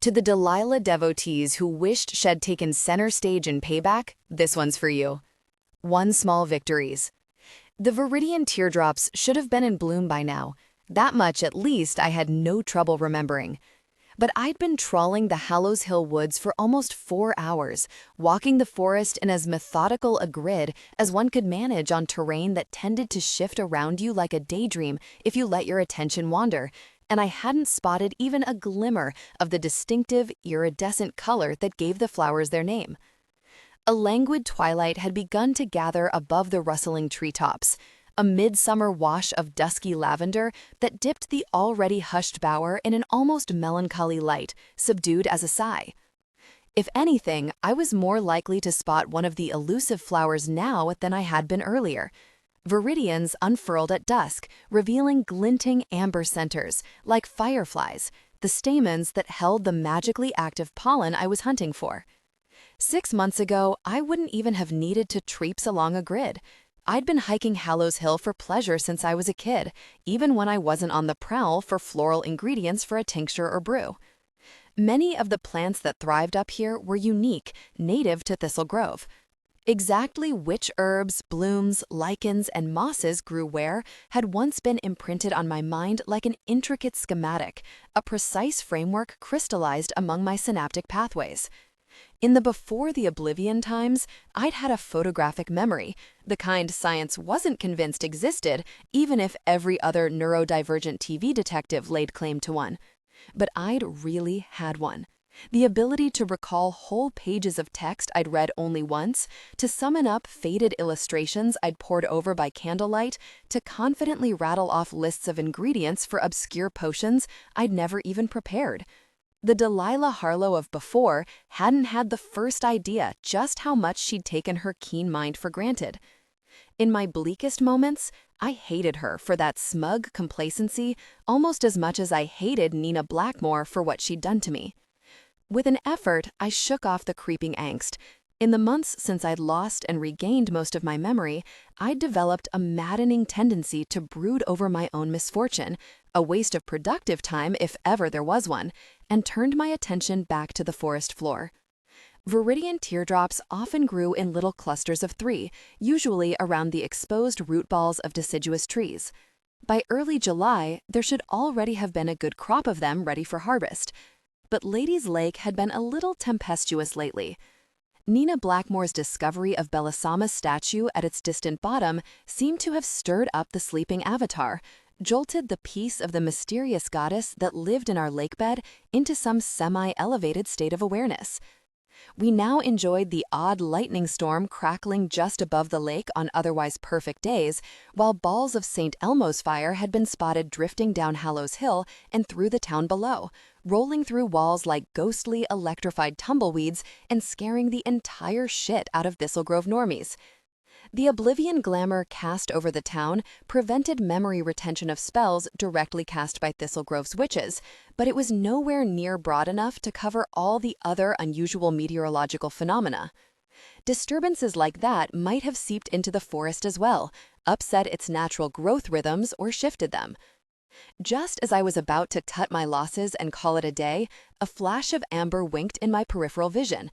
To the Delilah devotees who wished she'd taken center stage in payback, this one's for you. One small victories. The Viridian teardrops should have been in bloom by now. That much, at least, I had no trouble remembering. But I'd been trawling the Hallows Hill woods for almost 4 hours, walking the forest in as methodical a grid as one could manage on terrain that tended to shift around you like a daydream if you let your attention wander, and I hadn't spotted even a glimmer of the distinctive, iridescent color that gave the flowers their name. A languid twilight had begun to gather above the rustling treetops, a midsummer wash of dusky lavender that dipped the already hushed bower in an almost melancholy light, subdued as a sigh. If anything, I was more likely to spot one of the elusive flowers now than I had been earlier. Viridians unfurled at dusk, revealing glinting amber centers, like fireflies, the stamens that held the magically active pollen I was hunting for. 6 months ago, I wouldn't even have needed to traipse along a grid. I'd been hiking Hallows Hill for pleasure since I was a kid, even when I wasn't on the prowl for floral ingredients for a tincture or brew. Many of the plants that thrived up here were unique, native to Thistle Grove. Exactly which herbs, blooms, lichens, and mosses grew where had once been imprinted on my mind like an intricate schematic, a precise framework crystallized among my synaptic pathways. In the before the oblivion times, I'd had a photographic memory, the kind science wasn't convinced existed, even if every other neurodivergent TV detective laid claim to one. But I'd really had one. The ability to recall whole pages of text I'd read only once, to summon up faded illustrations I'd pored over by candlelight, to confidently rattle off lists of ingredients for obscure potions I'd never even prepared. The Delilah Harlow of before hadn't had the first idea just how much she'd taken her keen mind for granted. In my bleakest moments, I hated her for that smug complacency almost as much as I hated Nina Blackmore for what she'd done to me. With an effort, I shook off the creeping angst. In the months since I'd lost and regained most of my memory, I'd developed a maddening tendency to brood over my own misfortune, a waste of productive time if ever there was one, and turned my attention back to the forest floor. Viridian teardrops often grew in little clusters of 3, usually around the exposed root balls of deciduous trees. By early July, there should already have been a good crop of them ready for harvest. But Lady's Lake had been a little tempestuous lately. Nina Blackmore's discovery of Belisama's statue at its distant bottom seemed to have stirred up the sleeping avatar, jolted the peace of the mysterious goddess that lived in our lakebed into some semi-elevated state of awareness. We now enjoyed the odd lightning storm crackling just above the lake on otherwise perfect days, while balls of St. Elmo's fire had been spotted drifting down Hallows Hill and through the town below, rolling through walls like ghostly electrified tumbleweeds and scaring the entire shit out of Thistle Grove normies. The oblivion glamour cast over the town prevented memory retention of spells directly cast by Thistle Grove's witches, but it was nowhere near broad enough to cover all the other unusual meteorological phenomena. Disturbances like that might have seeped into the forest as well, upset its natural growth rhythms, or shifted them. Just as I was about to cut my losses and call it a day, a flash of amber winked in my peripheral vision.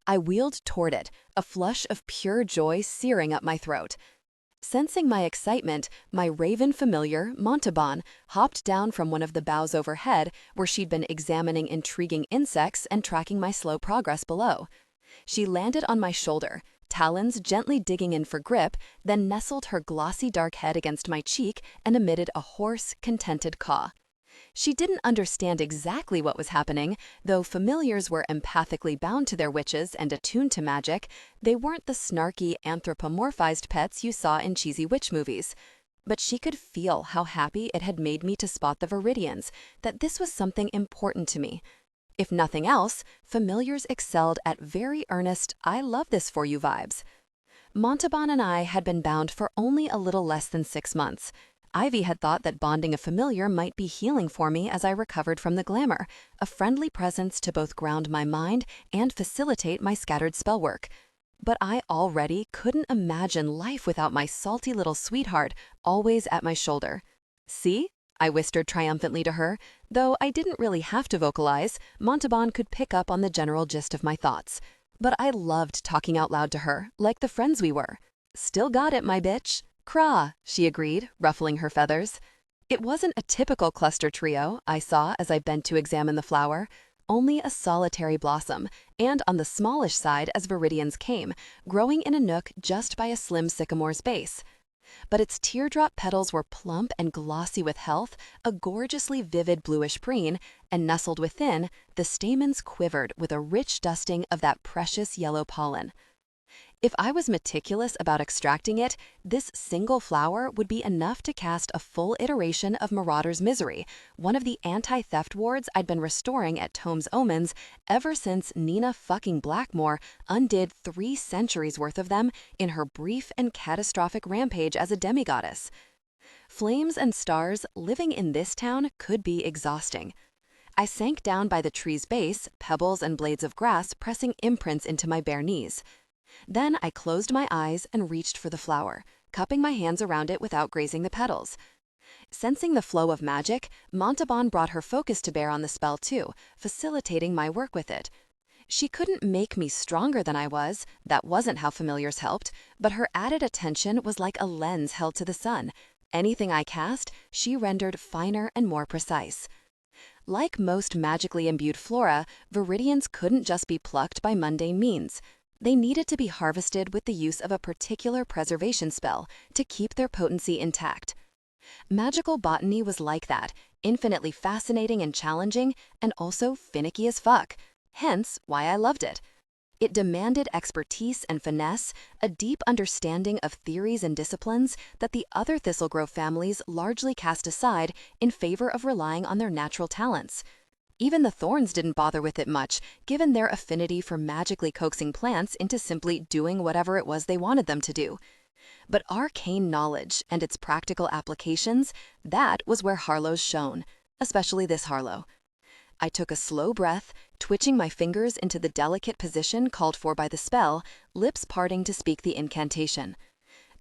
I wheeled toward it, a flush of pure joy searing up my throat. Sensing my excitement, my raven familiar, Montalban, hopped down from one of the boughs overhead where she'd been examining intriguing insects and tracking my slow progress below. She landed on my shoulder, talons gently digging in for grip, then nestled her glossy dark head against my cheek and emitted a hoarse, contented caw. She didn't understand exactly what was happening, though familiars were empathically bound to their witches and attuned to magic. They weren't the snarky, anthropomorphized pets you saw in cheesy witch movies. But she could feel how happy it had made me to spot the Viridians, that this was something important to me. If nothing else, familiars excelled at very earnest, I love this for you vibes. Montalban and I had been bound for only a little less than 6 months. Ivy had thought that bonding a familiar might be healing for me as I recovered from the glamour, a friendly presence to both ground my mind and facilitate my scattered spell work. But I already couldn't imagine life without my salty little sweetheart always at my shoulder. See? I whispered triumphantly to her. Though I didn't really have to vocalize, Montalban could pick up on the general gist of my thoughts. But I loved talking out loud to her, like the friends we were. Still got it, my bitch. Craw, she agreed, ruffling her feathers. It wasn't a typical cluster trio, I saw as I bent to examine the flower. Only a solitary blossom, and on the smallish side as viridians came, growing in a nook just by a slim sycamore's base. But its teardrop petals were plump and glossy with health, a gorgeously vivid bluish-green, and nestled within, the stamens quivered with a rich dusting of that precious yellow pollen. If I was meticulous about extracting it, this single flower would be enough to cast a full iteration of Marauder's Misery, one of the anti-theft wards I'd been restoring at Tome's Omens ever since Nina fucking Blackmore undid 3 centuries worth of them in her brief and catastrophic rampage as a demigoddess. Flames and stars living in this town could be exhausting. I sank down by the tree's base, pebbles and blades of grass pressing imprints into my bare knees. Then I closed my eyes and reached for the flower, cupping my hands around it without grazing the petals. Sensing the flow of magic, Montalban brought her focus to bear on the spell too, facilitating my work with it. She couldn't make me stronger than I was, that wasn't how familiars helped, but her added attention was like a lens held to the sun. Anything I cast, she rendered finer and more precise. Like most magically imbued flora, viridians couldn't just be plucked by mundane means. They needed to be harvested with the use of a particular preservation spell to keep their potency intact. Magical botany was like that, infinitely fascinating and challenging, and also finicky as fuck. Hence why I loved it. It demanded expertise and finesse, a deep understanding of theories and disciplines that the other Thistle Grove families largely cast aside in favor of relying on their natural talents. Even the thorns didn't bother with it much, given their affinity for magically coaxing plants into simply doing whatever it was they wanted them to do. But arcane knowledge and its practical applications, that was where Harlows shone, especially this Harlow. I took a slow breath, twitching my fingers into the delicate position called for by the spell, lips parting to speak the incantation.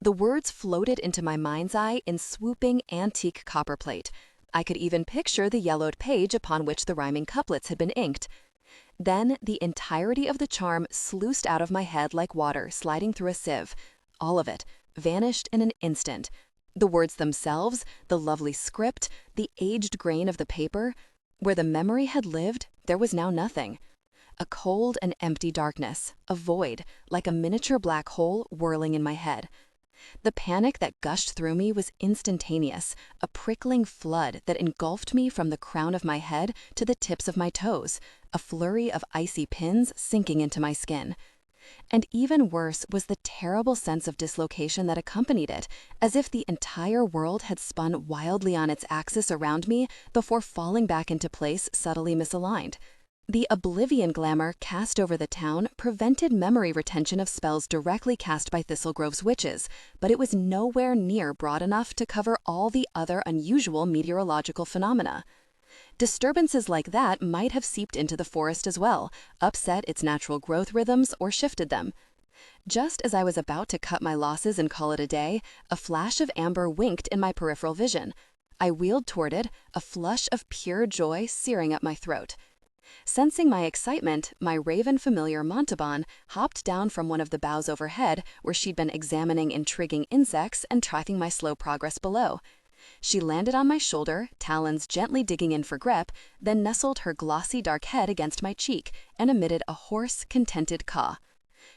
The words floated into my mind's eye in swooping antique copperplate. I could even picture the yellowed page upon which the rhyming couplets had been inked. Then the entirety of the charm sluiced out of my head like water sliding through a sieve. All of it vanished in an instant. The words themselves, the lovely script, the aged grain of the paper. Where the memory had lived, there was now nothing. A cold and empty darkness, a void, like a miniature black hole whirling in my head. The panic that gushed through me was instantaneous, a prickling flood that engulfed me from the crown of my head to the tips of my toes, a flurry of icy pins sinking into my skin. And even worse was the terrible sense of dislocation that accompanied it, as if the entire world had spun wildly on its axis around me before falling back into place subtly misaligned. The oblivion glamour cast over the town prevented memory retention of spells directly cast by Thistle Grove's witches, but it was nowhere near broad enough to cover all the other unusual meteorological phenomena. Disturbances like that might have seeped into the forest as well, upset its natural growth rhythms, or shifted them. Just as I was about to cut my losses and call it a day, a flash of amber winked in my peripheral vision. I wheeled toward it, a flush of pure joy searing up my throat. Sensing my excitement, my raven familiar Montalban hopped down from one of the boughs overhead where she'd been examining intriguing insects and tracking my slow progress below. She landed on my shoulder, talons gently digging in for grip, then nestled her glossy dark head against my cheek and emitted a hoarse, contented caw.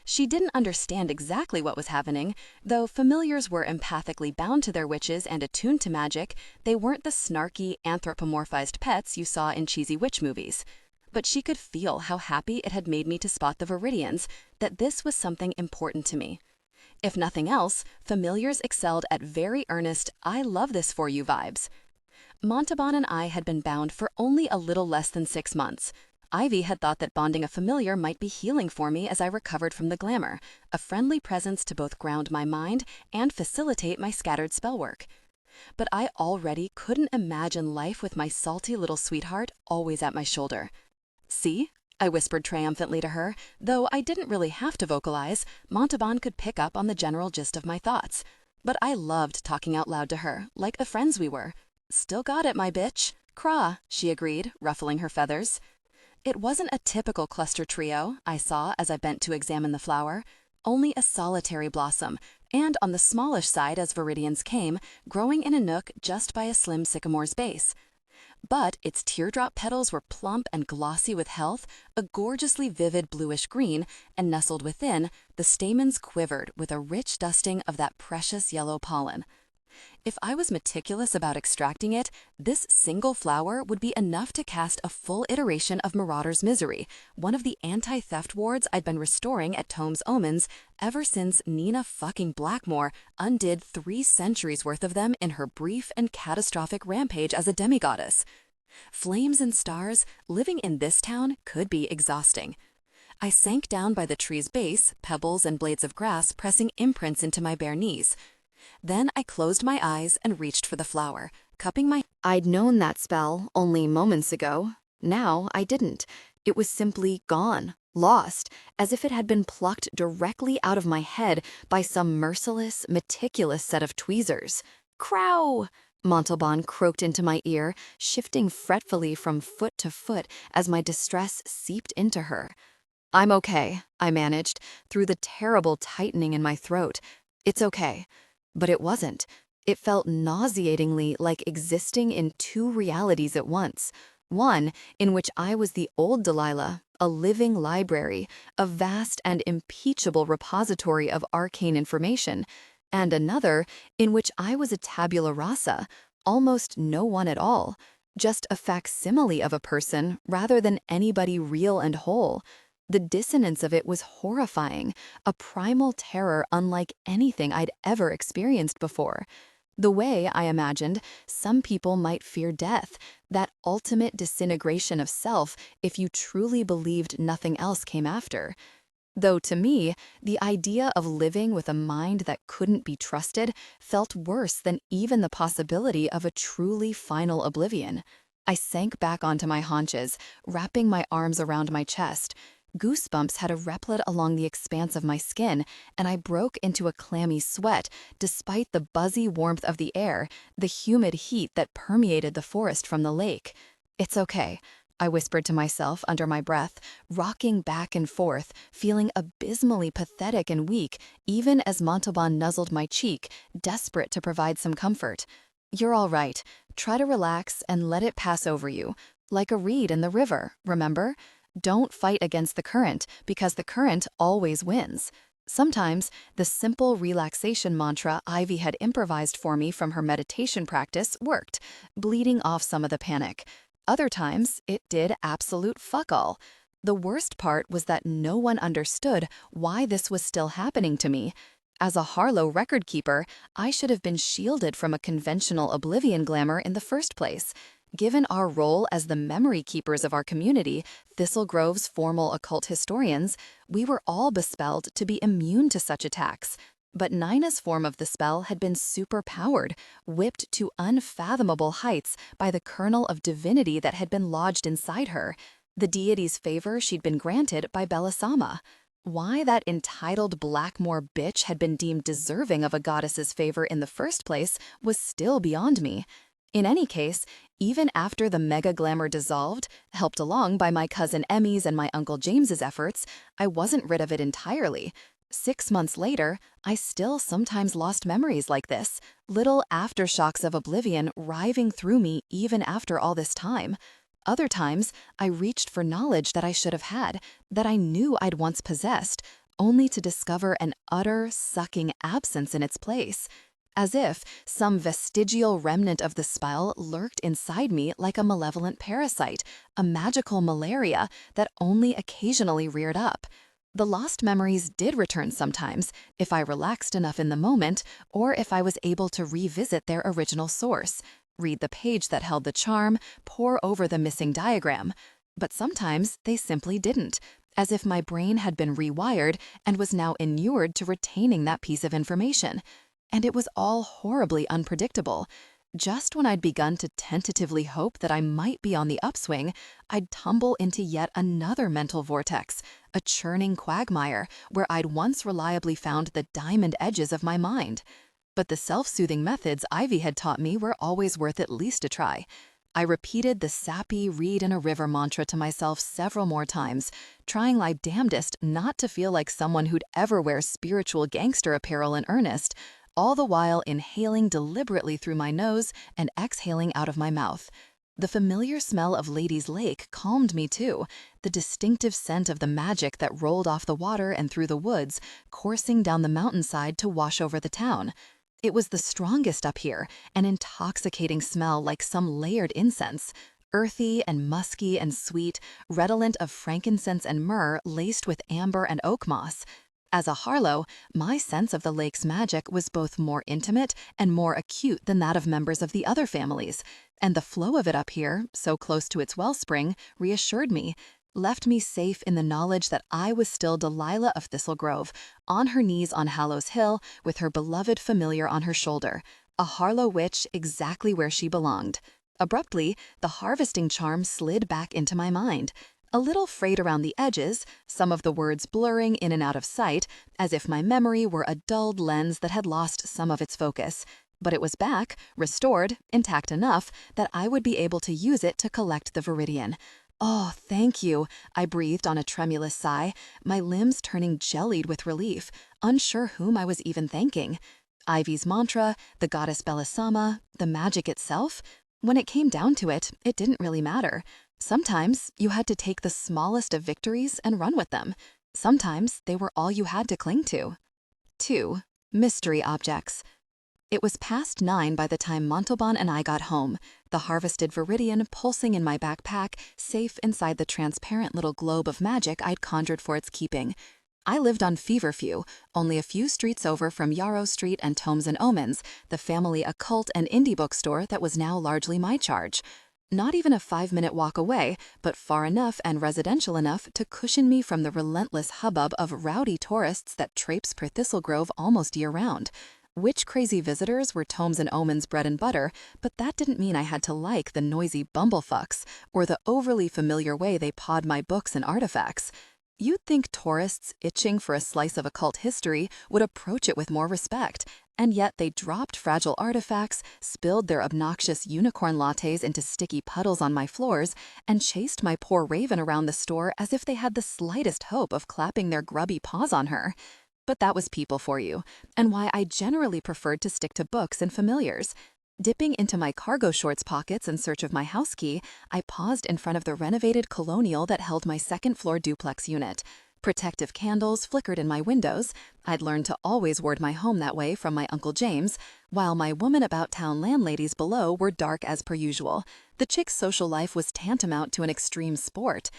She didn't understand exactly what was happening, though familiars were empathically bound to their witches and attuned to magic. They weren't the snarky, anthropomorphized pets you saw in cheesy witch movies. But she could feel how happy it had made me to spot the viridians, that this was something important to me. If nothing else, familiars excelled at very earnest, I love this for you vibes. Montalban and I had been bound for only a little less than 6 months. Ivy had thought that bonding a familiar might be healing for me as I recovered from the glamour, a friendly presence to both ground my mind and facilitate my scattered spell work. But I already couldn't imagine life with my salty little sweetheart always at my shoulder. See? I whispered triumphantly to her, though I didn't really have to vocalize. Montalban could pick up on the general gist of my thoughts. But I loved talking out loud to her, like the friends we were. Still got it, my bitch. Craw, she agreed, ruffling her feathers. It wasn't a typical cluster trio, I saw as I bent to examine the flower. Only a solitary blossom, and on the smallish side as viridians came, growing in a nook just by a slim sycamore's base. But its teardrop petals were plump and glossy with health, a gorgeously vivid bluish green, and nestled within, the stamens quivered with a rich dusting of that precious yellow pollen. If I was meticulous about extracting it, this single flower would be enough to cast a full iteration of Marauder's Misery, one of the anti-theft wards I'd been restoring at Tome's Omens ever since Nina fucking Blackmore undid 3 centuries worth of them in her brief and catastrophic rampage as a demigoddess. Flames and stars, living in this town could be exhausting. I sank down by the tree's base, pebbles and blades of grass pressing imprints into my bare knees. Then I closed my eyes and reached for the flower, cupping my... I'd known that spell only moments ago. Now I didn't. It was simply gone, lost, as if it had been plucked directly out of my head by some merciless, meticulous set of tweezers. Crow! Montalban croaked into my ear, shifting fretfully from foot to foot as my distress seeped into her. I'm okay, I managed, through the terrible tightening in my throat. It's okay. But it wasn't. It felt nauseatingly like existing in 2 realities at once. One in which I was the old Delilah, a living library, a vast and impeachable repository of arcane information, and another in which I was a tabula rasa, almost no one at all, just a facsimile of a person rather than anybody real and whole. The dissonance of it was horrifying, a primal terror unlike anything I'd ever experienced before. The way, I imagined, some people might fear death, that ultimate disintegration of self if you truly believed nothing else came after. Though to me, the idea of living with a mind that couldn't be trusted felt worse than even the possibility of a truly final oblivion. I sank back onto my haunches, wrapping my arms around my chest. Goosebumps had erupted along the expanse of my skin, and I broke into a clammy sweat, despite the buzzy warmth of the air, the humid heat that permeated the forest from the lake. It's okay, I whispered to myself under my breath, rocking back and forth, feeling abysmally pathetic and weak, even as Montalban nuzzled my cheek, desperate to provide some comfort. You're all right. Try to relax and let it pass over you, like a reed in the river, remember? Don't fight against the current, because the current always wins. Sometimes, the simple relaxation mantra Ivy had improvised for me from her meditation practice worked, bleeding off some of the panic. Other times, it did absolute fuck all. The worst part was that no one understood why this was still happening to me. As a Harlow record keeper, I should have been shielded from a conventional oblivion glamour in the first place. Given our role as the memory keepers of our community, Thistle Grove's formal occult historians, we were all bespelled to be immune to such attacks. But Nina's form of the spell had been superpowered, whipped to unfathomable heights by the kernel of divinity that had been lodged inside her, the deity's favor she'd been granted by Belisama. Why that entitled Blackmore bitch had been deemed deserving of a goddess's favor in the first place was still beyond me. In any case, even after the mega glamour dissolved, helped along by my cousin Emmy's and my Uncle James's efforts, I wasn't rid of it entirely. 6 months later, I still sometimes lost memories like this, little aftershocks of oblivion riving through me even after all this time. Other times, I reached for knowledge that I should have had, that I knew I'd once possessed, only to discover an utter, sucking absence in its place. As if some vestigial remnant of the spell lurked inside me like a malevolent parasite, a magical malaria that only occasionally reared up. The lost memories did return sometimes, if I relaxed enough in the moment, or if I was able to revisit their original source, read the page that held the charm, pore over the missing diagram. But sometimes they simply didn't, as if my brain had been rewired and was now inured to retaining that piece of information. And it was all horribly unpredictable. Just when I'd begun to tentatively hope that I might be on the upswing, I'd tumble into yet another mental vortex, a churning quagmire where I'd once reliably found the diamond edges of my mind. But the self-soothing methods Ivy had taught me were always worth at least a try. I repeated the sappy read in a river mantra to myself several more times, trying my damnedest not to feel like someone who'd ever wear spiritual gangster apparel in earnest, all the while inhaling deliberately through my nose and exhaling out of my mouth. The familiar smell of Lady's Lake calmed me too, the distinctive scent of the magic that rolled off the water and through the woods, coursing down the mountainside to wash over the town. It was the strongest up here, an intoxicating smell like some layered incense, earthy and musky and sweet, redolent of frankincense and myrrh laced with amber and oak moss. As a Harlow, my sense of the lake's magic was both more intimate and more acute than that of members of the other families, and the flow of it up here, so close to its wellspring, reassured me, left me safe in the knowledge that I was still Delilah of Thistle Grove, on her knees on Hallows Hill with her beloved familiar on her shoulder, a Harlow witch exactly where she belonged. Abruptly, the harvesting charm slid back into my mind. A little frayed around the edges, some of the words blurring in and out of sight, as if my memory were a dulled lens that had lost some of its focus. But it was back, restored, intact enough that I would be able to use it to collect the Viridian. "Oh, thank you," I breathed on a tremulous sigh, my limbs turning jellied with relief, unsure whom I was even thanking. Ivy's mantra, the goddess Belisama, the magic itself? When it came down to it, it didn't really matter. Sometimes you had to take the smallest of victories and run with them. Sometimes they were all you had to cling to. 2. Mystery objects. It was past 9 by the time Montalban and I got home, the harvested Viridian pulsing in my backpack, safe inside the transparent little globe of magic I'd conjured for its keeping. I lived on Feverfew, only a few streets over from Yarrow Street and Tomes and Omens, the family occult and indie bookstore that was now largely my charge. Not even a 5-minute walk away, but far enough and residential enough to cushion me from the relentless hubbub of rowdy tourists that traipse per Thistle Grove almost year-round. Witch-crazy visitors were Tomes and Omens' bread and butter, but that didn't mean I had to like the noisy bumblefucks or the overly familiar way they pawed my books and artifacts. You'd think tourists itching for a slice of occult history would approach it with more respect, and yet they dropped fragile artifacts, spilled their obnoxious unicorn lattes into sticky puddles on my floors, and chased my poor Raven around the store as if they had the slightest hope of clapping their grubby paws on her. But that was people for you, and why I generally preferred to stick to books and familiars. Dipping into my cargo shorts pockets in search of my house key, I paused in front of the renovated colonial that held my second-floor duplex unit. Protective candles flickered in my windows. I'd learned to always ward my home that way from my Uncle James, while my woman-about-town landladies below were dark as per usual. The chick's social life was tantamount to an extreme sport.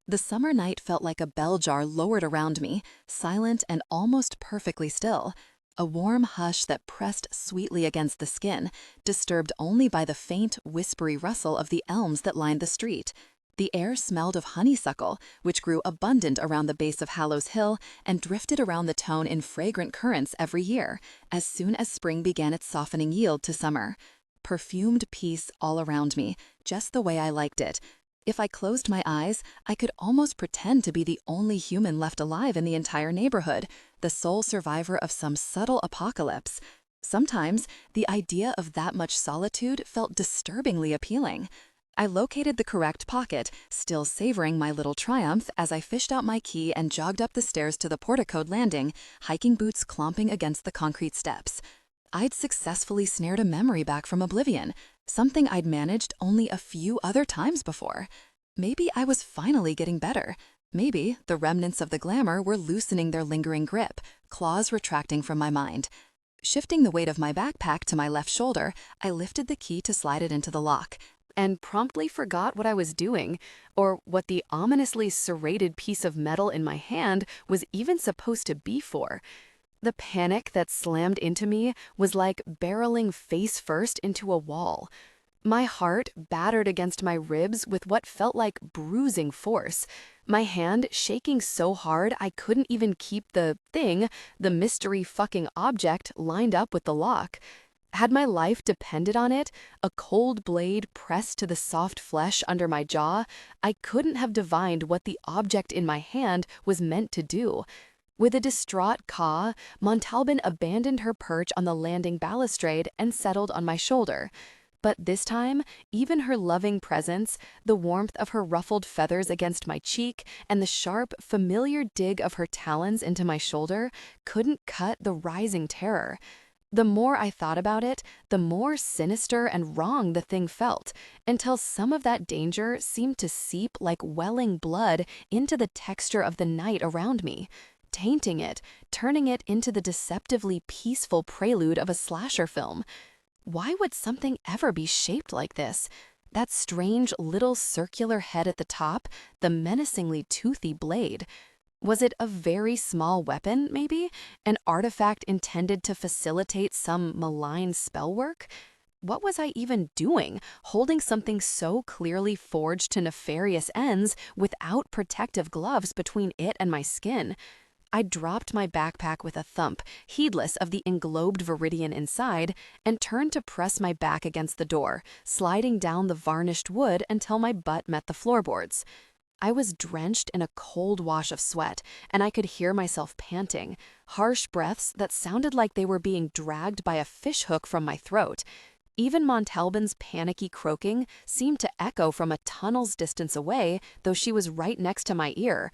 The summer night felt like a bell jar lowered around me, silent and almost perfectly still. A warm hush that pressed sweetly against the skin, disturbed only by the faint, whispery rustle of the elms that lined the street. The air smelled of honeysuckle, which grew abundant around the base of Hallows Hill and drifted around the town in fragrant currents every year, as soon as spring began its softening yield to summer. Perfumed peace all around me, just the way I liked it. If I closed my eyes, I could almost pretend to be the only human left alive in the entire neighborhood, the sole survivor of some subtle apocalypse. Sometimes, the idea of that much solitude felt disturbingly appealing. I located the correct pocket, still savoring my little triumph as I fished out my key and jogged up the stairs to the porticoed landing, hiking boots clomping against the concrete steps. I'd successfully snared a memory back from oblivion, something I'd managed only a few other times before. Maybe I was finally getting better. Maybe the remnants of the glamour were loosening their lingering grip, claws retracting from my mind. Shifting the weight of my backpack to my left shoulder, I lifted the key to slide it into the lock, and promptly forgot what I was doing, or what the ominously serrated piece of metal in my hand was even supposed to be for. The panic that slammed into me was like barreling face first into a wall. My heart battered against my ribs with what felt like bruising force, my hand shaking so hard I couldn't even keep the mystery fucking object, lined up with the lock. Had my life depended on it, a cold blade pressed to the soft flesh under my jaw, I couldn't have divined what the object in my hand was meant to do. With a distraught caw, Montalban abandoned her perch on the landing balustrade and settled on my shoulder. But this time, even her loving presence, the warmth of her ruffled feathers against my cheek, and the sharp, familiar dig of her talons into my shoulder couldn't cut the rising terror. The more I thought about it, the more sinister and wrong the thing felt, until some of that danger seemed to seep like welling blood into the texture of the night around me, tainting it, turning it into the deceptively peaceful prelude of a slasher film. Why would something ever be shaped like this? That strange little circular head at the top, the menacingly toothy blade. Was it a very small weapon, maybe? An artifact intended to facilitate some malign spell work? What was I even doing, holding something so clearly forged to nefarious ends without protective gloves between it and my skin? I dropped my backpack with a thump, heedless of the englobed viridian inside, and turned to press my back against the door, sliding down the varnished wood until my butt met the floorboards. I was drenched in a cold wash of sweat, and I could hear myself panting, harsh breaths that sounded like they were being dragged by a fishhook from my throat. Even Montalban's panicky croaking seemed to echo from a tunnel's distance away, though she was right next to my ear.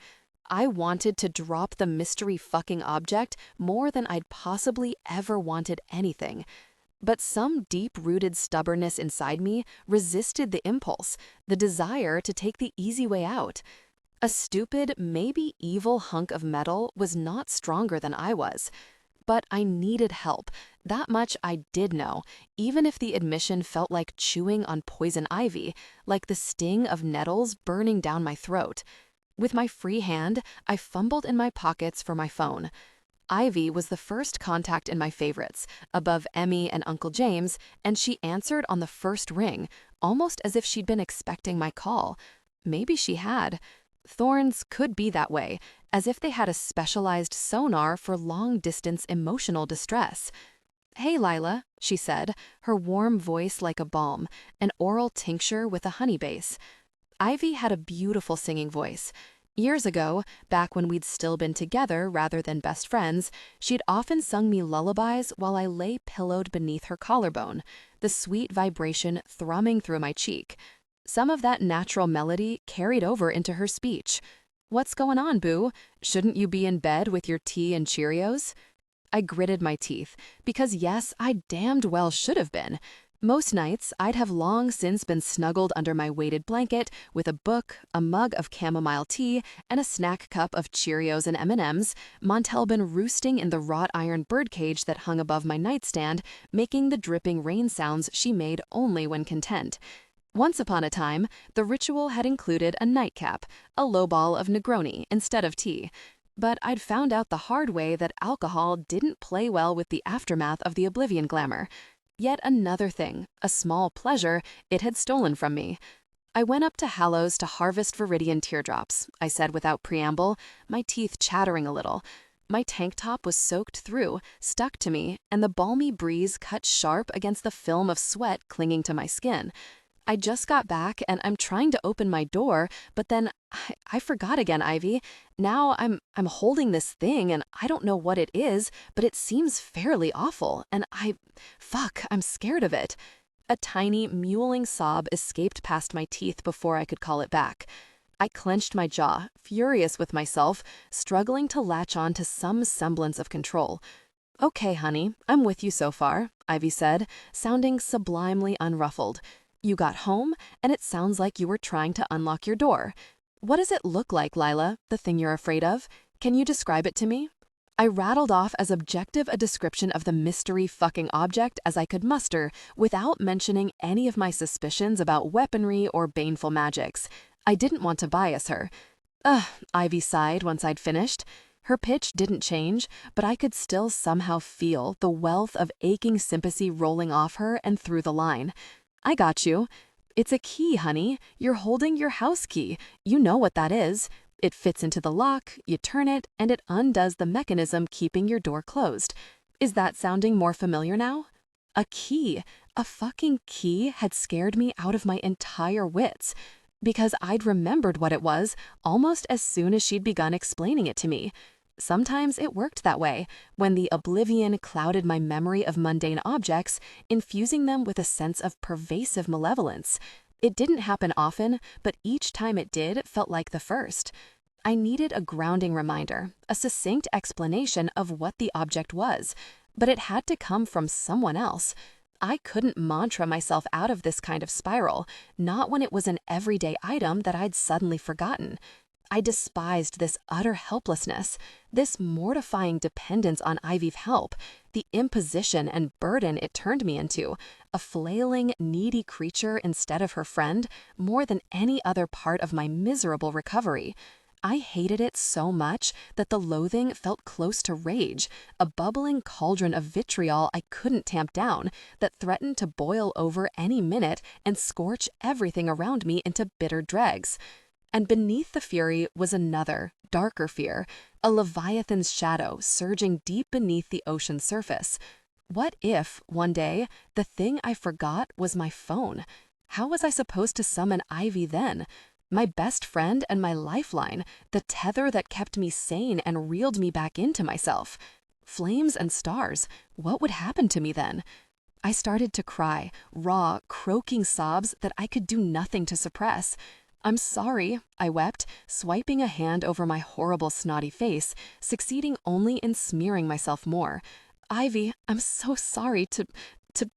I wanted to drop the mystery-fucking object more than I'd possibly ever wanted anything. But some deep-rooted stubbornness inside me resisted the impulse, the desire to take the easy way out. A stupid, maybe evil hunk of metal was not stronger than I was. But I needed help. That much I did know, even if the admission felt like chewing on poison ivy, like the sting of nettles burning down my throat. With my free hand, I fumbled in my pockets for my phone. Ivy was the first contact in my favorites, above Emmy and Uncle James, and she answered on the first ring, almost as if she'd been expecting my call. Maybe she had. Thorns could be that way, as if they had a specialized sonar for long-distance emotional distress. "Hey, Lila," she said, her warm voice like a balm, an oral tincture with a honey base. Ivy had a beautiful singing voice. Years ago, back when we'd still been together rather than best friends, she'd often sung me lullabies while I lay pillowed beneath her collarbone, the sweet vibration thrumming through my cheek. Some of that natural melody carried over into her speech. "What's going on, boo? Shouldn't you be in bed with your tea and Cheerios?" I gritted my teeth, because yes, I damned well should have been. Most nights, I'd have long since been snuggled under my weighted blanket with a book, a mug of chamomile tea, and a snack cup of Cheerios and M&Ms, Montalban roosting in the wrought iron birdcage that hung above my nightstand, making the dripping rain sounds she made only when content. Once upon a time, the ritual had included a nightcap, a lowball of Negroni instead of tea. But I'd found out the hard way that alcohol didn't play well with the aftermath of the Oblivion glamour. Yet another thing, a small pleasure, it had stolen from me. "I went up to Hallow's to harvest viridian teardrops," I said without preamble, my teeth chattering a little. My tank top was soaked through, stuck to me, and the balmy breeze cut sharp against the film of sweat clinging to my skin. I just got back and I'm trying to open my door, but then I forgot again, Ivy. Now I'm holding this thing and I don't know what it is, but it seems fairly awful and I'm scared of it. A tiny mewling sob escaped past my teeth before I could call it back. I clenched my jaw, furious with myself, struggling to latch on to some semblance of control. "Okay, honey, I'm with you so far," Ivy said, sounding sublimely unruffled. "You got home, and it sounds like you were trying to unlock your door. What does it look like, Lila, the thing you're afraid of? Can you describe it to me?" I rattled off as objective a description of the mystery-fucking object as I could muster, without mentioning any of my suspicions about weaponry or baneful magics. I didn't want to bias her. "Ugh," Ivy sighed once I'd finished. Her pitch didn't change, but I could still somehow feel the wealth of aching sympathy rolling off her and through the line. "I got you. It's a key, honey. You're holding your house key. You know what that is. It fits into the lock, you turn it, and it undoes the mechanism keeping your door closed. Is that sounding more familiar now?" A key, a fucking key had scared me out of my entire wits, because I'd remembered what it was almost as soon as she'd begun explaining it to me. Sometimes it worked that way, when the oblivion clouded my memory of mundane objects, infusing them with a sense of pervasive malevolence. It didn't happen often, but each time it did felt like the first. I needed a grounding reminder, a succinct explanation of what the object was, but it had to come from someone else. I couldn't mantra myself out of this kind of spiral, not when it was an everyday item that I'd suddenly forgotten. I despised this utter helplessness, this mortifying dependence on Ivy's help, the imposition and burden it turned me into, a flailing, needy creature instead of her friend, more than any other part of my miserable recovery. I hated it so much that the loathing felt close to rage, a bubbling cauldron of vitriol I couldn't tamp down, that threatened to boil over any minute and scorch everything around me into bitter dregs. And beneath the fury was another, darker fear, a leviathan's shadow surging deep beneath the ocean's surface. What if, one day, the thing I forgot was my phone? How was I supposed to summon Ivy then? My best friend and my lifeline, the tether that kept me sane and reeled me back into myself. Flames and stars, what would happen to me then? I started to cry, raw, croaking sobs that I could do nothing to suppress. "I'm sorry," I wept, swiping a hand over my horrible snotty face, succeeding only in smearing myself more. "Ivy, I'm so sorry to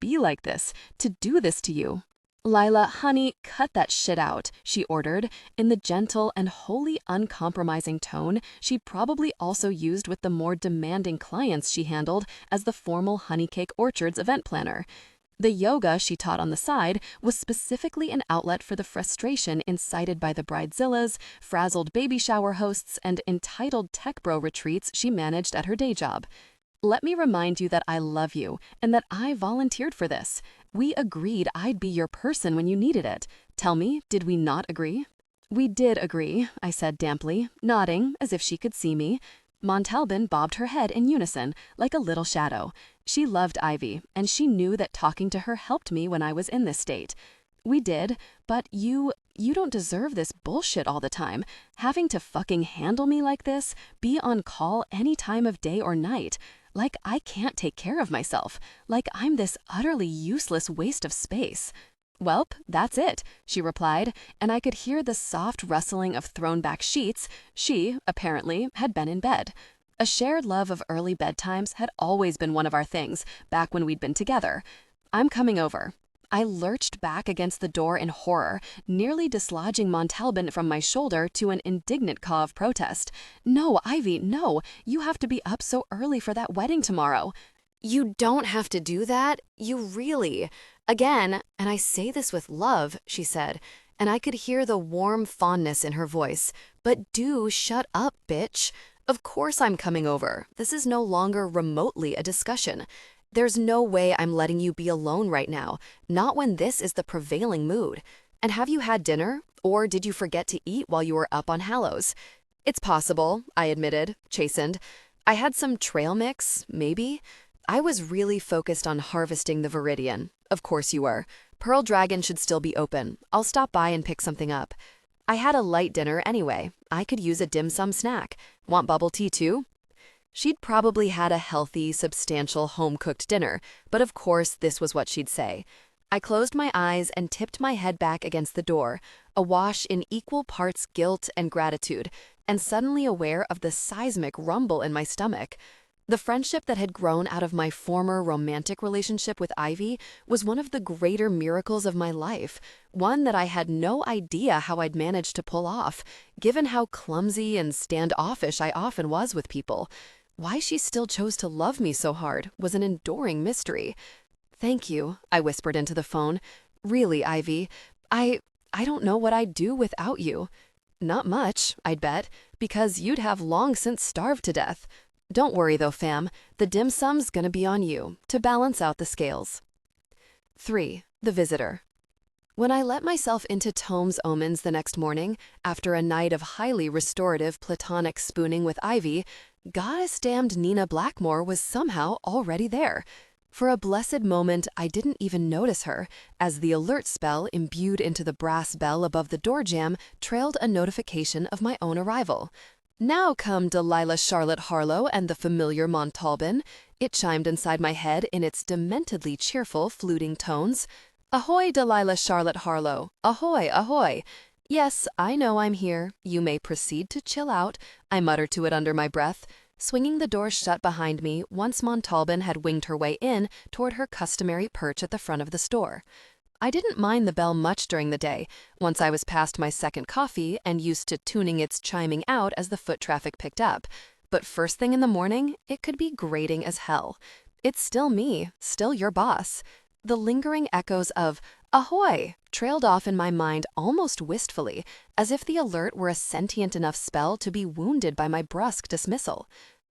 be like this, to do this to you." "Lila, honey, cut that shit out," she ordered, in the gentle and wholly uncompromising tone she probably also used with the more demanding clients she handled as the formal Honeycake Orchards event planner. The yoga she taught on the side was specifically an outlet for the frustration incited by the bridezillas, frazzled baby shower hosts, and entitled tech bro retreats she managed at her day job. "Let me remind you that I love you and that I volunteered for this. We agreed I'd be your person when you needed it. Tell me, did we not agree?" "We did agree," I said damply, nodding as if she could see me. Montalban bobbed her head in unison, like a little shadow. She loved Ivy, and she knew that talking to her helped me when I was in this state. "We did, but you don't deserve this bullshit all the time. Having to fucking handle me like this, be on call any time of day or night. Like I can't take care of myself. Like I'm this utterly useless waste of space." "Welp, that's it," she replied, and I could hear the soft rustling of thrown-back sheets. She, apparently, had been in bed. A shared love of early bedtimes had always been one of our things, back when we'd been together. "I'm coming over." I lurched back against the door in horror, nearly dislodging Montalban from my shoulder to an indignant caw of protest. "No, Ivy, no, you have to be up so early for that wedding tomorrow." "You don't have to do that. You really..." "Again, and I say this with love," she said, and I could hear the warm fondness in her voice. "But do shut up, bitch. Of course I'm coming over. This is no longer remotely a discussion. There's no way I'm letting you be alone right now, not when this is the prevailing mood. And have you had dinner, or did you forget to eat while you were up on Hallows?" "It's possible," I admitted, chastened. "I had some trail mix, maybe. I was really focused on harvesting the Viridian." "Of course you were. Pearl Dragon should still be open. I'll stop by and pick something up." "I had a light dinner anyway. I could use a dim sum snack. Want bubble tea too?" She'd probably had a healthy, substantial home-cooked dinner, but of course this was what she'd say. I closed my eyes and tipped my head back against the door, awash in equal parts guilt and gratitude, and suddenly aware of the seismic rumble in my stomach. The friendship that had grown out of my former romantic relationship with Ivy was one of the greater miracles of my life, one that I had no idea how I'd managed to pull off, given how clumsy and standoffish I often was with people. Why she still chose to love me so hard was an enduring mystery. "Thank you," I whispered into the phone. "Really, Ivy, I don't know what I'd do without you." "Not much, I'd bet, because you'd have long since starved to death. Don't worry though, fam. The dim sum's gonna be on you, to balance out the scales." 3. The Visitor. When I let myself into Tome's omens the next morning, after a night of highly restorative platonic spooning with Ivy, goddess-damned Nina Blackmore was somehow already there. For a blessed moment, I didn't even notice her, as the alert spell imbued into the brass bell above the door jamb trailed a notification of my own arrival. Now come Delilah Charlotte Harlow and the familiar Montalban. It chimed inside my head in its dementedly cheerful, fluting tones. Ahoy, Delilah Charlotte Harlow. Ahoy, ahoy. Yes, I know I'm here. You may proceed to chill out, I muttered to it under my breath. Swinging the door shut behind me, once Montalban had winged her way in toward her customary perch at the front of the store. I didn't mind the bell much during the day, once I was past my second coffee and used to tuning its chiming out as the foot traffic picked up. But first thing in the morning, it could be grating as hell. It's still me, still your boss. The lingering echoes of "Ahoy!" trailed off in my mind almost wistfully, as if the alert were a sentient enough spell to be wounded by my brusque dismissal.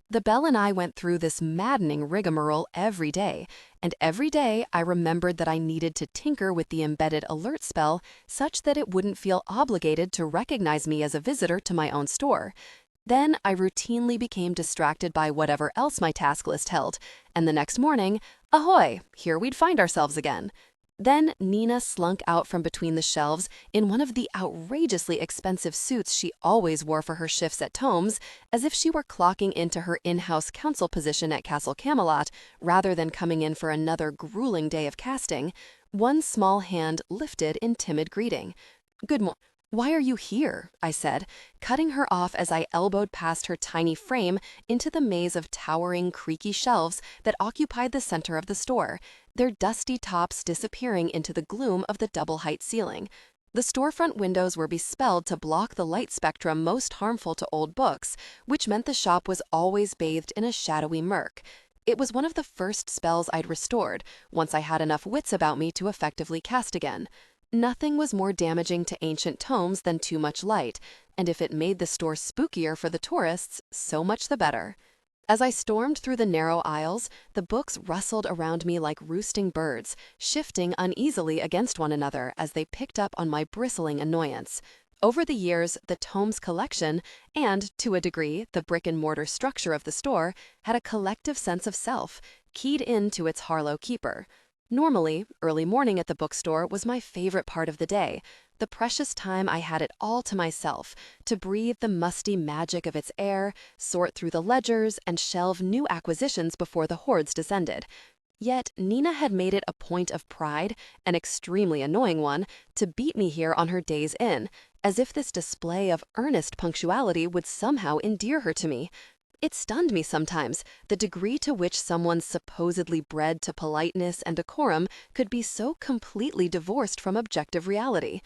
The bell and I went through this maddening rigmarole every day, and every day I remembered that I needed to tinker with the embedded alert spell such that it wouldn't feel obligated to recognize me as a visitor to my own store. Then I routinely became distracted by whatever else my task list held, and the next morning, ahoy, here we'd find ourselves again. Then Nina slunk out from between the shelves in one of the outrageously expensive suits she always wore for her shifts at Tomes, as if she were clocking into her in-house counsel position at Castle Camelot rather than coming in for another grueling day of casting. One small hand lifted in timid greeting. "Good morning. Why are you here?" I said, cutting her off as I elbowed past her tiny frame into the maze of towering, creaky shelves that occupied the center of the store, their dusty tops disappearing into the gloom of the double-height ceiling. The storefront windows were bespelled to block the light spectrum most harmful to old books, which meant the shop was always bathed in a shadowy murk. It was one of the first spells I'd restored, once I had enough wits about me to effectively cast again. Nothing was more damaging to ancient tomes than too much light, and if it made the store spookier for the tourists, so much the better. As I stormed through the narrow aisles, the books rustled around me like roosting birds, shifting uneasily against one another as they picked up on my bristling annoyance. Over the years, the tomes collection, and, to a degree, the brick-and-mortar structure of the store, had a collective sense of self, keyed into its Harlow keeper. Normally, early morning at the bookstore was my favorite part of the day, the precious time I had it all to myself, to breathe the musty magic of its air, sort through the ledgers, and shelve new acquisitions before the hordes descended. Yet Nina had made it a point of pride, an extremely annoying one, to beat me here on her days in, as if this display of earnest punctuality would somehow endear her to me. It stunned me sometimes, the degree to which someone supposedly bred to politeness and decorum could be so completely divorced from objective reality.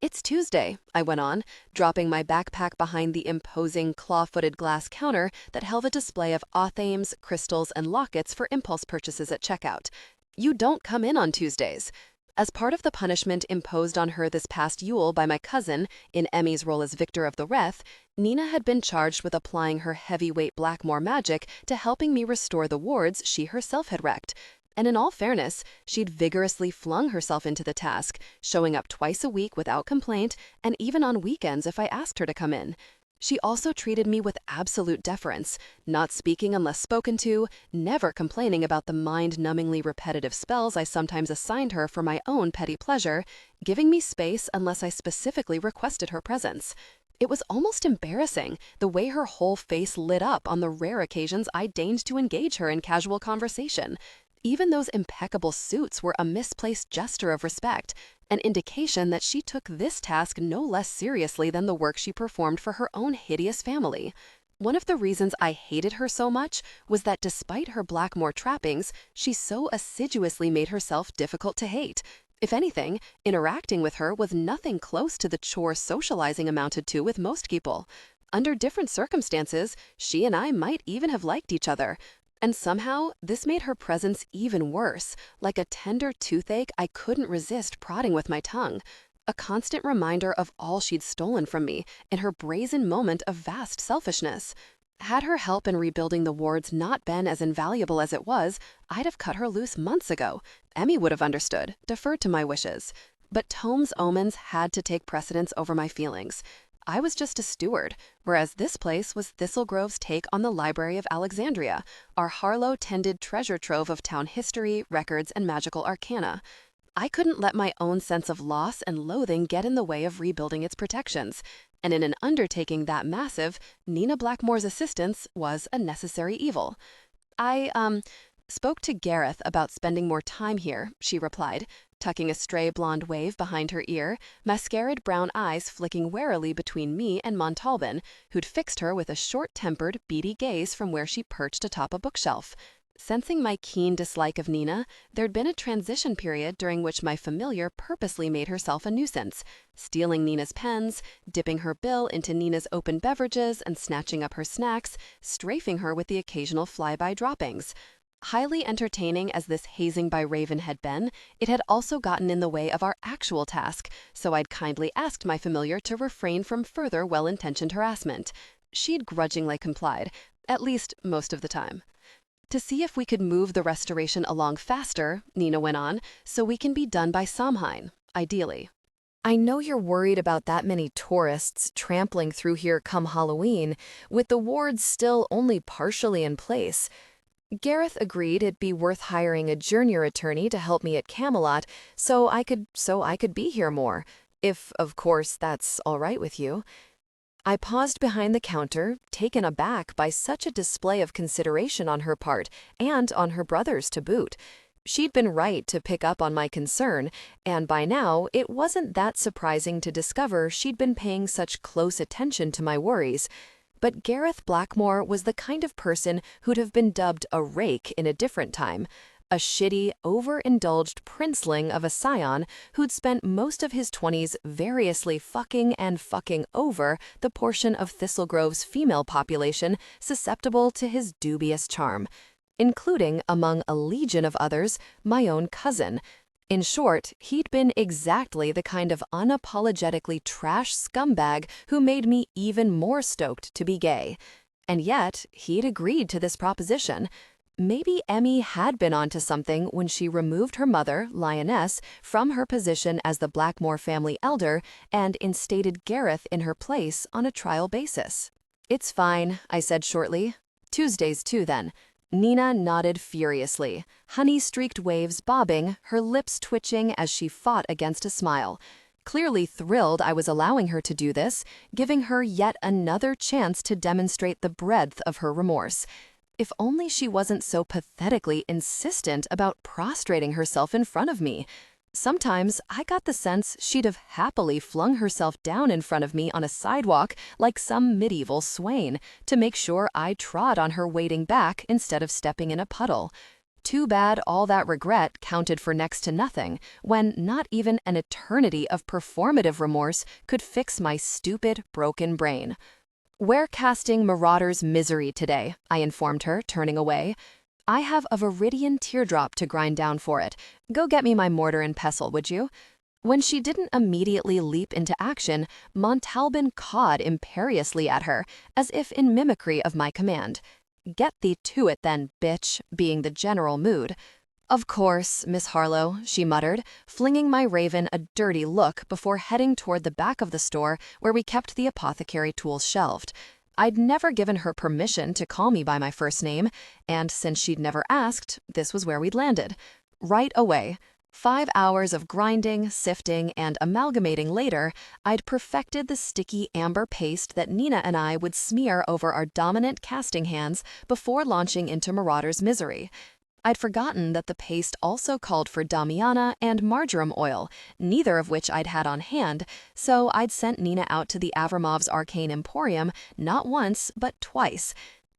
"It's Tuesday," I went on, dropping my backpack behind the imposing claw-footed glass counter that held a display of authames, crystals, and lockets for impulse purchases at checkout. "You don't come in on Tuesdays." As part of the punishment imposed on her this past Yule by my cousin, in Emmy's role as Victor of the Wreath, Nina had been charged with applying her heavyweight Blackmore magic to helping me restore the wards she herself had wrecked. And in all fairness, she'd vigorously flung herself into the task, showing up twice a week without complaint, and even on weekends if I asked her to come in. She also treated me with absolute deference, not speaking unless spoken to, never complaining about the mind-numbingly repetitive spells I sometimes assigned her for my own petty pleasure, giving me space unless I specifically requested her presence. It was almost embarrassing, the way her whole face lit up on the rare occasions I deigned to engage her in casual conversation. Even those impeccable suits were a misplaced gesture of respect, an indication that she took this task no less seriously than the work she performed for her own hideous family. One of the reasons I hated her so much was that despite her Blackmore trappings, she so assiduously made herself difficult to hate. If anything, interacting with her was nothing close to the chore socializing amounted to with most people. Under different circumstances, she and I might even have liked each other. And somehow, this made her presence even worse, like a tender toothache I couldn't resist prodding with my tongue. A constant reminder of all she'd stolen from me in her brazen moment of vast selfishness. Had her help in rebuilding the wards not been as invaluable as it was, I'd have cut her loose months ago. Emmy would have understood, deferred to my wishes. But Tome's omens had to take precedence over my feelings. I was just a steward, whereas this place was Thistle Grove's take on the Library of Alexandria, our Harlow-tended treasure trove of town history, records, and magical arcana. I couldn't let my own sense of loss and loathing get in the way of rebuilding its protections, and in an undertaking that massive, Nina Blackmore's assistance was a necessary evil. I spoke to Gareth about spending more time here, she replied, tucking a stray blonde wave behind her ear, mascaraed brown eyes flicking warily between me and Montalban, who'd fixed her with a short-tempered, beady gaze from where she perched atop a bookshelf. Sensing my keen dislike of Nina, there'd been a transition period during which my familiar purposely made herself a nuisance, stealing Nina's pens, dipping her bill into Nina's open beverages and snatching up her snacks, strafing her with the occasional flyby droppings. Highly entertaining as this hazing by Raven had been, it had also gotten in the way of our actual task, so I'd kindly asked my familiar to refrain from further well-intentioned harassment. She'd grudgingly complied, at least most of the time. To see if we could move the restoration along faster, Nina went on, so we can be done by Samhain, ideally. I know you're worried about that many tourists trampling through here come Halloween, with the wards still only partially in place. Gareth agreed it'd be worth hiring a junior attorney to help me at Camelot so I could be here more, if, of course, that's all right with you. I paused behind the counter, taken aback by such a display of consideration on her part, and on her brother's to boot. She'd been right to pick up on my concern, and by now it wasn't that surprising to discover she'd been paying such close attention to my worries. But Gareth Blackmore was the kind of person who'd have been dubbed a rake in a different time. A shitty, overindulged princeling of a scion who'd spent most of his 20s variously fucking and fucking over the portion of Thistle Grove's female population susceptible to his dubious charm, including, among a legion of others, my own cousin. In short, he'd been exactly the kind of unapologetically trash scumbag who made me even more stoked to be gay. And yet, he'd agreed to this proposition. Maybe Emmy had been onto something when she removed her mother, Lioness, from her position as the Blackmore family elder and instated Gareth in her place on a trial basis. "It's fine," I said shortly. "Tuesdays too, then." Nina nodded furiously, honey-streaked waves bobbing, her lips twitching as she fought against a smile. Clearly thrilled I was allowing her to do this, giving her yet another chance to demonstrate the breadth of her remorse. If only she wasn't so pathetically insistent about prostrating herself in front of me. Sometimes I got the sense she'd have happily flung herself down in front of me on a sidewalk like some medieval swain to make sure I trod on her wading back instead of stepping in a puddle. Too bad all that regret counted for next to nothing when not even an eternity of performative remorse could fix my stupid, broken brain. "We're casting Marauder's Misery today," I informed her, turning away. "I have a Viridian teardrop to grind down for it. Go get me my mortar and pestle, would you?" When she didn't immediately leap into action, Montalban cawed imperiously at her, as if in mimicry of my command. "Get thee to it then, bitch," being the general mood. "Of course, Miss Harlow," she muttered, flinging my Raven a dirty look before heading toward the back of the store where we kept the apothecary tools shelved. I'd never given her permission to call me by my first name, and since she'd never asked, this was where we'd landed. Right away. 5 hours of grinding, sifting, and amalgamating later, I'd perfected the sticky amber paste that Nina and I would smear over our dominant casting hands before launching into Marauder's Misery. I'd forgotten that the paste also called for Damiana and marjoram oil, neither of which I'd had on hand, so I'd sent Nina out to the Avramov's Arcane Emporium not once, but twice.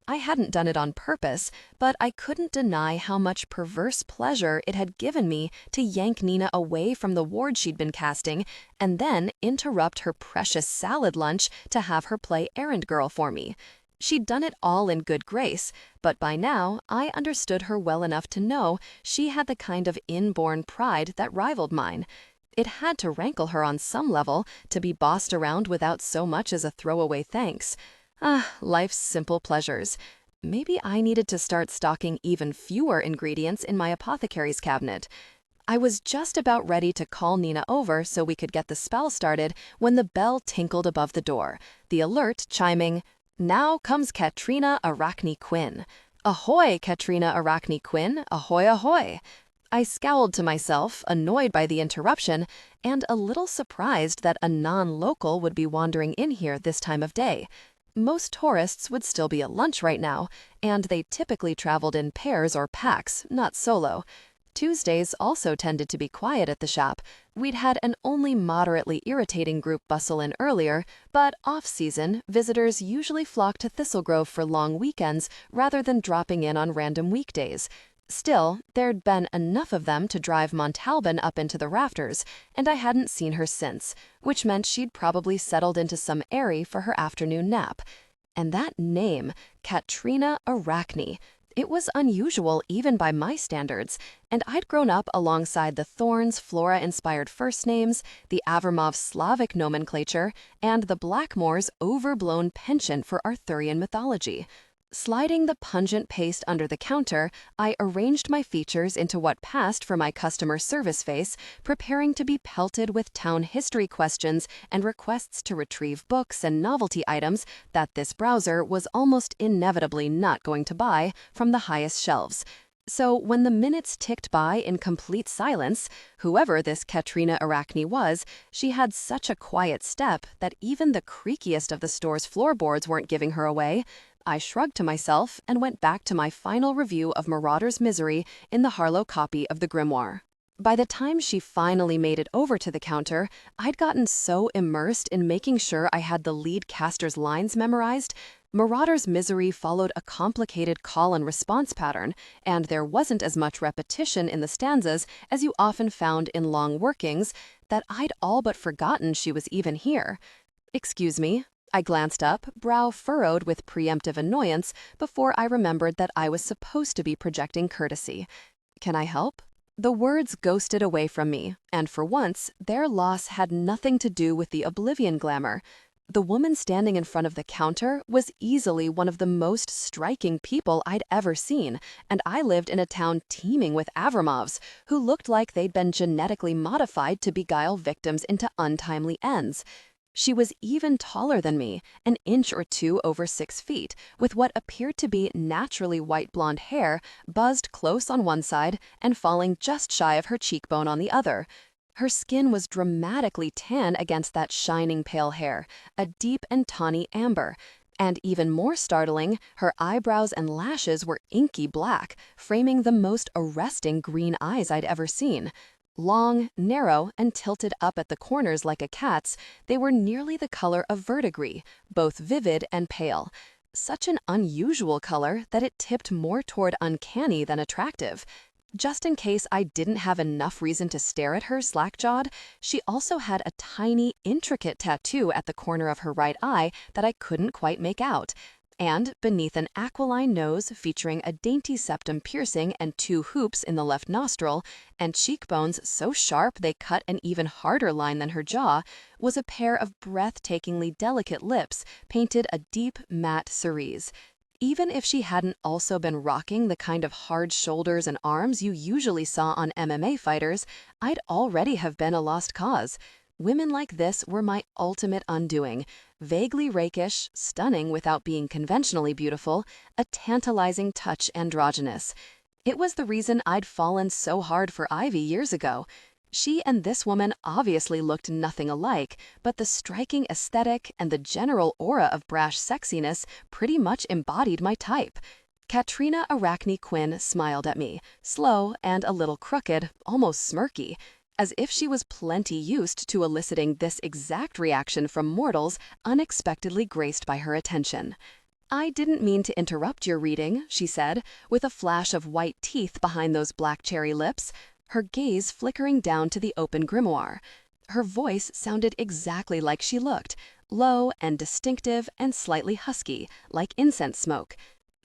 I hadn't done it on purpose, but I couldn't deny how much perverse pleasure it had given me to yank Nina away from the ward she'd been casting and then interrupt her precious salad lunch to have her play errand girl for me. She'd done it all in good grace, but by now I understood her well enough to know she had the kind of inborn pride that rivaled mine. It had to rankle her on some level to be bossed around without so much as a throwaway thanks. Life's simple pleasures. Maybe I needed to start stocking even fewer ingredients in my apothecary's cabinet. I was just about ready to call Nina over so we could get the spell started when the bell tinkled above the door, the alert chiming, "Now comes Catriona Quinn. Ahoy, Catriona Quinn, ahoy, ahoy." I scowled to myself, annoyed by the interruption, and a little surprised that a non-local would be wandering in here this time of day. Most tourists would still be at lunch right now, and they typically traveled in pairs or packs, not solo. Tuesdays also tended to be quiet at the shop. We'd had an only moderately irritating group bustle in earlier, but off-season, visitors usually flock to Thistle Grove for long weekends rather than dropping in on random weekdays. Still, there'd been enough of them to drive Montalban up into the rafters, and I hadn't seen her since, which meant she'd probably settled into some eyrie for her afternoon nap. And that name, Catriona Quinn, it was unusual even by my standards, and I'd grown up alongside the Thorns flora-inspired first names, the Avramov's Slavic nomenclature, and the Blackmore's overblown penchant for Arthurian mythology. Sliding the pungent paste under the counter, I arranged my features into what passed for my customer service face, preparing to be pelted with town history questions and requests to retrieve books and novelty items that this browser was almost inevitably not going to buy from the highest shelves. So when the minutes ticked by in complete silence, whoever this Catriona Quinn was, she had such a quiet step that even the creakiest of the store's floorboards weren't giving her away. I shrugged to myself and went back to my final review of Marauder's Misery in the Harlow copy of the grimoire. By the time she finally made it over to the counter, I'd gotten so immersed in making sure I had the lead caster's lines memorized. Marauder's Misery followed a complicated call and response pattern, and there wasn't as much repetition in the stanzas as you often found in long workings, that I'd all but forgotten she was even here. "Excuse me." I glanced up, brow furrowed with preemptive annoyance, before I remembered that I was supposed to be projecting courtesy. "Can I help?" The words ghosted away from me, and for once, their loss had nothing to do with the Oblivion glamour. The woman standing in front of the counter was easily one of the most striking people I'd ever seen, and I lived in a town teeming with Avramovs, who looked like they'd been genetically modified to beguile victims into untimely ends. She was even taller than me, an inch or two over 6 feet, with what appeared to be naturally white blonde hair buzzed close on one side and falling just shy of her cheekbone on the other. Her skin was dramatically tan against that shining pale hair, a deep and tawny amber. And even more startling, her eyebrows and lashes were inky black, framing the most arresting green eyes I'd ever seen. Long, narrow, and tilted up at the corners like a cat's, they were nearly the color of verdigris, both vivid and pale. Such an unusual color that it tipped more toward uncanny than attractive. Just in case I didn't have enough reason to stare at her slack-jawed, she also had a tiny, intricate tattoo at the corner of her right eye that I couldn't quite make out. And beneath an aquiline nose featuring a dainty septum piercing and 2 hoops in the left nostril, and cheekbones so sharp they cut an even harder line than her jaw, was a pair of breathtakingly delicate lips painted a deep, matte cerise. Even if she hadn't also been rocking the kind of hard shoulders and arms you usually saw on MMA fighters, I'd already have been a lost cause. Women like this were my ultimate undoing. Vaguely rakish, stunning without being conventionally beautiful, a tantalizing touch androgynous. It was the reason I'd fallen so hard for Ivy years ago. She and this woman obviously looked nothing alike, but the striking aesthetic and the general aura of brash sexiness pretty much embodied my type. Catriona Quinn smiled at me, slow and a little crooked, almost smirky, as if she was plenty used to eliciting this exact reaction from mortals unexpectedly graced by her attention. "I didn't mean to interrupt your reading," she said, with a flash of white teeth behind those black cherry lips, her gaze flickering down to the open grimoire. Her voice sounded exactly like she looked, low and distinctive and slightly husky, like incense smoke.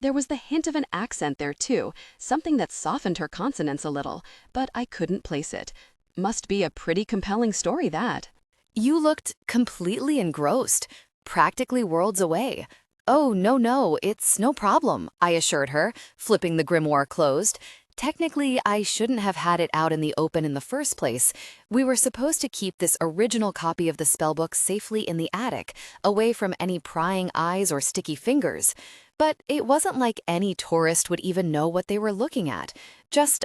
There was the hint of an accent there too, something that softened her consonants a little, but I couldn't place it. Must be a pretty compelling story, that. You looked completely engrossed, practically worlds away. "Oh, no, it's no problem," I assured her, flipping the grimoire closed. Technically, I shouldn't have had it out in the open in the first place. We were supposed to keep this original copy of the spellbook safely in the attic, away from any prying eyes or sticky fingers. But it wasn't like any tourist would even know what they were looking at. Just,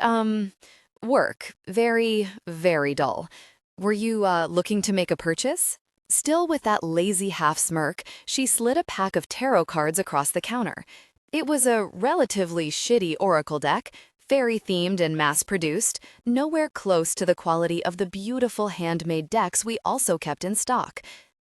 Work. Very, very dull. Were you, looking to make a purchase? Still with that lazy half-smirk, she slid a pack of tarot cards across the counter. It was a relatively shitty oracle deck, fairy-themed and mass-produced, nowhere close to the quality of the beautiful handmade decks we also kept in stock.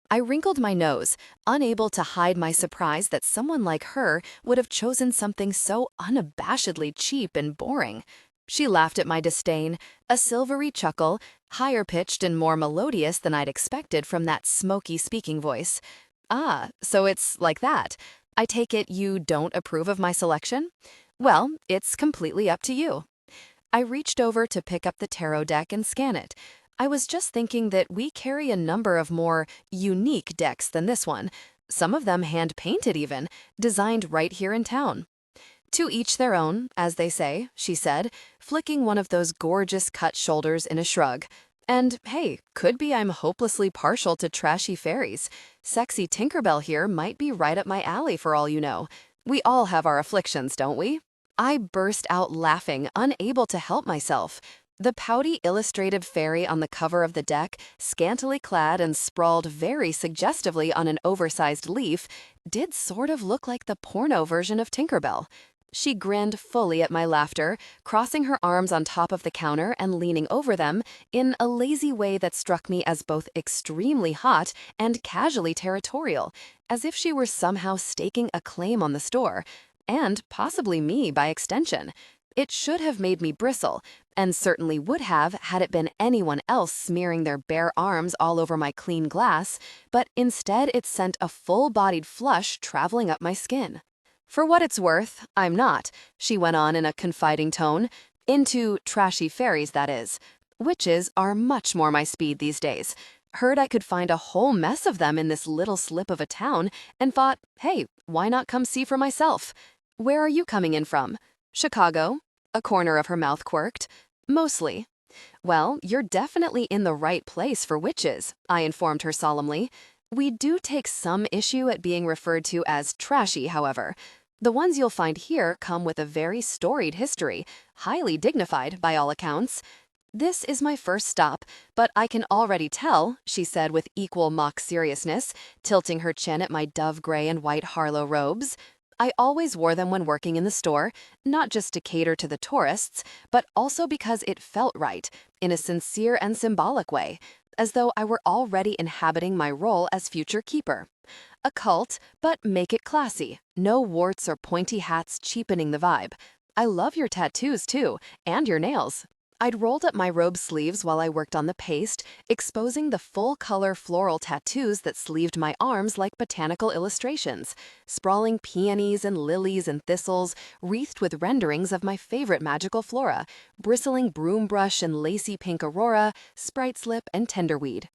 I wrinkled my nose, unable to hide my surprise that someone like her would have chosen something so unabashedly cheap and boring. She laughed at my disdain, a silvery chuckle, higher-pitched and more melodious than I'd expected from that smoky speaking voice. Ah, so it's like that. I take it you don't approve of my selection? Well, it's completely up to you. I reached over to pick up the tarot deck and scan it. I was just thinking that we carry a number of more unique decks than this one, some of them hand-painted even, designed right here in town. To each their own, as they say, she said, flicking one of those gorgeous cut shoulders in a shrug. And hey, could be I'm hopelessly partial to trashy fairies. Sexy Tinkerbell here might be right up my alley for all you know. We all have our afflictions, don't we? I burst out laughing, unable to help myself. The pouty illustrated fairy on the cover of the deck, scantily clad and sprawled very suggestively on an oversized leaf, did sort of look like the porno version of Tinkerbell. She grinned fully at my laughter, crossing her arms on top of the counter and leaning over them in a lazy way that struck me as both extremely hot and casually territorial, as if she were somehow staking a claim on the store, and possibly me by extension. It should have made me bristle, and certainly would have had it been anyone else smearing their bare arms all over my clean glass, but instead it sent a full-bodied flush traveling up my skin. For what it's worth, I'm not, she went on in a confiding tone, into trashy fairies, that is. Witches are much more my speed these days. Heard I could find a whole mess of them in this little slip of a town, and thought, hey, why not come see for myself? Where are you coming in from? Chicago? A corner of her mouth quirked. Mostly. Well, you're definitely in the right place for witches, I informed her solemnly. We do take some issue at being referred to as trashy, however. The ones you'll find here come with a very storied history, highly dignified by all accounts. This is my first stop, but I can already tell, she said with equal mock seriousness, tilting her chin at my dove gray and white Harlow robes. I always wore them when working in the store, not just to cater to the tourists, but also because it felt right, in a sincere and symbolic way, as though I were already inhabiting my role as future keeper. A cult, but make it classy. No warts or pointy hats cheapening the vibe. I love your tattoos too, and your nails. I'd rolled up my robe sleeves while I worked on the paste, exposing the full-color floral tattoos that sleeved my arms like botanical illustrations, sprawling peonies and lilies and thistles, wreathed with renderings of my favorite magical flora, bristling broom brush and lacy pink aurora, sprite slip, and tenderweed.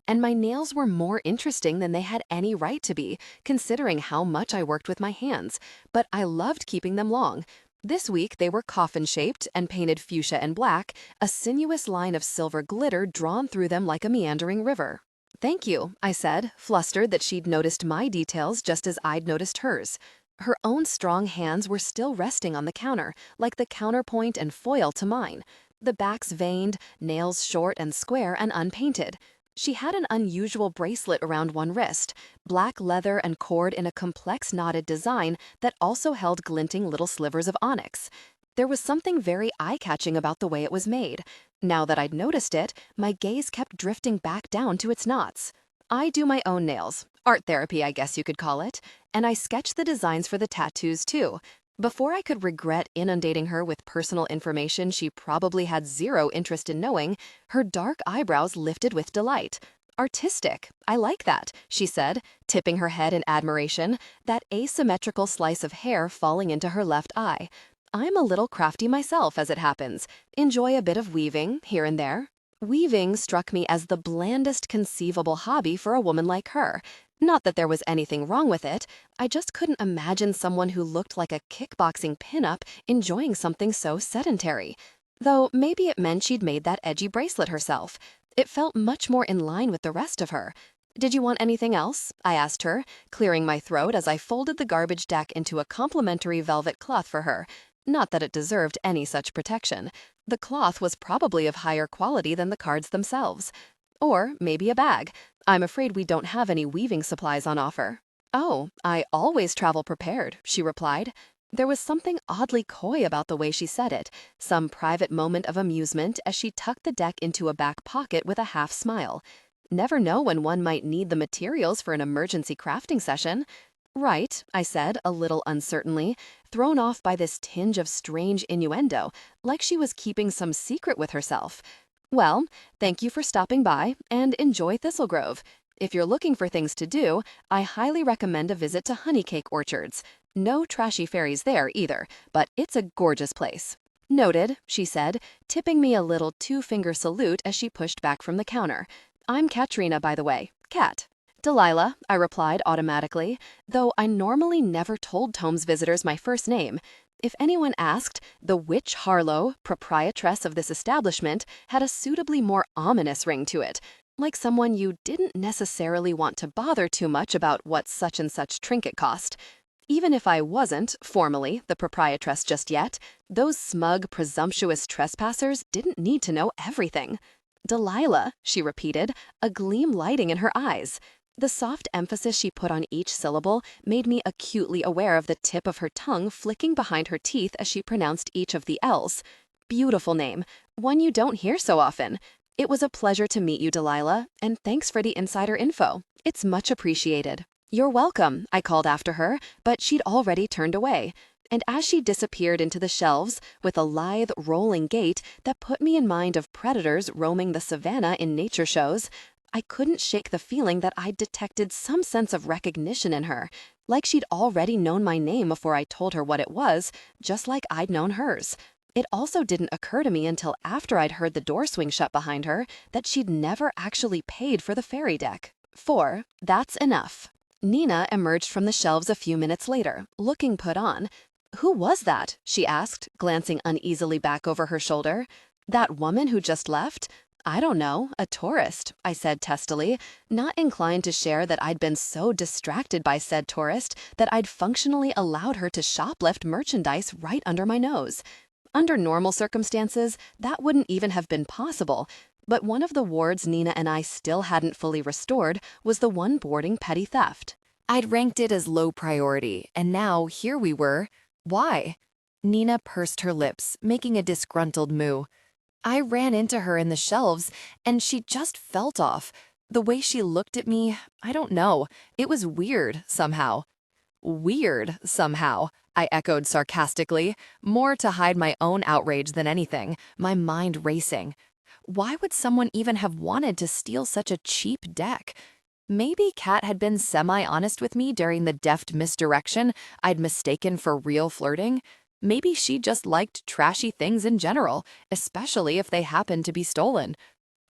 And my nails were more interesting than they had any right to be, considering how much I worked with my hands, but I loved keeping them long. This week they were coffin-shaped and painted fuchsia and black, a sinuous line of silver glitter drawn through them like a meandering river. Thank you, I said, flustered that she'd noticed my details just as I'd noticed hers. Her own strong hands were still resting on the counter, like the counterpoint and foil to mine. The backs veined, nails short and square and unpainted. She had an unusual bracelet around one wrist, black leather and cord in a complex knotted design that also held glinting little slivers of onyx. There was something very eye-catching about the way it was made. Now that I'd noticed it, my gaze kept drifting back down to its knots. I do my own nails, art therapy I guess you could call it, and I sketched the designs for the tattoos too. Before I could regret inundating her with personal information she probably had zero interest in knowing, her dark eyebrows lifted with delight. Artistic, I like that, she said, tipping her head in admiration, that asymmetrical slice of hair falling into her left eye. I'm a little crafty myself, as it happens. Enjoy a bit of weaving, here and there. Weaving struck me as the blandest conceivable hobby for a woman like her. Not that there was anything wrong with it, I just couldn't imagine someone who looked like a kickboxing pinup enjoying something so sedentary. Though maybe it meant she'd made that edgy bracelet herself. It felt much more in line with the rest of her. Did you want anything else? I asked her, clearing my throat as I folded the garbage deck into a complimentary velvet cloth for her. Not that it deserved any such protection. The cloth was probably of higher quality than the cards themselves. Or maybe a bag. I'm afraid we don't have any weaving supplies on offer. Oh, I always travel prepared, she replied. There was something oddly coy about the way she said it, some private moment of amusement as she tucked the deck into a back pocket with a half smile. Never know when one might need the materials for an emergency crafting session. Right, I said, a little uncertainly, thrown off by this tinge of strange innuendo, like she was keeping some secret with herself. Well, thank you for stopping by, and enjoy Thistle Grove. If you're looking for things to do, I highly recommend a visit to Honeycake Orchards. No trashy fairies there either, but it's a gorgeous place. Noted, she said, tipping me a little two-finger salute as she pushed back from the counter. I'm Catriona, by the way. Cat. Delilah, I replied automatically, though I normally never told Tome's visitors my first name. If anyone asked, the witch Harlow, proprietress of this establishment, had a suitably more ominous ring to it, like someone you didn't necessarily want to bother too much about what such and such trinket cost. Even if I wasn't, formally, the proprietress just yet, those smug, presumptuous trespassers didn't need to know everything. Delilah, she repeated, a gleam lighting in her eyes. The soft emphasis she put on each syllable made me acutely aware of the tip of her tongue flicking behind her teeth as she pronounced each of the L's. Beautiful name, one you don't hear so often. It was a pleasure to meet you, Delilah, and thanks for the insider info. It's much appreciated. You're welcome, I called after her, but she'd already turned away. And as she disappeared into the shelves, with a lithe, rolling gait that put me in mind of predators roaming the savannah in nature shows, I couldn't shake the feeling that I'd detected some sense of recognition in her, like she'd already known my name before I told her what it was, just like I'd known hers. It also didn't occur to me until after I'd heard the door swing shut behind her that she'd never actually paid for the fairy deck. 4. That's enough. Nina emerged from the shelves a few minutes later, looking put on. Who was that? She asked, glancing uneasily back over her shoulder. That woman who just left? I don't know, a tourist, I said testily, not inclined to share that I'd been so distracted by said tourist that I'd functionally allowed her to shoplift merchandise right under my nose. Under normal circumstances, that wouldn't even have been possible, but one of the wards Nina and I still hadn't fully restored was the one boarding petty theft. I'd ranked it as low priority, and now here we were. Why? Nina pursed her lips, making a disgruntled moo. I ran into her in the shelves, and she just felt off. The way she looked at me, I don't know. It was weird, somehow. Weird, somehow, I echoed sarcastically, more to hide my own outrage than anything, my mind racing. Why would someone even have wanted to steal such a cheap deck? Maybe Kat had been semi-honest with me during the deft misdirection I'd mistaken for real flirting. Maybe she just liked trashy things in general, especially if they happened to be stolen.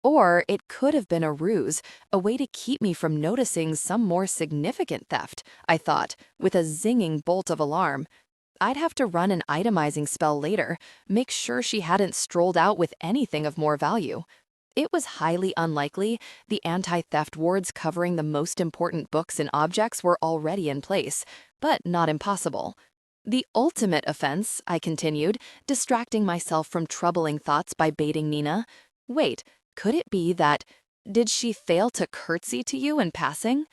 Or it could have been a ruse, a way to keep me from noticing some more significant theft, I thought, with a zinging bolt of alarm. I'd have to run an itemizing spell later, make sure she hadn't strolled out with anything of more value. It was highly unlikely the anti-theft wards covering the most important books and objects were already in place, but not impossible. The ultimate offense, I continued, distracting myself from troubling thoughts by baiting Nina. Wait, could it be that... Did she fail to curtsy to you in passing?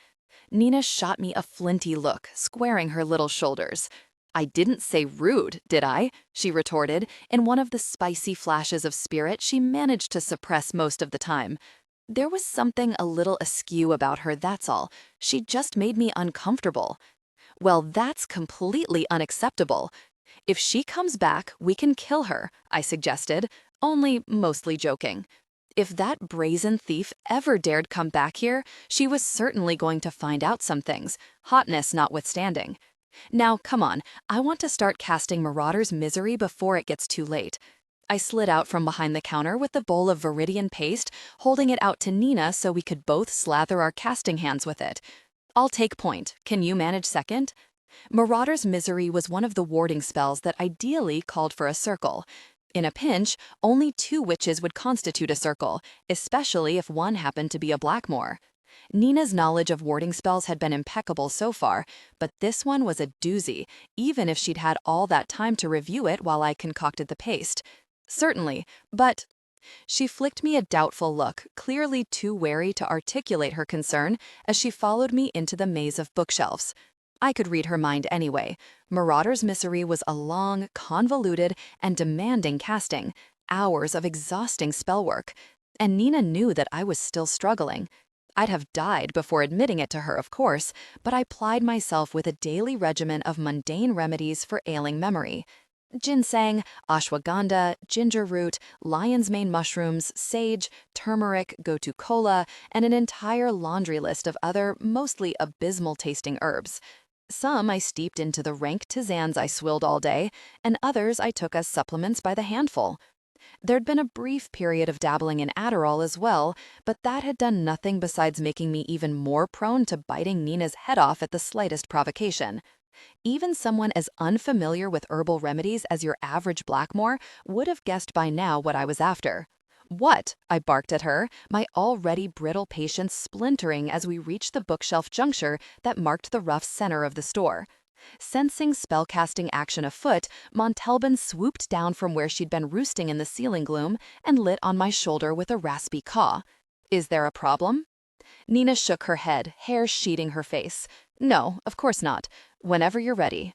Nina shot me a flinty look, squaring her little shoulders. I didn't say rude, did I? She retorted, in one of the spicy flashes of spirit she managed to suppress most of the time. There was something a little askew about her, that's all. She just made me uncomfortable. Well, that's completely unacceptable. If she comes back, we can kill her, I suggested, only mostly joking. If that brazen thief ever dared come back here, she was certainly going to find out some things, hotness notwithstanding. Now, come on, I want to start casting Marauder's Misery before it gets too late. I slid out from behind the counter with the bowl of Viridian paste, holding it out to Nina so we could both slather our casting hands with it. I'll take point. Can you manage second? Marauder's Misery was one of the warding spells that ideally called for a circle. In a pinch, only 2 witches would constitute a circle, especially if one happened to be a Blackmore. Nina's knowledge of warding spells had been impeccable so far, but this one was a doozy, even if she'd had all that time to review it while I concocted the paste. Certainly, but she flicked me a doubtful look, clearly too wary to articulate her concern as she followed me into the maze of bookshelves. I could read her mind anyway. Marauder's Misery was a long, convoluted, and demanding casting, hours of exhausting spellwork, and Nina knew that I was still struggling. I'd have died before admitting it to her, of course, but I plied myself with a daily regimen of mundane remedies for ailing memory. Ginseng, ashwagandha, ginger root, lion's mane mushrooms, sage, turmeric, gotu kola, and an entire laundry list of other, mostly abysmal-tasting herbs. Some I steeped into the rank tisanes I swilled all day, and others I took as supplements by the handful. There'd been a brief period of dabbling in Adderall as well, but that had done nothing besides making me even more prone to biting Nina's head off at the slightest provocation. Even someone as unfamiliar with herbal remedies as your average Blackmore would have guessed by now what I was after. "What?" I barked at her, my already brittle patience splintering as we reached the bookshelf juncture that marked the rough center of the store. Sensing spellcasting action afoot, Montalban swooped down from where she'd been roosting in the ceiling gloom and lit on my shoulder with a raspy caw. "Is there a problem?" Nina shook her head, hair sheeting her face. "No, of course not. Whenever you're ready."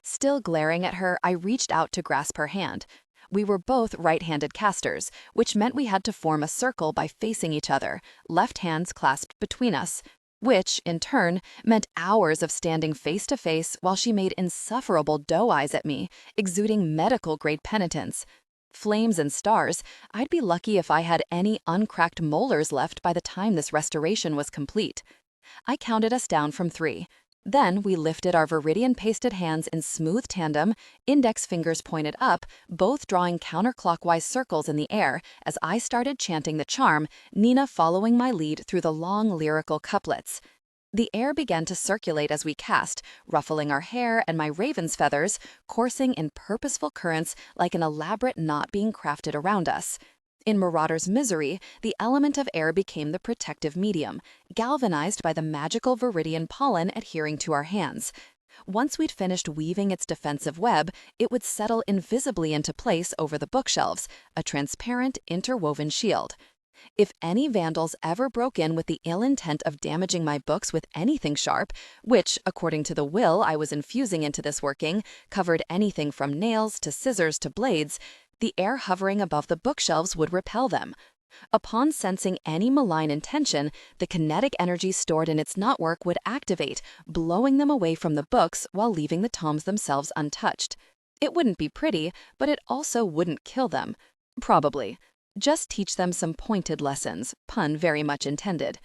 Still glaring at her, I reached out to grasp her hand. We were both right-handed casters, which meant we had to form a circle by facing each other, left hands clasped between us, which, in turn, meant hours of standing face-to-face while she made insufferable doe eyes at me, exuding medical-grade penitence. Flames and stars, I'd be lucky if I had any uncracked molars left by the time this restoration was complete. I counted us down from 3. Then we lifted our viridian-pasted hands in smooth tandem, index fingers pointed up, both drawing counterclockwise circles in the air as I started chanting the charm, Nina following my lead through the long lyrical couplets. The air began to circulate as we cast, ruffling our hair and my raven's feathers, coursing in purposeful currents like an elaborate knot being crafted around us. In Marauder's Misery, the element of air became the protective medium, galvanized by the magical viridian pollen adhering to our hands. Once we'd finished weaving its defensive web, it would settle invisibly into place over the bookshelves, a transparent, interwoven shield. If any vandals ever broke in with the ill intent of damaging my books with anything sharp, which, according to the will I was infusing into this working, covered anything from nails to scissors to blades, the air hovering above the bookshelves would repel them. Upon sensing any malign intention, the kinetic energy stored in its knotwork would activate, blowing them away from the books while leaving the tomes themselves untouched. It wouldn't be pretty, but it also wouldn't kill them. Probably. Just teach them some pointed lessons, pun very much intended.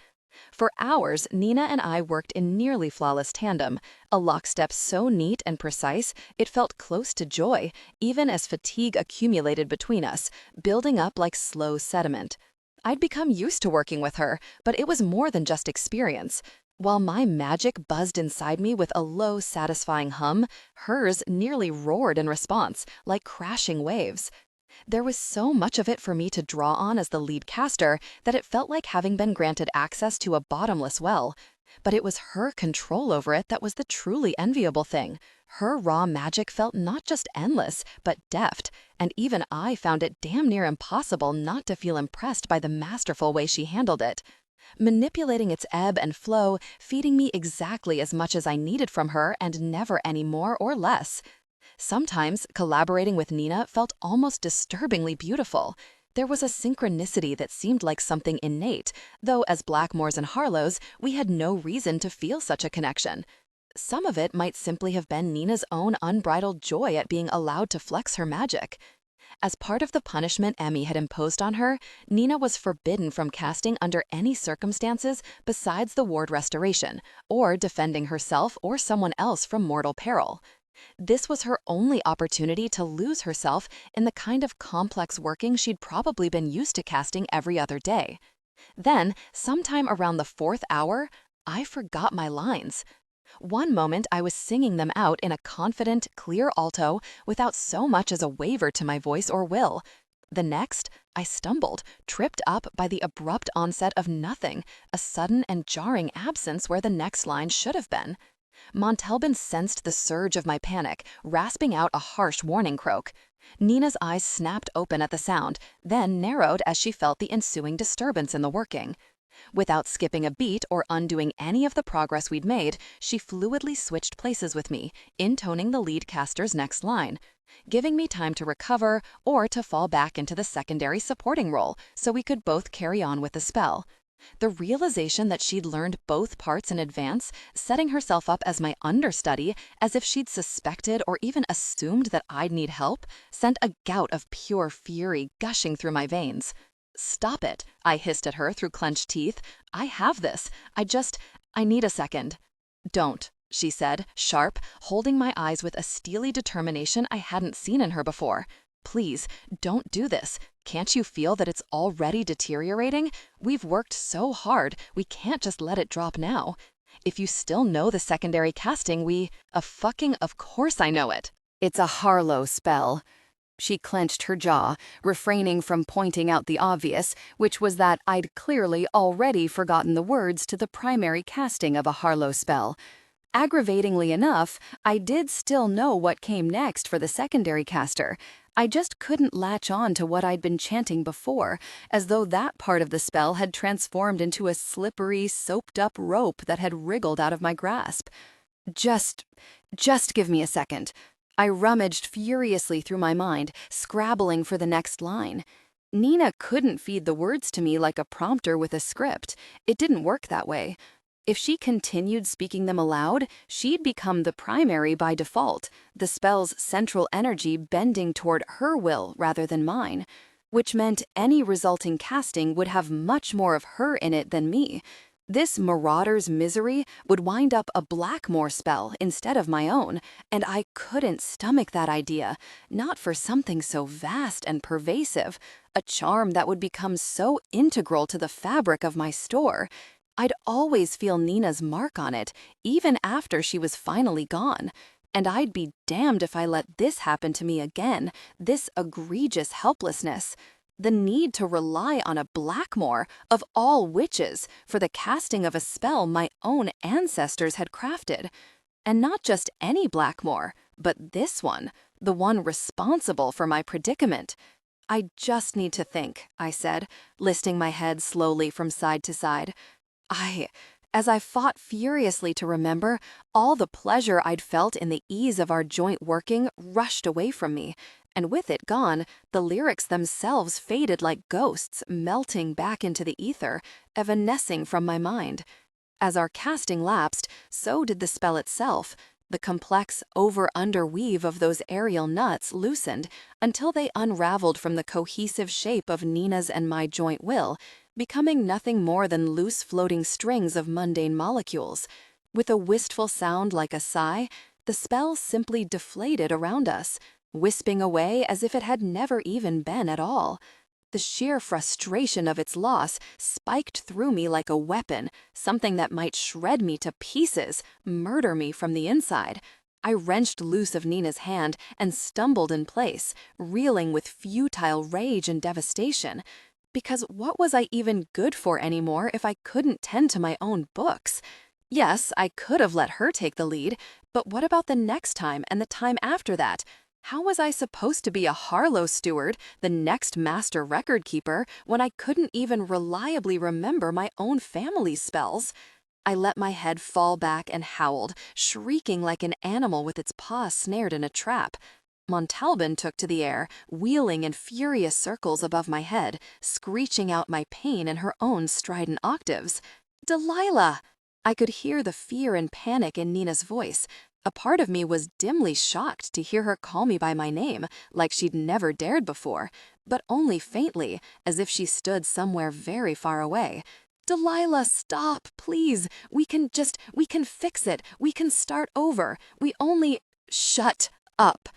For hours, Nina and I worked in nearly flawless tandem, a lockstep so neat and precise it felt close to joy, even as fatigue accumulated between us, building up like slow sediment. I'd become used to working with her, but it was more than just experience. While my magic buzzed inside me with a low, satisfying hum, hers nearly roared in response, like crashing waves. There was so much of it for me to draw on as the lead caster that it felt like having been granted access to a bottomless well. But it was her control over it that was the truly enviable thing. Her raw magic felt not just endless, but deft, and even I found it damn near impossible not to feel impressed by the masterful way she handled it. Manipulating its ebb and flow, feeding me exactly as much as I needed from her and never any more or less. Sometimes, collaborating with Nina felt almost disturbingly beautiful. There was a synchronicity that seemed like something innate, though as Blackmores and Harlows, we had no reason to feel such a connection. Some of it might simply have been Nina's own unbridled joy at being allowed to flex her magic. As part of the punishment Emmy had imposed on her, Nina was forbidden from casting under any circumstances besides the ward restoration, or defending herself or someone else from mortal peril. This was her only opportunity to lose herself in the kind of complex working she'd probably been used to casting every other day. Then, sometime around the 4th hour, I forgot my lines. One moment I was singing them out in a confident, clear alto without so much as a waver to my voice or will. The next, I stumbled, tripped up by the abrupt onset of nothing, a sudden and jarring absence where the next line should have been. Montalban sensed the surge of my panic, rasping out a harsh warning croak. Nina's eyes snapped open at the sound, then narrowed as she felt the ensuing disturbance in the working. Without skipping a beat or undoing any of the progress we'd made, she fluidly switched places with me, intoning the lead caster's next line, giving me time to recover or to fall back into the secondary supporting role so we could both carry on with the spell. The realization that she'd learned both parts in advance, setting herself up as my understudy, as if she'd suspected or even assumed that I'd need help, sent a gout of pure fury gushing through my veins. "Stop it," I hissed at her through clenched teeth. "I have this. I need a second." "Don't," she said, sharp, holding my eyes with a steely determination I hadn't seen in her before. "Please, don't do this. Can't you feel that it's already deteriorating? We've worked so hard, we can't just let it drop now. If you still know the secondary casting, of course I know it." It's a Harlow spell. She clenched her jaw, refraining from pointing out the obvious, which was that I'd clearly already forgotten the words to the primary casting of a Harlow spell. Aggravatingly enough, I did still know what came next for the secondary caster. I just couldn't latch on to what I'd been chanting before, as though that part of the spell had transformed into a slippery, soaped-up rope that had wriggled out of my grasp. Just give me a second. I rummaged furiously through my mind, scrabbling for the next line. Nina couldn't feed the words to me like a prompter with a script. It didn't work that way. If she continued speaking them aloud, she'd become the primary by default, the spell's central energy bending toward her will rather than mine, which meant any resulting casting would have much more of her in it than me. This marauder's misery would wind up a Blackmore spell instead of my own, and I couldn't stomach that idea, not for something so vast and pervasive, a charm that would become so integral to the fabric of my store. I'd always feel Nina's mark on it, even after she was finally gone. And I'd be damned if I let this happen to me again, this egregious helplessness. The need to rely on a Blackmore, of all witches, for the casting of a spell my own ancestors had crafted. And not just any Blackmore, but this one, the one responsible for my predicament. "I just need to think," I said, listing my head slowly from side to side. As I fought furiously to remember, all the pleasure I'd felt in the ease of our joint working rushed away from me, and with it gone, the lyrics themselves faded like ghosts, melting back into the ether, evanescing from my mind. As our casting lapsed, so did the spell itself. The complex over-under weave of those aerial nuts loosened until they unraveled from the cohesive shape of Nina's and my joint will, becoming nothing more than loose floating strings of mundane molecules. With a wistful sound like a sigh, the spell simply deflated around us, wisping away as if it had never even been at all. The sheer frustration of its loss spiked through me like a weapon, something that might shred me to pieces, murder me from the inside. I wrenched loose of Nina's hand and stumbled in place, reeling with futile rage and devastation. Because what was I even good for anymore if I couldn't tend to my own books? Yes, I could have let her take the lead, but what about the next time and the time after that? How was I supposed to be a Harlow steward, the next master record keeper, when I couldn't even reliably remember my own family's spells? I let my head fall back and howled, shrieking like an animal with its paw snared in a trap. Montalban took to the air, wheeling in furious circles above my head, screeching out my pain in her own strident octaves. "Delilah!" I could hear the fear and panic in Nina's voice. A part of me was dimly shocked to hear her call me by my name, like she'd never dared before, but only faintly, as if she stood somewhere very far away. "Delilah, stop, please. We can fix it. We can start over. Shut up."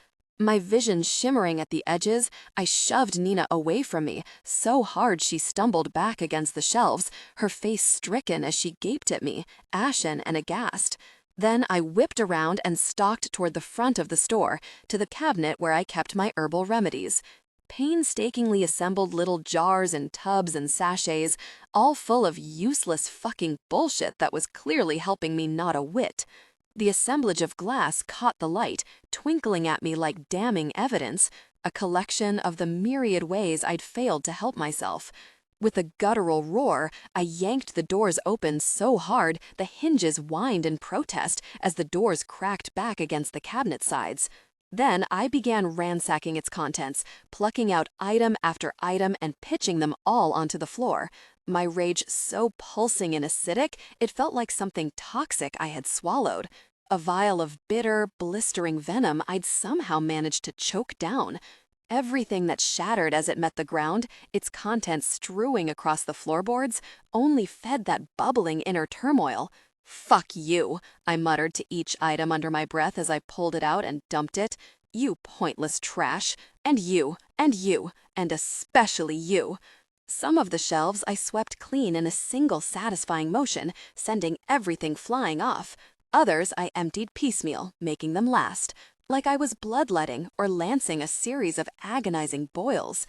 My vision shimmering at the edges, I shoved Nina away from me, so hard she stumbled back against the shelves, her face stricken as she gaped at me, ashen and aghast. Then I whipped around and stalked toward the front of the store, to the cabinet where I kept my herbal remedies. Painstakingly assembled little jars and tubs and sachets, all full of useless fucking bullshit that was clearly helping me not a whit. The assemblage of glass caught the light, twinkling at me like damning evidence, a collection of the myriad ways I'd failed to help myself. With a guttural roar, I yanked the doors open so hard the hinges whined in protest as the doors cracked back against the cabinet sides. Then I began ransacking its contents, plucking out item after item and pitching them all onto the floor. My rage so pulsing and acidic, it felt like something toxic I had swallowed. A vial of bitter, blistering venom I'd somehow managed to choke down. Everything that shattered as it met the ground, its contents strewing across the floorboards, only fed that bubbling inner turmoil. "Fuck you," I muttered to each item under my breath as I pulled it out and dumped it. "You pointless trash. And you, and especially you." Some of the shelves I swept clean in a single satisfying motion, sending everything flying off. Others I emptied piecemeal, making them last, like I was bloodletting or lancing a series of agonizing boils.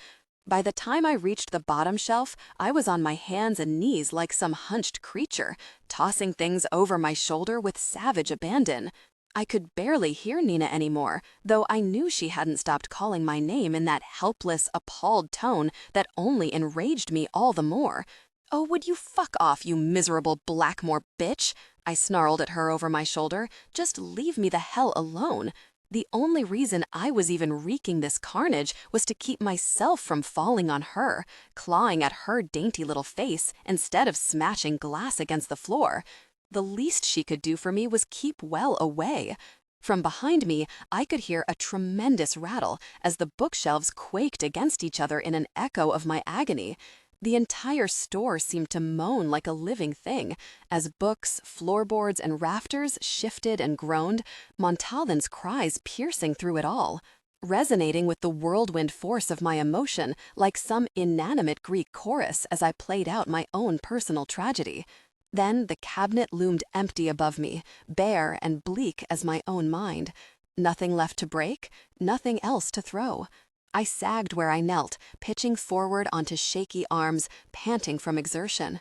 By the time I reached the bottom shelf, I was on my hands and knees like some hunched creature, tossing things over my shoulder with savage abandon. I could barely hear Nina anymore, though I knew she hadn't stopped calling my name in that helpless, appalled tone that only enraged me all the more. "Oh, would you fuck off, you miserable Blackmore bitch?" I snarled at her over my shoulder. "Just leave me the hell alone." The only reason I was even wreaking this carnage was to keep myself from falling on her, clawing at her dainty little face instead of smashing glass against the floor. The least she could do for me was keep well away. From behind me, I could hear a tremendous rattle as the bookshelves quaked against each other in an echo of my agony. The entire store seemed to moan like a living thing. As books, floorboards, and rafters shifted and groaned, Montalban's cries piercing through it all, resonating with the whirlwind force of my emotion like some inanimate Greek chorus as I played out my own personal tragedy. Then the cabinet loomed empty above me, bare and bleak as my own mind. Nothing left to break, nothing else to throw. I sagged where I knelt, pitching forward onto shaky arms, panting from exertion.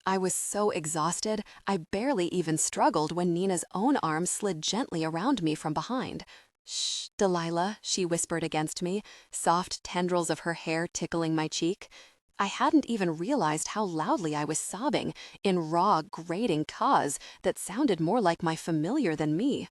I was so exhausted, I barely even struggled when Nina's own arm slid gently around me from behind. "Shh, Delilah," she whispered against me, soft tendrils of her hair tickling my cheek. I hadn't even realized how loudly I was sobbing, in raw, grating caws that sounded more like my familiar than me.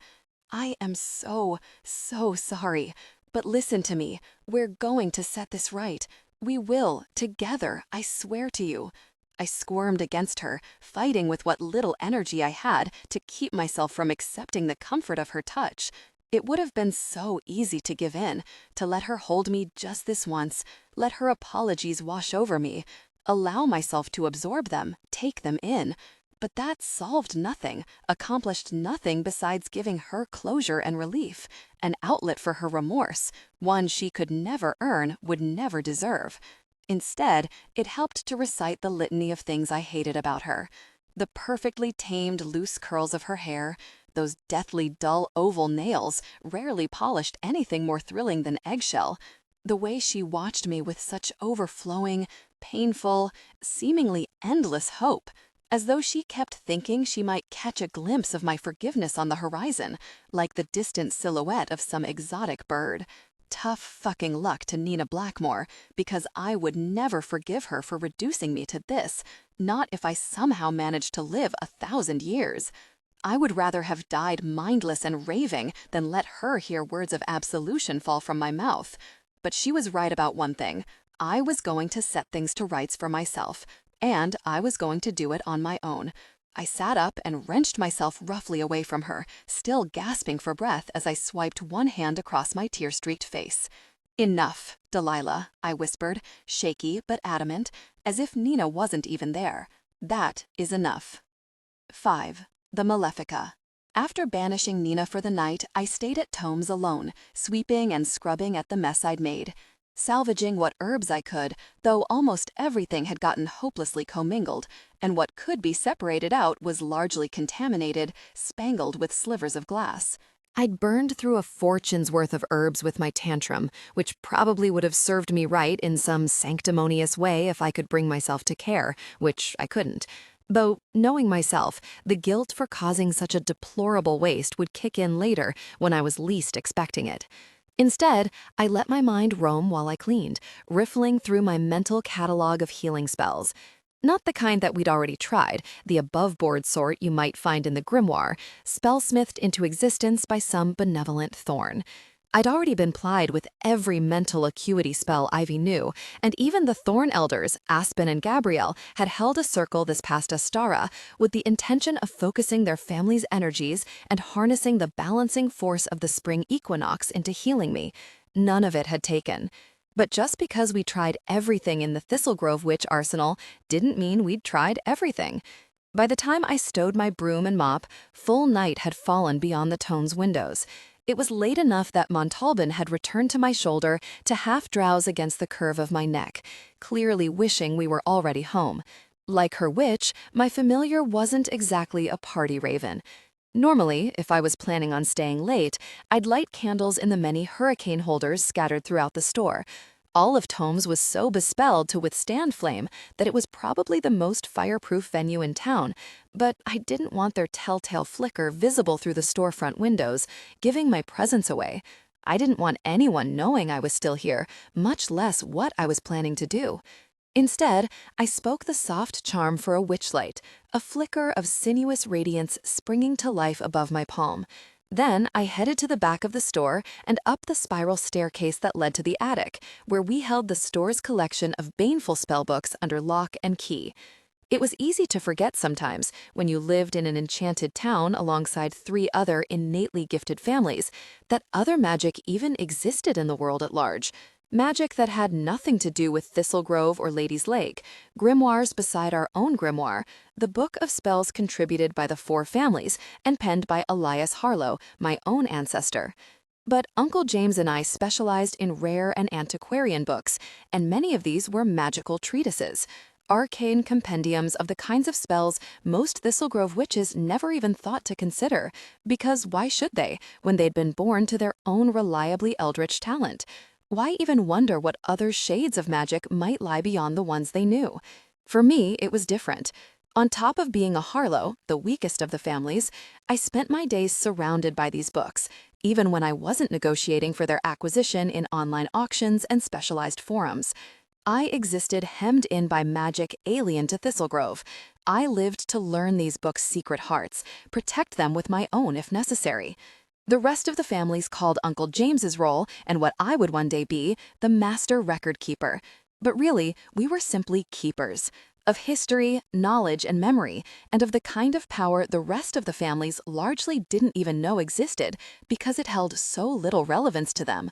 "I am so sorry. But listen to me. We're going to set this right. We will, together, I swear to you." I squirmed against her, fighting with what little energy I had to keep myself from accepting the comfort of her touch. It would have been so easy to give in, to let her hold me just this once, let her apologies wash over me, allow myself to absorb them, take them in. But that solved nothing, accomplished nothing besides giving her closure and relief, an outlet for her remorse, one she could never earn, would never deserve. Instead, it helped to recite the litany of things I hated about her. The perfectly tamed loose curls of her hair, those deathly dull oval nails, rarely polished anything more thrilling than eggshell, the way she watched me with such overflowing, painful, seemingly endless hope, as though she kept thinking she might catch a glimpse of my forgiveness on the horizon, like the distant silhouette of some exotic bird. Tough fucking luck to Nina Blackmore, because I would never forgive her for reducing me to this, not if I somehow managed to live 1,000 years. I would rather have died mindless and raving than let her hear words of absolution fall from my mouth. But she was right about one thing. I was going to set things to rights for myself, and I was going to do it on my own. I sat up and wrenched myself roughly away from her, still gasping for breath as I swiped one hand across my tear-streaked face. "Enough, Delilah," I whispered, shaky but adamant, as if Nina wasn't even there. "That is enough." 5. The Malefica. After banishing Nina for the night, I stayed at Tomes alone, sweeping and scrubbing at the mess I'd made, salvaging what herbs I could, though almost everything had gotten hopelessly commingled, and what could be separated out was largely contaminated, spangled with slivers of glass. I'd burned through a fortune's worth of herbs with my tantrum, which probably would have served me right in some sanctimonious way if I could bring myself to care, which I couldn't. Though, knowing myself, the guilt for causing such a deplorable waste would kick in later when I was least expecting it. Instead, I let my mind roam while I cleaned, riffling through my mental catalog of healing spells. Not the kind that we'd already tried, the above-board sort you might find in the grimoire, spell-smithed into existence by some benevolent thorn. I'd already been plied with every mental acuity spell Ivy knew, and even the Thorn Elders, Aspen and Gabrielle, had held a circle this past Astara with the intention of focusing their family's energies and harnessing the balancing force of the spring equinox into healing me. None of it had taken. But just because we tried everything in the Thistle Grove witch arsenal didn't mean we'd tried everything. By the time I stowed my broom and mop, full night had fallen beyond the Tone's windows. It was late enough that Montalban had returned to my shoulder to half-drowse against the curve of my neck, clearly wishing we were already home. Like her witch, my familiar wasn't exactly a party raven. Normally, if I was planning on staying late, I'd light candles in the many hurricane holders scattered throughout the store. All of Tomes was so bespelled to withstand flame that it was probably the most fireproof venue in town, but I didn't want their telltale flicker visible through the storefront windows, giving my presence away. I didn't want anyone knowing I was still here, much less what I was planning to do. Instead, I spoke the soft charm for a witchlight, a flicker of sinuous radiance springing to life above my palm. Then I headed to the back of the store and up the spiral staircase that led to the attic, where we held the store's collection of baneful spellbooks under lock and key. It was easy to forget sometimes, when you lived in an enchanted town alongside 3 other innately gifted families, that other magic even existed in the world at large. Magic that had nothing to do with Thistle Grove or Lady's Lake, grimoires beside our own grimoire, the book of spells contributed by the 4 families and penned by Elias Harlow, my own ancestor. But Uncle James and I specialized in rare and antiquarian books, and many of these were magical treatises, arcane compendiums of the kinds of spells most Thistle Grove witches never even thought to consider, because why should they, when they'd been born to their own reliably eldritch talent? Why even wonder what other shades of magic might lie beyond the ones they knew? For me, it was different. On top of being a Harlow, the weakest of the families, I spent my days surrounded by these books, even when I wasn't negotiating for their acquisition in online auctions and specialized forums. I existed hemmed in by magic alien to Thistle Grove. I lived to learn these books' secret hearts, protect them with my own if necessary. The rest of the families called Uncle James's role, and what I would one day be, the master record keeper. But really, we were simply keepers of history, knowledge, and memory, and of the kind of power the rest of the families largely didn't even know existed because it held so little relevance to them.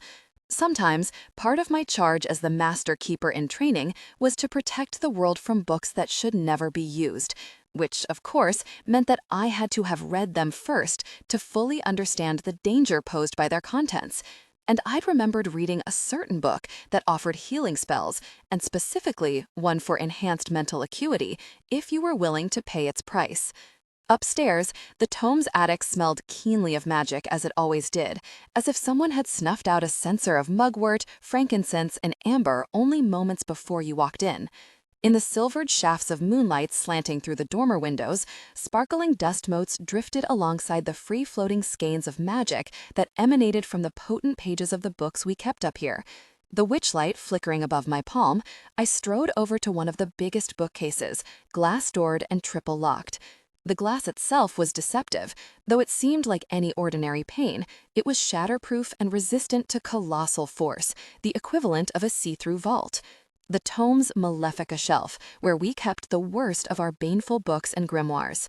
Sometimes, part of my charge as the master keeper in training was to protect the world from books that should never be used, which, of course, meant that I had to have read them first to fully understand the danger posed by their contents. And I'd remembered reading a certain book that offered healing spells, and specifically one for enhanced mental acuity, if you were willing to pay its price. Upstairs, the tome's attic smelled keenly of magic as it always did, as if someone had snuffed out a censer of mugwort, frankincense, and amber only moments before you walked in. In the silvered shafts of moonlight slanting through the dormer windows, sparkling dust motes drifted alongside the free-floating skeins of magic that emanated from the potent pages of the books we kept up here. The witchlight flickering above my palm, I strode over to one of the biggest bookcases, glass-doored and triple-locked. The glass itself was deceptive. Though it seemed like any ordinary pane, it was shatterproof and resistant to colossal force, the equivalent of a see-through vault. The tome's Malefica shelf, where we kept the worst of our baneful books and grimoires.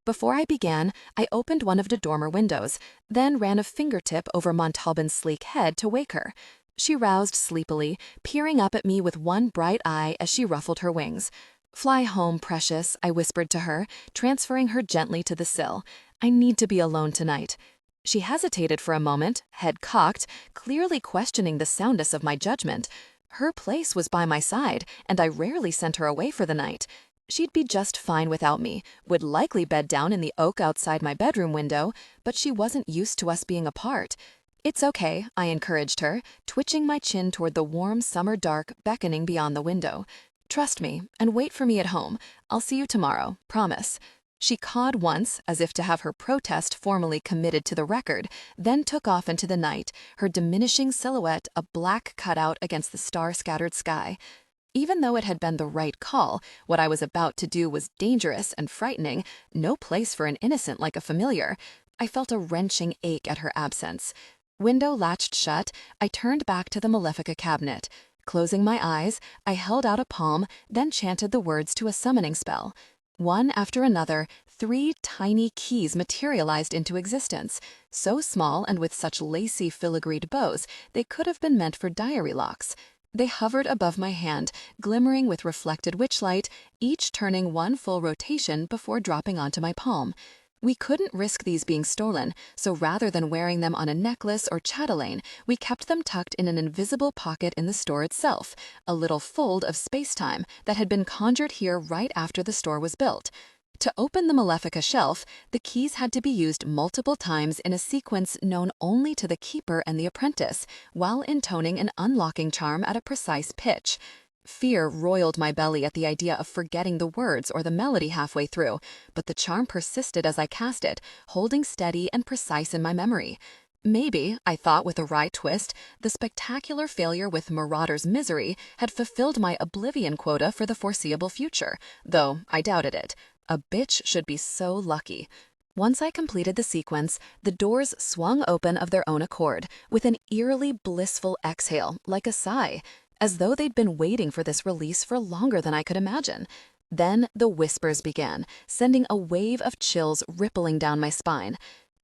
Before I began, I opened one of the dormer windows, then ran a fingertip over Montalban's sleek head to wake her. She roused sleepily, peering up at me with one bright eye as she ruffled her wings. "Fly home, precious," I whispered to her, transferring her gently to the sill. "I need to be alone tonight." She hesitated for a moment, head cocked, clearly questioning the soundness of my judgment. Her place was by my side, and I rarely sent her away for the night. She'd be just fine without me, would likely bed down in the oak outside my bedroom window, but she wasn't used to us being apart. "It's okay," I encouraged her, twitching my chin toward the warm summer dark beckoning beyond the window. Trust me, and wait for me at home. I'll see you tomorrow, promise." She cawed once, as if to have her protest formally committed to the record, then took off into the night, her diminishing silhouette a black cutout against the star-scattered sky. Even though it had been the right call, what I was about to do was dangerous and frightening, no place for an innocent like a familiar. I felt a wrenching ache at her absence. Window latched shut, I turned back to the Malefica cabinet. Closing my eyes, I held out a palm, then chanted the words to a summoning spell. One after another, 3 tiny keys materialized into existence, so small and with such lacy filigreed bows they could have been meant for diary locks. They hovered above my hand, glimmering with reflected witchlight, each turning one full rotation before dropping onto my palm. We couldn't risk these being stolen, so rather than wearing them on a necklace or chatelaine, we kept them tucked in an invisible pocket in the store itself, a little fold of space-time that had been conjured here right after the store was built. To open the Malefica shelf, the keys had to be used multiple times in a sequence known only to the keeper and the apprentice, while intoning an unlocking charm at a precise pitch. Fear roiled my belly at the idea of forgetting the words or the melody halfway through, but the charm persisted as I cast it, holding steady and precise in my memory. Maybe, I thought with a wry twist, the spectacular failure with Marauder's Misery had fulfilled my oblivion quota for the foreseeable future, though I doubted it. A bitch should be so lucky. Once I completed the sequence, the doors swung open of their own accord, with an eerily blissful exhale, like a sigh, as though they'd been waiting for this release for longer than I could imagine. Then the whispers began, sending a wave of chills rippling down my spine.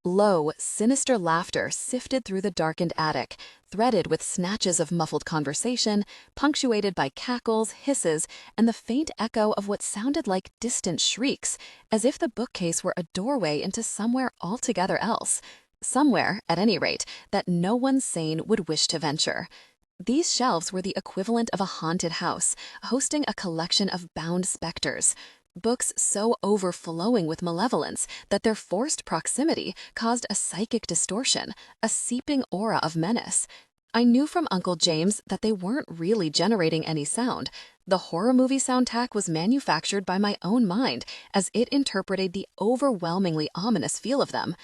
Low, sinister laughter sifted through the darkened attic, threaded with snatches of muffled conversation, punctuated by cackles, hisses, and the faint echo of what sounded like distant shrieks, as if the bookcase were a doorway into somewhere altogether else. Somewhere, at any rate, that no one sane would wish to venture. These shelves were the equivalent of a haunted house, hosting a collection of bound specters. Books so overflowing with malevolence that their forced proximity caused a psychic distortion, a seeping aura of menace. I knew from Uncle James that they weren't really generating any sound. The horror movie soundtrack was manufactured by my own mind as it interpreted the overwhelmingly ominous feel of them.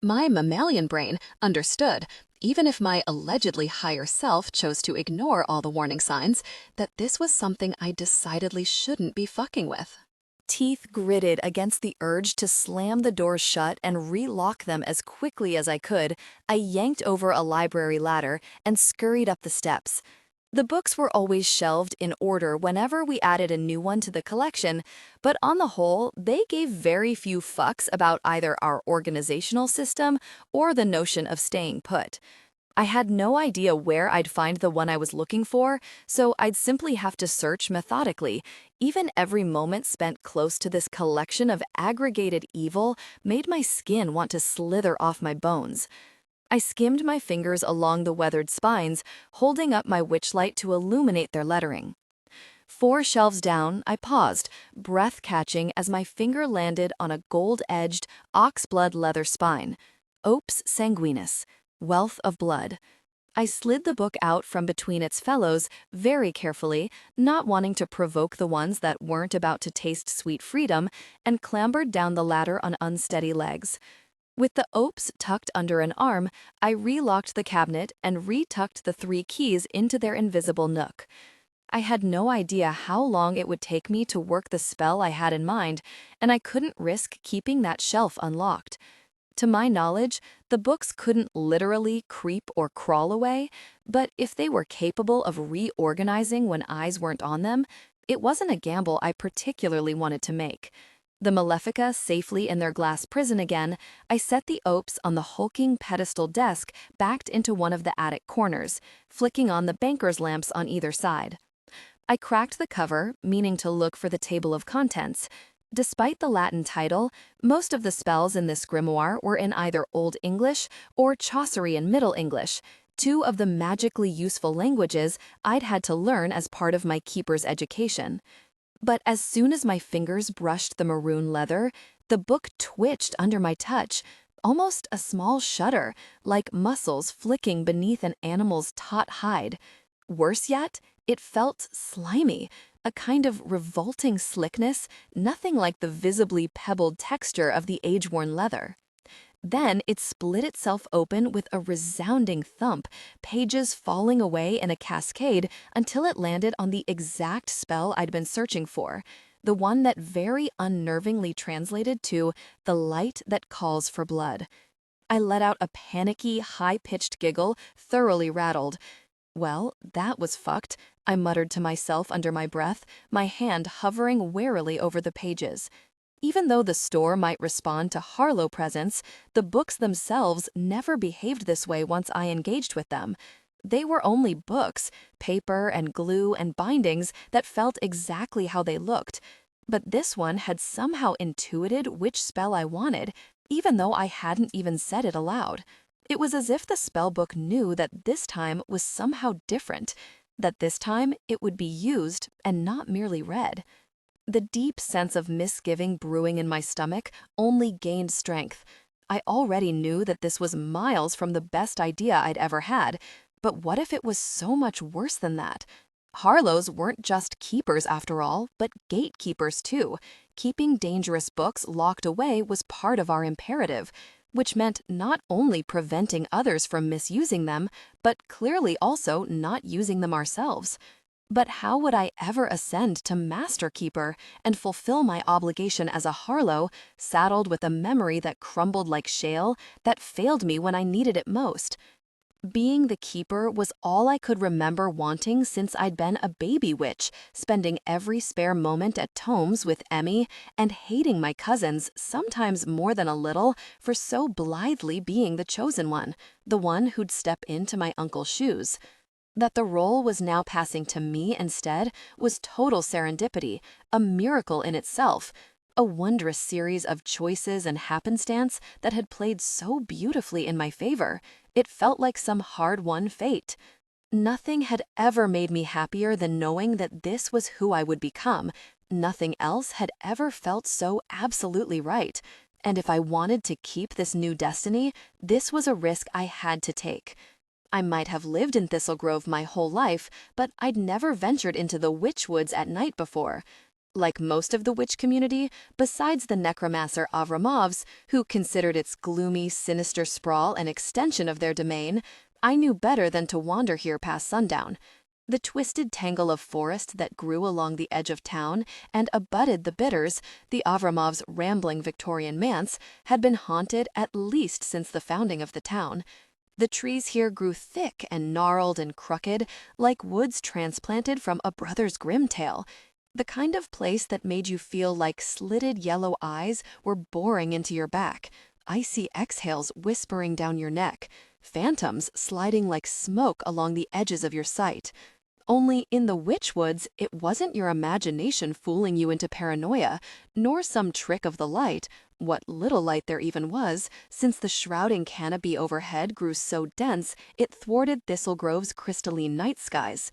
My mammalian brain understood, even if my allegedly higher self chose to ignore all the warning signs, that this was something I decidedly shouldn't be fucking with. Teeth gritted against the urge to slam the doors shut and relock them as quickly as I could. I yanked over a library ladder and scurried up the steps. The books were always shelved in order whenever we added a new one to the collection, but on the whole, they gave very few fucks about either our organizational system or the notion of staying put. I had no idea where I'd find the one I was looking for, so I'd simply have to search methodically. Even every moment spent close to this collection of aggregated evil made my skin want to slither off my bones. I skimmed my fingers along the weathered spines, holding up my witchlight to illuminate their lettering. 4 shelves down, I paused, breath-catching as my finger landed on a gold-edged, oxblood leather spine. Opes sanguinis. Wealth of blood. I slid the book out from between its fellows very carefully, not wanting to provoke the ones that weren't about to taste sweet freedom, and clambered down the ladder on unsteady legs. With the opes tucked under an arm, I relocked the cabinet and retucked the 3 keys into their invisible nook. I had no idea how long it would take me to work the spell I had in mind, and I couldn't risk keeping that shelf unlocked. To my knowledge, the books couldn't literally creep or crawl away, but if they were capable of reorganizing when eyes weren't on them, it wasn't a gamble I particularly wanted to make. The Malefica safely in their glass prison again, I set the opes on the hulking pedestal desk backed into one of the attic corners, flicking on the banker's lamps on either side. I cracked the cover, meaning to look for the table of contents. Despite the Latin title, most of the spells in this grimoire were in either Old English or Chaucerian Middle English, 2 of the magically useful languages I'd had to learn as part of my keeper's education. But as soon as my fingers brushed the maroon leather, the book twitched under my touch, almost a small shudder, like muscles flicking beneath an animal's taut hide. Worse yet, it felt slimy, a kind of revolting slickness, nothing like the visibly pebbled texture of the age-worn leather. Then it split itself open with a resounding thump, pages falling away in a cascade until it landed on the exact spell I'd been searching for, the one that very unnervingly translated to "the light that calls for blood." I let out a panicky, high-pitched giggle, thoroughly rattled. Well, that was fucked, I muttered to myself under my breath, my hand hovering warily over the pages. Even though the store might respond to Harlow presence, the books themselves never behaved this way once I engaged with them. They were only books, paper and glue and bindings that felt exactly how they looked. But this one had somehow intuited which spell I wanted, even though I hadn't even said it aloud. It was as if the spellbook knew that this time was somehow different, that this time it would be used and not merely read. The deep sense of misgiving brewing in my stomach only gained strength. I already knew that this was miles from the best idea I'd ever had, but what if it was so much worse than that? Harlows weren't just keepers after all, but gatekeepers too. Keeping dangerous books locked away was part of our imperative, which meant not only preventing others from misusing them, but clearly also not using them ourselves. But how would I ever ascend to Master Keeper and fulfill my obligation as a Harlow, saddled with a memory that crumbled like shale, that failed me when I needed it most? Being the keeper was all I could remember wanting since I'd been a baby witch, spending every spare moment at Tomes with Emmy and hating my cousins, sometimes more than a little, for so blithely being the chosen one, the one who'd step into my uncle's shoes. That the role was now passing to me instead was total serendipity, a miracle in itself, a wondrous series of choices and happenstance that had played so beautifully in my favor. It felt like some hard-won fate. Nothing had ever made me happier than knowing that this was who I would become. Nothing else had ever felt so absolutely right. And if I wanted to keep this new destiny, this was a risk I had to take. I might have lived in Thistle Grove my whole life, but I'd never ventured into the witch woods at night before. Like most of the witch community, besides the necromancer Avramovs, who considered its gloomy, sinister sprawl an extension of their domain, I knew better than to wander here past sundown. The twisted tangle of forest that grew along the edge of town and abutted the Bitters, the Avramovs' rambling Victorian manse, had been haunted at least since the founding of the town. The trees here grew thick and gnarled and crooked, like woods transplanted from a Brothers Grimm tale. The kind of place that made you feel like slitted yellow eyes were boring into your back, icy exhales whispering down your neck, phantoms sliding like smoke along the edges of your sight. Only in the witch woods, it wasn't your imagination fooling you into paranoia, nor some trick of the light, what little light there even was, since the shrouding canopy overhead grew so dense it thwarted Thistle Grove's crystalline night skies.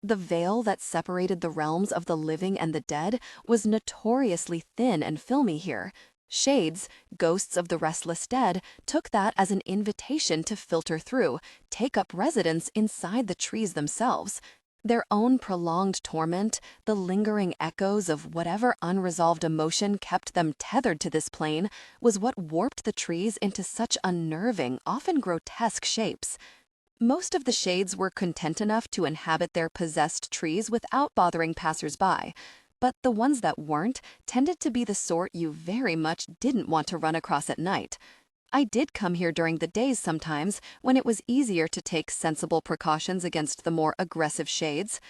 The veil that separated the realms of the living and the dead was notoriously thin and filmy here. Shades, ghosts of the restless dead, took that as an invitation to filter through, take up residence inside the trees themselves. Their own prolonged torment, the lingering echoes of whatever unresolved emotion kept them tethered to this plane, was what warped the trees into such unnerving, often grotesque shapes. Most of the shades were content enough to inhabit their possessed trees without bothering passers-by, but the ones that weren't tended to be the sort you very much didn't want to run across at night. I did come here during the days sometimes, when it was easier to take sensible precautions against the more aggressive shades.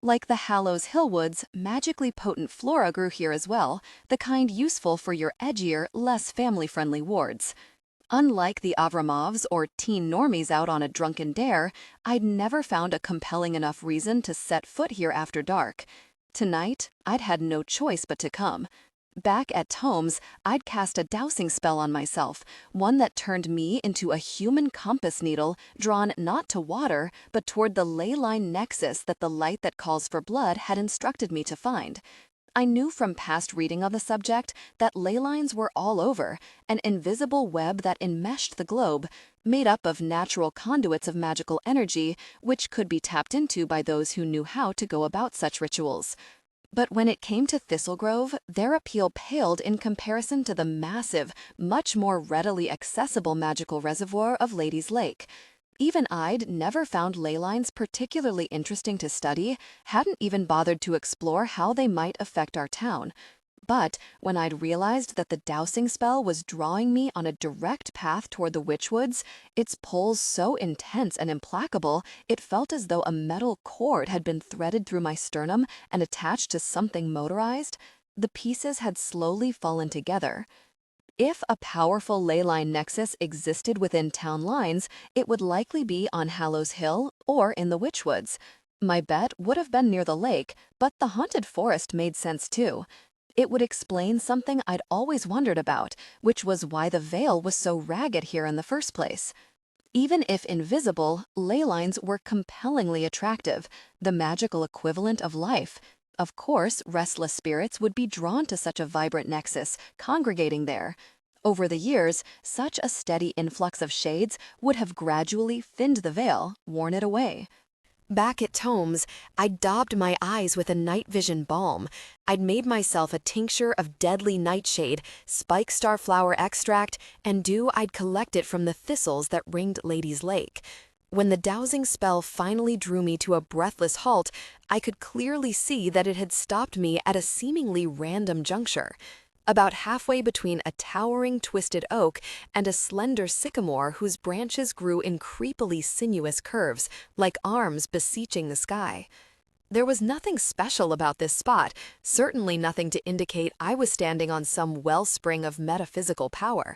Like the Hallows Hillwoods, magically potent flora grew here as well, the kind useful for your edgier, less family-friendly wards. Unlike the Avramovs or teen normies out on a drunken dare, I'd never found a compelling enough reason to set foot here after dark. Tonight, I'd had no choice but to come. Back at Tomes, I'd cast a dowsing spell on myself, one that turned me into a human compass needle drawn not to water, but toward the ley line nexus that the light that calls for blood had instructed me to find. I knew from past reading on the subject that ley lines were all over, an invisible web that enmeshed the globe, made up of natural conduits of magical energy, which could be tapped into by those who knew how to go about such rituals. But when it came to Thistle Grove, their appeal paled in comparison to the massive, much more readily accessible magical reservoir of Lady's Lake. Even I'd never found ley lines particularly interesting to study, hadn't even bothered to explore how they might affect our town. But when I'd realized that the dowsing spell was drawing me on a direct path toward the Witchwoods, its pulls so intense and implacable, it felt as though a metal cord had been threaded through my sternum and attached to something motorized, the pieces had slowly fallen together. If a powerful ley line nexus existed within town lines, it would likely be on Hallows Hill or in the Witchwoods. My bet would have been near the lake, but the haunted forest made sense too. It would explain something I'd always wondered about, which was why the veil was so ragged here in the first place. Even if invisible, ley lines were compellingly attractive, the magical equivalent of life. Of course, restless spirits would be drawn to such a vibrant nexus, congregating there. Over the years, such a steady influx of shades would have gradually thinned the veil, worn it away. Back at Tomes, I'd daubed my eyes with a night vision balm. I'd made myself a tincture of deadly nightshade, spike starflower extract, and dew I'd collected from the thistles that ringed Lady's Lake. When the dowsing spell finally drew me to a breathless halt, I could clearly see that it had stopped me at a seemingly random juncture. About halfway between a towering twisted oak and a slender sycamore whose branches grew in creepily sinuous curves, like arms beseeching the sky. There was nothing special about this spot, certainly nothing to indicate I was standing on some wellspring of metaphysical power.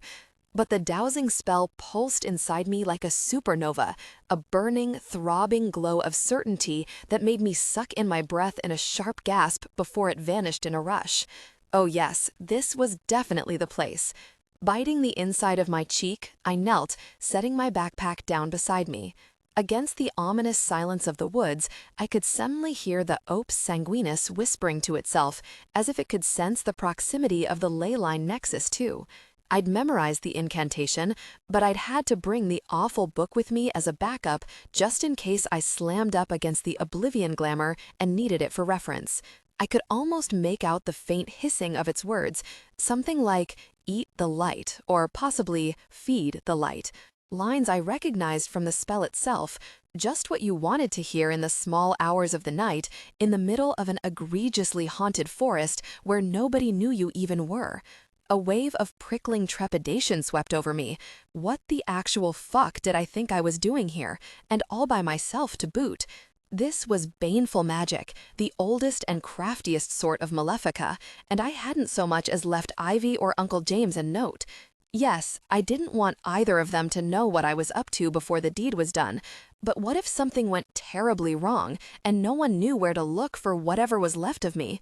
But the dowsing spell pulsed inside me like a supernova, a burning, throbbing glow of certainty that made me suck in my breath in a sharp gasp before it vanished in a rush. Oh yes, this was definitely the place. Biting the inside of my cheek, I knelt, setting my backpack down beside me. Against the ominous silence of the woods, I could suddenly hear the Opes Sanguinis whispering to itself, as if it could sense the proximity of the ley line nexus too. I'd memorized the incantation, but I'd had to bring the awful book with me as a backup just in case I slammed up against the Oblivion glamour and needed it for reference. I could almost make out the faint hissing of its words, something like, "Eat the light," or possibly, "Feed the light." Lines I recognized from the spell itself, just what you wanted to hear in the small hours of the night, in the middle of an egregiously haunted forest where nobody knew you even were. A wave of prickling trepidation swept over me. What the actual fuck did I think I was doing here, and all by myself to boot? This was baneful magic, the oldest and craftiest sort of malefica, and I hadn't so much as left Ivy or Uncle James a note. Yes, I didn't want either of them to know what I was up to before the deed was done, but what if something went terribly wrong, and no one knew where to look for whatever was left of me?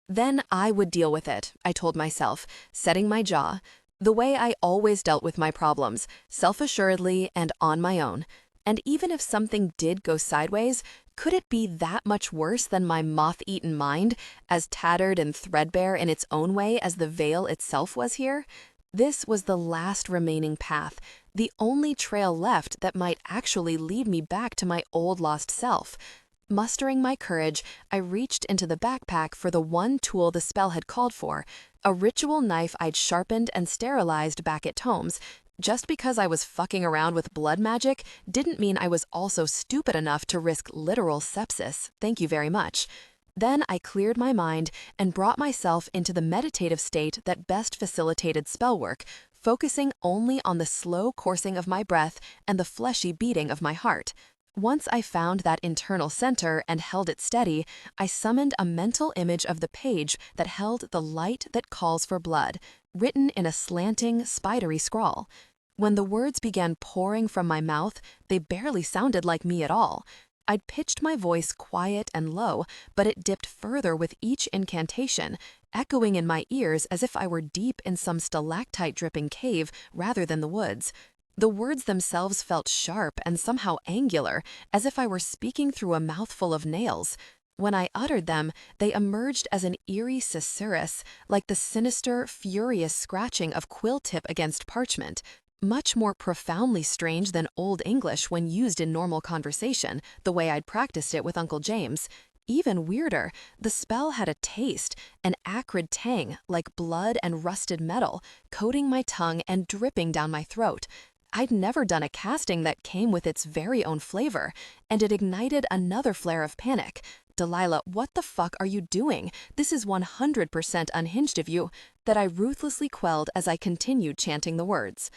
Then I would deal with it, I told myself, setting my jaw, the way I always dealt with my problems, self-assuredly and on my own. And even if something did go sideways, could it be that much worse than my moth-eaten mind, as tattered and threadbare in its own way as the veil itself was here? This was the last remaining path, the only trail left that might actually lead me back to my old lost self. Mustering my courage, I reached into the backpack for the one tool the spell had called for, a ritual knife I'd sharpened and sterilized back at Tomes. Just because I was fucking around with blood magic didn't mean I was also stupid enough to risk literal sepsis, thank you very much. Then I cleared my mind and brought myself into the meditative state that best facilitated spell work, focusing only on the slow coursing of my breath and the fleshy beating of my heart. Once I found that internal center and held it steady, I summoned a mental image of the page that held the light that calls for blood, written in a slanting, spidery scrawl. When the words began pouring from my mouth, they barely sounded like me at all. I'd pitched my voice quiet and low, but it dipped further with each incantation, echoing in my ears as if I were deep in some stalactite-dripping cave rather than the woods. The words themselves felt sharp and somehow angular, as if I were speaking through a mouthful of nails. When I uttered them, they emerged as an eerie susurrus, like the sinister, furious scratching of quill tip against parchment. Much more profoundly strange than Old English when used in normal conversation, the way I'd practiced it with Uncle James. Even weirder, the spell had a taste, an acrid tang like blood and rusted metal, coating my tongue and dripping down my throat. I'd never done a casting that came with its very own flavor, and it ignited another flare of panic. Delilah, what the fuck are you doing? This is 100% unhinged of you, that I ruthlessly quelled as I continued chanting the words.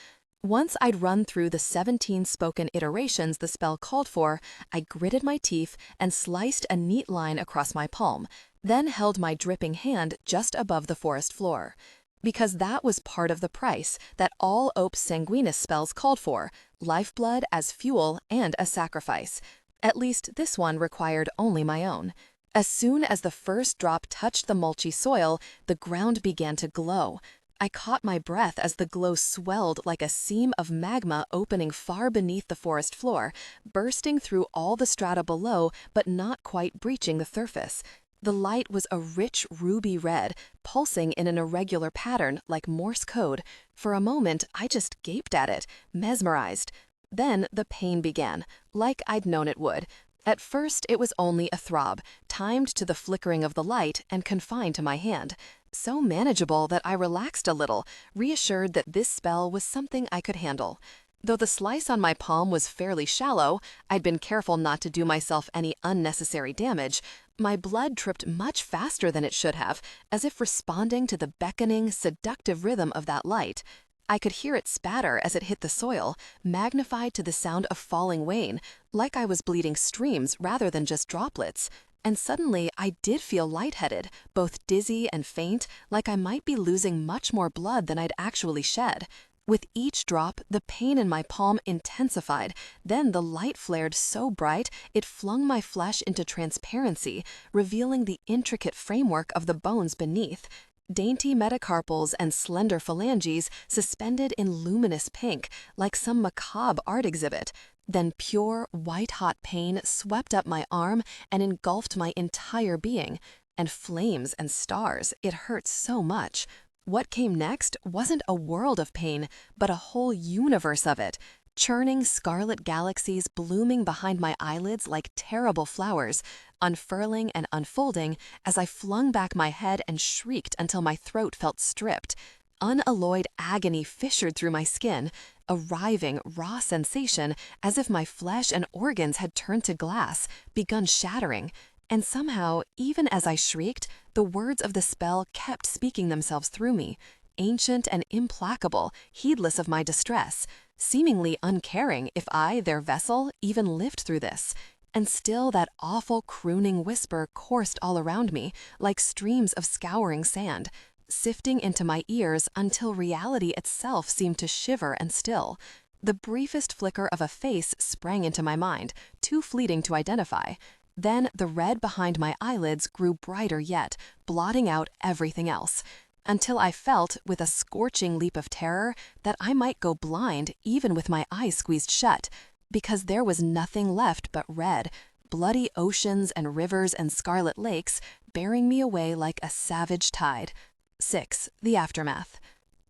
Once I'd run through the 17 spoken iterations the spell called for, I gritted my teeth and sliced a neat line across my palm, then held my dripping hand just above the forest floor. Because that was part of the price that all Opus Sanguinis spells called for, lifeblood as fuel and a sacrifice. At least this one required only my own. As soon as the first drop touched the mulchy soil, the ground began to glow. I caught my breath as the glow swelled like a seam of magma opening far beneath the forest floor, bursting through all the strata below but not quite breaching the surface. The light was a rich ruby red, pulsing in an irregular pattern like Morse code. For a moment, I just gaped at it, mesmerized. Then the pain began, like I'd known it would. At first, it was only a throb, timed to the flickering of the light and confined to my hand. So manageable that I relaxed a little, reassured that this spell was something I could handle. Though the slice on my palm was fairly shallow, I'd been careful not to do myself any unnecessary damage. My blood tripped much faster than it should have, as if responding to the beckoning, seductive rhythm of that light. I could hear it spatter as it hit the soil, magnified to the sound of falling rain, like I was bleeding streams rather than just droplets. And suddenly I did feel lightheaded, both dizzy and faint, like I might be losing much more blood than I'd actually shed. With each drop, the pain in my palm intensified. Then the light flared so bright it flung my flesh into transparency, revealing the intricate framework of the bones beneath. Dainty metacarpals and slender phalanges suspended in luminous pink, like some macabre art exhibit. Then pure, white-hot pain swept up my arm and engulfed my entire being. And flames and stars, it hurt so much. What came next wasn't a world of pain, but a whole universe of it. Churning scarlet galaxies blooming behind my eyelids like terrible flowers, unfurling and unfolding as I flung back my head and shrieked until my throat felt stripped. Unalloyed agony fissured through my skin, a writhing, raw sensation as if my flesh and organs had turned to glass, begun shattering. And somehow, even as I shrieked, the words of the spell kept speaking themselves through me, ancient and implacable, heedless of my distress, seemingly uncaring if I, their vessel, even lived through this. And still that awful crooning whisper coursed all around me, like streams of scouring sand, sifting into my ears until reality itself seemed to shiver and still. The briefest flicker of a face sprang into my mind, too fleeting to identify. Then the red behind my eyelids grew brighter yet, blotting out everything else. Until I felt, with a scorching leap of terror, that I might go blind even with my eyes squeezed shut, because there was nothing left but red, bloody oceans and rivers and scarlet lakes bearing me away like a savage tide. 6. The aftermath.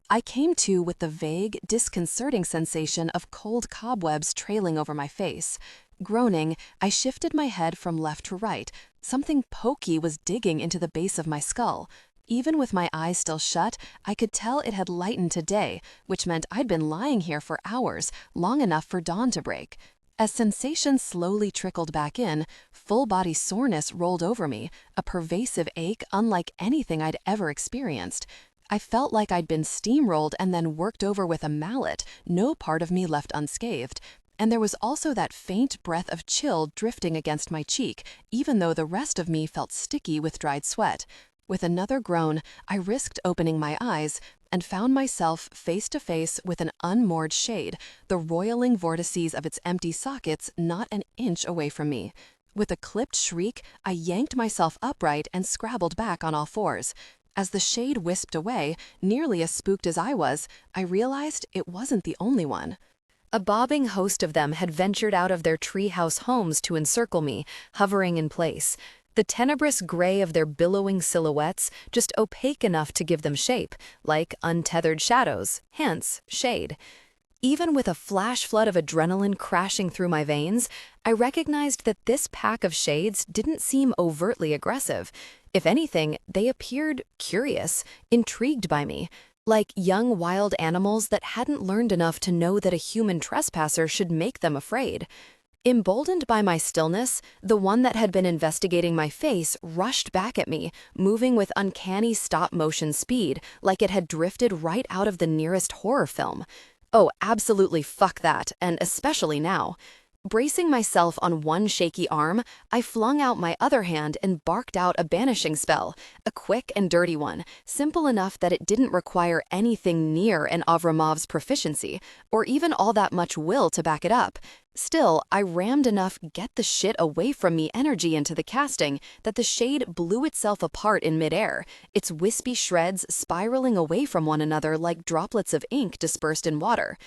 I came to with the vague, disconcerting sensation of cold cobwebs trailing over my face. Groaning, I shifted my head from left to right. Something pokey was digging into the base of my skull. Even with my eyes still shut, I could tell it had lightened to day, which meant I'd been lying here for hours, long enough for dawn to break. As sensation slowly trickled back in, full-body soreness rolled over me, a pervasive ache unlike anything I'd ever experienced. I felt like I'd been steamrolled and then worked over with a mallet, no part of me left unscathed. And there was also that faint breath of chill drifting against my cheek, even though the rest of me felt sticky with dried sweat. With another groan, I risked opening my eyes and found myself face to face with an unmoored shade, the roiling vortices of its empty sockets not an inch away from me. With a clipped shriek, I yanked myself upright and scrabbled back on all fours. As the shade wisped away, nearly as spooked as I was, I realized it wasn't the only one. A bobbing host of them had ventured out of their treehouse homes to encircle me, hovering in place. The tenebrous gray of their billowing silhouettes just opaque enough to give them shape, like untethered shadows, hence shade. Even with a flash flood of adrenaline crashing through my veins, I recognized that this pack of shades didn't seem overtly aggressive. If anything, they appeared curious, intrigued by me, like young wild animals that hadn't learned enough to know that a human trespasser should make them afraid. Emboldened by my stillness, the one that had been investigating my face rushed back at me, moving with uncanny stop-motion speed, like it had drifted right out of the nearest horror film. Oh, absolutely fuck that, and especially now. Bracing myself on one shaky arm, I flung out my other hand and barked out a banishing spell, a quick and dirty one, simple enough that it didn't require anything near an Avramov's proficiency, or even all that much will to back it up. Still, I rammed enough get the shit away from me energy into the casting that the shade blew itself apart in midair, its wispy shreds spiraling away from one another like droplets of ink dispersed in water.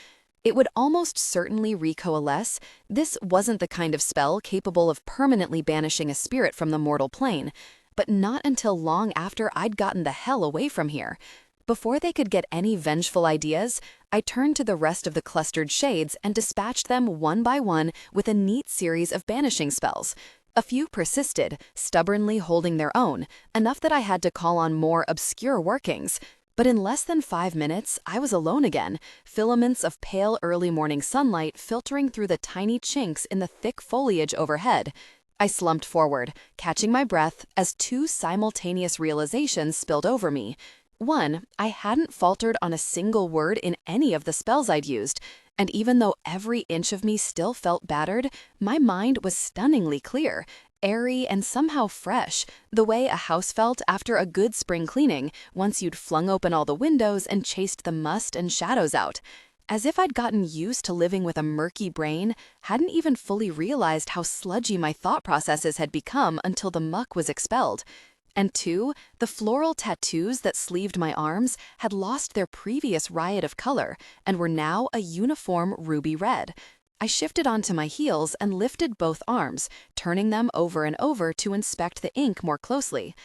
It would almost certainly recoalesce. This wasn't the kind of spell capable of permanently banishing a spirit from the mortal plane, but not until long after I'd gotten the hell away from here. Before they could get any vengeful ideas, I turned to the rest of the clustered shades and dispatched them one by one with a neat series of banishing spells. A few persisted, stubbornly holding their own, enough that I had to call on more obscure workings. But in less than 5 minutes, I was alone again, filaments of pale early morning sunlight filtering through the tiny chinks in the thick foliage overhead. I slumped forward, catching my breath as two simultaneous realizations spilled over me. One, I hadn't faltered on a single word in any of the spells I'd used, and even though every inch of me still felt battered, my mind was stunningly clear, airy and somehow fresh, the way a house felt after a good spring cleaning, once you'd flung open all the windows and chased the must and shadows out. As if I'd gotten used to living with a murky brain, hadn't even fully realized how sludgy my thought processes had become until the muck was expelled. And two, the floral tattoos that sleeved my arms had lost their previous riot of color and were now a uniform ruby red. I shifted onto my heels and lifted both arms, turning them over and over to inspect the ink more closely.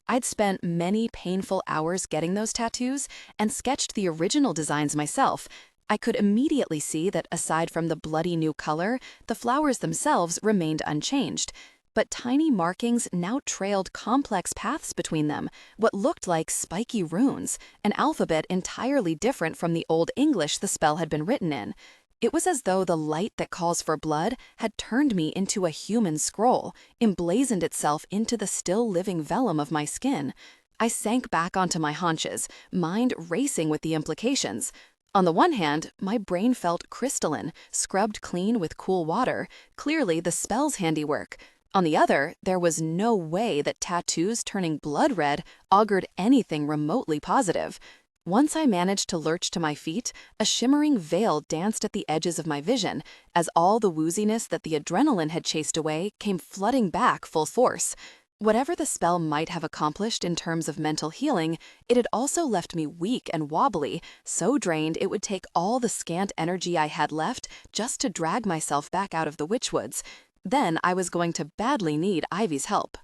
I'd spent many painful hours getting those tattoos and sketched the original designs myself. I could immediately see that aside from the bloody new color, the flowers themselves remained unchanged. But tiny markings now trailed complex paths between them, what looked like spiky runes, an alphabet entirely different from the Old English the spell had been written in. It was as though the light that calls for blood had turned me into a human scroll, emblazoned itself into the still living vellum of my skin. I sank back onto my haunches, mind racing with the implications. On the one hand, my brain felt crystalline, scrubbed clean with cool water, clearly the spell's handiwork. On the other, there was no way that tattoos turning blood red augured anything remotely positive. Once I managed to lurch to my feet, a shimmering veil danced at the edges of my vision, as all the wooziness that the adrenaline had chased away came flooding back full force. Whatever the spell might have accomplished in terms of mental healing, it had also left me weak and wobbly, so drained it would take all the scant energy I had left just to drag myself back out of the witchwoods. Then I was going to badly need Ivy's help.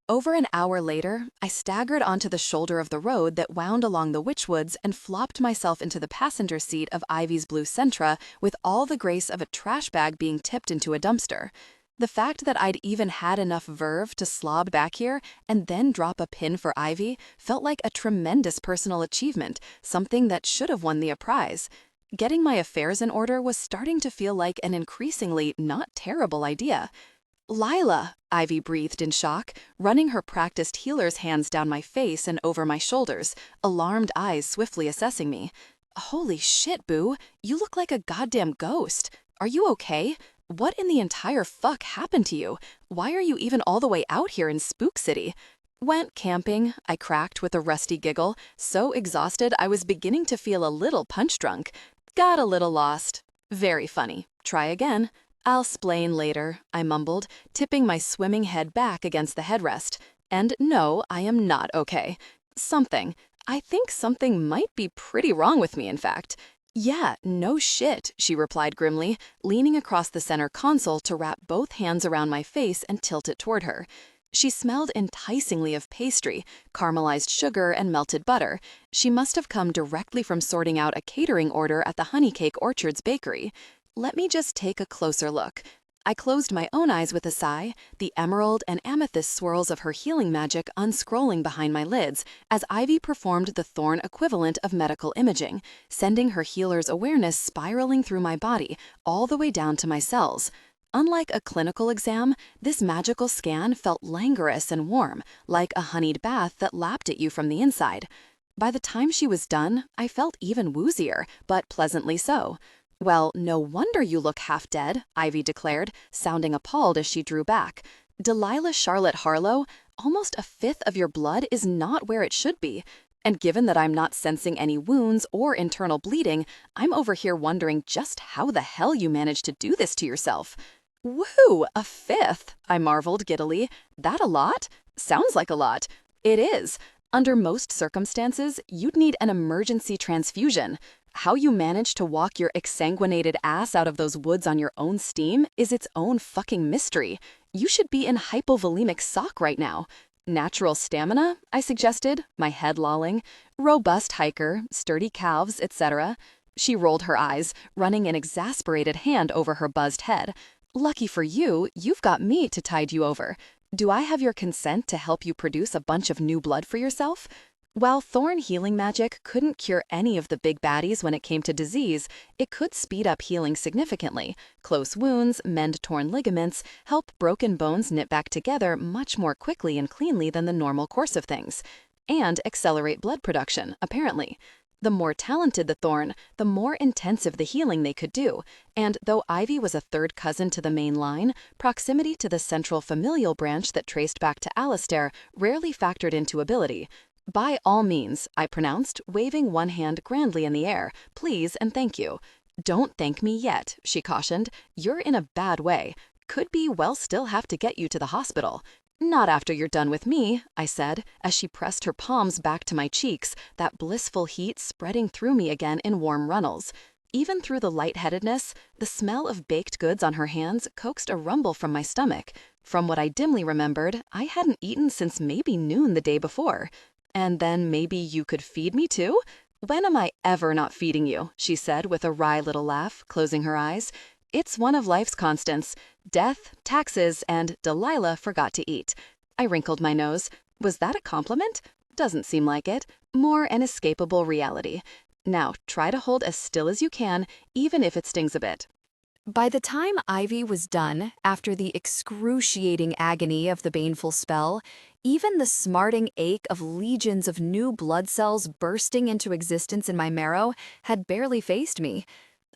Over an hour later, I staggered onto the shoulder of the road that wound along the witchwoods and flopped myself into the passenger seat of Ivy's blue Sentra with all the grace of a trash bag being tipped into a dumpster. The fact that I'd even had enough verve to slob back here and then drop a pin for Ivy felt like a tremendous personal achievement, something that should have won me a prize. Getting my affairs in order was starting to feel like an increasingly not terrible idea. "Lila," Ivy breathed in shock, running her practiced healer's hands down my face and over my shoulders, alarmed eyes swiftly assessing me. "Holy shit, Boo, you look like a goddamn ghost. Are you okay? What in the entire fuck happened to you? Why are you even all the way out here in Spook City?" "Went camping," I cracked with a rusty giggle, so exhausted I was beginning to feel a little punch-drunk. "Got a little lost." "Very funny. Try again." "I'll splain later," I mumbled, tipping my swimming head back against the headrest. "And no, I am not okay. I think something might be pretty wrong with me, in fact." "Yeah, no shit," she replied grimly, leaning across the center console to wrap both hands around my face and tilt it toward her. She smelled enticingly of pastry, caramelized sugar, and melted butter. She must have come directly from sorting out a catering order at the Honeycake Orchards bakery. Let me just take a closer look. I closed my own eyes with a sigh, the emerald and amethyst swirls of her healing magic unscrolling behind my lids as Ivy performed the thorn equivalent of medical imaging, sending her healer's awareness spiraling through my body, all the way down to my cells. Unlike a clinical exam, this magical scan felt languorous and warm, like a honeyed bath that lapped at you from the inside. By the time she was done, I felt even woozier, but pleasantly so. "Well, no wonder you look half dead," Ivy declared, sounding appalled as she drew back. "Delilah Charlotte Harlow, almost a fifth of your blood is not where it should be. And given that I'm not sensing any wounds or internal bleeding, I'm over here wondering just how the hell you managed to do this to yourself." "Woo, a fifth," I marveled giddily. "That a lot? Sounds like a lot." "It is. Under most circumstances, you'd need an emergency transfusion. How you managed to walk your exsanguinated ass out of those woods on your own steam is its own fucking mystery. You should be in hypovolemic shock right now." "Natural stamina?" I suggested, my head lolling. "Robust hiker, sturdy calves, etc." She rolled her eyes, running an exasperated hand over her buzzed head. "Lucky for you, you've got me to tide you over. Do I have your consent to help you produce a bunch of new blood for yourself?" While thorn healing magic couldn't cure any of the big baddies when it came to disease, it could speed up healing significantly, close wounds, mend torn ligaments, help broken bones knit back together much more quickly and cleanly than the normal course of things, and accelerate blood production, apparently. The more talented the thorn, the more intensive the healing they could do, and though Ivy was a third cousin to the main line, proximity to the central familial branch that traced back to Alistair rarely factored into ability. "By all means," I pronounced, waving one hand grandly in the air, "please and thank you." "Don't thank me yet," she cautioned. "You're in a bad way. Could be we'll still have to get you to the hospital." "Not after you're done with me," I said, as she pressed her palms back to my cheeks, that blissful heat spreading through me again in warm runnels. Even through the lightheadedness, the smell of baked goods on her hands coaxed a rumble from my stomach. From what I dimly remembered, I hadn't eaten since maybe noon the day before. "And then maybe you could feed me too? When am I ever not feeding you?" she said with a wry little laugh, closing her eyes. "It's one of life's constants. Death, taxes, and Delilah forgot to eat." I wrinkled my nose. Was that a compliment? Doesn't seem like it. More an escapable reality. "Now, try to hold as still as you can, even if it stings a bit." By the time Ivy was done, after the excruciating agony of the baneful spell, even the smarting ache of legions of new blood cells bursting into existence in my marrow had barely fazed me.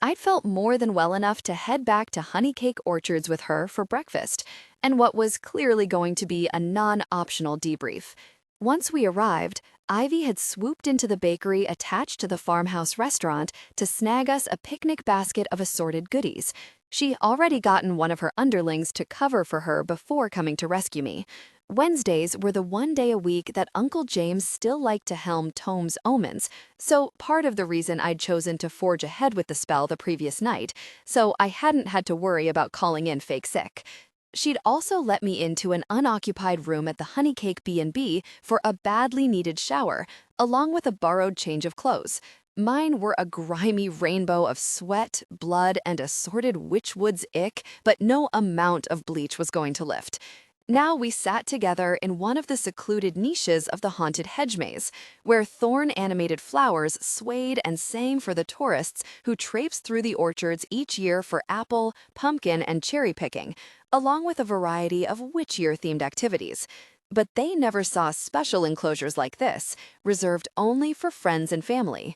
I'd felt more than well enough to head back to Honeycake Orchards with her for breakfast, and what was clearly going to be a non-optional debrief. Once we arrived, Ivy had swooped into the bakery attached to the farmhouse restaurant to snag us a picnic basket of assorted goodies. She'd already gotten one of her underlings to cover for her before coming to rescue me. Wednesdays were the one day a week that Uncle James still liked to helm Tome's omens, so part of the reason I'd chosen to forge ahead with the spell the previous night, so I hadn't had to worry about calling in fake sick. She'd also let me into an unoccupied room at the Honeycake B&B for a badly needed shower, along with a borrowed change of clothes. Mine were a grimy rainbow of sweat, blood, and assorted witchwood's ick, but no amount of bleach was going to lift. Now we sat together in one of the secluded niches of the haunted hedge maze, where thorn-animated flowers swayed and sang for the tourists who traipse through the orchards each year for apple, pumpkin, and cherry picking, along with a variety of witchier-themed activities. But they never saw special enclosures like this, reserved only for friends and family.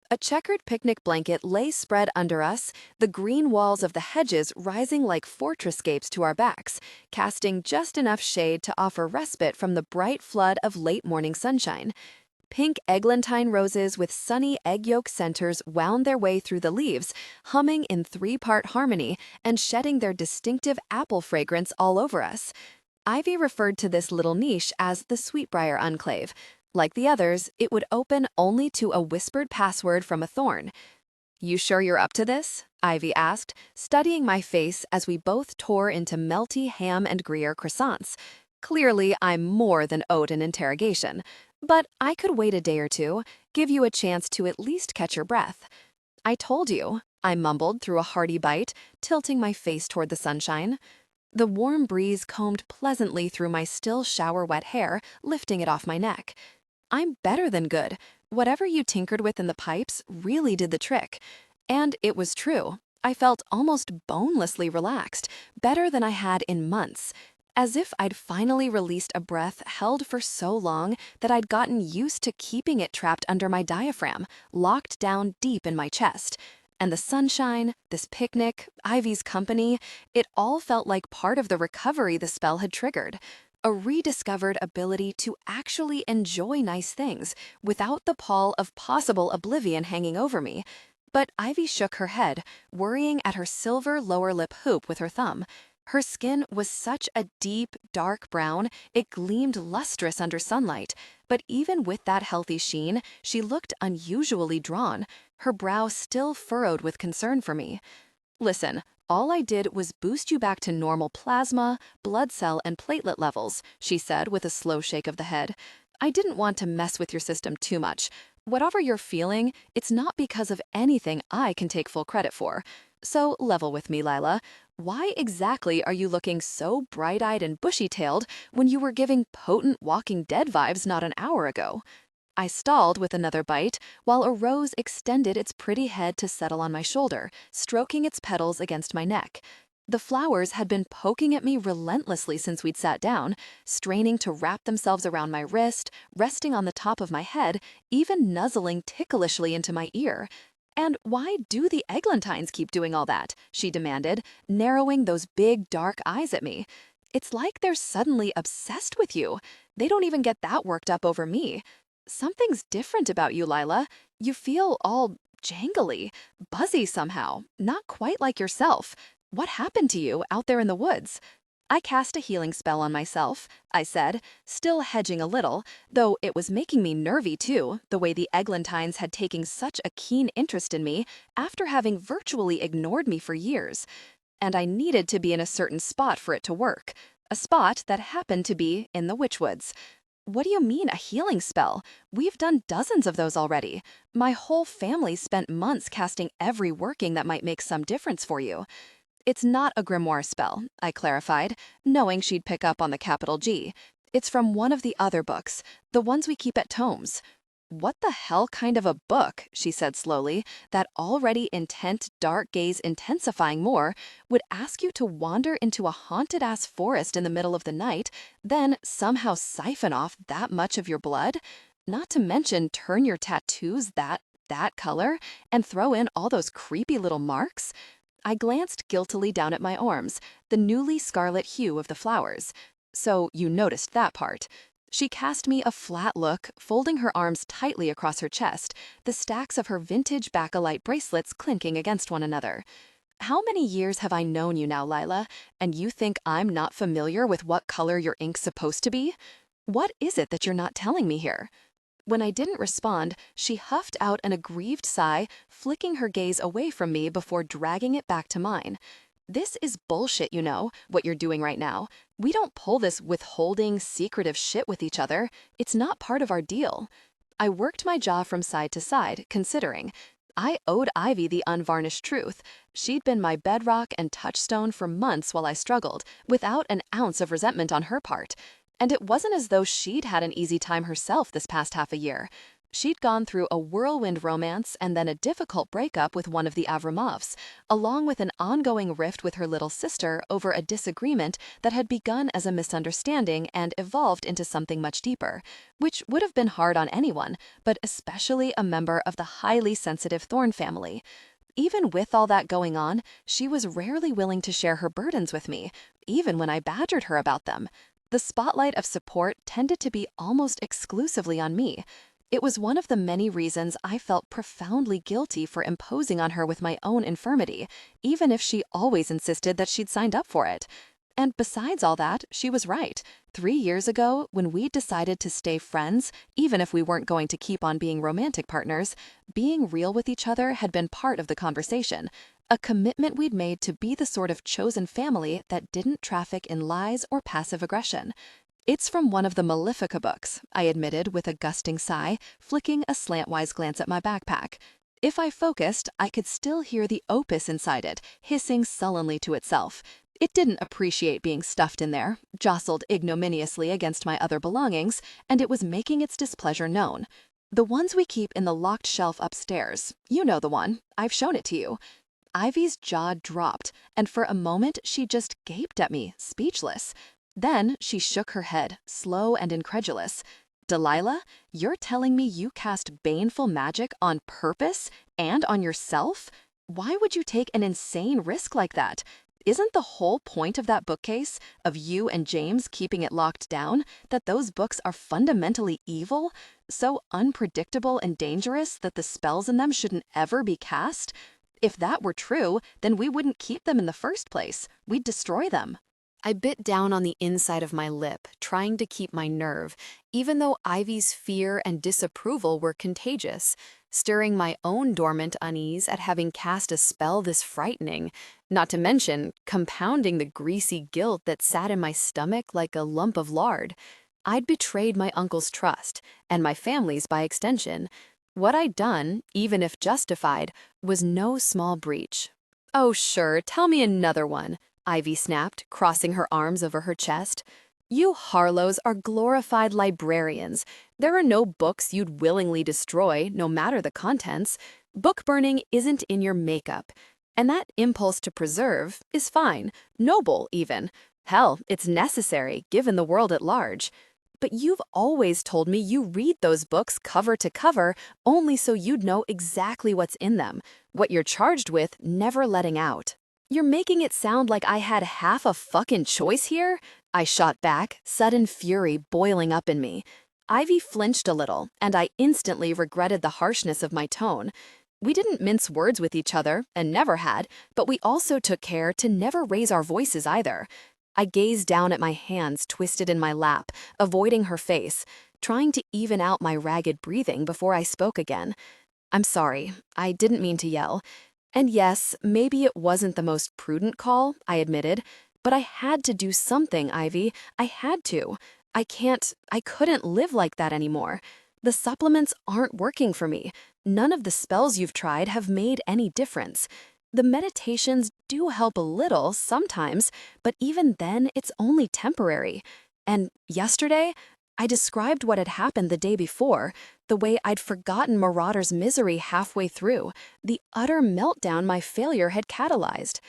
A checkered picnic blanket lay spread under us, the green walls of the hedges rising like fortresscapes to our backs, casting just enough shade to offer respite from the bright flood of late-morning sunshine. Pink eglantine roses with sunny egg yolk centers wound their way through the leaves, humming in three-part harmony and shedding their distinctive apple fragrance all over us. Ivy referred to this little niche as the Sweetbriar Enclave. Like the others, it would open only to a whispered password from a thorn. "You sure you're up to this?" Ivy asked, studying my face as we both tore into melty ham and Gruyere croissants. Clearly, I'm more than owed an interrogation, but I could wait a day or two, give you a chance to at least catch your breath. I told you, I mumbled through a hearty bite, tilting my face toward the sunshine. The warm breeze combed pleasantly through my still shower-wet hair, lifting it off my neck. I'm better than good. Whatever you tinkered with in the pipes really did the trick. And it was true. I felt almost bonelessly relaxed, better than I had in months. As if I'd finally released a breath held for so long that I'd gotten used to keeping it trapped under my diaphragm, locked down deep in my chest. And the sunshine, this picnic, Ivy's company, it all felt like part of the recovery the spell had triggered. A rediscovered ability to actually enjoy nice things without the pall of possible oblivion hanging over me. But Ivy shook her head, worrying at her silver lower lip hoop with her thumb. Her skin was such a deep, dark brown, it gleamed lustrous under sunlight. But even with that healthy sheen, she looked unusually drawn, her brow still furrowed with concern for me. Listen, all I did was boost you back to normal plasma, blood cell, and platelet levels, she said with a slow shake of the head. I didn't want to mess with your system too much. Whatever you're feeling, it's not because of anything I can take full credit for. So level with me, Lila. Why exactly are you looking so bright-eyed and bushy-tailed when you were giving potent Walking Dead vibes not an hour ago? I stalled with another bite, while a rose extended its pretty head to settle on my shoulder, stroking its petals against my neck. The flowers had been poking at me relentlessly since we'd sat down, straining to wrap themselves around my wrist, resting on the top of my head, even nuzzling ticklishly into my ear. And why do the eglantines keep doing all that? She demanded, narrowing those big, dark eyes at me. It's like they're suddenly obsessed with you. They don't even get that worked up over me. Something's different about you, Lila. You feel all jangly, buzzy somehow, not quite like yourself. What happened to you out there in the woods? I cast a healing spell on myself, I said, still hedging a little, though it was making me nervy too, the way the eglantines had taken such a keen interest in me after having virtually ignored me for years. And I needed to be in a certain spot for it to work, a spot that happened to be in the Witchwoods. What do you mean, a healing spell? We've done dozens of those already. My whole family spent months casting every working that might make some difference for you. It's not a grimoire spell, I clarified, knowing she'd pick up on the capital G. It's from one of the other books, the ones we keep at Tomes. What the hell kind of a book, she said slowly, that already intent dark gaze intensifying more, would ask you to wander into a haunted-ass forest in the middle of the night, then somehow siphon off that much of your blood? Not to mention turn your tattoos that color and throw in all those creepy little marks? I glanced guiltily down at my arms, the newly scarlet hue of the flowers. So you noticed that part. She cast me a flat look, folding her arms tightly across her chest, the stacks of her vintage Bakelite bracelets clinking against one another. How many years have I known you now, Lila, and you think I'm not familiar with what color your ink's supposed to be? What is it that you're not telling me here? When I didn't respond, she huffed out an aggrieved sigh, flicking her gaze away from me before dragging it back to mine. This is bullshit, you know, what you're doing right now. We don't pull this withholding, secretive shit with each other. It's not part of our deal. I worked my jaw from side to side, considering. I owed Ivy the unvarnished truth. She'd been my bedrock and touchstone for months while I struggled, without an ounce of resentment on her part. And it wasn't as though she'd had an easy time herself this past half a year. She'd gone through a whirlwind romance and then a difficult breakup with one of the Avramovs, along with an ongoing rift with her little sister over a disagreement that had begun as a misunderstanding and evolved into something much deeper, which would have been hard on anyone, but especially a member of the highly sensitive Thorne family. Even with all that going on, she was rarely willing to share her burdens with me, even when I badgered her about them. The spotlight of support tended to be almost exclusively on me. It was one of the many reasons I felt profoundly guilty for imposing on her with my own infirmity, even if she always insisted that she'd signed up for it. And besides all that, she was right. 3 years ago, when we decided to stay friends, even if we weren't going to keep on being romantic partners, being real with each other had been part of the conversation. A commitment we'd made to be the sort of chosen family that didn't traffic in lies or passive aggression. It's from one of the Malefica books, I admitted with a gusting sigh, flicking a slantwise glance at my backpack. If I focused, I could still hear the opus inside it, hissing sullenly to itself. It didn't appreciate being stuffed in there, jostled ignominiously against my other belongings, and it was making its displeasure known. The ones we keep in the locked shelf upstairs. You know the one. I've shown it to you. Ivy's jaw dropped, and for a moment she just gaped at me, speechless. Then she shook her head, slow and incredulous. Delilah, you're telling me you cast baneful magic on purpose and on yourself? Why would you take an insane risk like that? Isn't the whole point of that bookcase, of you and James keeping it locked down, that those books are fundamentally evil? So unpredictable and dangerous that the spells in them shouldn't ever be cast? If that were true, then we wouldn't keep them in the first place. We'd destroy them. I bit down on the inside of my lip, trying to keep my nerve, even though Ivy's fear and disapproval were contagious, stirring my own dormant unease at having cast a spell this frightening, not to mention compounding the greasy guilt that sat in my stomach like a lump of lard. I'd betrayed my uncle's trust, and my family's by extension. What I'd done, even if justified, was no small breach. "Oh, sure, tell me another one," Ivy snapped, crossing her arms over her chest. "You Harlows are glorified librarians. There are no books you'd willingly destroy, no matter the contents. Book burning isn't in your makeup. And that impulse to preserve is fine, noble even. Hell, it's necessary, given the world at large. But you've always told me you read those books cover to cover only so you'd know exactly what's in them, what you're charged with never letting out. You're making it sound like I had half a fucking choice here?" I shot back, sudden fury boiling up in me. Ivy flinched a little, and I instantly regretted the harshness of my tone. We didn't mince words with each other, and never had, but we also took care to never raise our voices either. I gazed down at my hands twisted in my lap, avoiding her face, trying to even out my ragged breathing before I spoke again. "I'm sorry, I didn't mean to yell. And yes, maybe it wasn't the most prudent call," I admitted, "but I had to do something, Ivy. I had to. I couldn't live like that anymore. The supplements aren't working for me. None of the spells you've tried have made any difference. The meditations do help a little sometimes, but even then it's only temporary. And yesterday, I described what had happened the day before, the way I'd forgotten Marauder's misery halfway through, the utter meltdown my failure had catalyzed."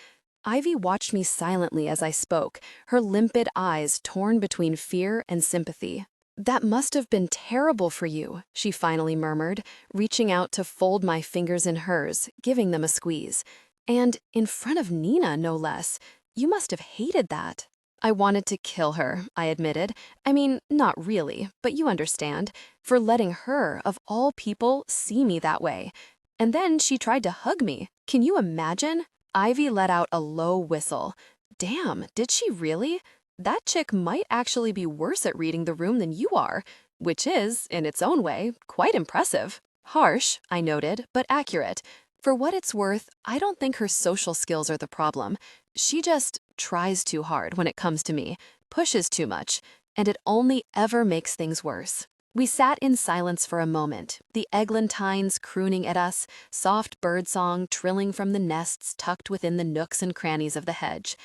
Ivy watched me silently as I spoke, her limpid eyes torn between fear and sympathy. "That must have been terrible for you," she finally murmured, reaching out to fold my fingers in hers, giving them a squeeze. "And in front of Nina, no less. You must have hated that." "I wanted to kill her," I admitted. "I mean, not really, but you understand, for letting her, of all people, see me that way. And then she tried to hug me. Can you imagine?" Ivy let out a low whistle. "Damn, did she really? That chick might actually be worse at reading the room than you are, which is, in its own way, quite impressive." "Harsh," I noted, "but accurate. For what it's worth, I don't think her social skills are the problem. She just tries too hard when it comes to me, pushes too much, and it only ever makes things worse." We sat in silence for a moment, the eglantines crooning at us, soft birdsong trilling from the nests tucked within the nooks and crannies of the hedge.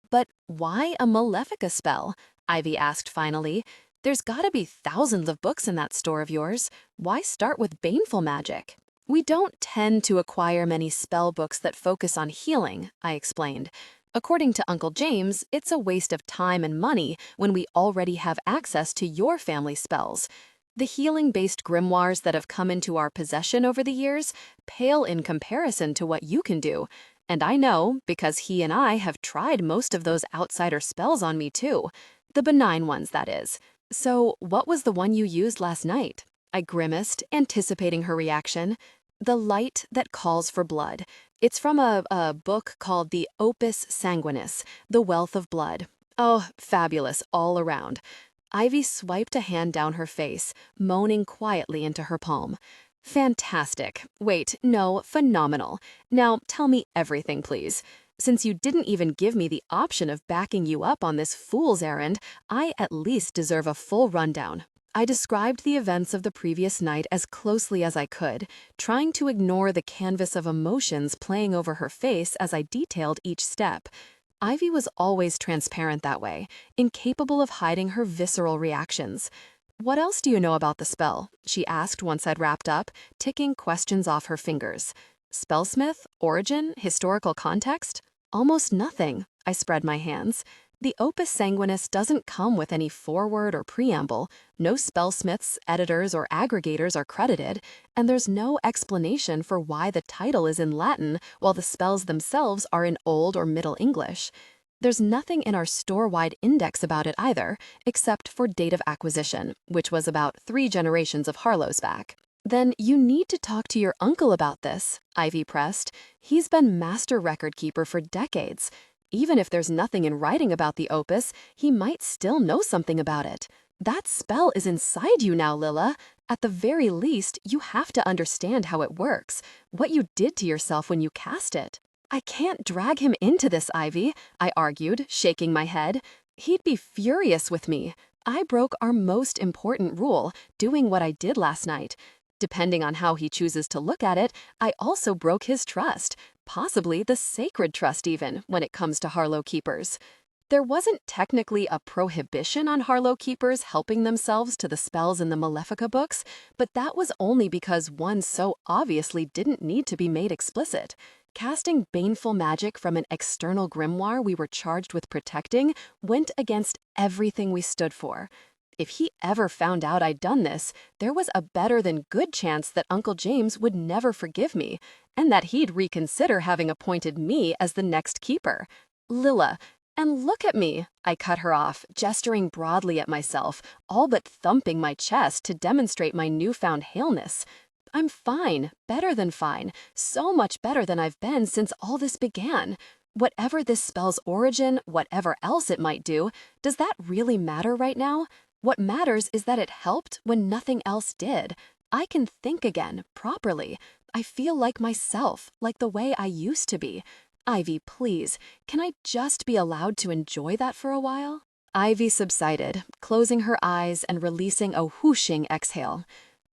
"But why a Malefica spell?" Ivy asked finally. "There's gotta be thousands of books in that store of yours. Why start with baneful magic?" "We don't tend to acquire many spell books that focus on healing," I explained. "According to Uncle James, it's a waste of time and money when we already have access to your family spells. The healing-based grimoires that have come into our possession over the years pale in comparison to what you can do. And I know, because he and I have tried most of those outsider spells on me too. The benign ones, that is. So what was the one you used last night?" I grimaced, anticipating her reaction. "The Light That Calls for Blood. It's from a book called the Opus Sanguinis, The Wealth of Blood. Oh, fabulous all around." Ivy swiped a hand down her face, moaning quietly into her palm. "Fantastic. Wait, no, phenomenal. Now tell me everything, please. Since you didn't even give me the option of backing you up on this fool's errand, I at least deserve a full rundown. I described the events of the previous night as closely as I could, trying to ignore the canvas of emotions playing over her face as I detailed each step. Ivy was always transparent that way, incapable of hiding her visceral reactions. "What else do you know about the spell?" she asked once I'd wrapped up, ticking questions off her fingers. "Spellsmith? Origin? Historical context?" "Almost nothing." I spread my hands. "The Opus Sanguinis doesn't come with any foreword or preamble, no spellsmiths, editors, or aggregators are credited, and there's no explanation for why the title is in Latin while the spells themselves are in Old or Middle English. There's nothing in our store-wide index about it either, except for date of acquisition, which was about 3 generations of Harlow's back." "Then you need to talk to your uncle about this," Ivy pressed. "He's been master record keeper for decades. Even if there's nothing in writing about the opus, he might still know something about it. That spell is inside you now, Lila. At the very least, you have to understand how it works, what you did to yourself when you cast it." "I can't drag him into this, Ivy," I argued, shaking my head. "He'd be furious with me. I broke our most important rule, doing what I did last night. Depending on how he chooses to look at it, I also broke his trust, possibly the sacred trust even, when it comes to Harlow keepers. There wasn't technically a prohibition on Harlow keepers helping themselves to the spells in the Malefica books, but that was only because one so obviously didn't need to be made explicit. Casting baneful magic from an external grimoire we were charged with protecting went against everything we stood for. If he ever found out I'd done this, there was a better than good chance that Uncle James would never forgive me, and that he'd reconsider having appointed me as the next keeper. Lila, and look at me, I cut her off, gesturing broadly at myself, all but thumping my chest to demonstrate my newfound haleness. I'm fine, better than fine, so much better than I've been since all this began. Whatever this spell's origin, whatever else it might do, does that really matter right now? What matters is that it helped when nothing else did. I can think again, properly. I feel like myself, like the way I used to be. Ivy, please, can I just be allowed to enjoy that for a while?" Ivy subsided, closing her eyes and releasing a whooshing exhale.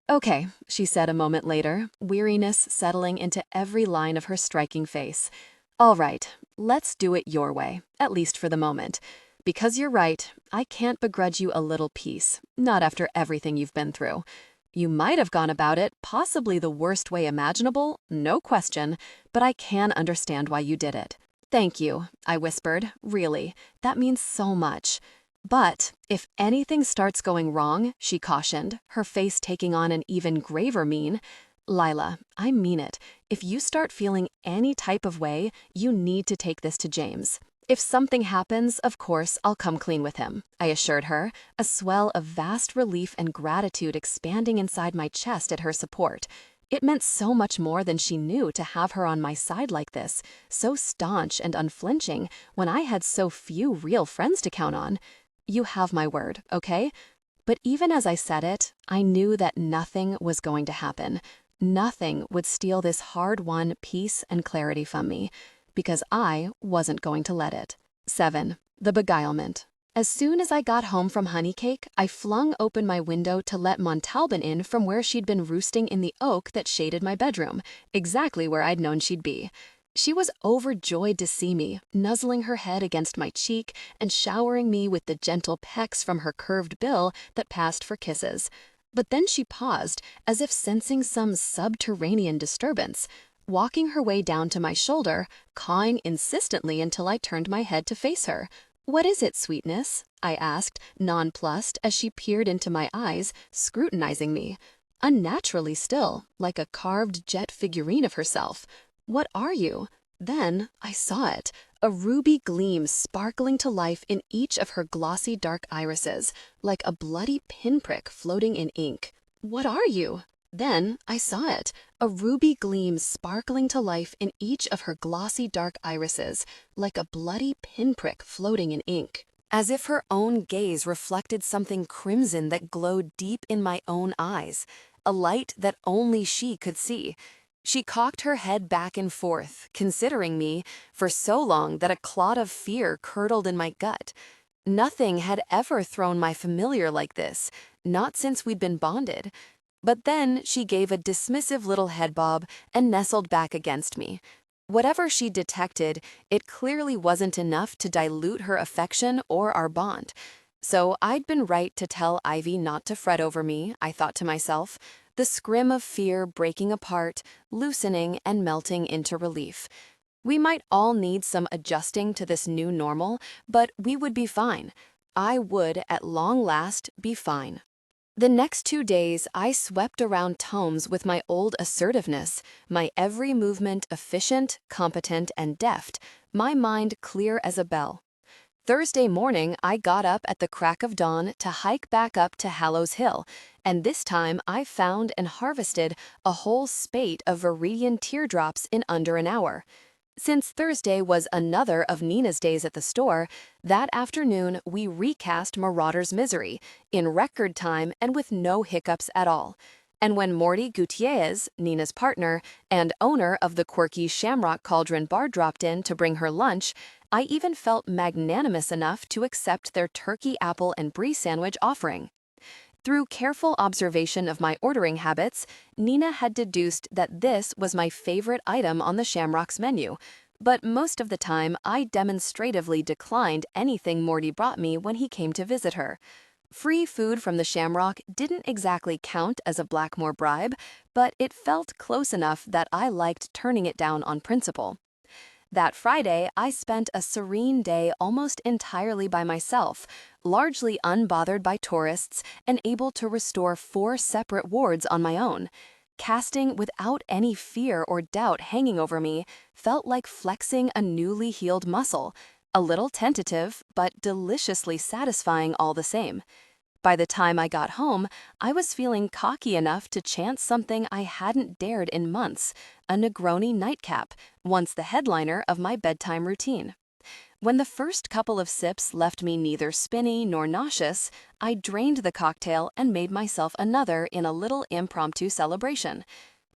"Okay," she said a moment later, weariness settling into every line of her striking face. "All right, let's do it your way, at least for the moment. Because you're right, I can't begrudge you a little peace, not after everything you've been through. You might have gone about it possibly the worst way imaginable, no question, but I can understand why you did it." "Thank you," I whispered, "really, that means so much." "But if anything starts going wrong," she cautioned, her face taking on an even graver mien, "Lila, I mean it. If you start feeling any type of way, you need to take this to James. If something happens, of course, I'll come clean with him," I assured her, a swell of vast relief and gratitude expanding inside my chest at her support. It meant so much more than she knew to have her on my side like this, so staunch and unflinching, when I had so few real friends to count on. "You have my word, okay?" But even as I said it, I knew that nothing was going to happen. Nothing would steal this hard-won peace and clarity from me, because I wasn't going to let it. 7. The beguilement. As soon as I got home from Honeycake, I flung open my window to let Montalban in from where she'd been roosting in the oak that shaded my bedroom, exactly where I'd known she'd be. She was overjoyed to see me, nuzzling her head against my cheek and showering me with the gentle pecks from her curved bill that passed for kisses. But then she paused, as if sensing some subterranean disturbance, walking her way down to my shoulder, cawing insistently until I turned my head to face her. "What is it, sweetness?" I asked, nonplussed, as she peered into my eyes, scrutinizing me. Unnaturally still, like a carved jet figurine of herself. "What are you?" Then I saw it, a ruby gleam sparkling to life in each of her glossy dark irises, like a bloody pinprick floating in ink. "What are you?" Then I saw it, a ruby gleam sparkling to life in each of her glossy dark irises, like a bloody pinprick floating in ink. As if her own gaze reflected something crimson that glowed deep in my own eyes, a light that only she could see. She cocked her head back and forth, considering me, for so long that a clot of fear curdled in my gut. Nothing had ever thrown my familiar like this, not since we'd been bonded. But then she gave a dismissive little head bob and nestled back against me. Whatever she detected, it clearly wasn't enough to dilute her affection or our bond. So I'd been right to tell Ivy not to fret over me, I thought to myself, the scrim of fear breaking apart, loosening and melting into relief. We might all need some adjusting to this new normal, but we would be fine. I would, at long last, be fine. The next 2 days, I swept around tomes with my old assertiveness, my every movement efficient, competent, and deft, my mind clear as a bell. Thursday morning, I got up at the crack of dawn to hike back up to Hallows Hill, and this time I found and harvested a whole spate of viridian teardrops in under an hour. Since Thursday was another of Nina's days at the store, that afternoon we recast Marauder's Misery in record time and with no hiccups at all. And when Morty Gutierrez, Nina's partner, and owner of the quirky Shamrock Cauldron bar dropped in to bring her lunch, I even felt magnanimous enough to accept their turkey, apple, and brie sandwich offering. Through careful observation of my ordering habits, Nina had deduced that this was my favorite item on the Shamrock's menu, but most of the time I demonstratively declined anything Morty brought me when he came to visit her. Free food from the Shamrock didn't exactly count as a Blackmore bribe, but it felt close enough that I liked turning it down on principle. That Friday, I spent a serene day almost entirely by myself, largely unbothered by tourists and able to restore 4 separate wards on my own. Casting without any fear or doubt hanging over me felt like flexing a newly healed muscle, a little tentative, but deliciously satisfying all the same. By the time I got home, I was feeling cocky enough to chant something I hadn't dared in months, a Negroni nightcap, once the headliner of my bedtime routine. When the first couple of sips left me neither spinny nor nauseous, I drained the cocktail and made myself another in a little impromptu celebration.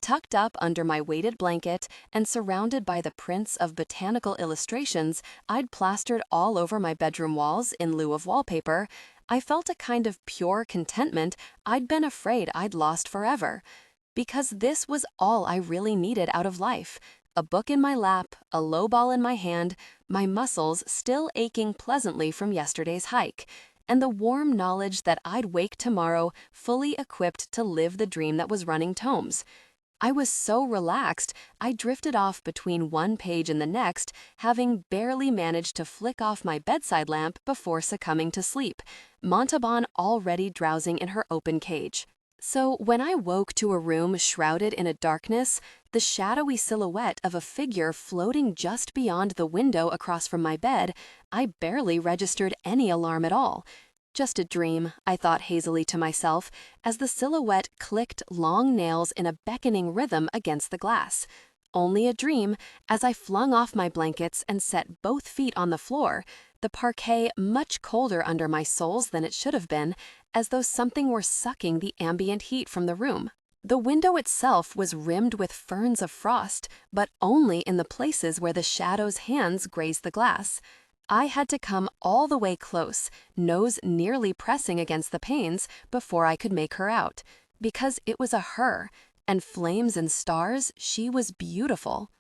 Tucked up under my weighted blanket and surrounded by the prints of botanical illustrations I'd plastered all over my bedroom walls in lieu of wallpaper, I felt a kind of pure contentment I'd been afraid I'd lost forever. Because this was all I really needed out of life. A book in my lap, a low ball in my hand, my muscles still aching pleasantly from yesterday's hike, and the warm knowledge that I'd wake tomorrow fully equipped to live the dream that was running tomes. I was so relaxed, I drifted off between one page and the next, having barely managed to flick off my bedside lamp before succumbing to sleep, Montalban already drowsing in her open cage. So when I woke to a room shrouded in a darkness, the shadowy silhouette of a figure floating just beyond the window across from my bed, I barely registered any alarm at all. Just a dream, I thought hazily to myself, as the silhouette clicked long nails in a beckoning rhythm against the glass. Only a dream, as I flung off my blankets and set both feet on the floor, the parquet much colder under my soles than it should have been, as though something were sucking the ambient heat from the room. The window itself was rimmed with ferns of frost, but only in the places where the shadow's hands grazed the glass. I had to come all the way close, nose nearly pressing against the panes, before I could make her out, because it was a her, and flames and stars, she was beautiful.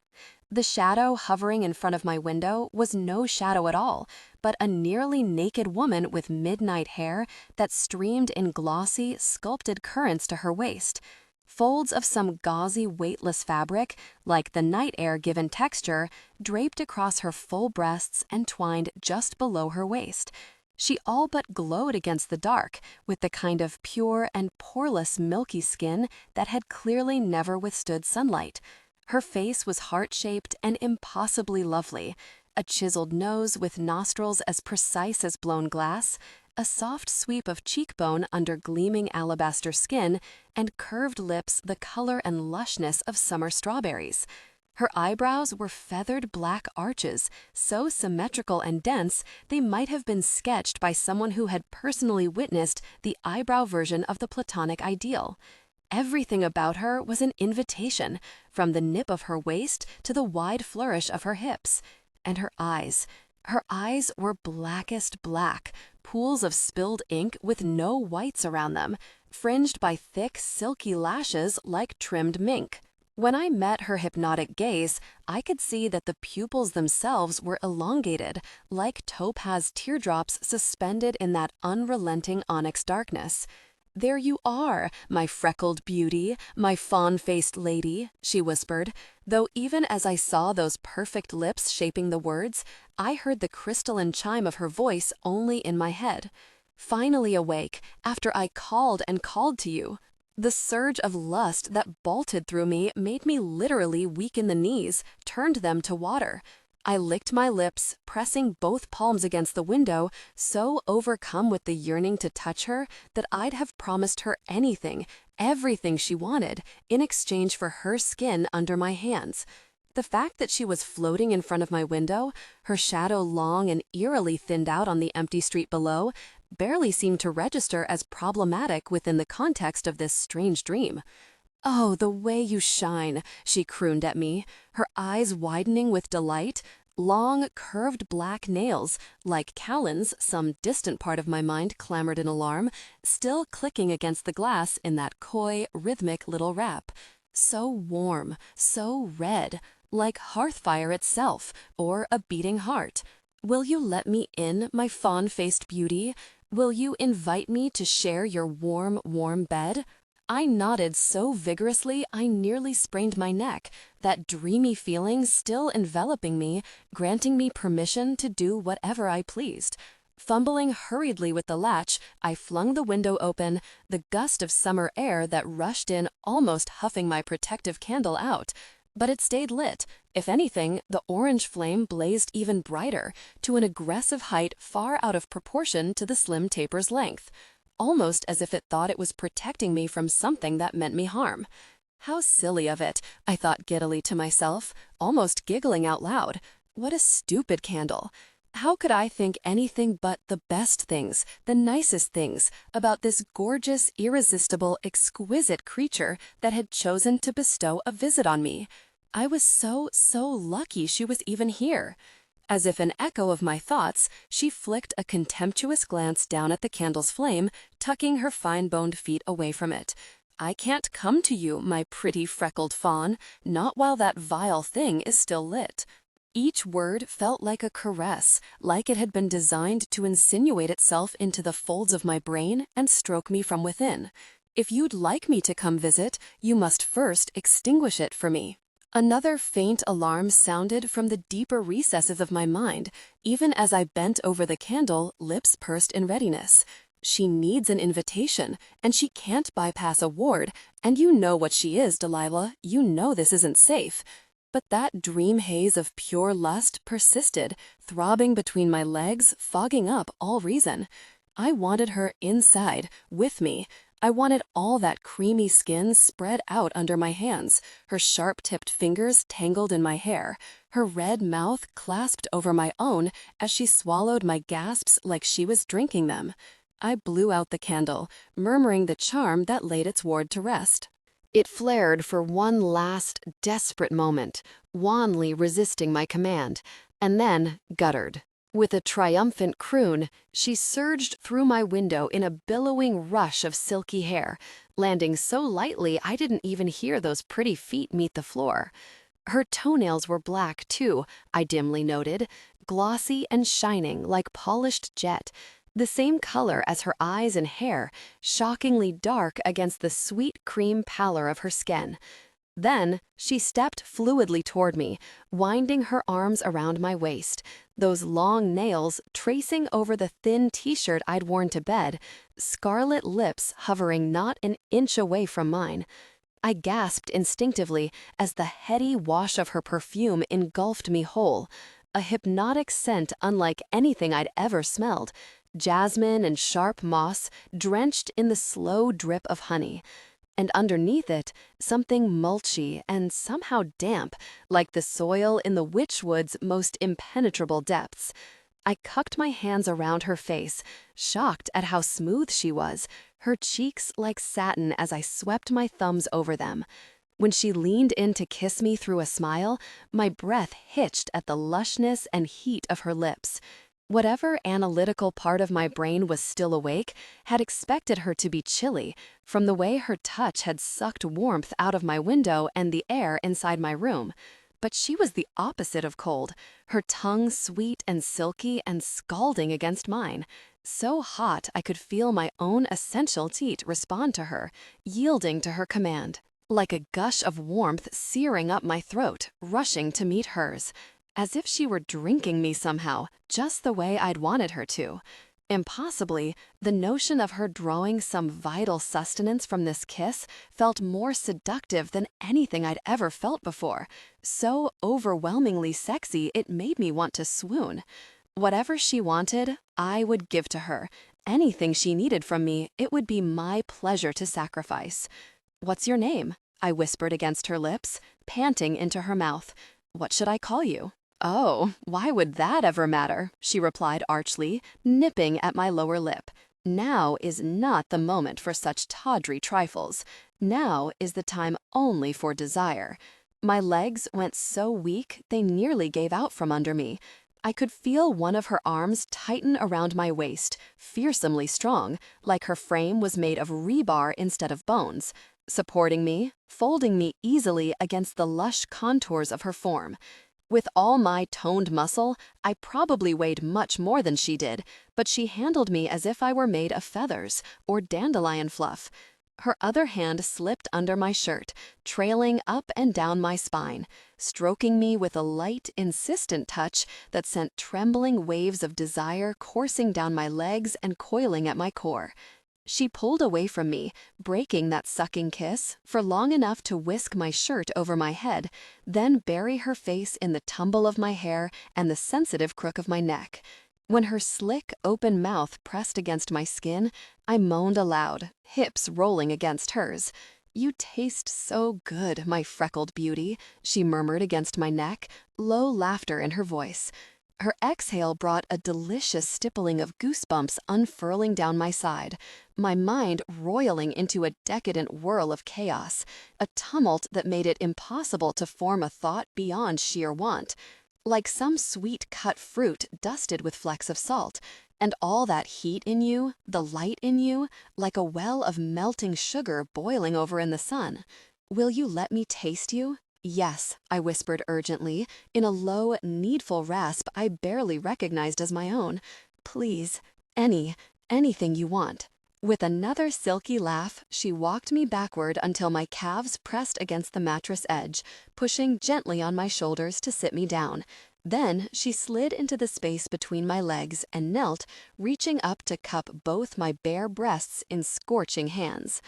The shadow hovering in front of my window was no shadow at all, but a nearly naked woman with midnight hair that streamed in glossy, sculpted currents to her waist. Folds of some gauzy, weightless fabric, like the night air given texture, draped across her full breasts and twined just below her waist. She all but glowed against the dark, with the kind of pure and poreless milky skin that had clearly never withstood sunlight. Her face was heart-shaped and impossibly lovely, a chiseled nose with nostrils as precise as blown glass, a soft sweep of cheekbone under gleaming alabaster skin, and curved lips the color and lushness of summer strawberries. Her eyebrows were feathered black arches, so symmetrical and dense they might have been sketched by someone who had personally witnessed the eyebrow version of the Platonic ideal. Everything about her was an invitation, from the nip of her waist to the wide flourish of her hips. And her eyes were blackest black, pools of spilled ink with no whites around them, fringed by thick, silky lashes like trimmed mink. When I met her hypnotic gaze, I could see that the pupils themselves were elongated, like topaz teardrops suspended in that unrelenting onyx darkness. "There you are, my freckled beauty, my fawn-faced lady," she whispered, though even as I saw those perfect lips shaping the words, I heard the crystalline chime of her voice only in my head. "Finally awake, after I called and called to you." The surge of lust that bolted through me made me literally weaken the knees, turned them to water. I licked my lips, pressing both palms against the window, so overcome with the yearning to touch her that I'd have promised her anything, everything she wanted, in exchange for her skin under my hands. The fact that she was floating in front of my window, her shadow long and eerily thinned out on the empty street below, barely seemed to register as problematic within the context of this strange dream. "Oh, the way you shine," she crooned at me, her eyes widening with delight, long, curved black nails, like talons, some distant part of my mind clamored in alarm, still clicking against the glass in that coy, rhythmic little rap. So warm, so red, like hearth fire itself, or a beating heart. "Will you let me in, my fawn-faced beauty? Will you invite me to share your warm, warm bed?" I nodded so vigorously I nearly sprained my neck, that dreamy feeling still enveloping me, granting me permission to do whatever I pleased. Fumbling hurriedly with the latch, I flung the window open, the gust of summer air that rushed in almost huffing my protective candle out. But it stayed lit. If anything, the orange flame blazed even brighter, to an aggressive height far out of proportion to the slim taper's length. Almost as if it thought it was protecting me from something that meant me harm. How silly of it, I thought giddily to myself, almost giggling out loud. What a stupid candle. How could I think anything but the best things, the nicest things, about this gorgeous, irresistible, exquisite creature that had chosen to bestow a visit on me? I was so lucky she was even here. As if an echo of my thoughts, she flicked a contemptuous glance down at the candle's flame, tucking her fine-boned feet away from it. "I can't come to you, my pretty freckled fawn, not while that vile thing is still lit." Each word felt like a caress, like it had been designed to insinuate itself into the folds of my brain and stroke me from within. "If you'd like me to come visit, you must first extinguish it for me." Another faint alarm sounded from the deeper recesses of my mind, even as I bent over the candle, lips pursed in readiness. She needs an invitation, and she can't bypass a ward, and you know what she is, Delilah, you know this isn't safe. But that dream haze of pure lust persisted, throbbing between my legs, fogging up all reason. I wanted her inside, with me. I wanted all that creamy skin spread out under my hands, her sharp-tipped fingers tangled in my hair, her red mouth clasped over my own as she swallowed my gasps like she was drinking them. I blew out the candle, murmuring the charm that laid its ward to rest. It flared for one last, desperate moment, wanly resisting my command, and then guttered. With a triumphant croon, she surged through my window in a billowing rush of silky hair, landing so lightly I didn't even hear those pretty feet meet the floor. Her toenails were black, too, I dimly noted, glossy and shining like polished jet, the same color as her eyes and hair, shockingly dark against the sweet cream pallor of her skin. Then she stepped fluidly toward me, winding her arms around my waist, those long nails tracing over the thin t-shirt I'd worn to bed, scarlet lips hovering not an inch away from mine. I gasped instinctively as the heady wash of her perfume engulfed me whole, a hypnotic scent unlike anything I'd ever smelled, jasmine and sharp moss drenched in the slow drip of honey. And underneath it, something mulchy and somehow damp, like the soil in the witchwood's most impenetrable depths. I cupped my hands around her face, shocked at how smooth she was, her cheeks like satin as I swept my thumbs over them. When she leaned in to kiss me through a smile, my breath hitched at the lushness and heat of her lips. Whatever analytical part of my brain was still awake had expected her to be chilly, from the way her touch had sucked warmth out of my window and the air inside my room. But she was the opposite of cold, her tongue sweet and silky and scalding against mine. So hot I could feel my own essential teat respond to her, yielding to her command. Like a gush of warmth searing up my throat, rushing to meet hers. As if she were drinking me somehow, just the way I'd wanted her to. Impossibly, the notion of her drawing some vital sustenance from this kiss felt more seductive than anything I'd ever felt before. So overwhelmingly sexy, it made me want to swoon. Whatever she wanted, I would give to her. Anything she needed from me, it would be my pleasure to sacrifice. "What's your name?" I whispered against her lips, panting into her mouth. "What should I call you?" "Oh, why would that ever matter?" she replied archly, nipping at my lower lip. "Now is not the moment for such tawdry trifles. Now is the time only for desire." My legs went so weak they nearly gave out from under me. I could feel one of her arms tighten around my waist, fearsomely strong, like her frame was made of rebar instead of bones, supporting me, folding me easily against the lush contours of her form. With all my toned muscle, I probably weighed much more than she did, but she handled me as if I were made of feathers or dandelion fluff. Her other hand slipped under my shirt, trailing up and down my spine, stroking me with a light, insistent touch that sent trembling waves of desire coursing down my legs and coiling at my core. She pulled away from me, breaking that sucking kiss, for long enough to whisk my shirt over my head, then bury her face in the tumble of my hair and the sensitive crook of my neck. When her slick, open mouth pressed against my skin, I moaned aloud, hips rolling against hers. "You taste so good, my freckled beauty," she murmured against my neck, low laughter in her voice. Her exhale brought a delicious stippling of goosebumps unfurling down my side, my mind roiling into a decadent whirl of chaos, a tumult that made it impossible to form a thought beyond sheer want. Like some sweet cut fruit dusted with flecks of salt, and all that heat in you, the light in you, like a well of melting sugar boiling over in the sun. "Will you let me taste you?" "Yes," I whispered urgently, in a low, needful rasp I barely recognized as my own. "Please, anything you want." With another silky laugh, she walked me backward until my calves pressed against the mattress edge, pushing gently on my shoulders to sit me down. Then she slid into the space between my legs and knelt, reaching up to cup both my bare breasts in scorching hands.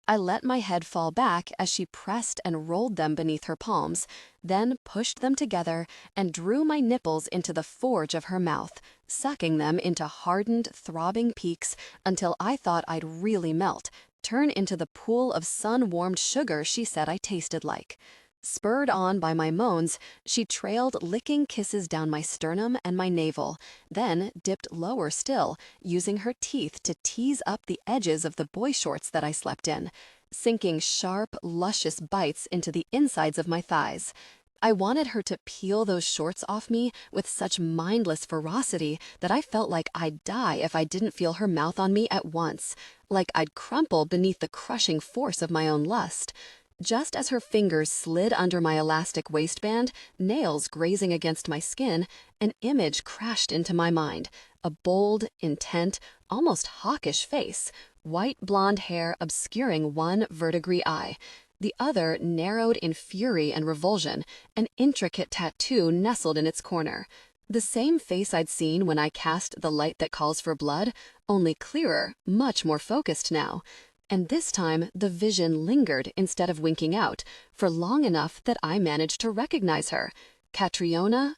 I let my head fall back as she pressed and rolled them beneath her palms, then pushed them together and drew my nipples into the forge of her mouth, sucking them into hardened, throbbing peaks until I thought I'd really melt, turn into the pool of sun-warmed sugar she said I tasted like. Spurred on by my moans, she trailed licking kisses down my sternum and my navel, then dipped lower still, using her teeth to tease up the edges of the boy shorts that I slept in, sinking sharp, luscious bites into the insides of my thighs. I wanted her to peel those shorts off me with such mindless ferocity that I felt like I'd die if I didn't feel her mouth on me at once, like I'd crumple beneath the crushing force of my own lust. Just as her fingers slid under my elastic waistband, nails grazing against my skin, an image crashed into my mind. A bold, intent, almost hawkish face, white blonde hair obscuring one verdigris eye. The other narrowed in fury and revulsion, an intricate tattoo nestled in its corner. The same face I'd seen when I cast the light that calls for blood, only clearer, much more focused now. And this time, the vision lingered instead of winking out, for long enough that I managed to recognize her. Catriona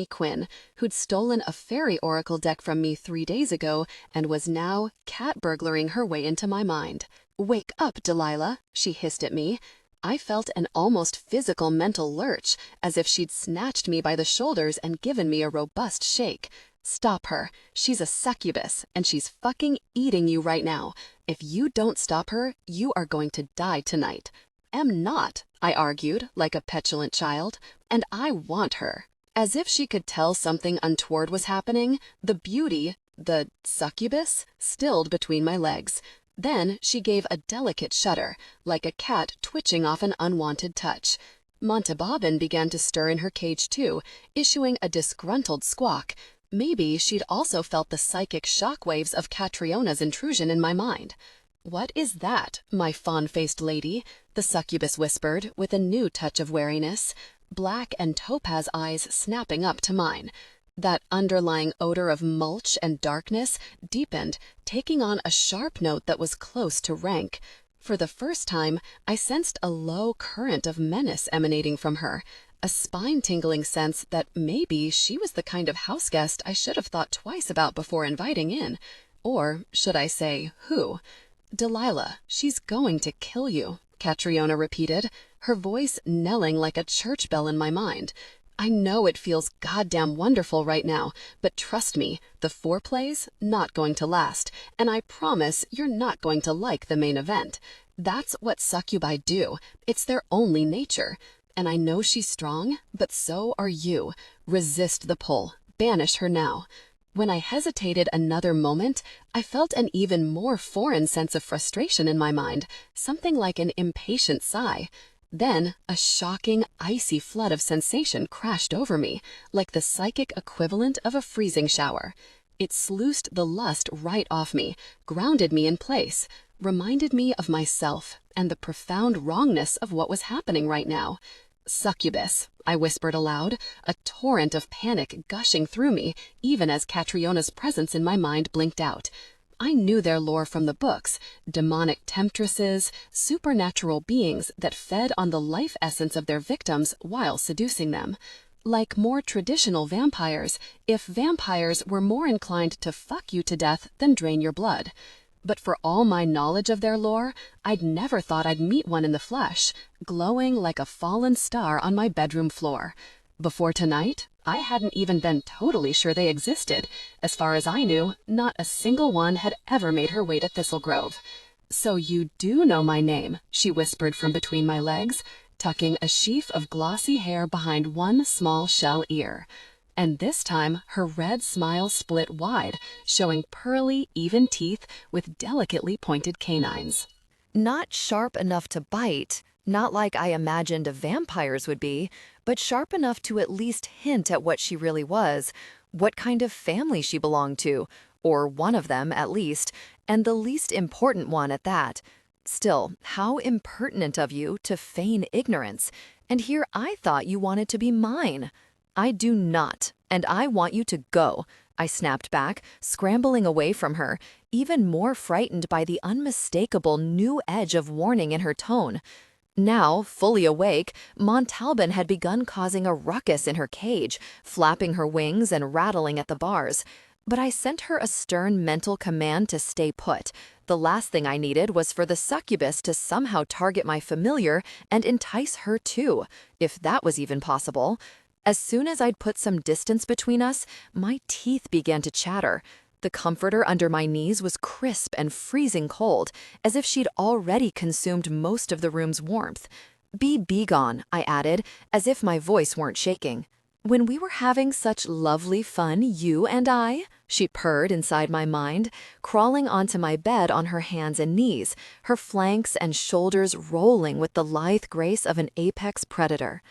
Quinn, who'd stolen a fairy oracle deck from me 3 days ago and was now cat-burglaring her way into my mind. "Wake up, Delilah," she hissed at me. I felt an almost physical mental lurch, as if she'd snatched me by the shoulders and given me a robust shake. Stop her. She's a succubus, and she's fucking eating you right now. If you don't stop her, you are going to die tonight." "Am not," I argued, like a petulant child, "and I want her." As if she could tell something untoward was happening, the beauty, the succubus, stilled between my legs. Then she gave a delicate shudder, like a cat twitching off an unwanted touch. Montalban began to stir in her cage too, issuing a disgruntled squawk. Maybe she'd also felt the psychic shockwaves of Catriona's intrusion in my mind. "What is that, my fawn-faced lady?" the succubus whispered, with a new touch of wariness, black and topaz eyes snapping up to mine. That underlying odor of mulch and darkness deepened, taking on a sharp note that was close to rank. For the first time, I sensed a low current of menace emanating from her, a spine-tingling sense that maybe she was the kind of houseguest I should have thought twice about before inviting in. Or should I say, who? "Delilah, she's going to kill you," Catriona repeated, her voice knelling like a church bell in my mind. "I know it feels goddamn wonderful right now, but trust me, the foreplay's not going to last, and I promise you're not going to like the main event. That's what succubi do. It's their only nature. And I know she's strong, but so are you. Resist the pull. Banish her now." When I hesitated another moment, I felt an even more foreign sense of frustration in my mind, something like an impatient sigh. Then a shocking, icy flood of sensation crashed over me, like the psychic equivalent of a freezing shower. It sluiced the lust right off me, grounded me in place, reminded me of myself and the profound wrongness of what was happening right now. "Succubus," I whispered aloud, a torrent of panic gushing through me, even as Catriona's presence in my mind blinked out. I knew their lore from the books, demonic temptresses, supernatural beings that fed on the life essence of their victims while seducing them. Like more traditional vampires, if vampires were more inclined to fuck you to death than drain your blood. But for all my knowledge of their lore, I'd never thought I'd meet one in the flesh, glowing like a fallen star on my bedroom floor. Before tonight, I hadn't even been totally sure they existed. As far as I knew, not a single one had ever made her way to Thistle Grove. "So you do know my name," she whispered from between my legs, tucking a sheaf of glossy hair behind one small shell ear. And this time, her red smile split wide, showing pearly, even teeth with delicately pointed canines. Not sharp enough to bite, not like I imagined a vampire's would be, but sharp enough to at least hint at what she really was, what kind of family she belonged to, or one of them at least, and the least important one at that. Still, how impertinent of you to feign ignorance, and here I thought you wanted to be mine. "I do not, and I want you to go," I snapped back, scrambling away from her, even more frightened by the unmistakable new edge of warning in her tone. Now, fully awake, Montalban had begun causing a ruckus in her cage, flapping her wings and rattling at the bars. But I sent her a stern mental command to stay put. The last thing I needed was for the succubus to somehow target my familiar and entice her too, if that was even possible. As soon as I'd put some distance between us, my teeth began to chatter. The comforter under my knees was crisp and freezing cold, as if she'd already consumed most of the room's warmth. Be gone," I added, as if my voice weren't shaking. "When we were having such lovely fun, you and I," she purred inside my mind, crawling onto my bed on her hands and knees, her flanks and shoulders rolling with the lithe grace of an apex predator.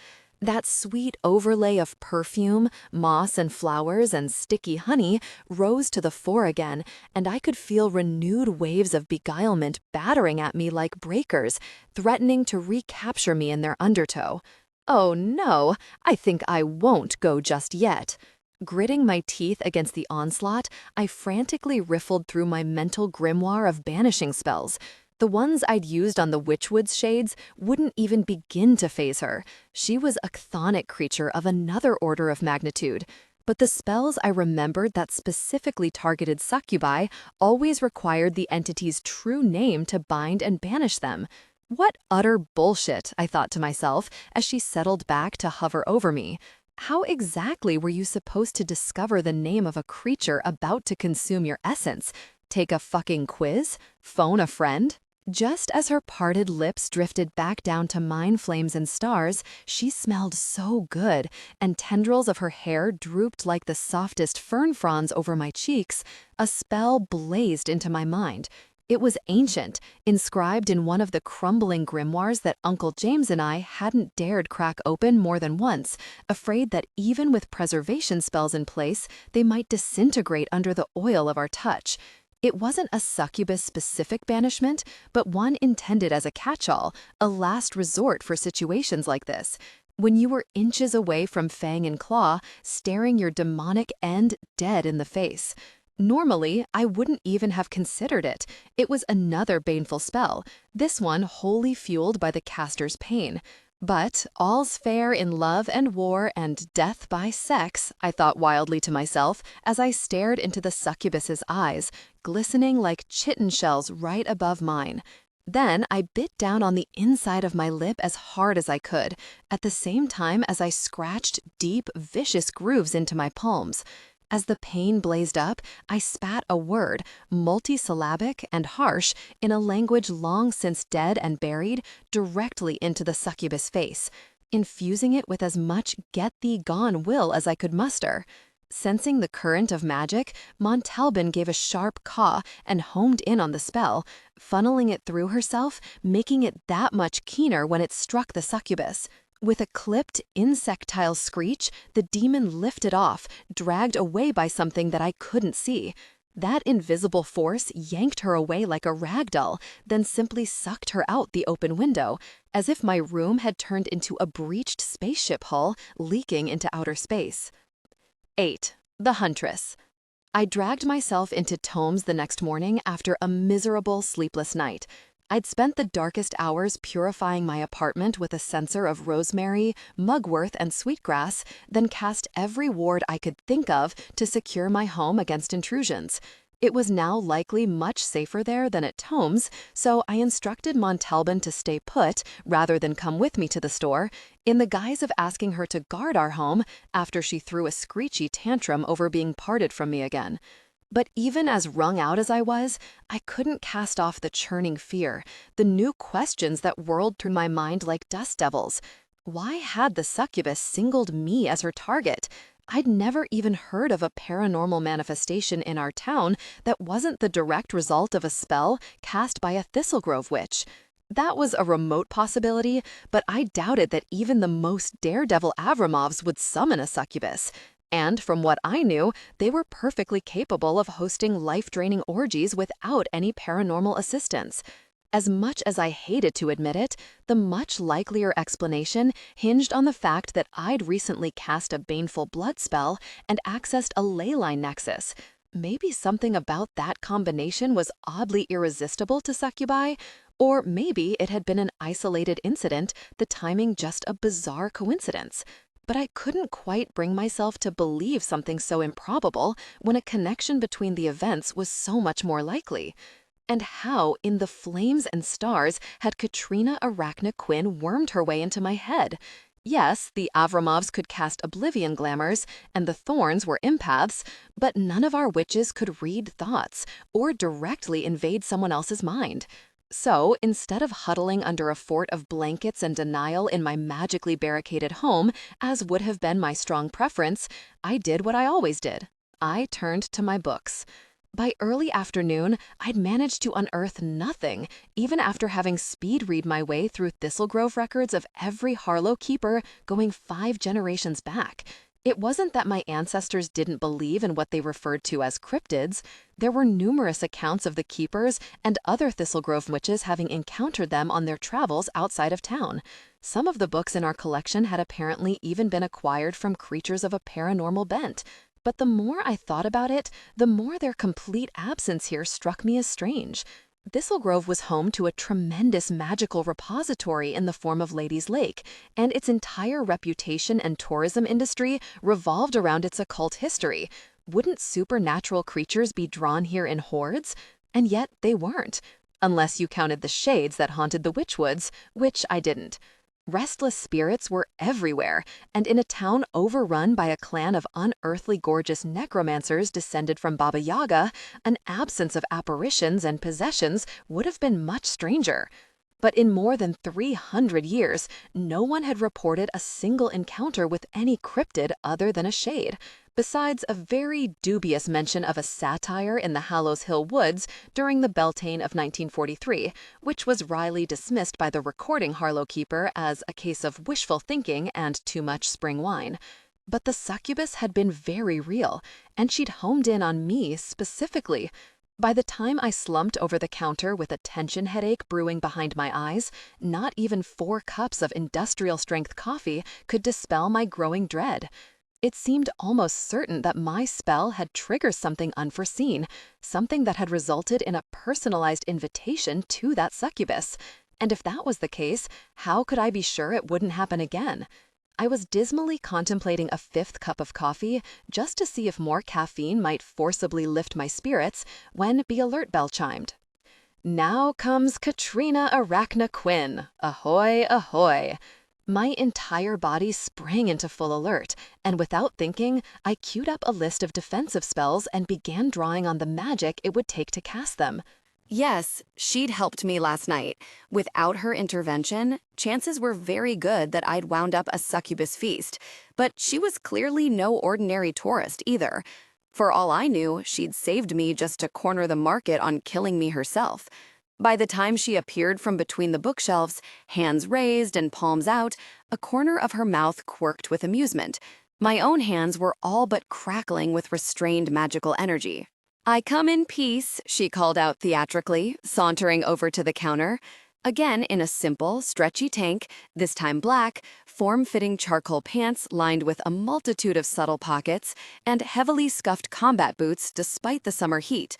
That sweet overlay of perfume, moss and flowers and sticky honey rose to the fore again, and I could feel renewed waves of beguilement battering at me like breakers, threatening to recapture me in their undertow. Oh no, I think I won't go just yet. Gritting my teeth against the onslaught, I frantically riffled through my mental grimoire of banishing spells. The ones I'd used on the Witchwood's shades wouldn't even begin to faze her. She was a chthonic creature of another order of magnitude. But the spells I remembered that specifically targeted succubi always required the entity's true name to bind and banish them. What utter bullshit, I thought to myself as she settled back to hover over me. How exactly were you supposed to discover the name of a creature about to consume your essence? Take a fucking quiz? Phone a friend? Just as her parted lips drifted back down to mine flames and stars, she smelled so good, and tendrils of her hair drooped like the softest fern fronds over my cheeks. A spell blazed into my mind. It was ancient, inscribed in one of the crumbling grimoires that Uncle James and I hadn't dared crack open more than once, afraid that even with preservation spells in place, they might disintegrate under the oil of our touch. It wasn't a succubus-specific banishment, but one intended as a catch-all, a last resort for situations like this. When you were inches away from fang and claw, staring your demonic end dead in the face. Normally, I wouldn't even have considered it. It was another baneful spell, this one wholly fueled by the caster's pain. But all's fair in love and war and death by sex, I thought wildly to myself as I stared into the succubus's eyes, glistening like chitin shells right above mine. Then I bit down on the inside of my lip as hard as I could, at the same time as I scratched deep, vicious grooves into my palms. As the pain blazed up, I spat a word, multisyllabic and harsh, in a language long since dead and buried, directly into the succubus face, infusing it with as much get-thee-gone will as I could muster. Sensing the current of magic, Montalban gave a sharp caw and homed in on the spell, funneling it through herself, making it that much keener when it struck the succubus. With a clipped, insectile screech, the demon lifted off, dragged away by something that I couldn't see. That invisible force yanked her away like a rag doll, then simply sucked her out the open window, as if my room had turned into a breached spaceship hull leaking into outer space. 8. The Huntress. I dragged myself into Tomes the next morning after a miserable, sleepless night. I'd spent the darkest hours purifying my apartment with a censer of rosemary, mugwort, and sweetgrass, then cast every ward I could think of to secure my home against intrusions. It was now likely much safer there than at Tomes, so I instructed Montalban to stay put rather than come with me to the store, in the guise of asking her to guard our home after she threw a screechy tantrum over being parted from me again. But even as wrung out as I was, I couldn't cast off the churning fear, the new questions that whirled through my mind like dust devils. Why had the succubus singled me as her target? I'd never even heard of a paranormal manifestation in our town that wasn't the direct result of a spell cast by a Thistle Grove witch. That was a remote possibility, but I doubted that even the most daredevil Avramovs would summon a succubus. And from what I knew, they were perfectly capable of hosting life-draining orgies without any paranormal assistance. As much as I hated to admit it, the much likelier explanation hinged on the fact that I'd recently cast a baneful blood spell and accessed a ley line nexus. Maybe something about that combination was oddly irresistible to succubi, or maybe it had been an isolated incident, the timing just a bizarre coincidence. But I couldn't quite bring myself to believe something so improbable when a connection between the events was so much more likely. And how, in the flames and stars, had Catriona Quinn wormed her way into my head? Yes, the Avramovs could cast oblivion glamours, and the Thorns were empaths, but none of our witches could read thoughts or directly invade someone else's mind. So, instead of huddling under a fort of blankets and denial in my magically barricaded home, as would have been my strong preference, I did what I always did. I turned to my books. By early afternoon, I'd managed to unearth nothing, even after having speed read my way through Thistle Grove records of every Harlow keeper going 5 generations back. It wasn't that my ancestors didn't believe in what they referred to as cryptids. There were numerous accounts of the keepers and other Thistle Grove witches having encountered them on their travels outside of town. Some of the books in our collection had apparently even been acquired from creatures of a paranormal bent. But the more I thought about it, the more their complete absence here struck me as strange. Thistle Grove was home to a tremendous magical repository in the form of Ladies Lake, and its entire reputation and tourism industry revolved around its occult history. Wouldn't supernatural creatures be drawn here in hordes? And yet they weren't. Unless you counted the shades that haunted the Witchwoods, which I didn't. Restless spirits were everywhere, and in a town overrun by a clan of unearthly gorgeous necromancers descended from Baba Yaga, an absence of apparitions and possessions would have been much stranger. But in more than 300 years, no one had reported a single encounter with any cryptid other than a shade, besides a very dubious mention of a satyr in the Hallows Hill Woods during the Beltane of 1943, which was wryly dismissed by the recording Harlow keeper as a case of wishful thinking and too much spring wine. But the succubus had been very real, and she'd homed in on me specifically. By the time I slumped over the counter with a tension headache brewing behind my eyes, not even 4 cups of industrial-strength coffee could dispel my growing dread. It seemed almost certain that my spell had triggered something unforeseen, something that had resulted in a personalized invitation to that succubus. And if that was the case, how could I be sure it wouldn't happen again? I was dismally contemplating a 5th cup of coffee just to see if more caffeine might forcibly lift my spirits when the alert bell chimed. Now comes Catriona Quinn. Ahoy, ahoy. My entire body sprang into full alert, and without thinking, I queued up a list of defensive spells and began drawing on the magic it would take to cast them. Yes, she'd helped me last night. Without her intervention, chances were very good that I'd wound up a succubus feast, but she was clearly no ordinary tourist either. For all I knew, she'd saved me just to corner the market on killing me herself. By the time she appeared from between the bookshelves, hands raised and palms out, a corner of her mouth quirked with amusement. My own hands were all but crackling with restrained magical energy. "I come in peace," she called out theatrically, sauntering over to the counter. Again in a simple, stretchy tank, this time black, form-fitting charcoal pants lined with a multitude of subtle pockets, and heavily scuffed combat boots despite the summer heat.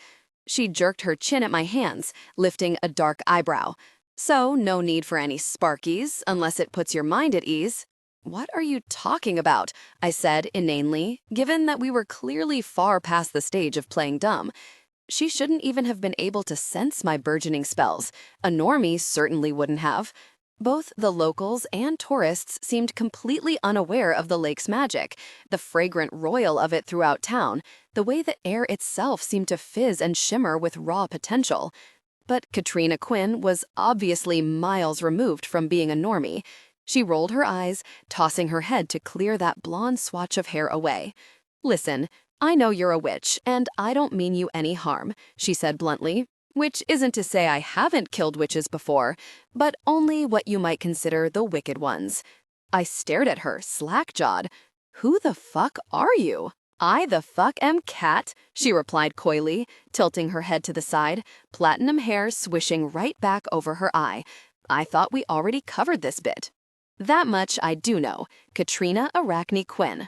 She jerked her chin at my hands, lifting a dark eyebrow. "So, no need for any sparkies, unless it puts your mind at ease." "What are you talking about?" I said inanely, given that we were clearly far past the stage of playing dumb. She shouldn't even have been able to sense my burgeoning spells. A normie certainly wouldn't have. Both the locals and tourists seemed completely unaware of the lake's magic, the fragrant roil of it throughout town, the way the air itself seemed to fizz and shimmer with raw potential. But Catriona Quinn was obviously miles removed from being a normie. She rolled her eyes, tossing her head to clear that blonde swatch of hair away. "Listen, I know you're a witch, and I don't mean you any harm," she said bluntly. "Which isn't to say I haven't killed witches before, but only what you might consider the wicked ones." I stared at her, slack-jawed. "Who the fuck are you?" "I the fuck am Cat," she replied coyly, tilting her head to the side, platinum hair swishing right back over her eye. "I thought we already covered this bit." "That much I do know. Catriona Quinn."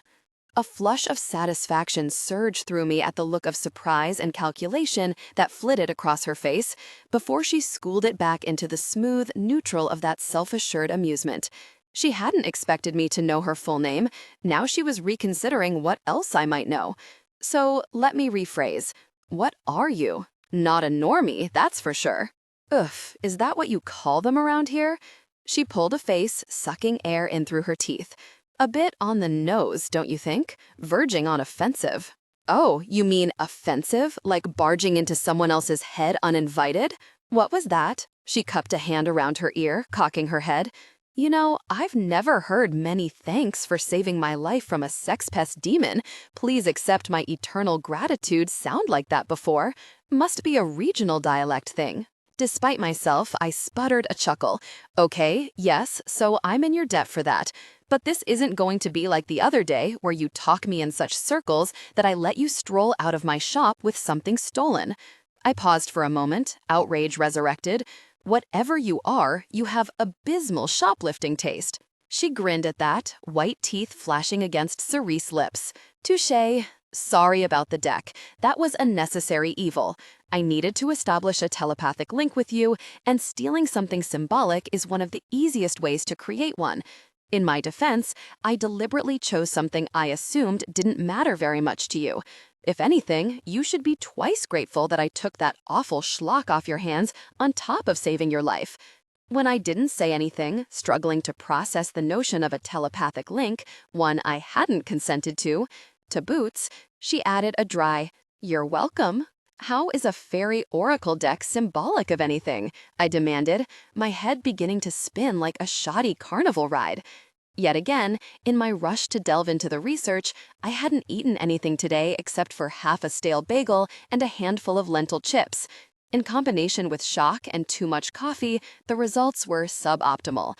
A flush of satisfaction surged through me at the look of surprise and calculation that flitted across her face before she schooled it back into the smooth neutral of that self-assured amusement. She hadn't expected me to know her full name. Now she was reconsidering what else I might know. So let me rephrase. What are you? Not a normie, that's for sure. Oof, is that what you call them around here? She pulled a face, sucking air in through her teeth. A bit on the nose, don't you think? Verging on offensive. Oh, you mean offensive? Like barging into someone else's head uninvited? What was that? She cupped a hand around her ear, cocking her head. You know, I've never heard many thanks for saving my life from a sex pest demon. Please accept my eternal gratitude sound like that before. Must be a regional dialect thing. Despite myself, I sputtered a chuckle. Okay, yes, so I'm in your debt for that. But this isn't going to be like the other day where you talk me in such circles that I let you stroll out of my shop with something stolen. I paused for a moment, outrage resurrected. Whatever you are, you have abysmal shoplifting taste. She grinned at that, white teeth flashing against cerise lips. Touché. Sorry about the deck. That was a necessary evil. I needed to establish a telepathic link with you, and stealing something symbolic is one of the easiest ways to create one. In my defense, I deliberately chose something I assumed didn't matter very much to you. If anything, you should be twice grateful that I took that awful schlock off your hands on top of saving your life. When I didn't say anything, struggling to process the notion of a telepathic link, one I hadn't consented to boots, she added a dry, "You're welcome." How is a fairy oracle deck symbolic of anything? I demanded, my head beginning to spin like a shoddy carnival ride. Yet again, in my rush to delve into the research, I hadn't eaten anything today except for half a stale bagel and a handful of lentil chips. In combination with shock and too much coffee, the results were suboptimal.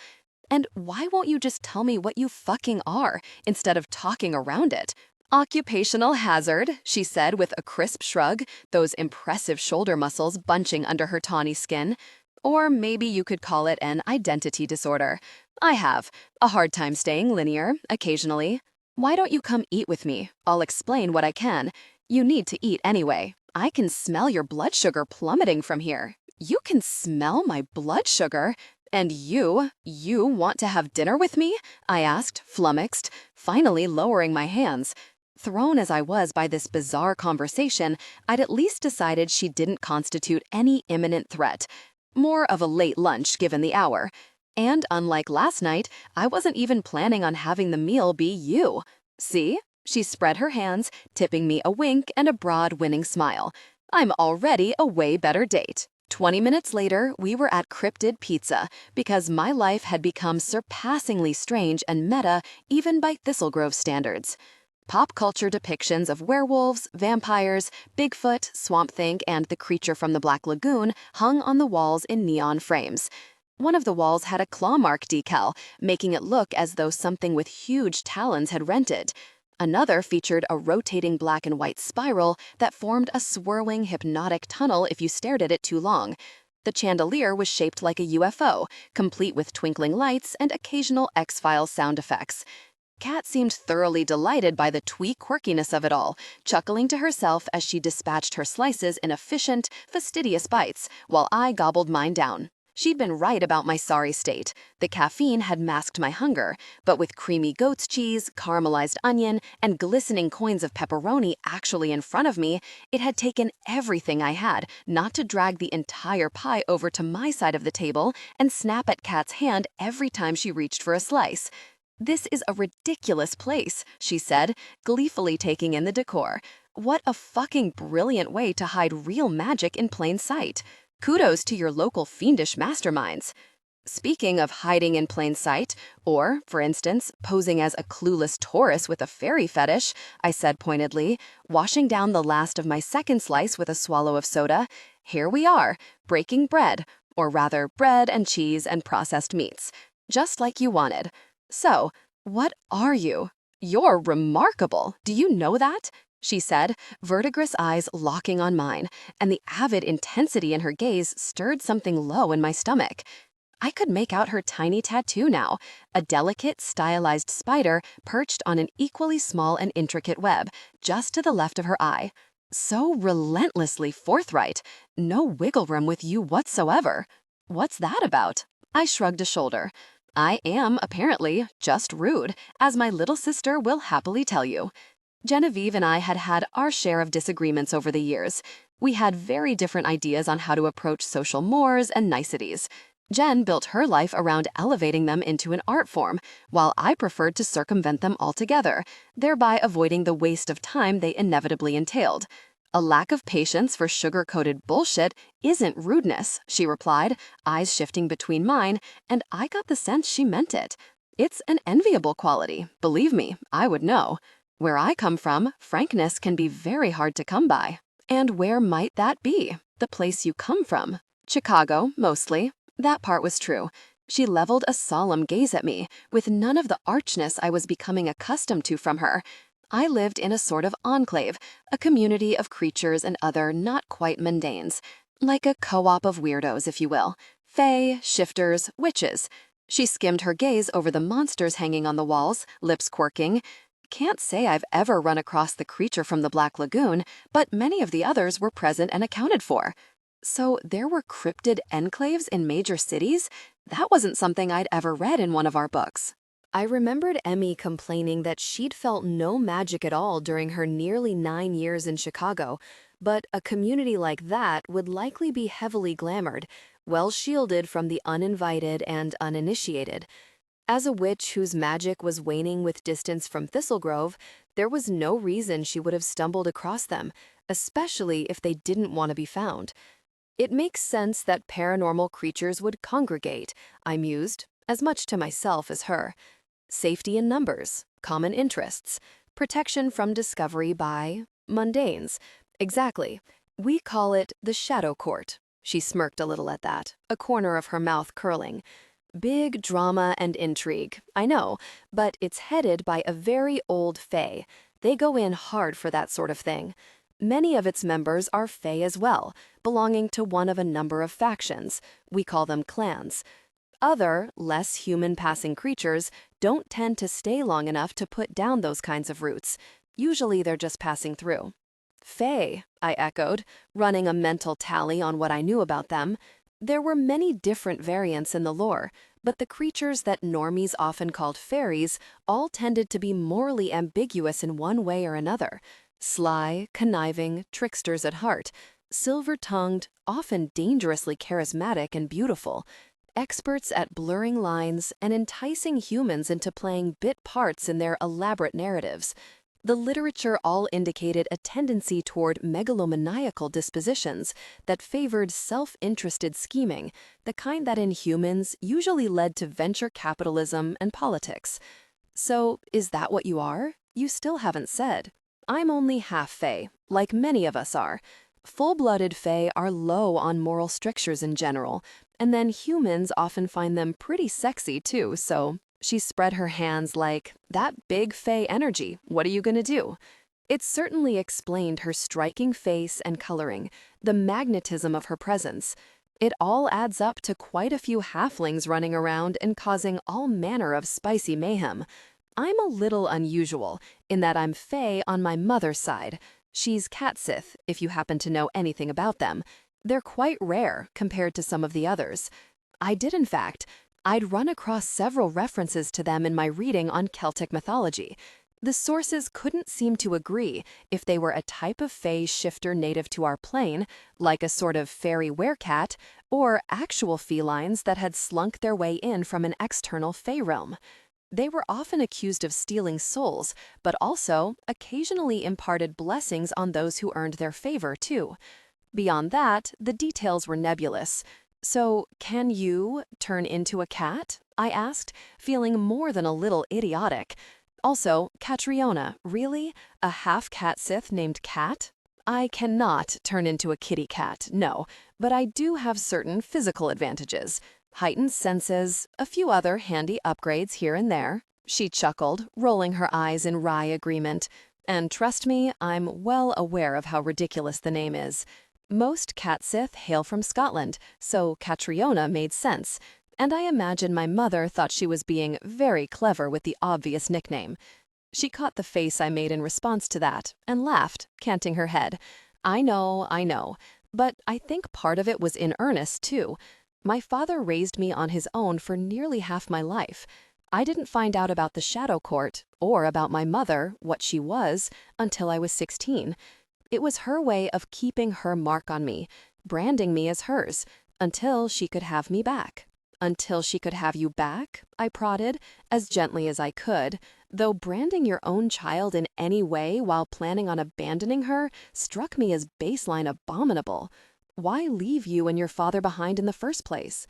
And why won't you just tell me what you fucking are, instead of talking around it? Occupational hazard, she said with a crisp shrug, those impressive shoulder muscles bunching under her tawny skin. Or maybe you could call it an identity disorder. I have a hard time staying linear, occasionally. Why don't you come eat with me? I'll explain what I can. You need to eat anyway. I can smell your blood sugar plummeting from here. You can smell my blood sugar? And you want to have dinner with me? I asked, flummoxed, finally lowering my hands. Thrown as I was by this bizarre conversation, I'd at least decided she didn't constitute any imminent threat. More of a late lunch given the hour. And unlike last night, I wasn't even planning on having the meal be you. See? She spread her hands, tipping me a wink and a broad, winning smile. I'm already a way better date. 20 minutes later, we were at Cryptid Pizza because my life had become surpassingly strange and meta even by Thistle Grove standards. Pop culture depictions of werewolves, vampires, Bigfoot, Swamp Thing, and the creature from the Black Lagoon hung on the walls in neon frames. One of the walls had a claw mark decal, making it look as though something with huge talons had rent it. Another featured a rotating black and white spiral that formed a swirling, hypnotic tunnel if you stared at it too long. The chandelier was shaped like a UFO, complete with twinkling lights and occasional X-Files sound effects. Kat seemed thoroughly delighted by the twee quirkiness of it all, chuckling to herself as she dispatched her slices in efficient, fastidious bites, while I gobbled mine down. She'd been right about my sorry state. The caffeine had masked my hunger, but with creamy goat's cheese, caramelized onion, and glistening coins of pepperoni actually in front of me, it had taken everything I had not to drag the entire pie over to my side of the table and snap at Kat's hand every time she reached for a slice. "This is a ridiculous place," she said, gleefully taking in the decor. "What a fucking brilliant way to hide real magic in plain sight. Kudos to your local fiendish masterminds." Speaking of hiding in plain sight, or, for instance, posing as a clueless Taurus with a fairy fetish, I said pointedly, washing down the last of my second slice with a swallow of soda, here we are, breaking bread, or rather bread and cheese and processed meats, just like you wanted. "So, what are you? You're remarkable. Do you know that?" she said, vertigrous eyes locking on mine, and the avid intensity in her gaze stirred something low in my stomach. I could make out her tiny tattoo now, a delicate, stylized spider perched on an equally small and intricate web, just to the left of her eye. So relentlessly forthright. No wiggle room with you whatsoever. What's that about? I shrugged a shoulder. I am, apparently, just rude, as my little sister will happily tell you. Genevieve and I had had our share of disagreements over the years. We had very different ideas on how to approach social mores and niceties. Jen built her life around elevating them into an art form, while I preferred to circumvent them altogether, thereby avoiding the waste of time they inevitably entailed. "A lack of patience for sugar-coated bullshit isn't rudeness," she replied, eyes shifting between mine, and I got the sense she meant it. "It's an enviable quality. Believe me, I would know. Where I come from, frankness can be very hard to come by." "And where might that be? The place you come from?" "Chicago, mostly." That part was true. She leveled a solemn gaze at me, with none of the archness I was becoming accustomed to from her. I lived in a sort of enclave, a community of creatures and other not quite mundanes, like a co-op of weirdos, if you will. Fae, shifters, witches. She skimmed her gaze over the monsters hanging on the walls, lips quirking. "Can't say I've ever run across the creature from the Black Lagoon, but many of the others were present and accounted for." So there were cryptid enclaves in major cities? That wasn't something I'd ever read in one of our books. I remembered Emmy complaining that she'd felt no magic at all during her nearly 9 years in Chicago, but a community like that would likely be heavily glamored, well shielded from the uninvited and uninitiated. As a witch whose magic was waning with distance from Thistle Grove, there was no reason she would have stumbled across them, especially if they didn't want to be found. It makes sense that paranormal creatures would congregate, I mused, as much to myself as her. Safety in numbers, common interests, protection from discovery by mundanes. Exactly. We call it the Shadow Court. She smirked a little at that, a corner of her mouth curling. Big drama and intrigue, I know, but it's headed by a very old fae. They go in hard for that sort of thing. Many of its members are fae as well, belonging to one of a number of factions. We call them clans. Other, less human-passing creatures don't tend to stay long enough to put down those kinds of roots. Usually they're just passing through. Fae, I echoed, running a mental tally on what I knew about them. There were many different variants in the lore, but the creatures that normies often called fairies all tended to be morally ambiguous in one way or another. Sly, conniving, tricksters at heart, silver-tongued, often dangerously charismatic and beautiful, experts at blurring lines and enticing humans into playing bit parts in their elaborate narratives. The literature all indicated a tendency toward megalomaniacal dispositions that favored self-interested scheming, the kind that in humans usually led to venture capitalism and politics. So, is that what you are? You still haven't said. I'm only half-fae, like many of us are. Full-blooded fae are low on moral strictures in general, and then humans often find them pretty sexy too, so... She spread her hands like, that big fae energy, what are you gonna do? It certainly explained her striking face and coloring, the magnetism of her presence. It all adds up to quite a few halflings running around and causing all manner of spicy mayhem. I'm a little unusual, in that I'm fae on my mother's side. She's Catsith, if you happen to know anything about them. They're quite rare compared to some of the others. I did, in fact. I'd run across several references to them in my reading on Celtic mythology. The sources couldn't seem to agree if they were a type of fae shifter native to our plane, like a sort of fairy werecat, or actual felines that had slunk their way in from an external fae realm. They were often accused of stealing souls, but also occasionally imparted blessings on those who earned their favor, too. Beyond that, the details were nebulous. So, can you turn into a cat? I asked, feeling more than a little idiotic. Also, Catriona, really? A half-cat Sith named Cat? I cannot turn into a kitty cat, no, but I do have certain physical advantages. Heightened senses, a few other handy upgrades here and there. She chuckled, rolling her eyes in wry agreement. And trust me, I'm well aware of how ridiculous the name is. Most Catsith hail from Scotland, so Catriona made sense, and I imagine my mother thought she was being very clever with the obvious nickname. She caught the face I made in response to that, and laughed, canting her head. I know, but I think part of it was in earnest, too. My father raised me on his own for nearly half my life. I didn't find out about the Shadow Court, or about my mother, what she was, until I was 16. It was her way of keeping her mark on me, branding me as hers, until she could have me back. Until she could have you back, I prodded, as gently as I could, though branding your own child in any way while planning on abandoning her struck me as baseline abominable. Why leave you and your father behind in the first place?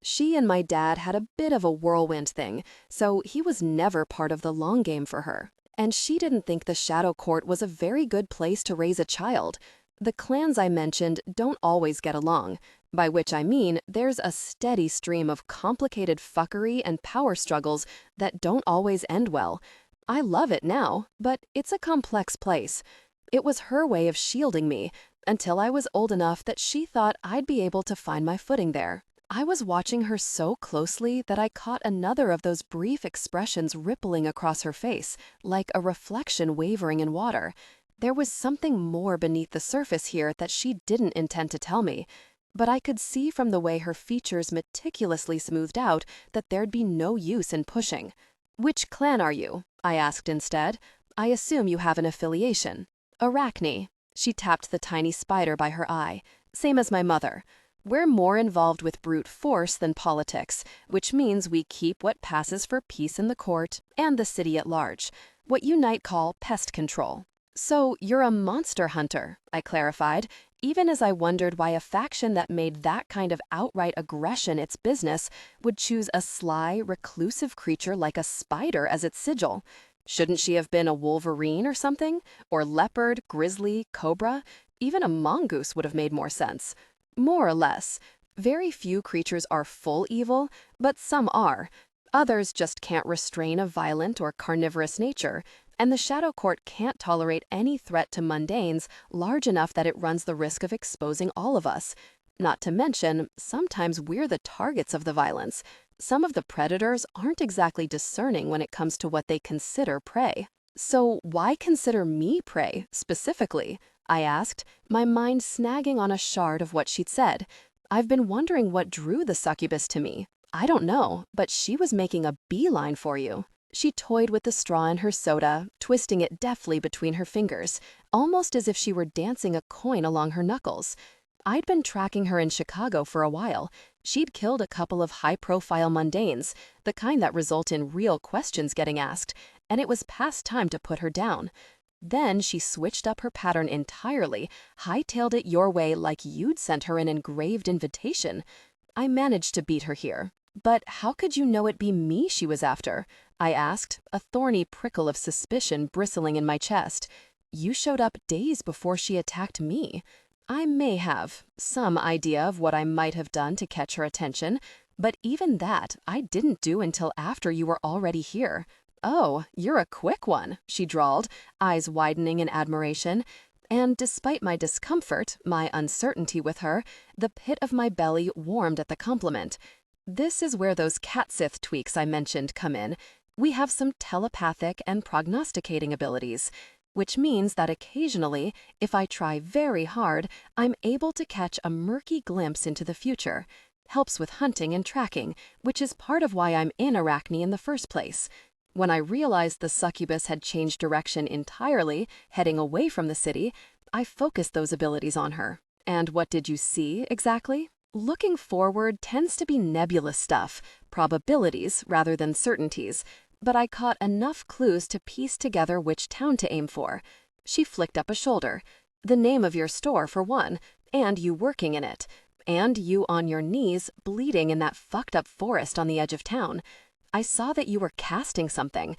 She and my dad had a bit of a whirlwind thing, so he was never part of the long game for her. And she didn't think the Shadow Court was a very good place to raise a child. The clans I mentioned don't always get along, by which I mean there's a steady stream of complicated fuckery and power struggles that don't always end well. I love it now, but it's a complex place. It was her way of shielding me, until I was old enough that she thought I'd be able to find my footing there. I was watching her so closely that I caught another of those brief expressions rippling across her face, like a reflection wavering in water. There was something more beneath the surface here that she didn't intend to tell me, but I could see from the way her features meticulously smoothed out that there'd be no use in pushing. "Which clan are you?" I asked instead. "I assume you have an affiliation." "Arachne." She tapped the tiny spider by her eye. "Same as my mother." We're more involved with brute force than politics, which means we keep what passes for peace in the court and the city at large, what you might call pest control. So you're a monster hunter, I clarified, even as I wondered why a faction that made that kind of outright aggression its business would choose a sly, reclusive creature like a spider as its sigil. Shouldn't she have been a wolverine or something? Or leopard, grizzly, cobra? Even a mongoose would have made more sense. More or less. Very few creatures are full evil, but some are. Others just can't restrain a violent or carnivorous nature, and the Shadow Court can't tolerate any threat to mundanes large enough that it runs the risk of exposing all of us. Not to mention, sometimes we're the targets of the violence. Some of the predators aren't exactly discerning when it comes to what they consider prey. So why consider me prey, specifically? I asked, my mind snagging on a shard of what she'd said. I've been wondering what drew the succubus to me. I don't know, but she was making a beeline for you. She toyed with the straw in her soda, twisting it deftly between her fingers, almost as if she were dancing a coin along her knuckles. I'd been tracking her in Chicago for a while. She'd killed a couple of high-profile mundanes, the kind that result in real questions getting asked, and it was past time to put her down. Then she switched up her pattern entirely, hightailed it your way like you'd sent her an engraved invitation. I managed to beat her here. But how could you know it'd be me she was after? I asked, a thorny prickle of suspicion bristling in my chest. You showed up days before she attacked me. I may have some idea of what I might have done to catch her attention, but even that I didn't do until after you were already here. Oh, you're a quick one, she drawled, eyes widening in admiration. And despite my discomfort, my uncertainty with her, the pit of my belly warmed at the compliment. This is where those cat-sith tweaks I mentioned come in. We have some telepathic and prognosticating abilities, which means that occasionally, if I try very hard, I'm able to catch a murky glimpse into the future. Helps with hunting and tracking, which is part of why I'm in Arachne in the first place. When I realized the succubus had changed direction entirely, heading away from the city, I focused those abilities on her. And what did you see, exactly? Looking forward tends to be nebulous stuff, probabilities rather than certainties, but I caught enough clues to piece together which town to aim for. She flicked up a shoulder. The name of your store, for one, and you working in it, and you on your knees, bleeding in that fucked up forest on the edge of town. I saw that you were casting something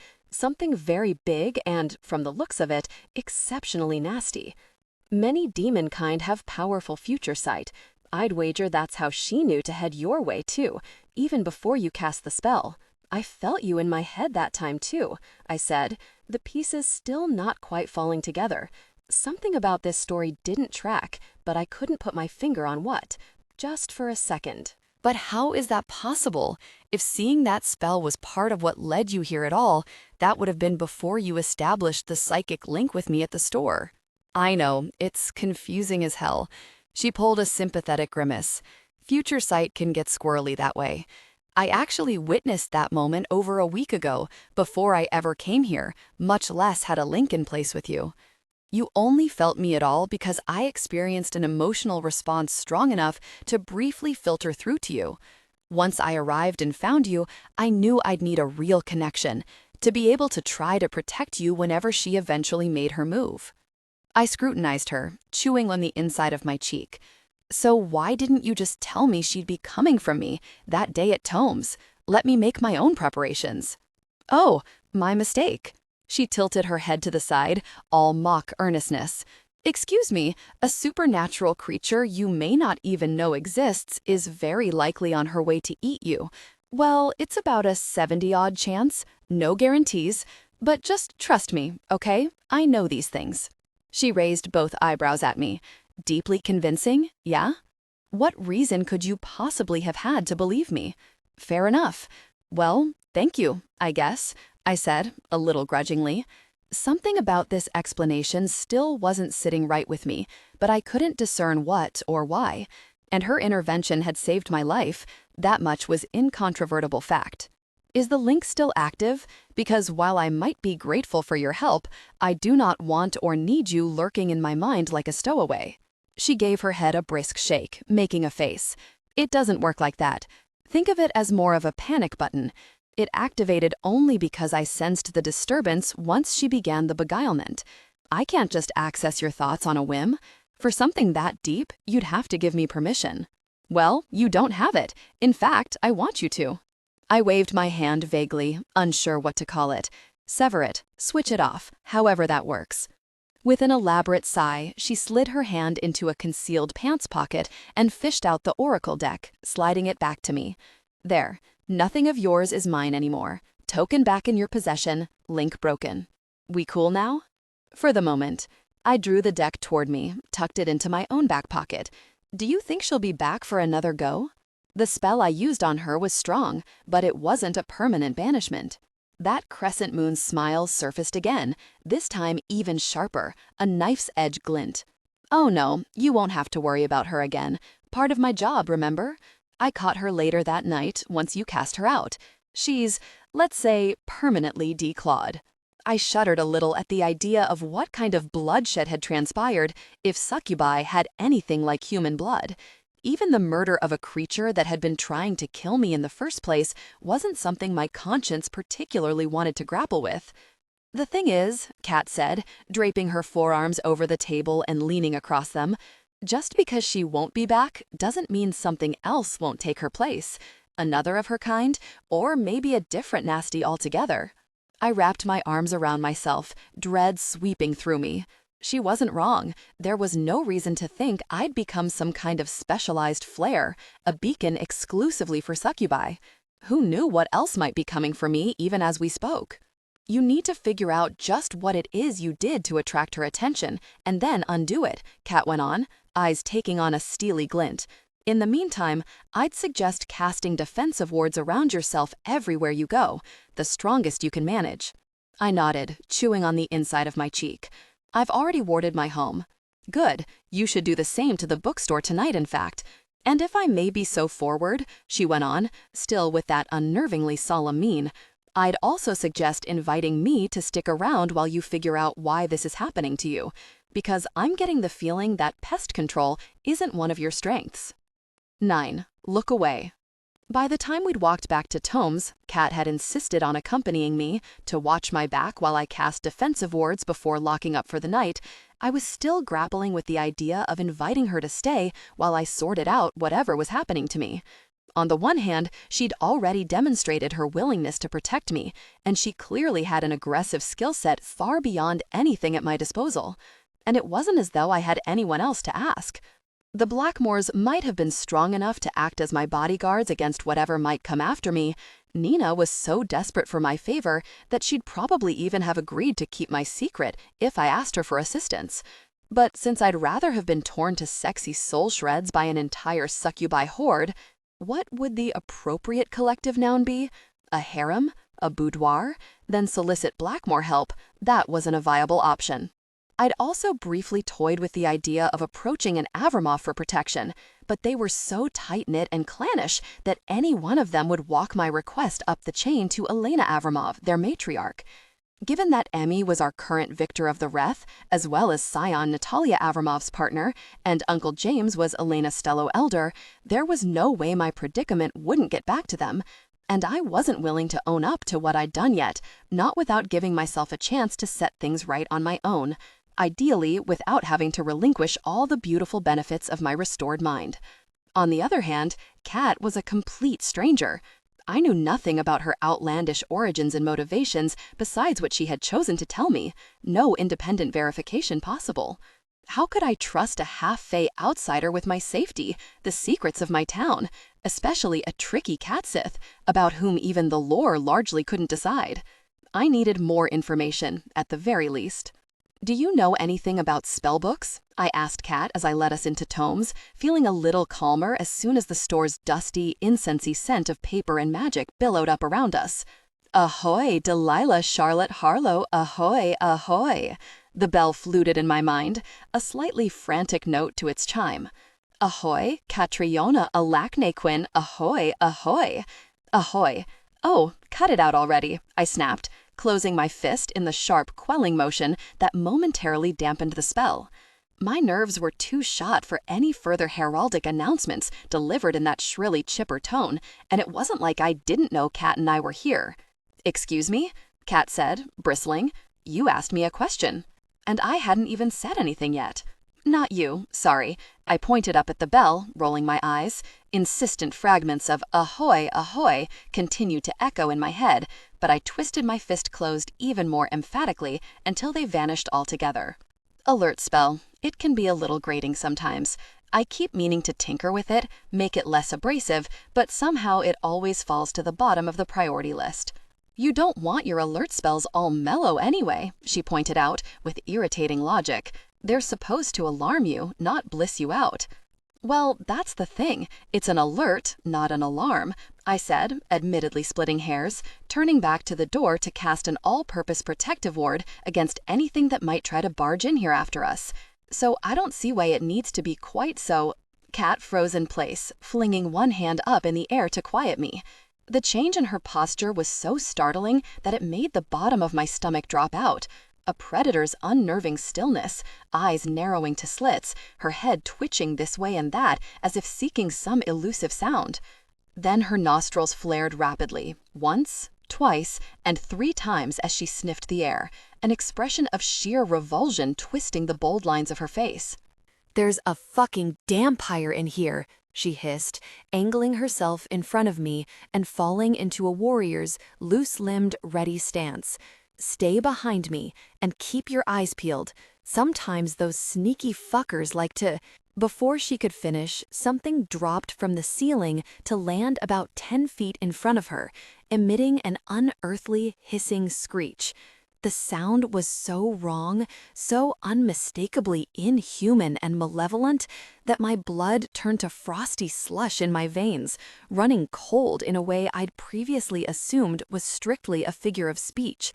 very big and, from the looks of it, exceptionally nasty. Many demon kind have powerful future sight. I'd wager that's how she knew to head your way, too, even before you cast the spell. I felt you in my head that time, too, I said, the pieces still not quite falling together. Something about this story didn't track, but I couldn't put my finger on what. Just for a second. But how is that possible? If seeing that spell was part of what led you here at all, that would have been before you established the psychic link with me at the store. I know, it's confusing as hell. She pulled a sympathetic grimace. Future sight can get squirrely that way. I actually witnessed that moment over a week ago, before I ever came here, much less had a link in place with you. You only felt me at all because I experienced an emotional response strong enough to briefly filter through to you. Once I arrived and found you, I knew I'd need a real connection, to be able to try to protect you whenever she eventually made her move. I scrutinized her, chewing on the inside of my cheek. So why didn't you just tell me she'd be coming from me that day at Tomes? Let me make my own preparations. Oh, my mistake. She tilted her head to the side, all mock earnestness. Excuse me, a supernatural creature you may not even know exists is very likely on her way to eat you. Well, it's about a 70-odd chance, no guarantees, but just trust me, okay? I know these things. She raised both eyebrows at me. Deeply convincing, yeah? What reason could you possibly have had to believe me? Fair enough. Well, thank you, I guess, I said, a little grudgingly. Something about this explanation still wasn't sitting right with me, but I couldn't discern what or why. And her intervention had saved my life. That much was incontrovertible fact. Is the link still active? Because while I might be grateful for your help, I do not want or need you lurking in my mind like a stowaway. She gave her head a brisk shake, making a face. It doesn't work like that. Think of it as more of a panic button. It activated only because I sensed the disturbance once she began the beguilement. I can't just access your thoughts on a whim. For something that deep, you'd have to give me permission. Well, you don't have it. In fact, I want you to. I waved my hand vaguely, unsure what to call it. Sever it, switch it off, however that works. With an elaborate sigh, she slid her hand into a concealed pants pocket and fished out the oracle deck, sliding it back to me. There, nothing of yours is mine anymore. Token back in your possession, link broken. We cool now? For the moment. I drew the deck toward me, tucked it into my own back pocket. Do you think she'll be back for another go? The spell I used on her was strong, but it wasn't a permanent banishment. That crescent moon smile surfaced again, this time even sharper, a knife's edge glint. Oh no, you won't have to worry about her again. Part of my job, remember? I caught her later that night once you cast her out. She's, let's say, permanently declawed. I shuddered a little at the idea of what kind of bloodshed had transpired if succubi had anything like human blood. Even the murder of a creature that had been trying to kill me in the first place wasn't something my conscience particularly wanted to grapple with. The thing is, Cat said, draping her forearms over the table and leaning across them, just because she won't be back doesn't mean something else won't take her place. Another of her kind, or maybe a different nasty altogether. I wrapped my arms around myself, dread sweeping through me. She wasn't wrong. There was no reason to think I'd become some kind of specialized flare, a beacon exclusively for succubi. Who knew what else might be coming for me even as we spoke? You need to figure out just what it is you did to attract her attention, and then undo it, Cat went on, eyes taking on a steely glint. In the meantime, I'd suggest casting defensive wards around yourself everywhere you go, the strongest you can manage. I nodded, chewing on the inside of my cheek. I've already warded my home. Good, you should do the same to the bookstore tonight, in fact. And if I may be so forward, she went on, still with that unnervingly solemn mien, I'd also suggest inviting me to stick around while you figure out why this is happening to you, because I'm getting the feeling that pest control isn't one of your strengths. 9. Look away. By the time we'd walked back to Tomes, Cat had insisted on accompanying me to watch my back while I cast defensive wards before locking up for the night. I was still grappling with the idea of inviting her to stay while I sorted out whatever was happening to me. On the one hand, she'd already demonstrated her willingness to protect me, and she clearly had an aggressive skill set far beyond anything at my disposal. And it wasn't as though I had anyone else to ask. The Blackmores might have been strong enough to act as my bodyguards against whatever might come after me. Nina was so desperate for my favor that she'd probably even have agreed to keep my secret if I asked her for assistance. But since I'd rather have been torn to sexy soul shreds by an entire succubi horde, what would the appropriate collective noun be? A harem? A boudoir? Then solicit Blackmore help. That wasn't a viable option. I'd also briefly toyed with the idea of approaching an Avramov for protection, but they were so tight-knit and clannish that any one of them would walk my request up the chain to Elena Avramov, their matriarch. Given that Emmy was our current victor of the Wreath, as well as scion Natalia Avramov's partner, and Uncle James was Elena Stello Elder, there was no way my predicament wouldn't get back to them. And I wasn't willing to own up to what I'd done yet, not without giving myself a chance to set things right on my own. Ideally without having to relinquish all the beautiful benefits of my restored mind. On the other hand, Cat was a complete stranger. I knew nothing about her outlandish origins and motivations besides what she had chosen to tell me, no independent verification possible. How could I trust a half-fae outsider with my safety, the secrets of my town, especially a tricky Catsith, about whom even the lore largely couldn't decide? I needed more information, at the very least. Do you know anything about spellbooks? I asked Cat as I led us into Tomes, feeling a little calmer as soon as the store's dusty, incensey scent of paper and magic billowed up around us. Ahoy, Delilah Charlotte Harlow, ahoy, ahoy. The bell fluted in my mind, a slightly frantic note to its chime. Ahoy, Catriona Quinn, ahoy, ahoy. Ahoy. Oh, cut it out already, I snapped, closing my fist in the sharp quelling motion that momentarily dampened the spell. My nerves were too shot for any further heraldic announcements delivered in that shrilly chipper tone, and it wasn't like I didn't know Cat and I were here. "Excuse me?" Cat said, bristling. "You asked me a question." And I hadn't even said anything yet. "Not you, sorry." I pointed up at the bell, rolling my eyes. Insistent fragments of "ahoy, ahoy" continued to echo in my head, but I twisted my fist closed even more emphatically until they vanished altogether. Alert spell. It can be a little grating sometimes. I keep meaning to tinker with it, make it less abrasive, but somehow it always falls to the bottom of the priority list. "You don't want your alert spells all mellow anyway," she pointed out with irritating logic. "They're supposed to alarm you, not bliss you out." "Well, that's the thing. It's an alert, not an alarm," I said, admittedly splitting hairs, turning back to the door to cast an all-purpose protective ward against anything that might try to barge in here after us. "So I don't see why it needs to be quite so—" Cat froze in place, flinging one hand up in the air to quiet me. The change in her posture was so startling that it made the bottom of my stomach drop out. A predator's unnerving stillness, eyes narrowing to slits, her head twitching this way and that as if seeking some elusive sound. Then her nostrils flared rapidly, once, twice, and 3 times as she sniffed the air, an expression of sheer revulsion twisting the bold lines of her face. "There's a fucking dampire in here," she hissed, angling herself in front of me and falling into a warrior's loose-limbed, ready stance. "Stay behind me and keep your eyes peeled. Sometimes those sneaky fuckers like to—" Before she could finish, something dropped from the ceiling to land about 10 feet in front of her, emitting an unearthly hissing screech. The sound was so wrong, so unmistakably inhuman and malevolent, that my blood turned to frosty slush in my veins, running cold in a way I'd previously assumed was strictly a figure of speech.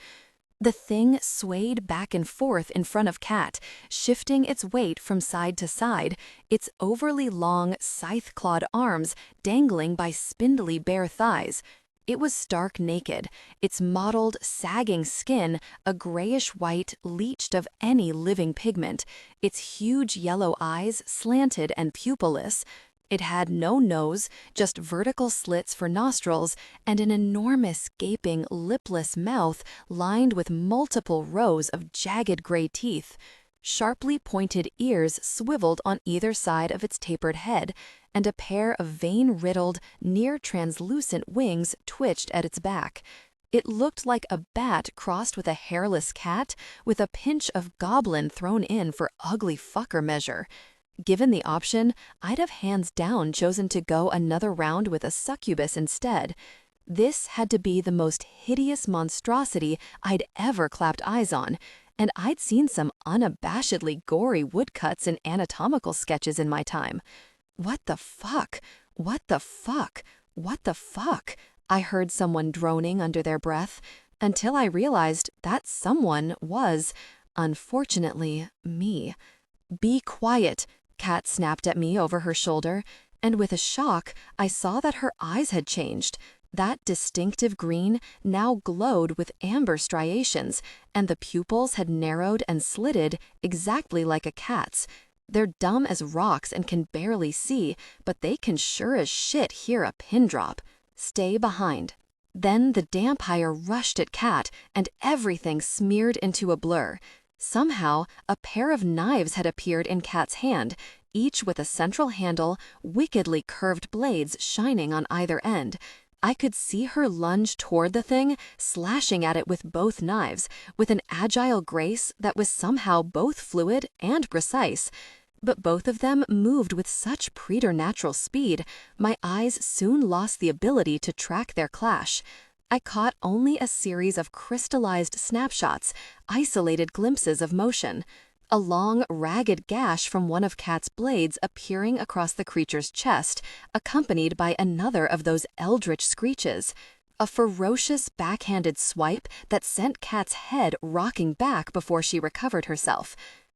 The thing swayed back and forth in front of Cat, shifting its weight from side to side, its overly long, scythe-clawed arms dangling by spindly bare thighs. It was stark naked, its mottled, sagging skin a grayish-white leached of any living pigment, its huge yellow eyes slanted and pupilless. It had no nose, just vertical slits for nostrils, and an enormous, gaping, lipless mouth lined with multiple rows of jagged gray teeth. Sharply pointed ears swiveled on either side of its tapered head, and a pair of vein-riddled, near-translucent wings twitched at its back. It looked like a bat crossed with a hairless cat, with a pinch of goblin thrown in for ugly fucker measure. Given the option, I'd have hands down chosen to go another round with a succubus instead. This had to be the most hideous monstrosity I'd ever clapped eyes on, and I'd seen some unabashedly gory woodcuts and anatomical sketches in my time. "What the fuck? What the fuck? What the fuck?" I heard someone droning under their breath, until I realized that someone was, unfortunately, me. "Be quiet," Cat snapped at me over her shoulder, and with a shock, I saw that her eyes had changed. That distinctive green now glowed with amber striations, and the pupils had narrowed and slitted exactly like a cat's. They're dumb as rocks and can barely see, but they can sure as shit hear a pin drop. "Stay behind." Then the dampire rushed at Cat, and everything smeared into a blur. Somehow, a pair of knives had appeared in Cat's hand, each with a central handle, wickedly curved blades shining on either end. I could see her lunge toward the thing, slashing at it with both knives, with an agile grace that was somehow both fluid and precise. But both of them moved with such preternatural speed, my eyes soon lost the ability to track their clash. I caught only a series of crystallized snapshots, isolated glimpses of motion. A long, ragged gash from one of Cat's blades appearing across the creature's chest, accompanied by another of those eldritch screeches. A ferocious backhanded swipe that sent Cat's head rocking back before she recovered herself.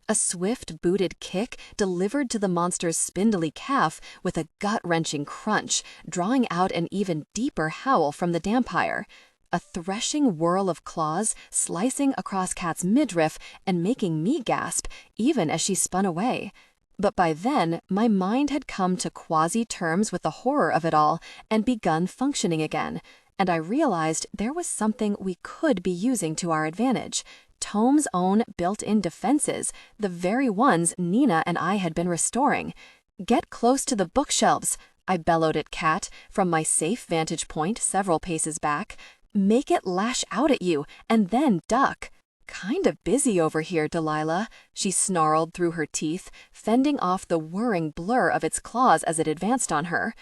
A swift booted kick delivered to the monster's spindly calf with a gut-wrenching crunch, drawing out an even deeper howl from the dampire. a threshing whirl of claws slicing across Kat's midriff and making me gasp even as she spun away. But by then, my mind had come to quasi-terms with the horror of it all and begun functioning again, and I realized there was something we could be using to our advantage. Tome's own built-in defenses, the very ones Nina and I had been restoring. "Get close to the bookshelves," I bellowed at Cat from my safe vantage point several paces back. "Make it lash out at you, and then duck." "Kind of busy over here, Delilah," she snarled through her teeth, fending off the whirring blur of its claws as it advanced on her.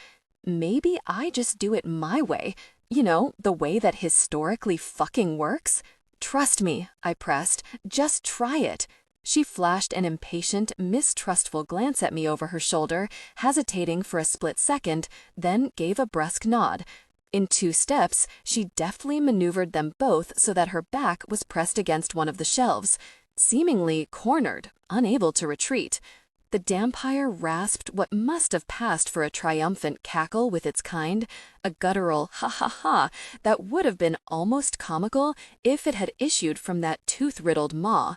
"Maybe I just do it my way, you know, the way that historically fucking works?" "Trust me," I pressed, "just try it." She flashed an impatient, mistrustful glance at me over her shoulder, hesitating for a split second, then gave a brusque nod. In 2 steps, she deftly maneuvered them both so that her back was pressed against one of the shelves, seemingly cornered, unable to retreat. The dampire rasped what must have passed for a triumphant cackle with its kind, a guttural ha-ha-ha that would have been almost comical if it had issued from that tooth-riddled maw.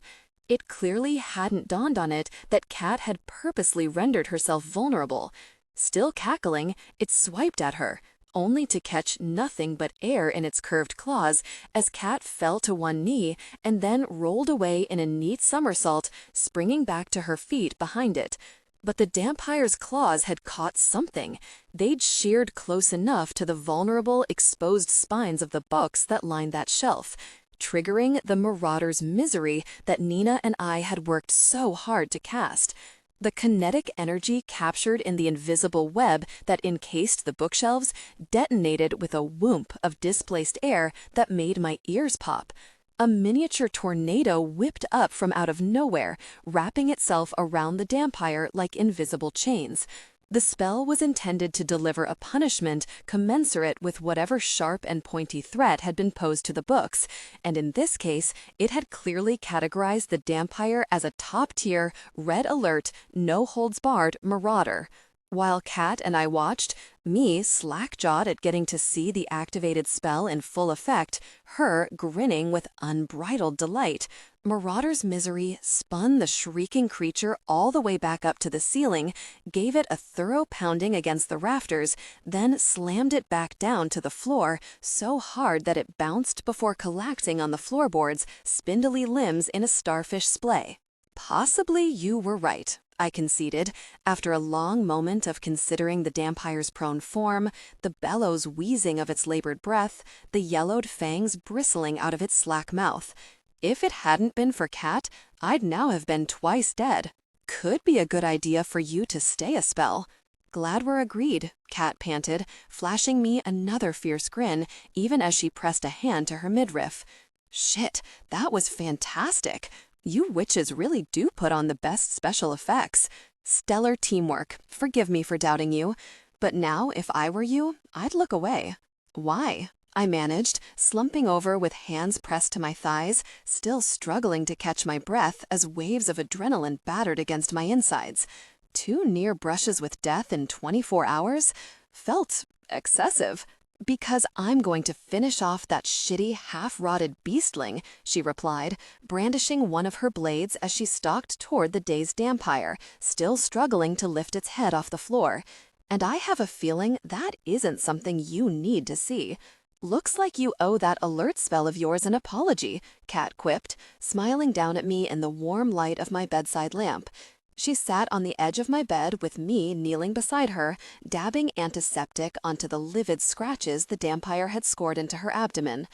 It clearly hadn't dawned on it that Cat had purposely rendered herself vulnerable. Still cackling, it swiped at her, only to catch nothing but air in its curved claws as Cat fell to one knee and then rolled away in a neat somersault, springing back to her feet behind it. But the dampire's claws had caught something. They'd sheared close enough to the vulnerable, exposed spines of the books that lined that shelf, triggering the marauder's misery that Nina and I had worked so hard to cast. The kinetic energy captured in the invisible web that encased the bookshelves detonated with a whoomp of displaced air that made my ears pop. A miniature tornado whipped up from out of nowhere, wrapping itself around the dampire like invisible chains. The spell was intended to deliver a punishment commensurate with whatever sharp and pointy threat had been posed to the books, and in this case, it had clearly categorized the dampire as a top-tier, red alert, no-holds-barred marauder. While Cat and I watched, me slack-jawed at getting to see the activated spell in full effect, her grinning with unbridled delight, Marauder's misery spun the shrieking creature all the way back up to the ceiling, gave it a thorough pounding against the rafters, then slammed it back down to the floor so hard that it bounced before collapsing on the floorboards, spindly limbs in a starfish splay. "Possibly you were right," I conceded, after a long moment of considering the dampire's prone form, the bellows wheezing of its labored breath, the yellowed fangs bristling out of its slack mouth. If it hadn't been for Cat, I'd now have been twice dead. "Could be a good idea for you to stay a spell." "Glad we're agreed," Cat panted, flashing me another fierce grin, even as she pressed a hand to her midriff. "Shit, that was fantastic. You witches really do put on the best special effects. Stellar teamwork. Forgive me for doubting you. But now, if I were you, I'd look away." "Why?" I managed, slumping over with hands pressed to my thighs, still struggling to catch my breath as waves of adrenaline battered against my insides. 2 near brushes with death in 24 hours? Felt excessive. "Because I'm going to finish off that shitty, half-rotted beastling," she replied, brandishing one of her blades as she stalked toward the dazed dampire, still struggling to lift its head off the floor. "And I have a feeling that isn't something you need to see." "Looks like you owe that alert spell of yours an apology," Cat quipped, smiling down at me in the warm light of my bedside lamp. She sat on the edge of my bed with me kneeling beside her, dabbing antiseptic onto the livid scratches the dampire had scored into her abdomen.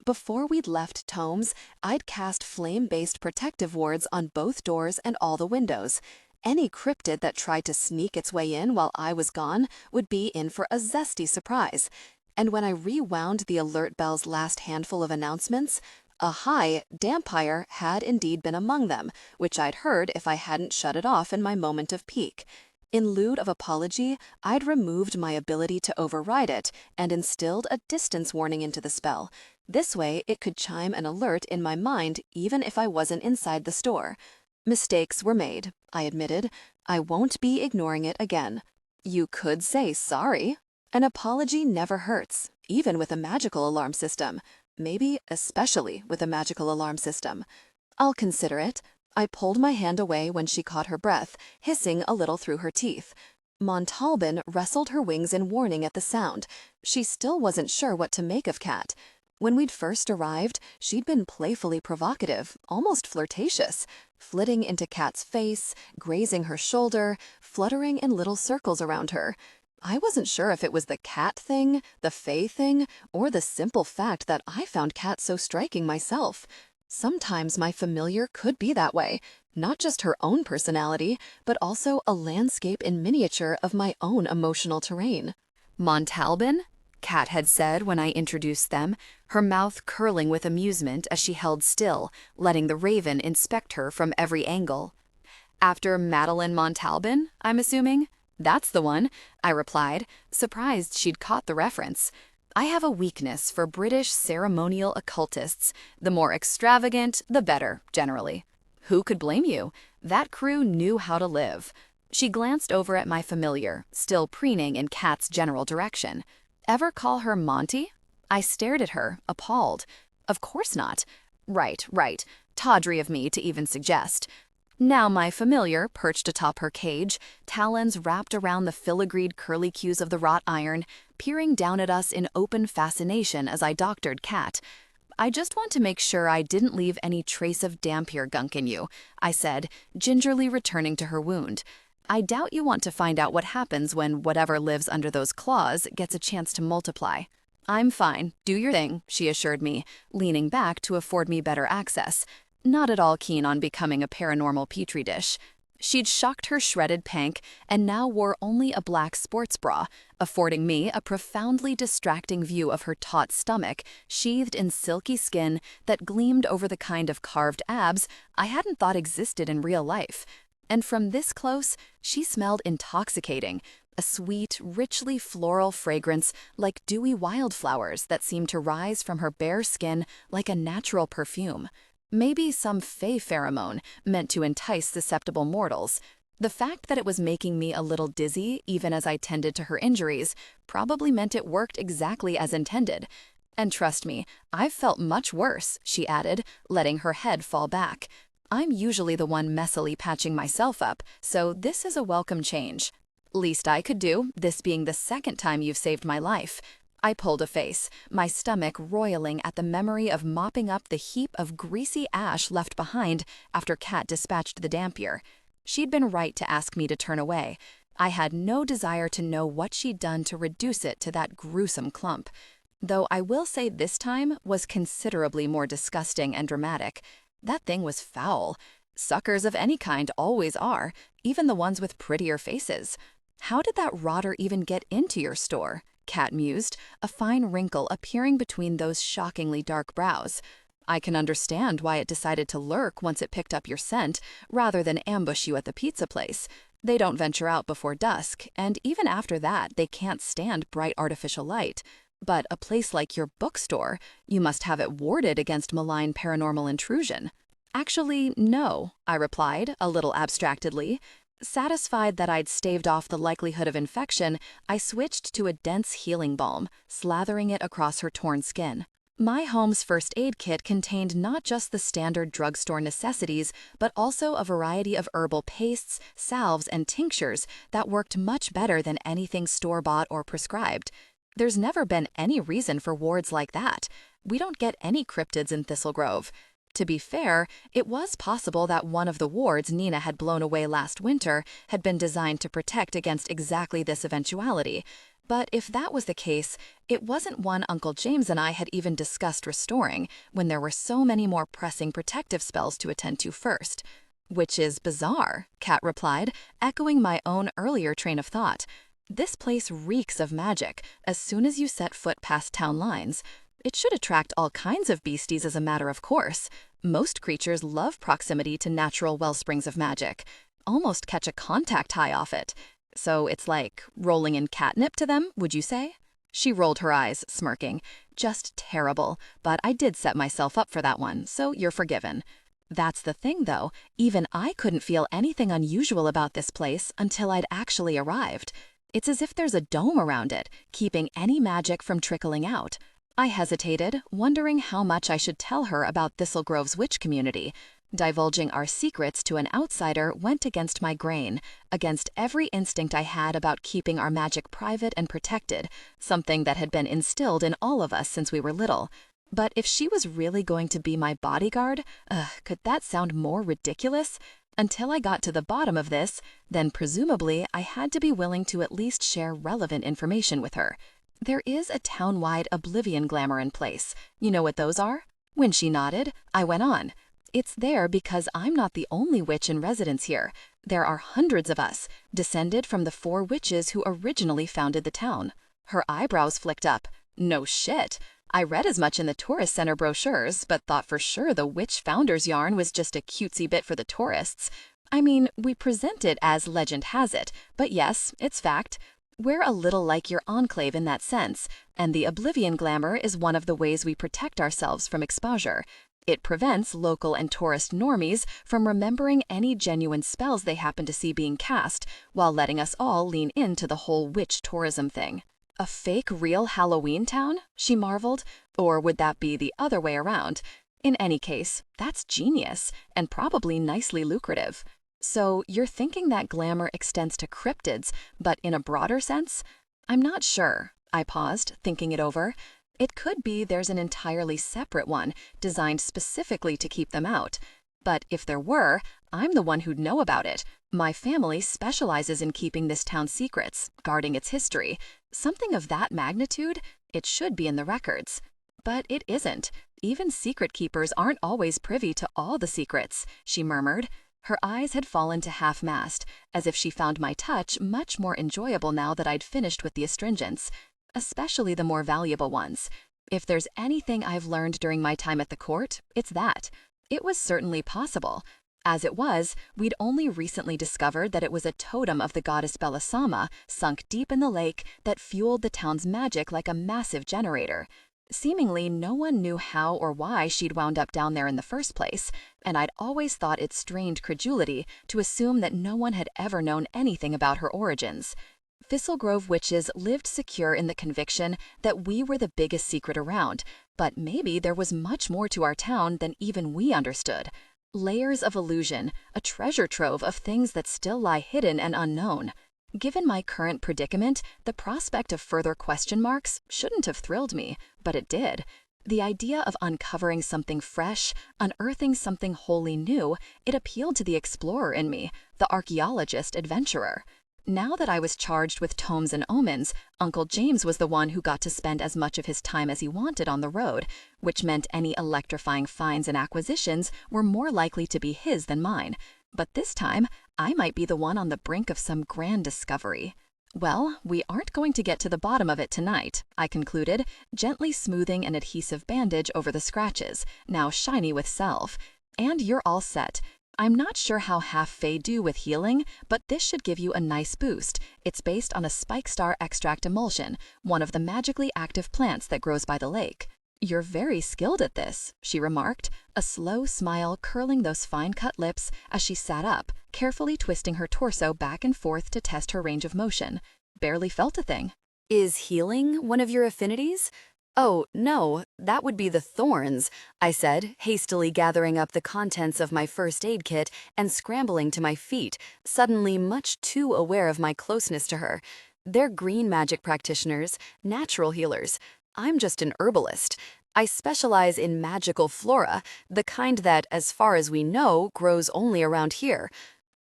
"Before we'd left Tome's, I'd cast flame-based protective wards on both doors and all the windows. Any cryptid that tried to sneak its way in while I was gone would be in for a zesty surprise. And when I rewound the alert bell's last handful of announcements, a high dampire had indeed been among them, which I'd heard if I hadn't shut it off in my moment of pique. In lieu of apology, I'd removed my ability to override it and instilled a distance warning into the spell. This way, it could chime an alert in my mind even if I wasn't inside the store. Mistakes were made, I admitted. I won't be ignoring it again. You could say sorry. An apology never hurts, even with a magical alarm system. Maybe especially with a magical alarm system. I'll consider it. I pulled my hand away when she caught her breath, hissing a little through her teeth. Montalban rustled her wings in warning at the sound. She still wasn't sure what to make of Cat. When we'd first arrived, she'd been playfully provocative, almost flirtatious, flitting into Cat's face, grazing her shoulder, fluttering in little circles around her. I wasn't sure if it was the cat thing, the fae thing, or the simple fact that I found Cat so striking myself. Sometimes my familiar could be that way, not just her own personality, but also a landscape in miniature of my own emotional terrain. Montalban? Cat had said when I introduced them, her mouth curling with amusement as she held still, letting the raven inspect her from every angle. After Madeline Montalban, I'm assuming? That's the one, I replied, surprised she'd caught the reference. I have a weakness for British ceremonial occultists. The more extravagant, the better, generally. Who could blame you? That crew knew how to live. She glanced over at my familiar, still preening in Cat's general direction. Ever call her Monty? I stared at her, appalled. Of course not. Right. Tawdry of me to even suggest. Now my familiar, perched atop her cage, talons wrapped around the filigreed curlicues of the wrought iron, peering down at us in open fascination as I doctored Cat. I just want to make sure I didn't leave any trace of dampier gunk in you, I said, gingerly returning to her wound. I doubt you want to find out what happens when whatever lives under those claws gets a chance to multiply. I'm fine, do your thing, she assured me, leaning back to afford me better access. Not at all keen on becoming a paranormal petri dish. She'd shucked her shredded pank and now wore only a black sports bra, affording me a profoundly distracting view of her taut stomach, sheathed in silky skin that gleamed over the kind of carved abs I hadn't thought existed in real life. And from this close, she smelled intoxicating, a sweet, richly floral fragrance like dewy wildflowers that seemed to rise from her bare skin like a natural perfume. Maybe some fae pheromone meant to entice susceptible mortals. The fact that it was making me a little dizzy, even as I tended to her injuries, probably meant it worked exactly as intended. And trust me, I've felt much worse, she added, letting her head fall back. I'm usually the one messily patching myself up, so this is a welcome change. Least I could do, this being the second time you've saved my life. I pulled a face, my stomach roiling at the memory of mopping up the heap of greasy ash left behind after Cat dispatched the dampier. She'd been right to ask me to turn away. I had no desire to know what she'd done to reduce it to that gruesome clump. Though I will say this time was considerably more disgusting and dramatic. That thing was foul. Suckers of any kind always are, even the ones with prettier faces. How did that rotter even get into your store? Cat mused, a fine wrinkle appearing between those shockingly dark brows. I can understand why it decided to lurk once it picked up your scent, rather than ambush you at the pizza place. They don't venture out before dusk, and even after that, they can't stand bright artificial light. But a place like your bookstore, you must have it warded against malign paranormal intrusion. Actually, no, I replied, a little abstractedly. Satisfied that I'd staved off the likelihood of infection, I switched to a dense healing balm, slathering it across her torn skin. My home's first aid kit contained not just the standard drugstore necessities, but also a variety of herbal pastes, salves, and tinctures that worked much better than anything store-bought or prescribed. There's never been any reason for wards like that. We don't get any cryptids in Thistle Grove. To be fair, it was possible that one of the wards Nina had blown away last winter had been designed to protect against exactly this eventuality. But if that was the case, it wasn't one Uncle James and I had even discussed restoring, when there were so many more pressing protective spells to attend to first. Which is bizarre, Cat replied, echoing my own earlier train of thought. This place reeks of magic as soon as you set foot past town lines. It should attract all kinds of beasties as a matter of course. Most creatures love proximity to natural wellsprings of magic, almost catch a contact high off it. So it's like rolling in catnip to them, would you say? She rolled her eyes, smirking. Just terrible, but I did set myself up for that one, so you're forgiven. That's the thing, though. Even I couldn't feel anything unusual about this place until I'd actually arrived. It's as if there's a dome around it, keeping any magic from trickling out. I hesitated, wondering how much I should tell her about Thistle Grove's witch community. Divulging our secrets to an outsider went against my grain, against every instinct I had about keeping our magic private and protected, something that had been instilled in all of us since we were little. But if she was really going to be my bodyguard, could that sound more ridiculous? Until I got to the bottom of this, then presumably I had to be willing to at least share relevant information with her. There is a town-wide oblivion glamour in place. You know what those are? When she nodded, I went on. It's there because I'm not the only witch in residence here. There are hundreds of us, descended from the 4 witches who originally founded the town. Her eyebrows flicked up. No shit. I read as much in the tourist center brochures, but thought for sure the witch founder's yarn was just a cutesy bit for the tourists. I mean, we present it as legend has it, but yes, it's fact. We're a little like your enclave in that sense, and the oblivion glamour is one of the ways we protect ourselves from exposure. It prevents local and tourist normies from remembering any genuine spells they happen to see being cast, while letting us all lean into the whole witch tourism thing. A fake real Halloween town? She marveled. Or would that be the other way around? In any case, that's genius, and probably nicely lucrative. So you're thinking that glamour extends to cryptids, but in a broader sense? I'm not sure. I paused, thinking it over. It could be there's an entirely separate one, designed specifically to keep them out. But if there were, I'm the one who'd know about it. My family specializes in keeping this town's secrets, guarding its history. Something of that magnitude, it should be in the records. But it isn't. Even secret keepers aren't always privy to all the secrets, she murmured. Her eyes had fallen to half-mast, as if she found my touch much more enjoyable now that I'd finished with the astringents. Especially the more valuable ones. If there's anything I've learned during my time at the court, it's that. It was certainly possible. As it was, we'd only recently discovered that it was a totem of the goddess Belisama, sunk deep in the lake, that fueled the town's magic like a massive generator. Seemingly, no one knew how or why she'd wound up down there in the first place, and I'd always thought it strained credulity to assume that no one had ever known anything about her origins. Thistle Grove witches lived secure in the conviction that we were the biggest secret around, but maybe there was much more to our town than even we understood. Layers of illusion, a treasure trove of things that still lie hidden and unknown. Given my current predicament, the prospect of further question marks shouldn't have thrilled me, but it did. The idea of uncovering something fresh, unearthing something wholly new, it appealed to the explorer in me, the archaeologist adventurer. Now that I was charged with tomes and omens, Uncle James was the one who got to spend as much of his time as he wanted on the road, which meant any electrifying finds and acquisitions were more likely to be his than mine. But this time, I might be the one on the brink of some grand discovery. Well, we aren't going to get to the bottom of it tonight, I concluded, gently smoothing an adhesive bandage over the scratches, now shiny with salve. And you're all set. I'm not sure how half-fae do with healing, but this should give you a nice boost. It's based on a spike star extract emulsion, one of the magically active plants that grows by the lake. You're very skilled at this, she remarked, a slow smile curling those fine-cut lips as she sat up, carefully twisting her torso back and forth to test her range of motion. Barely felt a thing. Is healing one of your affinities? Oh, no, that would be the thorns, I said, hastily gathering up the contents of my first aid kit and scrambling to my feet, suddenly much too aware of my closeness to her. They're green magic practitioners, natural healers. I'm just an herbalist. I specialize in magical flora, the kind that, as far as we know, grows only around here.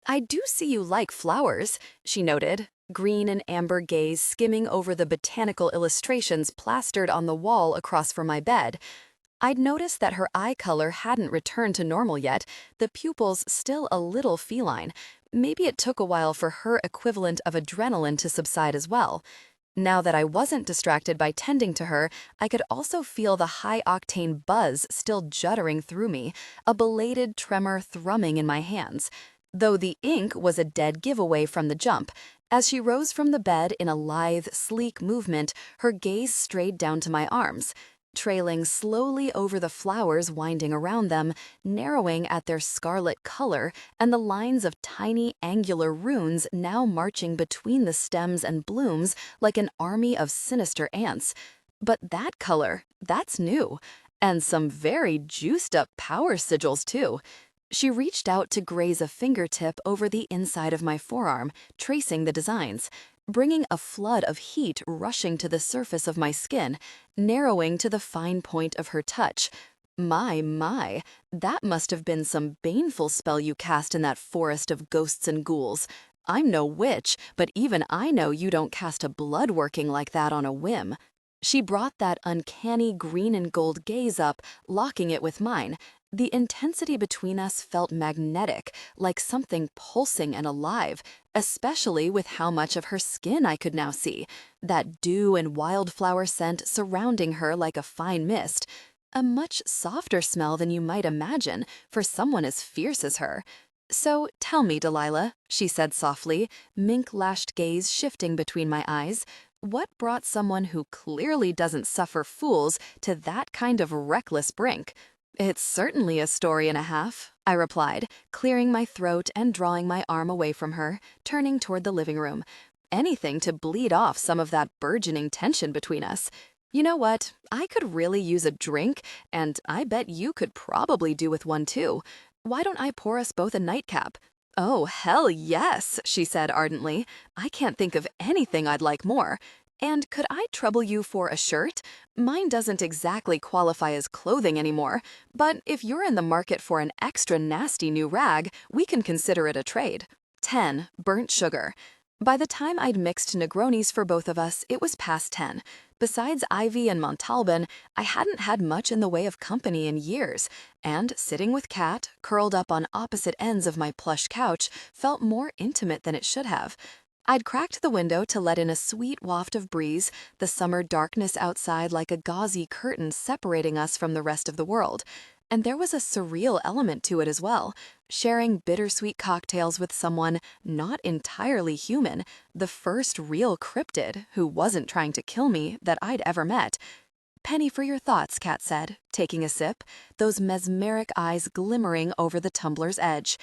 I do see you like flowers, she noted, green and amber gaze skimming over the botanical illustrations plastered on the wall across from my bed. I'd noticed that her eye color hadn't returned to normal yet, the pupils still a little feline. Maybe it took a while for her equivalent of adrenaline to subside as well. Now that I wasn't distracted by tending to her, I could also feel the high-octane buzz still juddering through me, a belated tremor thrumming in my hands. Though the ink was a dead giveaway from the jump. As she rose from the bed in a lithe, sleek movement, her gaze strayed down to my arms. trailing slowly over the flowers winding around them, narrowing at their scarlet color, and the lines of tiny angular runes now marching between the stems and blooms like an army of sinister ants. But that color, that's new. And some very juiced-up power sigils, too. She reached out to graze a fingertip over the inside of my forearm, tracing the designs, bringing a flood of heat rushing to the surface of my skin, narrowing to the fine point of her touch. My, that must have been some baneful spell you cast in that forest of ghosts and ghouls. I'm no witch, but even I know you don't cast a blood working like that on a whim. She brought that uncanny green and gold gaze up, locking it with mine. The intensity between us felt magnetic, like something pulsing and alive, especially with how much of her skin I could now see, that dew and wildflower scent surrounding her like a fine mist. A much softer smell than you might imagine for someone as fierce as her. "So tell me, Delilah," she said softly, mink-lashed gaze shifting between my eyes, "what brought someone who clearly doesn't suffer fools to that kind of reckless brink?" "It's certainly a story and a half," I replied, clearing my throat and drawing my arm away from her, turning toward the living room. Anything to bleed off some of that burgeoning tension between us. You know what? I could really use a drink, and I bet you could probably do with one too. Why don't I pour us both a nightcap? "Oh, hell yes," she said ardently. "I can't think of anything I'd like more. And could I trouble you for a shirt? Mine doesn't exactly qualify as clothing anymore, but if you're in the market for an extra nasty new rag, we can consider it a trade." 10. Burnt sugar. By the time I'd mixed Negronis for both of us, it was past 10. Besides Ivy and Montalban, I hadn't had much in the way of company in years, and sitting with Kat, curled up on opposite ends of my plush couch, felt more intimate than it should have. I'd cracked the window to let in a sweet waft of breeze, the summer darkness outside like a gauzy curtain separating us from the rest of the world. And there was a surreal element to it as well, sharing bittersweet cocktails with someone not entirely human, the first real cryptid who wasn't trying to kill me that I'd ever met. "Penny for your thoughts," Kat said, taking a sip, those mesmeric eyes glimmering over the tumbler's edge.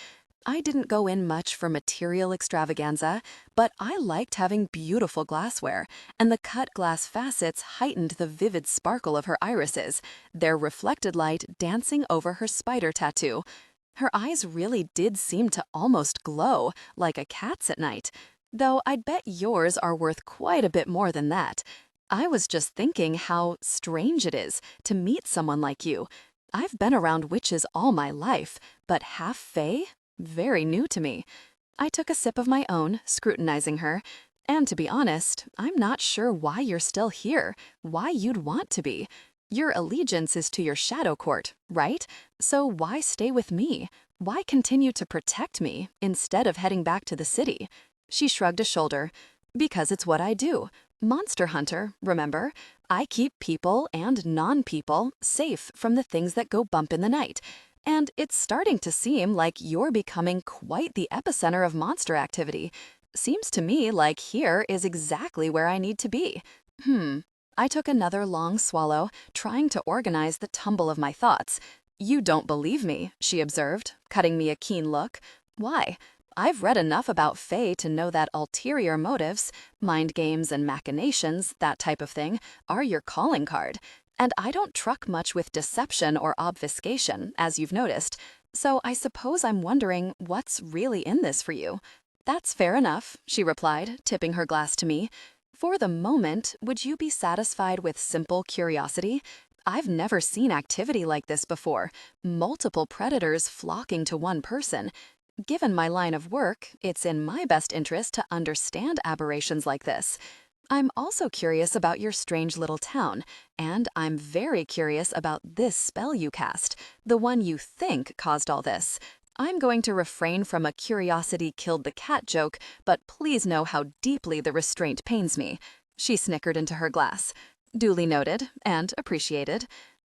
I didn't go in much for material extravaganza, but I liked having beautiful glassware, and the cut glass facets heightened the vivid sparkle of her irises, their reflected light dancing over her spider tattoo. Her eyes really did seem to almost glow, like a cat's at night, though I'd bet yours are worth quite a bit more than that. I was just thinking how strange it is to meet someone like you. I've been around witches all my life, but half-fae? Very new to me. I took a sip of my own, scrutinizing her, and to be honest, I'm not sure why you're still here, why you'd want to be. Your allegiance is to your shadow court, right? So why stay with me? Why continue to protect me instead of heading back to the city? She shrugged a shoulder. "Because it's what I do. Monster hunter, remember? I keep people and non-people safe from the things that go bump in the night. And it's starting to seem like you're becoming quite the epicenter of monster activity. Seems to me like here is exactly where I need to be." I took another long swallow, trying to organize the tumble of my thoughts. "You don't believe me," she observed, cutting me a keen look. "Why? I've read enough about Fae to know that ulterior motives, mind games and machinations, that type of thing, are your calling card. And I don't truck much with deception or obfuscation, as you've noticed, so I suppose I'm wondering what's really in this for you." "That's fair enough," she replied, tipping her glass to me. "For the moment, would you be satisfied with simple curiosity? I've never seen activity like this before, multiple predators flocking to one person. Given my line of work, it's in my best interest to understand aberrations like this. I'm also curious about your strange little town, and I'm very curious about this spell you cast, the one you think caused all this. I'm going to refrain from a curiosity killed the cat joke, but please know how deeply the restraint pains me." She snickered into her glass. Duly noted and appreciated.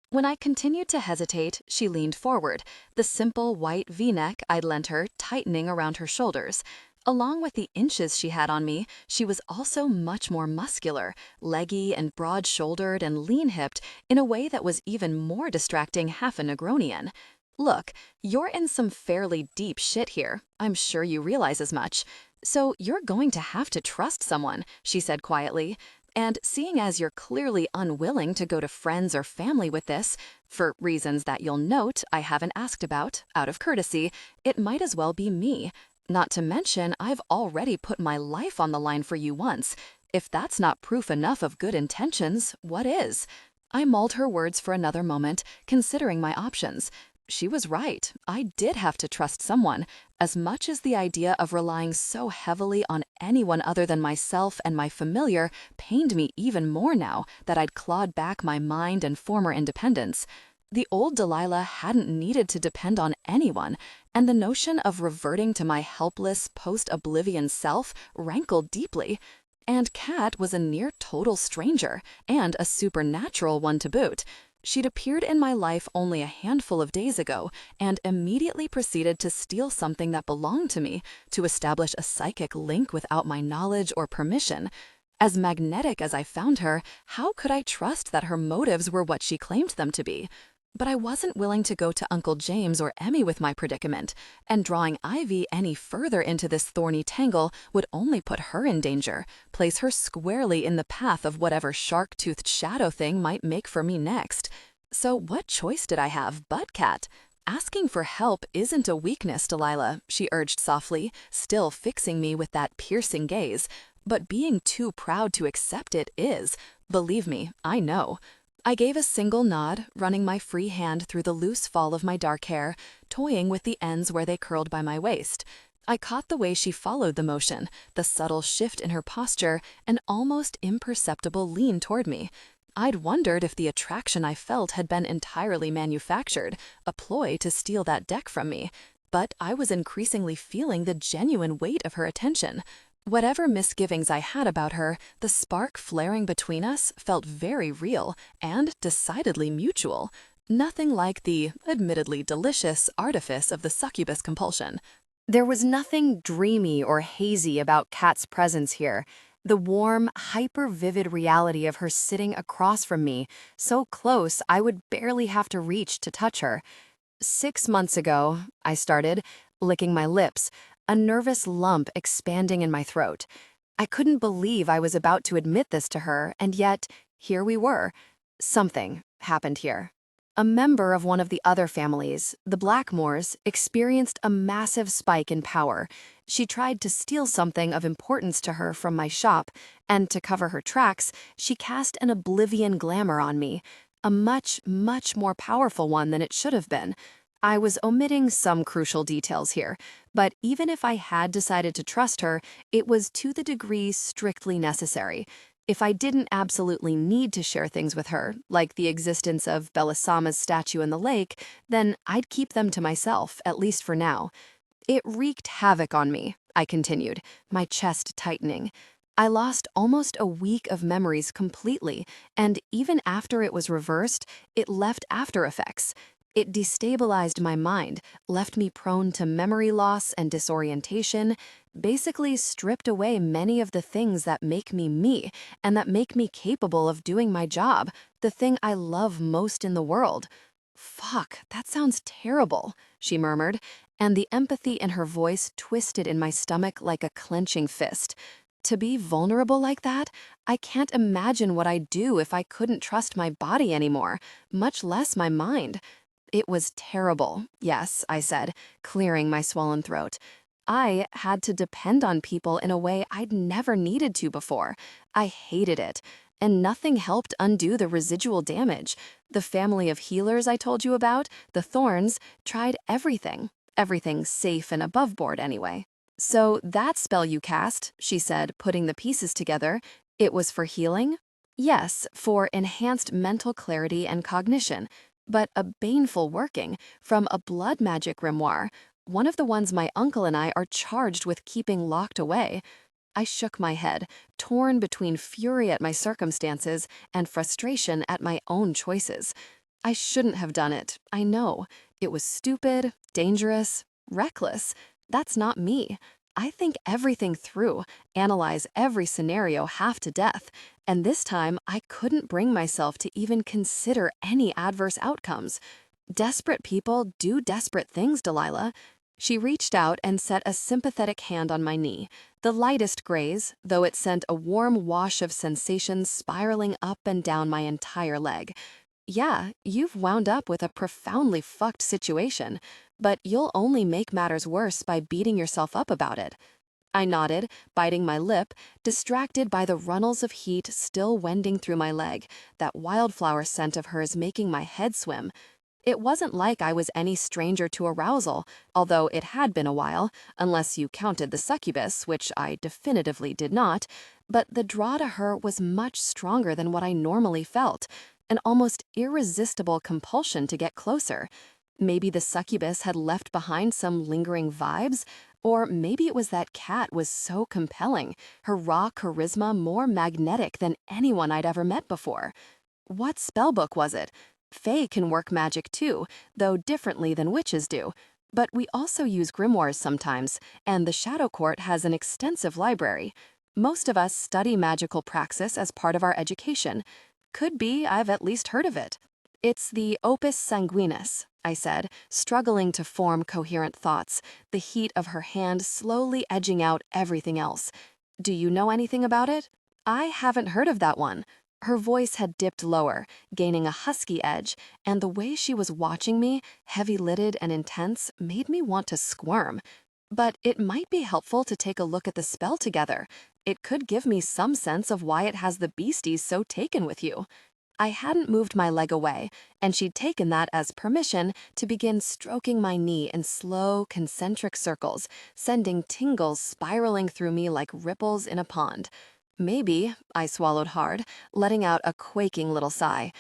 When I continued to hesitate, she leaned forward, the simple white V-neck I'd lent her tightening around her shoulders. Along with the inches she had on me, she was also much more muscular, leggy and broad-shouldered and lean-hipped in a way that was even more distracting half a Negronian. Look, you're in some fairly deep shit here. I'm sure you realize as much. So you're going to have to trust someone, she said quietly. And seeing as you're clearly unwilling to go to friends or family with this, for reasons that you'll note I haven't asked about, out of courtesy, it might as well be me. Not to mention, I've already put my life on the line for you once. If that's not proof enough of good intentions, what is? I mulled her words for another moment, considering my options. She was right. I did have to trust someone, as much as the idea of relying so heavily on anyone other than myself and my familiar pained me even more now that I'd clawed back my mind and former independence. The old Delilah hadn't needed to depend on anyone, and the notion of reverting to my helpless, post-oblivion self rankled deeply. And Cat was a near total stranger, and a supernatural one to boot. She'd appeared in my life only a handful of days ago and immediately proceeded to steal something that belonged to me, to establish a psychic link without my knowledge or permission. As magnetic as I found her, how could I trust that her motives were what she claimed them to be? But I wasn't willing to go to Uncle James or Emmy with my predicament, and drawing Ivy any further into this thorny tangle would only put her in danger, place her squarely in the path of whatever shark-toothed shadow thing might make for me next. So what choice did I have but Cat? Asking for help isn't a weakness, Delilah, she urged softly, still fixing me with that piercing gaze. But being too proud to accept it is. Believe me, I know. I gave a single nod, running my free hand through the loose fall of my dark hair, toying with the ends where they curled by my waist. I caught the way she followed the motion, the subtle shift in her posture, an almost imperceptible lean toward me. I'd wondered if the attraction I felt had been entirely manufactured, a ploy to steal that deck from me. But I was increasingly feeling the genuine weight of her attention. Whatever misgivings I had about her, the spark flaring between us felt very real and decidedly mutual. Nothing like the, admittedly delicious, artifice of the succubus compulsion. There was nothing dreamy or hazy about Kat's presence here. The warm, hyper-vivid reality of her sitting across from me, so close I would barely have to reach to touch her. 6 months ago, I started, licking my lips, a nervous lump expanding in my throat. I couldn't believe I was about to admit this to her, and yet, here we were. Something happened here. A member of one of the other families, the Blackmores, experienced a massive spike in power. She tried to steal something of importance to her from my shop, and to cover her tracks, she cast an oblivion glamour on me, a much, much more powerful one than it should have been. I was omitting some crucial details here, but even if I had decided to trust her, it was to the degree strictly necessary. If I didn't absolutely need to share things with her, like the existence of Belisama's statue in the lake, then I'd keep them to myself, at least for now. It wreaked havoc on me, I continued, my chest tightening. I lost almost a week of memories completely, and even after it was reversed, it left after effects. It destabilized my mind, left me prone to memory loss and disorientation, basically stripped away many of the things that make me me and that make me capable of doing my job, the thing I love most in the world. "Fuck, that sounds terrible," she murmured, and the empathy in her voice twisted in my stomach like a clenching fist. To be vulnerable like that, I can't imagine what I'd do if I couldn't trust my body anymore, much less my mind. It was terrible, yes, I said, clearing my swollen throat. I had to depend on people in a way I'd never needed to before. I hated it, and nothing helped undo the residual damage. The family of healers I told you about, the Thorns, tried everything. Everything safe and above board anyway. "So that spell you cast," she said, putting the pieces together, "it was for healing?" "Yes, for enhanced mental clarity and cognition. But a baneful working, from a blood magic grimoire, one of the ones my uncle and I are charged with keeping locked away." I shook my head, torn between fury at my circumstances and frustration at my own choices. I shouldn't have done it, I know. It was stupid, dangerous, reckless. That's not me. I think everything through, analyze every scenario half to death, and this time I couldn't bring myself to even consider any adverse outcomes. Desperate people do desperate things, Delilah. She reached out and set a sympathetic hand on my knee, the lightest graze, though it sent a warm wash of sensations spiraling up and down my entire leg. Yeah, you've wound up with a profoundly fucked situation, but you'll only make matters worse by beating yourself up about it. I nodded, biting my lip, distracted by the runnels of heat still wending through my leg, that wildflower scent of hers making my head swim. It wasn't like I was any stranger to arousal, although it had been a while, unless you counted the succubus, which I definitively did not, but the draw to her was much stronger than what I normally felt, an almost irresistible compulsion to get closer. Maybe the succubus had left behind some lingering vibes, or maybe it was that cat was so compelling, her raw charisma more magnetic than anyone I'd ever met before. What spellbook was it? Fae can work magic too, though differently than witches do. But we also use grimoires sometimes, and the Shadow Court has an extensive library. Most of us study magical praxis as part of our education. Could be I've at least heard of it. It's the opus sanguinis, I said, struggling to form coherent thoughts, the heat of her hand slowly edging out everything else. Do you know anything about it? I haven't heard of that one. Her voice had dipped lower, gaining a husky edge, and the way she was watching me, heavy-lidded and intense, made me want to squirm. But it might be helpful to take a look at the spell together. It could give me some sense of why it has the beasties so taken with you. I hadn't moved my leg away, and she'd taken that as permission to begin stroking my knee in slow, concentric circles, sending tingles spiraling through me like ripples in a pond. Maybe, I swallowed hard, letting out a quaking little sigh.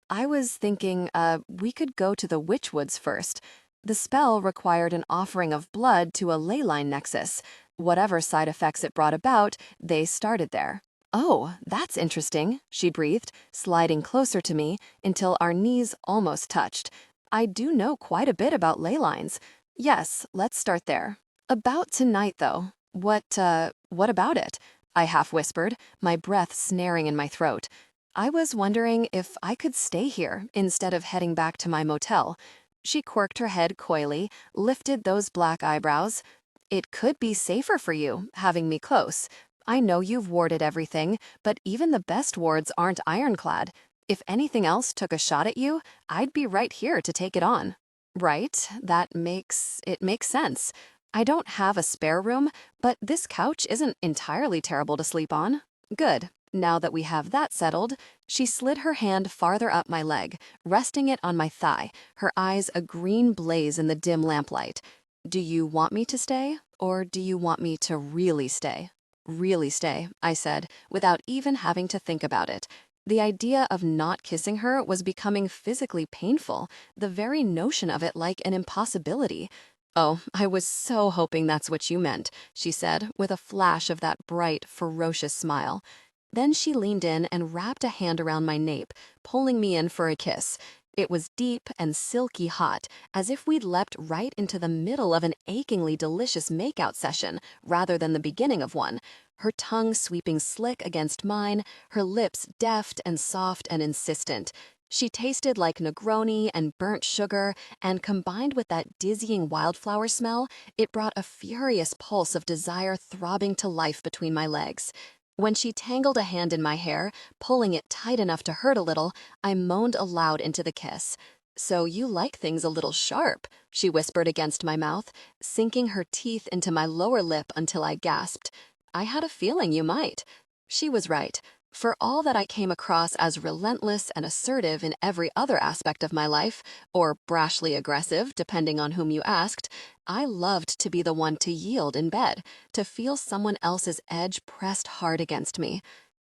I was thinking, we could go to the Witchwoods first. The spell required an offering of blood to a ley line nexus. Whatever side effects it brought about, they started there. Oh, that's interesting, she breathed, sliding closer to me until our knees almost touched. I do know quite a bit about ley lines. Yes, let's start there. About tonight, though. What about it? I half-whispered, my breath snaring in my throat. I was wondering if I could stay here instead of heading back to my motel. She quirked her head coyly, lifted those black eyebrows. It could be safer for you, having me close. I know you've warded everything, but even the best wards aren't ironclad. If anything else took a shot at you, I'd be right here to take it on. Right, it makes sense. I don't have a spare room, but this couch isn't entirely terrible to sleep on. Good. Now that we have that settled, she slid her hand farther up my leg, resting it on my thigh, her eyes a green blaze in the dim lamplight. Do you want me to stay, or do you want me to really stay? Really stay, I said, without even having to think about it. The idea of not kissing her was becoming physically painful, the very notion of it like an impossibility. Oh, I was so hoping that's what you meant, she said, with a flash of that bright, ferocious smile. Then she leaned in and wrapped a hand around my nape, pulling me in for a kiss. It was deep and silky hot, as if we'd leapt right into the middle of an achingly delicious makeout session rather than the beginning of one. Her tongue sweeping slick against mine, her lips deft and soft and insistent. She tasted like Negroni and burnt sugar, and combined with that dizzying wildflower smell, it brought a furious pulse of desire throbbing to life between my legs. When she tangled a hand in my hair, pulling it tight enough to hurt a little, I moaned aloud into the kiss. So you like things a little sharp, she whispered against my mouth, sinking her teeth into my lower lip until I gasped. I had a feeling you might. She was right. For all that I came across as relentless and assertive in every other aspect of my life, or brashly aggressive, depending on whom you asked, I loved to be the one to yield in bed, to feel someone else's edge pressed hard against me.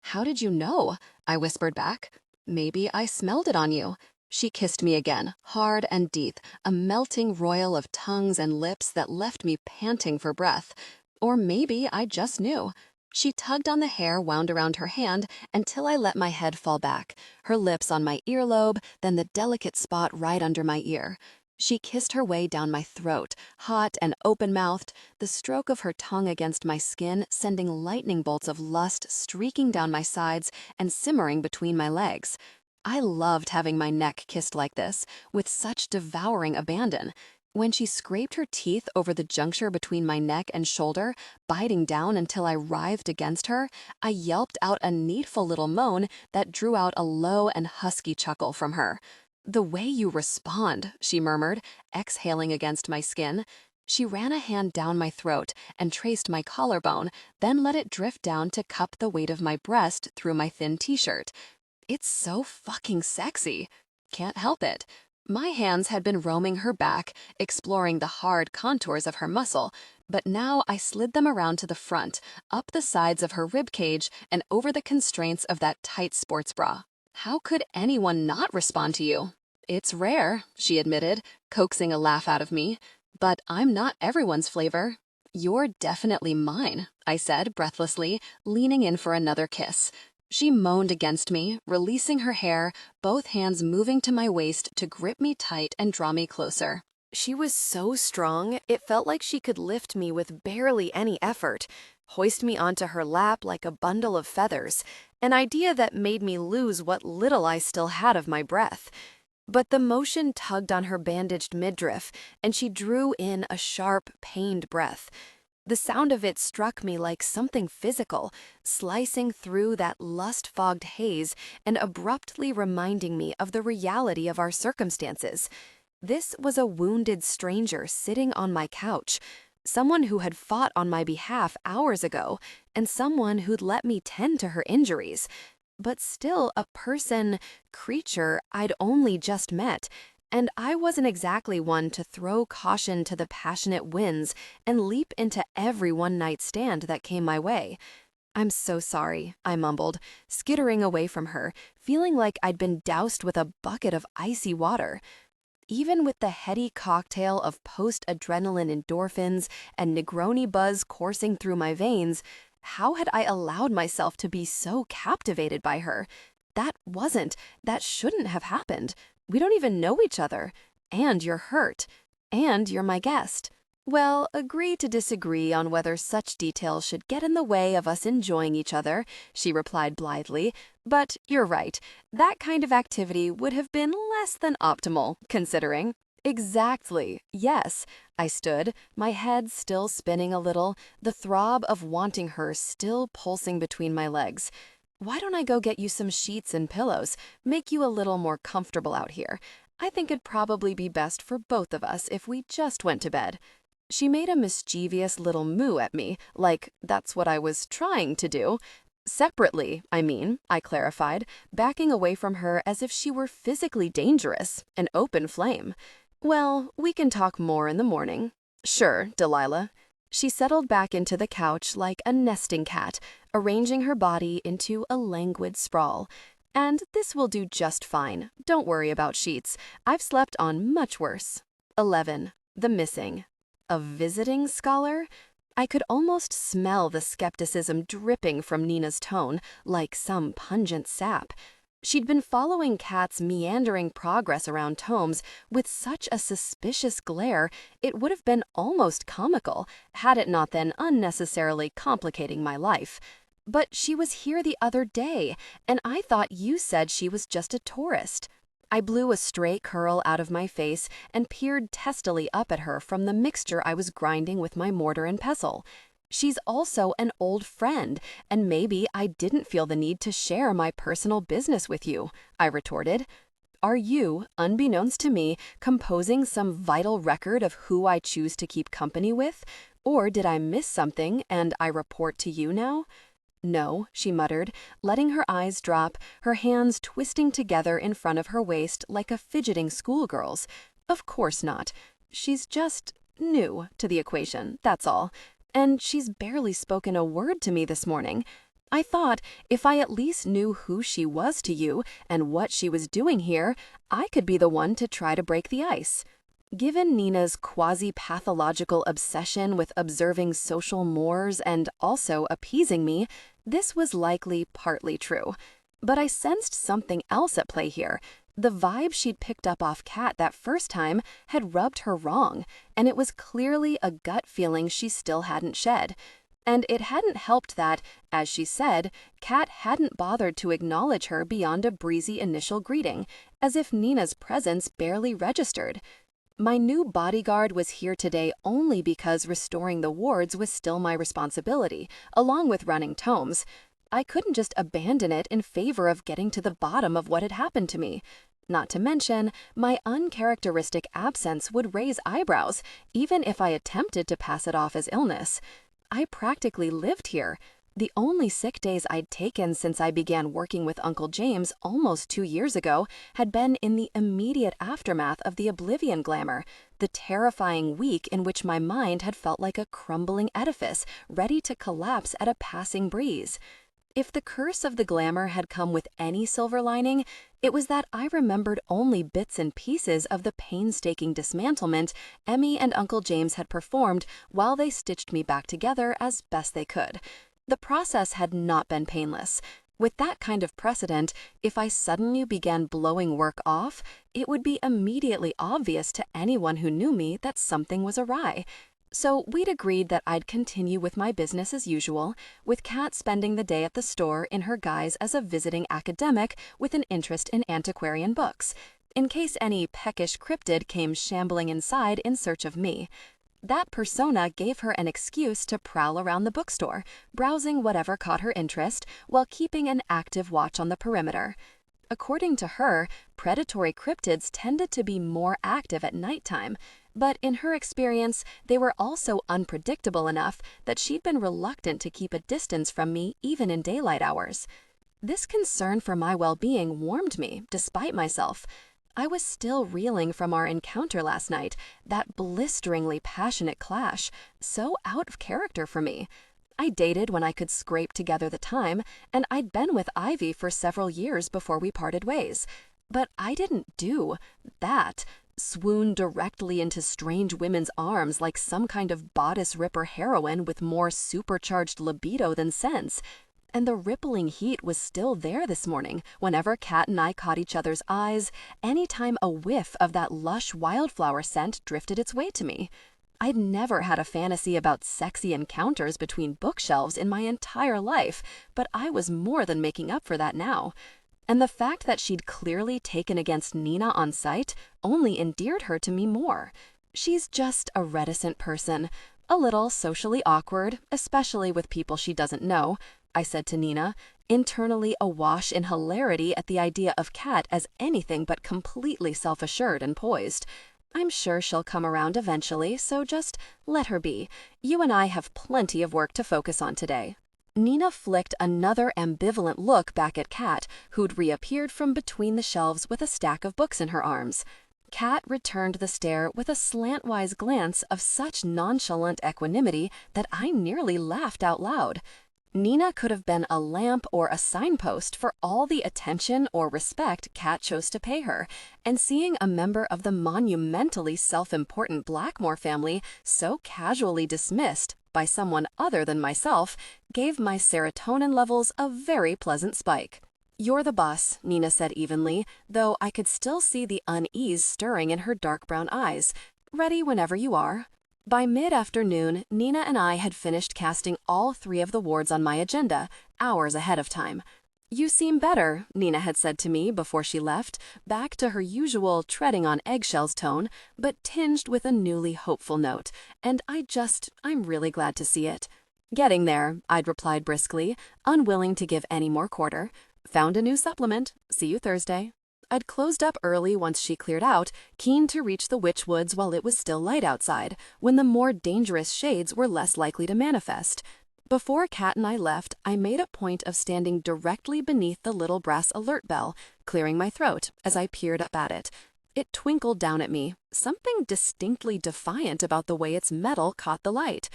How did you know? I whispered back. Maybe I smelled it on you. She kissed me again, hard and deep, a melting royal of tongues and lips that left me panting for breath. Or maybe I just knew. She tugged on the hair wound around her hand until I let my head fall back, her lips on my earlobe, then the delicate spot right under my ear. She kissed her way down my throat, hot and open-mouthed, the stroke of her tongue against my skin sending lightning bolts of lust streaking down my sides and simmering between my legs. I loved having my neck kissed like this, with such devouring abandon. When she scraped her teeth over the juncture between my neck and shoulder, biting down until I writhed against her, I yelped out a needful little moan that drew out a low and husky chuckle from her. "The way you respond," she murmured, exhaling against my skin. She ran a hand down my throat and traced my collarbone, then let it drift down to cup the weight of my breast through my thin t-shirt. It's so fucking sexy. Can't help it. My hands had been roaming her back, exploring the hard contours of her muscle, but now I slid them around to the front, up the sides of her ribcage, and over the constraints of that tight sports bra. "How could anyone not respond to you?" "It's rare," she admitted, coaxing a laugh out of me. "But I'm not everyone's flavor." "You're definitely mine," I said breathlessly, leaning in for another kiss. She moaned against me, releasing her hair, both hands moving to my waist to grip me tight and draw me closer. She was so strong, it felt like she could lift me with barely any effort, hoist me onto her lap like a bundle of feathers, an idea that made me lose what little I still had of my breath. But the motion tugged on her bandaged midriff, and she drew in a sharp, pained breath. The sound of it struck me like something physical, slicing through that lust-fogged haze and abruptly reminding me of the reality of our circumstances. This was a wounded stranger sitting on my couch, someone who had fought on my behalf hours ago, and someone who'd let me tend to her injuries. But still a person, creature I'd only just met, and I wasn't exactly one to throw caution to the passionate winds and leap into every one-night stand that came my way. "I'm so sorry," I mumbled, skittering away from her, feeling like I'd been doused with a bucket of icy water. Even with the heady cocktail of post-adrenaline endorphins and Negroni buzz coursing through my veins, how had I allowed myself to be so captivated by her? That shouldn't have happened. We don't even know each other. And you're hurt. And you're my guest. Well, agree to disagree on whether such details should get in the way of us enjoying each other, she replied blithely. But you're right. That kind of activity would have been less than optimal, considering. Exactly. Yes. I stood, my head still spinning a little, the throb of wanting her still pulsing between my legs. "Why don't I go get you some sheets and pillows, make you a little more comfortable out here? I think it'd probably be best for both of us if we just went to bed." She made a mischievous little moo at me, like that's what I was trying to do. "Separately, I mean," I clarified, backing away from her as if she were physically dangerous, an open flame. "Well, we can talk more in the morning." "Sure, Delilah." She settled back into the couch like a nesting cat, arranging her body into a languid sprawl. "And this will do just fine. Don't worry about sheets. I've slept on much worse." 11. The missing. A visiting scholar? I could almost smell the skepticism dripping from Nina's tone, like some pungent sap. She'd been following Kat's meandering progress around tomes with such a suspicious glare, it would have been almost comical, had it not been unnecessarily complicating my life. "But she was here the other day, and I thought you said she was just a tourist." I blew a stray curl out of my face and peered testily up at her from the mixture I was grinding with my mortar and pestle. "She's also an old friend, and maybe I didn't feel the need to share my personal business with you," I retorted. "Are you, unbeknownst to me, composing some vital record of who I choose to keep company with? Or did I miss something and I report to you now?" "No," she muttered, letting her eyes drop, her hands twisting together in front of her waist like a fidgeting schoolgirl's. "Of course not. She's just new to the equation, that's all. And she's barely spoken a word to me this morning. I thought if I at least knew who she was to you and what she was doing here, I could be the one to try to break the ice." Given Nina's quasi-pathological obsession with observing social mores and also appeasing me, this was likely partly true. But I sensed something else at play here, The vibe she'd picked up off Cat that first time had rubbed her wrong, and it was clearly a gut feeling she still hadn't shed. And it hadn't helped that, as she said, Cat hadn't bothered to acknowledge her beyond a breezy initial greeting, as if Nina's presence barely registered. My new bodyguard was here today only because restoring the wards was still my responsibility, along with running tomes. I couldn't just abandon it in favor of getting to the bottom of what had happened to me. Not to mention, my uncharacteristic absence would raise eyebrows, even if I attempted to pass it off as illness. I practically lived here. The only sick days I'd taken since I began working with Uncle James almost 2 years ago had been in the immediate aftermath of the Oblivion glamour, the terrifying week in which my mind had felt like a crumbling edifice, ready to collapse at a passing breeze. If the curse of the glamour had come with any silver lining, it was that I remembered only bits and pieces of the painstaking dismantlement Emmy and Uncle James had performed while they stitched me back together as best they could. The process had not been painless. With that kind of precedent, if I suddenly began blowing work off, it would be immediately obvious to anyone who knew me that something was awry. So we'd agreed that I'd continue with my business as usual, with Kat spending the day at the store in her guise as a visiting academic with an interest in antiquarian books, in case any peckish cryptid came shambling inside in search of me. That persona gave her an excuse to prowl around the bookstore, browsing whatever caught her interest while keeping an active watch on the perimeter. According to her, predatory cryptids tended to be more active at nighttime, but in her experience, they were also unpredictable enough that she'd been reluctant to keep a distance from me even in daylight hours. This concern for my well-being warmed me, despite myself. I was still reeling from our encounter last night, that blisteringly passionate clash, so out of character for me. I dated when I could scrape together the time, and I'd been with Ivy for several years before we parted ways. But I didn't do that, swoon directly into strange women's arms like some kind of bodice ripper heroine with more supercharged libido than sense. And the rippling heat was still there this morning whenever Kat and I caught each other's eyes, anytime a whiff of that lush wildflower scent drifted its way to me. I'd never had a fantasy about sexy encounters between bookshelves in my entire life, but I was more than making up for that now. And the fact that she'd clearly taken against Nina on sight only endeared her to me more. She's just a reticent person, a little socially awkward, especially with people she doesn't know, I said to Nina, internally awash in hilarity at the idea of Kat as anything but completely self-assured and poised. I'm sure she'll come around eventually, so just let her be. You and I have plenty of work to focus on today. Nina flicked another ambivalent look back at Kat, who'd reappeared from between the shelves with a stack of books in her arms. Kat returned the stare with a slantwise glance of such nonchalant equanimity that I nearly laughed out loud. Nina could have been a lamp or a signpost for all the attention or respect Kat chose to pay her, and seeing a member of the monumentally self-important Blackmore family so casually dismissed by someone other than myself gave my serotonin levels a very pleasant spike. "You're the boss," Nina said evenly, though I could still see the unease stirring in her dark brown eyes. "Ready whenever you are." By mid-afternoon, Nina and I had finished casting all 3 of the wards on my agenda, hours ahead of time. "You seem better," Nina had said to me before she left, back to her usual treading on eggshells tone, but tinged with a newly hopeful note, and I'm really glad to see it. "Getting there," I'd replied briskly, unwilling to give any more quarter. "Found a new supplement. See you Thursday." I'd closed up early once she cleared out, keen to reach the witch woods while it was still light outside, when the more dangerous shades were less likely to manifest. Before Kat and I left, I made a point of standing directly beneath the little brass alert bell, clearing my throat as I peered up at it. It twinkled down at me, something distinctly defiant about the way its metal caught the light.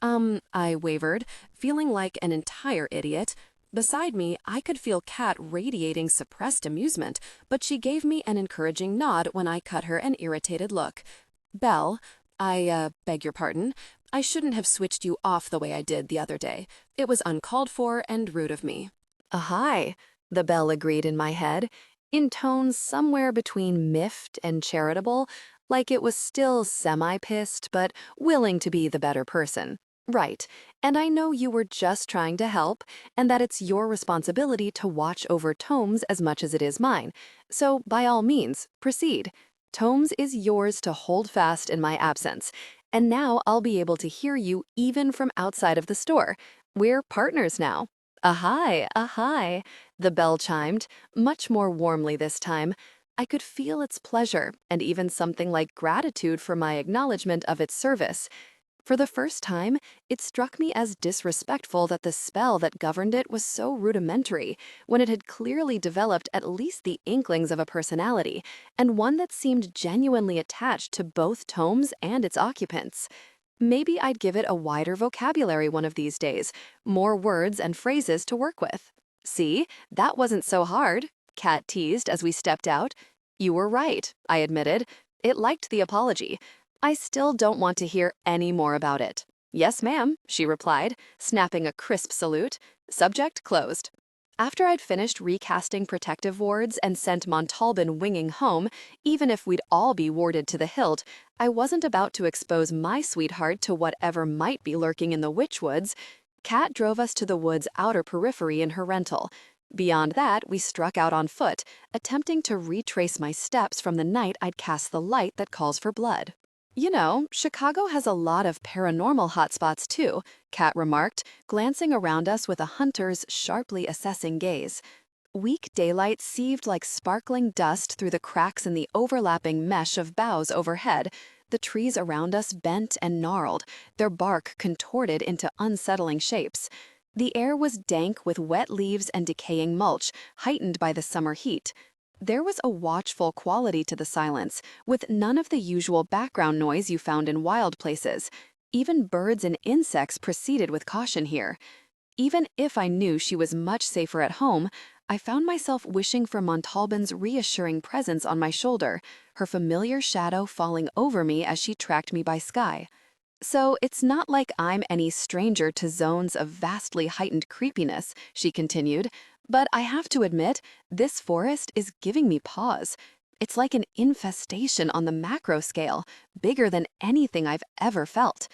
I wavered, feeling like an entire idiot. Beside me, I could feel Kat radiating suppressed amusement, but she gave me an encouraging nod when I cut her an irritated look. "Belle, I beg your pardon. I shouldn't have switched you off the way I did the other day. It was uncalled for and rude of me." "Hi," the bell agreed in my head. in tones somewhere between miffed and charitable, like it was still semi-pissed but willing to be the better person. Right, and I know you were just trying to help, and that it's your responsibility to watch over Tomes as much as it is mine. So, by all means, proceed. Tomes is yours to hold fast in my absence, and now I'll be able to hear you even from outside of the store. We're partners now. Ahai, ahai, the bell chimed, much more warmly this time. I could feel its pleasure and even something like gratitude for my acknowledgement of its service. For the first time, it struck me as disrespectful that the spell that governed it was so rudimentary, when it had clearly developed at least the inklings of a personality, and one that seemed genuinely attached to both Tomes and its occupants. Maybe I'd give it a wider vocabulary one of these days, more words and phrases to work with. See, that wasn't so hard, Kat teased as we stepped out. You were right, I admitted. It liked the apology. I still don't want to hear any more about it. Yes, ma'am, she replied, snapping a crisp salute. Subject closed. After I'd finished recasting protective wards and sent Montalban winging home, even if we'd all be warded to the hilt, I wasn't about to expose my sweetheart to whatever might be lurking in the Witchwoods. Kat drove us to the wood's outer periphery in her rental. Beyond that, we struck out on foot, attempting to retrace my steps from the night I'd cast the light that calls for blood. You know, Chicago has a lot of paranormal hotspots too, Kat remarked, glancing around us with a hunter's sharply assessing gaze. Weak daylight sieved like sparkling dust through the cracks in the overlapping mesh of boughs overhead. The trees around us bent and gnarled, their bark contorted into unsettling shapes. The air was dank with wet leaves and decaying mulch, heightened by the summer heat. There was a watchful quality to the silence, with none of the usual background noise you found in wild places. Even birds and insects proceeded with caution here. Even if I knew she was much safer at home, I found myself wishing for Montalban's reassuring presence on my shoulder, her familiar shadow falling over me as she tracked me by sky. So it's not like I'm any stranger to zones of vastly heightened creepiness, she continued, but I have to admit, this forest is giving me pause. It's like an infestation on the macro scale, bigger than anything I've ever felt.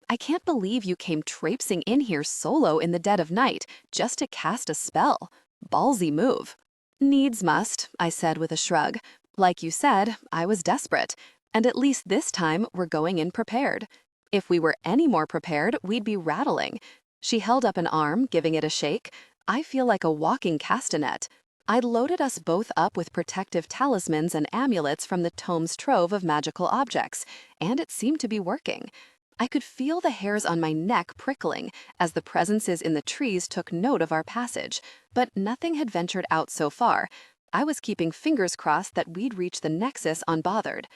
I can't believe you came traipsing in here solo in the dead of night just to cast a spell. Ballsy move. Needs must, I said with a shrug. Like you said, I was desperate, and at least this time we're going in prepared. If we were any more prepared, we'd be rattling. She held up an arm, giving it a shake. I feel like a walking castanet. I'd loaded us both up with protective talismans and amulets from the tome's trove of magical objects, and it seemed to be working. I could feel the hairs on my neck prickling as the presences in the trees took note of our passage, but nothing had ventured out so far. I was keeping fingers crossed that we'd reach the nexus unbothered.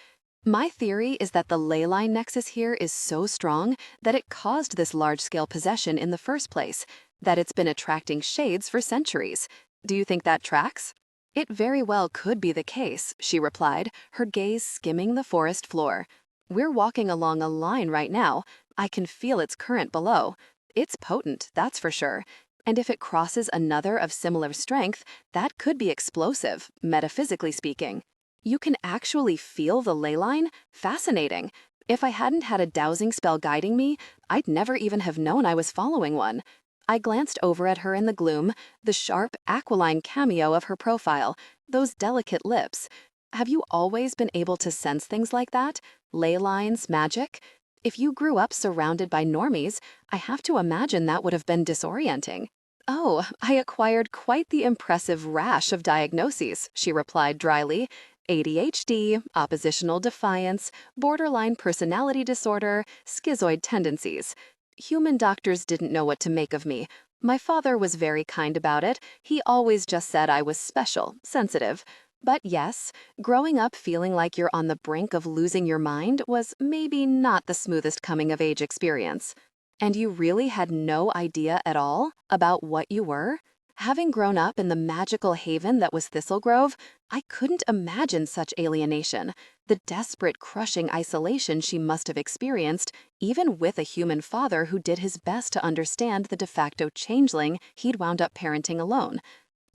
My theory is that the ley line nexus here is so strong that it caused this large-scale possession in the first place, that it's been attracting shades for centuries. Do you think that tracks? It very well could be the case, she replied, her gaze skimming the forest floor. We're walking along a line right now. I can feel its current below. It's potent, that's for sure. And if it crosses another of similar strength, that could be explosive, metaphysically speaking. You can actually feel the ley line? Fascinating. If I hadn't had a dowsing spell guiding me, I'd never even have known I was following one. I glanced over at her in the gloom, the sharp, aquiline cameo of her profile, those delicate lips. Have you always been able to sense things like that? Ley lines, magic? If you grew up surrounded by normies, I have to imagine that would have been disorienting. Oh, I acquired quite the impressive rash of diagnoses, she replied dryly. ADHD, oppositional defiance, borderline personality disorder, schizoid tendencies. Human doctors didn't know what to make of me. My father was very kind about it. He always just said I was special, sensitive. But yes, growing up feeling like you're on the brink of losing your mind was maybe not the smoothest coming-of-age experience. And you really had no idea at all about what you were? Having grown up in the magical haven that was Thistle Grove, I couldn't imagine such alienation, the desperate, crushing isolation she must have experienced, even with a human father who did his best to understand the de facto changeling he'd wound up parenting alone.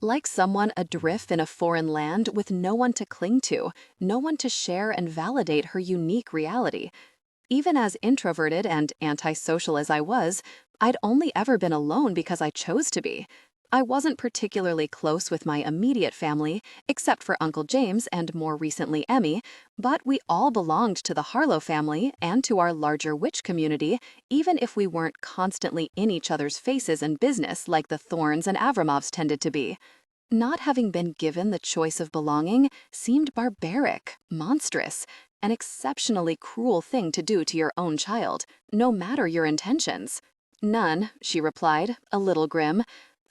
Like someone adrift in a foreign land with no one to cling to, no one to share and validate her unique reality. Even as introverted and antisocial as I was, I'd only ever been alone because I chose to be. I wasn't particularly close with my immediate family, except for Uncle James and more recently Emmy, but we all belonged to the Harlow family and to our larger witch community, even if we weren't constantly in each other's faces and business like the Thorns and Avramovs tended to be. Not having been given the choice of belonging seemed barbaric, monstrous, an exceptionally cruel thing to do to your own child, no matter your intentions. None, she replied, a little grim.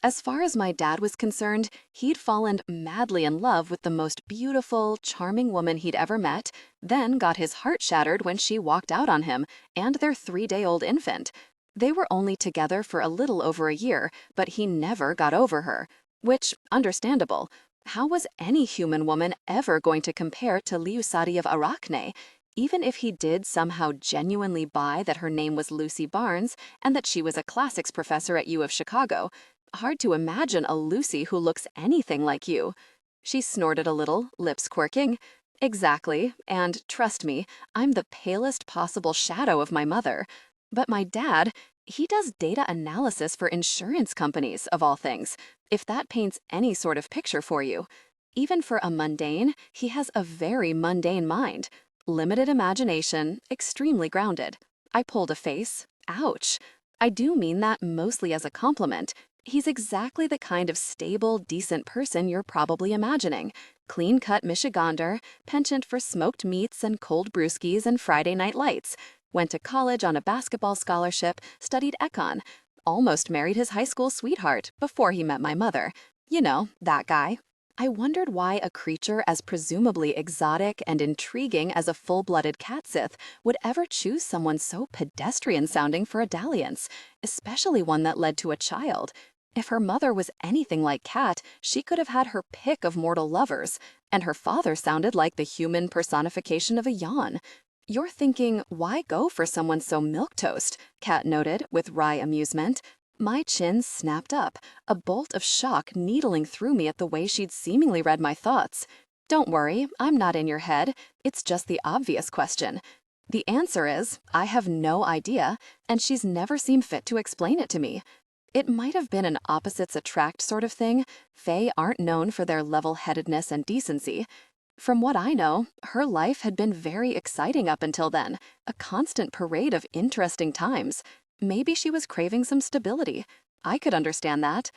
As far as my dad was concerned, he'd fallen madly in love with the most beautiful, charming woman he'd ever met, then got his heart shattered when she walked out on him and their 3-day-old infant. They were only together for a little over a year, but he never got over her. Which, understandable. How was any human woman ever going to compare to Liusadi of Arachne? Even if he did somehow genuinely buy that her name was Lucy Barnes and that she was a classics professor at U of Chicago, hard to imagine a Lucy who looks anything like you. She snorted a little, lips quirking. Exactly, and trust me, I'm the palest possible shadow of my mother. But my dad, he does data analysis for insurance companies, of all things, if that paints any sort of picture for you. Even for a mundane, he has a very mundane mind. Limited imagination, extremely grounded. I pulled a face. Ouch. I do mean that mostly as a compliment. He's exactly the kind of stable, decent person you're probably imagining. Clean-cut Michigander, penchant for smoked meats and cold brewskis and Friday night lights. Went to college on a basketball scholarship, studied econ. Almost married his high school sweetheart before he met my mother. You know, that guy. I wondered why a creature as presumably exotic and intriguing as a full-blooded catsith would ever choose someone so pedestrian-sounding for a dalliance, especially one that led to a child. If her mother was anything like Cat, she could have had her pick of mortal lovers, and her father sounded like the human personification of a yawn. You're thinking, why go for someone so milquetoast? Cat noted, with wry amusement. My chin snapped up, a bolt of shock needling through me at the way she'd seemingly read my thoughts. Don't worry, I'm not in your head. It's just the obvious question. The answer is, I have no idea, and she's never seen fit to explain it to me. It might have been an opposites attract sort of thing. Fae aren't known for their level-headedness and decency. From what I know, her life had been very exciting up until then, a constant parade of interesting times. Maybe she was craving some stability. I could understand that.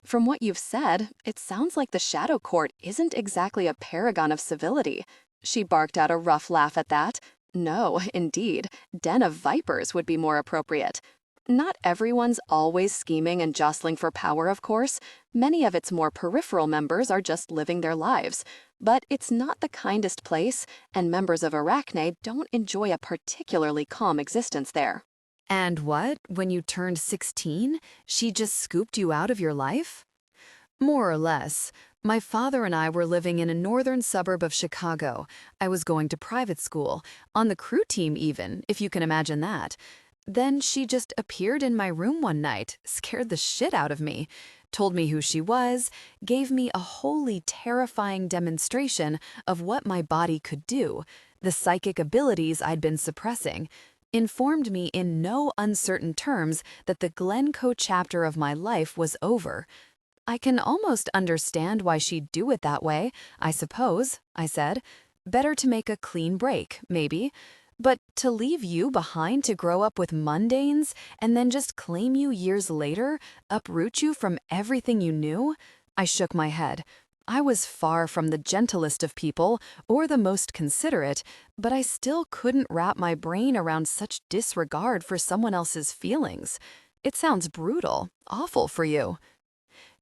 From what you've said, it sounds like the Shadow Court isn't exactly a paragon of civility. She barked out a rough laugh at that. No, indeed, Den of Vipers would be more appropriate. Not everyone's always scheming and jostling for power, of course. Many of its more peripheral members are just living their lives. But it's not the kindest place, and members of Arachne don't enjoy a particularly calm existence there. And what? When you turned 16, she just scooped you out of your life? More or less. My father and I were living in a northern suburb of Chicago. I was going to private school, on the crew team even, if you can imagine that. Then she just appeared in my room one night, scared the shit out of me, told me who she was, gave me a wholly terrifying demonstration of what my body could do, the psychic abilities I'd been suppressing, informed me in no uncertain terms that the Glencoe chapter of my life was over. I can almost understand why she'd do it that way, I suppose, I said. Better to make a clean break, maybe. But to leave you behind to grow up with mundanes and then just claim you years later, uproot you from everything you knew? I shook my head. I was far from the gentlest of people or the most considerate, but I still couldn't wrap my brain around such disregard for someone else's feelings. It sounds brutal, awful for you.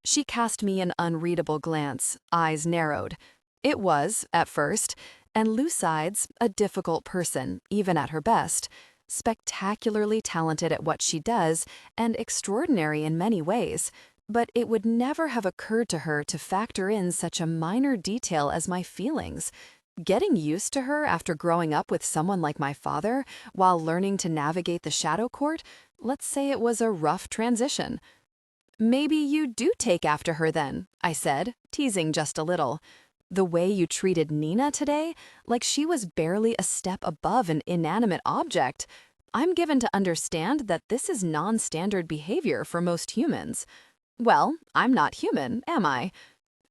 She cast me an unreadable glance, eyes narrowed. It was, at first, and Lucide's a difficult person, even at her best, spectacularly talented at what she does and extraordinary in many ways, but it would never have occurred to her to factor in such a minor detail as my feelings. Getting used to her after growing up with someone like my father, while learning to navigate the Shadow Court, let's say it was a rough transition. Maybe you do take after her then, I said, teasing just a little. The way you treated Nina today, like she was barely a step above an inanimate object. I'm given to understand that this is non-standard behavior for most humans. Well, I'm not human, am I?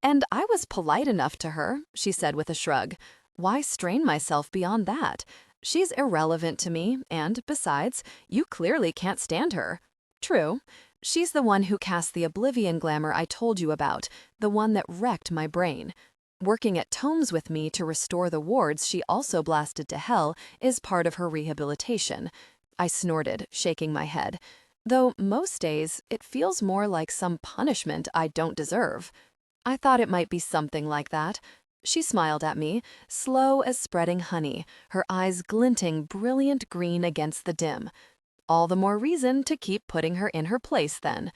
And I was polite enough to her, she said with a shrug. Why strain myself beyond that? She's irrelevant to me, and besides, you clearly can't stand her. True. She's the one who cast the oblivion glamour I told you about, the one that wrecked my brain. Working at Tomes with me to restore the wards she also blasted to hell is part of her rehabilitation. I snorted, shaking my head. Though most days, it feels more like some punishment I don't deserve. I thought it might be something like that. She smiled at me, slow as spreading honey, her eyes glinting brilliant green against the dim. All the more reason to keep putting her in her place then.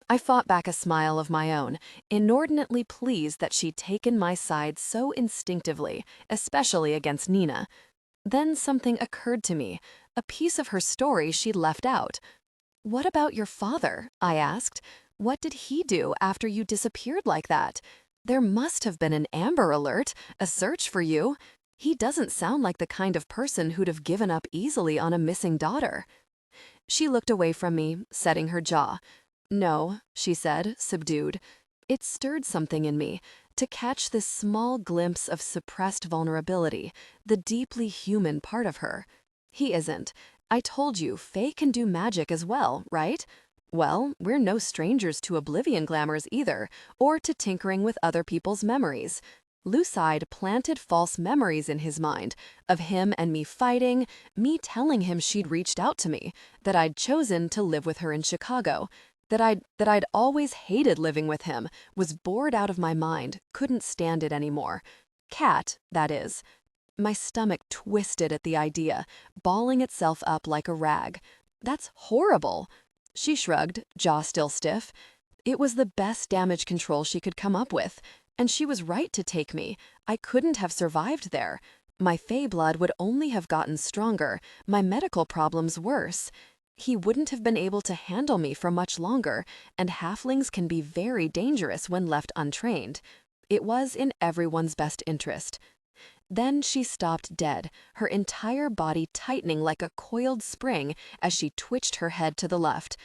I fought back a smile of my own, inordinately pleased that she'd taken my side so instinctively, especially against Nina. Then something occurred to me, a piece of her story she'd left out. What about your father? I asked. What did he do after you disappeared like that? There must have been an Amber Alert, a search for you. He doesn't sound like the kind of person who'd have given up easily on a missing daughter. She looked away from me, setting her jaw. No, she said, subdued. It stirred something in me, to catch this small glimpse of suppressed vulnerability, the deeply human part of her. He isn't. I told you, Fae can do magic as well, right? Well, we're no strangers to oblivion glamours either, or to tinkering with other people's memories. Lucide planted false memories in his mind, of him and me fighting, me telling him she'd reached out to me, that I'd chosen to live with her in Chicago, that I'd always hated living with him, was bored out of my mind, couldn't stand it anymore. Cat, that is. My stomach twisted at the idea, balling itself up like a rag. That's horrible. She shrugged, jaw still stiff. It was the best damage control she could come up with. And she was right to take me. I couldn't have survived there. My Fae blood would only have gotten stronger, my medical problems worse. He wouldn't have been able to handle me for much longer, and halflings can be very dangerous when left untrained. It was in everyone's best interest. Then she stopped dead, her entire body tightening like a coiled spring as she twitched her head to the left.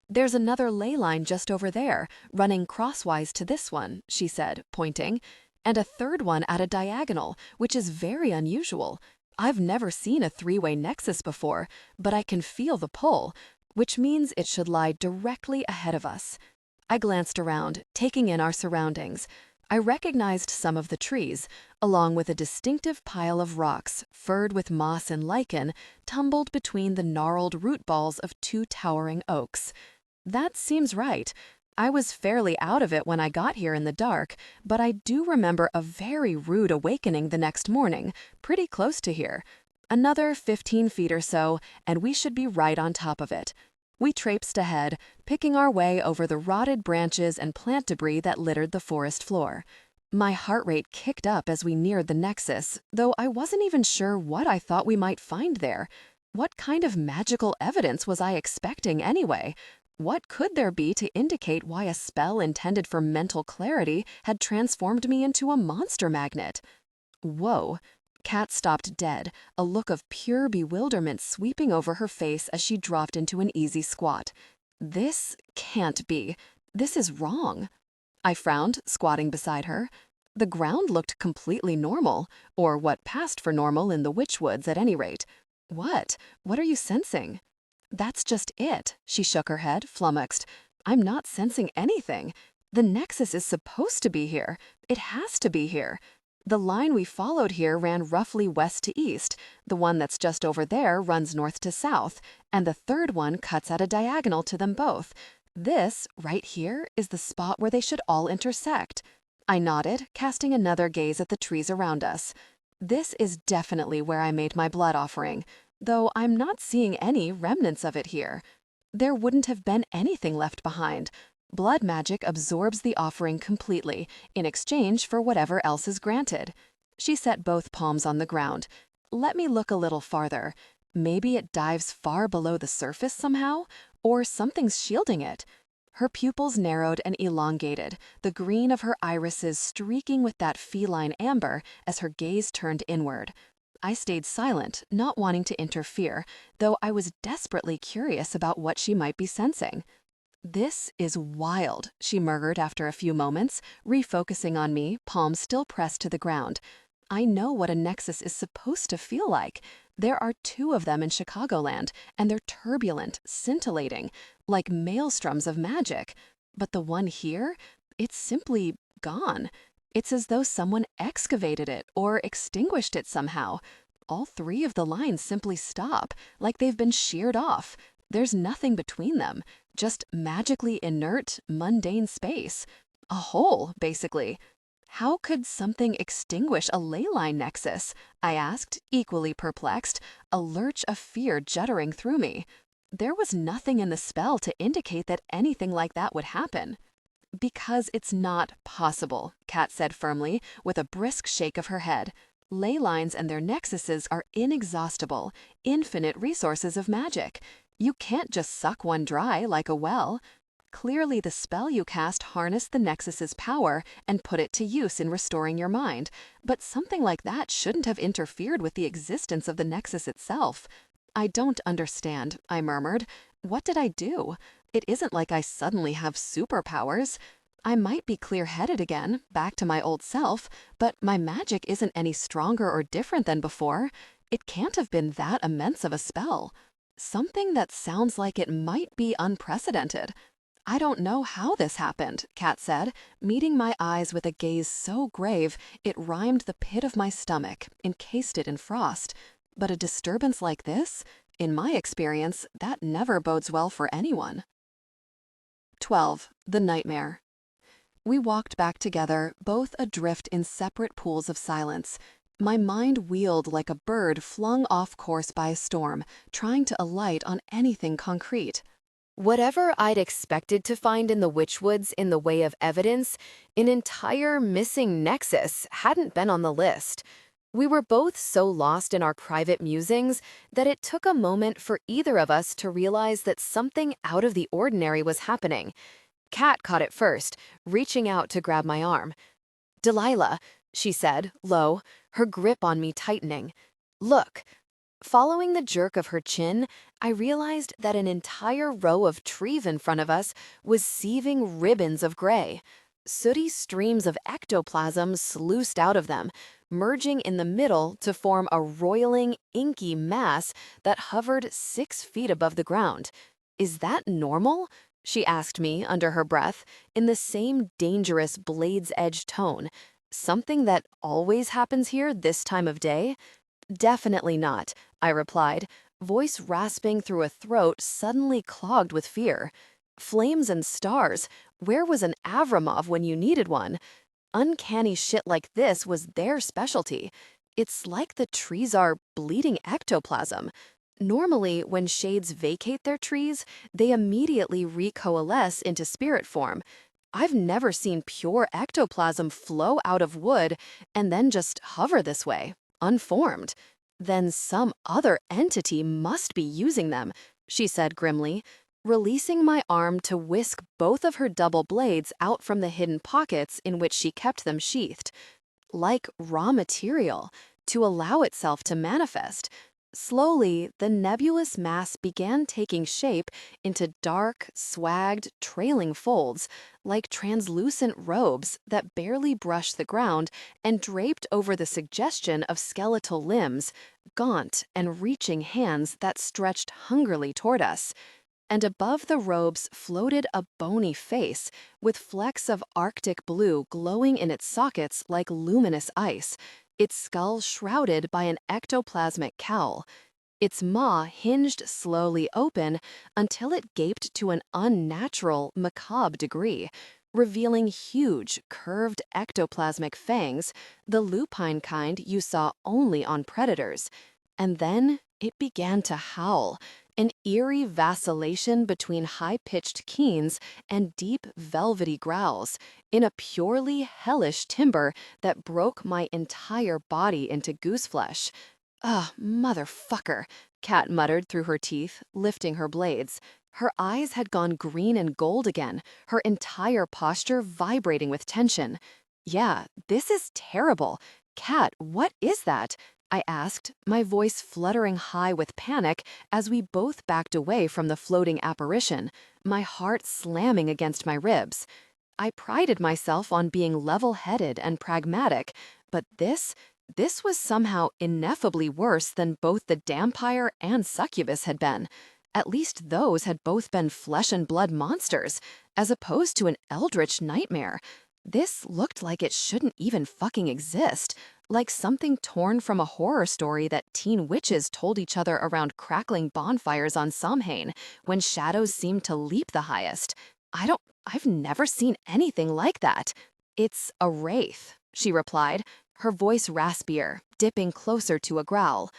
There's another ley line just over there, running crosswise to this one, she said, pointing, and a third one at a diagonal, which is very unusual. I've never seen a three-way nexus before, but I can feel the pull, which means it should lie directly ahead of us. I glanced around, taking in our surroundings. I recognized some of the trees, along with a distinctive pile of rocks, furred with moss and lichen, tumbled between the gnarled root balls of two towering oaks. That seems right. I was fairly out of it when I got here in the dark, but I do remember a very rude awakening the next morning, pretty close to here. Another 15 feet or so, and we should be right on top of it. We traipsed ahead, picking our way over the rotted branches and plant debris that littered the forest floor. My heart rate kicked up as we neared the nexus, though I wasn't even sure what I thought we might find there. What kind of magical evidence was I expecting anyway? What could there be to indicate why a spell intended for mental clarity had transformed me into a monster magnet? Whoa. Kat stopped dead, a look of pure bewilderment sweeping over her face as she dropped into an easy squat. This can't be. This is wrong. I frowned, squatting beside her. The ground looked completely normal, or what passed for normal in the Witchwoods at any rate. What? What are you sensing? That's just it, she shook her head, flummoxed. I'm not sensing anything. The nexus is supposed to be here. It has to be here. The line we followed here ran roughly west to east, the one that's just over there runs north to south, and the third one cuts at a diagonal to them both. This, right here, is the spot where they should all intersect. I nodded, casting another gaze at the trees around us. This is definitely where I made my blood offering, though I'm not seeing any remnants of it here. There wouldn't have been anything left behind. Blood magic absorbs the offering completely, in exchange for whatever else is granted. She set both palms on the ground. Let me look a little farther. Maybe it dives far below the surface somehow? Or something's shielding it. Her pupils narrowed and elongated, the green of her irises streaking with that feline amber as her gaze turned inward. I stayed silent, not wanting to interfere, though I was desperately curious about what she might be sensing. "This is wild," she murmured after a few moments, refocusing on me, palms still pressed to the ground. "I know what a nexus is supposed to feel like. There are 2 of them in Chicagoland, and they're turbulent, scintillating, like maelstroms of magic. But the one here, it's simply gone. It's as though someone excavated it or extinguished it somehow. All 3 of the lines simply stop, like they've been sheared off. There's nothing between them, just magically inert, mundane space. A hole, basically. How could something extinguish a ley line nexus? I asked, equally perplexed, a lurch of fear juddering through me. There was nothing in the spell to indicate that anything like that would happen. "Because it's not possible," Kat said firmly, with a brisk shake of her head. "Ley lines and their nexuses are inexhaustible, infinite resources of magic. You can't just suck one dry like a well. Clearly the spell you cast harnessed the nexus's power and put it to use in restoring your mind, but something like that shouldn't have interfered with the existence of the nexus itself." "I don't understand," I murmured. "What did I do? It isn't like I suddenly have superpowers. I might be clear-headed again, back to my old self, but my magic isn't any stronger or different than before. It can't have been that immense of a spell. Something that sounds like it might be unprecedented." "I don't know how this happened," Kat said, meeting my eyes with a gaze so grave it rhymed the pit of my stomach, encased it in frost. "But a disturbance like this? In my experience, that never bodes well for anyone." 12. The Nightmare. We walked back together, both adrift in separate pools of silence. My mind wheeled like a bird flung off course by a storm, trying to alight on anything concrete. Whatever I'd expected to find in the Witchwoods in the way of evidence, an entire missing nexus hadn't been on the list. We were both so lost in our private musings that it took a moment for either of us to realize that something out of the ordinary was happening. Kat caught it first, reaching out to grab my arm. "Delilah," she said, low, her grip on me tightening. "Look." Following the jerk of her chin, I realized that an entire row of trees in front of us was seething ribbons of gray. Sooty streams of ectoplasm sluiced out of them, merging in the middle to form a roiling, inky mass that hovered 6 feet above the ground. "Is that normal?" she asked me under her breath, in the same dangerous blade's-edge tone. "Something that always happens here this time of day?" "Definitely not," I replied, voice rasping through a throat suddenly clogged with fear. "Flames and stars, where was an Avramov when you needed one? Uncanny shit like this was their specialty. It's like the trees are bleeding ectoplasm. Normally, when shades vacate their trees, they immediately recoalesce into spirit form. I've never seen pure ectoplasm flow out of wood and then just hover this way, unformed. Then some other entity must be using them," she said grimly, releasing my arm to whisk both of her double blades out from the hidden pockets in which she kept them sheathed. Like raw material, to allow itself to manifest. Slowly, the nebulous mass began taking shape into dark, swagged, trailing folds, like translucent robes that barely brushed the ground and draped over the suggestion of skeletal limbs, gaunt and reaching hands that stretched hungrily toward us. And above the robes floated a bony face with flecks of Arctic blue glowing in its sockets like luminous ice, its skull shrouded by an ectoplasmic cowl. Its maw hinged slowly open until it gaped to an unnatural, macabre degree, revealing huge, curved ectoplasmic fangs, the lupine kind you saw only on predators. And then it began to howl, an eerie vacillation between high-pitched keens and deep, velvety growls, in a purely hellish timbre that broke my entire body into gooseflesh. Ugh, motherfucker, Cat muttered through her teeth, lifting her blades. Her eyes had gone green and gold again, her entire posture vibrating with tension. Yeah, this is terrible. Cat, what is that? I asked, my voice fluttering high with panic as we both backed away from the floating apparition, my heart slamming against my ribs. I prided myself on being level-headed and pragmatic, but this was somehow ineffably worse than both the Dampire and Succubus had been. At least those had both been flesh and blood monsters, as opposed to an eldritch nightmare. This looked like it shouldn't even fucking exist, like something torn from a horror story that teen witches told each other around crackling bonfires on Samhain, when shadows seemed to leap the highest. I've never seen anything like that. It's a wraith, she replied, her voice raspier, dipping closer to a growl.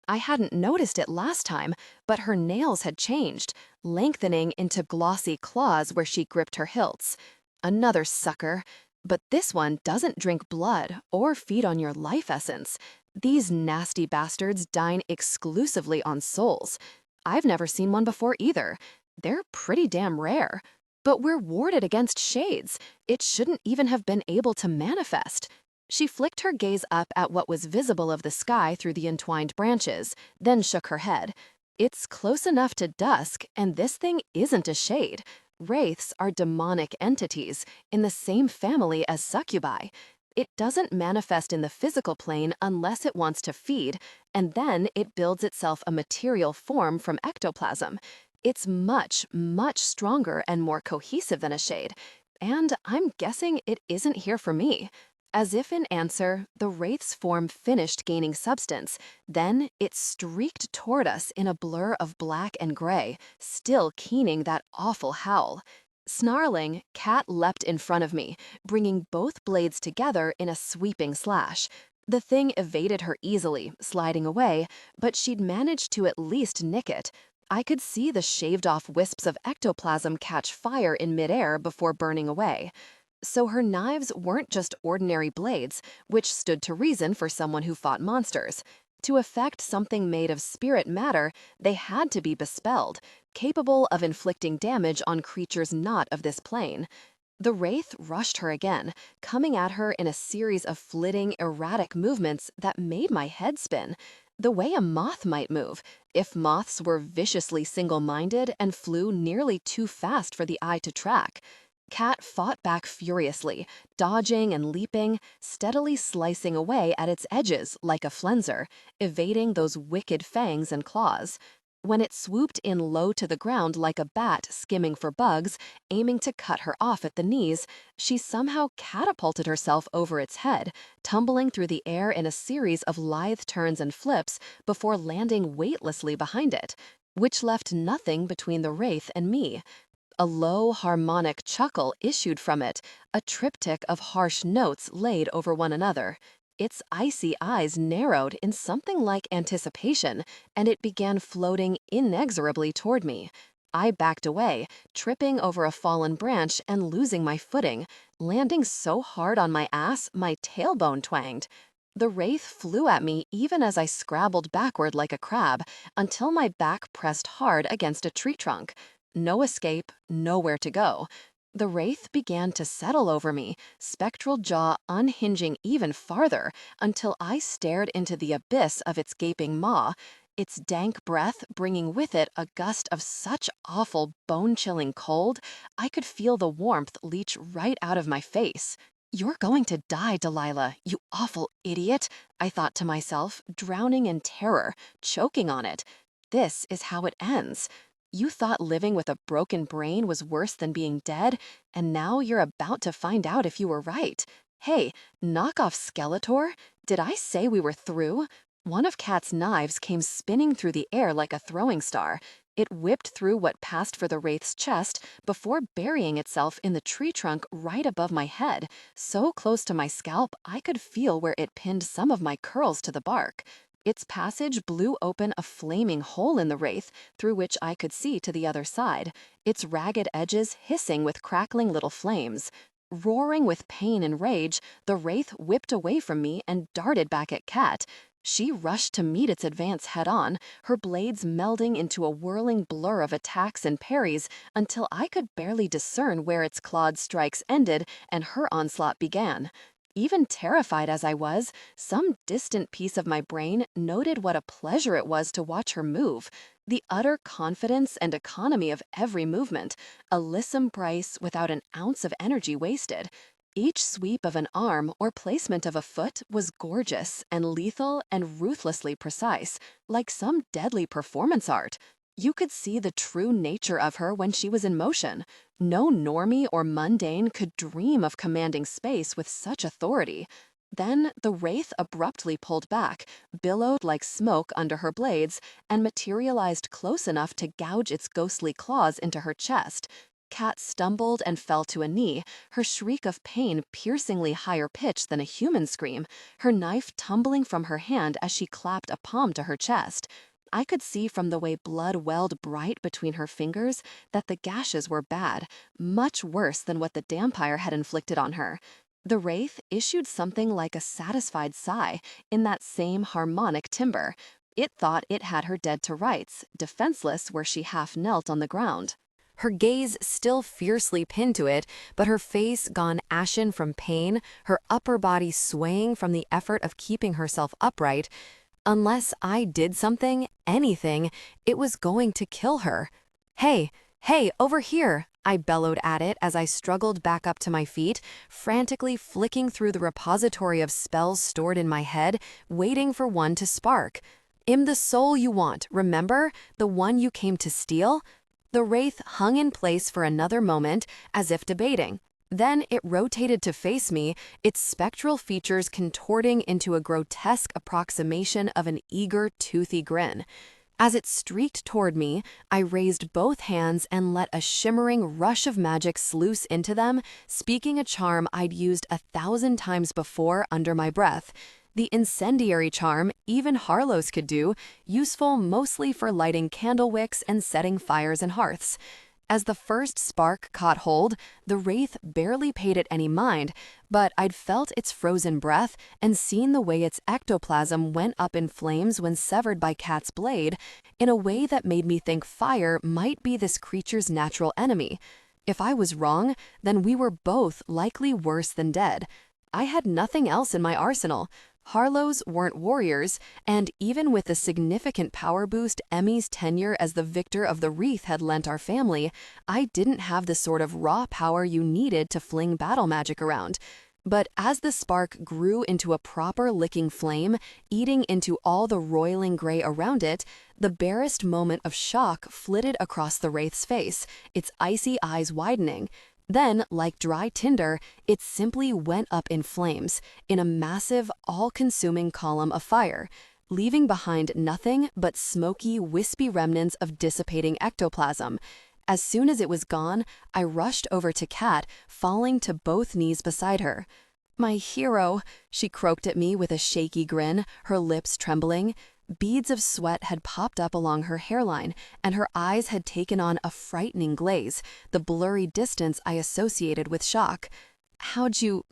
I hadn't noticed it last time, but her nails had changed, lengthening into glossy claws where she gripped her hilts. Another sucker. But this one doesn't drink blood or feed on your life essence. These nasty bastards dine exclusively on souls. I've never seen one before either. They're pretty damn rare. But we're warded against shades. It shouldn't even have been able to manifest. She flicked her gaze up at what was visible of the sky through the entwined branches, then shook her head. It's close enough to dusk, and this thing isn't a shade. Wraiths are demonic entities in the same family as succubi. It doesn't manifest in the physical plane unless it wants to feed, and then it builds itself a material form from ectoplasm. It's much, much stronger and more cohesive than a shade, and I'm guessing it isn't here for me. As if in answer, the wraith's form finished gaining substance. Then it streaked toward us in a blur of black and gray, still keening that awful howl. Snarling, Cat leapt in front of me, bringing both blades together in a sweeping slash. The thing evaded her easily, sliding away, but she'd managed to at least nick it. I could see the shaved-off wisps of ectoplasm catch fire in midair before burning away. So her knives weren't just ordinary blades, which stood to reason for someone who fought monsters. To affect something made of spirit matter, they had to be bespelled, capable of inflicting damage on creatures not of this plane. The wraith rushed her again, coming at her in a series of flitting, erratic movements that made my head spin. The way a moth might move, if moths were viciously single-minded and flew nearly too fast for the eye to track. Cat fought back furiously, dodging and leaping, steadily slicing away at its edges like a flenser, evading those wicked fangs and claws. When it swooped in low to the ground like a bat skimming for bugs, aiming to cut her off at the knees, she somehow catapulted herself over its head, tumbling through the air in a series of lithe turns and flips before landing weightlessly behind it, which left nothing between the wraith and me. A low, harmonic chuckle issued from it, a triptych of harsh notes laid over one another. Its icy eyes narrowed in something like anticipation, and it began floating inexorably toward me. I backed away, tripping over a fallen branch and losing my footing, landing so hard on my ass my tailbone twanged. The wraith flew at me even as I scrabbled backward like a crab, until my back pressed hard against a tree trunk. No escape, nowhere to go. The wraith began to settle over me, spectral jaw unhinging even farther until I stared into the abyss of its gaping maw, its dank breath bringing with it a gust of such awful, bone-chilling cold, I could feel the warmth leach right out of my face. "You're going to die, Delilah, you awful idiot," I thought to myself, drowning in terror, choking on it. This is how it ends. You thought living with a broken brain was worse than being dead, and now you're about to find out if you were right. Hey, knock off Skeletor? Did I say we were through? One of Cat's knives came spinning through the air like a throwing star. It whipped through what passed for the wraith's chest before burying itself in the tree trunk right above my head, so close to my scalp I could feel where it pinned some of my curls to the bark. Its passage blew open a flaming hole in the wraith through which I could see to the other side, its ragged edges hissing with crackling little flames. Roaring with pain and rage, the wraith whipped away from me and darted back at Cat. She rushed to meet its advance head-on, her blades melding into a whirling blur of attacks and parries until I could barely discern where its clawed strikes ended and her onslaught began. Even terrified as I was, some distant piece of my brain noted what a pleasure it was to watch her move. The utter confidence and economy of every movement, a lissom Bryce without an ounce of energy wasted. Each sweep of an arm or placement of a foot was gorgeous and lethal and ruthlessly precise, like some deadly performance art. You could see the true nature of her when she was in motion. No normie or mundane could dream of commanding space with such authority. Then the wraith abruptly pulled back, billowed like smoke under her blades, and materialized close enough to gouge its ghostly claws into her chest. Cat stumbled and fell to a knee, her shriek of pain piercingly higher pitched than a human scream, her knife tumbling from her hand as she clapped a palm to her chest. I could see from the way blood welled bright between her fingers that the gashes were bad, much worse than what the dampire had inflicted on her. The wraith issued something like a satisfied sigh in that same harmonic timbre. It thought it had her dead to rights, defenseless where she half knelt on the ground. Her gaze still fiercely pinned to it, but her face gone ashen from pain, her upper body swaying from the effort of keeping herself upright. Unless I did something, anything, it was going to kill her. Hey, over here, I bellowed at it as I struggled back up to my feet, frantically flicking through the repository of spells stored in my head, waiting for one to spark. I'm the soul you want, remember? The one you came to steal? The wraith hung in place for another moment, as if debating. Then it rotated to face me, its spectral features contorting into a grotesque approximation of an eager, toothy grin. As it streaked toward me, I raised both hands and let a shimmering rush of magic sluice into them, speaking a charm I'd used 1,000 times before under my breath. The incendiary charm even Harlow's could do, useful mostly for lighting candle wicks and setting fires and hearths. As the first spark caught hold, the wraith barely paid it any mind, but I'd felt its frozen breath and seen the way its ectoplasm went up in flames when severed by Cat's blade, in a way that made me think fire might be this creature's natural enemy. If I was wrong, then we were both likely worse than dead. I had nothing else in my arsenal. Harlow's weren't warriors, and even with the significant power boost Emmy's tenure as the victor of the wreath had lent our family, I didn't have the sort of raw power you needed to fling battle magic around. But as the spark grew into a proper licking flame, eating into all the roiling gray around it, the barest moment of shock flitted across the wraith's face, its icy eyes widening. Then, like dry tinder, it simply went up in flames, in a massive, all-consuming column of fire, leaving behind nothing but smoky, wispy remnants of dissipating ectoplasm. As soon as it was gone, I rushed over to Cat, falling to both knees beside her. "My hero," she croaked at me with a shaky grin, her lips trembling. Beads of sweat had popped up along her hairline, and her eyes had taken on a frightening glaze, the blurry distance I associated with shock. How'd you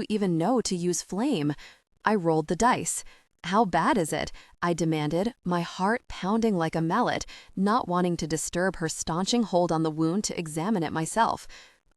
even know to use flame?" I rolled the dice. "How bad is it?" I demanded, my heart pounding like a mallet, not wanting to disturb her staunching hold on the wound to examine it myself.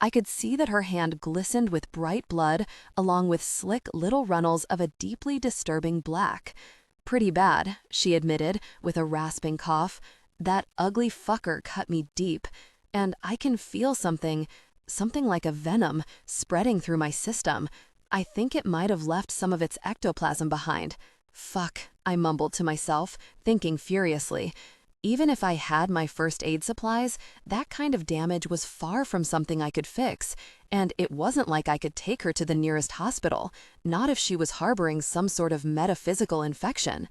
I could see that her hand glistened with bright blood, along with slick little runnels of a deeply disturbing black. "Pretty bad," she admitted, with a rasping cough. "That ugly fucker cut me deep, and I can feel something like a venom, spreading through my system. I think it might have left some of its ectoplasm behind. Fuck," I mumbled to myself, thinking furiously. Even if I had my first aid supplies, that kind of damage was far from something I could fix, and it wasn't like I could take her to the nearest hospital, not if she was harboring some sort of metaphysical infection.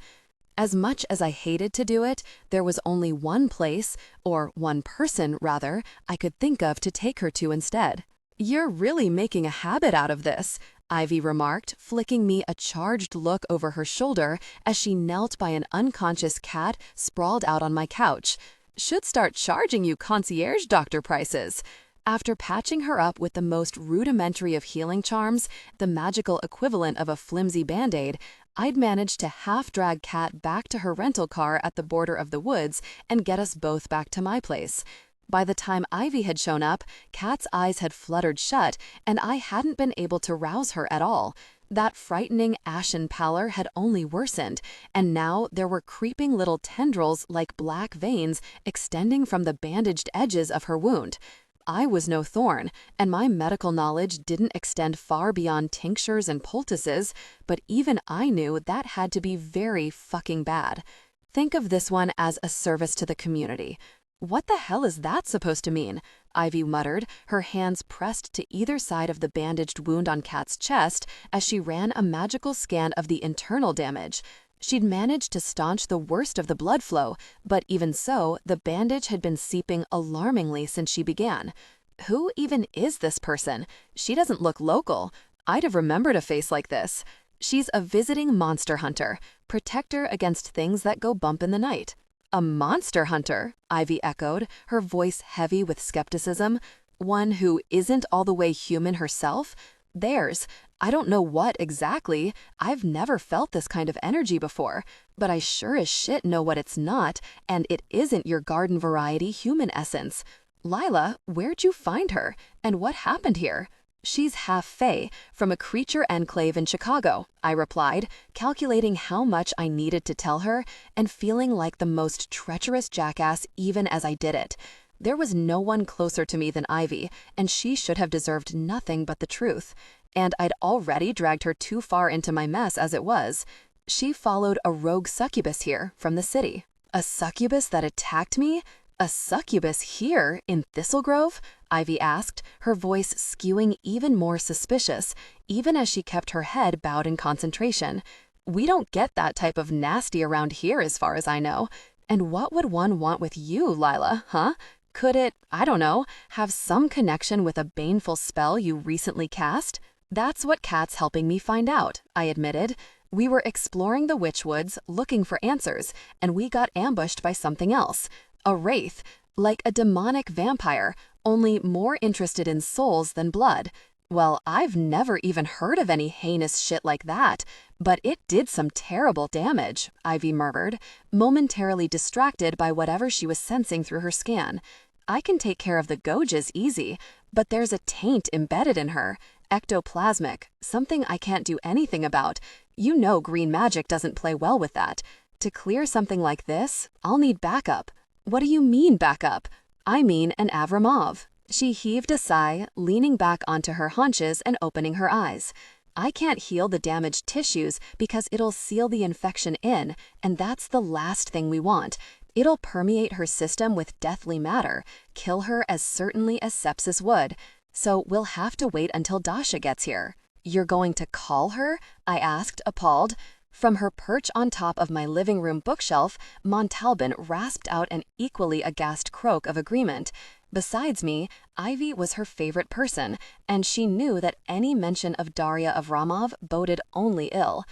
As much as I hated to do it, there was only one place, or one person, rather, I could think of to take her to instead. "You're really making a habit out of this," Ivy remarked, flicking me a charged look over her shoulder as she knelt by an unconscious Cat sprawled out on my couch. "Should start charging you concierge doctor prices." After patching her up with the most rudimentary of healing charms, the magical equivalent of a flimsy band-aid, I'd managed to half-drag Cat back to her rental car at the border of the woods and get us both back to my place. By the time Ivy had shown up, Cat's eyes had fluttered shut, and I hadn't been able to rouse her at all. That frightening ashen pallor had only worsened, and now there were creeping little tendrils like black veins extending from the bandaged edges of her wound. I was no thorn, and my medical knowledge didn't extend far beyond tinctures and poultices, but even I knew that had to be very fucking bad. Think of this one as a service to the community. What the hell is that supposed to mean? Ivy muttered, her hands pressed to either side of the bandaged wound on Cat's chest as she ran a magical scan of the internal damage. She'd managed to staunch the worst of the blood flow, but even so, the bandage had been seeping alarmingly since she began. Who even is this person? She doesn't look local. I'd have remembered a face like this. She's a visiting monster hunter, protector against things that go bump in the night. A monster hunter, Ivy echoed, her voice heavy with skepticism. One who isn't all the way human herself? Theirs. I don't know what exactly. I've never felt this kind of energy before, but I sure as shit know what it's not, and it isn't your garden variety human essence. Lila, where'd you find her? And what happened here? She's half-fae, from a creature enclave in Chicago, I replied, calculating how much I needed to tell her and feeling like the most treacherous jackass even as I did it. There was no one closer to me than Ivy, and she should have deserved nothing but the truth. And I'd already dragged her too far into my mess as it was. She followed a rogue succubus here from the city. A succubus that attacked me? A succubus here in Thistle Grove? Ivy asked, her voice skewing even more suspicious, even as she kept her head bowed in concentration. We don't get that type of nasty around here as far as I know. And what would one want with you, Lila, huh? Could it, I don't know, have some connection with a baneful spell you recently cast? That's what Cat's helping me find out, I admitted. We were exploring the Witchwoods, looking for answers, and we got ambushed by something else. A wraith, like a demonic vampire, only more interested in souls than blood. Well, I've never even heard of any heinous shit like that, but it did some terrible damage, Ivy murmured, momentarily distracted by whatever she was sensing through her scan. I can take care of the Goges easy, but there's a taint embedded in her, ectoplasmic, something I can't do anything about. You know green magic doesn't play well with that. To clear something like this, I'll need backup. What do you mean backup? I mean an Avramov. She heaved a sigh, leaning back onto her haunches and opening her eyes. I can't heal the damaged tissues because it'll seal the infection in, and that's the last thing we want. It'll permeate her system with deathly matter, kill her as certainly as sepsis would. So we'll have to wait until Dasha gets here. You're going to call her? I asked, appalled. From her perch on top of my living room bookshelf, Montalban rasped out an equally aghast croak of agreement. Besides me, Ivy was her favorite person, and she knew that any mention of Darya Avramov boded only ill.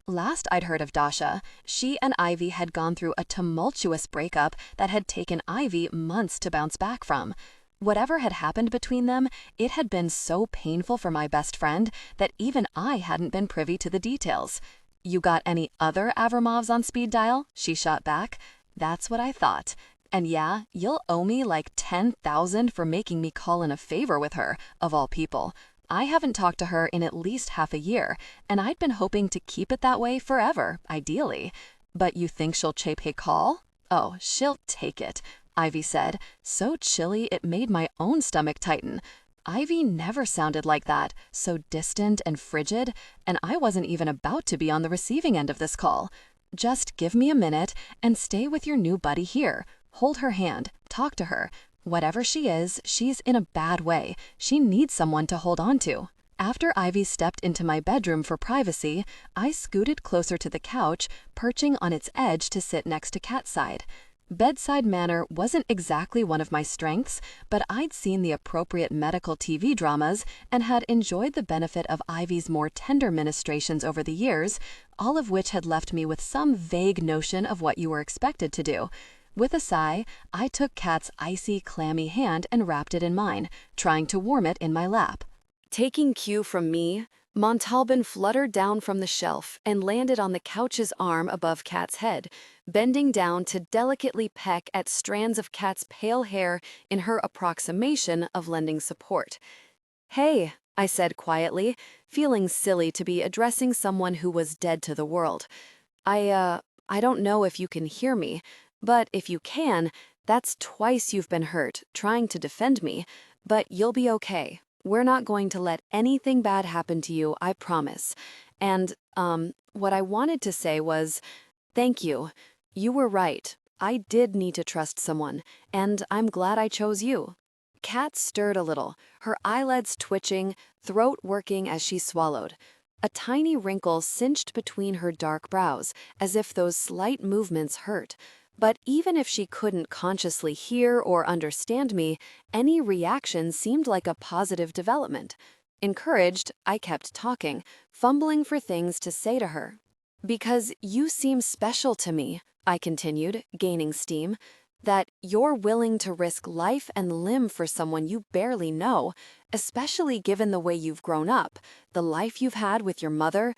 Last I'd heard of Dasha, she and Ivy had gone through a tumultuous breakup that had taken Ivy months to bounce back from. Whatever had happened between them, it had been so painful for my best friend that even I hadn't been privy to the details. You got any other Avramovs on speed dial? She shot back. That's what I thought. And yeah, you'll owe me like 10,000 for making me call in a favor with her, of all people. I haven't talked to her in at least half a year, and I'd been hoping to keep it that way forever, ideally. But you think she'll pay call? Oh, she'll take it, Ivy said, so chilly it made my own stomach tighten. Ivy never sounded like that, so distant and frigid, and I wasn't even about to be on the receiving end of this call. Just give me a minute and stay with your new buddy here. Hold her hand, talk to her. Whatever she is, she's in a bad way. She needs someone to hold on to. After Ivy stepped into my bedroom for privacy, I scooted closer to the couch, perching on its edge to sit next to Cat's side. Bedside manner wasn't exactly one of my strengths, but I'd seen the appropriate medical TV dramas and had enjoyed the benefit of Ivy's more tender ministrations over the years, all of which had left me with some vague notion of what you were expected to do. With a sigh, I took Cat's icy, clammy hand and wrapped it in mine, trying to warm it in my lap. Taking cue from me, Montalban fluttered down from the shelf and landed on the couch's arm above Cat's head, bending down to delicately peck at strands of Cat's pale hair in her approximation of lending support. "Hey," I said quietly, feeling silly to be addressing someone who was dead to the world. I don't know if you can hear me, but if you can, that's twice you've been hurt trying to defend me, but you'll be okay. We're not going to let anything bad happen to you, I promise. And, what I wanted to say was, thank you. You were right. I did need to trust someone, and I'm glad I chose you." Cat stirred a little, her eyelids twitching, throat working as she swallowed. A tiny wrinkle cinched between her dark brows, as if those slight movements hurt. But even if she couldn't consciously hear or understand me, any reaction seemed like a positive development. Encouraged, I kept talking, fumbling for things to say to her. "Because you seem special to me," I continued, gaining steam, "that you're willing to risk life and limb for someone you barely know, especially given the way you've grown up, the life you've had with your mother.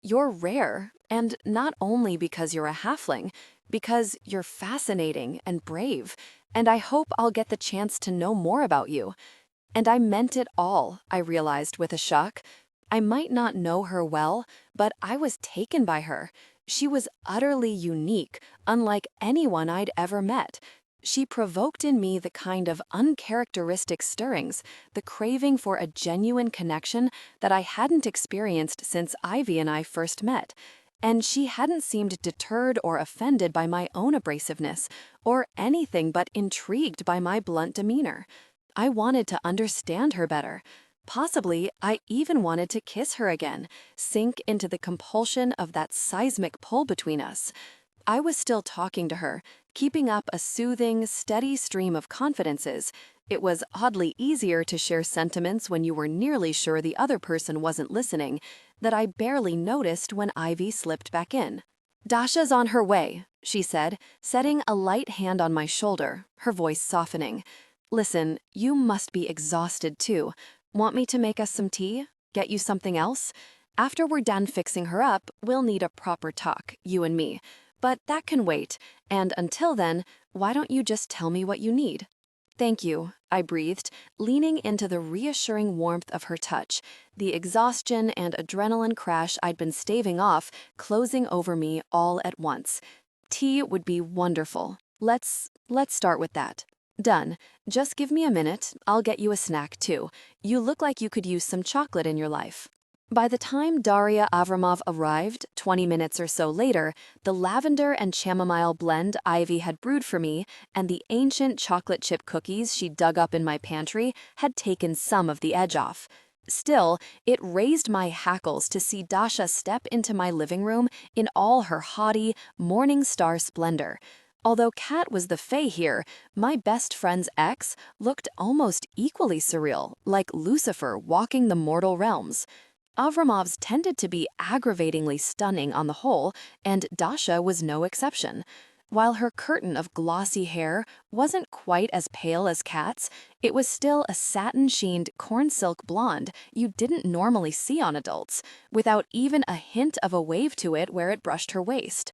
You're rare, and not only because you're a halfling, because you're fascinating and brave, and I hope I'll get the chance to know more about you." And I meant it all, I realized with a shock. I might not know her well, but I was taken by her. She was utterly unique, unlike anyone I'd ever met. She provoked in me the kind of uncharacteristic stirrings, the craving for a genuine connection that I hadn't experienced since Ivy and I first met. And she hadn't seemed deterred or offended by my own abrasiveness, or anything but intrigued by my blunt demeanor. I wanted to understand her better. Possibly, I even wanted to kiss her again, sink into the compulsion of that seismic pull between us. I was still talking to her, keeping up a soothing, steady stream of confidences. It was oddly easier to share sentiments when you were nearly sure the other person wasn't listening, that I barely noticed when Ivy slipped back in. "Dasha's on her way," she said, setting a light hand on my shoulder, her voice softening. "Listen, you must be exhausted too. Want me to make us some tea? Get you something else? After we're done fixing her up, we'll need a proper talk, you and me. But that can wait, and until then, why don't you just tell me what you need?" "Thank you," I breathed, leaning into the reassuring warmth of her touch, the exhaustion and adrenaline crash I'd been staving off closing over me all at once. "Tea would be wonderful. Let's start with that." "Done. Just give me a minute. I'll get you a snack, too. You look like you could use some chocolate in your life." By the time Daria Avramov arrived, 20 minutes or so later, the lavender and chamomile blend Ivy had brewed for me and the ancient chocolate chip cookies she dug up in my pantry had taken some of the edge off. Still, it raised my hackles to see Dasha step into my living room in all her haughty, morning star splendor. Although Cat was the fae here, my best friend's ex looked almost equally surreal, like Lucifer walking the mortal realms. Avramovs tended to be aggravatingly stunning on the whole, and Dasha was no exception. While her curtain of glossy hair wasn't quite as pale as Cat's, it was still a satin-sheened corn silk blonde you didn't normally see on adults, without even a hint of a wave to it where it brushed her waist.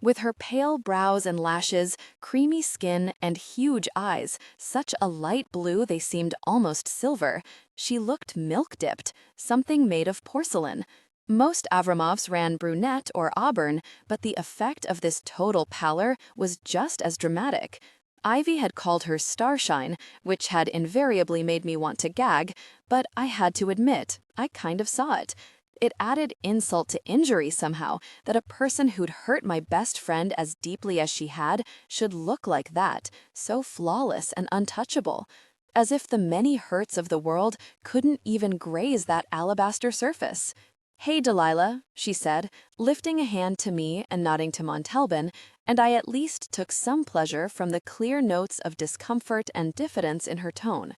With her pale brows and lashes, creamy skin, and huge eyes, such a light blue they seemed almost silver, she looked milk-dipped, something made of porcelain. Most Avramovs ran brunette or auburn, but the effect of this total pallor was just as dramatic. Ivy had called her starshine, which had invariably made me want to gag, but I had to admit, I kind of saw it. It added insult to injury somehow that a person who'd hurt my best friend as deeply as she had should look like that, so flawless and untouchable. As if the many hurts of the world couldn't even graze that alabaster surface. "Hey, Delilah," she said, lifting a hand to me and nodding to Montalban, and I at least took some pleasure from the clear notes of discomfort and diffidence in her tone.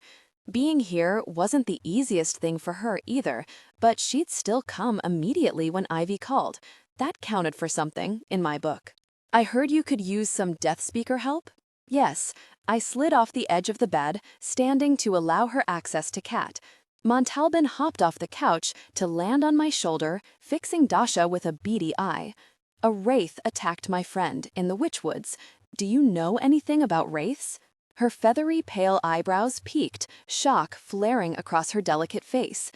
Being here wasn't the easiest thing for her either, but she'd still come immediately when Ivy called. That counted for something, in my book. "I heard you could use some death speaker help?" "Yes." I slid off the edge of the bed, standing to allow her access to Cat. Montalban hopped off the couch to land on my shoulder, fixing Dasha with a beady eye. A wraith attacked my friend in the Witchwoods. Do you know anything about wraiths? Her feathery pale eyebrows peaked, shock flaring across her delicate face.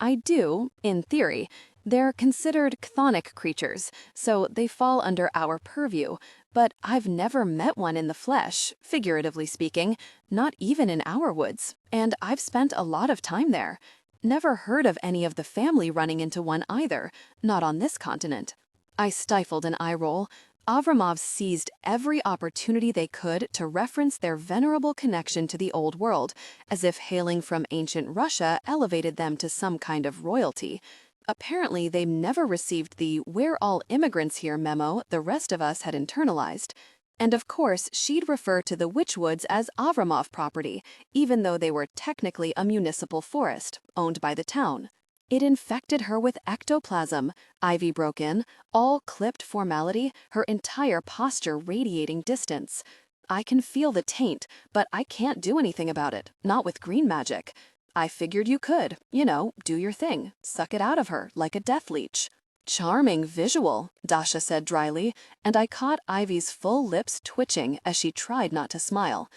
I do, in theory. They're considered chthonic creatures, so they fall under our purview, but I've never met one in the flesh, figuratively speaking, not even in our woods, and I've spent a lot of time there. Never heard of any of the family running into one either, not on this continent. I stifled an eye roll. Avramovs seized every opportunity they could to reference their venerable connection to the old world, as if hailing from ancient Russia elevated them to some kind of royalty. Apparently, they never received the "we're all immigrants here" memo the rest of us had internalized. And of course, she'd refer to the Witchwoods as Avramov property, even though they were technically a municipal forest, owned by the town. It infected her with ectoplasm, Ivy broke in, all clipped formality, her entire posture radiating distance. I can feel the taint, but I can't do anything about it, not with green magic. I figured you could, do your thing, suck it out of her like a death leech. Charming visual, Dasha said dryly, and I caught Ivy's full lips twitching as she tried not to smile.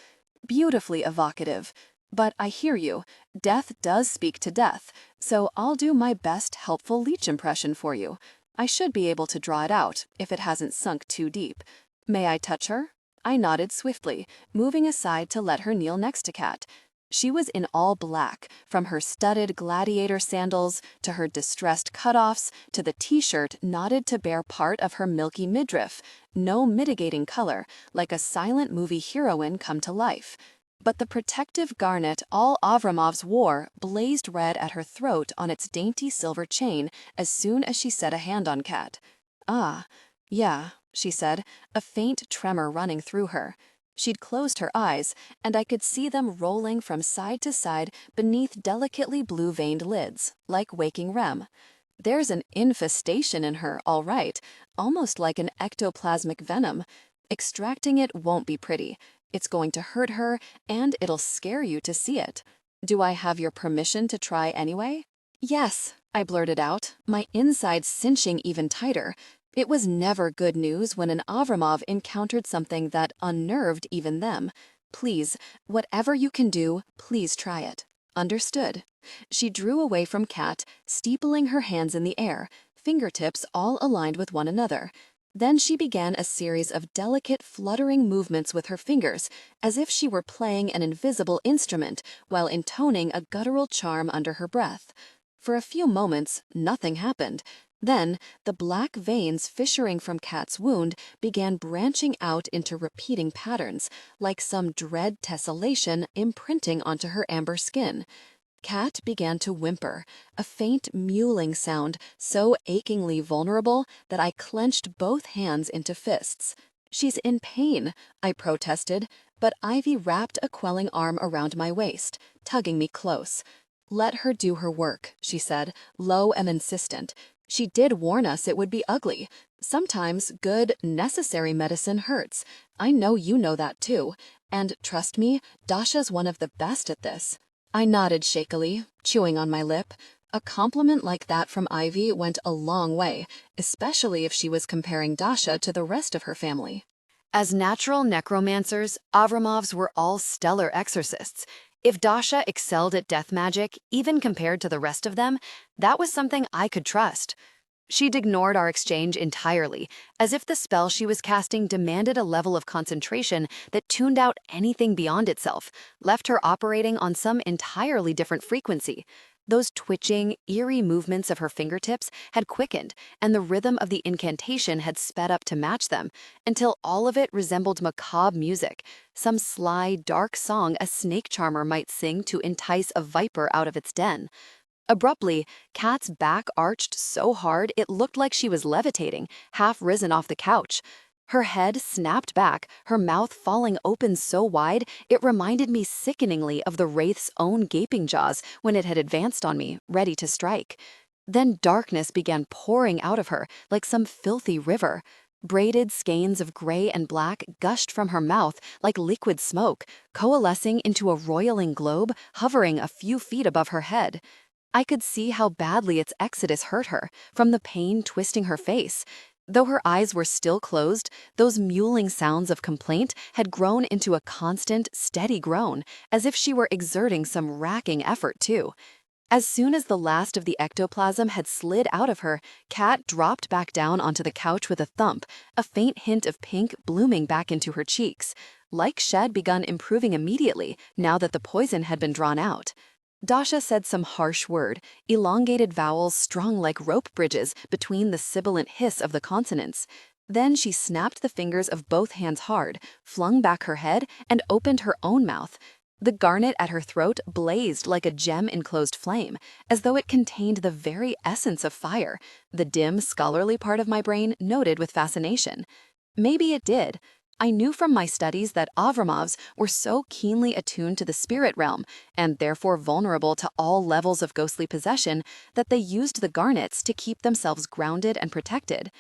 Beautifully evocative. But I hear you, death does speak to death, so I'll do my best helpful leech impression for you. I should be able to draw it out, if it hasn't sunk too deep. May I touch her? I nodded swiftly, moving aside to let her kneel next to Cat. She was in all black, from her studded gladiator sandals to her distressed cutoffs to the t-shirt knotted to bare part of her milky midriff, no mitigating color, like a silent movie heroine come to life. But the protective garnet all Avramovs wore blazed red at her throat on its dainty silver chain as soon as she set a hand on Cat. "Ah, yeah," she said, a faint tremor running through her. She'd closed her eyes, and I could see them rolling from side to side beneath delicately blue-veined lids, like waking REM. There's an infestation in her, all right, almost like an ectoplasmic venom. Extracting it won't be pretty. It's going to hurt her, and it'll scare you to see it. Do I have your permission to try anyway? Yes, I blurted out, my insides cinching even tighter. It was never good news when an Avramov encountered something that unnerved even them. Please, whatever you can do, please try it. Understood. She drew away from Cat, steepling her hands in the air, fingertips all aligned with one another. Then she began a series of delicate fluttering movements with her fingers, as if she were playing an invisible instrument while intoning a guttural charm under her breath. For a few moments, nothing happened. Then, the black veins fissuring from Cat's wound began branching out into repeating patterns, like some dread tessellation imprinting onto her amber skin. Cat began to whimper, a faint mewling sound so achingly vulnerable that I clenched both hands into fists. "She's in pain," I protested, but Ivy wrapped a quelling arm around my waist, tugging me close. "Let her do her work," she said, low and insistent. "She did warn us it would be ugly. Sometimes good, necessary medicine hurts. I know you know that too. And trust me, Dasha's one of the best at this." I nodded shakily, chewing on my lip. A compliment like that from Ivy went a long way, especially if she was comparing Dasha to the rest of her family. As natural necromancers, Avramovs were all stellar exorcists. If Dasha excelled at death magic, even compared to the rest of them, that was something I could trust. She'd ignored our exchange entirely, as if the spell she was casting demanded a level of concentration that tuned out anything beyond itself, left her operating on some entirely different frequency. Those twitching, eerie movements of her fingertips had quickened, and the rhythm of the incantation had sped up to match them, until all of it resembled macabre music, some sly, dark song a snake charmer might sing to entice a viper out of its den. Abruptly, Cat's back arched so hard it looked like she was levitating, half risen off the couch. Her head snapped back, her mouth falling open so wide it reminded me sickeningly of the wraith's own gaping jaws when it had advanced on me, ready to strike. Then darkness began pouring out of her like some filthy river. Braided skeins of gray and black gushed from her mouth like liquid smoke, coalescing into a roiling globe hovering a few feet above her head. I could see how badly its exodus hurt her, from the pain twisting her face. Though her eyes were still closed, those mewling sounds of complaint had grown into a constant, steady groan, as if she were exerting some racking effort too. As soon as the last of the ectoplasm had slid out of her, Cat dropped back down onto the couch with a thump, a faint hint of pink blooming back into her cheeks. Like Shed begun improving immediately, now that the poison had been drawn out. Dasha said some harsh word, elongated vowels strung like rope bridges between the sibilant hiss of the consonants. Then she snapped the fingers of both hands hard, flung back her head, and opened her own mouth. The garnet at her throat blazed like a gem-enclosed flame, as though it contained the very essence of fire, the dim, scholarly part of my brain noted with fascination. Maybe it did. I knew from my studies that Avramovs were so keenly attuned to the spirit realm, and therefore vulnerable to all levels of ghostly possession, that they used the garnets to keep themselves grounded and protected.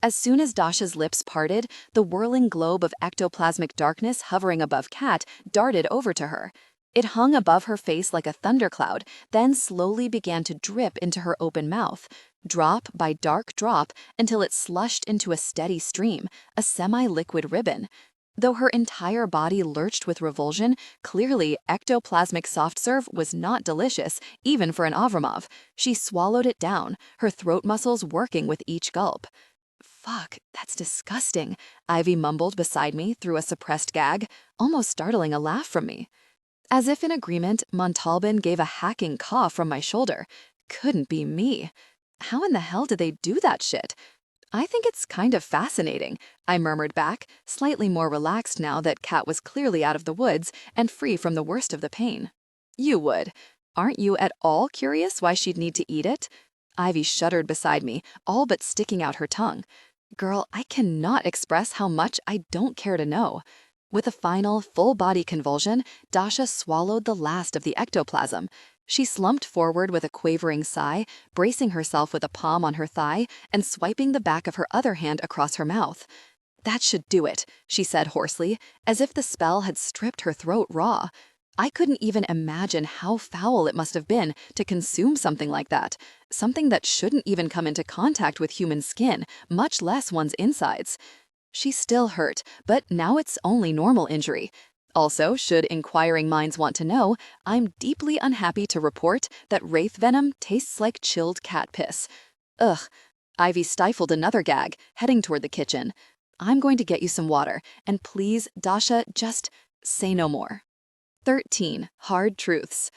As soon as Dasha's lips parted, the whirling globe of ectoplasmic darkness hovering above Cat darted over to her. It hung above her face like a thundercloud, then slowly began to drip into her open mouth, drop by dark drop until it slushed into a steady stream, a semi-liquid ribbon. Though her entire body lurched with revulsion, clearly ectoplasmic soft serve was not delicious, even for an Avramov. She swallowed it down, her throat muscles working with each gulp. "Fuck, that's disgusting," Ivy mumbled beside me through a suppressed gag, almost startling a laugh from me. As if in agreement, Montalban gave a hacking cough from my shoulder. Couldn't be me. How in the hell did they do that shit? "I think it's kind of fascinating," I murmured back, slightly more relaxed now that Cat was clearly out of the woods and free from the worst of the pain. "You would. Aren't you at all curious why she'd need to eat it?" Ivy shuddered beside me, all but sticking out her tongue. Girl, I cannot express how much I don't care to know. With a final, full-body convulsion, Dasha swallowed the last of the ectoplasm. She slumped forward with a quavering sigh, bracing herself with a palm on her thigh and swiping the back of her other hand across her mouth. "That should do it," she said hoarsely, as if the spell had stripped her throat raw. I couldn't even imagine how foul it must have been to consume something like that, something that shouldn't even come into contact with human skin, much less one's insides. She's still hurt, but now it's only normal injury. Also, should inquiring minds want to know, I'm deeply unhappy to report that wraith venom tastes like chilled cat piss. Ugh. Ivy stifled another gag, heading toward the kitchen. "I'm going to get you some water, and please, Dasha, just say no more." 13. Hard Truths.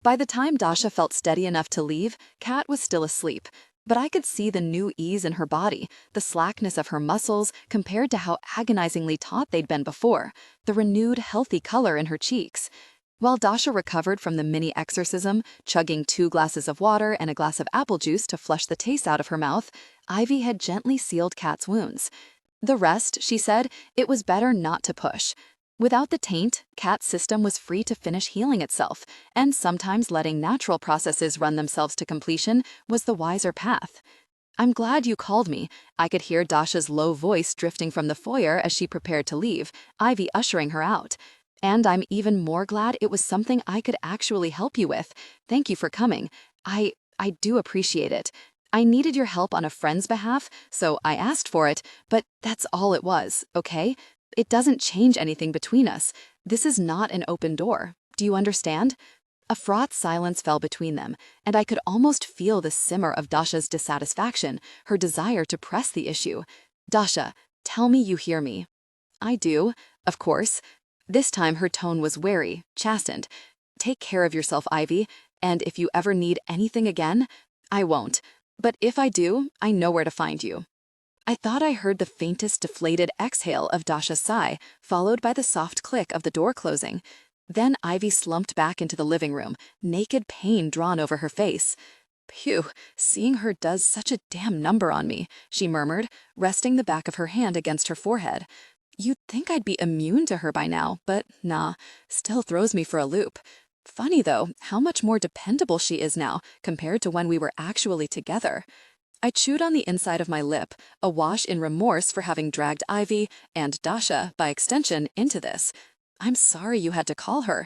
By the time Dasha felt steady enough to leave, Cat was still asleep, but I could see the new ease in her body, the slackness of her muscles compared to how agonizingly taut they'd been before, the renewed healthy color in her cheeks. While Dasha recovered from the mini exorcism, chugging 2 glasses of water and a glass of apple juice to flush the taste out of her mouth, Ivy had gently sealed Cat's wounds. The rest, she said, it was better not to push. Without the taint, Cat's system was free to finish healing itself, and sometimes letting natural processes run themselves to completion was the wiser path. "I'm glad you called me." I could hear Dasha's low voice drifting from the foyer as she prepared to leave, Ivy ushering her out. "And I'm even more glad it was something I could actually help you with. Thank you for coming. I do appreciate it. I needed your help on a friend's behalf, so I asked for it, but that's all it was, okay? It doesn't change anything between us. This is not an open door. Do you understand?" A fraught silence fell between them, and I could almost feel the simmer of Dasha's dissatisfaction, her desire to press the issue. "Dasha, tell me you hear me." "I do, of course." This time her tone was wary, chastened. "Take care of yourself, Ivy, and if you ever need anything again, I won't. But if I do, I know where to find you." I thought I heard the faintest deflated exhale of Dasha's sigh, followed by the soft click of the door closing. Then Ivy slumped back into the living room, naked pain drawn over her face. "Phew, seeing her does such a damn number on me," she murmured, resting the back of her hand against her forehead. "You'd think I'd be immune to her by now, but nah, still throws me for a loop. Funny though, how much more dependable she is now compared to when we were actually together." I chewed on the inside of my lip, awash in remorse for having dragged Ivy, and Dasha, by extension, into this. I'm sorry you had to call her.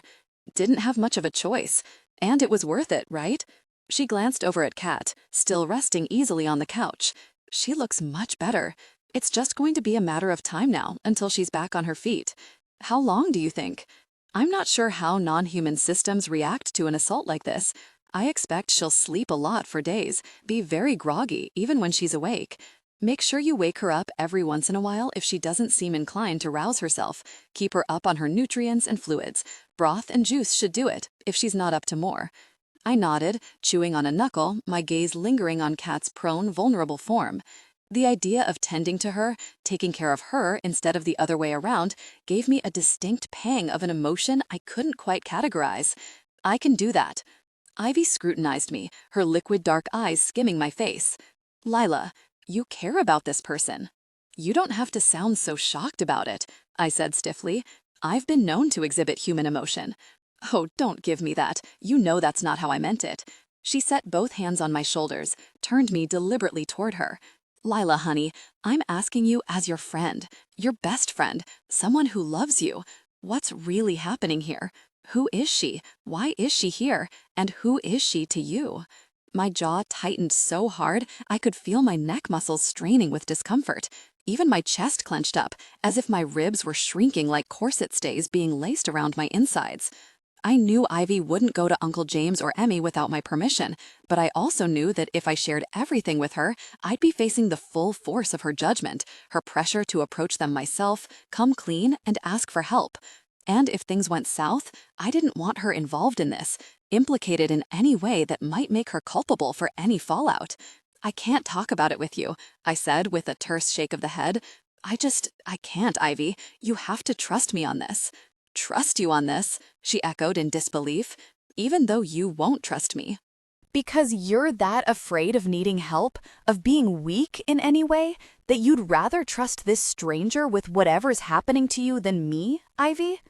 Didn't have much of a choice. And it was worth it, right? She glanced over at Kat, still resting easily on the couch. She looks much better. It's just going to be a matter of time now until she's back on her feet. How long do you think? I'm not sure how non-human systems react to an assault like this. I expect she'll sleep a lot for days, be very groggy even when she's awake. Make sure you wake her up every once in a while if she doesn't seem inclined to rouse herself. Keep her up on her nutrients and fluids. Broth and juice should do it, if she's not up to more. I nodded, chewing on a knuckle, my gaze lingering on Kat's prone, vulnerable form. The idea of tending to her, taking care of her instead of the other way around, gave me a distinct pang of an emotion I couldn't quite categorize. I can do that. Ivy scrutinized me, her liquid dark eyes skimming my face. Lila, you care about this person. You don't have to sound so shocked about it, I said stiffly. I've been known to exhibit human emotion. Oh, don't give me that. You know that's not how I meant it. She set both hands on my shoulders, turned me deliberately toward her. Lila, honey, I'm asking you as your friend, your best friend, someone who loves you. What's really happening here? Who is she? Why is she here? And who is she to you? My jaw tightened so hard I could feel my neck muscles straining with discomfort. Even my chest clenched up, as if my ribs were shrinking like corset stays being laced around my insides. I knew Ivy wouldn't go to Uncle James or Emmy without my permission, but I also knew that if I shared everything with her, I'd be facing the full force of her judgment, her pressure to approach them myself, come clean, and ask for help. And if things went south, I didn't want her involved in this, implicated in any way that might make her culpable for any fallout. I can't talk about it with you, I said with a terse shake of the head. I can't, Ivy. You have to trust me on this. Trust you on this, she echoed in disbelief, even though you won't trust me. Because you're that afraid of needing help, of being weak in any way, that you'd rather trust this stranger with whatever's happening to you than me, Ivy?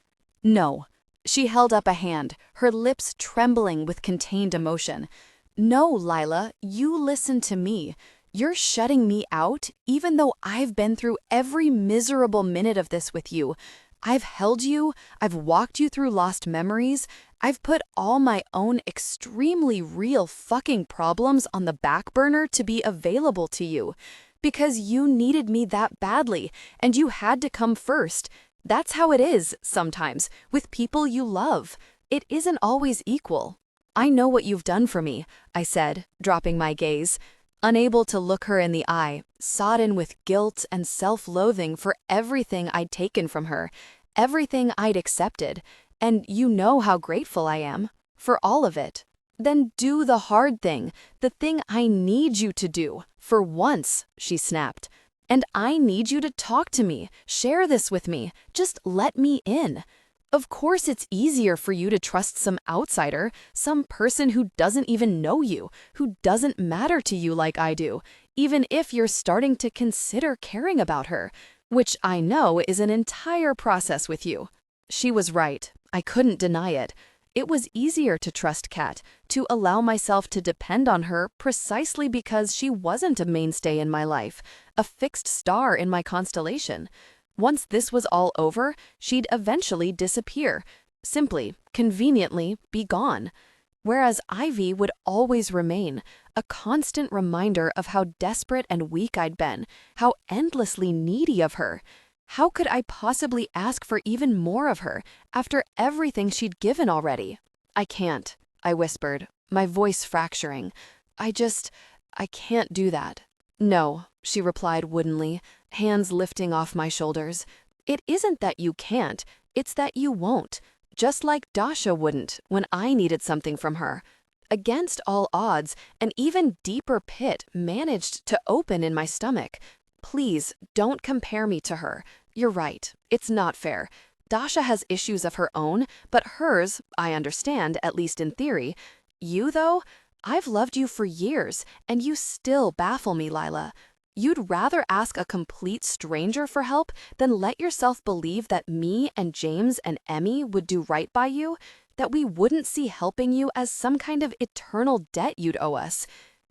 No. She held up a hand, her lips trembling with contained emotion. No, Lila, you listen to me. You're shutting me out, even though I've been through every miserable minute of this with you. I've held you, I've walked you through lost memories, I've put all my own extremely real fucking problems on the back burner to be available to you. Because you needed me that badly, and you had to come first. That's how it is, sometimes, with people you love. It isn't always equal. I know what you've done for me, I said, dropping my gaze. Unable to look her in the eye, sodden with guilt and self-loathing for everything I'd taken from her, everything I'd accepted, and you know how grateful I am for all of it. Then do the hard thing, the thing I need you to do, for once, she snapped. And I need you to talk to me, share this with me, just let me in. Of course it's easier for you to trust some outsider, some person who doesn't even know you, who doesn't matter to you like I do, even if you're starting to consider caring about her, which I know is an entire process with you. She was right. I couldn't deny it. It was easier to trust Kat, to allow myself to depend on her precisely because she wasn't a mainstay in my life, a fixed star in my constellation. Once this was all over, she'd eventually disappear, simply, conveniently be gone. Whereas Ivy would always remain, a constant reminder of how desperate and weak I'd been, how endlessly needy of her. How could I possibly ask for even more of her after everything she'd given already? I can't, I whispered, my voice fracturing. I can't do that. No, she replied woodenly, hands lifting off my shoulders. It isn't that you can't, it's that you won't. Just like Dasha wouldn't when I needed something from her. Against all odds, an even deeper pit managed to open in my stomach. Please, don't compare me to her. You're right, it's not fair. Dasha has issues of her own, but hers, I understand, at least in theory. You, though? I've loved you for years, and you still baffle me, Lila. You'd rather ask a complete stranger for help than let yourself believe that me and James and Emmy would do right by you, that we wouldn't see helping you as some kind of eternal debt you'd owe us.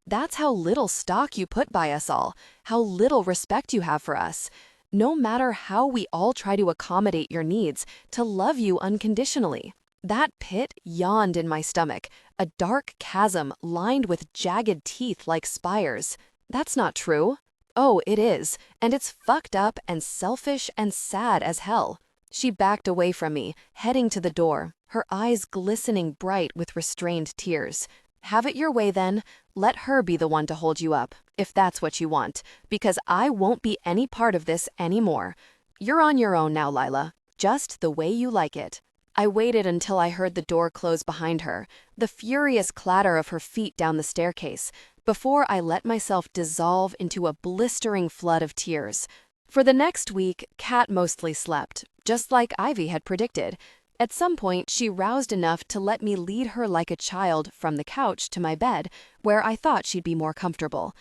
That's how little stock you put by us all, how little respect you have for us. No matter how we all try to accommodate your needs, to love you unconditionally. That pit yawned in my stomach, a dark chasm lined with jagged teeth like spires. That's not true. Oh, it is, and it's fucked up and selfish and sad as hell. She backed away from me, heading to the door, her eyes glistening bright with restrained tears. Have it your way then. Let her be the one to hold you up, if that's what you want, because I won't be any part of this anymore. You're on your own now, Lila, just the way you like it. I waited until I heard the door close behind her, the furious clatter of her feet down the staircase, before I let myself dissolve into a blistering flood of tears. For the next week, Cat mostly slept, just like Ivy had predicted. At some point, she roused enough to let me lead her like a child from the couch to my bed, where I thought she'd be more comfortable.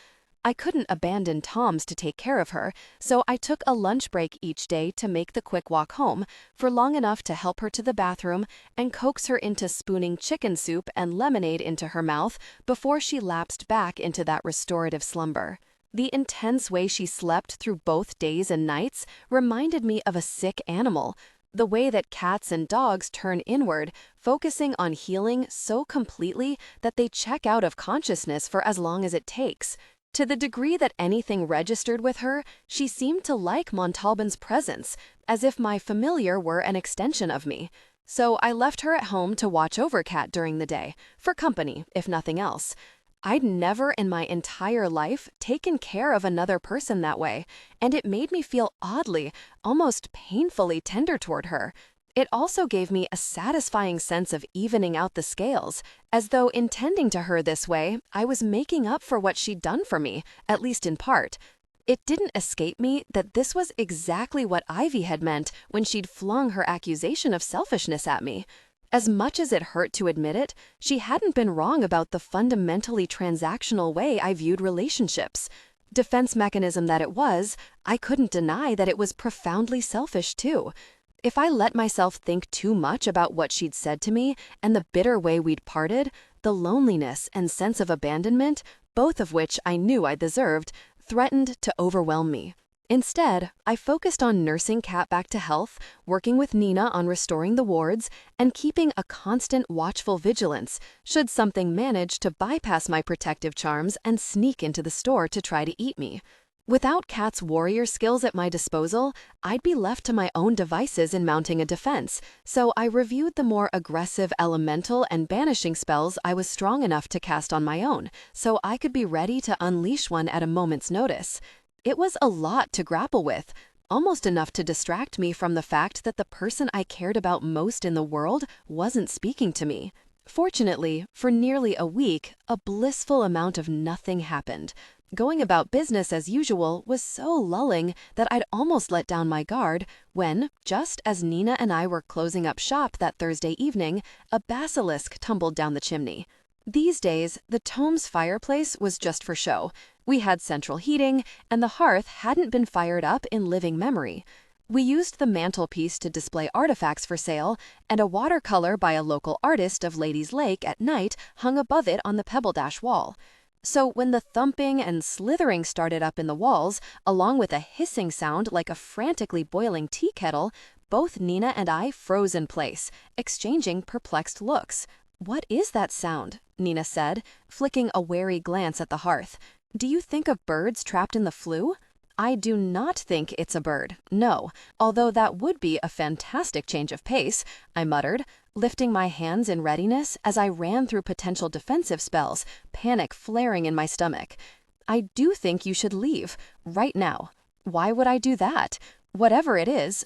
I couldn't abandon Tom's to take care of her, so I took a lunch break each day to make the quick walk home, for long enough to help her to the bathroom and coax her into spooning chicken soup and lemonade into her mouth before she lapsed back into that restorative slumber. The intense way she slept through both days and nights reminded me of a sick animal. The way that cats and dogs turn inward, focusing on healing so completely that they check out of consciousness for as long as it takes. To the degree that anything registered with her, she seemed to like Montalban's presence, as if my familiar were an extension of me. So I left her at home to watch over Cat during the day, for company, if nothing else. I'd never in my entire life taken care of another person that way, and it made me feel oddly, almost painfully tender toward her. It also gave me a satisfying sense of evening out the scales, as though in tending to her this way, I was making up for what she'd done for me, at least in part. It didn't escape me that this was exactly what Ivy had meant when she'd flung her accusation of selfishness at me. As much as it hurt to admit it, she hadn't been wrong about the fundamentally transactional way I viewed relationships. Defense mechanism that it was, I couldn't deny that it was profoundly selfish too. If I let myself think too much about what she'd said to me and the bitter way we'd parted, the loneliness and sense of abandonment, both of which I knew I deserved, threatened to overwhelm me. Instead, I focused on nursing Cat back to health, working with Nina on restoring the wards, and keeping a constant watchful vigilance should something manage to bypass my protective charms and sneak into the store to try to eat me. Without Cat's warrior skills at my disposal, I'd be left to my own devices in mounting a defense, so I reviewed the more aggressive elemental and banishing spells I was strong enough to cast on my own, so I could be ready to unleash one at a moment's notice. It was a lot to grapple with, almost enough to distract me from the fact that the person I cared about most in the world wasn't speaking to me. Fortunately, for nearly a week, a blissful amount of nothing happened. Going about business as usual was so lulling that I'd almost let down my guard when, just as Nina and I were closing up shop that Thursday evening, a basilisk tumbled down the chimney. These days, the Tome's fireplace was just for show. We had central heating, and the hearth hadn't been fired up in living memory. We used the mantelpiece to display artifacts for sale, and a watercolor by a local artist of Ladies Lake at night hung above it on the pebble dash wall. So when the thumping and slithering started up in the walls, along with a hissing sound like a frantically boiling tea kettle, both Nina and I froze in place, exchanging perplexed looks. "What is that sound?" Nina said, flicking a wary glance at the hearth. "Do you think of birds trapped in the flue?" "I do not think it's a bird, no, although that would be a fantastic change of pace," I muttered, lifting my hands in readiness as I ran through potential defensive spells, panic flaring in my stomach. "I do think you should leave, right now." "Why would I do that?" "Whatever it is,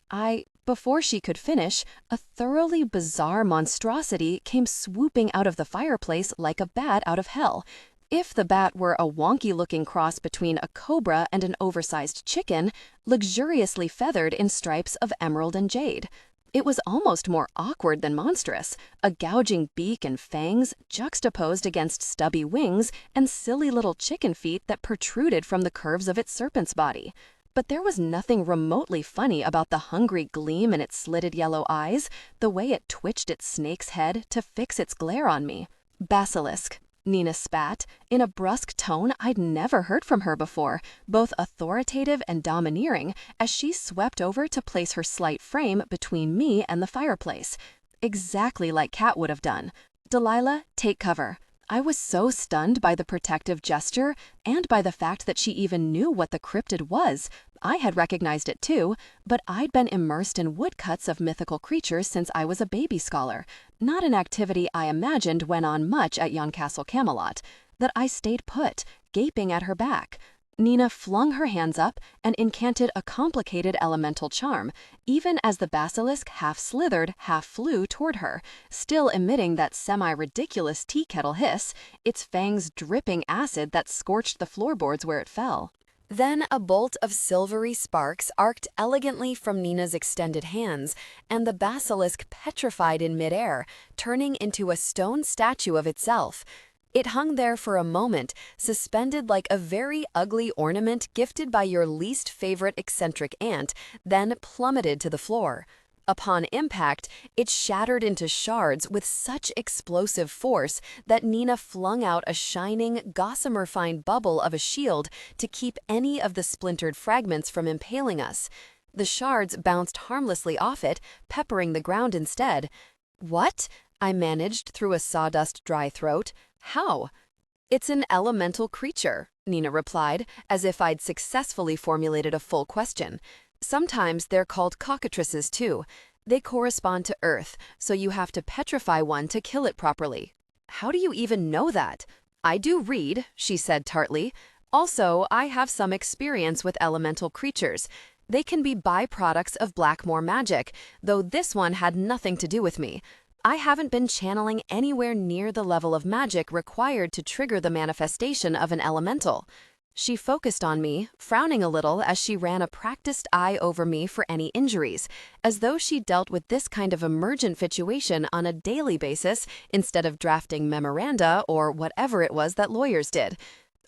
Before she could finish, a thoroughly bizarre monstrosity came swooping out of the fireplace like a bat out of hell. If the bat were a wonky-looking cross between a cobra and an oversized chicken, luxuriously feathered in stripes of emerald and jade. It was almost more awkward than monstrous, a gouging beak and fangs juxtaposed against stubby wings and silly little chicken feet that protruded from the curves of its serpent's body. But there was nothing remotely funny about the hungry gleam in its slitted yellow eyes, the way it twitched its snake's head to fix its glare on me. "Basilisk," Nina spat, in a brusque tone I'd never heard from her before, both authoritative and domineering, as she swept over to place her slight frame between me and the fireplace. Exactly like Cat would have done. Delilah, take cover. I was so stunned by the protective gesture and by the fact that she even knew what the cryptid was. I had recognized it too, but I'd been immersed in woodcuts of mythical creatures since I was a baby scholar, not an activity I imagined went on much at Yoncastle Camelot. That I stayed put, gaping at her back. Nina flung her hands up and incanted a complicated elemental charm, even as the basilisk half slithered, half flew toward her, still emitting that semi-ridiculous tea kettle hiss, its fangs dripping acid that scorched the floorboards where it fell. Then a bolt of silvery sparks arced elegantly from Nina's extended hands, and the basilisk petrified in midair, turning into a stone statue of itself. It hung there for a moment, suspended like a very ugly ornament gifted by your least favorite eccentric aunt, then plummeted to the floor. Upon impact, it shattered into shards with such explosive force that Nina flung out a shining, gossamer-fine bubble of a shield to keep any of the splintered fragments from impaling us. The shards bounced harmlessly off it, peppering the ground instead. "What?" I managed through a sawdust-dry throat. "How?" "It's an elemental creature," Nina replied, as if I'd successfully formulated a full question. "Sometimes they're called cockatrices, too. They correspond to Earth, so you have to petrify one to kill it properly." "How do you even know that?" "I do read," she said tartly. "Also, I have some experience with elemental creatures. They can be byproducts of Blackmoor magic, though this one had nothing to do with me. I haven't been channeling anywhere near the level of magic required to trigger the manifestation of an elemental." She focused on me, frowning a little as she ran a practiced eye over me for any injuries, as though she dealt with this kind of emergent situation on a daily basis instead of drafting memoranda or whatever it was that lawyers did.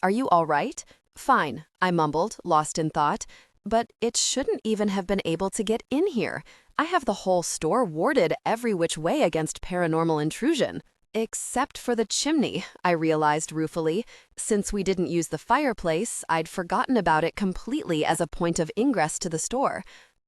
"Are you all right?" "Fine," I mumbled, lost in thought. "But it shouldn't even have been able to get in here. I have the whole store warded every which way against paranormal intrusion." "Except for the chimney," I realized ruefully. Since we didn't use the fireplace, I'd forgotten about it completely as a point of ingress to the store.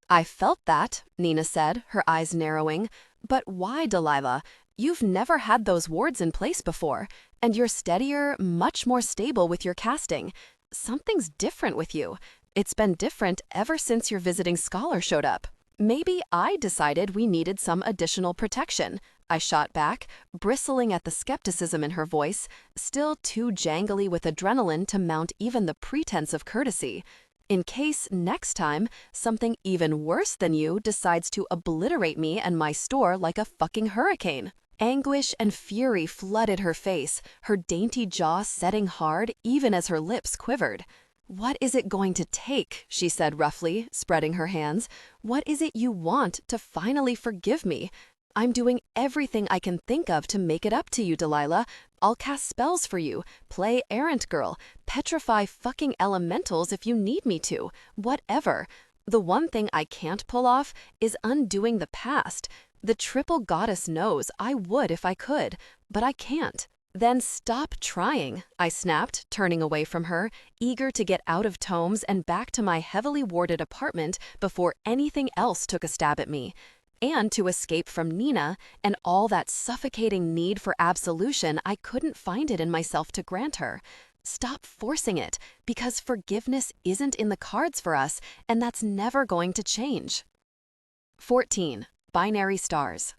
"I felt that," Nina said, her eyes narrowing. "But why, Delilah? You've never had those wards in place before, and you're steadier, much more stable with your casting. Something's different with you. It's been different ever since your visiting scholar showed up." "Maybe I decided we needed some additional protection," I shot back, bristling at the skepticism in her voice, still too jangly with adrenaline to mount even the pretense of courtesy. "In case, next time, something even worse than you decides to obliterate me and my store like a fucking hurricane." Anguish and fury flooded her face, her dainty jaw setting hard even as her lips quivered. "What is it going to take?" she said roughly, spreading her hands. "What is it you want to finally forgive me? I'm doing everything I can think of to make it up to you, Delilah. I'll cast spells for you, play errant girl, petrify fucking elementals if you need me to, whatever. The one thing I can't pull off is undoing the past. The triple goddess knows I would if I could, but I can't." "Then stop trying," I snapped, turning away from her, eager to get out of Tomes and back to my heavily warded apartment before anything else took a stab at me. And to escape from Nina and all that suffocating need for absolution I couldn't find it in myself to grant her. Stop forcing it, because forgiveness isn't in the cards for us, and that's never going to change. 14. Binary Stars.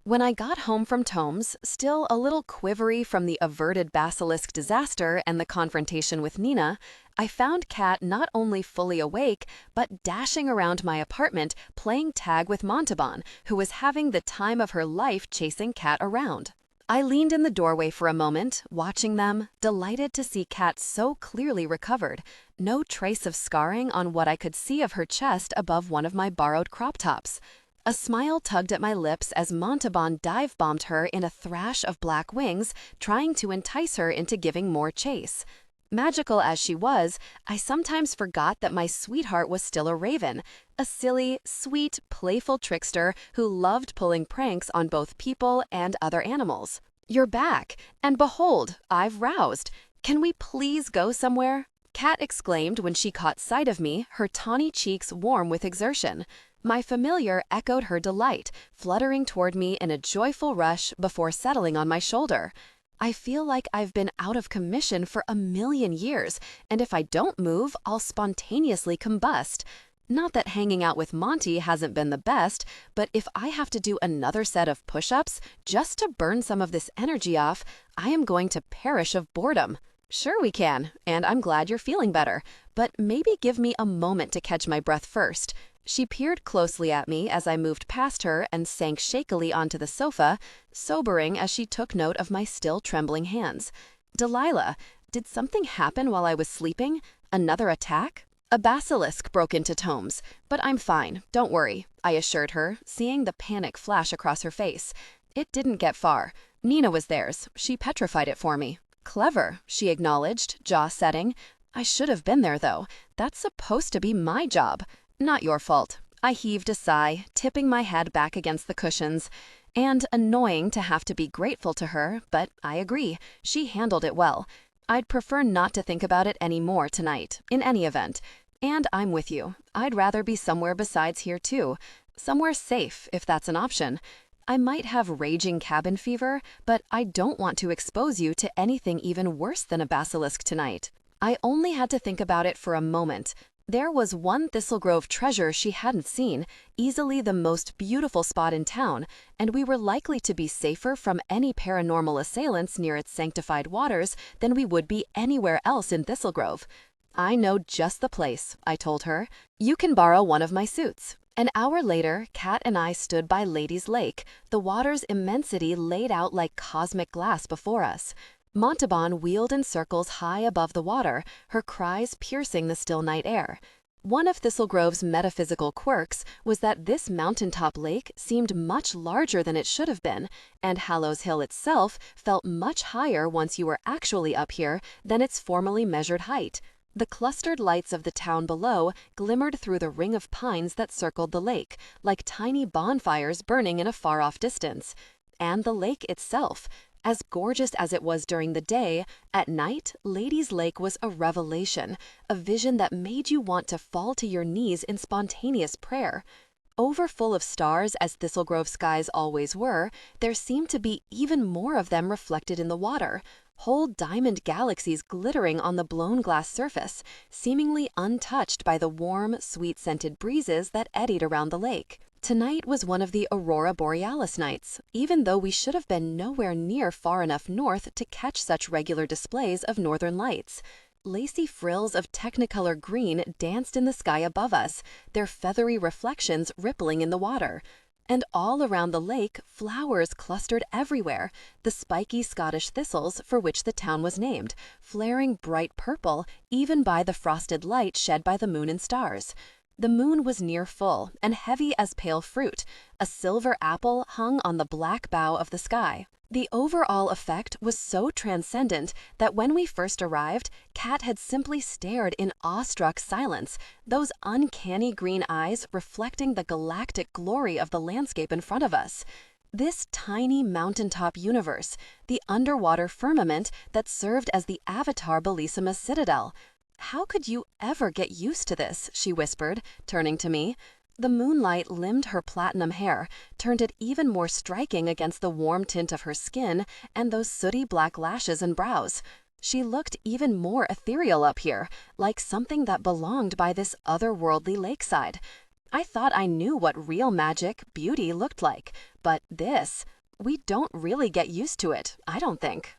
When I got home from Tomes, still a little quivery from the averted basilisk disaster and the confrontation with Nina, I found Cat not only fully awake, but dashing around my apartment playing tag with Montalban, who was having the time of her life chasing Cat around. I leaned in the doorway for a moment, watching them, delighted to see Cat so clearly recovered, no trace of scarring on what I could see of her chest above one of my borrowed crop tops. A smile tugged at my lips as Montalban dive-bombed her in a thrash of black wings, trying to entice her into giving more chase. Magical as she was, I sometimes forgot that my sweetheart was still a raven, a silly, sweet, playful trickster who loved pulling pranks on both people and other animals. You're back, and behold, I've roused. Can we please go somewhere? Cat exclaimed when she caught sight of me, her tawny cheeks warm with exertion. My familiar echoed her delight, fluttering toward me in a joyful rush before settling on my shoulder. I feel like I've been out of commission for 1,000,000 years, and if I don't move, I'll spontaneously combust. Not that hanging out with Monty hasn't been the best, but if I have to do another set of push-ups just to burn some of this energy off, I am going to perish of boredom. Sure we can, and I'm glad you're feeling better, but maybe give me a moment to catch my breath first. She peered closely at me as I moved past her and sank shakily onto the sofa, sobering as she took note of my still trembling hands. Delilah, did something happen while I was sleeping? Another attack? A basilisk broke into tomes, but I'm fine, don't worry, I assured her, seeing the panic flash across her face. It didn't get far. Nina was theirs. She petrified it for me. Clever, she acknowledged, jaw setting. I should have been there, though. That's supposed to be my job. Not your fault. I heaved a sigh, tipping my head back against the cushions. And annoying to have to be grateful to her, but I agree. She handled it well. I'd prefer not to think about it any more tonight, in any event. And I'm with you. I'd rather be somewhere besides here, too. Somewhere safe, if that's an option. I might have raging cabin fever, but I don't want to expose you to anything even worse than a basilisk tonight. I only had to think about it for a moment. There was one Thistle Grove treasure she hadn't seen, easily the most beautiful spot in town, and we were likely to be safer from any paranormal assailants near its sanctified waters than we would be anywhere else in Thistle Grove. I know just the place, I told her. You can borrow one of my suits. An hour later, Kat and I stood by Lady's Lake, the water's immensity laid out like cosmic glass before us. Montalban wheeled in circles high above the water, her cries piercing the still night air. One of Thistle Grove's metaphysical quirks was that this mountaintop lake seemed much larger than it should have been, and Hallows Hill itself felt much higher once you were actually up here than its formally measured height. The clustered lights of the town below glimmered through the ring of pines that circled the lake, like tiny bonfires burning in a far-off distance. And the lake itself, as gorgeous as it was during the day, at night, Lady's Lake was a revelation, a vision that made you want to fall to your knees in spontaneous prayer. Overfull of stars as Thistle Grove skies always were, there seemed to be even more of them reflected in the water, whole diamond galaxies glittering on the blown glass surface, seemingly untouched by the warm, sweet-scented breezes that eddied around the lake. Tonight was one of the Aurora Borealis nights, even though we should have been nowhere near far enough north to catch such regular displays of northern lights. Lacy frills of technicolor green danced in the sky above us, their feathery reflections rippling in the water. And all around the lake, flowers clustered everywhere, the spiky Scottish thistles for which the town was named, flaring bright purple even by the frosted light shed by the moon and stars. The moon was near full and heavy as pale fruit. A silver apple hung on the black bow of the sky. The overall effect was so transcendent that when we first arrived, Kat had simply stared in awestruck silence, those uncanny green eyes reflecting the galactic glory of the landscape in front of us. This tiny mountaintop universe, the underwater firmament that served as the Avatar Bellissima's citadel. How could you ever get used to this? She whispered, turning to me. The moonlight limned her platinum hair, turned it even more striking against the warm tint of her skin and those sooty black lashes and brows. She looked even more ethereal up here, like something that belonged by this otherworldly lakeside. I thought I knew what real magic, beauty looked like, but this, we don't really get used to it, I don't think.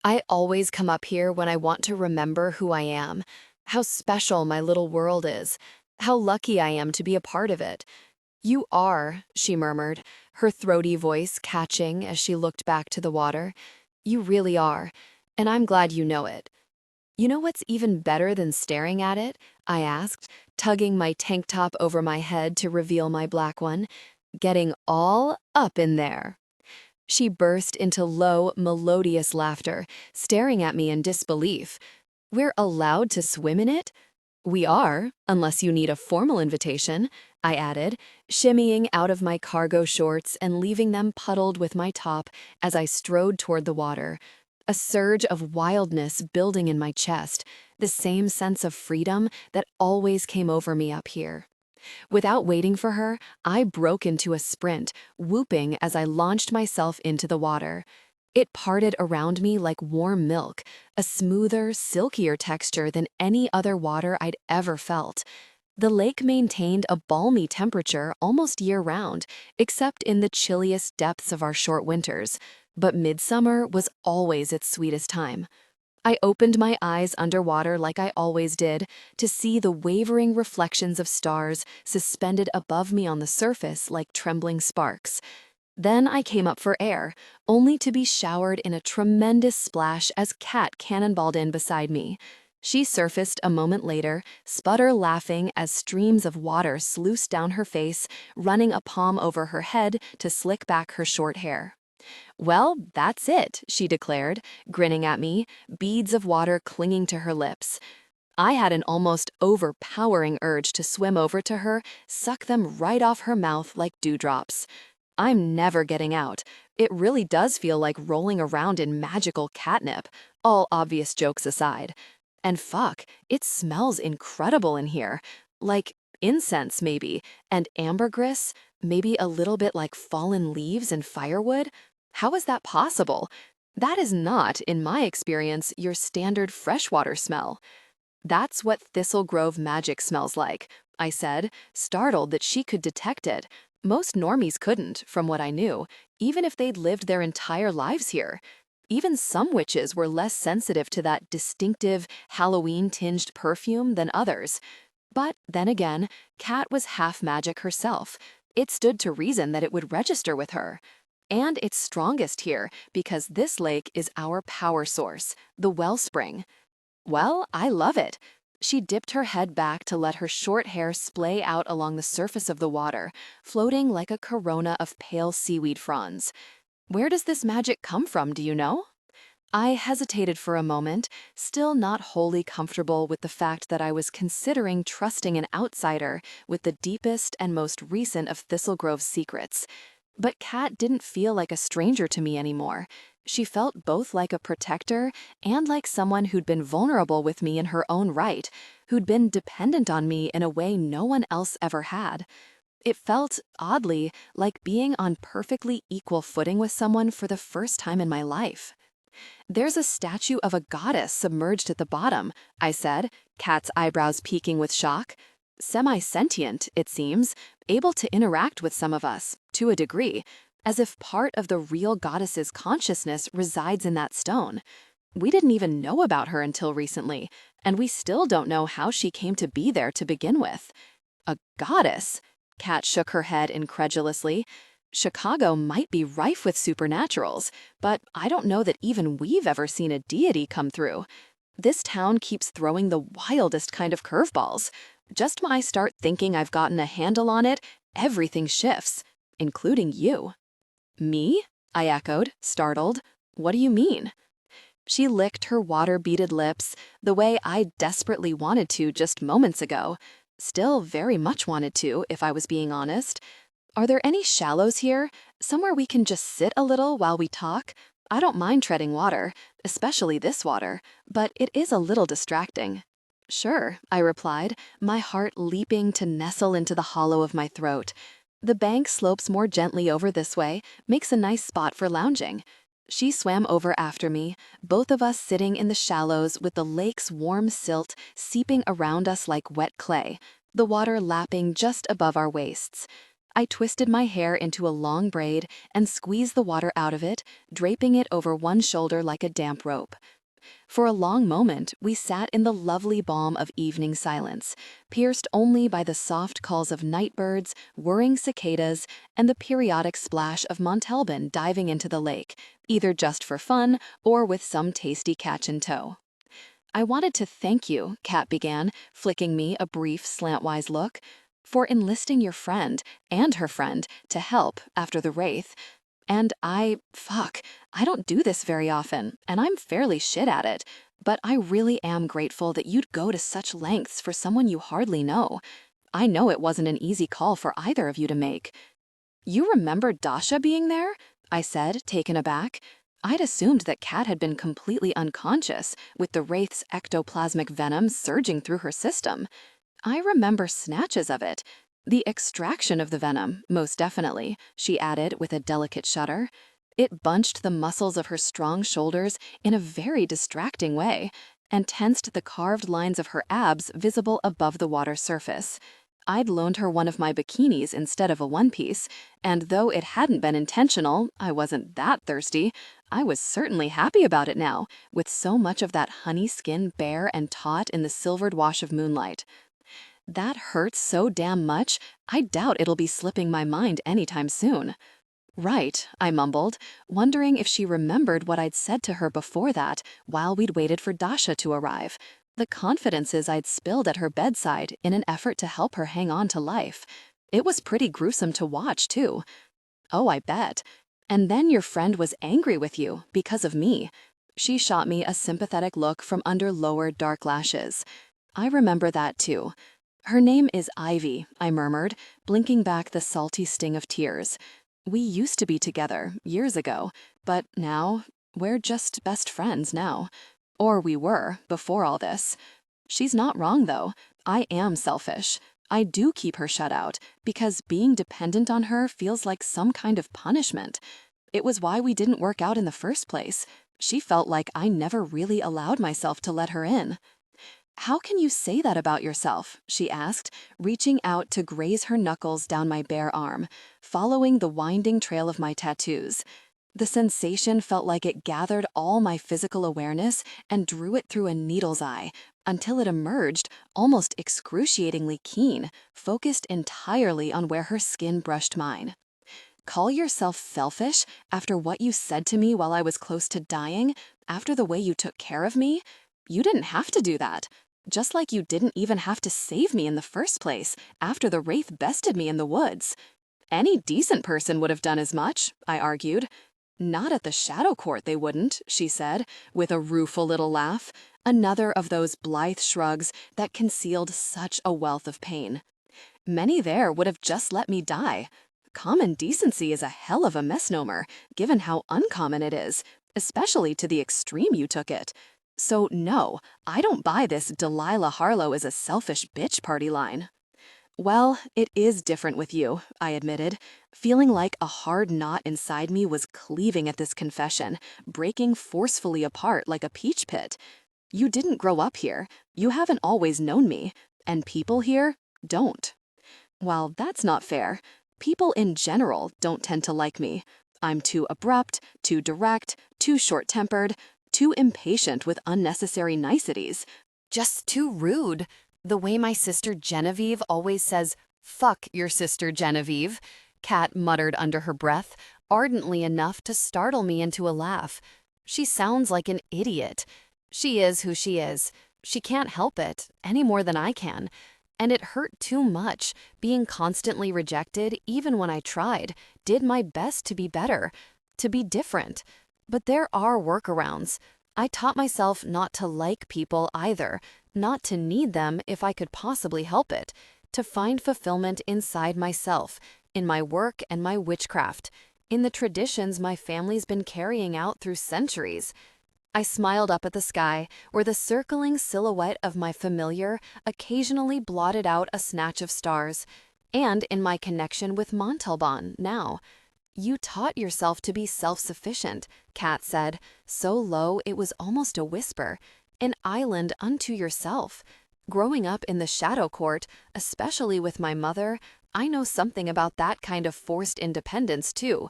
I always come up here when I want to remember who I am, how special my little world is, how lucky I am to be a part of it. You are, she murmured, her throaty voice catching as she looked back to the water. You really are, and I'm glad you know it. You know what's even better than staring at it? I asked, tugging my tank top over my head to reveal my black one. Getting all up in there. She burst into low, melodious laughter, staring at me in disbelief. We're allowed to swim in it? We are, unless you need a formal invitation, I added, shimmying out of my cargo shorts and leaving them puddled with my top as I strode toward the water. A surge of wildness building in my chest, the same sense of freedom that always came over me up here. Without waiting for her, I broke into a sprint, whooping as I launched myself into the water. It parted around me like warm milk, a smoother, silkier texture than any other water I'd ever felt. The lake maintained a balmy temperature almost year-round, except in the chilliest depths of our short winters, but midsummer was always its sweetest time. I opened my eyes underwater like I always did, to see the wavering reflections of stars suspended above me on the surface like trembling sparks. Then I came up for air, only to be showered in a tremendous splash as Cat cannonballed in beside me. She surfaced a moment later, sputter laughing as streams of water sluiced down her face, running a palm over her head to slick back her short hair. "Well, that's it," she declared, grinning at me, beads of water clinging to her lips. I had an almost overpowering urge to swim over to her, suck them right off her mouth like dewdrops. I'm never getting out. It really does feel like rolling around in magical catnip, all obvious jokes aside. And fuck, it smells incredible in here. Like incense, maybe, and ambergris, maybe a little bit like fallen leaves and firewood. How is that possible? That is not, in my experience, your standard freshwater smell. "That's what Thistle Grove magic smells like," I said, startled that she could detect it. Most normies couldn't, from what I knew, even if they'd lived their entire lives here. Even some witches were less sensitive to that distinctive, Halloween-tinged perfume than others. But then again, Cat was half magic herself. It stood to reason that it would register with her. And it's strongest here because this lake is our power source, the wellspring. "Well, I love it." She dipped her head back to let her short hair splay out along the surface of the water, floating like a corona of pale seaweed fronds. "Where does this magic come from, do you know?" I hesitated for a moment, still not wholly comfortable with the fact that I was considering trusting an outsider with the deepest and most recent of Thistle Grove's secrets. But Cat didn't feel like a stranger to me anymore. She felt both like a protector and like someone who'd been vulnerable with me in her own right, who'd been dependent on me in a way no one else ever had. It felt, oddly, like being on perfectly equal footing with someone for the first time in my life. "There's a statue of a goddess submerged at the bottom," I said, Cat's eyebrows peaking with shock. "Semi-sentient, it seems, able to interact with some of us, to a degree, as if part of the real goddess's consciousness resides in that stone. We didn't even know about her until recently, and we still don't know how she came to be there to begin with." "A goddess?" Cat shook her head incredulously. "Chicago might be rife with supernaturals, but I don't know that even we've ever seen a deity come through. This town keeps throwing the wildest kind of curveballs. Just when I start thinking I've gotten a handle on it, everything shifts, including you." "Me?" I echoed, startled. "What do you mean?" She licked her water-beaded lips, the way I desperately wanted to just moments ago. Still very much wanted to, if I was being honest. "Are there any shallows here? Somewhere we can just sit a little while we talk? I don't mind treading water, especially this water, but it is a little distracting." "Sure," I replied, my heart leaping to nestle into the hollow of my throat. "The bank slopes more gently over this way, makes a nice spot for lounging." She swam over after me, both of us sitting in the shallows with the lake's warm silt seeping around us like wet clay, the water lapping just above our waists. I twisted my hair into a long braid and squeezed the water out of it, draping it over one shoulder like a damp rope. For a long moment, we sat in the lovely balm of evening silence, pierced only by the soft calls of nightbirds, whirring cicadas, and the periodic splash of Montalban diving into the lake, either just for fun or with some tasty catch in tow. "I wanted to thank you," Cat began, flicking me a brief slantwise look, "for enlisting your friend and her friend to help after the wraith. And I don't do this very often, and I'm fairly shit at it. But I really am grateful that you'd go to such lengths for someone you hardly know. I know it wasn't an easy call for either of you to make. You remember Dasha being there? I said, taken aback. I'd assumed that Cat had been completely unconscious, with the wraith's ectoplasmic venom surging through her system. I remember snatches of it. The extraction of the venom, most definitely, she added with a delicate shudder. It bunched the muscles of her strong shoulders in a very distracting way, and tensed the carved lines of her abs visible above the water surface. I'd loaned her one of my bikinis instead of a one-piece, and though it hadn't been intentional, I wasn't that thirsty. I was certainly happy about it now, with so much of that honey skin bare and taut in the silvered wash of moonlight. That hurts so damn much, I doubt it'll be slipping my mind anytime soon. Right, I mumbled, wondering if she remembered what I'd said to her before that, while we'd waited for Dasha to arrive. The confidences I'd spilled at her bedside in an effort to help her hang on to life. It was pretty gruesome to watch, too. Oh, I bet. And then your friend was angry with you because of me. She shot me a sympathetic look from under lowered dark lashes. I remember that, too. Her name is Ivy, I murmured, blinking back the salty sting of tears. We used to be together, years ago, but now, we're just best friends now. Or we were, before all this. She's not wrong, though. I am selfish. I do keep her shut out, because being dependent on her feels like some kind of punishment. It was why we didn't work out in the first place. She felt like I never really allowed myself to let her in. How can you say that about yourself? She asked, reaching out to graze her knuckles down my bare arm, following the winding trail of my tattoos. The sensation felt like it gathered all my physical awareness and drew it through a needle's eye, until it emerged, almost excruciatingly keen, focused entirely on where her skin brushed mine. Call yourself selfish after what you said to me while I was close to dying, after the way you took care of me? You didn't have to do that. Just like you didn't even have to save me in the first place, after the wraith bested me in the woods. Any decent person would have done as much, I argued. Not at the Shadow Court they wouldn't, she said, with a rueful little laugh, another of those blithe shrugs that concealed such a wealth of pain. Many there would have just let me die. Common decency is a hell of a misnomer, given how uncommon it is, especially to the extreme you took it. So no, I don't buy this Delilah Harlow is a selfish bitch party line. Well, it is different with you, I admitted, feeling like a hard knot inside me was cleaving at this confession, breaking forcefully apart like a peach pit. You didn't grow up here, you haven't always known me, and people here don't. Well, that's not fair. People in general don't tend to like me. I'm too abrupt, too direct, too short-tempered, too impatient with unnecessary niceties. Just too rude. The way my sister Genevieve always says, "Fuck your sister Genevieve," Kat muttered under her breath, ardently enough to startle me into a laugh. She sounds like an idiot. She is who she is. She can't help it, any more than I can. And it hurt too much, being constantly rejected even when I tried, did my best to be better, to be different. But there are workarounds. I taught myself not to like people either, not to need them if I could possibly help it, to find fulfillment inside myself, in my work and my witchcraft, in the traditions my family's been carrying out through centuries. I smiled up at the sky, where the circling silhouette of my familiar occasionally blotted out a snatch of stars, and in my connection with Montalban now. You taught yourself to be self-sufficient, Kat said, so low it was almost a whisper, an island unto yourself. Growing up in the Shadow Court, especially with my mother, I know something about that kind of forced independence too.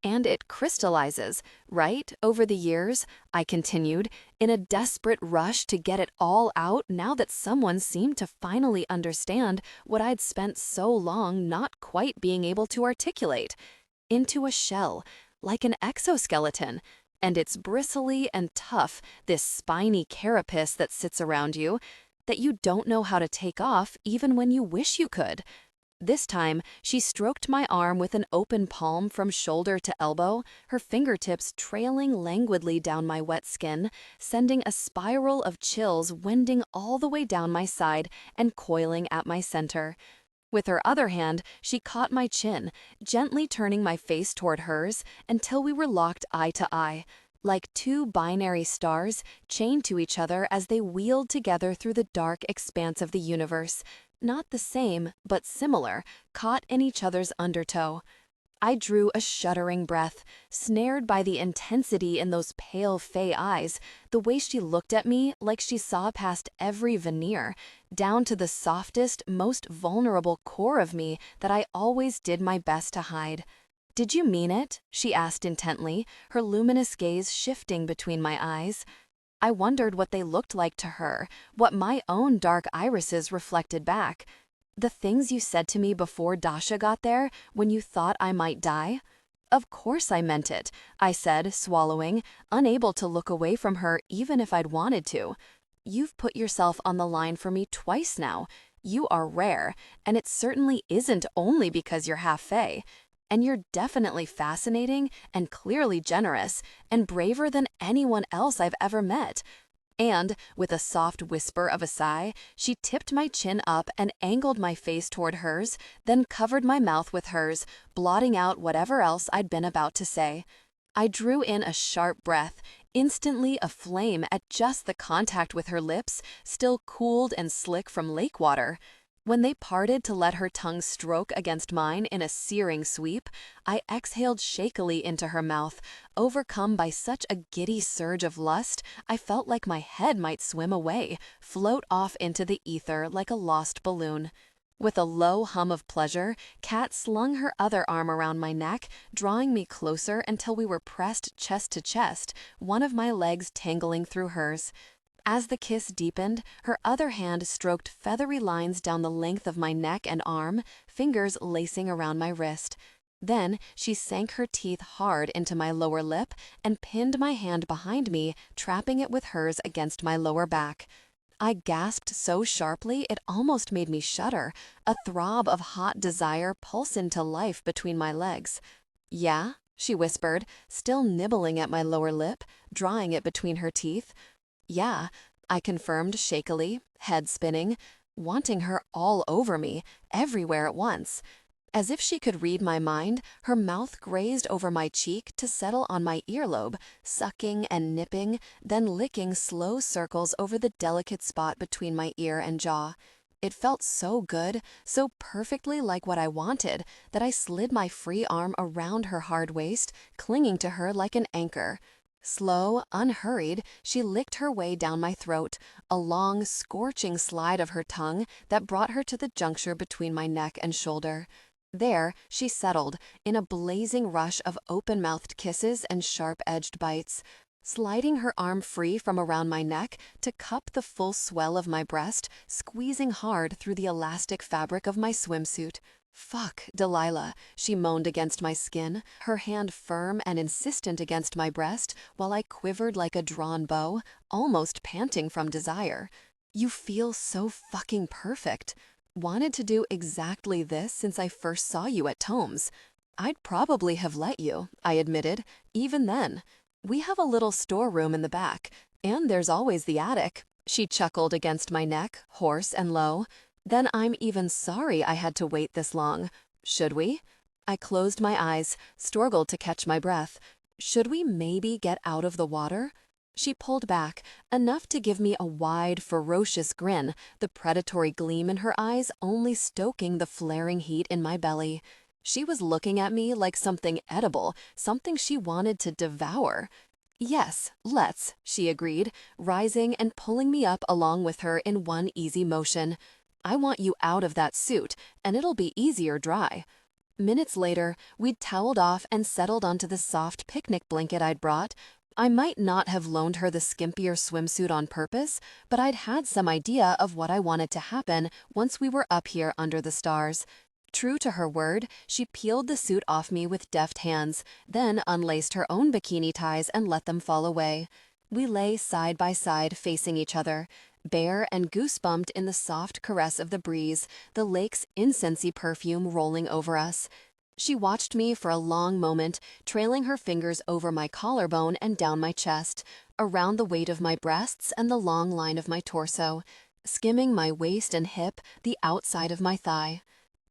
And it crystallizes, right, over the years, I continued, in a desperate rush to get it all out now that someone seemed to finally understand what I'd spent so long not quite being able to articulate. Into a shell, like an exoskeleton, and it's bristly and tough, this spiny carapace that sits around you, that you don't know how to take off even when you wish you could. This time, she stroked my arm with an open palm from shoulder to elbow, her fingertips trailing languidly down my wet skin, sending a spiral of chills wending all the way down my side and coiling at my center. With her other hand, she caught my chin, gently turning my face toward hers until we were locked eye to eye, like two binary stars chained to each other as they wheeled together through the dark expanse of the universe. Not the same, but similar, caught in each other's undertow. I drew a shuddering breath, snared by the intensity in those pale fae eyes, the way she looked at me like she saw past every veneer, down to the softest, most vulnerable core of me that I always did my best to hide. "Did you mean it?" she asked intently, her luminous gaze shifting between my eyes. I wondered what they looked like to her, what my own dark irises reflected back. "The things you said to me before Dasha got there, when you thought I might die?" "Of course I meant it," I said, swallowing, unable to look away from her even if I'd wanted to. "You've put yourself on the line for me twice now. You are rare, and it certainly isn't only because you're half-fae. And you're definitely fascinating and clearly generous and braver than anyone else I've ever met." And, with a soft whisper of a sigh, she tipped my chin up and angled my face toward hers, then covered my mouth with hers, blotting out whatever else I'd been about to say. I drew in a sharp breath, instantly aflame at just the contact with her lips, still cooled and slick from lake water. When they parted to let her tongue stroke against mine in a searing sweep, I exhaled shakily into her mouth, overcome by such a giddy surge of lust I felt like my head might swim away, float off into the ether like a lost balloon. With a low hum of pleasure, Kat slung her other arm around my neck, drawing me closer until we were pressed chest to chest, one of my legs tangling through hers. As the kiss deepened, her other hand stroked feathery lines down the length of my neck and arm, fingers lacing around my wrist. Then she sank her teeth hard into my lower lip and pinned my hand behind me, trapping it with hers against my lower back. I gasped so sharply it almost made me shudder, a throb of hot desire pulse into life between my legs. "Yeah?" she whispered, still nibbling at my lower lip, drawing it between her teeth. "Yeah," I confirmed shakily, head spinning, wanting her all over me, everywhere at once. As if she could read my mind, her mouth grazed over my cheek to settle on my earlobe, sucking and nipping, then licking slow circles over the delicate spot between my ear and jaw. It felt so good, so perfectly like what I wanted, that I slid my free arm around her hard waist, clinging to her like an anchor. Slow, unhurried, she licked her way down my throat, a long, scorching slide of her tongue that brought her to the juncture between my neck and shoulder. There, she settled, in a blazing rush of open-mouthed kisses and sharp-edged bites, sliding her arm free from around my neck to cup the full swell of my breast, squeezing hard through the elastic fabric of my swimsuit. "Fuck, Delilah," she moaned against my skin, her hand firm and insistent against my breast, while I quivered like a drawn bow, almost panting from desire. "You feel so fucking perfect. Wanted to do exactly this since I first saw you at Tomes. I'd probably have let you," I admitted, even then. "We have a little storeroom in the back, and there's always the attic." She chuckled against my neck, hoarse and low. "Then I'm even sorry I had to wait this long. Should we?" I closed my eyes, struggled to catch my breath. "Should we maybe get out of the water?" She pulled back, enough to give me a wide, ferocious grin, the predatory gleam in her eyes only stoking the flaring heat in my belly. She was looking at me like something edible, something she wanted to devour. "Yes, let's," she agreed, rising and pulling me up along with her in one easy motion. "I want you out of that suit, and it'll be easier dry." Minutes later, we'd toweled off and settled onto the soft picnic blanket I'd brought. I might not have loaned her the skimpier swimsuit on purpose, but I'd had some idea of what I wanted to happen once we were up here under the stars. True to her word, she peeled the suit off me with deft hands, then unlaced her own bikini ties and let them fall away. We lay side by side facing each other. bare and goosebumped in the soft caress of the breeze, the lake's incensey perfume rolling over us. She watched me for a long moment, trailing her fingers over my collarbone and down my chest, around the weight of my breasts and the long line of my torso, skimming my waist and hip, the outside of my thigh.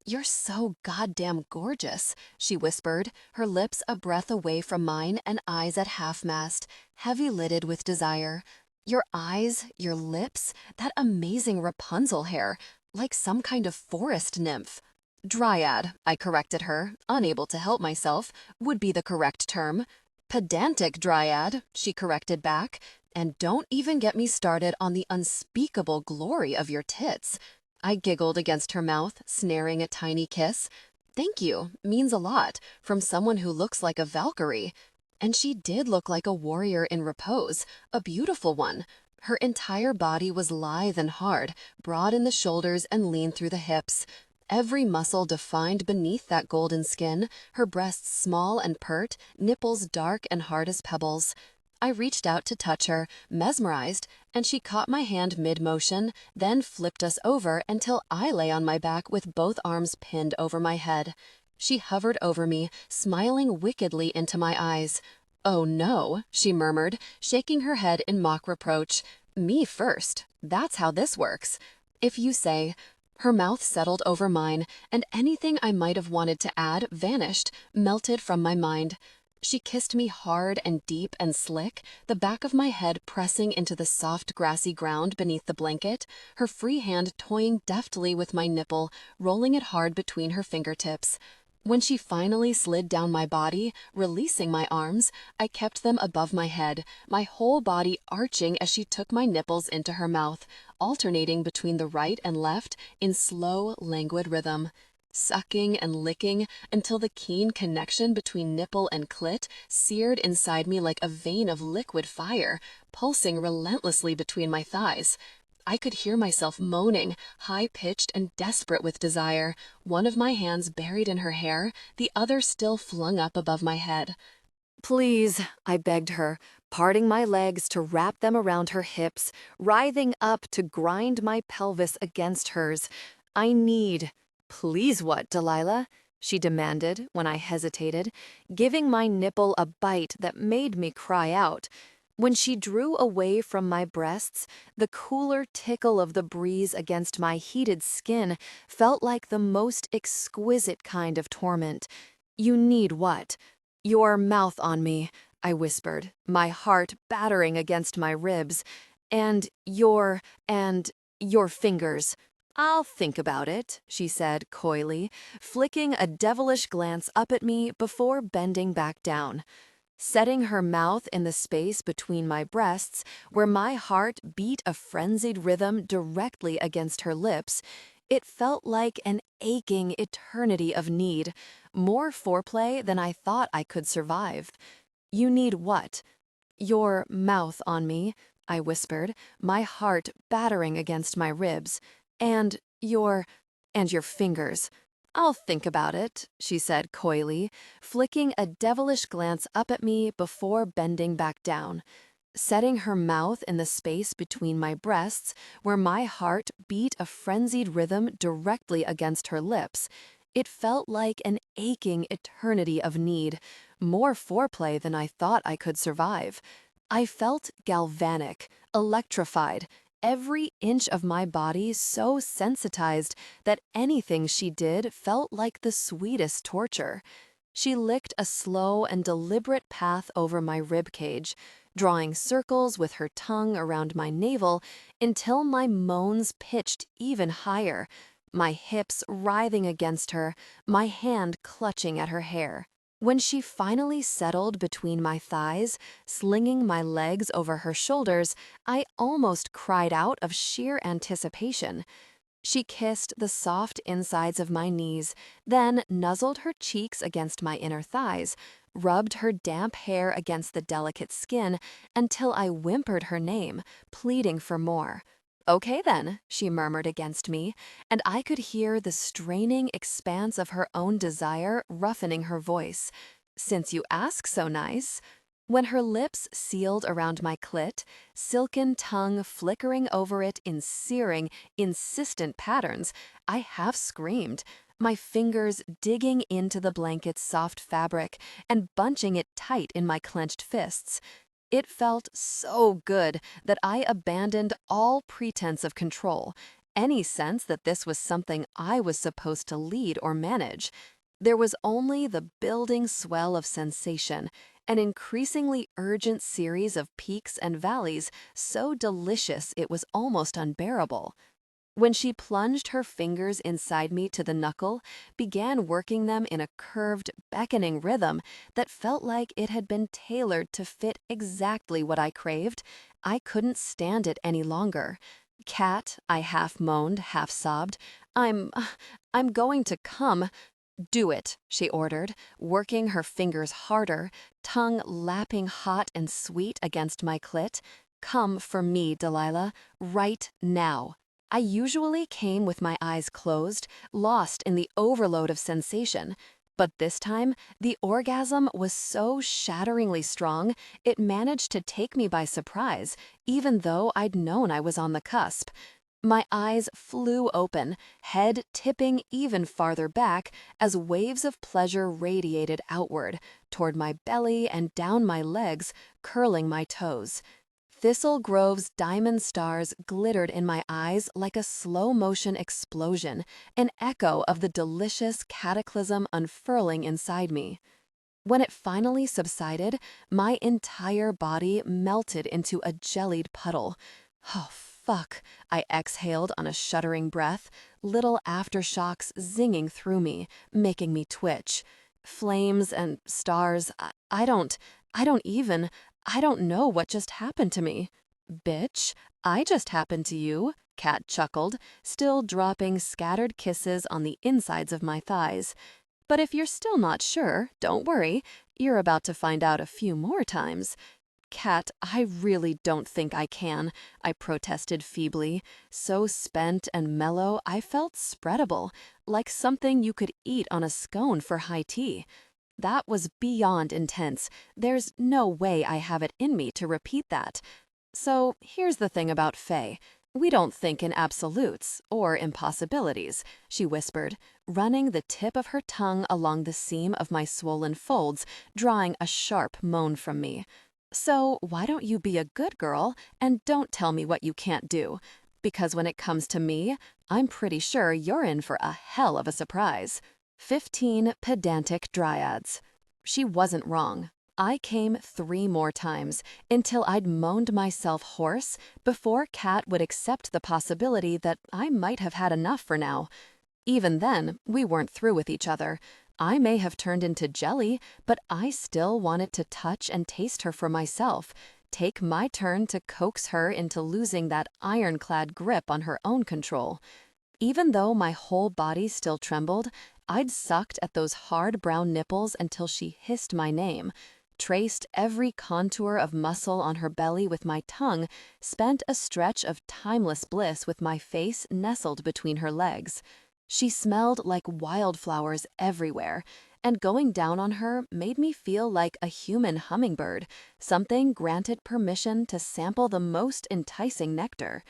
"You're so goddamn gorgeous," she whispered, her lips a breath away from mine and eyes at half-mast, heavy-lidded with desire. "Your eyes, your lips, that amazing Rapunzel hair, like some kind of forest nymph." "Dryad," I corrected her, unable to help myself, would be the correct term. "Pedantic dryad," she corrected back, "and don't even get me started on the unspeakable glory of your tits." I giggled against her mouth, snaring a tiny kiss. "Thank you, means a lot, from someone who looks like a Valkyrie." And she did look like a warrior in repose, a beautiful one. Her entire body was lithe and hard, broad in the shoulders and lean through the hips. Every muscle defined beneath that golden skin, her breasts small and pert, nipples dark and hard as pebbles. I reached out to touch her, mesmerized, and she caught my hand mid-motion, then flipped us over until I lay on my back with both arms pinned over my head. She hovered over me, smiling wickedly into my eyes. "Oh no," she murmured, shaking her head in mock reproach. "Me first. That's how this works. If you say." Her mouth settled over mine, and anything I might have wanted to add vanished, melted from my mind. She kissed me hard and deep and slick, the back of my head pressing into the soft grassy ground beneath the blanket, her free hand toying deftly with my nipple, rolling it hard between her fingertips. When she finally slid down my body, releasing my arms, I kept them above my head, my whole body arching as she took my nipples into her mouth, alternating between the right and left in slow, languid rhythm. Sucking and licking until the keen connection between nipple and clit seared inside me like a vein of liquid fire, pulsing relentlessly between my thighs. I could hear myself moaning, high-pitched and desperate with desire, one of my hands buried in her hair, the other still flung up above my head. Please, I begged her, parting my legs to wrap them around her hips, writhing up to grind my pelvis against hers. I need. Please what, Delilah? She demanded when I hesitated, giving my nipple a bite that made me cry out. When she drew away from my breasts, the cooler tickle of the breeze against my heated skin felt like the most exquisite kind of torment. You need what? Your mouth on me, I whispered, my heart battering against my ribs. And your fingers. I'll think about it, she said coyly, flicking a devilish glance up at me before bending back down. Setting her mouth in the space between my breasts, where my heart beat a frenzied rhythm directly against her lips, it felt like an aching eternity of need, more foreplay than I thought I could survive. You need what? Your mouth on me, I whispered, my heart battering against my ribs. And your fingers. I'll think about it, she said coyly, flicking a devilish glance up at me before bending back down. Setting her mouth in the space between my breasts, where my heart beat a frenzied rhythm directly against her lips, it felt like an aching eternity of need, more foreplay than I thought I could survive. I felt galvanic, electrified, every inch of my body so sensitized that anything she did felt like the sweetest torture. She licked a slow and deliberate path over my ribcage, drawing circles with her tongue around my navel until my moans pitched even higher, my hips writhing against her, my hand clutching at her hair. When she finally settled between my thighs, slinging my legs over her shoulders, I almost cried out of sheer anticipation. She kissed the soft insides of my knees, then nuzzled her cheeks against my inner thighs, rubbed her damp hair against the delicate skin until I whimpered her name, pleading for more. "Okay then," she murmured against me, and I could hear the straining expanse of her own desire roughening her voice. "Since you ask so nice." When her lips sealed around my clit, silken tongue flickering over it in searing, insistent patterns, I half screamed, my fingers digging into the blanket's soft fabric and bunching it tight in my clenched fists. It felt so good that I abandoned all pretense of control, any sense that this was something I was supposed to lead or manage. There was only the building swell of sensation, an increasingly urgent series of peaks and valleys so delicious it was almost unbearable. When she plunged her fingers inside me to the knuckle, began working them in a curved, beckoning rhythm that felt like it had been tailored to fit exactly what I craved, I couldn't stand it any longer. "Cat," I half moaned, half sobbed, I'm going to come." "Do it," she ordered, working her fingers harder, tongue lapping hot and sweet against my clit. "Come for me, Delilah, right now." I usually came with my eyes closed, lost in the overload of sensation. But this time, the orgasm was so shatteringly strong, it managed to take me by surprise, even though I'd known I was on the cusp. My eyes flew open, head tipping even farther back as waves of pleasure radiated outward, toward my belly and down my legs, curling my toes. Thistle Grove's diamond stars glittered in my eyes like a slow-motion explosion, an echo of the delicious cataclysm unfurling inside me. When it finally subsided, my entire body melted into a jellied puddle. "Oh, fuck," I exhaled on a shuddering breath, little aftershocks zinging through me, making me twitch. Flames and stars, I don't know what just happened to me. "Bitch, I just happened to you," Cat chuckled, still dropping scattered kisses on the insides of my thighs. "But if you're still not sure, don't worry, you're about to find out a few more times." "Cat, I really don't think I can," I protested feebly, so spent and mellow I felt spreadable, like something you could eat on a scone for high tea. That was beyond intense. There's no way I have it in me to repeat that. "So here's the thing about fae. We don't think in absolutes or impossibilities," she whispered, running the tip of her tongue along the seam of my swollen folds, drawing a sharp moan from me. "So why don't you be a good girl and don't tell me what you can't do? Because when it comes to me, I'm pretty sure you're in for a hell of a surprise." 15 pedantic dryads. She wasn't wrong. I came 3 more times, until I'd moaned myself hoarse before Cat would accept the possibility that I might have had enough for now. Even then, we weren't through with each other. I may have turned into jelly, but I still wanted to touch and taste her for myself, take my turn to coax her into losing that ironclad grip on her own control. Even though my whole body still trembled, I'd sucked at those hard brown nipples until she hissed my name, traced every contour of muscle on her belly with my tongue, spent a stretch of timeless bliss with my face nestled between her legs. She smelled like wildflowers everywhere, and going down on her made me feel like a human hummingbird, something granted permission to sample the most enticing nectar.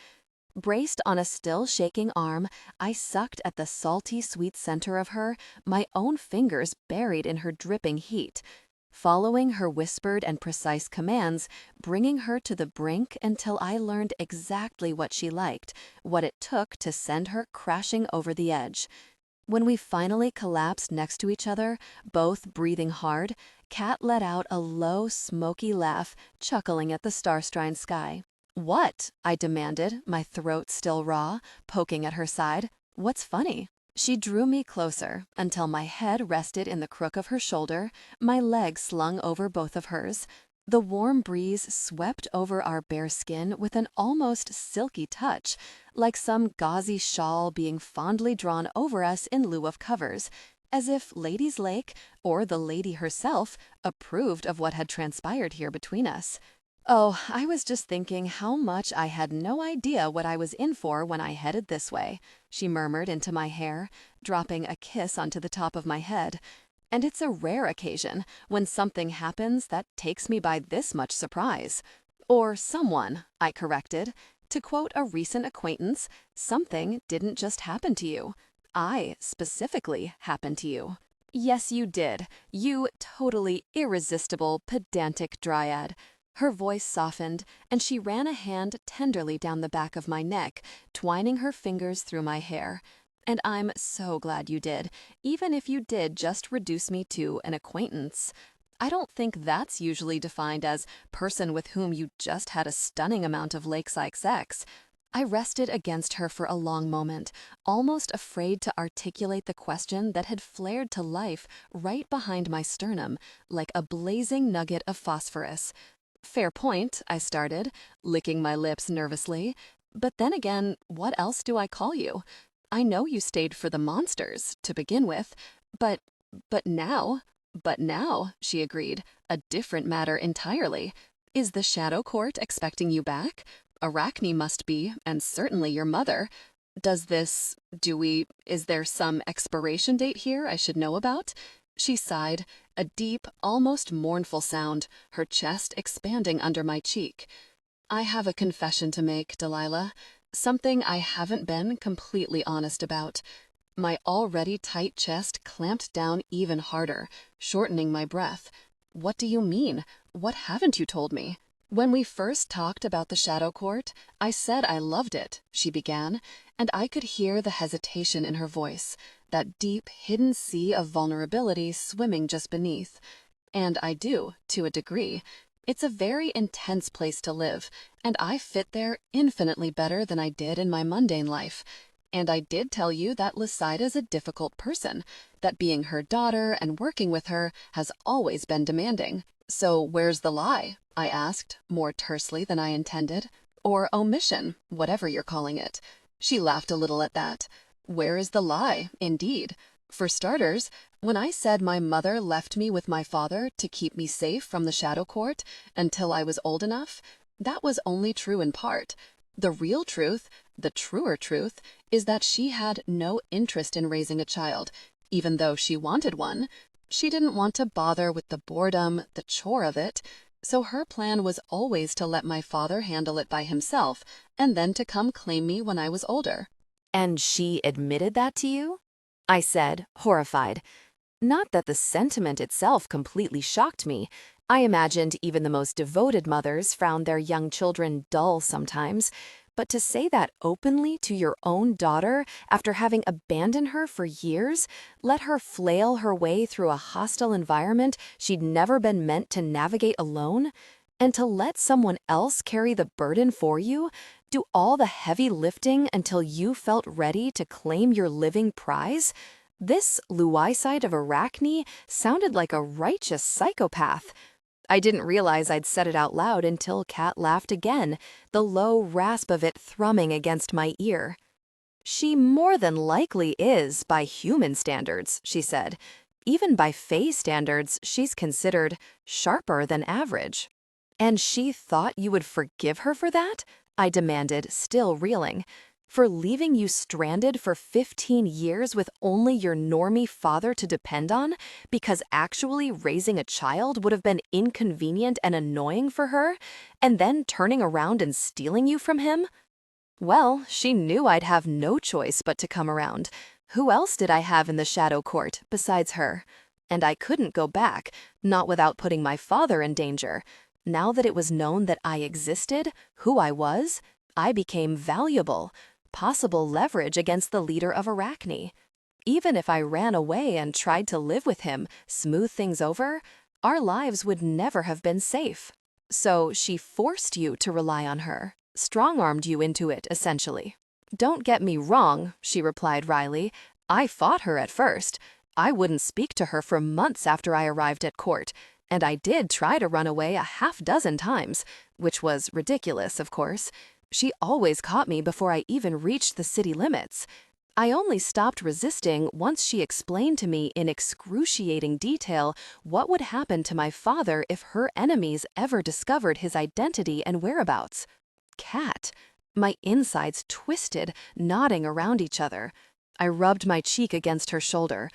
Braced on a still shaking arm, I sucked at the salty sweet center of her, my own fingers buried in her dripping heat, following her whispered and precise commands, bringing her to the brink until I learned exactly what she liked, what it took to send her crashing over the edge. When we finally collapsed next to each other, both breathing hard, Cat let out a low, smoky laugh, chuckling at the star-strined sky. "What?" I demanded, my throat still raw, poking at her side. "What's funny?" She drew me closer until my head rested in the crook of her shoulder, my legs slung over both of hers. The warm breeze swept over our bare skin with an almost silky touch, like some gauzy shawl being fondly drawn over us in lieu of covers, as if Lady's Lake, or the lady herself, approved of what had transpired here between us. "Oh, I was just thinking how much I had no idea what I was in for when I headed this way," she murmured into my hair, dropping a kiss onto the top of my head. And it's a rare occasion when something happens that takes me by this much surprise. Or someone, I corrected. To quote a recent acquaintance, something didn't just happen to you. I specifically happened to you. Yes, you did. You totally irresistible, pedantic dryad. Her voice softened, and she ran a hand tenderly down the back of my neck, twining her fingers through my hair. And I'm so glad you did, even if you did just reduce me to an acquaintance. I don't think that's usually defined as person with whom you just had a stunning amount of lakeside sex. I rested against her for a long moment, almost afraid to articulate the question that had flared to life right behind my sternum, like a blazing nugget of phosphorus. Fair point, I started, licking my lips nervously. But then again, what else do I call you? I know you stayed for the monsters, to begin with, but now, she agreed, a different matter entirely. Is the Shadow Court expecting you back? Arachne must be, and certainly your mother. Is there some expiration date here I should know about? She sighed, a deep, almost mournful sound, her chest expanding under my cheek. I have a confession to make, Delilah. Something I haven't been completely honest about. My already tight chest clamped down even harder, shortening my breath. What do you mean? What haven't you told me? When we first talked about the Shadow Court, I said I loved it, she began, and I could hear the hesitation in her voice, that deep, hidden sea of vulnerability swimming just beneath. And I do, to a degree. It's a very intense place to live, and I fit there infinitely better than I did in my mundane life. And I did tell you that Lysida's a difficult person, that being her daughter and working with her has always been demanding. So where's the lie? I asked, more tersely than I intended. Or omission, whatever you're calling it. She laughed a little at that. Where is the lie, indeed? For starters, when I said my mother left me with my father to keep me safe from the Shadow Court until I was old enough, that was only true in part. The real truth, the truer truth, is that she had no interest in raising a child, even though she wanted one. She didn't want to bother with the boredom, the chore of it, so her plan was always to let my father handle it by himself, and then to come claim me when I was older. And she admitted that to you? I said, horrified. Not that the sentiment itself completely shocked me. I imagined even the most devoted mothers found their young children dull sometimes. But to say that openly to your own daughter after having abandoned her for years, let her flail her way through a hostile environment she'd never been meant to navigate alone, and to let someone else carry the burden for you, do all the heavy lifting until you felt ready to claim your living prize? This Luiside of Arachne sounded like a righteous psychopath. I didn't realize I'd said it out loud until Kat laughed again, the low rasp of it thrumming against my ear. She more than likely is by human standards, she said. Even by fae standards, she's considered sharper than average. And she thought you would forgive her for that? I demanded, still reeling. For leaving you stranded for 15 years with only your normie father to depend on, because actually raising a child would have been inconvenient and annoying for her, and then turning around and stealing you from him? Well, she knew I'd have no choice but to come around. Who else did I have in the Shadow Court besides her? And I couldn't go back, not without putting my father in danger. Now that it was known that I existed, who I was, I became valuable. Possible leverage against the leader of Arachne. Even if I ran away and tried to live with him, smooth things over, our lives would never have been safe. So she forced you to rely on her, strong-armed you into it, essentially. Don't get me wrong, she replied wryly. I fought her at first. I wouldn't speak to her for months after I arrived at court, and I did try to run away a half-dozen times, which was ridiculous, of course. She always caught me before I even reached the city limits. I only stopped resisting once she explained to me in excruciating detail what would happen to my father if her enemies ever discovered his identity and whereabouts. Cat. My insides twisted, knotting around each other. I rubbed my cheek against her shoulder.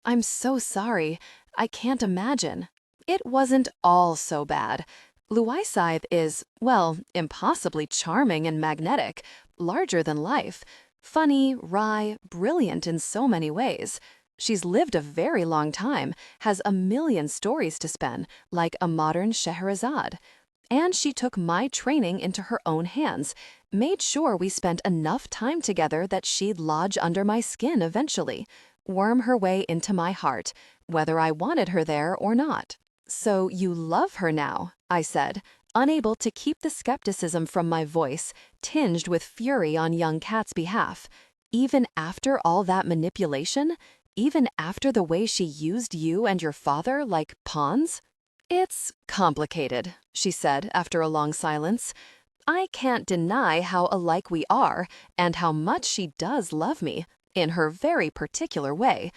I'm so sorry. I can't imagine. It wasn't all so bad. Luisithe is, well, impossibly charming and magnetic, larger than life, funny, wry, brilliant in so many ways. She's lived a very long time, has a million stories to spin, like a modern Scheherazade. And she took my training into her own hands, made sure we spent enough time together that she'd lodge under my skin eventually, worm her way into my heart, whether I wanted her there or not. So you love her now, I said, unable to keep the skepticism from my voice, tinged with fury on young Kat's behalf. Even after all that manipulation? Even after the way she used you and your father like pawns? It's complicated, she said after a long silence. I can't deny how alike we are and how much she does love me, in her very particular way.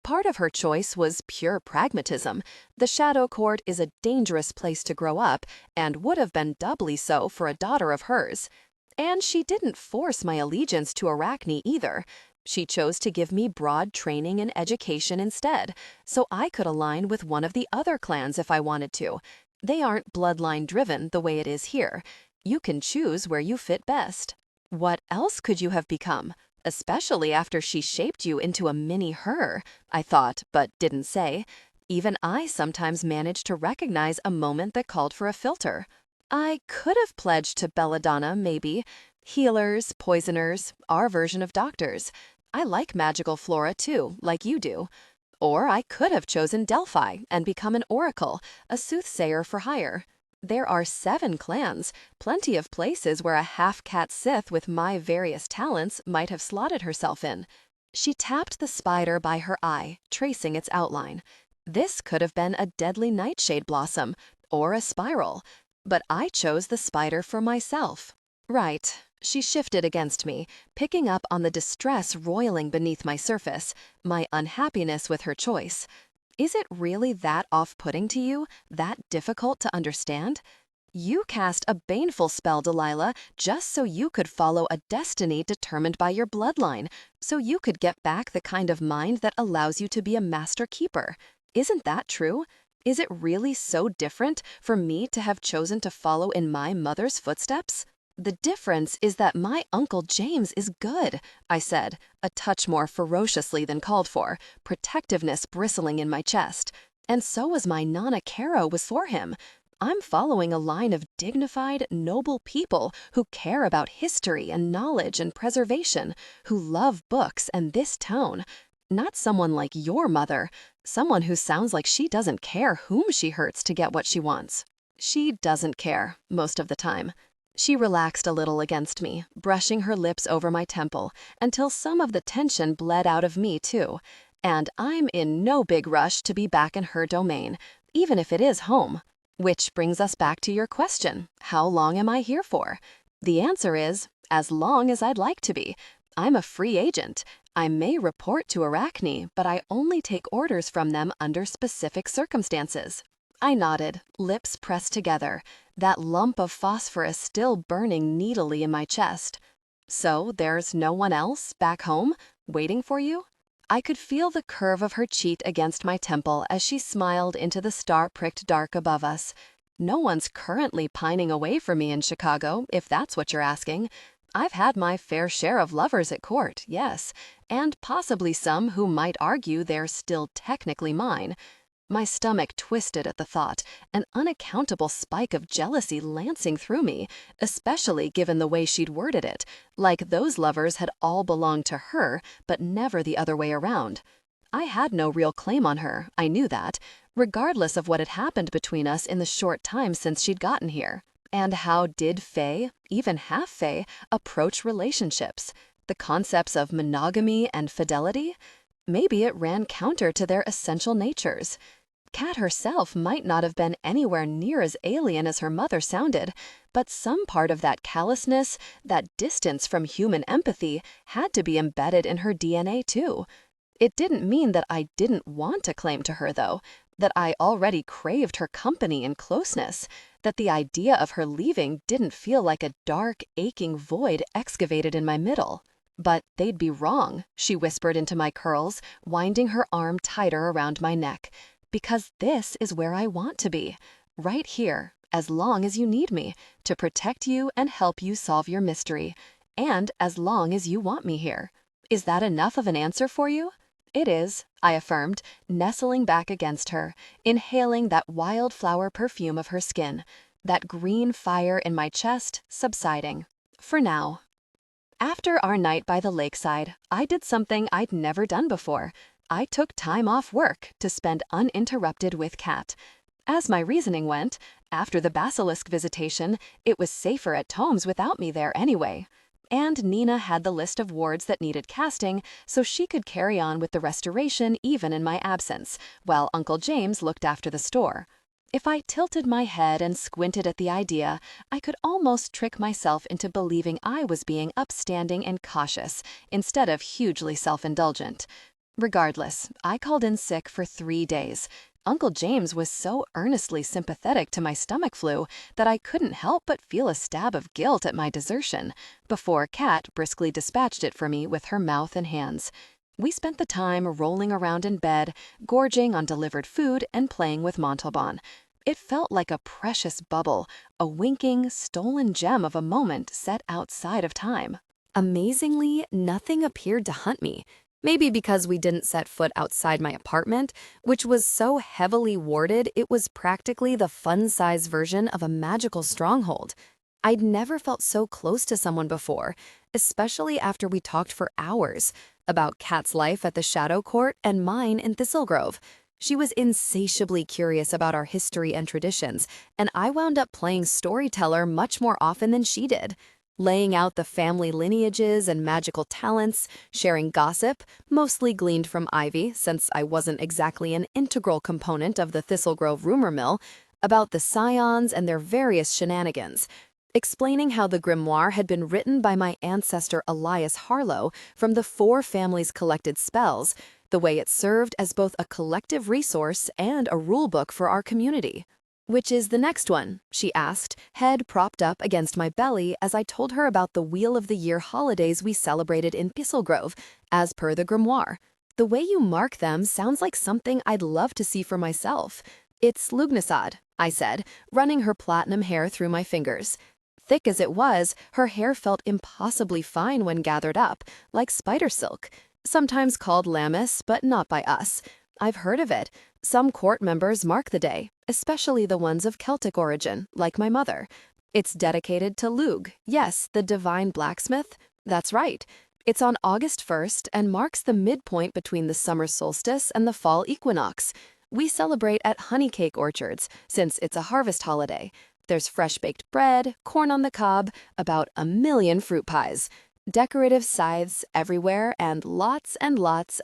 Part of her choice was pure pragmatism. The Shadow Court is a dangerous place to grow up, and would have been doubly so for a daughter of hers. And she didn't force my allegiance to Arachne either. She chose to give me broad training and education instead, so I could align with one of the other clans if I wanted to. They aren't bloodline-driven the way it is here. You can choose where you fit best. What else could you have become? Especially after she shaped you into a mini her, I thought, but didn't say. Even I sometimes managed to recognize a moment that called for a filter. I could have pledged to belladonna, maybe. Healers, poisoners, our version of doctors. I like magical flora too, like you do. Or I could have chosen Delphi and become an oracle, a soothsayer for hire. There are 7 clans, plenty of places where a half-cat Sith with my various talents might have slotted herself in. She tapped the spider by her eye, tracing its outline. This could have been a deadly nightshade blossom, or a spiral. But I chose the spider for myself. Right. She shifted against me, picking up on the distress roiling beneath my surface, my unhappiness with her choice. Is it really that off-putting to you, that difficult to understand? You cast a baneful spell, Delilah, just so you could follow a destiny determined by your bloodline, so you could get back the kind of mind that allows you to be a master keeper. Isn't that true? Is it really so different for me to have chosen to follow in my mother's footsteps? The difference is that my Uncle James is good, I said, a touch more ferociously than called for, protectiveness bristling in my chest. And so was my Nana Caro was for him. I'm following a line of dignified, noble people who care about history and knowledge and preservation, who love books and this tone. Not someone like your mother, someone who sounds like she doesn't care whom she hurts to get what she wants. She doesn't care, most of the time. She relaxed a little against me, brushing her lips over my temple, until some of the tension bled out of me too. And I'm in no big rush to be back in her domain, even if it is home. Which brings us back to your question, how long am I here for? The answer is, as long as I'd like to be. I'm a free agent. I may report to Arachne, but I only take orders from them under specific circumstances. I nodded, lips pressed together, that lump of phosphorus still burning needily in my chest. So there's no one else back home, waiting for you? I could feel the curve of her cheek against my temple as she smiled into the star-pricked dark above us. No one's currently pining away for me in Chicago, if that's what you're asking. I've had my fair share of lovers at court, yes, and possibly some who might argue they're still technically mine. My stomach twisted at the thought, an unaccountable spike of jealousy lancing through me, especially given the way she'd worded it, like those lovers had all belonged to her, but never the other way around. I had no real claim on her, I knew that, regardless of what had happened between us in the short time since she'd gotten here. And how did fae, even half-fae, approach relationships? The concepts of monogamy and fidelity? Maybe it ran counter to their essential natures. Kat herself might not have been anywhere near as alien as her mother sounded, but some part of that callousness, that distance from human empathy, had to be embedded in her DNA too. It didn't mean that I didn't want to claim to her, though, that I already craved her company and closeness, that the idea of her leaving didn't feel like a dark, aching void excavated in my middle. But they'd be wrong, she whispered into my curls, winding her arm tighter around my neck. Because this is where I want to be. Right here, as long as you need me, to protect you and help you solve your mystery. And as long as you want me here. Is that enough of an answer for you? It is, I affirmed, nestling back against her, inhaling that wildflower perfume of her skin, that green fire in my chest subsiding. For now. After our night by the lakeside, I did something I'd never done before. I took time off work to spend uninterrupted with Cat. As my reasoning went, after the basilisk visitation, it was safer at Tomes without me there anyway. And Nina had the list of wards that needed casting, so she could carry on with the restoration even in my absence, while Uncle James looked after the store. If I tilted my head and squinted at the idea, I could almost trick myself into believing I was being upstanding and cautious, instead of hugely self-indulgent. Regardless, I called in sick for 3 days. Uncle James was so earnestly sympathetic to my stomach flu that I couldn't help but feel a stab of guilt at my desertion, before Cat briskly dispatched it for me with her mouth and hands. We spent the time rolling around in bed, gorging on delivered food and playing with Montalban. It felt like a precious bubble, a winking, stolen gem of a moment set outside of time. Amazingly, nothing appeared to hunt me. Maybe because we didn't set foot outside my apartment, which was so heavily warded it was practically the fun-size version of a magical stronghold. I'd never felt so close to someone before, especially after we talked for hours about Kat's life at the Shadow Court and mine in Thistle Grove. She was insatiably curious about our history and traditions, and I wound up playing storyteller much more often than she did. Laying out the family lineages and magical talents, sharing gossip, mostly gleaned from Ivy since I wasn't exactly an integral component of the Thistle Grove rumor mill, about the scions and their various shenanigans, explaining how the grimoire had been written by my ancestor Elias Harlow from the 4 families' collected spells, the way it served as both a collective resource and a rulebook for our community. "Which is the next one?" she asked, head propped up against my belly as I told her about the Wheel of the Year holidays we celebrated in Thistle Grove, as per the grimoire. "The way you mark them sounds like something I'd love to see for myself." "It's Lughnasadh," I said, running her platinum hair through my fingers. Thick as it was, her hair felt impossibly fine when gathered up, like spider silk. Sometimes called Lammas, but not by us. I've heard of it. Some court members mark the day, especially the ones of Celtic origin, like my mother. It's dedicated to Lugh, yes, the divine blacksmith. That's right. It's on August 1st and marks the midpoint between the summer solstice and the fall equinox. We celebrate at honeycake orchards, since it's a harvest holiday. There's fresh-baked bread, corn on the cob, about 1,000,000 fruit pies, decorative scythes everywhere, and lots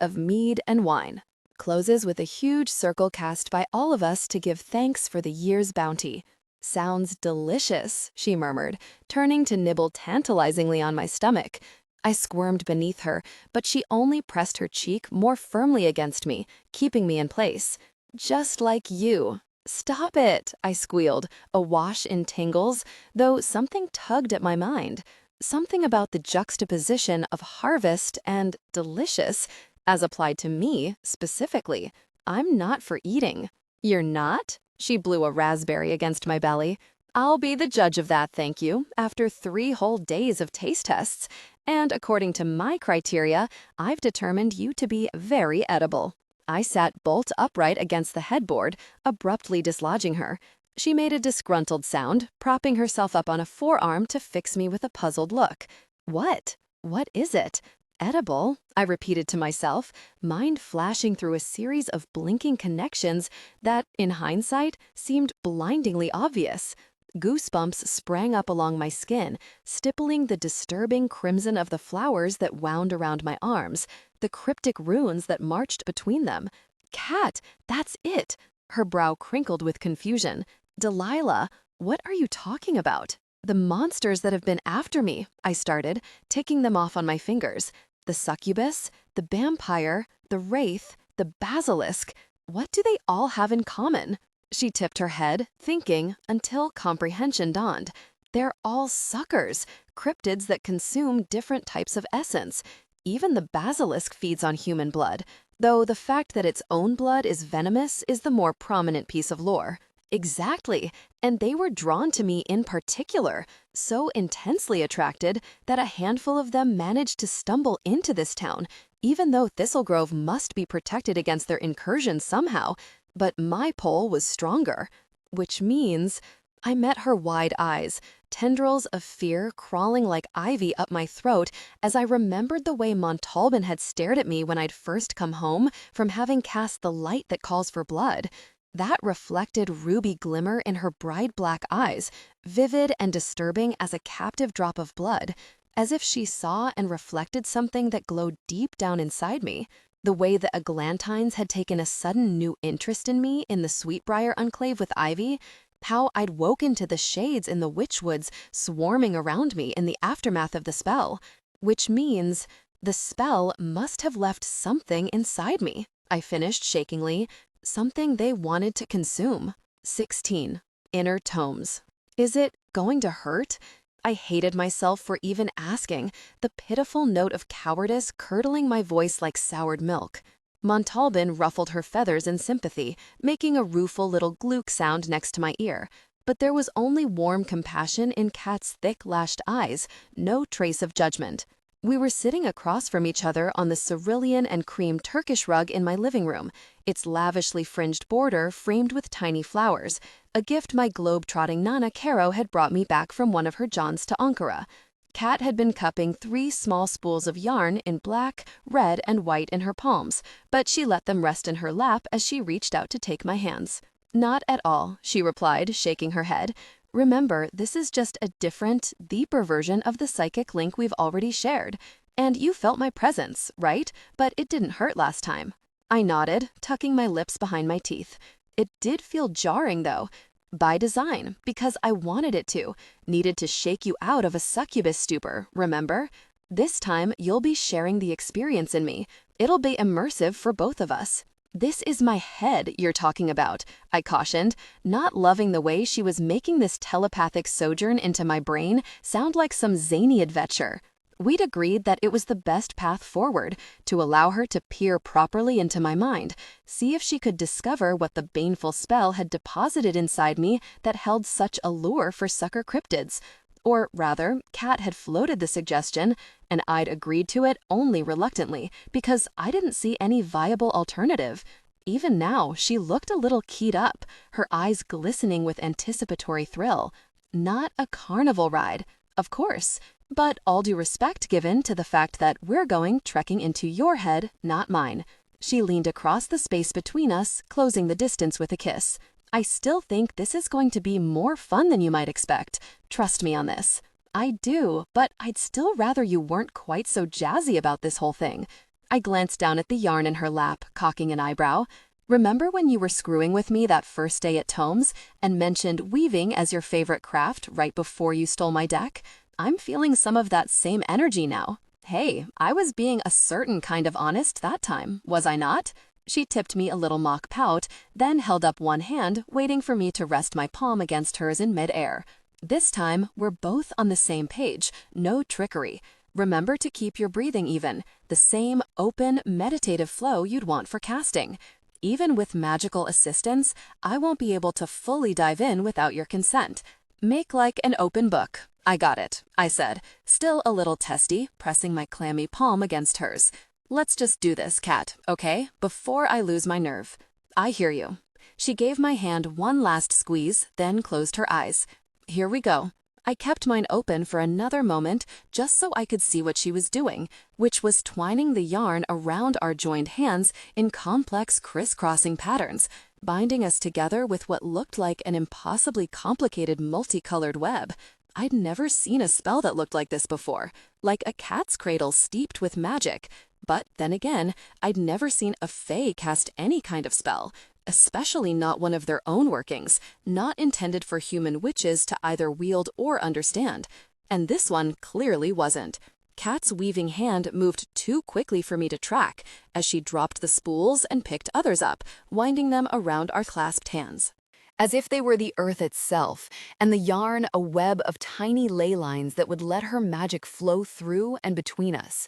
of mead and wine. Closes with a huge circle cast by all of us to give thanks for the year's bounty. "Sounds delicious," she murmured, turning to nibble tantalizingly on my stomach. I squirmed beneath her, but she only pressed her cheek more firmly against me, keeping me in place. "Just like you." "Stop it," I squealed, awash in tingles, though something tugged at my mind. Something about the juxtaposition of harvest and delicious, as applied to me, specifically. I'm not for eating. "You're not?" She blew a raspberry against my belly. "I'll be the judge of that, thank you, after 3 whole days of taste tests. And according to my criteria, I've determined you to be very edible." I sat bolt upright against the headboard, abruptly dislodging her. She made a disgruntled sound, propping herself up on a forearm to fix me with a puzzled look. "What? What is it?" "Edible," I repeated to myself, mind flashing through a series of blinking connections that, in hindsight, seemed blindingly obvious. Goosebumps sprang up along my skin, stippling the disturbing crimson of the flowers that wound around my arms, the cryptic runes that marched between them. "Cat, that's it!" Her brow crinkled with confusion. "Delilah, what are you talking about?" "The monsters that have been after me," I started, ticking them off on my fingers. "The succubus, the vampire, the wraith, the basilisk. What do they all have in common?" She tipped her head, thinking, until comprehension dawned. "They're all suckers, cryptids that consume different types of essence. Even the basilisk feeds on human blood, though the fact that its own blood is venomous is the more prominent piece of lore. Exactly, and they were drawn to me in particular, so intensely attracted that a handful of them managed to stumble into this town, even though Thistle Grove must be protected against their incursions somehow. But my pull was stronger, which means I met her wide eyes, tendrils of fear crawling like ivy up my throat as I remembered the way Montalban had stared at me when I'd first come home from having cast the light that calls for blood. That reflected ruby glimmer in her bright black eyes, vivid and disturbing as a captive drop of blood, as if she saw and reflected something that glowed deep down inside me. The way the eglantines had taken a sudden new interest in me in the Sweetbriar enclave with ivy, how I'd woken to the shades in the witchwoods swarming around me in the aftermath of the spell, which means the spell must have left something inside me, I finished shakingly, something they wanted to consume. 16. Inner tomes. Is it going to hurt? I hated myself for even asking, the pitiful note of cowardice curdling my voice like soured milk. Montalban ruffled her feathers in sympathy, making a rueful little gluck sound next to my ear. But there was only warm compassion in Kat's thick-lashed eyes, no trace of judgment. We were sitting across from each other on the cerulean and cream Turkish rug in my living room, its lavishly fringed border framed with tiny flowers, a gift my globe-trotting Nana Caro had brought me back from one of her jaunts to Ankara. Kat had been cupping 3 small spools of yarn in black, red, and white in her palms, but she let them rest in her lap as she reached out to take my hands. "Not at all," she replied, shaking her head. "Remember, this is just a different, deeper version of the psychic link we've already shared. And you felt my presence, right? But it didn't hurt last time." I nodded, tucking my lips behind my teeth. It did feel jarring, though. By design, because I wanted it to. Needed to shake you out of a succubus stupor, remember? This time, you'll be sharing the experience in me. It'll be immersive for both of us. "This is my head you're talking about," I cautioned, not loving the way she was making this telepathic sojourn into my brain sound like some zany adventure. We'd agreed that it was the best path forward, to allow her to peer properly into my mind, see if she could discover what the baneful spell had deposited inside me that held such allure for sucker cryptids. Or rather, Kat had floated the suggestion, and I'd agreed to it only reluctantly, because I didn't see any viable alternative. Even now, she looked a little keyed up, her eyes glistening with anticipatory thrill. Not a carnival ride, of course, but all due respect given to the fact that we're going trekking into your head, not mine. She leaned across the space between us, closing the distance with a kiss. "I still think this is going to be more fun than you might expect. Trust me on this." "I do, but I'd still rather you weren't quite so jazzy about this whole thing." I glanced down at the yarn in her lap, cocking an eyebrow. "Remember when you were screwing with me that first day at Tomes and mentioned weaving as your favorite craft right before you stole my deck? I'm feeling some of that same energy now. Hey, I was being a certain kind of honest that time, was I not?" She tipped me a little mock pout, then held up one hand, waiting for me to rest my palm against hers in midair. "This time, we're both on the same page, no trickery. Remember to keep your breathing even, the same open, meditative flow you'd want for casting. Even with magical assistance, I won't be able to fully dive in without your consent. Make like an open book." "I got it," I said, still a little testy, pressing my clammy palm against hers. "Let's just do this, Kat, okay? Before I lose my nerve." "I hear you." She gave my hand one last squeeze, then closed her eyes. "Here we go." I kept mine open for another moment just so I could see what she was doing, which was twining the yarn around our joined hands in complex crisscrossing patterns, binding us together with what looked like an impossibly complicated multicolored web. I'd never seen a spell that looked like this before, like a cat's cradle steeped with magic. But then again, I'd never seen a fae cast any kind of spell, especially not one of their own workings, not intended for human witches to either wield or understand. And this one clearly wasn't. Kat's weaving hand moved too quickly for me to track as she dropped the spools and picked others up, winding them around our clasped hands. as if they were the earth itself, and the yarn a web of tiny ley lines that would let her magic flow through and between us.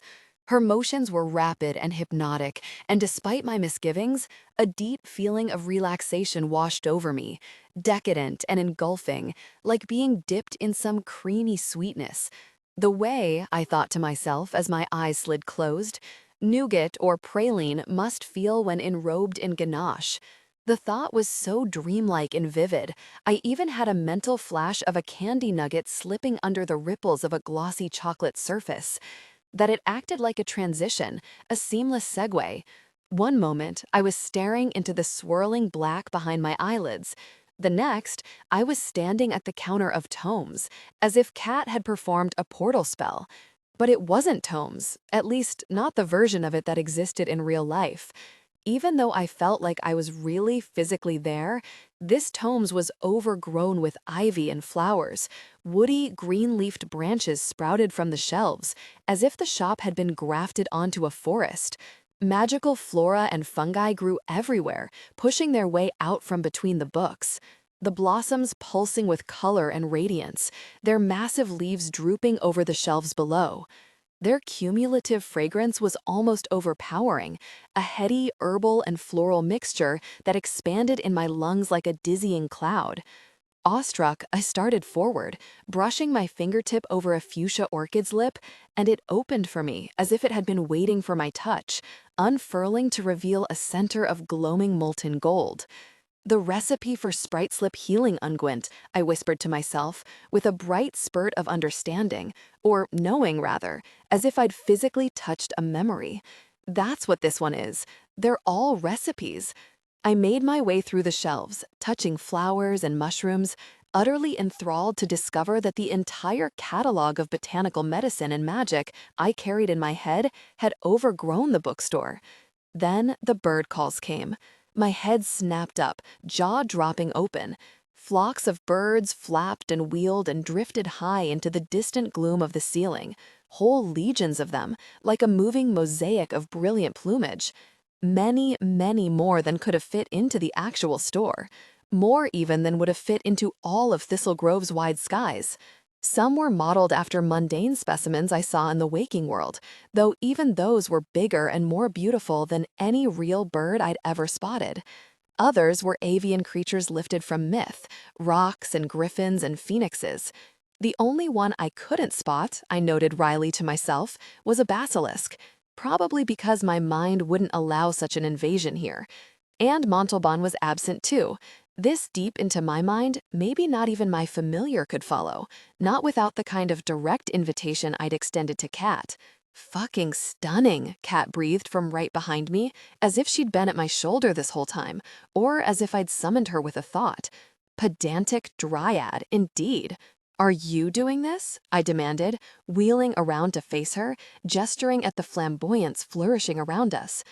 Her motions were rapid and hypnotic, and despite my misgivings, a deep feeling of relaxation washed over me, decadent and engulfing, like being dipped in some creamy sweetness. The way, I thought to myself as my eyes slid closed, nougat or praline must feel when enrobed in ganache. The thought was so dreamlike and vivid, I even had a mental flash of a candy nugget slipping under the ripples of a glossy chocolate surface, that it acted like a transition, a seamless segue. One moment, I was staring into the swirling black behind my eyelids. The next, I was standing at the counter of tomes, as if Cat had performed a portal spell. But it wasn't tomes, at least not the version of it that existed in real life. Even though I felt like I was really physically there, this tomes was overgrown with ivy and flowers. Woody, green-leafed branches sprouted from the shelves, as if the shop had been grafted onto a forest. Magical flora and fungi grew everywhere, pushing their way out from between the books. The blossoms pulsing with color and radiance, their massive leaves drooping over the shelves below. Their cumulative fragrance was almost overpowering, a heady herbal and floral mixture that expanded in my lungs like a dizzying cloud. Awestruck, I started forward, brushing my fingertip over a fuchsia orchid's lip, and it opened for me as if it had been waiting for my touch, unfurling to reveal a center of glowing molten gold. The recipe for Sprite Slip healing unguent, I whispered to myself, with a bright spurt of understanding, or knowing rather, as if I'd physically touched a memory. That's what this one is. They're all recipes. I made my way through the shelves, touching flowers and mushrooms, utterly enthralled to discover that the entire catalog of botanical medicine and magic I carried in my head had overgrown the bookstore. Then the bird calls came. My head snapped up, jaw dropping open. Flocks of birds flapped and wheeled and drifted high into the distant gloom of the ceiling, whole legions of them, like a moving mosaic of brilliant plumage. Many, many more than could have fit into the actual store. More even than would have fit into all of Thistle Grove's wide skies. Some were modeled after mundane specimens I saw in the waking world, though even those were bigger and more beautiful than any real bird I'd ever spotted. Others were avian creatures lifted from myth, rocks and griffins and phoenixes. The only one I couldn't spot, I noted wryly to myself, was a basilisk, probably because my mind wouldn't allow such an invasion here. And Montalban was absent too. This deep into my mind, maybe not even my familiar could follow, not without the kind of direct invitation I'd extended to Cat. Fucking stunning, Cat breathed from right behind me, as if she'd been at my shoulder this whole time, or as if I'd summoned her with a thought. Pedantic dryad, indeed. Are you doing this? I demanded, wheeling around to face her, gesturing at the flamboyance flourishing around us.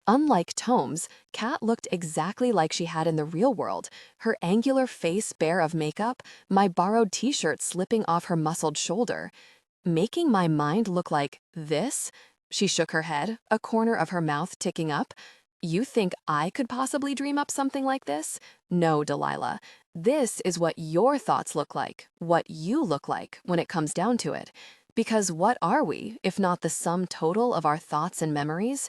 Unlike Tomes, Cat looked exactly like she had in the real world, her angular face bare of makeup, my borrowed t-shirt slipping off her muscled shoulder. Making my mind look like this? She shook her head, a corner of her mouth ticking up. You think I could possibly dream up something like this? No, Delilah. This is what your thoughts look like, what you look like when it comes down to it. Because what are we, if not the sum total of our thoughts and memories?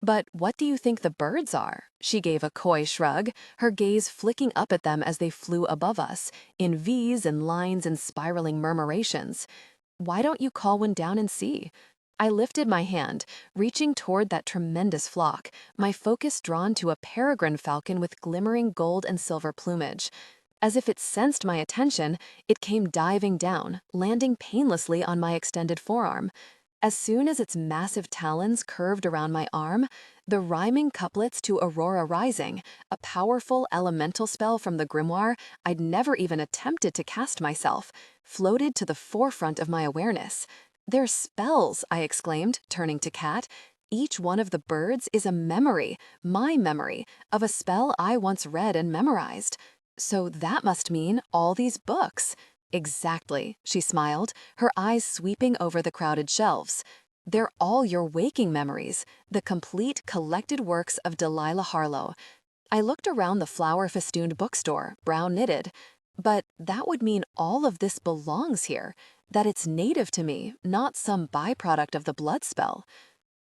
But what do you think the birds are? She gave a coy shrug, her gaze flicking up at them as they flew above us, in V's and lines and spiraling murmurations. Why don't you call one down and see? I lifted my hand, reaching toward that tremendous flock, my focus drawn to a peregrine falcon with glimmering gold and silver plumage. As if it sensed my attention, it came diving down, landing painlessly on my extended forearm. As soon as its massive talons curved around my arm, the rhyming couplets to Aurora Rising, a powerful elemental spell from the grimoire I'd never even attempted to cast myself, floated to the forefront of my awareness. They're spells, I exclaimed, turning to Cat. Each one of the birds is a memory, my memory, of a spell I once read and memorized. So that must mean all these books. Exactly, she smiled, her eyes sweeping over the crowded shelves. They're all your waking memories, the complete collected works of Delilah Harlow. I looked around the flower-festooned bookstore, brown-knitted. But that would mean all of this belongs here, that it's native to me, not some byproduct of the blood spell.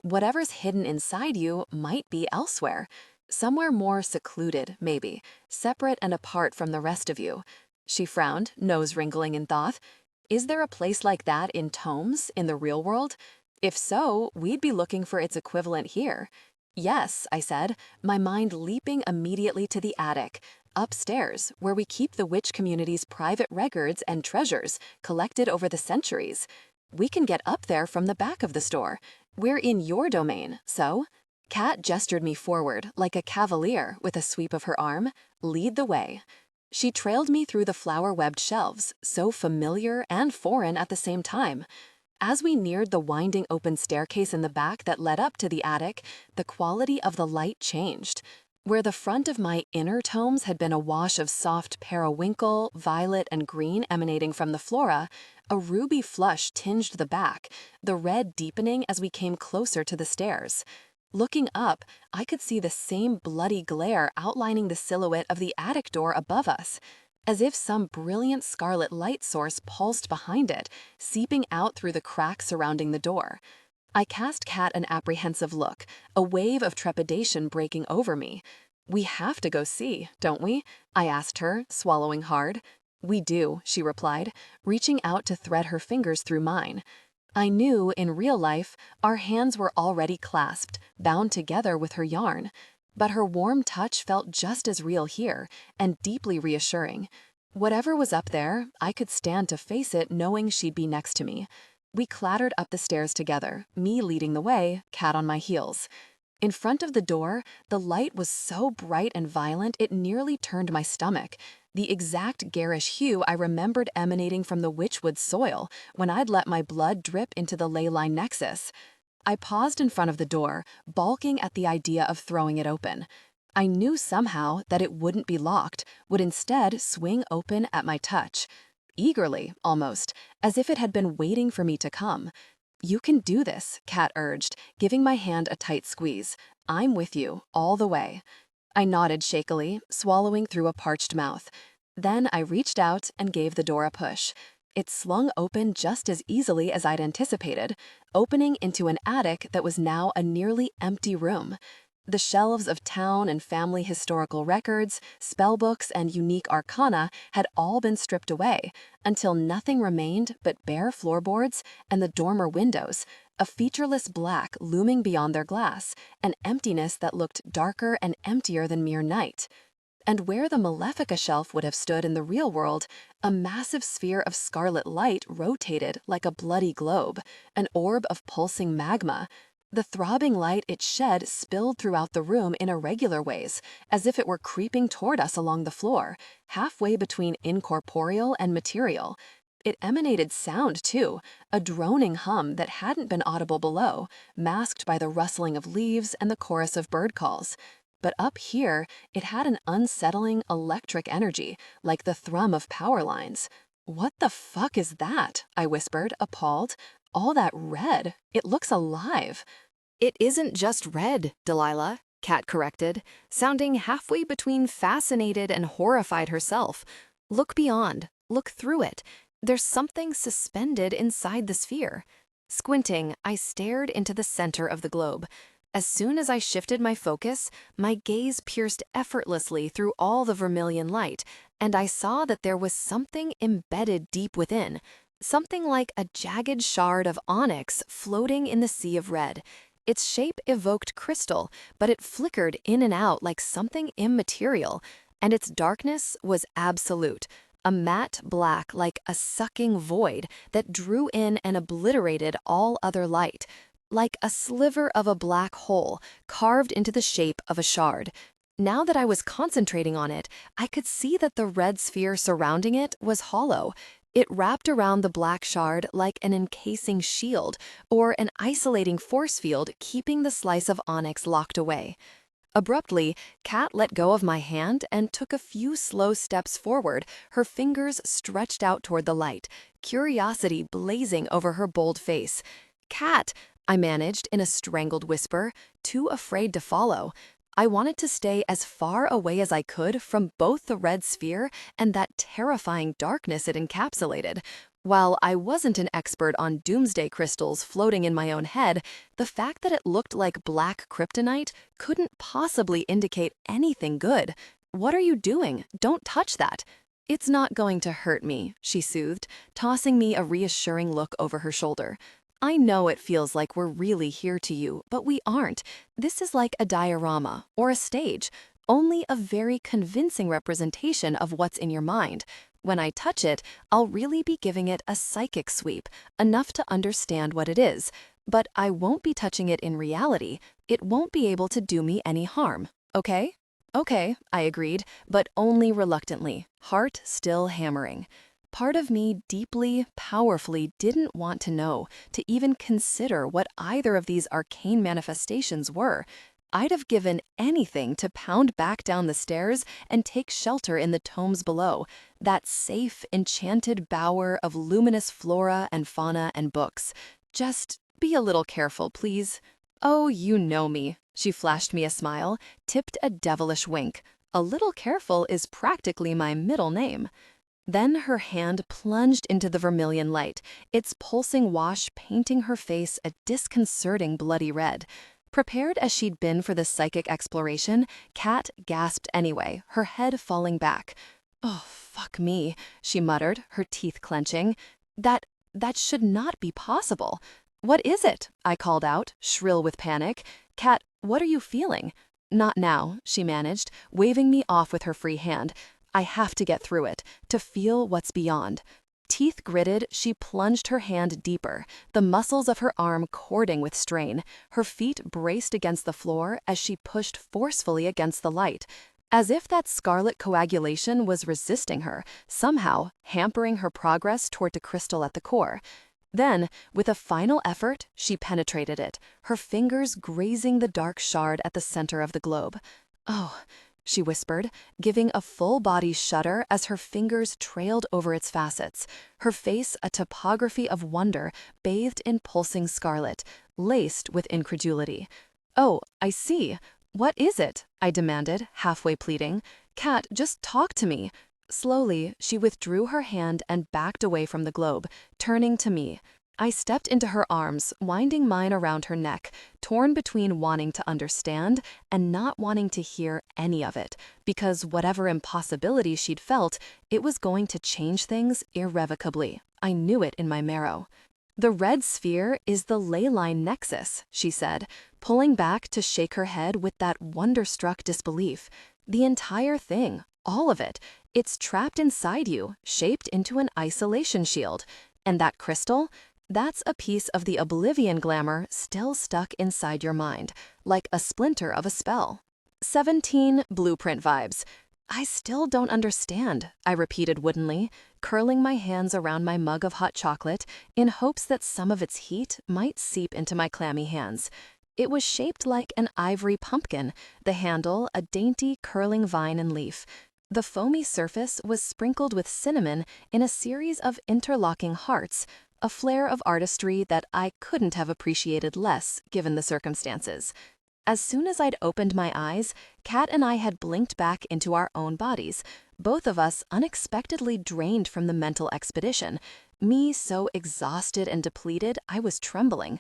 Whatever's hidden inside you might be elsewhere, somewhere more secluded, maybe, separate and apart from the rest of you. She frowned, nose wrinkling in thought. Is there a place like that in tomes, in the real world? If so, we'd be looking for its equivalent here. Yes, I said, my mind leaping immediately to the attic, upstairs, where we keep the witch community's private records and treasures collected over the centuries. We can get up there from the back of the store. We're in your domain, so? Kat gestured me forward, like a cavalier with a sweep of her arm. Lead the way. She trailed me through the flower-webbed shelves, so familiar and foreign at the same time. As we neared the winding open staircase in the back that led up to the attic, the quality of the light changed. Where the front of my inner tomes had been a wash of soft periwinkle, violet, and green emanating from the flora, a ruby flush tinged the back, the red deepening as we came closer to the stairs. Looking up, I could see the same bloody glare outlining the silhouette of the attic door above us, as if some brilliant scarlet light source pulsed behind it, seeping out through the cracks surrounding the door. I cast Kat an apprehensive look, a wave of trepidation breaking over me. We have to go see, don't we? I asked her, swallowing hard. We do, she replied, reaching out to thread her fingers through mine. I knew, in real life, our hands were already clasped, bound together with her yarn. But her warm touch felt just as real here, and deeply reassuring. Whatever was up there, I could stand to face it knowing she'd be next to me. We clattered up the stairs together, me leading the way, Kat on my heels. In front of the door, the light was so bright and violent it nearly turned my stomach, the exact garish hue I remembered emanating from the witchwood soil when I'd let my blood drip into the ley line nexus. I paused in front of the door, balking at the idea of throwing it open. I knew somehow that it wouldn't be locked, would instead swing open at my touch. Eagerly, almost, as if it had been waiting for me to come. You can do this, Kat urged, giving my hand a tight squeeze. I'm with you, all the way. I nodded shakily, swallowing through a parched mouth. Then I reached out and gave the door a push. It slung open just as easily as I'd anticipated, opening into an attic that was now a nearly empty room. The shelves of town and family historical records, spellbooks, and unique arcana had all been stripped away, until nothing remained but bare floorboards and the dormer windows, a featureless black looming beyond their glass, an emptiness that looked darker and emptier than mere night. And where the Malefica shelf would have stood in the real world, a massive sphere of scarlet light rotated like a bloody globe, an orb of pulsing magma. The throbbing light it shed spilled throughout the room in irregular ways, as if it were creeping toward us along the floor, halfway between incorporeal and material. It emanated sound, too, a droning hum that hadn't been audible below, masked by the rustling of leaves and the chorus of bird calls. But up here, it had an unsettling electric energy, like the thrum of power lines. "What the fuck is that?" I whispered, appalled. "All that red, it looks alive." It isn't just red, Delilah, Kat corrected, sounding halfway between fascinated and horrified herself. Look beyond, look through it. There's something suspended inside the sphere. Squinting, I stared into the center of the globe. As soon as I shifted my focus, my gaze pierced effortlessly through all the vermilion light, and I saw that there was something embedded deep within. Something like a jagged shard of onyx floating in the sea of red. Its shape evoked crystal, but it flickered in and out like something immaterial, and its darkness was absolute, a matte black like a sucking void that drew in and obliterated all other light, like a sliver of a black hole carved into the shape of a shard. Now that I was concentrating on it, I could see that the red sphere surrounding it was hollow. It wrapped around the black shard like an encasing shield or an isolating force field keeping the slice of onyx locked away. Abruptly, Kat let go of my hand and took a few slow steps forward, her fingers stretched out toward the light, curiosity blazing over her bold face. "Kat," I managed in a strangled whisper, too afraid to follow. I wanted to stay as far away as I could from both the red sphere and that terrifying darkness it encapsulated. While I wasn't an expert on doomsday crystals floating in my own head, the fact that it looked like black kryptonite couldn't possibly indicate anything good. "What are you doing? Don't touch that." "It's not going to hurt me," she soothed, tossing me a reassuring look over her shoulder. "I know it feels like we're really here to you, but we aren't. This is like a diorama or a stage, only a very convincing representation of what's in your mind. When I touch it, I'll really be giving it a psychic sweep, enough to understand what it is. But I won't be touching it in reality. It won't be able to do me any harm, okay?" "Okay," I agreed, but only reluctantly, heart still hammering. Part of me deeply, powerfully didn't want to know, to even consider what either of these arcane manifestations were. I'd have given anything to pound back down the stairs and take shelter in the tomes below, that safe, enchanted bower of luminous flora and fauna and books. "Just be a little careful, please." "Oh, you know me." She flashed me a smile, tipped a devilish wink. "A little careful is practically my middle name." Then her hand plunged into the vermilion light, its pulsing wash painting her face a disconcerting bloody red. Prepared as she'd been for the psychic exploration, Cat gasped anyway, her head falling back. "Oh, fuck me," she muttered, her teeth clenching. That should not be possible." "What is it?" I called out, shrill with panic. "Cat, what are you feeling?" "Not now," she managed, waving me off with her free hand. "I have to get through it, to feel what's beyond." Teeth gritted, she plunged her hand deeper, the muscles of her arm cording with strain, her feet braced against the floor as she pushed forcefully against the light, as if that scarlet coagulation was resisting her, somehow hampering her progress toward the crystal at the core. Then, with a final effort, she penetrated it, her fingers grazing the dark shard at the center of the globe. "Oh," she whispered, giving a full-body shudder as her fingers trailed over its facets, her face a topography of wonder bathed in pulsing scarlet, laced with incredulity. "Oh, I see. What is it?" I demanded, halfway pleading. "Cat, just talk to me." Slowly, she withdrew her hand and backed away from the globe, turning to me. I stepped into her arms, winding mine around her neck, torn between wanting to understand and not wanting to hear any of it, because whatever impossibility she'd felt, it was going to change things irrevocably. I knew it in my marrow. "The red sphere is the ley line nexus," she said, pulling back to shake her head with that wonder-struck disbelief. "The entire thing, all of it, it's trapped inside you, shaped into an isolation shield. And that crystal? That's a piece of the oblivion glamour still stuck inside your mind, like a splinter of a spell." 17 blueprint vibes. "I still don't understand," I repeated woodenly, curling my hands around my mug of hot chocolate in hopes that some of its heat might seep into my clammy hands. It was shaped like an ivory pumpkin, the handle a dainty curling vine and leaf. The foamy surface was sprinkled with cinnamon in a series of interlocking hearts, a flair of artistry that I couldn't have appreciated less given the circumstances. As soon as I'd opened my eyes, Kat and I had blinked back into our own bodies, both of us unexpectedly drained from the mental expedition, me so exhausted and depleted I was trembling.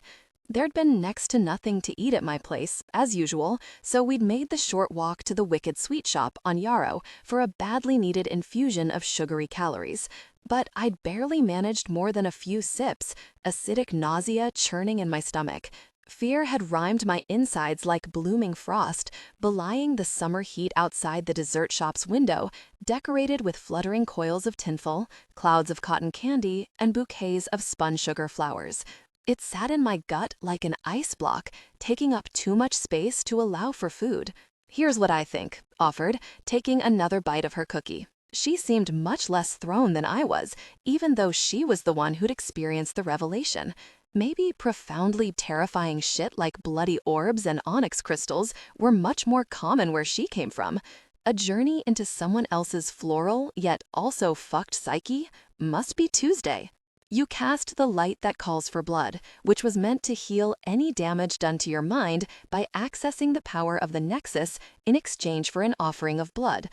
There'd been next to nothing to eat at my place, as usual, so we'd made the short walk to the Wicked Sweet Shop on Yarrow for a badly needed infusion of sugary calories. But I'd barely managed more than a few sips, acidic nausea churning in my stomach. Fear had rhymed my insides like blooming frost, belying the summer heat outside the dessert shop's window, decorated with fluttering coils of tinsel, clouds of cotton candy, and bouquets of spun sugar flowers. It sat in my gut like an ice block, taking up too much space to allow for food. "Here's what I think," offered, taking another bite of her cookie. She seemed much less thrown than I was, even though she was the one who'd experienced the revelation. Maybe profoundly terrifying shit like bloody orbs and onyx crystals were much more common where she came from. A journey into someone else's floral, yet also fucked psyche must be Tuesday. You cast the light that calls for blood, which was meant to heal any damage done to your mind by accessing the power of the nexus in exchange for an offering of blood.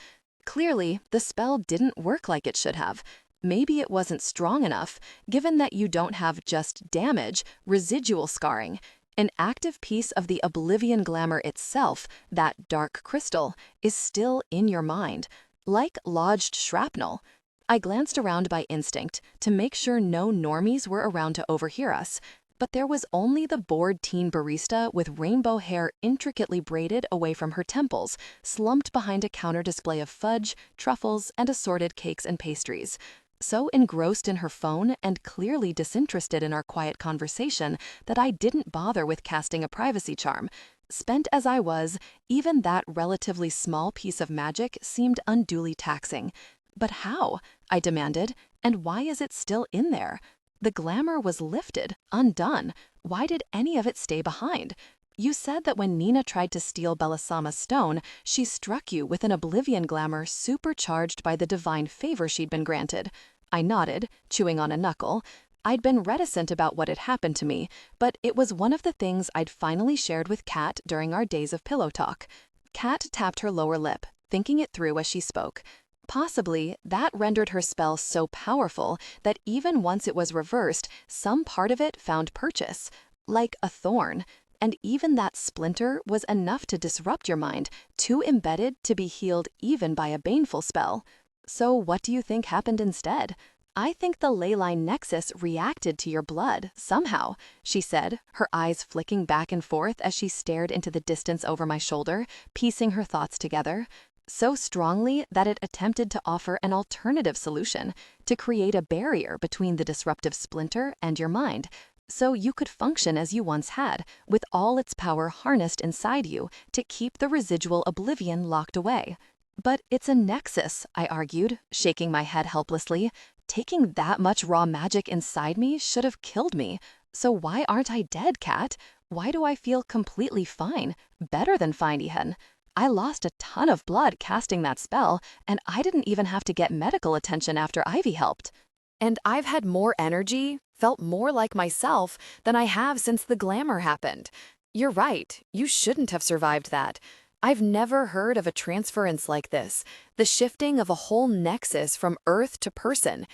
Clearly, the spell didn't work like it should have. Maybe it wasn't strong enough, given that you don't have just damage, residual scarring. An active piece of the oblivion glamour itself, that dark crystal, is still in your mind, like lodged shrapnel. I glanced around by instinct to make sure no normies were around to overhear us, but there was only the bored teen barista with rainbow hair intricately braided away from her temples, slumped behind a counter display of fudge, truffles, and assorted cakes and pastries. So engrossed in her phone and clearly disinterested in our quiet conversation that I didn't bother with casting a privacy charm. Spent as I was, even that relatively small piece of magic seemed unduly taxing. But how? I demanded, and why is it still in there? The glamour was lifted, undone. Why did any of it stay behind? You said that when Nina tried to steal Belisama's stone, she struck you with an oblivion glamour supercharged by the divine favor she'd been granted. I nodded, chewing on a knuckle. I'd been reticent about what had happened to me, but it was one of the things I'd finally shared with Kat during our days of pillow talk. Kat tapped her lower lip, thinking it through as she spoke. Possibly, that rendered her spell so powerful that even once it was reversed, some part of it found purchase, like a thorn. And even that splinter was enough to disrupt your mind, too embedded to be healed even by a baneful spell. So what do you think happened instead? I think the leyline nexus reacted to your blood, somehow, she said, her eyes flicking back and forth as she stared into the distance over my shoulder, piecing her thoughts together. So strongly that it attempted to offer an alternative solution, to create a barrier between the disruptive splinter and your mind, so you could function as you once had, with all its power harnessed inside you to keep the residual oblivion locked away. But it's a nexus, I argued, shaking my head helplessly. Taking that much raw magic inside me should have killed me. So why aren't I dead, Kat? Why do I feel completely fine? Better than fine, Ihan. I lost a ton of blood casting that spell, and I didn't even have to get medical attention after Ivy helped. And I've had more energy, felt more like myself, than I have since the glamour happened. You're right, you shouldn't have survived that. I've never heard of a transference like this, the shifting of a whole nexus from earth to person.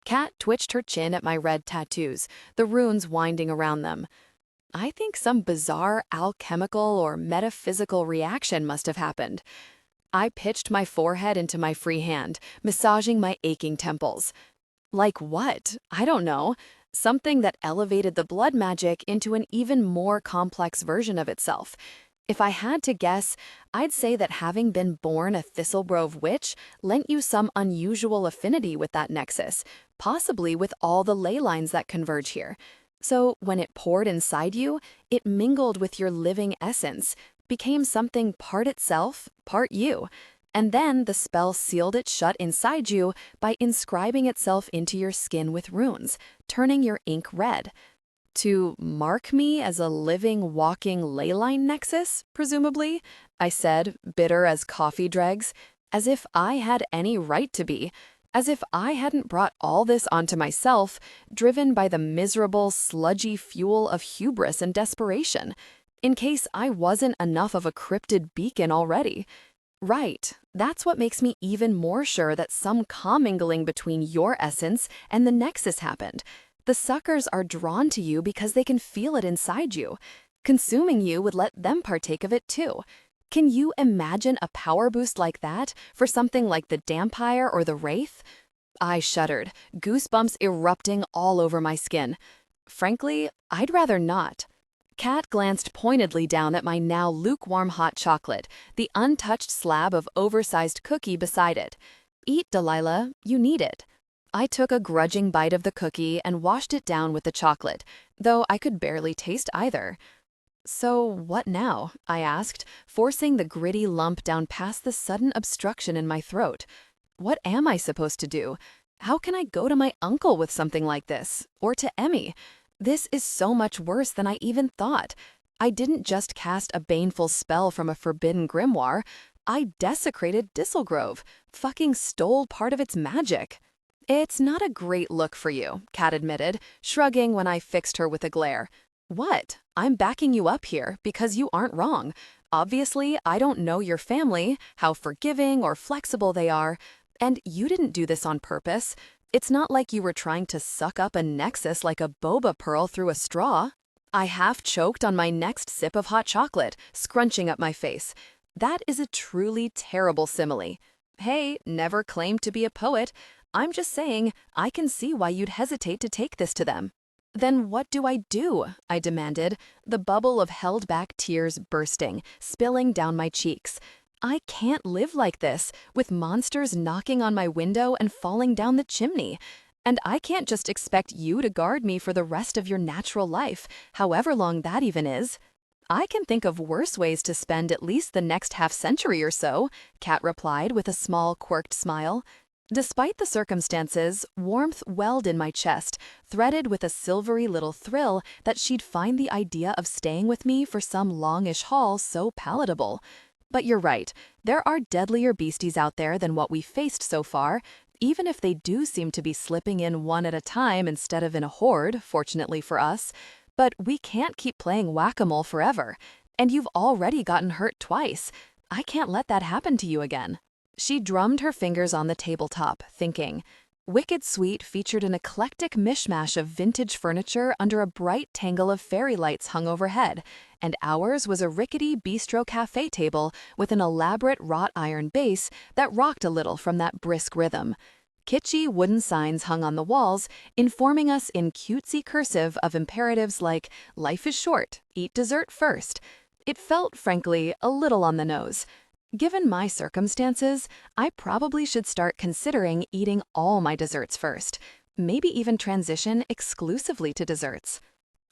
Kat twitched her chin at my red tattoos, the runes winding around them. I think some bizarre alchemical or metaphysical reaction must have happened. I pitched my forehead into my free hand, massaging my aching temples. Like what? I don't know. Something that elevated the blood magic into an even more complex version of itself. If I had to guess, I'd say that having been born a Thistle Grove witch lent you some unusual affinity with that nexus, possibly with all the ley lines that converge here. So when it poured inside you, it mingled with your living essence, became something part itself, part you. And then the spell sealed it shut inside you by inscribing itself into your skin with runes, turning your ink red. To mark me as a living, walking leyline nexus, presumably, I said, bitter as coffee dregs, as if I had any right to be. As if I hadn't brought all this onto myself, driven by the miserable, sludgy fuel of hubris and desperation, in case I wasn't enough of a cryptid beacon already. Right, that's what makes me even more sure that some commingling between your essence and the nexus happened. The suckers are drawn to you because they can feel it inside you. Consuming you would let them partake of it too. Can you imagine a power boost like that for something like the Dampire or the Wraith? I shuddered, goosebumps erupting all over my skin. Frankly, I'd rather not. Kat glanced pointedly down at my now lukewarm hot chocolate, the untouched slab of oversized cookie beside it. Eat, Delilah, you need it. I took a grudging bite of the cookie and washed it down with the chocolate, though I could barely taste either. So what now? I asked, forcing the gritty lump down past the sudden obstruction in my throat. What am I supposed to do? How can I go to my uncle with something like this? Or to Emmy? This is so much worse than I even thought. I didn't just cast a baneful spell from a forbidden grimoire. I desecrated Thistle Grove, fucking stole part of its magic. It's not a great look for you, Kat admitted, shrugging when I fixed her with a glare. What? I'm backing you up here because you aren't wrong. Obviously, I don't know your family, how forgiving or flexible they are, and you didn't do this on purpose. It's not like you were trying to suck up a nexus like a boba pearl through a straw. I half choked on my next sip of hot chocolate, scrunching up my face. That is a truly terrible simile. Hey, never claimed to be a poet. I'm just saying, I can see why you'd hesitate to take this to them. Then what do I do? I demanded, the bubble of held-back tears bursting, spilling down my cheeks. I can't live like this, with monsters knocking on my window and falling down the chimney. And I can't just expect you to guard me for the rest of your natural life, however long that even is. I can think of worse ways to spend at least the next half-century or so, Kat replied with a small, quirked smile. Despite the circumstances, warmth welled in my chest, threaded with a silvery little thrill that she'd find the idea of staying with me for some longish haul so palatable. But you're right, there are deadlier beasties out there than what we faced so far, even if they do seem to be slipping in one at a time instead of in a horde, fortunately for us. But we can't keep playing whack-a-mole forever, and you've already gotten hurt twice. I can't let that happen to you again. She drummed her fingers on the tabletop, thinking. Wicked Sweet featured an eclectic mishmash of vintage furniture under a bright tangle of fairy lights hung overhead, and ours was a rickety bistro cafe table with an elaborate wrought iron base that rocked a little from that brisk rhythm. Kitschy wooden signs hung on the walls, informing us in cutesy cursive of imperatives like, "Life is short, eat dessert first." It felt, frankly, a little on the nose. Given my circumstances, I probably should start considering eating all my desserts first, maybe even transition exclusively to desserts.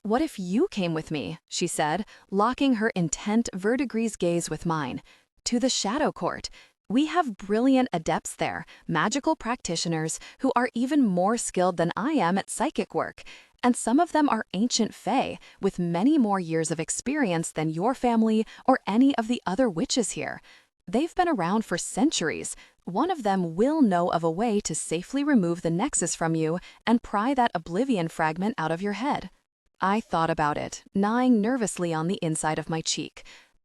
"What if you came with me?" she said, locking her intent verdigris gaze with mine. "To the Shadow Court. We have brilliant adepts there, magical practitioners who are even more skilled than I am at psychic work, and some of them are ancient fae with many more years of experience than your family or any of the other witches here. They've been around for centuries. One of them will know of a way to safely remove the nexus from you and pry that oblivion fragment out of your head." I thought about it, gnawing nervously on the inside of my cheek.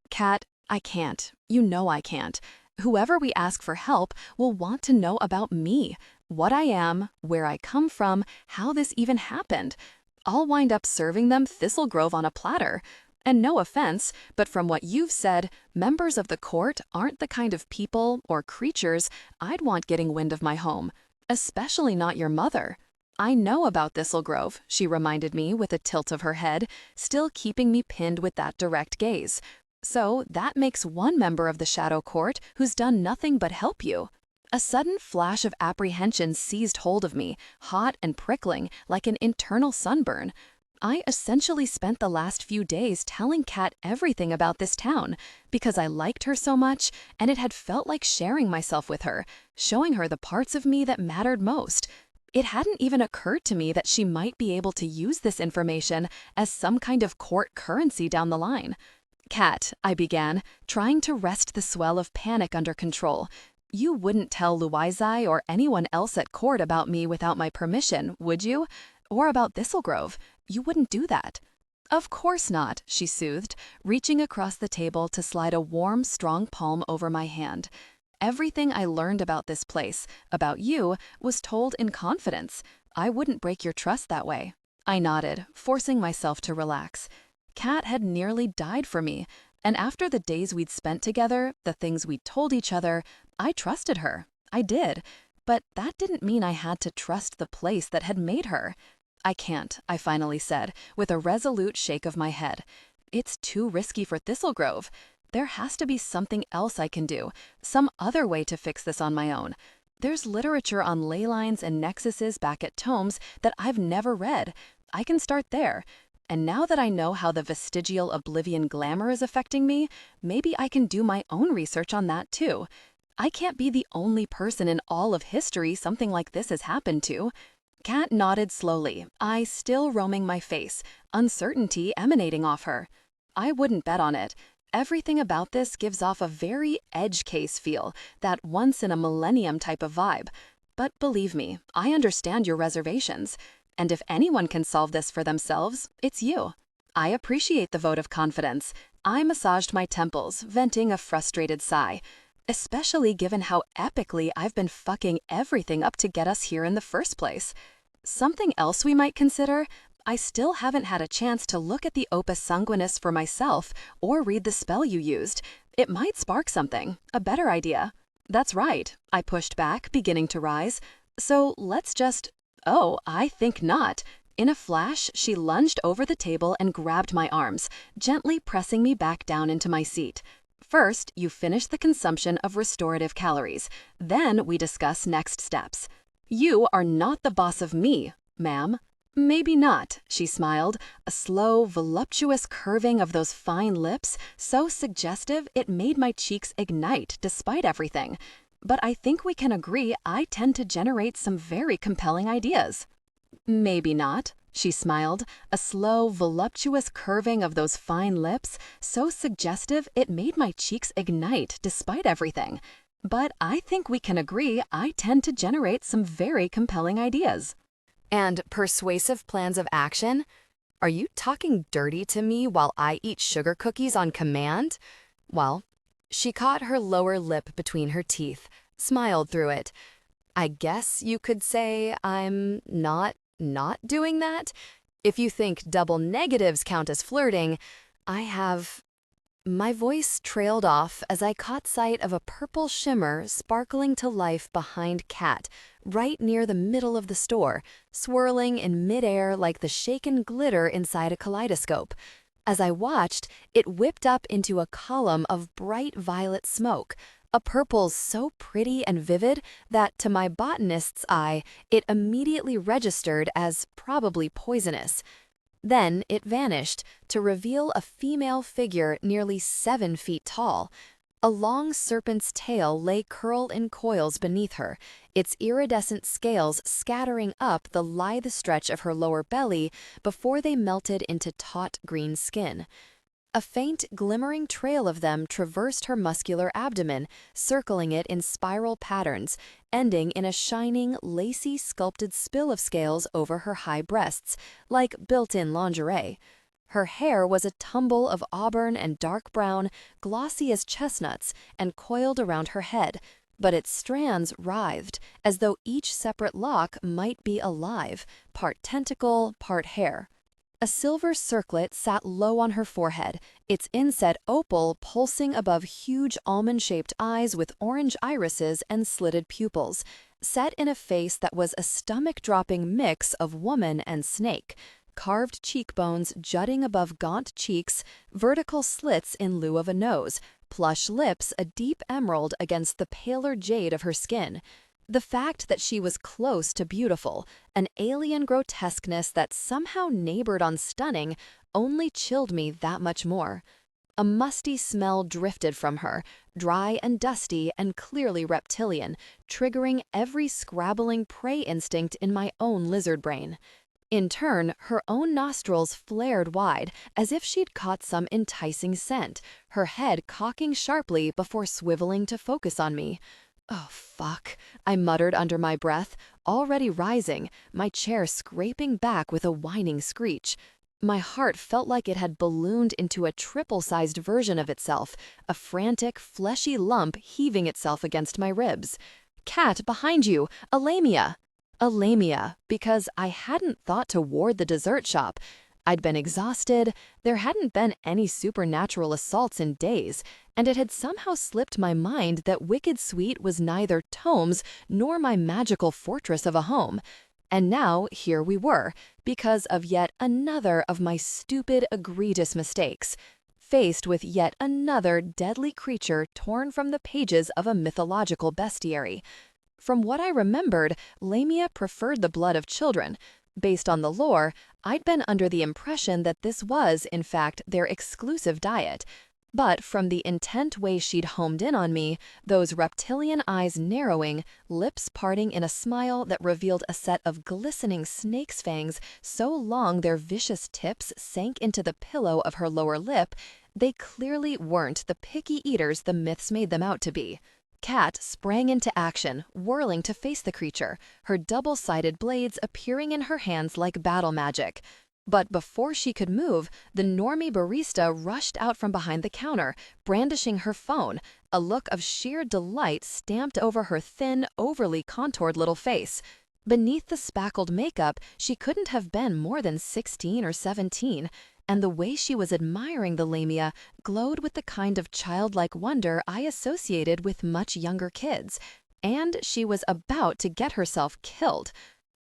"Kat, I can't. You know I can't. Whoever we ask for help will want to know about me, what I am, where I come from, how this even happened. I'll wind up serving them Thistle Grove on a platter. And no offense, but from what you've said, members of the court aren't the kind of people or creatures I'd want getting wind of my home, especially not your mother." "I know about Thistle Grove," she reminded me with a tilt of her head, still keeping me pinned with that direct gaze. "So that makes one member of the Shadow Court who's done nothing but help you." A sudden flash of apprehension seized hold of me, hot and prickling, like an internal sunburn. I essentially spent the last few days telling Kat everything about this town because I liked her so much, and it had felt like sharing myself with her, showing her the parts of me that mattered most. It hadn't even occurred to me that she might be able to use this information as some kind of court currency down the line. "Kat," I began, trying to wrest the swell of panic under control. "You wouldn't tell Louisai or anyone else at court about me without my permission, would you? Or about Thistle Grove? You wouldn't do that." "Of course not," she soothed, reaching across the table to slide a warm, strong palm over my hand. "Everything I learned about this place, about you, was told in confidence. I wouldn't break your trust that way." I nodded, forcing myself to relax. Kat had nearly died for me, and after the days we'd spent together, the things we'd told each other, I trusted her. I did. But that didn't mean I had to trust the place that had made her. "I can't," I finally said, with a resolute shake of my head. "It's too risky for Thistle Grove. There has to be something else I can do, some other way to fix this on my own. There's literature on ley lines and nexuses back at Tomes that I've never read. I can start there. And now that I know how the vestigial oblivion glamour is affecting me, maybe I can do my own research on that too. I can't be the only person in all of history something like this has happened to." Kat nodded slowly, eyes still roaming my face, uncertainty emanating off her. "I wouldn't bet on it. Everything about this gives off a very edge case feel, that once in a millennium type of vibe. but believe me, I understand your reservations. And if anyone can solve this for themselves, it's you. I appreciate the vote of confidence. I massaged my temples, venting a frustrated sigh, especially given how epically I've been fucking everything up to get us here in the first place. Something else we might consider? I still haven't had a chance to look at the Opus Sanguinis for myself or read the spell you used. It might spark something, a better idea. That's right, I pushed back, beginning to rise. So let's just... Oh, I think not. In a flash, she lunged over the table and grabbed my arms, gently pressing me back down into my seat. First, you finish the consumption of restorative calories. Then we discuss next steps. You are not the boss of me, ma'am. Maybe not, she smiled, a slow, voluptuous curving of those fine lips, so suggestive it made my cheeks ignite despite everything. But I think we can agree I tend to generate some very compelling ideas. Maybe not, she smiled, a slow, voluptuous curving of those fine lips, so suggestive it made my cheeks ignite despite everything. But I think we can agree I tend to generate some very compelling ideas. And persuasive plans of action? Are you talking dirty to me while I eat sugar cookies on command? Well, she caught her lower lip between her teeth, smiled through it. I guess you could say I'm not doing that. If you think double negatives count as flirting, I have... My voice trailed off as I caught sight of a purple shimmer sparkling to life behind Cat, right near the middle of the store, swirling in midair like the shaken glitter inside a kaleidoscope. As I watched, it whipped up into a column of bright violet smoke, a purple so pretty and vivid that, to my botanist's eye, it immediately registered as probably poisonous. Then it vanished, to reveal a female figure nearly 7 feet tall. A long serpent's tail lay curled in coils beneath her, its iridescent scales scattering up the lithe stretch of her lower belly before they melted into taut green skin. A faint, glimmering trail of them traversed her muscular abdomen, circling it in spiral patterns, ending in a shining, lacy, sculpted spill of scales over her high breasts, like built-in lingerie. Her hair was a tumble of auburn and dark brown, glossy as chestnuts, and coiled around her head, but its strands writhed, as though each separate lock might be alive, part tentacle, part hair. A silver circlet sat low on her forehead, its inset opal pulsing above huge almond-shaped eyes with orange irises and slitted pupils, set in a face that was a stomach-dropping mix of woman and snake, carved cheekbones jutting above gaunt cheeks, vertical slits in lieu of a nose, plush lips a deep emerald against the paler jade of her skin. The fact that she was close to beautiful, an alien grotesqueness that somehow neighbored on stunning, only chilled me that much more. A musty smell drifted from her, dry and dusty and clearly reptilian, triggering every scrabbling prey instinct in my own lizard brain. In turn, her own nostrils flared wide, as if she'd caught some enticing scent, her head cocking sharply before swiveling to focus on me. Oh, fuck, I muttered under my breath, already rising, my chair scraping back with a whining screech. My heart felt like it had ballooned into a triple-sized version of itself, a frantic, fleshy lump heaving itself against my ribs. Cat, behind you! Alamia! Alamia, because I hadn't thought to ward the dessert shop. I'd been exhausted, there hadn't been any supernatural assaults in days, and it had somehow slipped my mind that Wicked Sweet was neither Tomes nor my magical fortress of a home. And now here we were, because of yet another of my stupid, egregious mistakes, faced with yet another deadly creature torn from the pages of a mythological bestiary. From what I remembered, Lamia preferred the blood of children. Based on the lore, I'd been under the impression that this was, in fact, their exclusive diet. But from the intent way she'd homed in on me, those reptilian eyes narrowing, lips parting in a smile that revealed a set of glistening snake's fangs so long their vicious tips sank into the pillow of her lower lip, they clearly weren't the picky eaters the myths made them out to be. Cat sprang into action, whirling to face the creature, her double-sided blades appearing in her hands like battle magic. But before she could move, the normie barista rushed out from behind the counter, brandishing her phone, a look of sheer delight stamped over her thin, overly contoured little face. Beneath the spackled makeup, she couldn't have been more than 16 or 17, and the way she was admiring the lamia glowed with the kind of childlike wonder I associated with much younger kids. And she was about to get herself killed.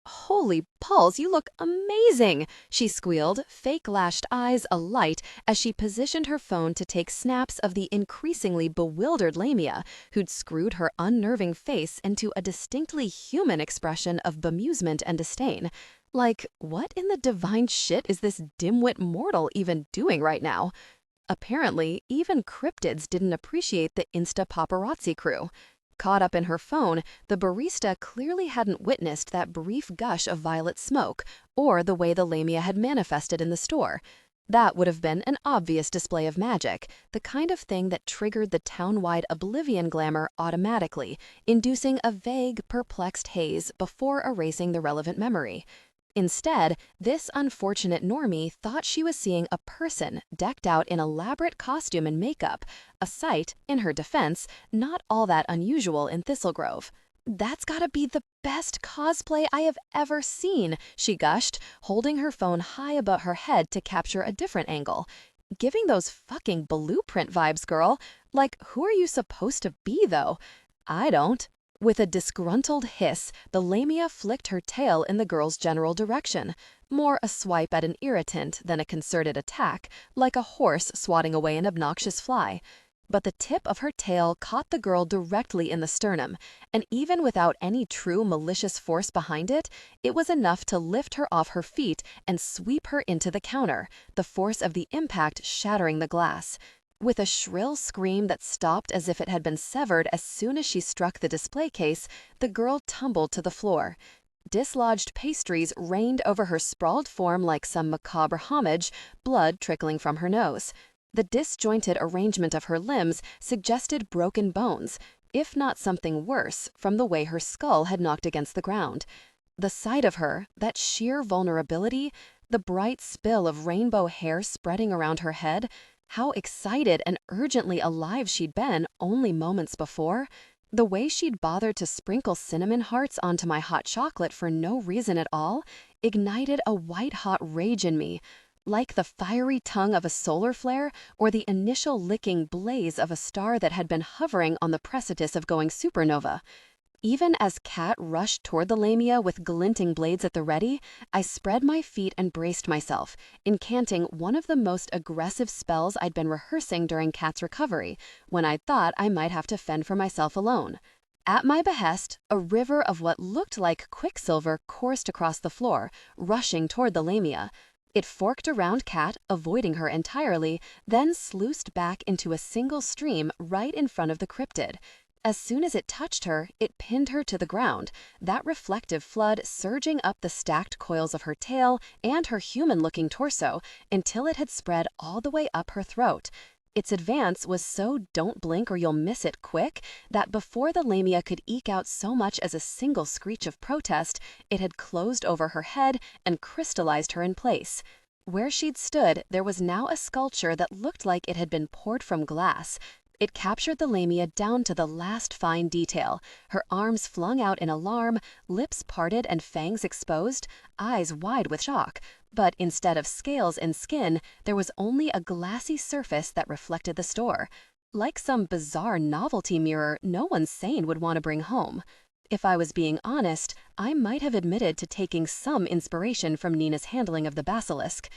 "Holy balls, you look amazing!" she squealed, fake lashed eyes alight as she positioned her phone to take snaps of the increasingly bewildered lamia, who'd screwed her unnerving face into a distinctly human expression of bemusement and disdain. Like, what in the divine shit is this dimwit mortal even doing right now? Apparently, even cryptids didn't appreciate the Insta-paparazzi crew. Caught up in her phone, the barista clearly hadn't witnessed that brief gush of violet smoke or the way the lamia had manifested in the store. That would have been an obvious display of magic, the kind of thing that triggered the town-wide oblivion glamour automatically, inducing a vague, perplexed haze before erasing the relevant memory. Instead, this unfortunate normie thought she was seeing a person decked out in elaborate costume and makeup, a sight, in her defense, not all that unusual in Thistle Grove. "That's gotta be the best cosplay I have ever seen," she gushed, holding her phone high above her head to capture a different angle. "Giving those fucking blueprint vibes, girl. Like, who are you supposed to be, though? I don't." With a disgruntled hiss, the lamia flicked her tail in the girl's general direction, more a swipe at an irritant than a concerted attack, like a horse swatting away an obnoxious fly. But the tip of her tail caught the girl directly in the sternum, and even without any true malicious force behind it, it was enough to lift her off her feet and sweep her into the counter, the force of the impact shattering the glass. With a shrill scream that stopped as if it had been severed as soon as she struck the display case, the girl tumbled to the floor. Dislodged pastries rained over her sprawled form like some macabre homage, blood trickling from her nose. The disjointed arrangement of her limbs suggested broken bones, if not something worse, from the way her skull had knocked against the ground. The sight of her, that sheer vulnerability, the bright spill of rainbow hair spreading around her head, how excited and urgently alive she'd been only moments before, the way she'd bothered to sprinkle cinnamon hearts onto my hot chocolate for no reason at all, ignited a white-hot rage in me, like the fiery tongue of a solar flare or the initial licking blaze of a star that had been hovering on the precipice of going supernova. Even as Cat rushed toward the lamia with glinting blades at the ready, I spread my feet and braced myself, incanting one of the most aggressive spells I'd been rehearsing during Cat's recovery, when I thought I might have to fend for myself alone. At my behest, a river of what looked like quicksilver coursed across the floor, rushing toward the lamia. It forked around Cat, avoiding her entirely, then sluiced back into a single stream right in front of the cryptid. As soon as it touched her, it pinned her to the ground, that reflective flood surging up the stacked coils of her tail and her human-looking torso until it had spread all the way up her throat. Its advance was so don't blink or you'll miss it quick that before the lamia could eke out so much as a single screech of protest, it had closed over her head and crystallized her in place. Where she'd stood, there was now a sculpture that looked like it had been poured from glass. It captured the lamia down to the last fine detail, her arms flung out in alarm, lips parted and fangs exposed, eyes wide with shock. But instead of scales and skin, there was only a glassy surface that reflected the store. Like some bizarre novelty mirror no one sane would want to bring home. If I was being honest, I might have admitted to taking some inspiration from Nina's handling of the basilisk.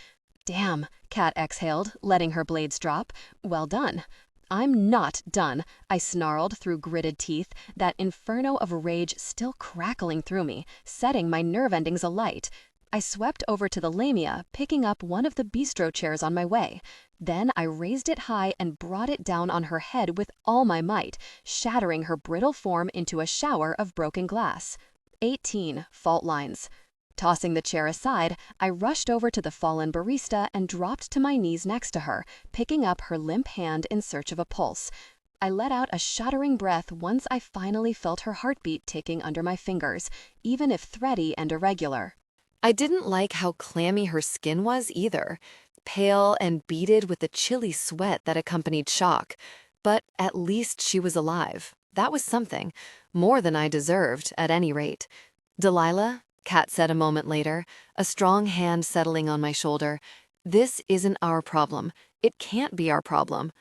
"Damn," Cat exhaled, letting her blades drop. "Well done." "I'm not done," I snarled through gritted teeth, that inferno of rage still crackling through me, setting my nerve endings alight. I swept over to the lamia, picking up one of the bistro chairs on my way. Then I raised it high and brought it down on her head with all my might, shattering her brittle form into a shower of broken glass. 18 fault lines. Tossing the chair aside, I rushed over to the fallen barista and dropped to my knees next to her, picking up her limp hand in search of a pulse. I let out a shuddering breath once I finally felt her heartbeat ticking under my fingers, even if thready and irregular. I didn't like how clammy her skin was either, pale and beaded with the chilly sweat that accompanied shock. But at least she was alive. That was something, more than I deserved, at any rate. Delilah, Kat said a moment later, a strong hand settling on my shoulder, this isn't our problem. It can't be our problem.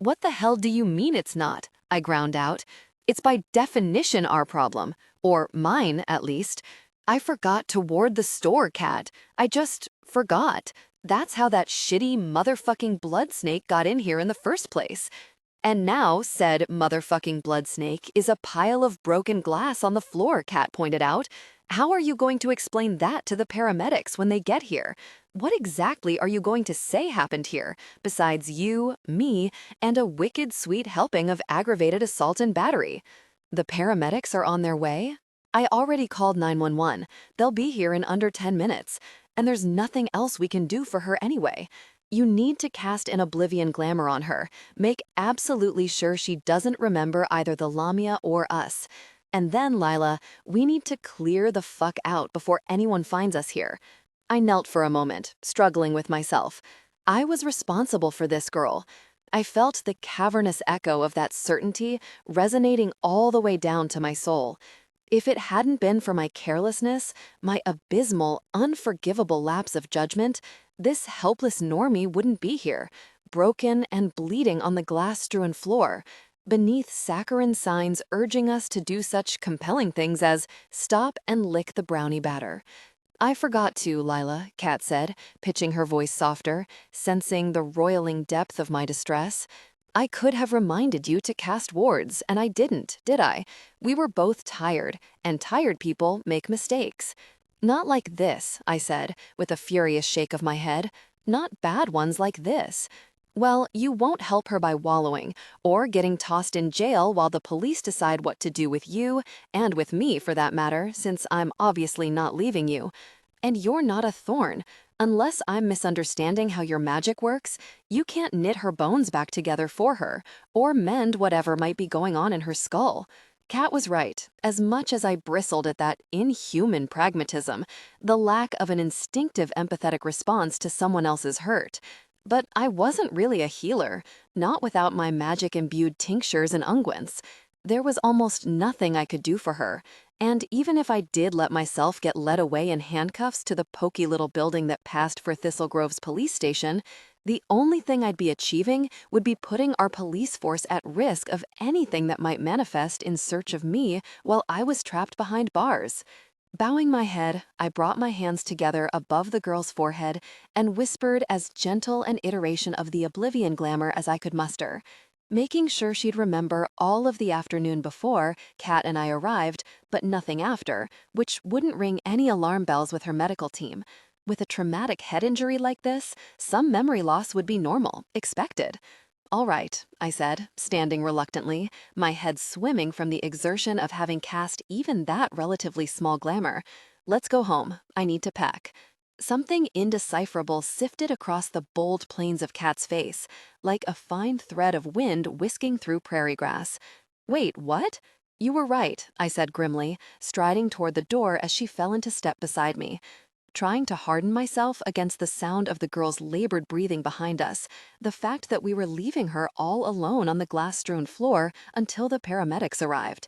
What the hell do you mean it's not? I ground out. It's by definition our problem. Or mine, at least. I forgot to ward the store, Kat. I just forgot. That's how that shitty motherfucking blood snake got in here in the first place. And now, said motherfucking blood snake is a pile of broken glass on the floor, Kat pointed out. How are you going to explain that to the paramedics when they get here? What exactly are you going to say happened here, besides you, me, and a wicked sweet helping of aggravated assault and battery? The paramedics are on their way? I already called 911. They'll be here in under 10 minutes. And there's nothing else we can do for her anyway. You need to cast an oblivion glamour on her. Make absolutely sure she doesn't remember either the Lamia or us. And then, Lila, we need to clear the fuck out before anyone finds us here. I knelt for a moment, struggling with myself. I was responsible for this girl. I felt the cavernous echo of that certainty resonating all the way down to my soul. If it hadn't been for my carelessness, my abysmal, unforgivable lapse of judgment, this helpless normie wouldn't be here, broken and bleeding on the glass-strewn floor, beneath saccharine signs urging us to do such compelling things as stop and lick the brownie batter. I forgot to, Lila, Kat said, pitching her voice softer, sensing the roiling depth of my distress. I could have reminded you to cast wards, and I didn't, did I? We were both tired, and tired people make mistakes. Not like this, I said, with a furious shake of my head. Not bad ones like this. Well, you won't help her by wallowing, or getting tossed in jail while the police decide what to do with you, and with me for that matter, since I'm obviously not leaving you. And you're not a thorn. Unless I'm misunderstanding how your magic works, you can't knit her bones back together for her, or mend whatever might be going on in her skull. Kat was right. As much as I bristled at that inhuman pragmatism, the lack of an instinctive empathetic response to someone else's hurt. But I wasn't really a healer, not without my magic-imbued tinctures and unguents. There was almost nothing I could do for her. And even if I did let myself get led away in handcuffs to the poky little building that passed for Thistle Grove's police station, the only thing I'd be achieving would be putting our police force at risk of anything that might manifest in search of me while I was trapped behind bars. Bowing my head, I brought my hands together above the girl's forehead and whispered as gentle an iteration of the oblivion glamour as I could muster. Making sure she'd remember all of the afternoon before Kat and I arrived, but nothing after, which wouldn't ring any alarm bells with her medical team. With a traumatic head injury like this, some memory loss would be normal, expected. All right, I said, standing reluctantly, my head swimming from the exertion of having cast even that relatively small glamour. Let's go home. I need to pack. Something indecipherable sifted across the bold planes of Kat's face, like a fine thread of wind whisking through prairie grass. Wait, what? You were right, I said grimly, striding toward the door as she fell into step beside me. Trying to harden myself against the sound of the girl's labored breathing behind us, the fact that we were leaving her all alone on the glass-strewn floor until the paramedics arrived.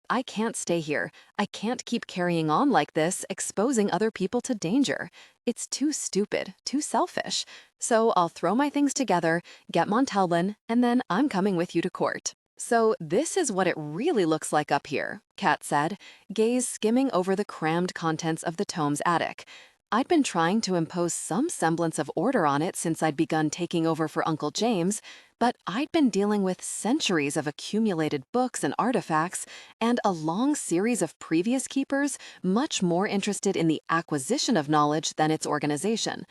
I can't stay here. I can't keep carrying on like this, exposing other people to danger. It's too stupid, too selfish. So I'll throw my things together, get Montalban, and then I'm coming with you to court. So this is what it really looks like up here, Kat said, gaze skimming over the crammed contents of the tome's attic. I'd been trying to impose some semblance of order on it since I'd begun taking over for Uncle James, but I'd been dealing with centuries of accumulated books and artifacts, and a long series of previous keepers much more interested in the acquisition of knowledge than its organization.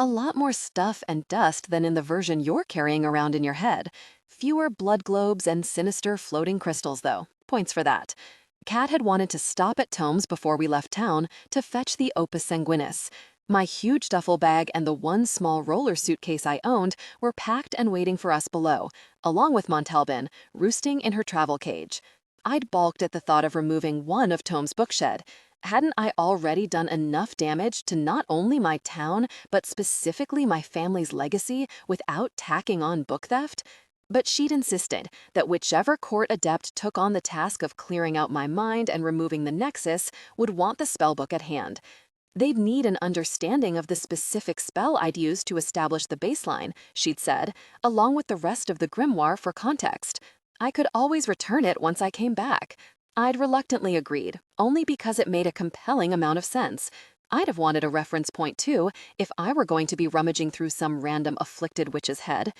A lot more stuff and dust than in the version you're carrying around in your head. Fewer blood globes and sinister floating crystals, though. Points for that. Kat had wanted to stop at Tomes before we left town to fetch the Opus Sanguinis. My huge duffel bag and the one small roller suitcase I owned were packed and waiting for us below, along with Montalban, roosting in her travel cage. I'd balked at the thought of removing one of Tome's bookshed. Hadn't I already done enough damage to not only my town, but specifically my family's legacy without tacking on book theft? But she'd insisted that whichever court adept took on the task of clearing out my mind and removing the nexus would want the spellbook at hand. They'd need an understanding of the specific spell I'd use to establish the baseline, she'd said, along with the rest of the grimoire for context. I could always return it once I came back. I'd reluctantly agreed, only because it made a compelling amount of sense. I'd have wanted a reference point too, if I were going to be rummaging through some random afflicted witch's head.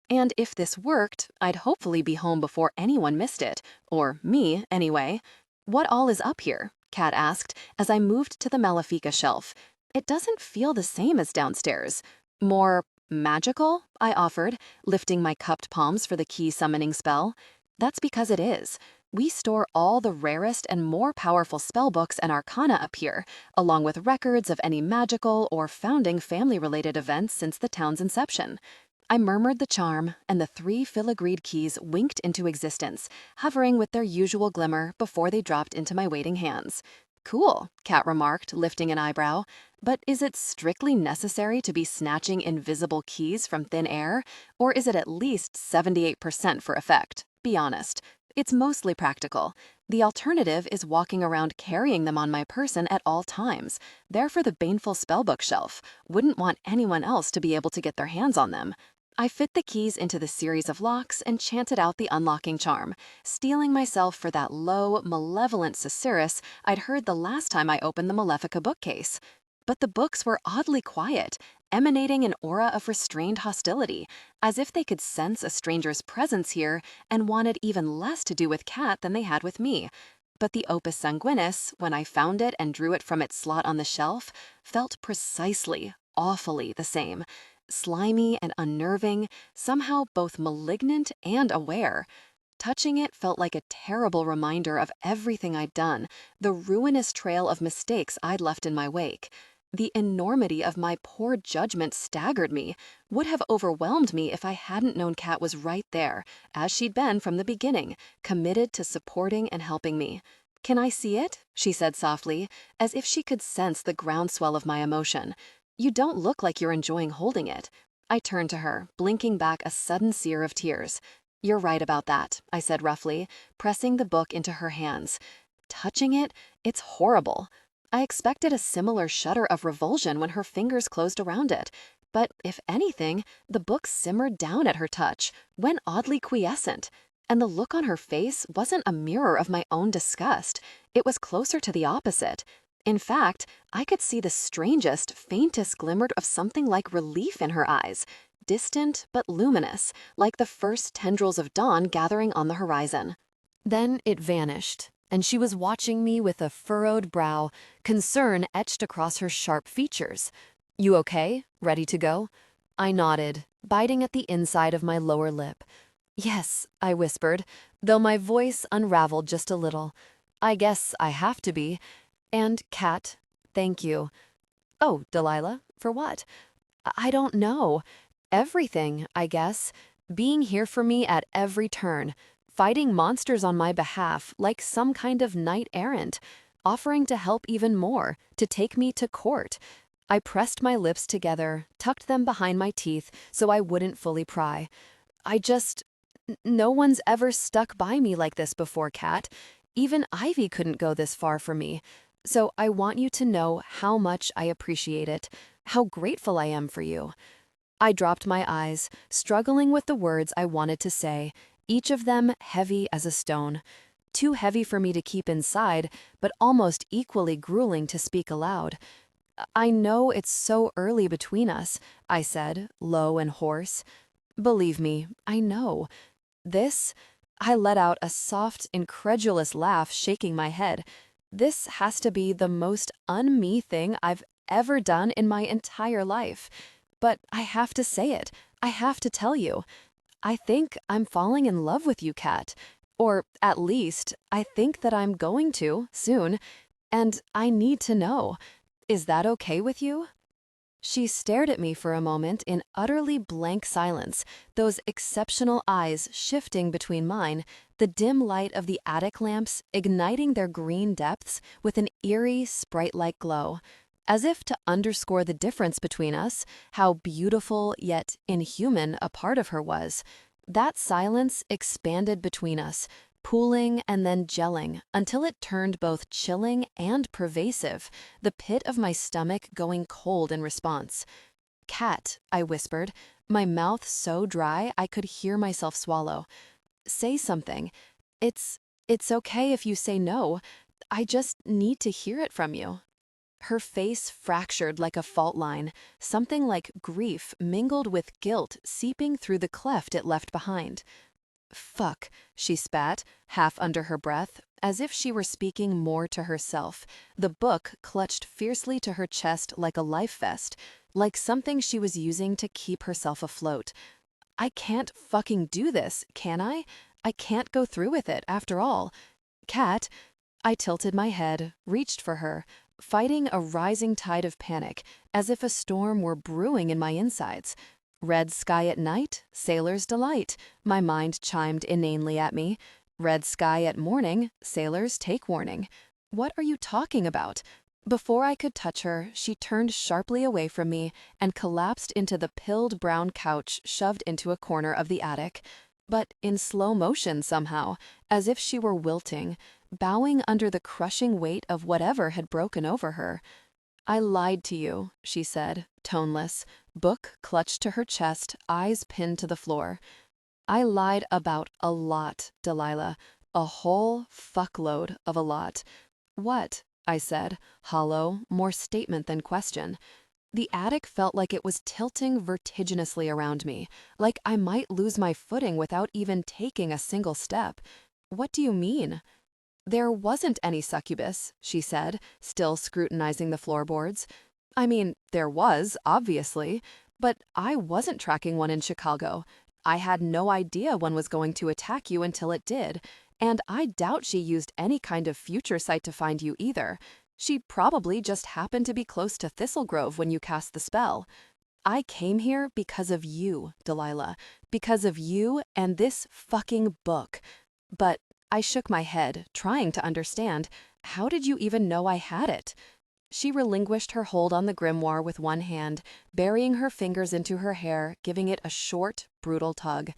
And if this worked, I'd hopefully be home before anyone missed it, or me, anyway. What all is up here? Kat asked as I moved to the Malefica shelf. It doesn't feel the same as downstairs. More magical? I offered, lifting my cupped palms for the key summoning spell. That's because it is. We store all the rarest and more powerful spellbooks and arcana up here, along with records of any magical or founding family-related events since the town's inception. I murmured the charm, and the 3 filigreed keys winked into existence, hovering with their usual glimmer before they dropped into my waiting hands. Cool, Kat remarked, lifting an eyebrow. But is it strictly necessary to be snatching invisible keys from thin air? Or is it at least 78% for effect? Be honest. It's mostly practical. The alternative is walking around carrying them on my person at all times. They're for the baneful spellbook shelf. Wouldn't want anyone else to be able to get their hands on them. I fit the keys into the series of locks and chanted out the unlocking charm, steeling myself for that low, malevolent susurrus I'd heard the last time I opened the Malefica bookcase. But the books were oddly quiet, emanating an aura of restrained hostility, as if they could sense a stranger's presence here and wanted even less to do with Kat than they had with me. But the Opus Sanguinis, when I found it and drew it from its slot on the shelf, felt precisely, awfully the same. Slimy and unnerving, somehow both malignant and aware. Touching it felt like a terrible reminder of everything I'd done, the ruinous trail of mistakes I'd left in my wake. The enormity of my poor judgment staggered me, would have overwhelmed me if I hadn't known Kat was right there, as she'd been from the beginning, committed to supporting and helping me. "Can I see it?" she said softly, as if she could sense the groundswell of my emotion. "You don't look like you're enjoying holding it." I turned to her, blinking back a sudden sear of tears. "You're right about that," I said roughly, pressing the book into her hands. Touching it, it's horrible. I expected a similar shudder of revulsion when her fingers closed around it. But if anything, the book simmered down at her touch, went oddly quiescent. And the look on her face wasn't a mirror of my own disgust. It was closer to the opposite. In fact, I could see the strangest, faintest glimmer of something like relief in her eyes. Distant but luminous, like the first tendrils of dawn gathering on the horizon. Then it vanished, and she was watching me with a furrowed brow, concern etched across her sharp features. "You okay? Ready to go?" I nodded, biting at the inside of my lower lip. "Yes," I whispered, though my voice unraveled just a little. "I guess I have to be. And, Kat, thank you." "Oh, Delilah, for what?" "I don't know. Everything, I guess. Being here for me at every turn. Fighting monsters on my behalf like some kind of knight errant. Offering to help even more, to take me to court." I pressed my lips together, tucked them behind my teeth so I wouldn't fully pry. No one's ever stuck by me like this before, Kat. Even Ivy couldn't go this far for me. So I want you to know how much I appreciate it, how grateful I am for you." I dropped my eyes, struggling with the words I wanted to say, each of them heavy as a stone. Too heavy for me to keep inside, but almost equally grueling to speak aloud. "I know it's so early between us," I said, low and hoarse. "Believe me, I know. This," I let out a soft, incredulous laugh, shaking my head. "This has to be the most un-me thing I've ever done in my entire life. But I have to say it. I have to tell you. I think I'm falling in love with you, Kat. Or at least, I think that I'm going to, soon. And I need to know. Is that okay with you?" She stared at me for a moment in utterly blank silence, those exceptional eyes shifting between mine, the dim light of the attic lamps igniting their green depths with an eerie, sprite-like glow. As if to underscore the difference between us, how beautiful yet inhuman a part of her was. That silence expanded between us, pooling and then gelling until it turned both chilling and pervasive, the pit of my stomach going cold in response. "Cat," I whispered, my mouth so dry I could hear myself swallow. "Say something. It's okay if you say no. I just need to hear it from you." Her face fractured like a fault line, something like grief mingled with guilt seeping through the cleft it left behind. "Fuck," she spat, half under her breath, as if she were speaking more to herself, the book clutched fiercely to her chest like a life vest, like something she was using to keep herself afloat. "I can't fucking do this, can I? I can't go through with it, after all. Cat." I tilted my head, reached for her, fighting a rising tide of panic, as if a storm were brewing in my insides. "Red sky at night, sailor's delight," my mind chimed inanely at me. "Red sky at morning, sailors take warning." What are you talking about? Before I could touch her, she turned sharply away from me and collapsed into the pilled brown couch shoved into a corner of the attic. But in slow motion somehow, as if she were wilting, bowing under the crushing weight of whatever had broken over her. "I lied to you," she said, toneless, book clutched to her chest, eyes pinned to the floor. "I lied about a lot, Delilah. A whole fuckload of a lot." "What?" I said, hollow, more statement than question. The attic felt like it was tilting vertiginously around me, like I might lose my footing without even taking a single step. "What do you mean?" "There wasn't any succubus," she said, still scrutinizing the floorboards. "I mean, there was, obviously, but I wasn't tracking one in Chicago. I had no idea one was going to attack you until it did, and I doubt she used any kind of future sight to find you either. She probably just happened to be close to Thistle Grove when you cast the spell. I came here because of you, Delilah, because of you and this fucking book. But I shook my head, trying to understand. How did you even know I had it?" She relinquished her hold on the grimoire with one hand, burying her fingers into her hair, giving it a short, brutal tug.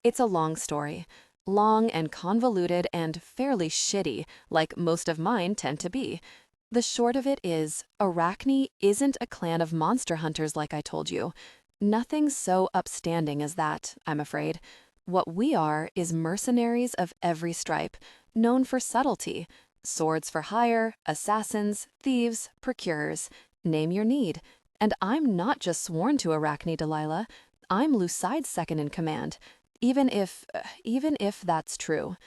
"It's a long story. Long and convoluted and fairly shitty, like most of mine tend to be. The short of it is, Arachne isn't a clan of monster hunters like I told you. Nothing so upstanding as that, I'm afraid. What we are is mercenaries of every stripe, known for subtlety. Swords for hire, assassins, thieves, procurers. Name your need. And I'm not just sworn to Arachne, Delilah. I'm Lucide's second in command. Even if that's true."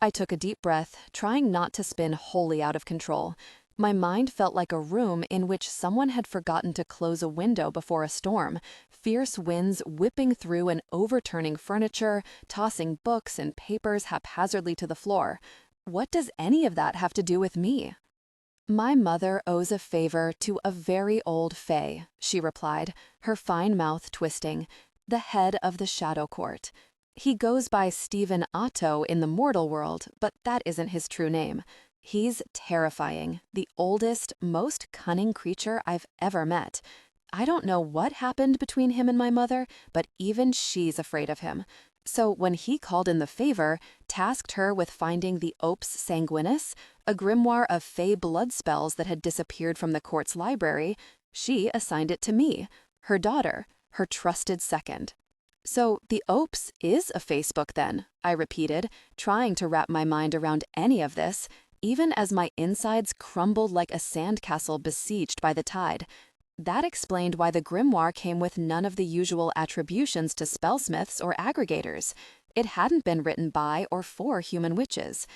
I took a deep breath, trying not to spin wholly out of control. My mind felt like a room in which someone had forgotten to close a window before a storm, fierce winds whipping through and overturning furniture, tossing books and papers haphazardly to the floor. What does any of that have to do with me? "My mother owes a favor to a very old fae," she replied, her fine mouth twisting, "the head of the Shadow Court. He goes by Stephen Otto in the mortal world, but that isn't his true name. He's terrifying, the oldest, most cunning creature I've ever met. I don't know what happened between him and my mother, but even she's afraid of him. So when he called in the favor, tasked her with finding the Opus Sanguinis, a grimoire of fae blood spells that had disappeared from the court's library, she assigned it to me, her daughter, her trusted second." "So the Opus is a Facebook then," I repeated, trying to wrap my mind around any of this, even as my insides crumbled like a sandcastle besieged by the tide. That explained why the grimoire came with none of the usual attributions to spellsmiths or aggregators. It hadn't been written by or for human witches.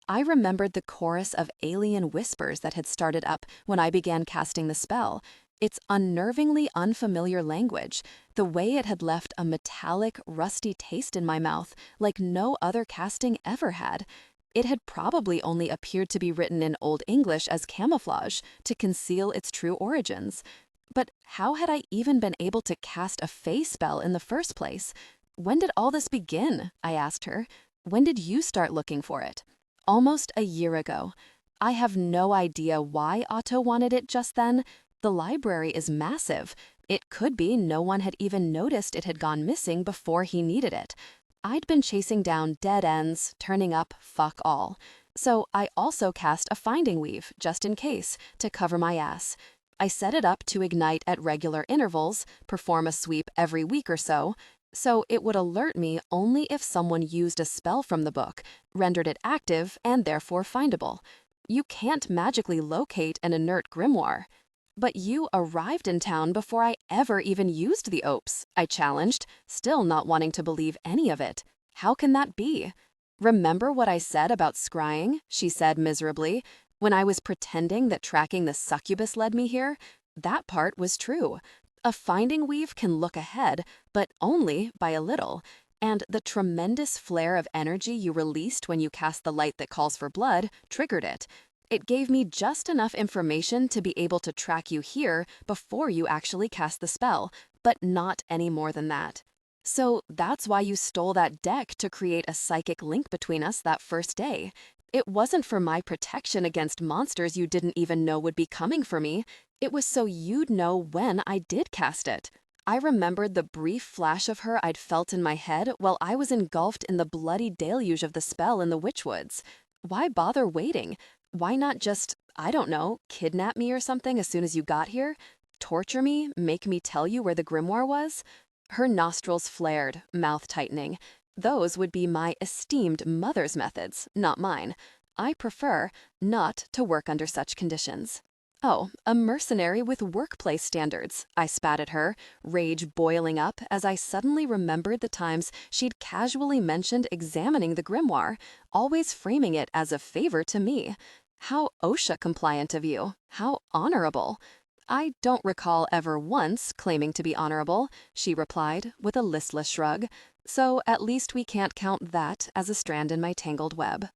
I remembered the chorus of alien whispers that had started up when I began casting the spell, its unnervingly unfamiliar language, the way it had left a metallic, rusty taste in my mouth like no other casting ever had. It had probably only appeared to be written in Old English as camouflage to conceal its true origins. But how had I even been able to cast a fae spell in the first place? When did all this begin? I asked her. When did you start looking for it? Almost a year ago. I have no idea why Otto wanted it just then. The library is massive. It could be no one had even noticed it had gone missing before he needed it. I'd been chasing down dead ends, turning up fuck all. So I also cast a finding weave, just in case, to cover my ass. I set it up to ignite at regular intervals, perform a sweep every week or so it would alert me only if someone used a spell from the book, rendered it active and therefore findable. You can't magically locate an inert grimoire. But you arrived in town before I ever even used the opes, I challenged, still not wanting to believe any of it. How can that be? Remember what I said about scrying? She said miserably. When I was pretending that tracking the succubus led me here? That part was true. A finding weave can look ahead, but only by a little. And the tremendous flare of energy you released when you cast the light that calls for blood triggered it. It gave me just enough information to be able to track you here before you actually cast the spell, but not any more than that. So that's why you stole that deck to create a psychic link between us that first day. It wasn't for my protection against monsters you didn't even know would be coming for me. It was so you'd know when I did cast it. I remembered the brief flash of her I'd felt in my head while I was engulfed in the bloody deluge of the spell in the Witchwoods. Why bother waiting? Why not just, I don't know, kidnap me or something as soon as you got here? Torture me, make me tell you where the grimoire was? Her nostrils flared, mouth tightening. Those would be my esteemed mother's methods, not mine. I prefer not to work under such conditions. Oh, a mercenary with workplace standards, I spat at her, rage boiling up as I suddenly remembered the times she'd casually mentioned examining the grimoire, always framing it as a favor to me. How OSHA-compliant of you. How honorable. I don't recall ever once claiming to be honorable, she replied with a listless shrug. So at least we can't count that as a strand in my tangled web.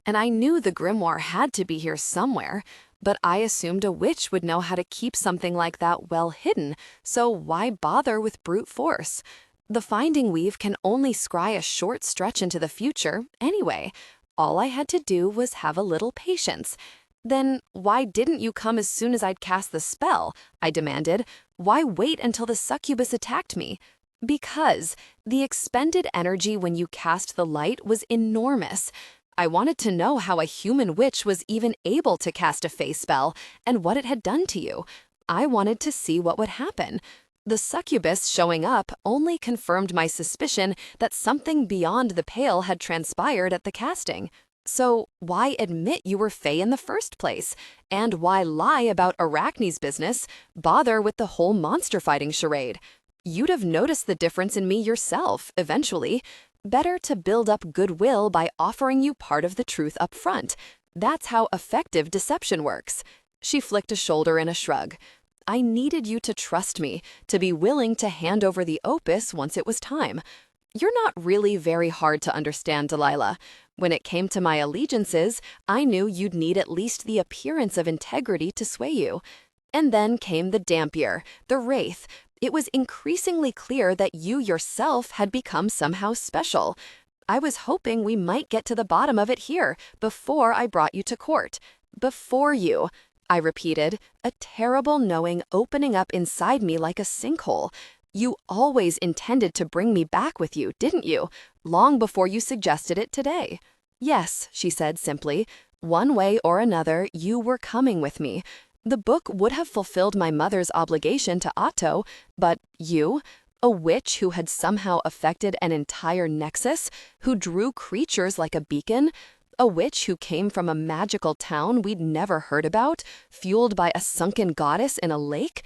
And I knew the grimoire had to be here somewhere, but I assumed a witch would know how to keep something like that well hidden, so why bother with brute force? The finding weave can only scry a short stretch into the future, anyway. All I had to do was have a little patience. Then why didn't you come as soon as I'd cast the spell? I demanded. Why wait until the succubus attacked me? Because the expended energy when you cast the light was enormous. I wanted to know how a human witch was even able to cast a fae spell and what it had done to you. I wanted to see what would happen. The succubus showing up only confirmed my suspicion that something beyond the pale had transpired at the casting. So why admit you were fae in the first place? And why lie about Arachne's business, bother with the whole monster fighting charade? You'd have noticed the difference in me yourself, eventually. Better to build up goodwill by offering you part of the truth up front. That's how effective deception works. She flicked a shoulder in a shrug. I needed you to trust me, to be willing to hand over the opus once it was time. You're not really very hard to understand, Delilah. When it came to my allegiances, I knew you'd need at least the appearance of integrity to sway you. And then came the Dampier, the Wraith. It was increasingly clear that you yourself had become somehow special. I was hoping we might get to the bottom of it here, before I brought you to court. Before you, I repeated, a terrible knowing opening up inside me like a sinkhole. You always intended to bring me back with you, didn't you? Long before you suggested it today. Yes, she said simply. One way or another, you were coming with me. The book would have fulfilled my mother's obligation to Otto, but you, a witch who had somehow affected an entire nexus, who drew creatures like a beacon, a witch who came from a magical town we'd never heard about, fueled by a sunken goddess in a lake,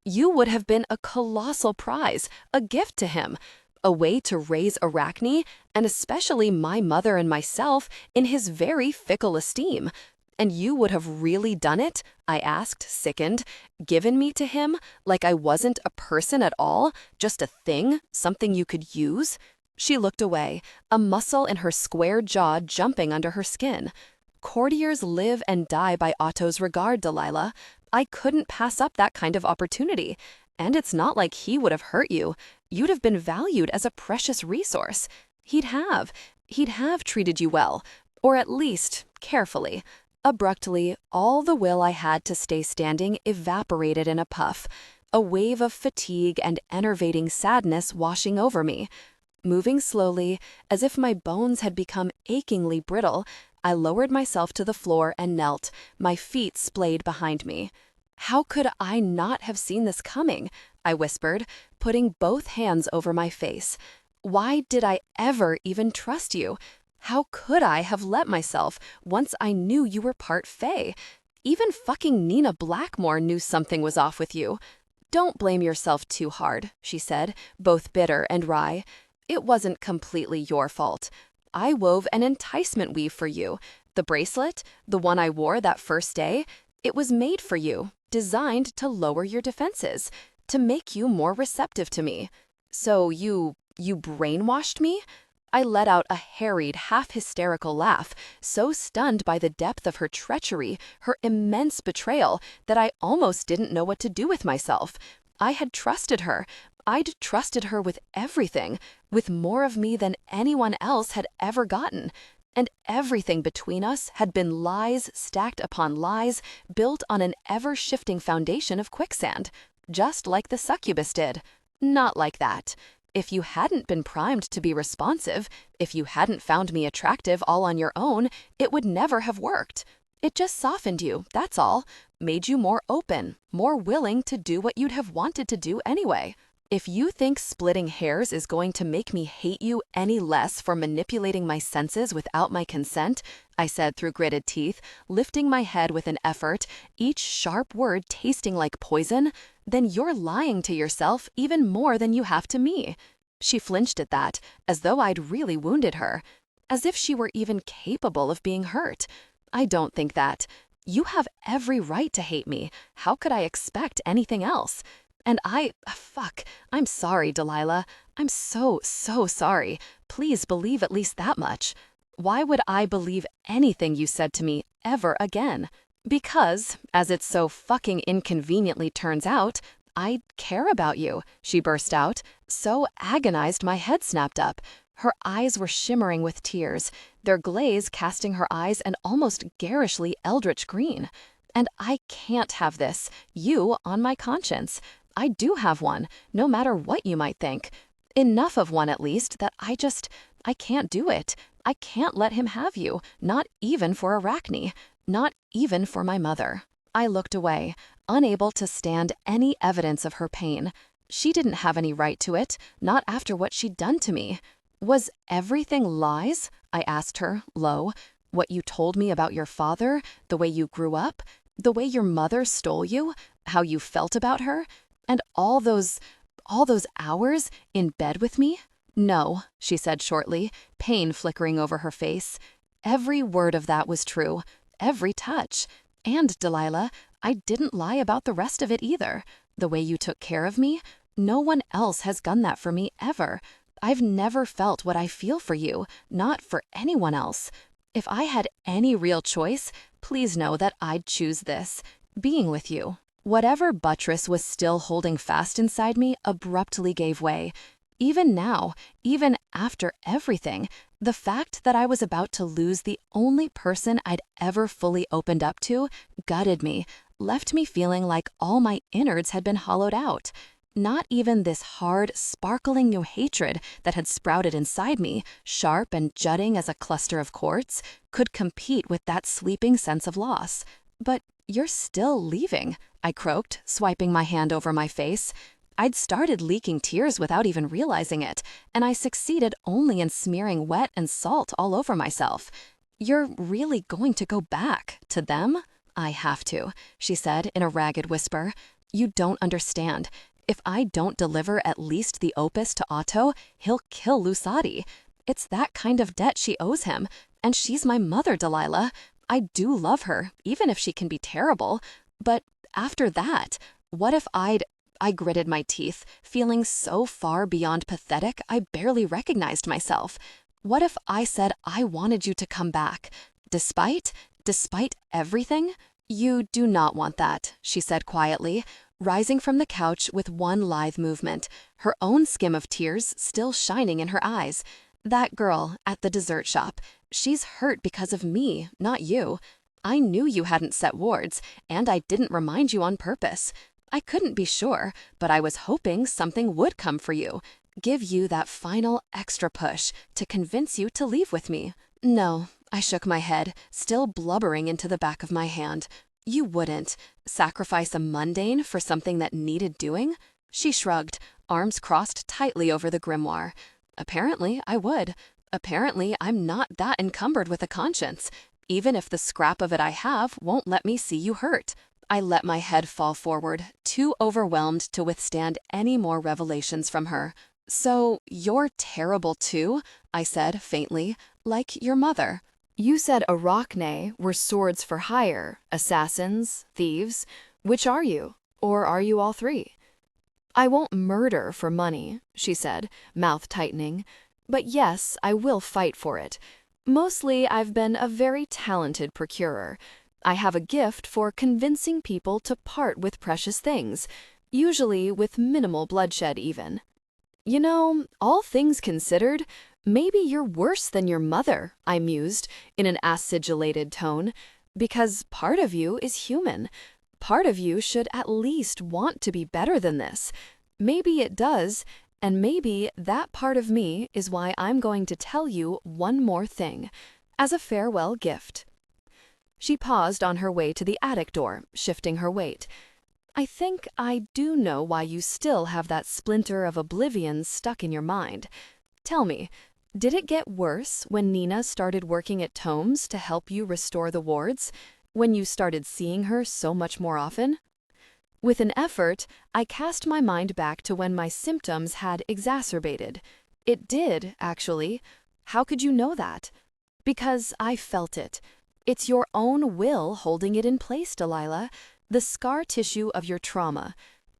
you would have been a colossal prize, a gift to him, a way to raise Arachne, and especially my mother and myself, in his very fickle esteem. And you would have really done it? I asked, sickened. Given me to him, like I wasn't a person at all, just a thing, something you could use? She looked away, a muscle in her square jaw jumping under her skin. Courtiers live and die by Otto's regard, Delilah. I couldn't pass up that kind of opportunity. And it's not like he would have hurt you. You'd have been valued as a precious resource. He'd have treated you well, or at least carefully. Abruptly, all the will I had to stay standing evaporated in a puff, a wave of fatigue and enervating sadness washing over me. Moving slowly, as if my bones had become achingly brittle, I lowered myself to the floor and knelt, my feet splayed behind me. "How could I not have seen this coming?" I whispered, putting both hands over my face. "Why did I ever even trust you? How could I have let myself once I knew you were part fae? Even fucking Nina Blackmore knew something was off with you." "Don't blame yourself too hard," she said, both bitter and wry. "It wasn't completely your fault. I wove an enticement weave for you. The bracelet, the one I wore that first day, it was made for you, designed to lower your defenses, to make you more receptive to me. So you brainwashed me?" I let out a harried, half-hysterical laugh, so stunned by the depth of her treachery, her immense betrayal, that I almost didn't know what to do with myself. I had trusted her. I'd trusted her with everything, with more of me than anyone else had ever gotten. And everything between us had been lies stacked upon lies, built on an ever-shifting foundation of quicksand, just like the succubus did. Not like that. If you hadn't been primed to be responsive, if you hadn't found me attractive all on your own, it would never have worked. It just softened you, that's all. Made you more open, more willing to do what you'd have wanted to do anyway. If you think splitting hairs is going to make me hate you any less for manipulating my senses without my consent, I said through gritted teeth, lifting my head with an effort, each sharp word tasting like poison, then you're lying to yourself even more than you have to me. She flinched at that, as though I'd really wounded her. As if she were even capable of being hurt. I don't think that. You have every right to hate me. How could I expect anything else? And I'm sorry, Delilah. I'm so sorry. Please believe at least that much. Why would I believe anything you said to me ever again? Because, as it so fucking inconveniently turns out, I care about you, she burst out, so agonized my head snapped up. Her eyes were shimmering with tears, their glaze casting her eyes an almost garishly eldritch green. And I can't have this, you on my conscience. I do have one, no matter what you might think. Enough of one, at least, that I can't do it. I can't let him have you, not even for Arachne, not even for my mother. I looked away, unable to stand any evidence of her pain. She didn't have any right to it, not after what she'd done to me. Was everything lies? I asked her, low. What you told me about your father, the way you grew up, the way your mother stole you, how you felt about her, and all those hours in bed with me? No, she said shortly, pain flickering over her face. Every word of that was true, every touch. And, Delilah, I didn't lie about the rest of it either. The way you took care of me, no one else has done that for me ever. I've never felt what I feel for you, not for anyone else. If I had any real choice, please know that I'd choose this, being with you. Whatever buttress was still holding fast inside me abruptly gave way. Even now, even after everything, the fact that I was about to lose the only person I'd ever fully opened up to gutted me, left me feeling like all my innards had been hollowed out. Not even this hard, sparkling new hatred that had sprouted inside me, sharp and jutting as a cluster of quartz, could compete with that sleeping sense of loss. But you're still leaving, I croaked, swiping my hand over my face. I'd started leaking tears without even realizing it, and I succeeded only in smearing wet and salt all over myself. You're really going to go back to them? I have to, she said in a ragged whisper. You don't understand. If I don't deliver at least the opus to Otto, he'll kill Lusati. It's that kind of debt she owes him, and she's my mother, Delilah. I do love her, even if she can be terrible. But after that, what if I gritted my teeth, feeling so far beyond pathetic I barely recognized myself. What if I said I wanted you to come back? Despite everything? You do not want that, she said quietly, rising from the couch with one lithe movement, her own skim of tears still shining in her eyes. That girl at the dessert shop, she's hurt because of me, not you. I knew you hadn't set wards, and I didn't remind you on purpose. I couldn't be sure, but I was hoping something would come for you, give you that final extra push to convince you to leave with me. No, I shook my head, still blubbering into the back of my hand. You wouldn't sacrifice a mundane for something that needed doing? She shrugged, arms crossed tightly over the grimoire. Apparently, I would. Apparently, I'm not that encumbered with a conscience, even if the scrap of it I have won't let me see you hurt. I let my head fall forward, too overwhelmed to withstand any more revelations from her. So, you're terrible too? I said faintly, like your mother. You said Arachne were swords for hire, assassins, thieves. Which are you? Or are you all three? I won't murder for money, she said, mouth tightening. But yes, I will fight for it. Mostly, I've been a very talented procurer. I have a gift for convincing people to part with precious things, usually with minimal bloodshed even. You know, all things considered, maybe you're worse than your mother, I mused, in an acidulated tone, because part of you is human. Part of you should at least want to be better than this. Maybe it does, and maybe that part of me is why I'm going to tell you one more thing, as a farewell gift. She paused on her way to the attic door, shifting her weight. I think I do know why you still have that splinter of oblivion stuck in your mind. Tell me, did it get worse when Nina started working at Tomes to help you restore the wards? When you started seeing her so much more often? With an effort, I cast my mind back to when my symptoms had exacerbated. It did, actually. How could you know that? Because I felt it. It's your own will holding it in place, Delilah. The scar tissue of your trauma.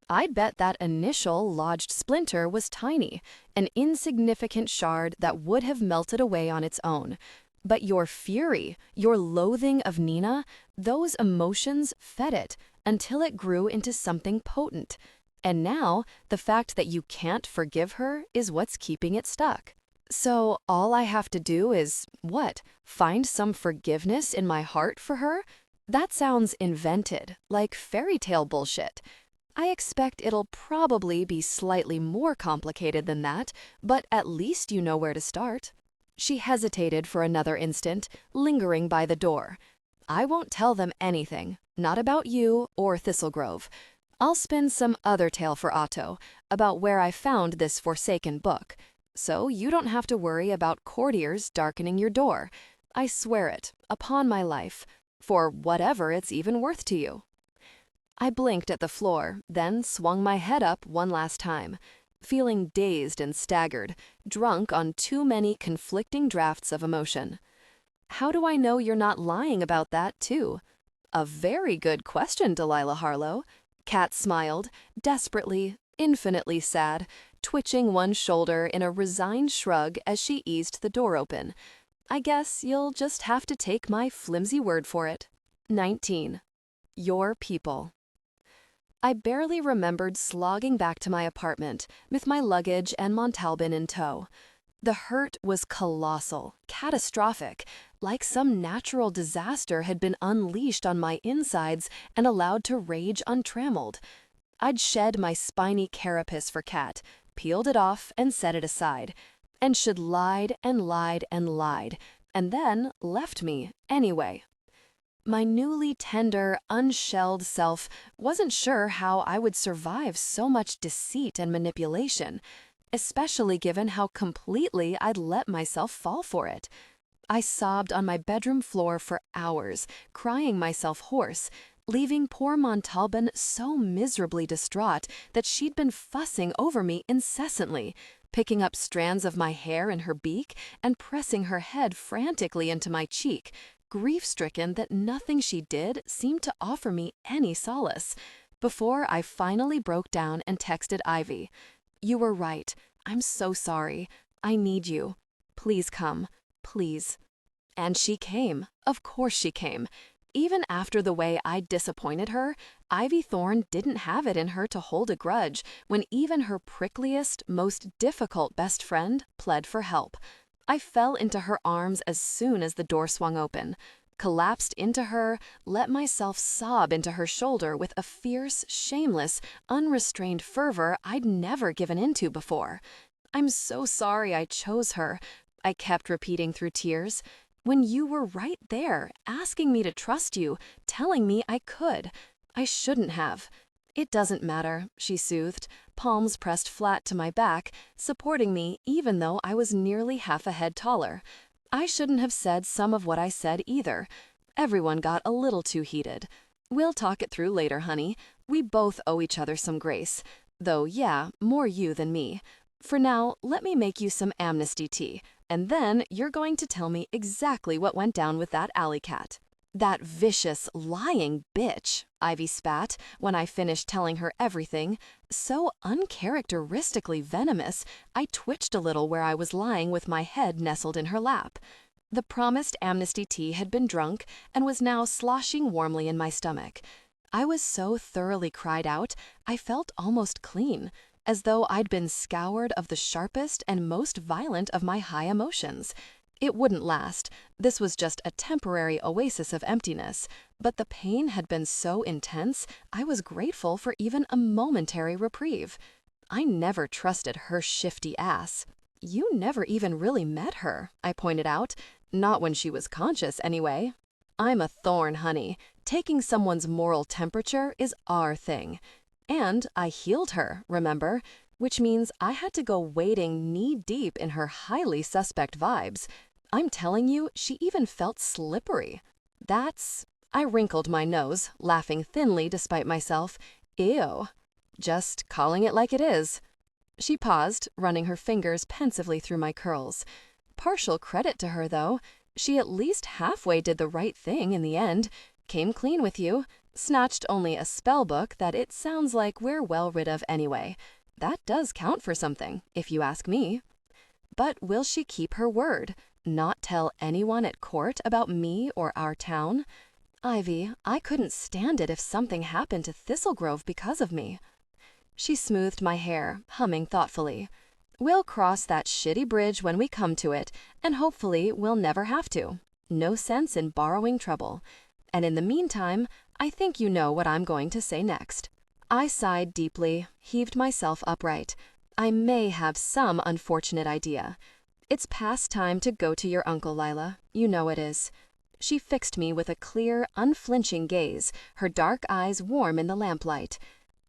I'd bet that initial lodged splinter was tiny, an insignificant shard that would have melted away on its own. But your fury, your loathing of Nina, those emotions fed it until it grew into something potent. And now, the fact that you can't forgive her is what's keeping it stuck. So all I have to do is, what, find some forgiveness in my heart for her? That sounds invented, like fairy tale bullshit. I expect it'll probably be slightly more complicated than that, but at least you know where to start. She hesitated for another instant, lingering by the door. I won't tell them anything, not about you or Thistle Grove. I'll spin some other tale for Otto, about where I found this forsaken book. So you don't have to worry about courtiers darkening your door. I swear it, upon my life. For whatever it's even worth to you. I blinked at the floor, then swung my head up one last time, feeling dazed and staggered, drunk on too many conflicting drafts of emotion. How do I know you're not lying about that, too? A very good question, Delilah Harlow. Kat smiled, desperately, infinitely sad, twitching one shoulder in a resigned shrug as she eased the door open. I guess you'll just have to take my flimsy word for it. 19. Your people. I barely remembered slogging back to my apartment with my luggage and Montalban in tow. The hurt was colossal, catastrophic, like some natural disaster had been unleashed on my insides and allowed to rage untrammeled. I'd shed my spiny carapace for Kat, peeled it off and set it aside, and she'd lied and lied and lied, and then left me anyway. My newly tender, unshelled self wasn't sure how I would survive so much deceit and manipulation, especially given how completely I'd let myself fall for it. I sobbed on my bedroom floor for hours, crying myself hoarse, leaving poor Montalban so miserably distraught that she'd been fussing over me incessantly, picking up strands of my hair in her beak and pressing her head frantically into my cheek, grief-stricken that nothing she did seemed to offer me any solace, before I finally broke down and texted Ivy. You were right. I'm so sorry. I need you. Please come. Please. And she came. Of course she came. Even after the way I disappointed her, Ivy Thorne didn't have it in her to hold a grudge when even her prickliest, most difficult best friend pled for help. I fell into her arms as soon as the door swung open, collapsed into her, let myself sob into her shoulder with a fierce, shameless, unrestrained fervor I'd never given into before. "I'm so sorry I chose her," I kept repeating through tears, "when you were right there, asking me to trust you, telling me I could. I shouldn't have." "It doesn't matter," she soothed, palms pressed flat to my back, supporting me even though I was nearly half a head taller. "I shouldn't have said some of what I said either. Everyone got a little too heated. We'll talk it through later, honey. We both owe each other some grace. Though, yeah, more you than me. For now, let me make you some amnesty tea, and then you're going to tell me exactly what went down with that alley cat." "That vicious, lying bitch," Ivy spat when I finished telling her everything, so uncharacteristically venomous, I twitched a little where I was lying with my head nestled in her lap. The promised amnesty tea had been drunk and was now sloshing warmly in my stomach. I was so thoroughly cried out, I felt almost clean, as though I'd been scoured of the sharpest and most violent of my high emotions. It wouldn't last. This was just a temporary oasis of emptiness, but the pain had been so intense, I was grateful for even a momentary reprieve. I never trusted her shifty ass. "You never even really met her," I pointed out. "Not when she was conscious, anyway." "I'm a thorn, honey. Taking someone's moral temperature is our thing. And I healed her, remember? Which means I had to go wading knee-deep in her highly suspect vibes. I'm telling you, she even felt slippery. I wrinkled my nose, laughing thinly despite myself. "Ew. Just calling it like it is." She paused, running her fingers pensively through my curls. Partial credit to her, though. She at least halfway did the right thing in the end. Came clean with you. Snatched only a spell book that it sounds like we're well rid of anyway. That does count for something, if you ask me. But will she keep her word? Not tell anyone at court about me or our town? "Ivy, I couldn't stand it if something happened to Thistle Grove because of me." She smoothed my hair, humming thoughtfully. "We'll cross that shitty bridge when we come to it, and hopefully we'll never have to. No sense in borrowing trouble. And in the meantime, I think you know what I'm going to say next." I sighed deeply, heaved myself upright. "I may have some unfortunate idea. It's past time to go to your uncle, Lila. You know it is." She fixed me with a clear, unflinching gaze, her dark eyes warm in the lamplight.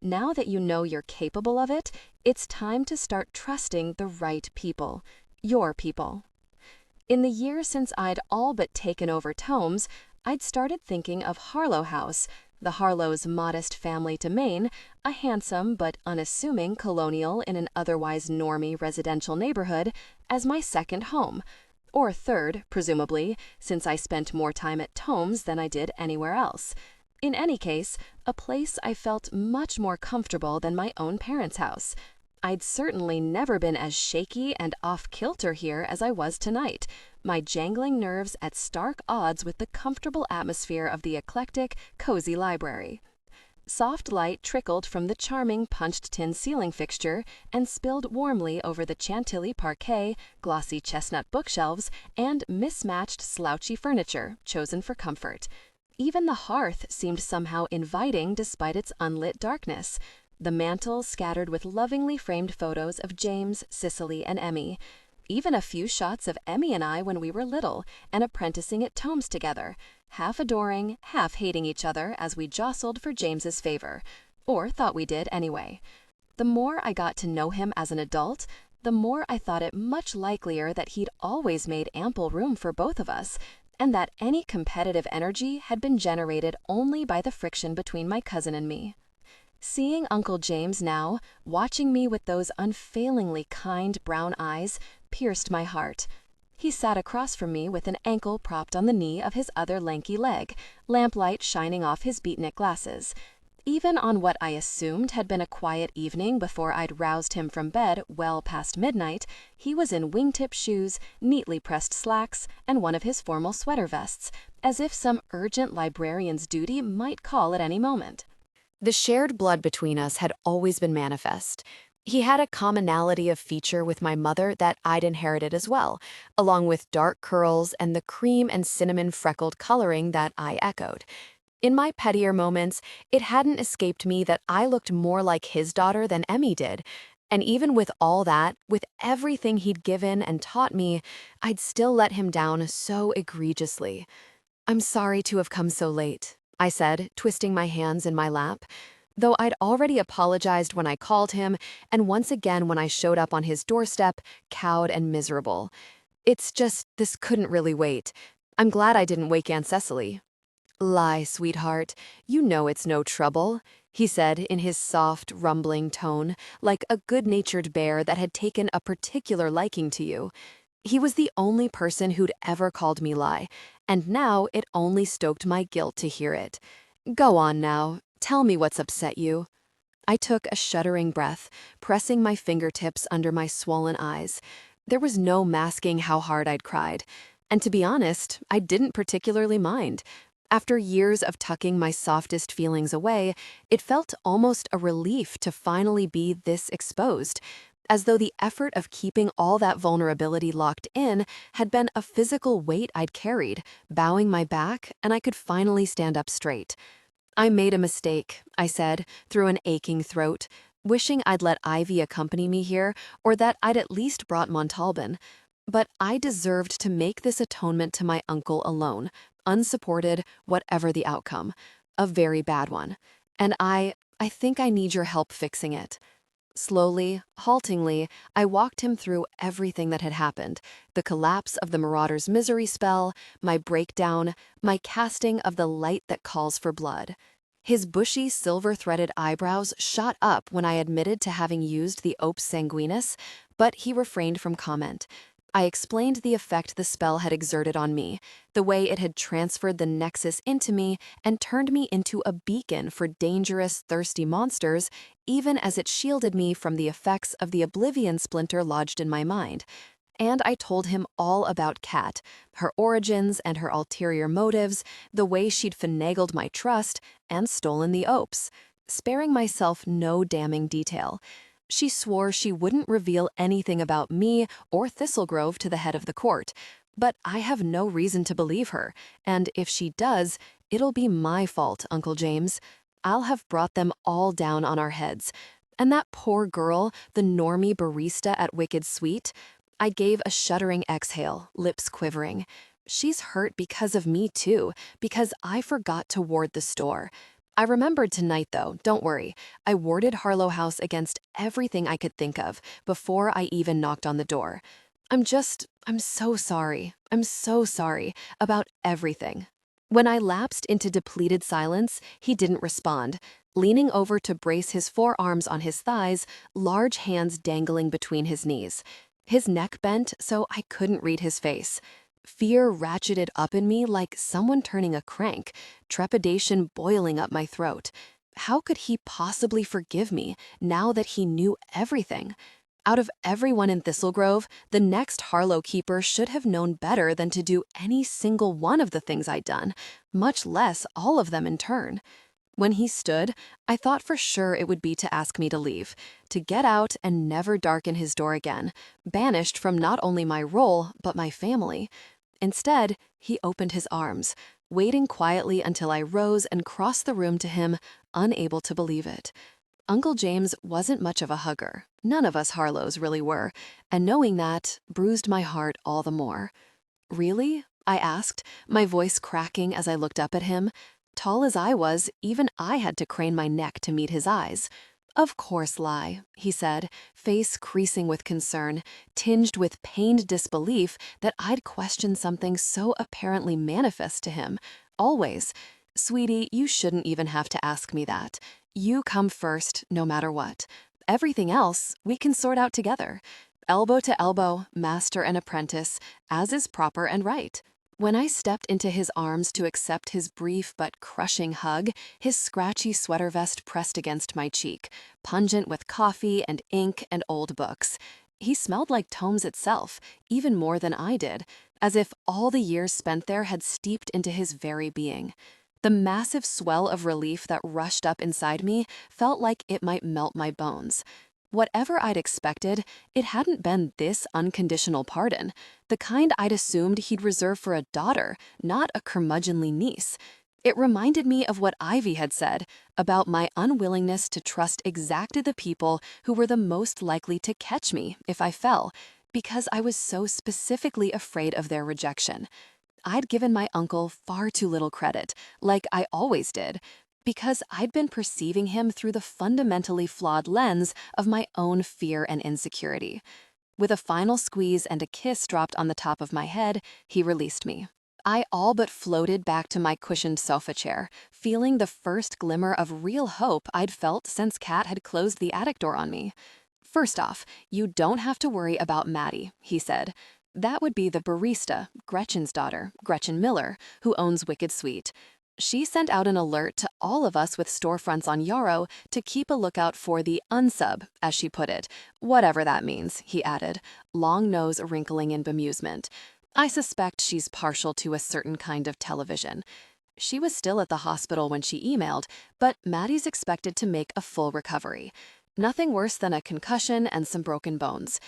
"Now that you know you're capable of it, it's time to start trusting the right people. Your people." In the year since I'd all but taken over Tomes, I'd started thinking of Harlow House, the Harlows' modest family domain, a handsome but unassuming colonial in an otherwise normy residential neighborhood, as my second home. Or third, presumably, since I spent more time at Tomes than I did anywhere else. In any case, a place I felt much more comfortable than my own parents' house. I'd certainly never been as shaky and off-kilter here as I was tonight, my jangling nerves at stark odds with the comfortable atmosphere of the eclectic, cozy library. Soft light trickled from the charming punched tin ceiling fixture and spilled warmly over the Chantilly parquet, glossy chestnut bookshelves, and mismatched slouchy furniture chosen for comfort. Even the hearth seemed somehow inviting despite its unlit darkness. The mantel scattered with lovingly framed photos of James, Cicely, and Emmy. Even a few shots of Emmy and I when we were little and apprenticing at Tomes together, half adoring, half hating each other as we jostled for James's favor, or thought we did anyway. The more I got to know him as an adult, the more I thought it much likelier that he'd always made ample room for both of us, and that any competitive energy had been generated only by the friction between my cousin and me. Seeing Uncle James now, watching me with those unfailingly kind brown eyes, pierced my heart. He sat across from me with an ankle propped on the knee of his other lanky leg, lamplight shining off his beatnik glasses. Even on what I assumed had been a quiet evening before I'd roused him from bed well past midnight, he was in wingtip shoes, neatly pressed slacks, and one of his formal sweater vests, as if some urgent librarian's duty might call at any moment. The shared blood between us had always been manifest. He had a commonality of feature with my mother that I'd inherited as well, along with dark curls and the cream and cinnamon freckled coloring that I echoed. In my pettier moments, it hadn't escaped me that I looked more like his daughter than Emmy did. And even with all that, with everything he'd given and taught me, I'd still let him down so egregiously. "I'm sorry to have come so late," I said, twisting my hands in my lap. Though I'd already apologized when I called him, and once again when I showed up on his doorstep, cowed and miserable. "It's just, this couldn't really wait. I'm glad I didn't wake Aunt Cecily." "Lie, sweetheart. You know it's no trouble," he said in his soft, rumbling tone, like a good-natured bear that had taken a particular liking to you. He was the only person who'd ever called me lie, and now it only stoked my guilt to hear it. "Go on now. Tell me what's upset you." I took a shuddering breath, pressing my fingertips under my swollen eyes. There was no masking how hard I'd cried. And to be honest, I didn't particularly mind. After years of tucking my softest feelings away, it felt almost a relief to finally be this exposed, as though the effort of keeping all that vulnerability locked in had been a physical weight I'd carried, bowing my back, and I could finally stand up straight. "I made a mistake," I said, through an aching throat, wishing I'd let Ivy accompany me here, or that I'd at least brought Montalban. But I deserved to make this atonement to my uncle alone, unsupported, whatever the outcome. A very bad one. And I think I need your help fixing it. Slowly, haltingly, I walked him through everything that had happened: the collapse of the Marauder's misery spell, my breakdown, my casting of the light that calls for blood. His bushy, silver-threaded eyebrows shot up when I admitted to having used the opus sanguinis, but he refrained from comment. I explained the effect the spell had exerted on me, the way it had transferred the nexus into me and turned me into a beacon for dangerous, thirsty monsters, even as it shielded me from the effects of the oblivion splinter lodged in my mind. And I told him all about Cat, her origins and her ulterior motives, the way she'd finagled my trust and stolen the opes, sparing myself no damning detail. She swore she wouldn't reveal anything about me or Thistle Grove to the head of the court, but I have no reason to believe her, and if she does, it'll be my fault, Uncle James. I'll have brought them all down on our heads. And that poor girl, the normie barista at Wicked Sweet, I gave a shuddering exhale, lips quivering. She's hurt because of me too, because I forgot to ward the store. I remembered tonight, though, don't worry. I warded Harlow House against everything I could think of before I even knocked on the door. I'm so sorry. I'm so sorry about everything. When I lapsed into depleted silence, he didn't respond, leaning over to brace his forearms on his thighs, large hands dangling between his knees. His neck bent so I couldn't read his face. Fear ratcheted up in me like someone turning a crank, trepidation boiling up my throat. How could he possibly forgive me now that he knew everything? Out of everyone in Thistle Grove, the next Harlow keeper should have known better than to do any single one of the things I'd done, much less all of them in turn. When he stood, I thought for sure it would be to ask me to leave, to get out and never darken his door again, banished from not only my role, but my family. Instead, he opened his arms, waiting quietly until I rose and crossed the room to him, unable to believe it. Uncle James wasn't much of a hugger. None of us Harlows really were, and knowing that bruised my heart all the more. "Really?" I asked, my voice cracking as I looked up at him. Tall as I was, even I had to crane my neck to meet his eyes. "Of course, lie," he said, face creasing with concern, tinged with pained disbelief that I'd questioned something so apparently manifest to him. Always. "Sweetie, you shouldn't even have to ask me that. You come first, no matter what. Everything else, we can sort out together. Elbow to elbow, master and apprentice, as is proper and right." When I stepped into his arms to accept his brief but crushing hug, his scratchy sweater vest pressed against my cheek, pungent with coffee and ink and old books. He smelled like Tomes itself, even more than I did, as if all the years spent there had steeped into his very being. The massive swell of relief that rushed up inside me felt like it might melt my bones. Whatever I'd expected, it hadn't been this unconditional pardon, the kind I'd assumed he'd reserve for a daughter, not a curmudgeonly niece. It reminded me of what Ivy had said about my unwillingness to trust exactly the people who were the most likely to catch me if I fell, because I was so specifically afraid of their rejection. I'd given my uncle far too little credit, like I always did, because I'd been perceiving him through the fundamentally flawed lens of my own fear and insecurity. With a final squeeze and a kiss dropped on the top of my head, he released me. I all but floated back to my cushioned sofa chair, feeling the first glimmer of real hope I'd felt since Kat had closed the attic door on me. "First off, you don't have to worry about Maddie," he said. "That would be the barista, Gretchen's daughter, Gretchen Miller, who owns Wicked Sweet. She sent out an alert to all of us with storefronts on Yarrow to keep a lookout for the unsub, as she put it, whatever that means," he added, long nose wrinkling in bemusement. "I suspect she's partial to a certain kind of television." She was still at the hospital when she emailed, but Maddie's expected to make a full recovery. Nothing worse than a concussion and some broken bones.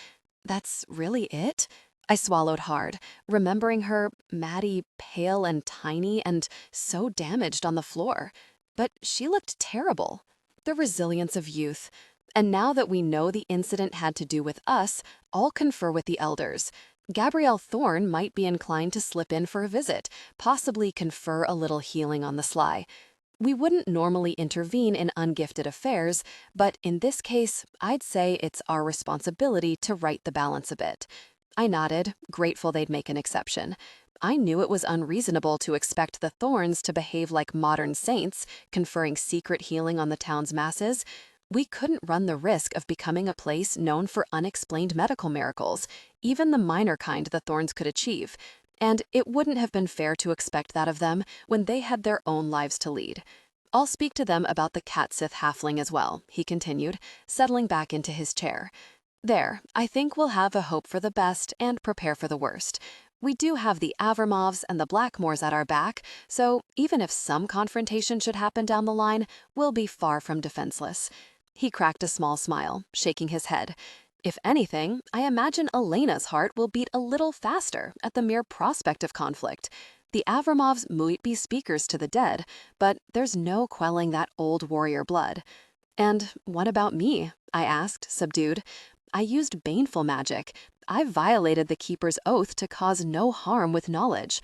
That's really it? I swallowed hard, remembering her, Maddie, pale and tiny and so damaged on the floor. But she looked terrible. The resilience of youth. And now that we know the incident had to do with us, I'll confer with the elders. Gabrielle Thorne might be inclined to slip in for a visit, possibly confer a little healing on the sly. We wouldn't normally intervene in ungifted affairs, but in this case, I'd say it's our responsibility to right the balance a bit. I nodded, grateful they'd make an exception. I knew it was unreasonable to expect the Thorns to behave like modern saints, conferring secret healing on the town's masses. We couldn't run the risk of becoming a place known for unexplained medical miracles, even the minor kind the Thorns could achieve. And it wouldn't have been fair to expect that of them when they had their own lives to lead. "I'll speak to them about the Catsith halfling as well," he continued, settling back into his chair. "There, I think we'll have a hope for the best and prepare for the worst. We do have the Avermovs and the Blackmores at our back, so even if some confrontation should happen down the line, we'll be far from defenseless." He cracked a small smile, shaking his head. "If anything, I imagine Elena's heart will beat a little faster at the mere prospect of conflict. The Avramovs might be speakers to the dead, but there's no quelling that old warrior blood." "And what about me?" I asked, subdued. "I used baneful magic. I violated the Keeper's oath to cause no harm with knowledge."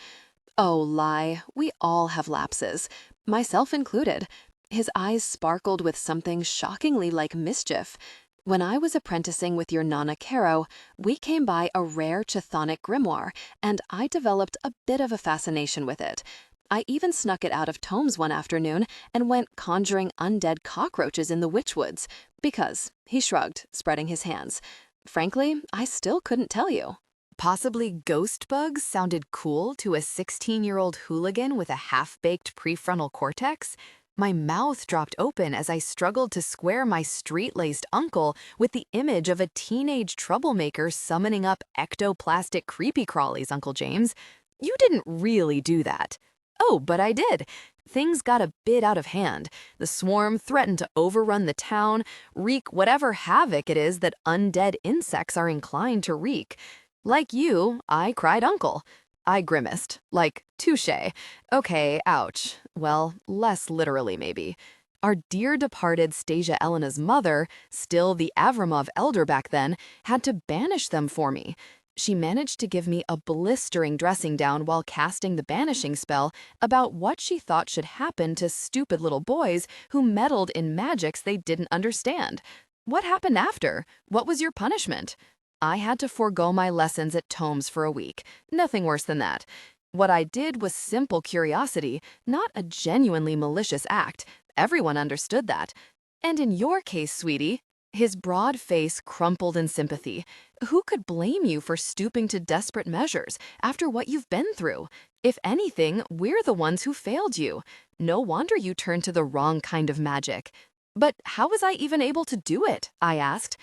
"Oh, lie. We all have lapses, myself included." His eyes sparkled with something shockingly like mischief. "When I was apprenticing with your Nana Caro, we came by a rare chthonic grimoire, and I developed a bit of a fascination with it. I even snuck it out of Tomes one afternoon and went conjuring undead cockroaches in the witchwoods, because," he shrugged, spreading his hands, "frankly, I still couldn't tell you." Possibly ghost bugs sounded cool to a 16-year-old hooligan with a half-baked prefrontal cortex? My mouth dropped open as I struggled to square my street-laced uncle with the image of a teenage troublemaker summoning up ectoplastic creepy-crawlies, Uncle James. You didn't really do that. Oh, but I did. Things got a bit out of hand. The swarm threatened to overrun the town, wreak whatever havoc it is that undead insects are inclined to wreak. Like you, I cried uncle. I grimaced, like, touche. Okay, ouch. Well, less literally, maybe. Our dear departed Stasia Elena's mother, still the Avramov elder back then, had to banish them for me. She managed to give me a blistering dressing down while casting the banishing spell about what she thought should happen to stupid little boys who meddled in magics they didn't understand. What happened after? What was your punishment? I had to forego my lessons at Tomes for a week. Nothing worse than that. What I did was simple curiosity, not a genuinely malicious act. Everyone understood that. And in your case, sweetie, his broad face crumpled in sympathy. Who could blame you for stooping to desperate measures after what you've been through? If anything, we're the ones who failed you. No wonder you turned to the wrong kind of magic. But how was I even able to do it? I asked.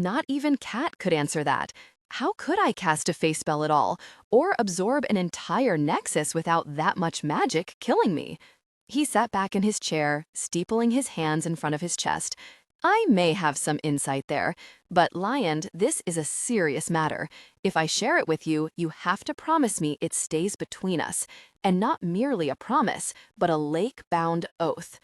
Not even Cat could answer that. How could I cast a fae spell at all, or absorb an entire nexus without that much magic killing me? He sat back in his chair, steepling his hands in front of his chest. I may have some insight there, but Lion, this is a serious matter. If I share it with you, you have to promise me it stays between us, and not merely a promise, but a lake-bound oath.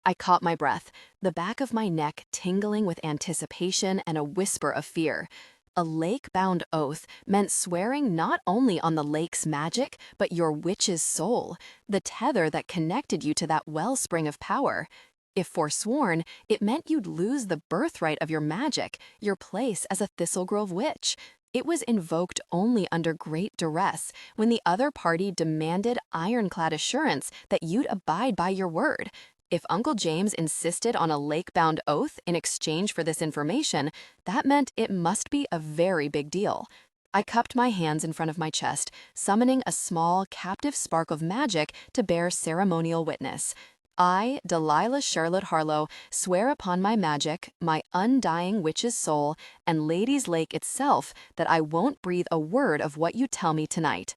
I caught my breath, the back of my neck tingling with anticipation and a whisper of fear. A lake-bound oath meant swearing not only on the lake's magic, but your witch's soul, the tether that connected you to that wellspring of power. If forsworn, it meant you'd lose the birthright of your magic, your place as a Thistle Grove witch. It was invoked only under great duress, when the other party demanded ironclad assurance that you'd abide by your word. If Uncle James insisted on a lake-bound oath in exchange for this information, that meant it must be a very big deal. I cupped my hands in front of my chest, summoning a small, captive spark of magic to bear ceremonial witness. I, Delilah Charlotte Harlow, swear upon my magic, my undying witch's soul, and Lady's Lake itself that I won't breathe a word of what you tell me tonight.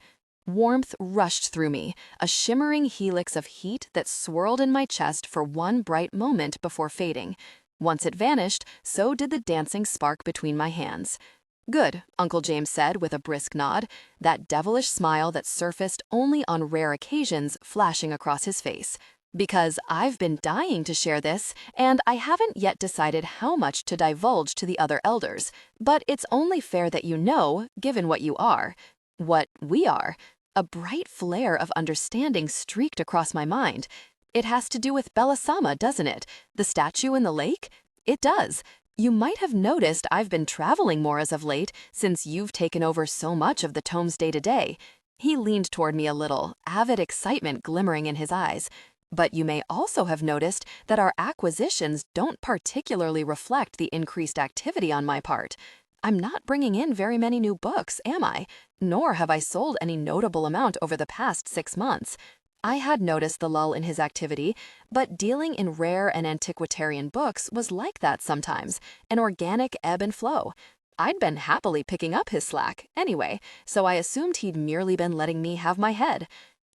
Warmth rushed through me, a shimmering helix of heat that swirled in my chest for one bright moment before fading. Once it vanished, so did the dancing spark between my hands. Good, Uncle James said with a brisk nod, that devilish smile that surfaced only on rare occasions flashing across his face. Because I've been dying to share this, and I haven't yet decided how much to divulge to the other elders. But it's only fair that you know, given what you are. What we are. A bright flare of understanding streaked across my mind. It has to do with Belisama, doesn't it? The statue in the lake? It does. You might have noticed I've been traveling more as of late, since you've taken over so much of the tome's day-to-day. He leaned toward me a little, avid excitement glimmering in his eyes. But you may also have noticed that our acquisitions don't particularly reflect the increased activity on my part. I'm not bringing in very many new books, am I? Nor have I sold any notable amount over the past 6 months. I had noticed the lull in his activity, but dealing in rare and antiquarian books was like that sometimes, an organic ebb and flow. I'd been happily picking up his slack, anyway, so I assumed he'd merely been letting me have my head.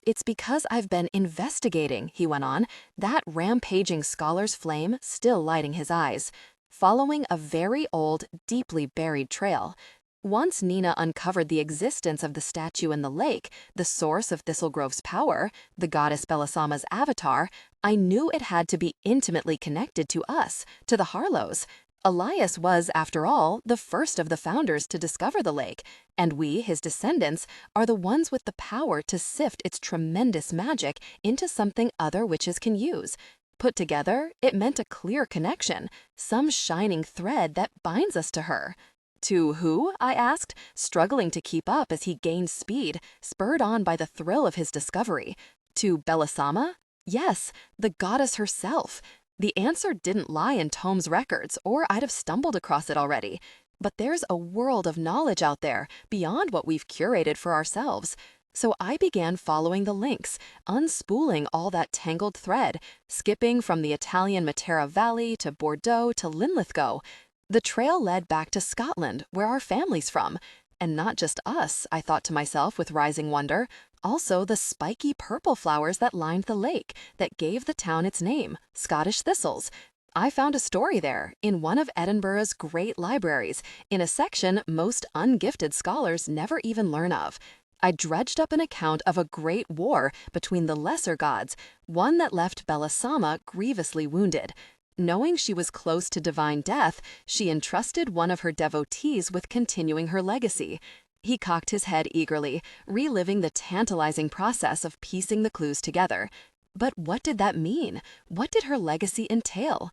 It's because I've been investigating, he went on, that rampaging scholar's flame still lighting his eyes, following a very old, deeply buried trail. Once Nina uncovered the existence of the statue in the lake, the source of Thistle Grove's power, the goddess Belisama's avatar, I knew it had to be intimately connected to us, to the Harlows. Elias was, after all, the first of the founders to discover the lake, and we, his descendants, are the ones with the power to sift its tremendous magic into something other witches can use. Put together, it meant a clear connection, some shining thread that binds us to her. To who? I asked, struggling to keep up as he gained speed, spurred on by the thrill of his discovery. To Belisama? Yes, the goddess herself. The answer didn't lie in Tome's records, or I'd have stumbled across it already. But there's a world of knowledge out there, beyond what we've curated for ourselves. So I began following the links, unspooling all that tangled thread, skipping from the Italian Matera Valley to Bordeaux to Linlithgow. The trail led back to Scotland, where our family's from. And not just us, I thought to myself with rising wonder, also the spiky purple flowers that lined the lake, that gave the town its name, Scottish thistles. I found a story there, in one of Edinburgh's great libraries, in a section most ungifted scholars never even learn of. I dredged up an account of a great war between the lesser gods, one that left Belisama grievously wounded. Knowing she was close to divine death, she entrusted one of her devotees with continuing her legacy. He cocked his head eagerly, reliving the tantalizing process of piecing the clues together. But what did that mean? What did her legacy entail?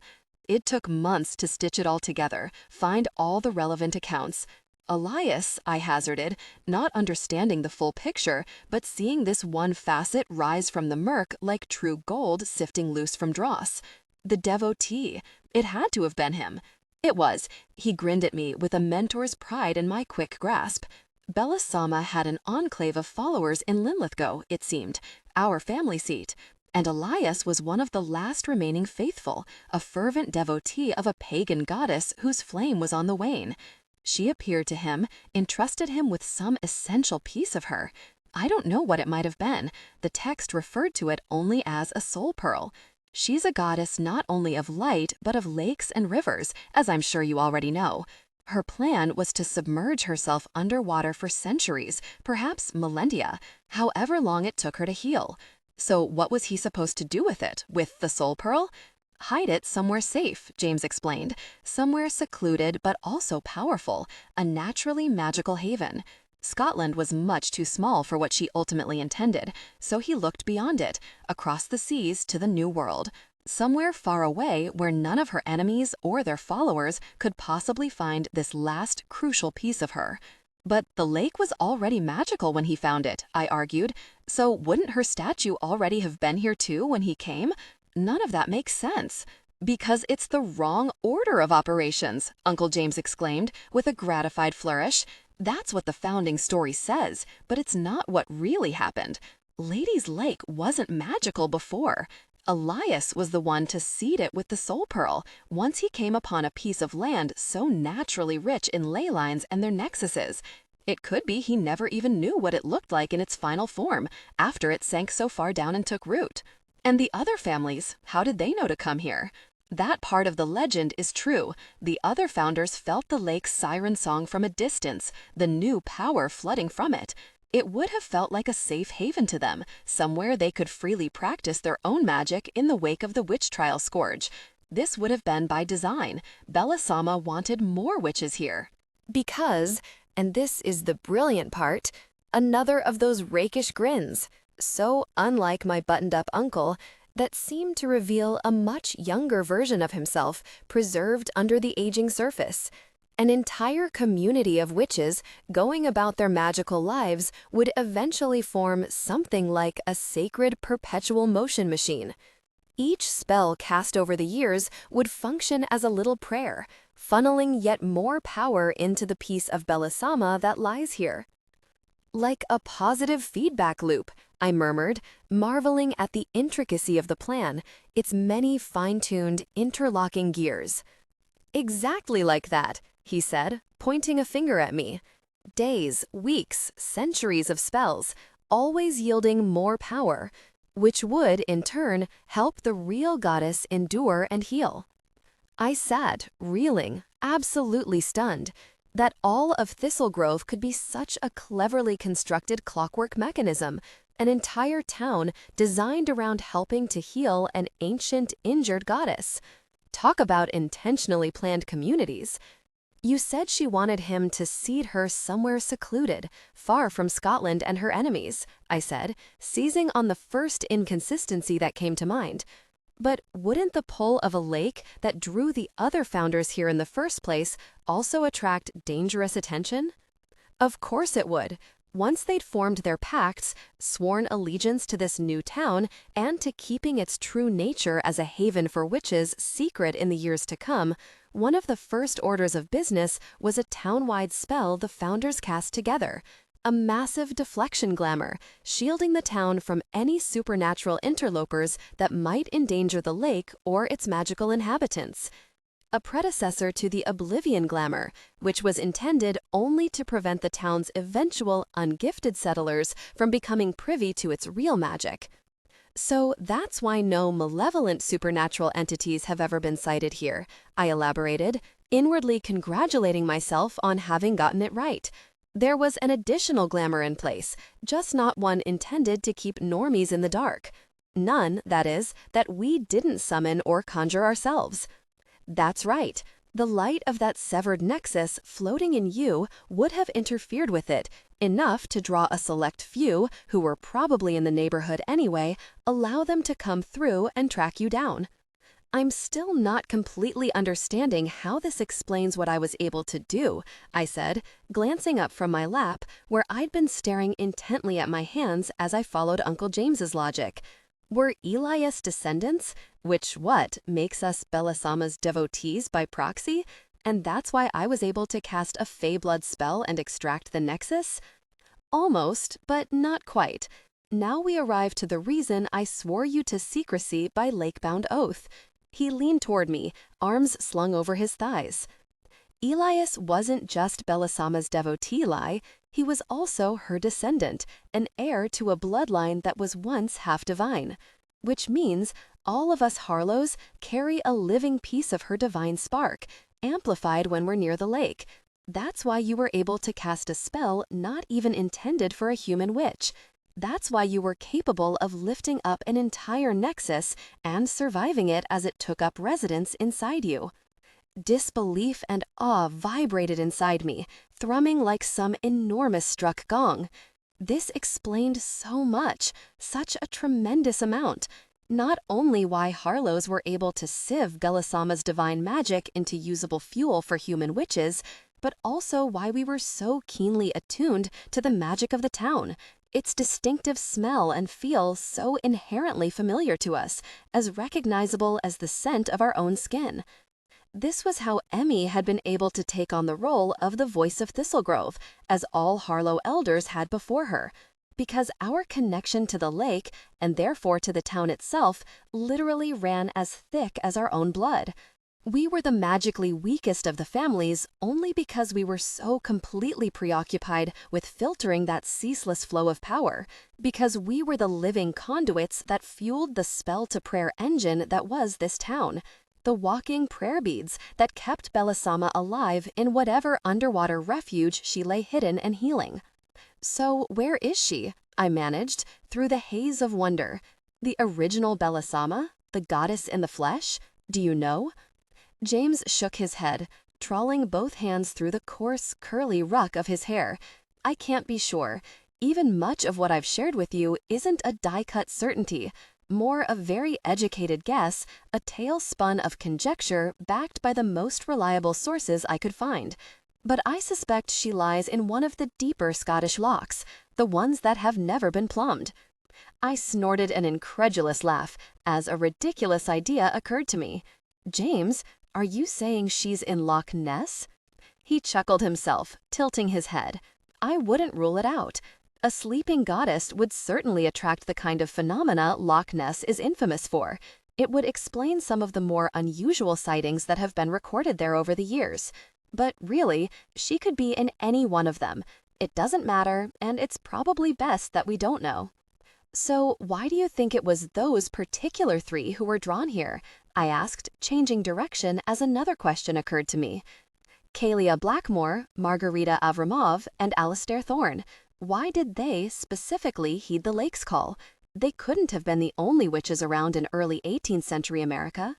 It took months to stitch it all together, find all the relevant accounts. Elias, I hazarded, not understanding the full picture, but seeing this one facet rise from the murk like true gold sifting loose from dross. The devotee. It had to have been him. It was. He grinned at me with a mentor's pride in my quick grasp. Belisama had an enclave of followers in Linlithgow, it seemed, our family seat. And Elias was one of the last remaining faithful, a fervent devotee of a pagan goddess whose flame was on the wane. She appeared to him, entrusted him with some essential piece of her. I don't know what it might have been. The text referred to it only as a soul pearl. She's a goddess not only of light, but of lakes and rivers, as I'm sure you already know. Her plan was to submerge herself underwater for centuries, perhaps millennia, however long it took her to heal. So what was he supposed to do with it, with the soul pearl? Hide it somewhere safe, James explained, somewhere secluded but also powerful, a naturally magical haven. Scotland was much too small for what she ultimately intended, so he looked beyond it, across the seas to the New World, somewhere far away where none of her enemies or their followers could possibly find this last crucial piece of her. But the lake was already magical when he found it, I argued, so wouldn't her statue already have been here too when he came? None of that makes sense. Because it's the wrong order of operations, Uncle James exclaimed with a gratified flourish. That's what the founding story says, but it's not what really happened. Lady's Lake wasn't magical before. Elias was the one to seed it with the soul pearl once he came upon a piece of land so naturally rich in ley lines and their nexuses. It could be he never even knew what it looked like in its final form after it sank so far down and took root. And the other families, how did they know to come here? That part of the legend is true. The other founders felt the lake's siren song from a distance, the new power flooding from it. It would have felt like a safe haven to them, somewhere they could freely practice their own magic in the wake of the witch trial scourge. This would have been by design. Belisama wanted more witches here. Because, and this is the brilliant part, another of those rakish grins, so unlike my buttoned-up uncle, that seemed to reveal a much younger version of himself preserved under the aging surface. An entire community of witches going about their magical lives would eventually form something like a sacred perpetual motion machine. Each spell cast over the years would function as a little prayer, funneling yet more power into the piece of Belisama that lies here. Like a positive feedback loop, I murmured, marveling at the intricacy of the plan, its many fine-tuned, interlocking gears. Exactly like that, he said, pointing a finger at me. Days, weeks, centuries of spells, always yielding more power, which would, in turn, help the real goddess endure and heal. I sat, reeling, absolutely stunned, that all of Thistle Grove could be such a cleverly constructed clockwork mechanism, an entire town designed around helping to heal an ancient, injured goddess. Talk about intentionally planned communities. You said she wanted him to seed her somewhere secluded, far from Scotland and her enemies, I said, seizing on the first inconsistency that came to mind. But wouldn't the pull of a lake that drew the other founders here in the first place also attract dangerous attention? Of course it would. Once they'd formed their pacts, sworn allegiance to this new town, and to keeping its true nature as a haven for witches secret in the years to come, one of the first orders of business was a town-wide spell the founders cast together. A massive deflection glamour, shielding the town from any supernatural interlopers that might endanger the lake or its magical inhabitants. A predecessor to the Oblivion glamour, which was intended only to prevent the town's eventual ungifted settlers from becoming privy to its real magic. So that's why no malevolent supernatural entities have ever been sighted here, I elaborated, inwardly congratulating myself on having gotten it right. There was an additional glamour in place, just not one intended to keep normies in the dark. None, that is, that we didn't summon or conjure ourselves. That's right. The light of that severed nexus floating in you would have interfered with it, enough to draw a select few, who were probably in the neighborhood anyway, allow them to come through and track you down. I'm still not completely understanding how this explains what I was able to do, I said, glancing up from my lap, where I'd been staring intently at my hands as I followed Uncle James's logic. Were Elias descendants, which makes us Belisama's devotees by proxy, and that's why I was able to cast a fae blood spell and extract the nexus? Almost, but not quite. Now we arrive to the reason I swore you to secrecy by lake-bound oath. He leaned toward me, arms slung over his thighs. Elias wasn't just Belisama's devotee, Lai. He was also her descendant, an heir to a bloodline that was once half divine. Which means all of us Harlows carry a living piece of her divine spark, amplified when we're near the lake. That's why you were able to cast a spell not even intended for a human witch. That's why you were capable of lifting up an entire nexus and surviving it as it took up residence inside you. Disbelief and awe vibrated inside me, thrumming like some enormous struck gong. This explained so much, such a tremendous amount. Not only why Harlows were able to sieve Belisama's divine magic into usable fuel for human witches, but also why we were so keenly attuned to the magic of the town, its distinctive smell and feel so inherently familiar to us, as recognizable as the scent of our own skin. This was how Emmy had been able to take on the role of the voice of Thistle Grove, as all Harlow elders had before her, because our connection to the lake, and therefore to the town itself, literally ran as thick as our own blood. We were the magically weakest of the families only because we were so completely preoccupied with filtering that ceaseless flow of power, because we were the living conduits that fueled the spell-to-prayer engine that was this town, the walking prayer beads that kept Belisama alive in whatever underwater refuge she lay hidden and healing. So where is she? I managed, through the haze of wonder. The original Belisama? The goddess in the flesh? Do you know? James shook his head, trawling both hands through the coarse, curly ruck of his hair. I can't be sure. Even much of what I've shared with you isn't a die-cut certainty, more a very educated guess, a tale spun of conjecture backed by the most reliable sources I could find. But I suspect she lies in one of the deeper Scottish lochs, the ones that have never been plumbed. I snorted an incredulous laugh as a ridiculous idea occurred to me. James, are you saying she's in Loch Ness? He chuckled himself, tilting his head. I wouldn't rule it out. A sleeping goddess would certainly attract the kind of phenomena Loch Ness is infamous for. It would explain some of the more unusual sightings that have been recorded there over the years. But really, she could be in any one of them. It doesn't matter, and it's probably best that we don't know. So why do you think it was those particular three who were drawn here? I asked, changing direction as another question occurred to me. Kalia Blackmore, Margarita Avramov, and Alastair Thorne. Why did they specifically heed the lake's call? They couldn't have been the only witches around in early 18th century America.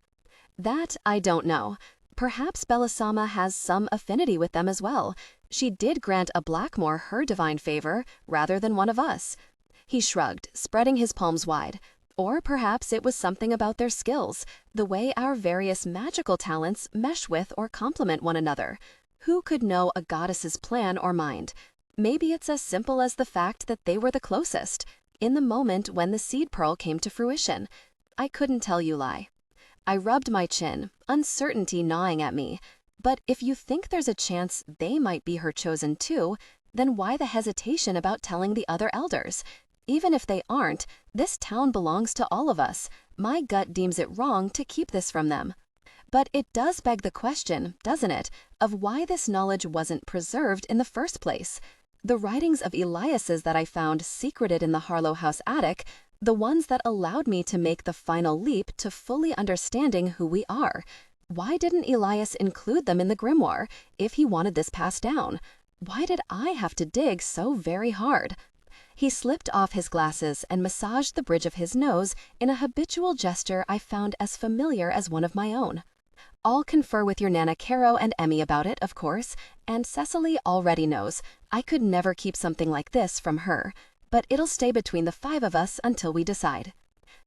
That I don't know. Perhaps Belisama has some affinity with them as well. She did grant a Blackmore her divine favor, rather than one of us. He shrugged, spreading his palms wide. Or perhaps it was something about their skills, the way our various magical talents mesh with or complement one another. Who could know a goddess's plan or mind? Maybe it's as simple as the fact that they were the closest, in the moment when the seed pearl came to fruition. I couldn't tell you, Lai. I rubbed my chin, uncertainty gnawing at me. But if you think there's a chance they might be her chosen too, then why the hesitation about telling the other elders? Even if they aren't, this town belongs to all of us. My gut deems it wrong to keep this from them. But it does beg the question, doesn't it, of why this knowledge wasn't preserved in the first place. The writings of Elias's that I found secreted in the Harlow house attic, the ones that allowed me to make the final leap to fully understanding who we are. Why didn't Elias include them in the grimoire if he wanted this passed down? Why did I have to dig so very hard? He slipped off his glasses and massaged the bridge of his nose in a habitual gesture I found as familiar as one of my own. I'll confer with your Nana Caro and Emmy about it, of course, and Cecily already knows. I could never keep something like this from her, but it'll stay between the five of us until we decide.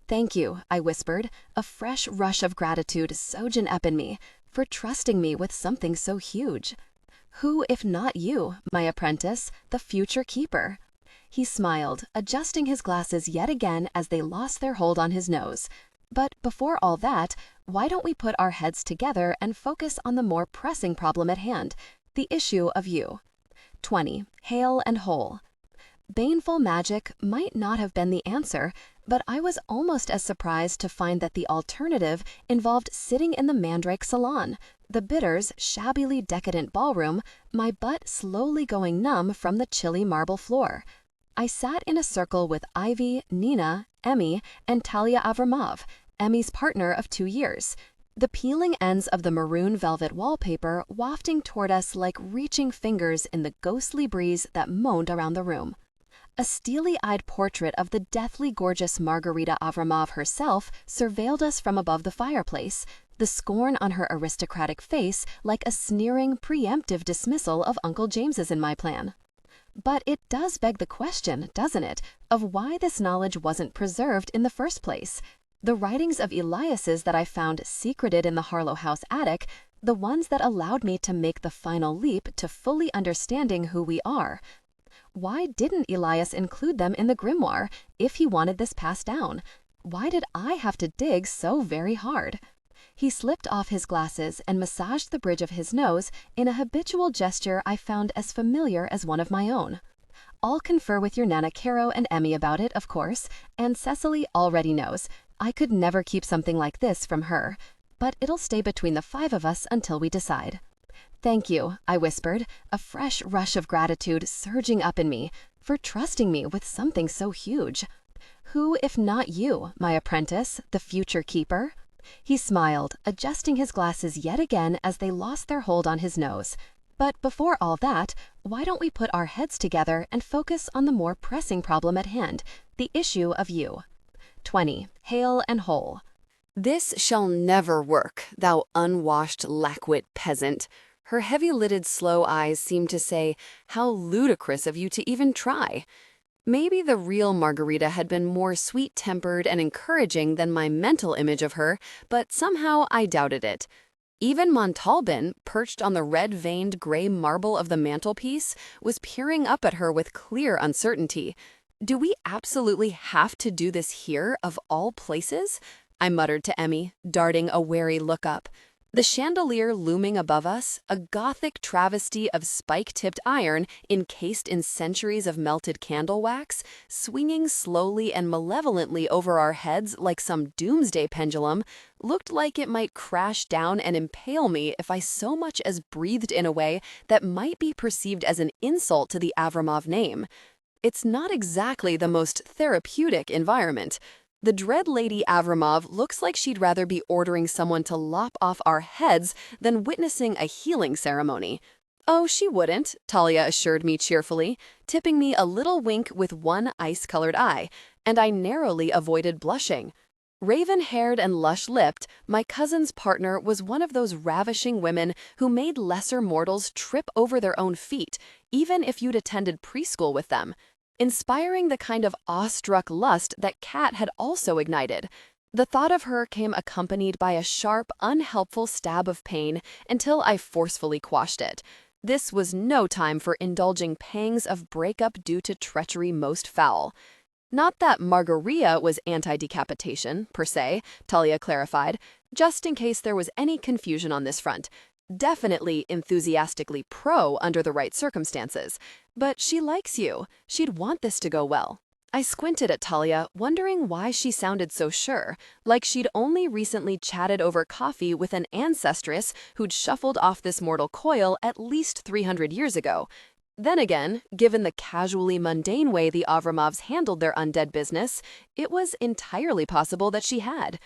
Thank you, I whispered, a fresh rush of gratitude sojourn up in me, for trusting me with something so huge. Who, if not you, my apprentice, the future keeper? He smiled, adjusting his glasses yet again as they lost their hold on his nose. But before all that, why don't we put our heads together and focus on the more pressing problem at hand, the issue of you. 20. Hale and whole. Baneful magic might not have been the answer, but I was almost as surprised to find that the alternative involved sitting in the Mandrake Salon, the Bitters' shabbily decadent ballroom, my butt slowly going numb from the chilly marble floor. I sat in a circle with Ivy, Nina, Emmy, and Talia Avramov, Emmy's partner of 2 years. The peeling ends of the maroon velvet wallpaper wafting toward us like reaching fingers in the ghostly breeze that moaned around the room. A steely-eyed portrait of the deathly gorgeous Margarita Avramov herself surveilled us from above the fireplace, the scorn on her aristocratic face like a sneering, preemptive dismissal of Uncle James's in my plan. But it does beg the question, doesn't it, of why this knowledge wasn't preserved in the first place. The writings of Elias's that I found secreted in the Harlow house attic, the ones that allowed me to make the final leap to fully understanding who we are. Why didn't Elias include them in the grimoire if he wanted this passed down? Why did I have to dig so very hard? He slipped off his glasses and massaged the bridge of his nose in a habitual gesture I found as familiar as one of my own. I'll confer with your Nana Caro and Emmy about it, of course, and Cecily already knows. I could never keep something like this from her, but it'll stay between the 5 of us until we decide. Thank you, I whispered, a fresh rush of gratitude surging up in me, for trusting me with something so huge. Who, if not you, my apprentice, the future keeper? He smiled, adjusting his glasses yet again as they lost their hold on his nose. But before all that, why don't we put our heads together and focus on the more pressing problem at hand, the issue of you. 20. Hale and whole. This shall never work, thou unwashed lackwit peasant. Her heavy-lidded slow eyes seemed to say, how ludicrous of you to even try. Maybe the real Margarita had been more sweet-tempered and encouraging than my mental image of her, but somehow I doubted it. Even Montalban, perched on the red-veined gray marble of the mantelpiece, was peering up at her with clear uncertainty. Do we absolutely have to do this here, of all places? I muttered to Emmy, darting a wary look up. The chandelier looming above us, a gothic travesty of spike-tipped iron encased in centuries of melted candle wax, swinging slowly and malevolently over our heads like some doomsday pendulum, looked like it might crash down and impale me if I so much as breathed in a way that might be perceived as an insult to the Avramov name. It's not exactly the most therapeutic environment. The dread Lady Avramov looks like she'd rather be ordering someone to lop off our heads than witnessing a healing ceremony. Oh, she wouldn't, Talia assured me cheerfully, tipping me a little wink with one ice-colored eye, and I narrowly avoided blushing. Raven-haired and lush-lipped, my cousin's partner was one of those ravishing women who made lesser mortals trip over their own feet, even if you'd attended preschool with them, inspiring the kind of awestruck lust that Kat had also ignited. The thought of her came accompanied by a sharp, unhelpful stab of pain until I forcefully quashed it. This was no time for indulging pangs of breakup due to treachery most foul. Not that Margarita was anti-decapitation, per se, Talia clarified, just in case there was any confusion on this front. Definitely enthusiastically pro under the right circumstances. But she likes you. She'd want this to go well. I squinted at Talia, wondering why she sounded so sure, like she'd only recently chatted over coffee with an ancestress who'd shuffled off this mortal coil at least 300 years ago. Then again, given the casually mundane way the Avramovs handled their undead business, it was entirely possible that she had.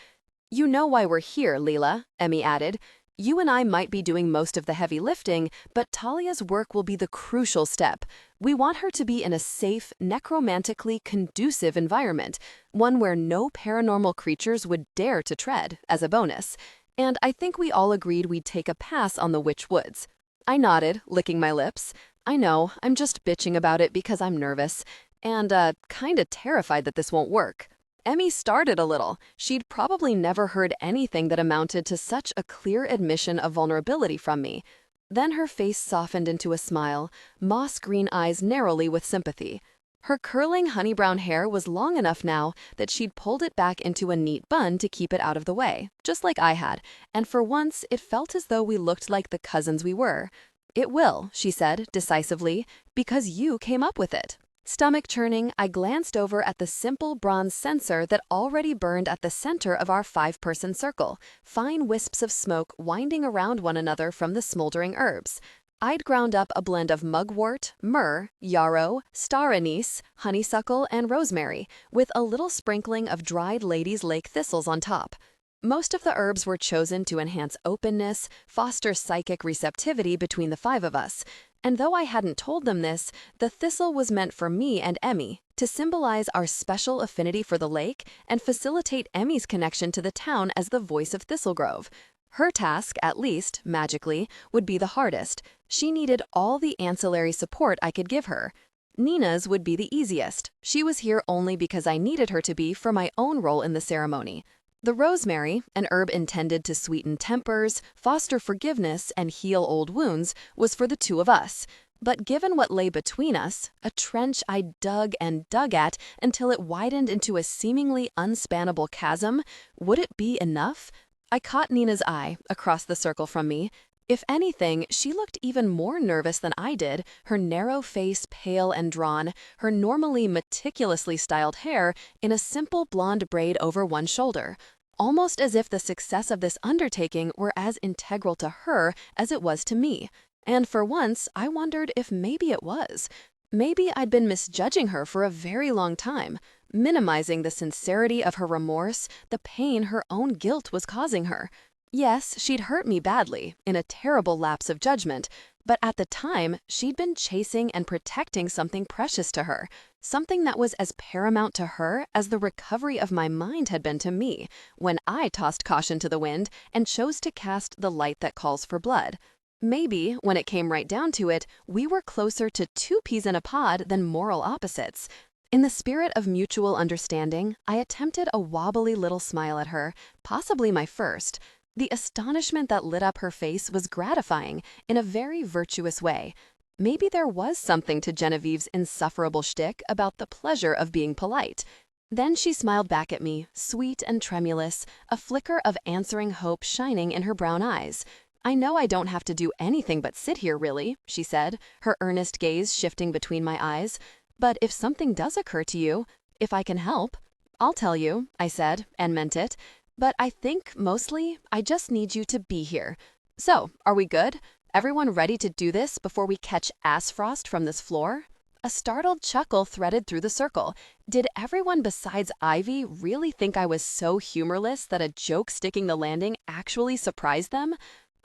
You know why we're here, Leela, Emmy added. You and I might be doing most of the heavy lifting, but Talia's work will be the crucial step. We want her to be in a safe, necromantically conducive environment, one where no paranormal creatures would dare to tread, as a bonus. And I think we all agreed we'd take a pass on the Witch Woods. I nodded, licking my lips. I know, I'm just bitching about it because I'm nervous, and kinda terrified that this won't work. Emmy started a little. She'd probably never heard anything that amounted to such a clear admission of vulnerability from me. Then her face softened into a smile, moss-green eyes narrowly with sympathy. Her curling honey-brown hair was long enough now that she'd pulled it back into a neat bun to keep it out of the way, just like I had, and for once it felt as though we looked like the cousins we were. It will, she said decisively, because you came up with it. Stomach churning, I glanced over at the simple bronze censer that already burned at the center of our 5-person circle, fine wisps of smoke winding around one another from the smoldering herbs. I'd ground up a blend of mugwort, myrrh, yarrow, star anise, honeysuckle, and rosemary, with a little sprinkling of dried ladies' lake thistles on top. Most of the herbs were chosen to enhance openness, foster psychic receptivity between the 5 of us. And though I hadn't told them this, the thistle was meant for me and Emmy, to symbolize our special affinity for the lake and facilitate Emmy's connection to the town as the voice of Thistle Grove. Her task, at least, magically, would be the hardest. She needed all the ancillary support I could give her. Nina's would be the easiest. She was here only because I needed her to be for my own role in the ceremony. The rosemary, an herb intended to sweeten tempers, foster forgiveness, and heal old wounds, was for the 2 of us. But given what lay between us, a trench I dug and dug at until it widened into a seemingly unspannable chasm, would it be enough? I caught Nina's eye, across the circle from me. If anything, she looked even more nervous than I did, her narrow face pale and drawn, her normally meticulously styled hair in a simple blonde braid over one shoulder. Almost as if the success of this undertaking were as integral to her as it was to me. And for once, I wondered if maybe it was. Maybe I'd been misjudging her for a very long time, minimizing the sincerity of her remorse, the pain her own guilt was causing her. Yes, she'd hurt me badly, in a terrible lapse of judgment, but at the time, she'd been chasing and protecting something precious to her, something that was as paramount to her as the recovery of my mind had been to me, when I tossed caution to the wind and chose to cast the light that calls for blood. Maybe, when it came right down to it, we were closer to 2 peas in a pod than moral opposites. In the spirit of mutual understanding, I attempted a wobbly little smile at her, possibly my first. The astonishment that lit up her face was gratifying, in a very virtuous way. Maybe there was something to Genevieve's insufferable shtick about the pleasure of being polite. Then she smiled back at me, sweet and tremulous, a flicker of answering hope shining in her brown eyes. "I know I don't have to do anything but sit here, really," she said, her earnest gaze shifting between my eyes. "But if something does occur to you, if I can help, I'll tell you," I said, and meant it. "But I think, mostly, I just need you to be here. So, are we good? Everyone ready to do this before we catch ass frost from this floor?" A startled chuckle threaded through the circle. Did everyone besides Ivy really think I was so humorless that a joke sticking the landing actually surprised them?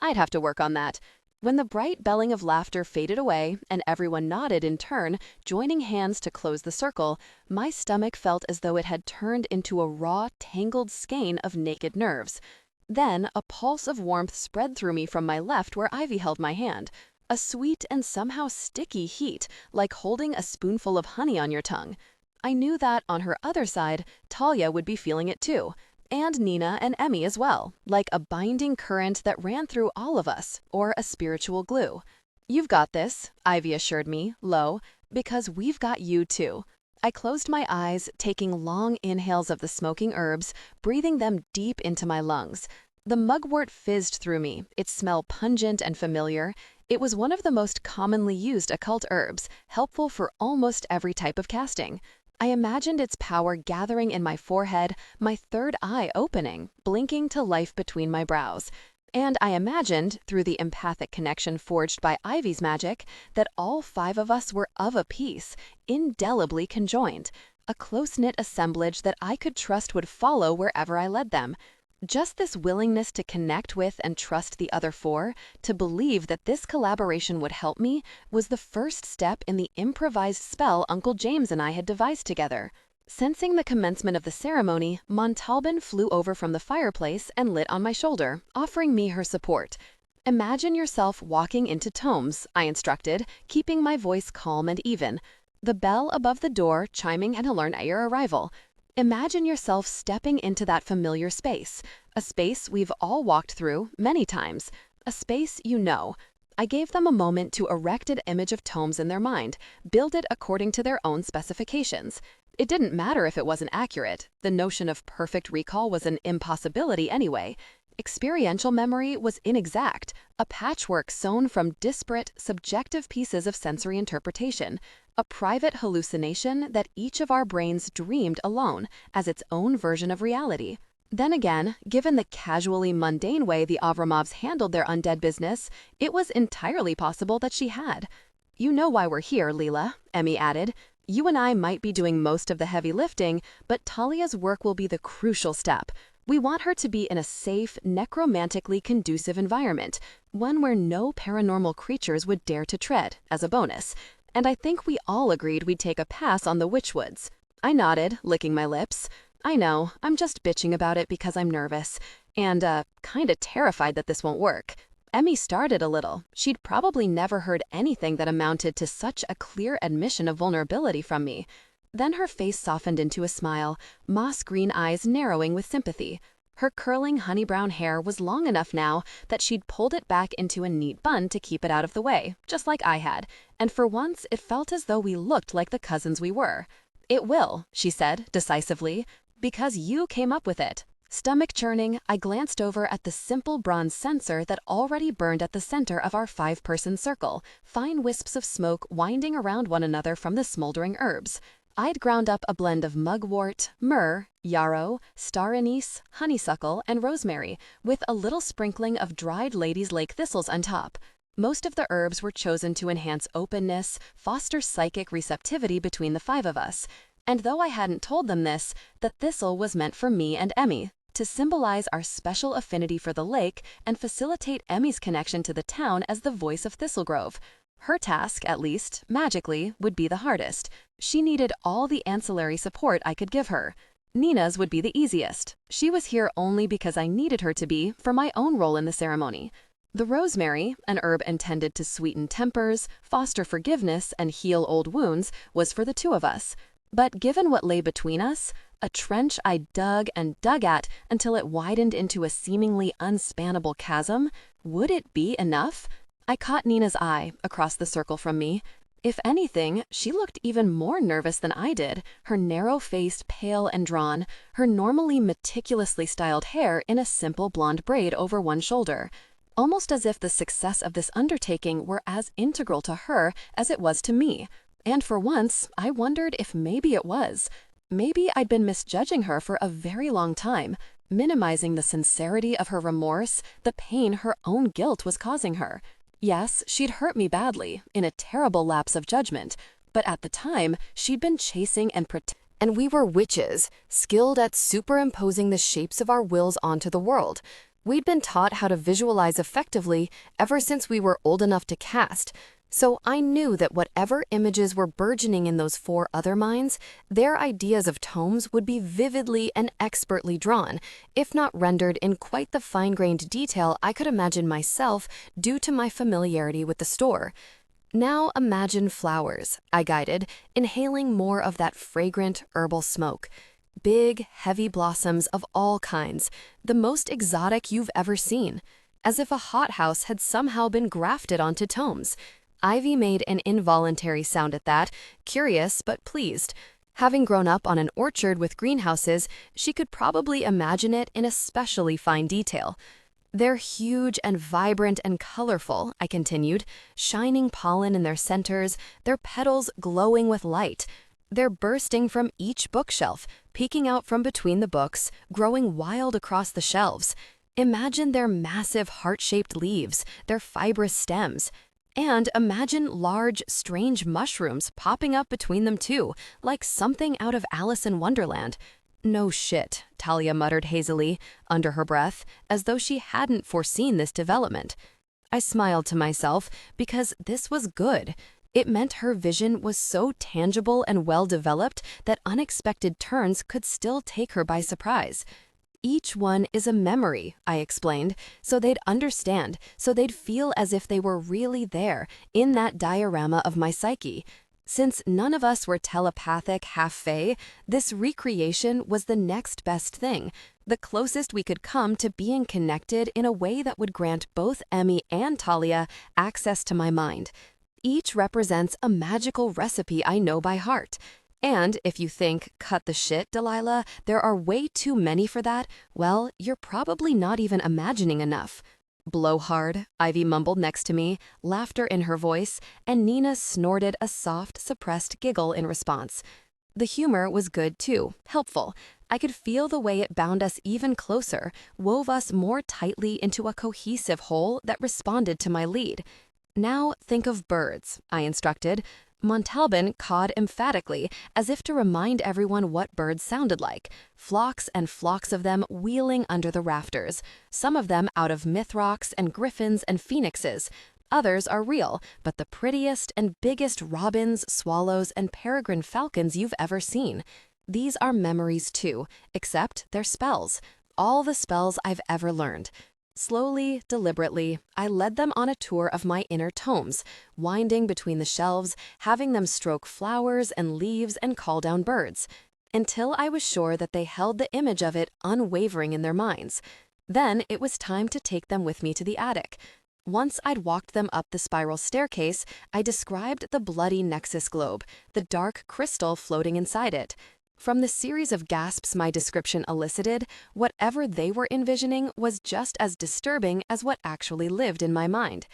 I'd have to work on that. When the bright belling of laughter faded away and everyone nodded in turn, joining hands to close the circle, my stomach felt as though it had turned into a raw, tangled skein of naked nerves. Then a pulse of warmth spread through me from my left where Ivy held my hand. A sweet and somehow sticky heat, like holding a spoonful of honey on your tongue. I knew that, on her other side, Talia would be feeling it too. And Nina and Emmy as well, like a binding current that ran through all of us, or a spiritual glue. "You've got this," Ivy assured me, low, "because we've got you too." I closed my eyes, taking long inhales of the smoking herbs, breathing them deep into my lungs. The mugwort fizzed through me, its smell pungent and familiar. It was one of the most commonly used occult herbs, helpful for almost every type of casting. I imagined its power gathering in my forehead, my third eye opening, blinking to life between my brows. And I imagined, through the empathic connection forged by Ivy's magic, that all 5 of us were of a piece, indelibly conjoined, a close-knit assemblage that I could trust would follow wherever I led them. Just this willingness to connect with and trust the other 4, to believe that this collaboration would help me, was the first step in the improvised spell Uncle James and I had devised together. Sensing the commencement of the ceremony, Montalban flew over from the fireplace and lit on my shoulder, offering me her support. "Imagine yourself walking into Tomes," I instructed, keeping my voice calm and even. The bell above the door chiming an alert at your arrival. Imagine yourself stepping into that familiar space, a space we've all walked through many times, a space you know. I gave them a moment to erect an image of Tomes in their mind, build it according to their own specifications. It didn't matter if it wasn't accurate. The notion of perfect recall was an impossibility anyway. Experiential memory was inexact, a patchwork sewn from disparate, subjective pieces of sensory interpretation, a private hallucination that each of our brains dreamed alone as its own version of reality. Then again, given the casually mundane way the Avramovs handled their undead business, it was entirely possible that she had. "You know why we're here, Leela," Emmy added. "You and I might be doing most of the heavy lifting, but Talia's work will be the crucial step. We want her to be in a safe, necromantically conducive environment, one where no paranormal creatures would dare to tread, as a bonus. And I think we all agreed we'd take a pass on the Witchwoods." I nodded, licking my lips. "I know, I'm just bitching about it because I'm nervous. And, kinda terrified that this won't work." Emmy started a little. She'd probably never heard anything that amounted to such a clear admission of vulnerability from me. Then her face softened into a smile, moss-green eyes narrowing with sympathy. Her curling honey-brown hair was long enough now that she'd pulled it back into a neat bun to keep it out of the way, just like I had, and for once it felt as though we looked like the cousins we were. "It will," she said decisively, "because you came up with it." Stomach churning, I glanced over at the simple bronze censer that already burned at the center of our 5-person circle, fine wisps of smoke winding around one another from the smoldering herbs. I'd ground up a blend of mugwort, myrrh, yarrow, star anise, honeysuckle, and rosemary, with a little sprinkling of dried ladies' lake thistles on top. Most of the herbs were chosen to enhance openness, foster psychic receptivity between the 5 of us. And though I hadn't told them this, the thistle was meant for me and Emmy, to symbolize our special affinity for the lake and facilitate Emmy's connection to the town as the voice of Thistle Grove. Her task, at least, magically, would be the hardest. She needed all the ancillary support I could give her. Nina's would be the easiest. She was here only because I needed her to be for my own role in the ceremony. The rosemary, an herb intended to sweeten tempers, foster forgiveness, and heal old wounds, was for the 2 of us. But given what lay between us, a trench I dug and dug at until it widened into a seemingly unspannable chasm, would it be enough? I caught Nina's eye across the circle from me. If anything, she looked even more nervous than I did, her narrow face pale and drawn, her normally meticulously styled hair in a simple blonde braid over one shoulder. Almost as if the success of this undertaking were as integral to her as it was to me. And for once, I wondered if maybe it was. Maybe I'd been misjudging her for a very long time, minimizing the sincerity of her remorse, the pain her own guilt was causing her. Yes, she'd hurt me badly, in a terrible lapse of judgment, but at the time, she'd been chasing and we were witches, skilled at superimposing the shapes of our wills onto the world. We'd been taught how to visualize effectively ever since we were old enough to cast. So I knew that whatever images were burgeoning in those 4 other minds, their ideas of tomes would be vividly and expertly drawn, if not rendered in quite the fine-grained detail I could imagine myself due to my familiarity with the store. "Now imagine flowers," I guided, inhaling more of that fragrant herbal smoke. "Big, heavy blossoms of all kinds, the most exotic you've ever seen, as if a hothouse had somehow been grafted onto tomes." Ivy made an involuntary sound at that, curious but pleased. Having grown up on an orchard with greenhouses, she could probably imagine it in especially fine detail. "They're huge and vibrant and colorful," I continued, "shining pollen in their centers, their petals glowing with light. They're bursting from each bookshelf, peeking out from between the books, growing wild across the shelves. Imagine their massive heart-shaped leaves, their fibrous stems. And imagine large, strange mushrooms popping up between them too, like something out of Alice in Wonderland." "No shit," Talia muttered hazily, under her breath, as though she hadn't foreseen this development. I smiled to myself, because this was good. It meant her vision was so tangible and well-developed that unexpected turns could still take her by surprise. "Each one is a memory," I explained, "so they'd understand, so they'd feel as if they were really there, in that diorama of my psyche. Since none of us were telepathic half-fae, this recreation was the next best thing, the closest we could come to being connected in a way that would grant both Emmy and Talia access to my mind. Each represents a magical recipe I know by heart. And if you think, cut the shit, Delilah, there are way too many for that, well, you're probably not even imagining enough. Blowhard, Ivy mumbled next to me, laughter in her voice, and Nina snorted a soft, suppressed giggle in response. The humor was good too, helpful. I could feel the way it bound us even closer, wove us more tightly into a cohesive whole that responded to my lead. Now think of birds, I instructed. Montalban cawed emphatically, as if to remind everyone what birds sounded like. Flocks and flocks of them wheeling under the rafters, some of them out of mythrocs and griffins and phoenixes. Others are real, but the prettiest and biggest robins, swallows, and peregrine falcons you've ever seen. These are memories too, except they're spells. All the spells I've ever learned. Slowly, deliberately, I led them on a tour of my inner tomes, winding between the shelves, having them stroke flowers and leaves and call down birds, until I was sure that they held the image of it unwavering in their minds. Then it was time to take them with me to the attic. Once I'd walked them up the spiral staircase, I described the bloody Nexus globe, the dark crystal floating inside it. From the series of gasps my description elicited, whatever they were envisioning was just as disturbing as what actually lived in my mind.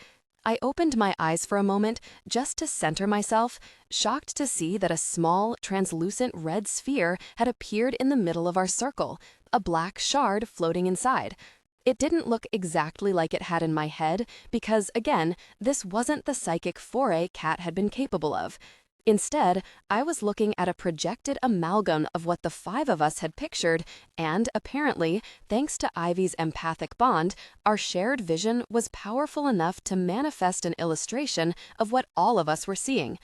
I opened my eyes for a moment just to center myself, shocked to see that a small, translucent red sphere had appeared in the middle of our circle, a black shard floating inside. It didn't look exactly like it had in my head because, again, this wasn't the psychic foray Cat had been capable of. Instead, I was looking at a projected amalgam of what the five of us had pictured, and apparently, thanks to Ivy's empathic bond, our shared vision was powerful enough to manifest an illustration of what all of us were seeing.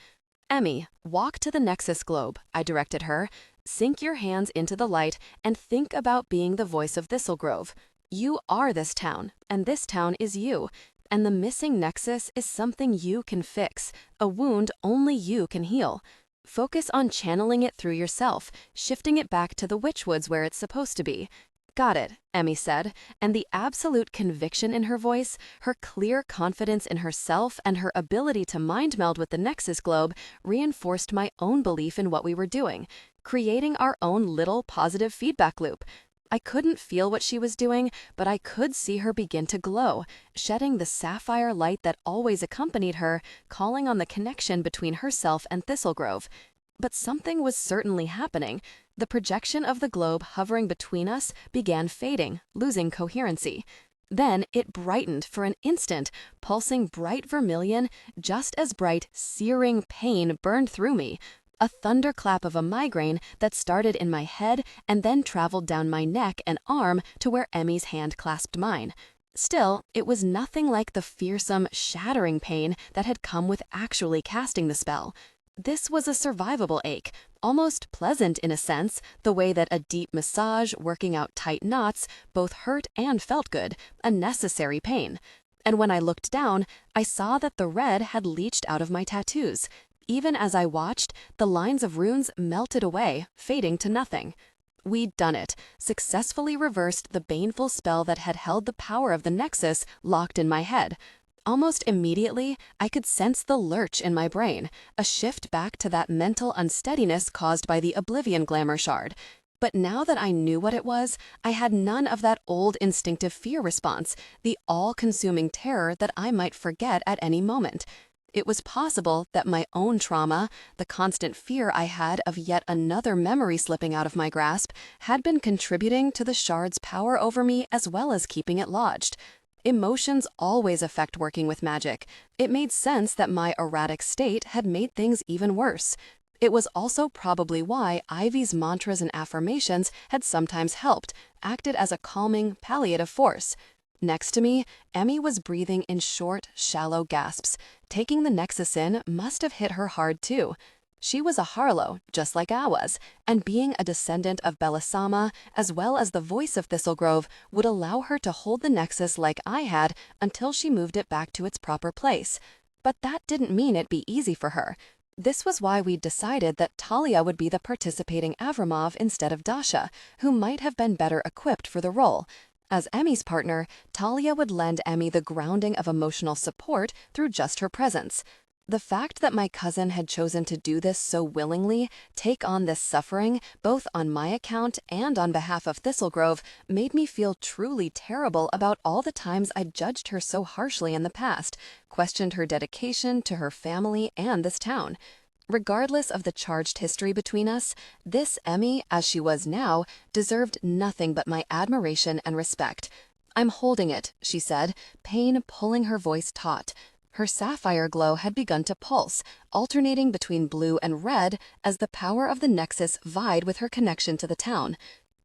Emmy, walk to the Nexus globe, I directed her. Sink your hands into the light and think about being the voice of Thistle Grove. You are this town, and this town is you. And the missing nexus is something you can fix, a wound only you can heal. Focus on channeling it through yourself, shifting it back to the Witchwoods where it's supposed to be. Got it, Emmy said, and the absolute conviction in her voice, her clear confidence in herself, and her ability to mind meld with the Nexus globe reinforced my own belief in what we were doing, creating our own little positive feedback loop. I couldn't feel what she was doing, but I could see her begin to glow, shedding the sapphire light that always accompanied her, calling on the connection between herself and Thistle Grove. But something was certainly happening. The projection of the globe hovering between us began fading, losing coherency. Then it brightened for an instant, pulsing bright vermilion, just as bright, searing pain burned through me. A thunderclap of a migraine that started in my head and then traveled down my neck and arm to where Emmy's hand clasped mine. Still, it was nothing like the fearsome, shattering pain that had come with actually casting the spell. This was a survivable ache, almost pleasant in a sense, the way that a deep massage working out tight knots both hurt and felt good, a necessary pain. And when I looked down, I saw that the red had leached out of my tattoos. Even as I watched, the lines of runes melted away, fading to nothing. We'd done it, successfully reversed the baneful spell that had held the power of the Nexus locked in my head. Almost immediately, I could sense the lurch in my brain, a shift back to that mental unsteadiness caused by the Oblivion Glamour Shard. But now that I knew what it was, I had none of that old instinctive fear response, the all-consuming terror that I might forget at any moment. It was possible that my own trauma, the constant fear I had of yet another memory slipping out of my grasp, had been contributing to the shard's power over me as well as keeping it lodged. Emotions always affect working with magic. It made sense that my erratic state had made things even worse. It was also probably why Ivy's mantras and affirmations had sometimes helped, acted as a calming, palliative force. Next to me, Emmy was breathing in short, shallow gasps. Taking the Nexus in must have hit her hard too. She was a Harlow, just like I was, and being a descendant of Belisama, as well as the voice of Thistle Grove, would allow her to hold the Nexus like I had until she moved it back to its proper place. But that didn't mean it'd be easy for her. This was why we'd decided that Talia would be the participating Avramov instead of Dasha, who might have been better equipped for the role. As Emmy's partner, Talia would lend Emmy the grounding of emotional support through just her presence. The fact that my cousin had chosen to do this so willingly, take on this suffering, both on my account and on behalf of Thistle Grove, made me feel truly terrible about all the times I'd judged her so harshly in the past, questioned her dedication to her family and this town. Regardless of the charged history between us, this Emmy, as she was now, deserved nothing but my admiration and respect. "I'm holding it," she said, pain pulling her voice taut. Her sapphire glow had begun to pulse, alternating between blue and red as the power of the nexus vied with her connection to the town.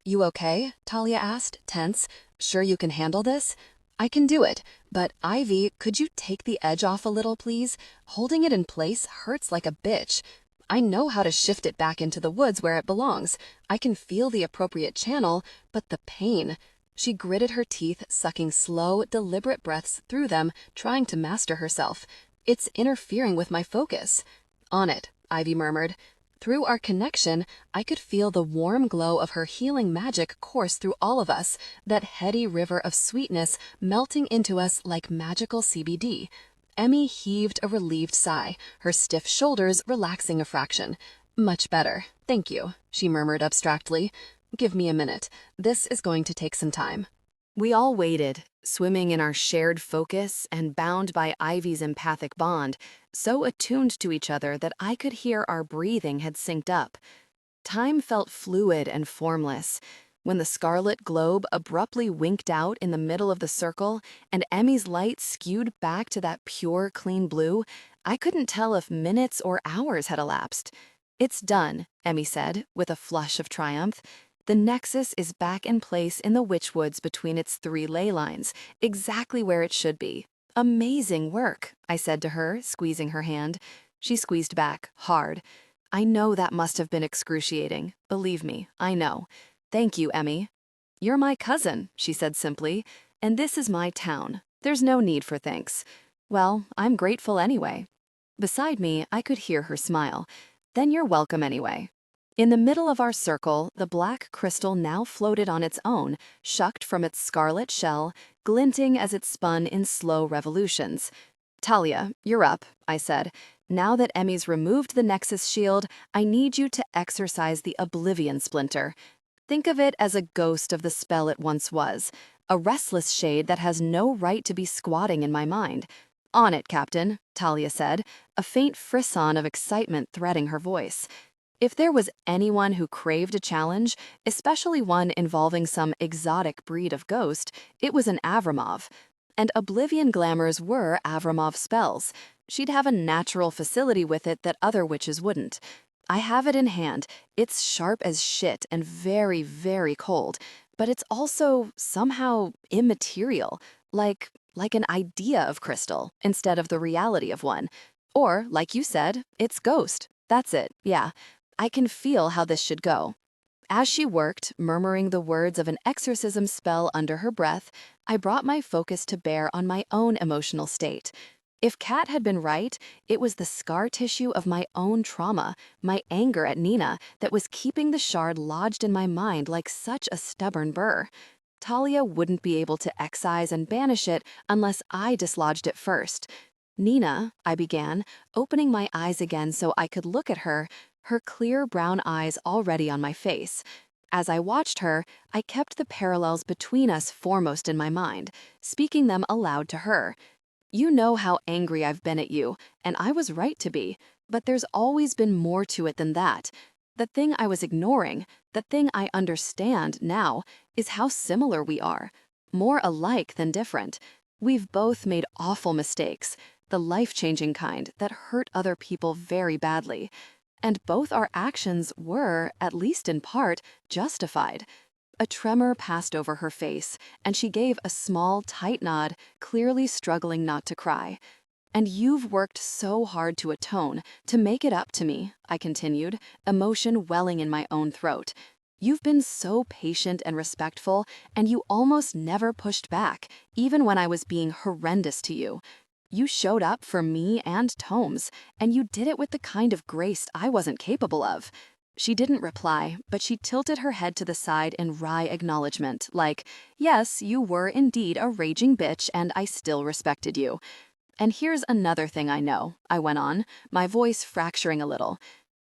"You okay?" Talia asked, tense. "Sure you can handle this?" "I can do it, but Ivy, could you take the edge off a little, please? Holding it in place hurts like a bitch. I know how to shift it back into the woods where it belongs. I can feel the appropriate channel, but the pain." She gritted her teeth, sucking slow, deliberate breaths through them, trying to master herself. "It's interfering with my focus." "On it," Ivy murmured. Through our connection, I could feel the warm glow of her healing magic course through all of us, that heady river of sweetness melting into us like magical CBD. Emmy heaved a relieved sigh, her stiff shoulders relaxing a fraction. "Much better, thank you," she murmured abstractly. "Give me a minute. This is going to take some time." We all waited, swimming in our shared focus and bound by Ivy's empathic bond, so attuned to each other that I could hear our breathing had synced up. Time felt fluid and formless. When the scarlet globe abruptly winked out in the middle of the circle and Emmy's light skewed back to that pure, clean blue, I couldn't tell if minutes or hours had elapsed. "It's done," Emmy said, with a flush of triumph. "The nexus is back in place in the Witchwoods between its 3 ley lines, exactly where it should be." "Amazing work," I said to her, squeezing her hand. She squeezed back, hard. "I know that must have been excruciating. Believe me, I know. Thank you, Emmy." "You're my cousin," she said simply, "and this is my town. There's no need for thanks." "Well, I'm grateful anyway." Beside me, I could hear her smile. "Then you're welcome anyway." In the middle of our circle, the black crystal now floated on its own, shucked from its scarlet shell, glinting as it spun in slow revolutions. "Talia, you're up," I said. "Now that Emmy's removed the Nexus shield, I need you to exercise the Oblivion Splinter. Think of it as a ghost of the spell it once was, a restless shade that has no right to be squatting in my mind." "On it, Captain," Talia said, a faint frisson of excitement threading her voice. If there was anyone who craved a challenge, especially one involving some exotic breed of ghost, it was an Avramov. And Oblivion glamours were Avramov spells. She'd have a natural facility with it that other witches wouldn't. I have it in hand. It's sharp as shit and very, very cold. But it's also somehow immaterial, like an idea of crystal instead of the reality of one. Or, like you said, it's ghost. That's it, yeah. I can feel how this should go. As she worked, murmuring the words of an exorcism spell under her breath, I brought my focus to bear on my own emotional state. If Kat had been right, it was the scar tissue of my own trauma, my anger at Nina, that was keeping the shard lodged in my mind like such a stubborn burr. Talia wouldn't be able to excise and banish it unless I dislodged it first. "Nina," I began, opening my eyes again so I could look at her clear brown eyes already on my face. As I watched her, I kept the parallels between us foremost in my mind, speaking them aloud to her. "You know how angry I've been at you, and I was right to be, but there's always been more to it than that. The thing I was ignoring, the thing I understand now, is how similar we are. More alike than different. We've both made awful mistakes, the life-changing kind that hurt other people very badly. And both our actions were, at least in part, justified." A tremor passed over her face, and she gave a small, tight nod, clearly struggling not to cry. "And you've worked so hard to atone, to make it up to me," I continued, emotion welling in my own throat. "You've been so patient and respectful, and you almost never pushed back, even when I was being horrendous to you. You showed up for me and Tomes, and you did it with the kind of grace I wasn't capable of." She didn't reply, but she tilted her head to the side in wry acknowledgement, like, "Yes, you were indeed a raging bitch, and I still respected you." And here's another thing I know, I went on, my voice fracturing a little.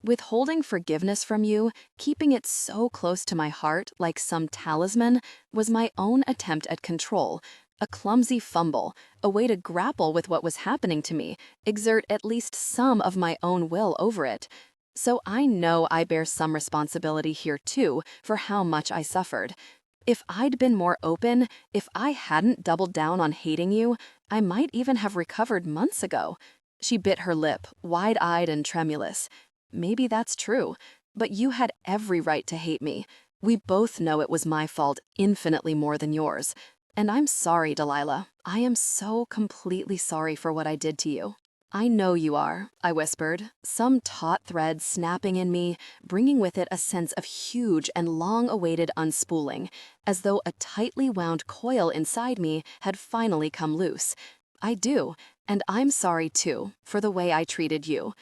Withholding forgiveness from you, keeping it so close to my heart like some talisman, was my own attempt at control, a clumsy fumble, a way to grapple with what was happening to me, exert at least some of my own will over it. So I know I bear some responsibility here too for how much I suffered. If I'd been more open, if I hadn't doubled down on hating you, I might even have recovered months ago. She bit her lip, wide-eyed and tremulous. Maybe that's true, but you had every right to hate me. We both know it was my fault infinitely more than yours. And I'm sorry, Delilah. I am so completely sorry for what I did to you. I know you are, I whispered, some taut thread snapping in me, bringing with it a sense of huge and long-awaited unspooling, as though a tightly wound coil inside me had finally come loose. I do, and I'm sorry too, for the way I treated you.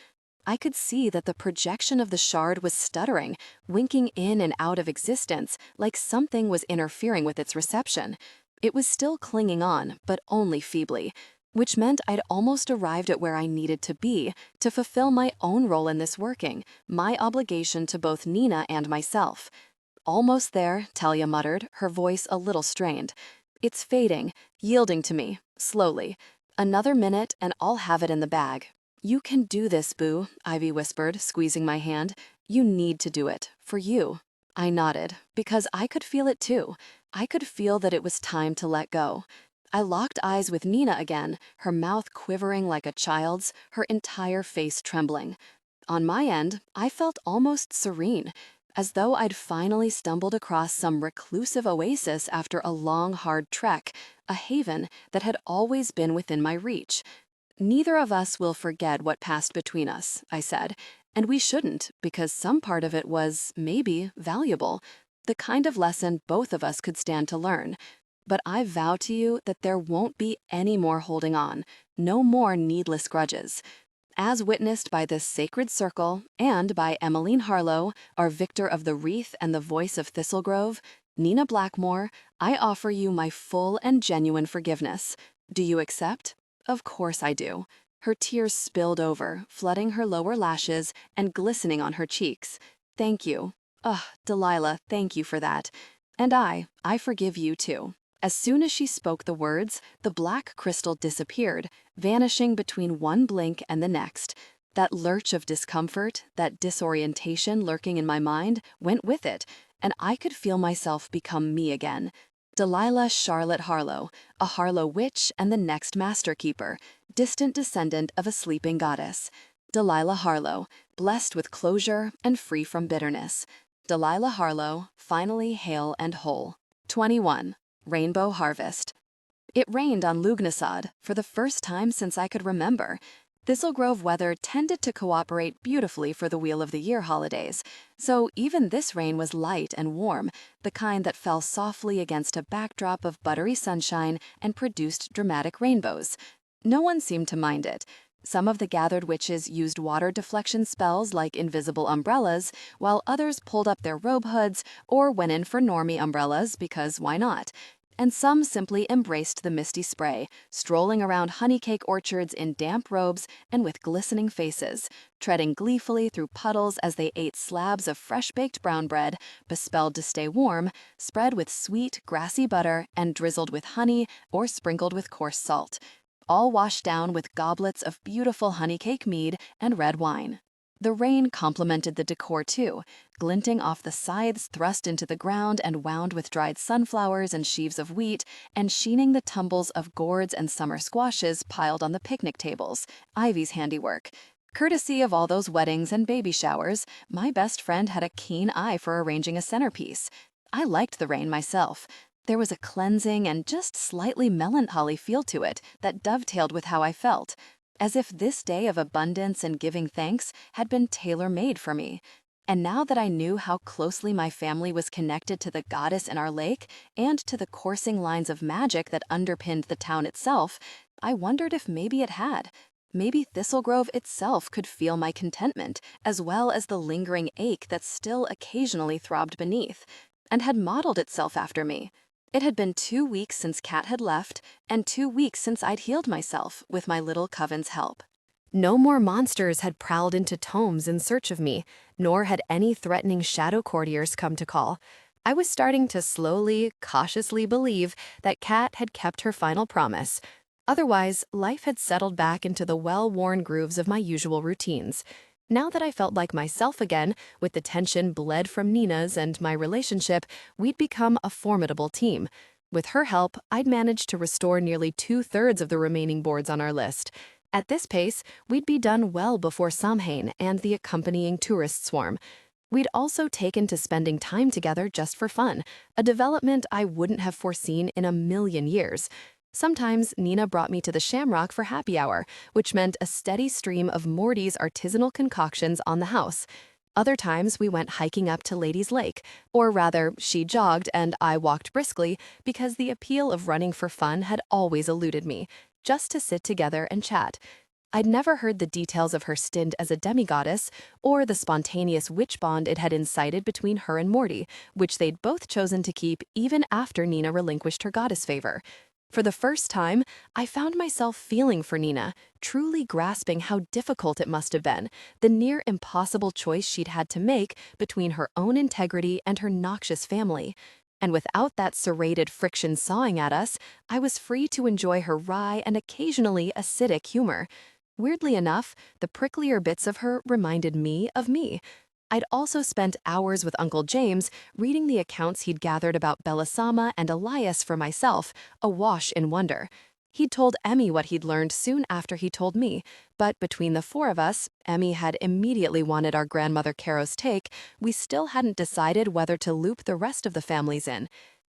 I could see that the projection of the shard was stuttering, winking in and out of existence, like something was interfering with its reception. It was still clinging on, but only feebly, which meant I'd almost arrived at where I needed to be to fulfill my own role in this working, my obligation to both Nina and myself. Almost there, Talia muttered, her voice a little strained. It's fading, yielding to me, slowly. Another minute and I'll have it in the bag. You can do this, Boo, Ivy whispered, squeezing my hand. You need to do it, for you. I nodded, because I could feel it too. I could feel that it was time to let go. I locked eyes with Nina again, her mouth quivering like a child's, her entire face trembling. On my end, I felt almost serene, as though I'd finally stumbled across some reclusive oasis after a long, hard trek, a haven that had always been within my reach. Neither of us will forget what passed between us, I said, and we shouldn't, because some part of it was, maybe, valuable, the kind of lesson both of us could stand to learn. But I vow to you that there won't be any more holding on, no more needless grudges. As witnessed by this sacred circle and by Emmeline Harlow, our victor of the wreath and the voice of Thistle Grove, Nina Blackmore, I offer you my full and genuine forgiveness. Do you accept? Of course I do. Her tears spilled over, flooding her lower lashes and glistening on her cheeks. Thank you. Delilah, thank you for that. And I forgive you too. As soon as she spoke the words, the black crystal disappeared, vanishing between one blink and the next. That lurch of discomfort, that disorientation lurking in my mind, went with it, and I could feel myself become me again. Delilah Charlotte Harlow, a Harlow witch and the next master keeper, distant descendant of a sleeping goddess. Delilah Harlow, blessed with closure and free from bitterness. Delilah Harlow, finally hale and whole. 21. Rainbow Harvest. It rained on Lugnasad for the first time since I could remember. Thistle Grove weather tended to cooperate beautifully for the Wheel of the Year holidays, so even this rain was light and warm, the kind that fell softly against a backdrop of buttery sunshine and produced dramatic rainbows. No one seemed to mind it. Some of the gathered witches used water deflection spells like invisible umbrellas, while others pulled up their robe hoods or went in for normie umbrellas because why not? And some simply embraced the misty spray, strolling around honeycake orchards in damp robes and with glistening faces, treading gleefully through puddles as they ate slabs of fresh-baked brown bread, bespelled to stay warm, spread with sweet, grassy butter and drizzled with honey or sprinkled with coarse salt, all washed down with goblets of beautiful honeycake mead and red wine. The rain complemented the decor too, glinting off the scythes thrust into the ground and wound with dried sunflowers and sheaves of wheat, and sheening the tumbles of gourds and summer squashes piled on the picnic tables, Ivy's handiwork. Courtesy of all those weddings and baby showers, my best friend had a keen eye for arranging a centerpiece. I liked the rain myself. There was a cleansing and just slightly melancholy feel to it that dovetailed with how I felt, as if this day of abundance and giving thanks had been tailor-made for me. And now that I knew how closely my family was connected to the goddess in our lake and to the coursing lines of magic that underpinned the town itself, I wondered if maybe it had. Maybe Thistle Grove itself could feel my contentment, as well as the lingering ache that still occasionally throbbed beneath, and had modeled itself after me. It had been 2 weeks since Cat had left, and 2 weeks since I'd healed myself with my little coven's help. No more monsters had prowled into tomes in search of me, nor had any threatening shadow courtiers come to call. I was starting to slowly, cautiously believe that Cat had kept her final promise. Otherwise, life had settled back into the well-worn grooves of my usual routines. Now that I felt like myself again, with the tension bled from Nina's and my relationship, we'd become a formidable team. With her help, I'd managed to restore nearly 2/3 of the remaining boards on our list. At this pace, we'd be done well before Samhain and the accompanying tourist swarm. We'd also taken to spending time together just for fun, a development I wouldn't have foreseen in a million years. Sometimes Nina brought me to the Shamrock for happy hour, which meant a steady stream of Morty's artisanal concoctions on the house. Other times we went hiking up to Ladies Lake, or rather, she jogged and I walked briskly because the appeal of running for fun had always eluded me, just to sit together and chat. I'd never heard the details of her stint as a demigoddess, or the spontaneous witch bond it had incited between her and Morty, which they'd both chosen to keep even after Nina relinquished her goddess favor. For the first time, I found myself feeling for Nina, truly grasping how difficult it must have been, the near impossible choice she'd had to make between her own integrity and her noxious family. And without that serrated friction sawing at us, I was free to enjoy her wry and occasionally acidic humor. Weirdly enough, the pricklier bits of her reminded me of me. I'd also spent hours with Uncle James reading the accounts he'd gathered about Belisama and Elias for myself, awash in wonder. He'd told Emmy what he'd learned soon after he told me, but between the four of us, Emmy had immediately wanted our grandmother Caro's take. We still hadn't decided whether to loop the rest of the families in.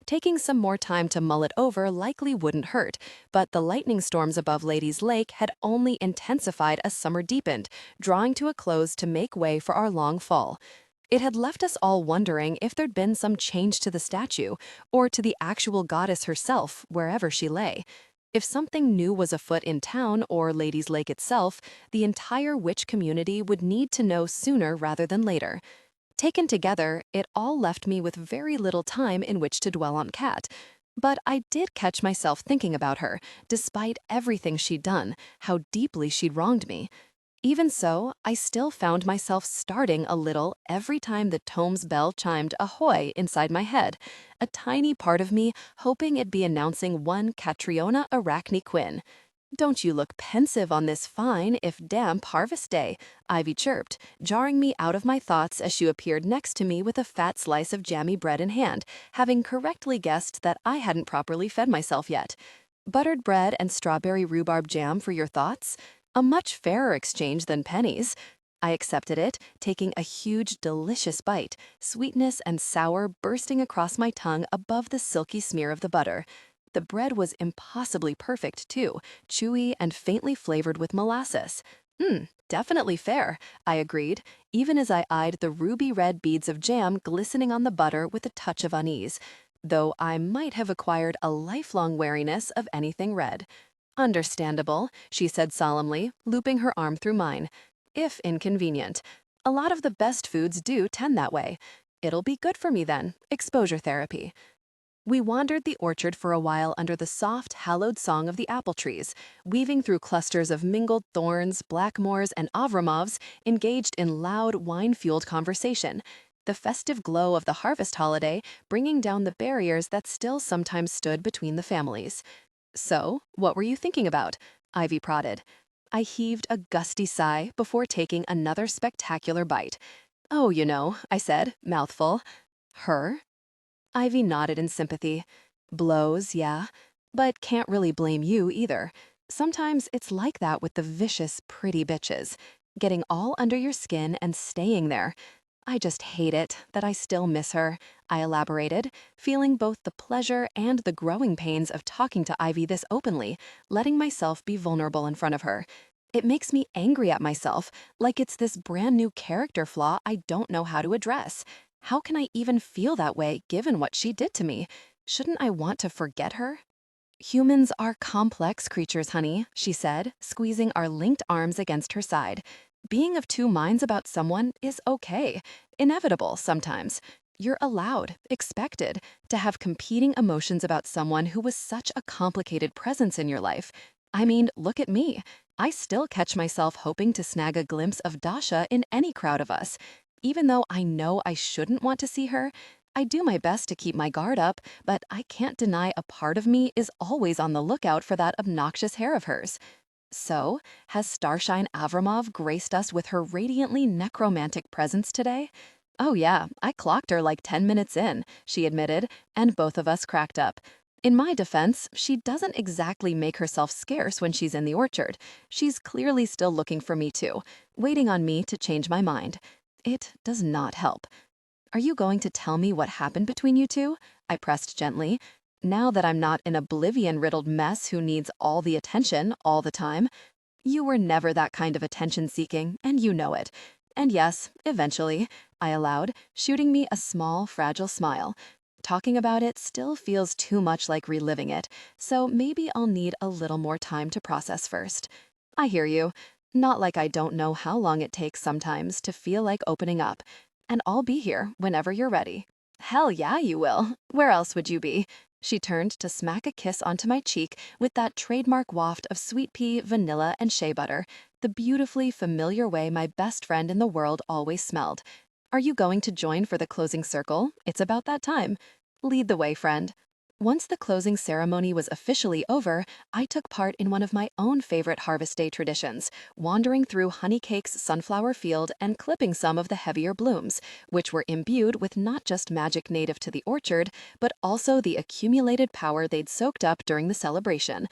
Taking some more time to mull it over likely wouldn't hurt, but the lightning storms above Ladies Lake had only intensified as summer deepened, drawing to a close to make way for our long fall. It had left us all wondering if there'd been some change to the statue, or to the actual goddess herself, wherever she lay. If something new was afoot in town or Ladies Lake itself, the entire witch community would need to know sooner rather than later. Taken together, it all left me with very little time in which to dwell on Cat. But I did catch myself thinking about her, despite everything she'd done, how deeply she'd wronged me. Even so, I still found myself starting a little every time the tome's bell chimed ahoy inside my head, a tiny part of me hoping it'd be announcing one Catriona Quinn. "Don't you look pensive on this fine, if damp, harvest day," Ivy chirped, jarring me out of my thoughts as she appeared next to me with a fat slice of jammy bread in hand, having correctly guessed that I hadn't properly fed myself yet. "Buttered bread and strawberry rhubarb jam for your thoughts? A much fairer exchange than pennies." I accepted it, taking a huge, delicious bite, sweetness and sour bursting across my tongue above the silky smear of the butter. The bread was impossibly perfect, too, chewy and faintly flavored with molasses. Definitely fair," I agreed, even as I eyed the ruby-red beads of jam glistening on the butter with a touch of unease, though I might have acquired a lifelong wariness of anything red. "Understandable," she said solemnly, looping her arm through mine. "If inconvenient. A lot of the best foods do tend that way. It'll be good for me then, exposure therapy." We wandered the orchard for a while under the soft, hallowed song of the apple trees, weaving through clusters of mingled thorns, blackmores, and avramovs engaged in loud, wine-fueled conversation, the festive glow of the harvest holiday bringing down the barriers that still sometimes stood between the families. "So, what were you thinking about?" Ivy prodded. I heaved a gusty sigh before taking another spectacular bite. "Oh, you know," I said, mouthful. "Her?" Ivy nodded in sympathy. "Blows, yeah. But can't really blame you either. Sometimes it's like that with the vicious, pretty bitches. Getting all under your skin and staying there. I just hate it that I still miss her," I elaborated, feeling both the pleasure and the growing pains of talking to Ivy this openly, letting myself be vulnerable in front of her. It makes me angry at myself, like it's this brand new character flaw I don't know how to address. How can I even feel that way given what she did to me? Shouldn't I want to forget her? "Humans are complex creatures, honey," she said, squeezing our linked arms against her side. "Being of two minds about someone is okay. Inevitable sometimes. You're allowed, expected, to have competing emotions about someone who was such a complicated presence in your life. I mean, look at me. I still catch myself hoping to snag a glimpse of Dasha in any crowd of us. Even though I know I shouldn't want to see her, I do my best to keep my guard up, but I can't deny a part of me is always on the lookout for that obnoxious hair of hers. So, has Starshine Avramov graced us with her radiantly necromantic presence today? Oh yeah, I clocked her like 10 minutes in, she admitted, and both of us cracked up. In my defense, she doesn't exactly make herself scarce when she's in the orchard. She's clearly still looking for me too, waiting on me to change my mind. It does not help. Are you going to tell me what happened between you two? I pressed gently. Now that I'm not an oblivion-riddled mess who needs all the attention all the time. You were never that kind of attention-seeking, and you know it. And yes, eventually, I allowed, shooting me a small, fragile smile. Talking about it still feels too much like reliving it, so maybe I'll need a little more time to process first. I hear you. Not like I don't know how long it takes sometimes to feel like opening up. And I'll be here whenever you're ready. Hell yeah, you will. Where else would you be? She turned to smack a kiss onto my cheek with that trademark waft of sweet pea, vanilla, and shea butter, the beautifully familiar way my best friend in the world always smelled. Are you going to join for the closing circle? It's about that time. Lead the way, friend. Once the closing ceremony was officially over, I took part in one of my own favorite Harvest Day traditions, wandering through Honeycake's sunflower field and clipping some of the heavier blooms, which were imbued with not just magic native to the orchard, but also the accumulated power they'd soaked up during the celebration.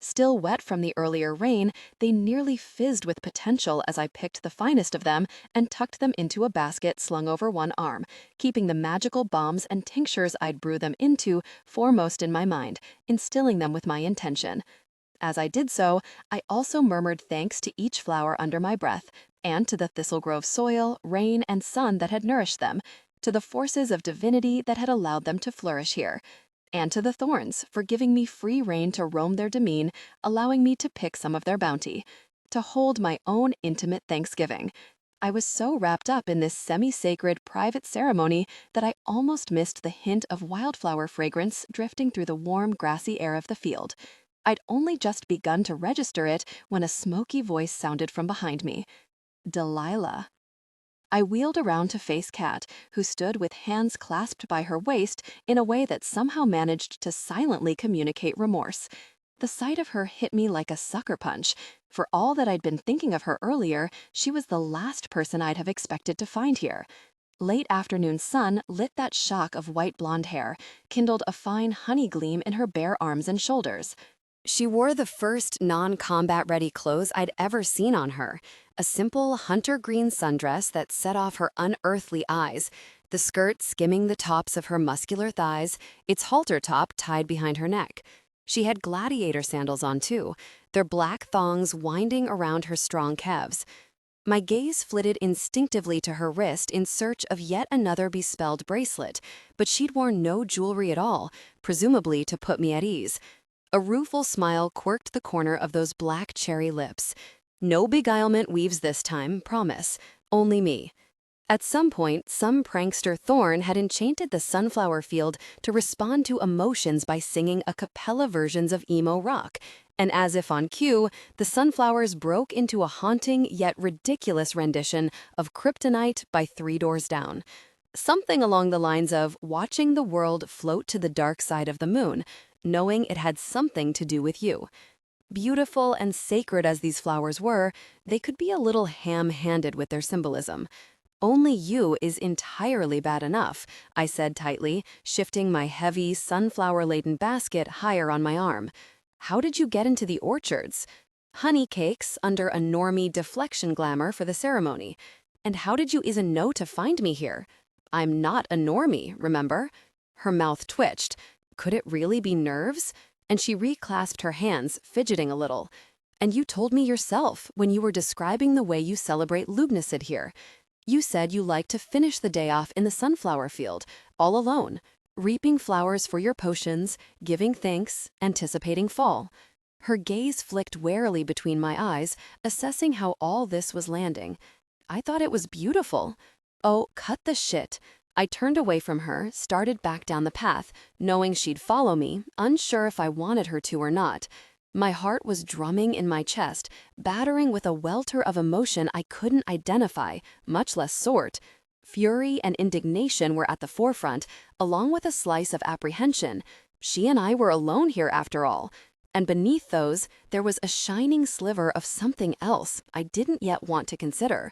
Still wet from the earlier rain, they nearly fizzed with potential as I picked the finest of them and tucked them into a basket slung over one arm, keeping the magical bombs and tinctures I'd brew them into foremost in my mind, instilling them with my intention. As I did so, I also murmured thanks to each flower under my breath, and to the Thistle Grove soil, rain, and sun that had nourished them, to the forces of divinity that had allowed them to flourish here, and to the thorns for giving me free rein to roam their demesne, allowing me to pick some of their bounty, to hold my own intimate Thanksgiving. I was so wrapped up in this semi-sacred private ceremony that I almost missed the hint of wildflower fragrance drifting through the warm, grassy air of the field. I'd only just begun to register it when a smoky voice sounded from behind me. Delilah. I wheeled around to face Kat, who stood with hands clasped by her waist in a way that somehow managed to silently communicate remorse. The sight of her hit me like a sucker punch. For all that I'd been thinking of her earlier, she was the last person I'd have expected to find here. Late afternoon sun lit that shock of white blonde hair, kindled a fine honey gleam in her bare arms and shoulders. She wore the first non-combat-ready clothes I'd ever seen on her, a simple hunter green sundress that set off her unearthly eyes, the skirt skimming the tops of her muscular thighs, its halter top tied behind her neck. She had gladiator sandals on too, their black thongs winding around her strong calves. My gaze flitted instinctively to her wrist in search of yet another bespelled bracelet, but she'd worn no jewelry at all, presumably to put me at ease. A rueful smile quirked the corner of those black cherry lips. No beguilement weaves this time, promise. Only me. At some point, some prankster thorn had enchanted the sunflower field to respond to emotions by singing a cappella versions of emo rock, and as if on cue, the sunflowers broke into a haunting yet ridiculous rendition of Kryptonite by Three Doors Down. Something along the lines of watching the world float to the dark side of the moon, knowing it had something to do with you. Beautiful and sacred as these flowers were, they could be a little ham-handed with their symbolism. Only you is entirely bad enough, I said tightly, shifting my heavy, sunflower-laden basket higher on my arm. How did you get into the orchards? Honey cakes under a normie deflection glamour for the ceremony. And how did you even know to find me here? I'm not a normie, remember? Her mouth twitched. Could it really be nerves? And she reclasped her hands, fidgeting a little. And you told me yourself when you were describing the way you celebrate Lubnicid here. You said you like to finish the day off in the sunflower field, all alone, reaping flowers for your potions, giving thanks, anticipating fall. Her gaze flicked warily between my eyes, assessing how all this was landing. I thought it was beautiful. Oh, cut the shit. I turned away from her, started back down the path, knowing she'd follow me, unsure if I wanted her to or not. My heart was drumming in my chest, battering with a welter of emotion I couldn't identify, much less sort. Fury and indignation were at the forefront, along with a slice of apprehension. She and I were alone here after all. And beneath those, there was a shining sliver of something else I didn't yet want to consider.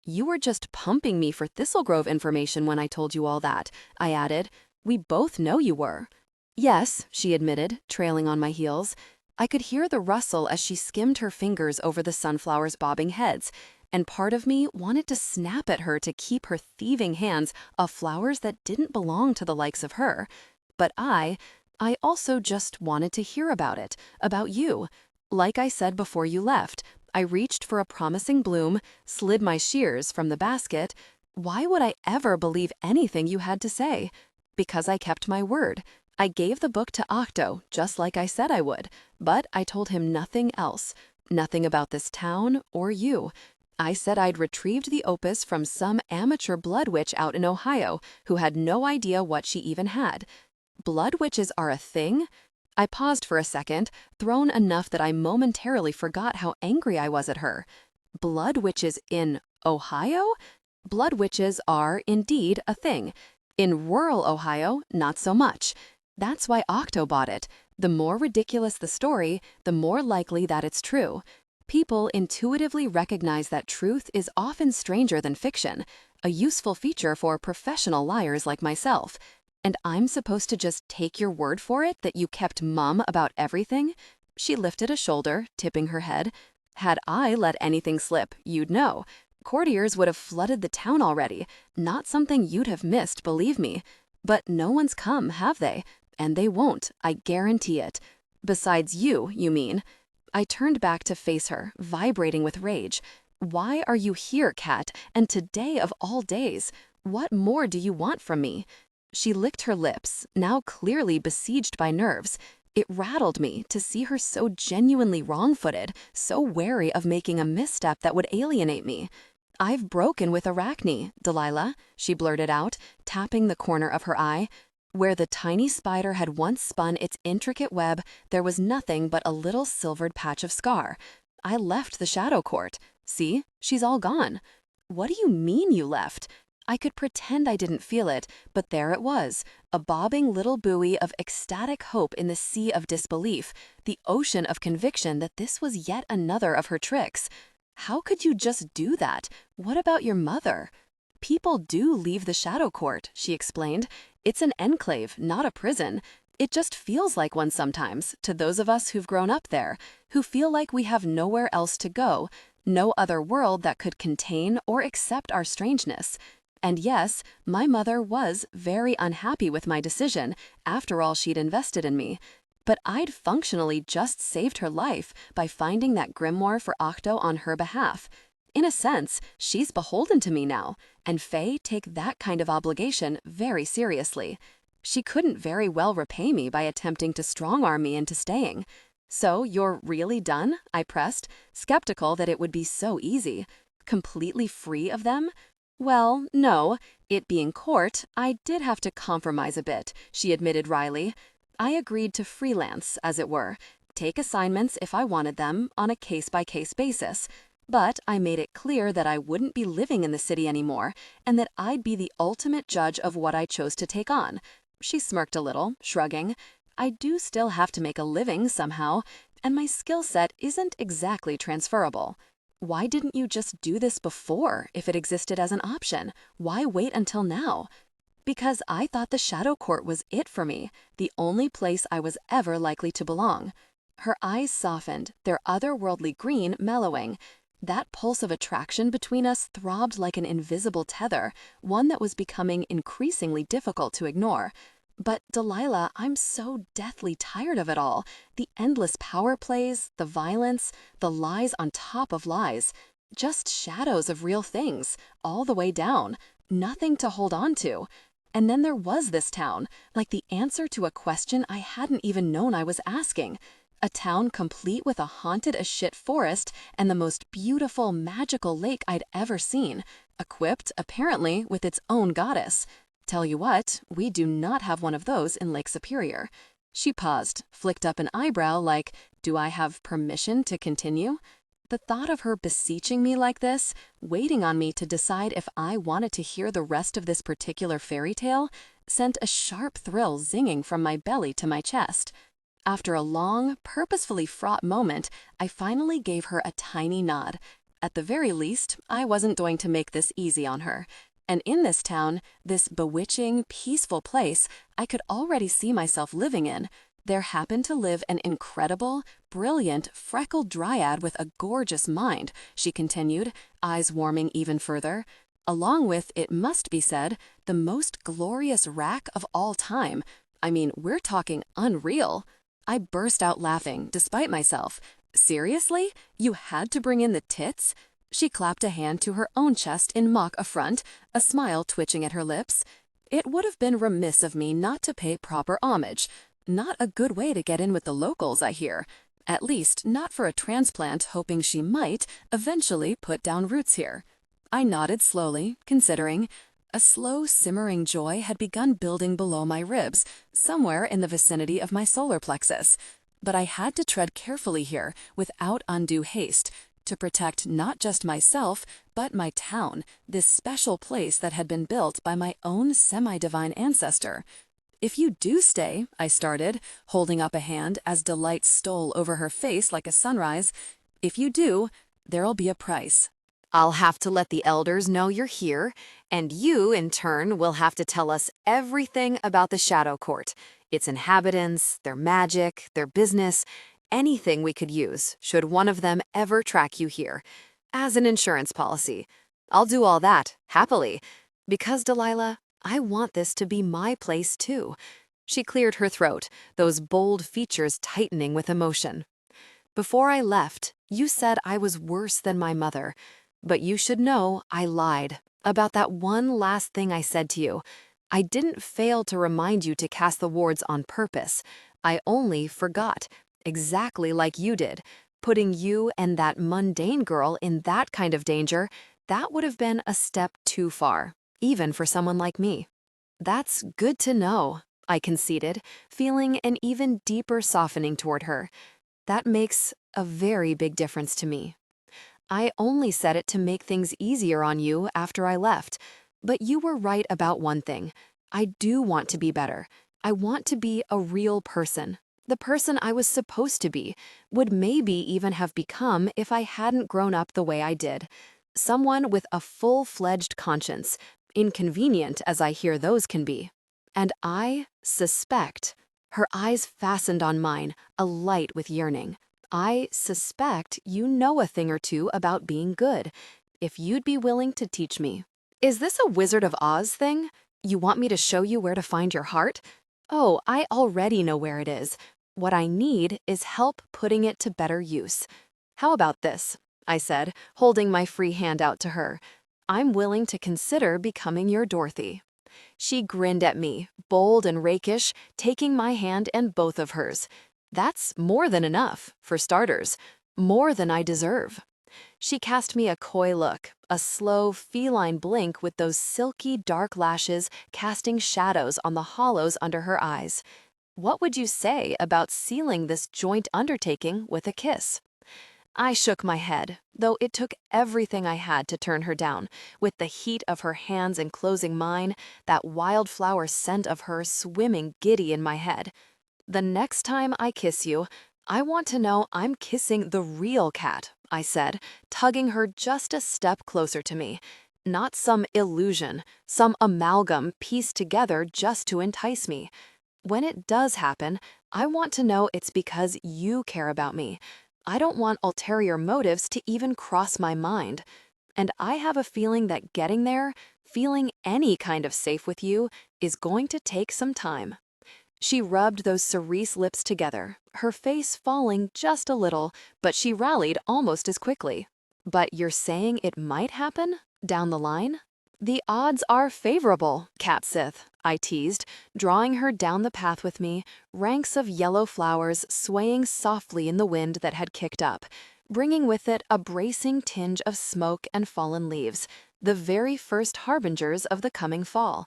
"You were just pumping me for Thistle Grove information when I told you all that," I added. "We both know you were." "Yes," she admitted, trailing on my heels. I could hear the rustle as she skimmed her fingers over the sunflowers' bobbing heads, and part of me wanted to snap at her to keep her thieving hands off flowers that didn't belong to the likes of her. But I also just wanted to hear about it, about you. Like I said before you left, I reached for a promising bloom, slid my shears from the basket. Why would I ever believe anything you had to say? Because I kept my word. I gave the book to Octo, just like I said I would, but I told him nothing else. Nothing about this town or you. I said I'd retrieved the opus from some amateur blood witch out in Ohio who had no idea what she even had. Blood witches are a thing? I paused for a second, thrown enough that I momentarily forgot how angry I was at her. Blood witches in Ohio? Blood witches are, indeed, a thing. In rural Ohio, not so much. That's why Octo bought it. The more ridiculous the story, the more likely that it's true. People intuitively recognize that truth is often stranger than fiction, a useful feature for professional liars like myself. And I'm supposed to just take your word for it that you kept mum about everything? She lifted a shoulder, tipping her head. Had I let anything slip, you'd know. Courtiers would have flooded the town already. Not something you'd have missed, believe me. But no one's come, have they? And they won't, I guarantee it. Besides you mean. I turned back to face her, vibrating with rage. Why are you here, Cat? And today of all days? What more do you want from me? She licked her lips, now clearly besieged by nerves. It rattled me to see her so genuinely wrong-footed, so wary of making a misstep that would alienate me. "I've broken with Arachne, Delilah," she blurted out, tapping the corner of her eye. Where the tiny spider had once spun its intricate web, there was nothing but a little silvered patch of scar. "I left the Shadow Court. See, she's all gone." "What do you mean you left?" I could pretend I didn't feel it, but there it was, a bobbing little buoy of ecstatic hope in the sea of disbelief, the ocean of conviction that this was yet another of her tricks. "How could you just do that? What about your mother?" "People do leave the Shadow Court," she explained. "It's an enclave, not a prison. It just feels like one sometimes, to those of us who've grown up there, who feel like we have nowhere else to go, no other world that could contain or accept our strangeness. And yes, my mother was very unhappy with my decision, after all she'd invested in me. But I'd functionally just saved her life by finding that grimoire for Octo on her behalf. In a sense, she's beholden to me now, and fae take that kind of obligation very seriously. She couldn't very well repay me by attempting to strong-arm me into staying. "So you're really done?" I pressed, skeptical that it would be so easy. "Completely free of them?" "Well, no. It being court, I did have to compromise a bit," she admitted wryly. "I agreed to freelance, as it were, take assignments if I wanted them, on a case-by-case basis. But I made it clear that I wouldn't be living in the city anymore, and that I'd be the ultimate judge of what I chose to take on." She smirked a little, shrugging. "I do still have to make a living somehow, and my skill set isn't exactly transferable." "Why didn't you just do this before, if it existed as an option? Why wait until now?" "Because I thought the Shadow Court was it for me, the only place I was ever likely to belong." Her eyes softened, their otherworldly green mellowing. That pulse of attraction between us throbbed like an invisible tether, one that was becoming increasingly difficult to ignore. "But Delilah, I'm so deathly tired of it all. The endless power plays, the violence, the lies on top of lies. Just shadows of real things, all the way down. Nothing to hold on to. And then there was this town, like the answer to a question I hadn't even known I was asking. A town complete with a haunted-as-shit forest and the most beautiful, magical lake I'd ever seen, equipped, apparently, with its own goddess. Tell you what, we do not have one of those in Lake Superior. She paused, flicked up an eyebrow like, do I have permission to continue? The thought of her beseeching me like this, waiting on me to decide if I wanted to hear the rest of this particular fairy tale, sent a sharp thrill zinging from my belly to my chest. After a long, purposefully fraught moment, I finally gave her a tiny nod. At the very least, I wasn't going to make this easy on her. And in this town, this bewitching, peaceful place I could already see myself living in, there happened to live an incredible, brilliant, freckled dryad with a gorgeous mind, she continued, eyes warming even further, along with, it must be said, the most glorious rack of all time. I mean, we're talking unreal. I burst out laughing, despite myself. Seriously? You had to bring in the tits? She clapped a hand to her own chest in mock affront, a smile twitching at her lips. It would have been remiss of me not to pay proper homage. Not a good way to get in with the locals, I hear. At least, not for a transplant hoping she might eventually put down roots here. I nodded slowly, considering. A slow, simmering joy had begun building below my ribs, somewhere in the vicinity of my solar plexus. But I had to tread carefully here, without undue haste, to protect not just myself, but my town, this special place that had been built by my own semi-divine ancestor. If you do stay, I started, holding up a hand as delight stole over her face like a sunrise. If you do, there'll be a price. I'll have to let the elders know you're here, and you, in turn, will have to tell us everything about the Shadow Court, its inhabitants, their magic, their business, anything we could use, should one of them ever track you here, as an insurance policy. I'll do all that, happily, because, Delilah, I want this to be my place, too. She cleared her throat, those bold features tightening with emotion. Before I left, you said I was worse than my mother. But you should know I lied about that one last thing I said to you. I didn't fail to remind you to cast the wards on purpose. I only forgot, exactly like you did. Putting you and that mundane girl in that kind of danger, that would have been a step too far, even for someone like me. That's good to know, I conceded, feeling an even deeper softening toward her. That makes a very big difference to me. I only said it to make things easier on you after I left. But you were right about one thing. I do want to be better. I want to be a real person. The person I was supposed to be, would maybe even have become if I hadn't grown up the way I did. Someone with a full-fledged conscience, inconvenient as I hear those can be. And I suspect, her eyes fastened on mine, alight with yearning. I suspect you know a thing or two about being good, if you'd be willing to teach me. Is this a Wizard of Oz thing? You want me to show you where to find your heart? Oh, I already know where it is. What I need is help putting it to better use. How about this? I said, holding my free hand out to her. I'm willing to consider becoming your Dorothy. She grinned at me, bold and rakish, taking my hand and both of hers. That's more than enough, for starters, more than I deserve. She cast me a coy look, a slow, feline blink with those silky, dark lashes casting shadows on the hollows under her eyes. What would you say about sealing this joint undertaking with a kiss? I shook my head, though it took everything I had to turn her down, with the heat of her hands enclosing mine, that wildflower scent of her swimming giddy in my head. The next time I kiss you, I want to know I'm kissing the real cat, I said, tugging her just a step closer to me. Not some illusion, some amalgam pieced together just to entice me. When it does happen, I want to know it's because you care about me. I don't want ulterior motives to even cross my mind. And I have a feeling that getting there, feeling any kind of safe with you, is going to take some time. She rubbed those cerise lips together, her face falling just a little, but she rallied almost as quickly. But you're saying it might happen? Down the line? The odds are favorable, Cat Sith, I teased, drawing her down the path with me, ranks of yellow flowers swaying softly in the wind that had kicked up, bringing with it a bracing tinge of smoke and fallen leaves, the very first harbingers of the coming fall.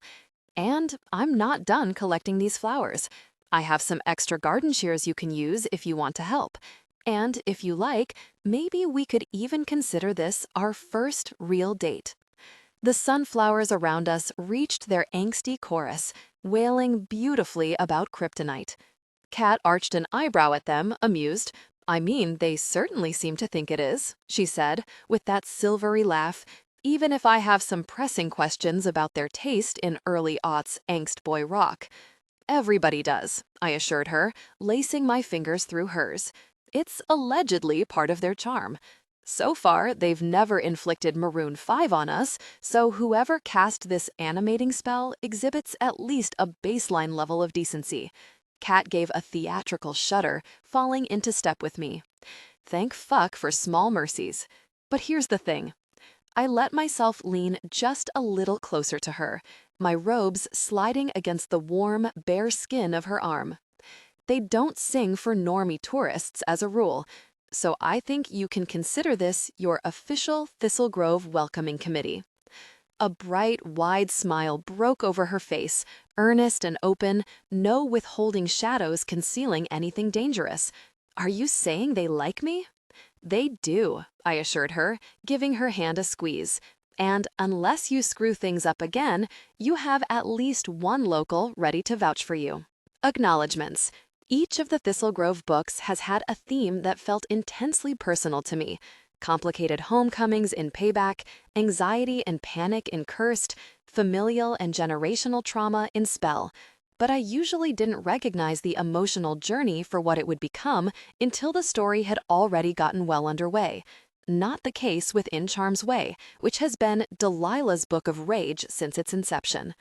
And I'm not done collecting these flowers. I have some extra garden shears you can use if you want to help. And if you like, maybe we could even consider this our first real date. The sunflowers around us reached their angsty chorus, wailing beautifully about kryptonite. Cat arched an eyebrow at them, amused. I mean, they certainly seem to think it is, she said, with that silvery laugh, even if I have some pressing questions about their taste in early aughts angst boy rock. Everybody does, I assured her, lacing my fingers through hers. It's allegedly part of their charm. So far, they've never inflicted Maroon 5 on us, so whoever cast this animating spell exhibits at least a baseline level of decency. Cat gave a theatrical shudder, falling into step with me. Thank fuck for small mercies. But here's the thing. I let myself lean just a little closer to her, my robes sliding against the warm, bare skin of her arm. They don't sing for normie tourists as a rule, so I think you can consider this your official Thistle Grove welcoming committee. A bright, wide smile broke over her face, earnest and open, no withholding shadows concealing anything dangerous. Are you saying they like me? They do, I assured her, giving her hand a squeeze. And unless you screw things up again, you have at least one local ready to vouch for you. Acknowledgements. Each of the Thistle Grove books has had a theme that felt intensely personal to me. Complicated homecomings in Payback, anxiety and panic in Cursed, familial and generational trauma in Spell. But I usually didn't recognize the emotional journey for what it would become until the story had already gotten well underway. Not the case with In Charm's Way, which has been Delilah's book of rage since its inception.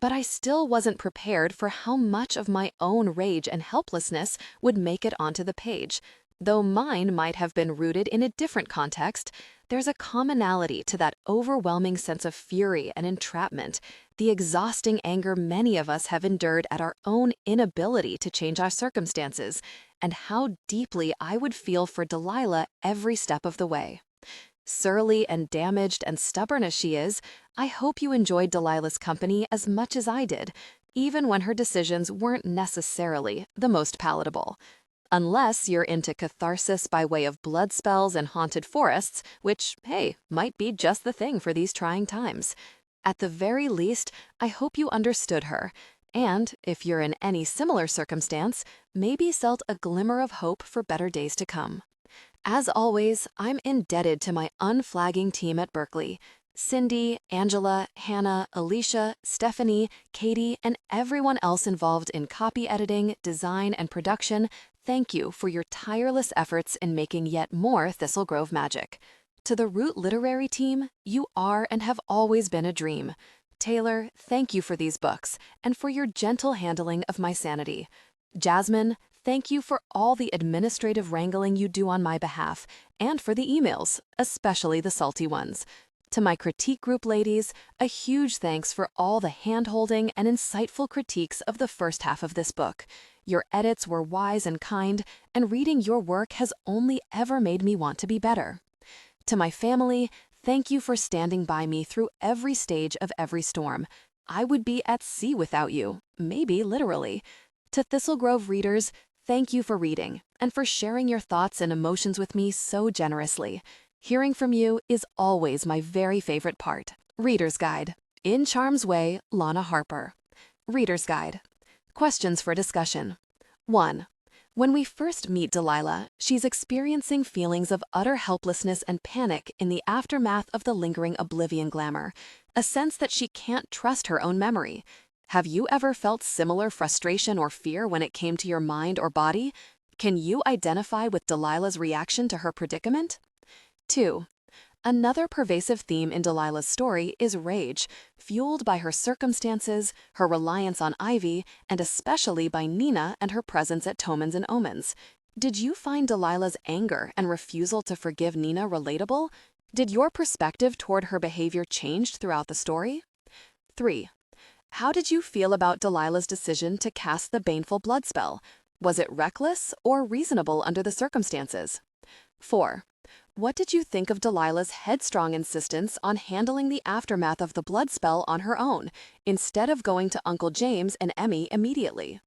But I still wasn't prepared for how much of my own rage and helplessness would make it onto the page. Though mine might have been rooted in a different context, there's a commonality to that overwhelming sense of fury and entrapment, the exhausting anger many of us have endured at our own inability to change our circumstances, and how deeply I would feel for Delilah every step of the way. Surly and damaged and stubborn as she is, I hope you enjoyed Delilah's company as much as I did, even when her decisions weren't necessarily the most palatable. Unless you're into catharsis by way of blood spells and haunted forests, which, hey, might be just the thing for these trying times. At the very least, I hope you understood her, and, if you're in any similar circumstance, maybe felt a glimmer of hope for better days to come. As always, I'm indebted to my unflagging team at Berkeley. Cindy, Angela, Hannah, Alicia, Stephanie, Katie, and everyone else involved in copy editing, design, and production, thank you for your tireless efforts in making yet more Thistle Grove magic. To the Root Literary team, you are and have always been a dream. Taylor, thank you for these books and for your gentle handling of my sanity. Jasmine, thank you for all the administrative wrangling you do on my behalf and for the emails, especially the salty ones. To my critique group ladies, a huge thanks for all the hand-holding and insightful critiques of the first half of this book. Your edits were wise and kind, and reading your work has only ever made me want to be better. To my family, thank you for standing by me through every stage of every storm. I would be at sea without you, maybe literally. To Thistle Grove readers, thank you for reading and for sharing your thoughts and emotions with me so generously. Hearing from you is always my very favorite part. Reader's Guide. In Charm's Way, Lana Harper. Reader's Guide. Questions for discussion. 1. When we first meet Delilah, she's experiencing feelings of utter helplessness and panic in the aftermath of the lingering Oblivion glamour, a sense that she can't trust her own memory. Have you ever felt similar frustration or fear when it came to your mind or body? Can you identify with Delilah's reaction to her predicament? 2. Another pervasive theme in Delilah's story is rage, fueled by her circumstances, her reliance on Ivy, and especially by Nina and her presence at Tomans and Omens. Did you find Delilah's anger and refusal to forgive Nina relatable? Did your perspective toward her behavior change throughout the story? 3. How did you feel about Delilah's decision to cast the baneful blood spell? Was it reckless or reasonable under the circumstances? 4. What did you think of Delilah's headstrong insistence on handling the aftermath of the blood spell on her own, instead of going to Uncle James and Emmy immediately?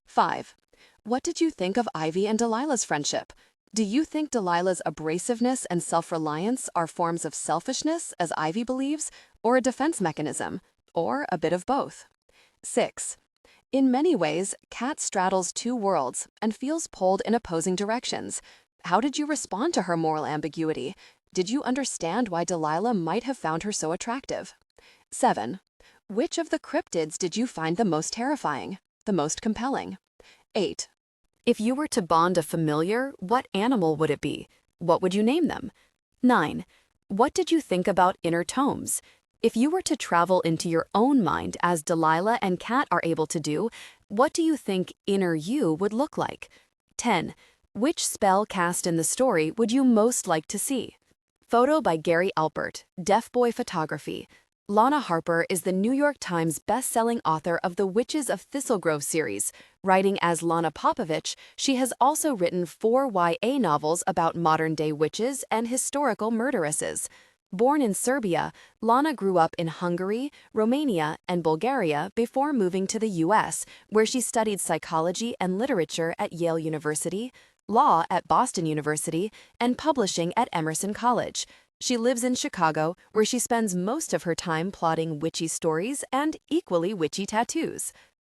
5. What did you think of Ivy and Delilah's friendship? Do you think Delilah's abrasiveness and self-reliance are forms of selfishness, as Ivy believes, or a defense mechanism, or a bit of both? 6. In many ways, Kat straddles two worlds and feels pulled in opposing directions. How did you respond to her moral ambiguity? Did you understand why Delilah might have found her so attractive? 7. Which of the cryptids did you find the most terrifying, the most compelling? 8. If you were to bond a familiar, what animal would it be? What would you name them? 9. What did you think about inner tomes? If you were to travel into your own mind as Delilah and Kat are able to do, what do you think inner you would look like? 10. Which spell cast in the story would you most like to see? Photo by Gary Alpert, Deaf Boy Photography. Lana Harper is the New York Times best-selling author of the Witches of Thistle Grove series. Writing as Lana Popovich, she has also written 4 YA novels about modern-day witches and historical murderesses. Born in Serbia, Lana grew up in Hungary, Romania, and Bulgaria before moving to the U.S., where she studied psychology and literature at Yale University, law at Boston University, and publishing at Emerson College. She lives in Chicago, where she spends most of her time plotting witchy stories and equally witchy tattoos.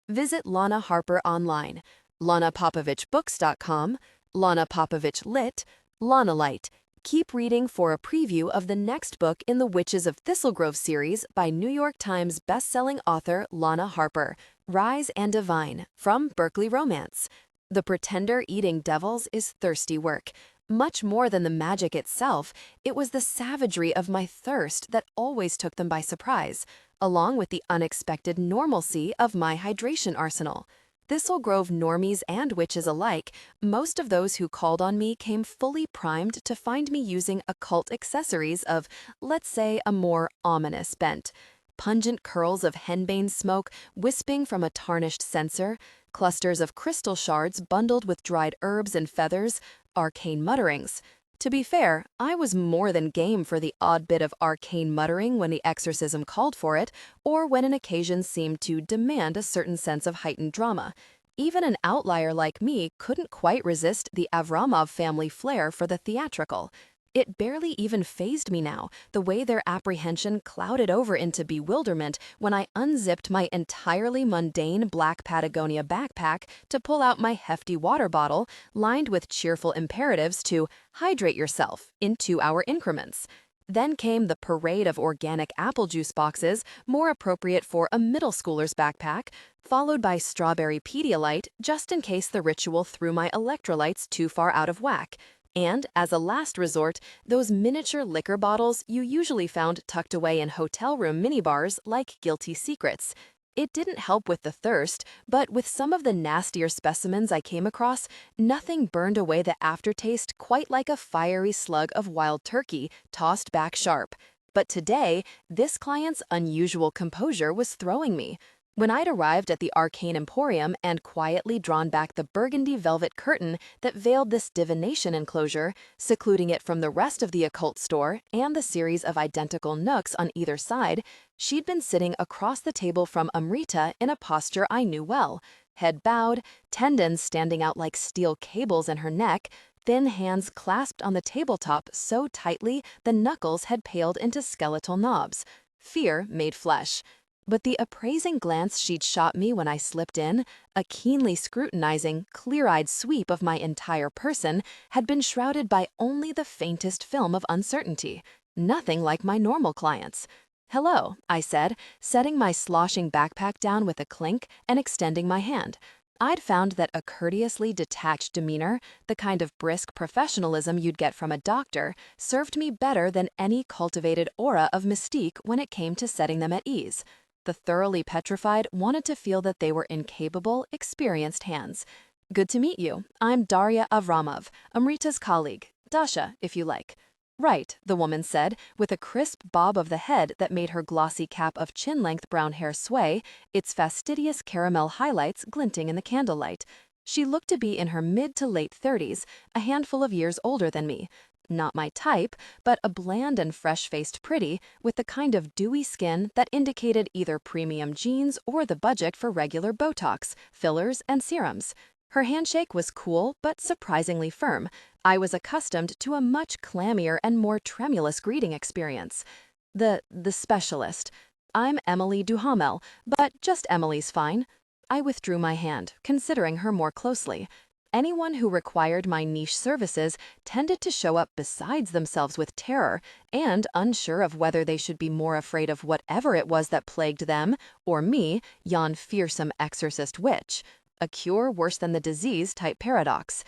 Visit Lana Harper online, lanapopovichbooks.com, Lana Popovich Lit, Lana Light. Keep reading for a preview of the next book in the Witches of Thistle Grove series by New York Times bestselling author Lana Harper, Rise and Divine, from Berkeley Romance. The pretender eating devils is thirsty work. Much more than the magic itself, it was the savagery of my thirst that always took them by surprise, along with the unexpected normalcy of my hydration arsenal. Thistle Grove normies and witches alike, most of those who called on me came fully primed to find me using occult accessories of, let's say, a more ominous bent. Pungent curls of henbane smoke wisping from a tarnished censer, clusters of crystal shards bundled with dried herbs and feathers, arcane mutterings. To be fair, I was more than game for the odd bit of arcane muttering when the exorcism called for it, or when an occasion seemed to demand a certain sense of heightened drama. Even an outlier like me couldn't quite resist the Avramov family flair for the theatrical. It barely even fazed me now, the way their apprehension clouded over into bewilderment when I unzipped my entirely mundane black Patagonia backpack to pull out my hefty water bottle, lined with cheerful imperatives to hydrate yourself in 2-hour increments. Then came the parade of organic apple juice boxes, more appropriate for a middle schooler's backpack, followed by strawberry Pedialyte, just in case the ritual threw my electrolytes too far out of whack. And, as a last resort, those miniature liquor bottles you usually found tucked away in hotel room minibars like guilty secrets. It didn't help with the thirst, but with some of the nastier specimens I came across, nothing burned away the aftertaste quite like a fiery slug of wild turkey tossed back sharp. But today, this client's unusual composure was throwing me. When I'd arrived at the Arcane Emporium and quietly drawn back the burgundy velvet curtain that veiled this divination enclosure, secluding it from the rest of the occult store and the series of identical nooks on either side, she'd been sitting across the table from Amrita in a posture I knew well, head bowed, tendons standing out like steel cables in her neck, thin hands clasped on the tabletop so tightly the knuckles had paled into skeletal knobs. Fear made flesh. But the appraising glance she'd shot me when I slipped in, a keenly scrutinizing, clear-eyed sweep of my entire person, had been shrouded by only the faintest film of uncertainty. Nothing like my normal clients. "Hello," I said, setting my sloshing backpack down with a clink and extending my hand. I'd found that a courteously detached demeanor, the kind of brisk professionalism you'd get from a doctor, served me better than any cultivated aura of mystique when it came to setting them at ease. The thoroughly petrified wanted to feel that they were in capable, experienced hands. "Good to meet you. I'm Darya Avramov, Amrita's colleague. Dasha, if you like." "Right," the woman said, with a crisp bob of the head that made her glossy cap of chin-length brown hair sway, its fastidious caramel highlights glinting in the candlelight. She looked to be in her mid to late 30s, a handful of years older than me. Not my type, but a bland and fresh-faced pretty with the kind of dewy skin that indicated either premium genes or the budget for regular Botox, fillers, and serums. Her handshake was cool but surprisingly firm. I was accustomed to a much clammier and more tremulous greeting experience. The specialist. I'm Emily Duhamel, but just Emily's fine. I withdrew my hand, considering her more closely. Anyone who required my niche services tended to show up besides themselves with terror and unsure of whether they should be more afraid of whatever it was that plagued them or me, yon fearsome exorcist witch. A cure worse than the disease type paradox.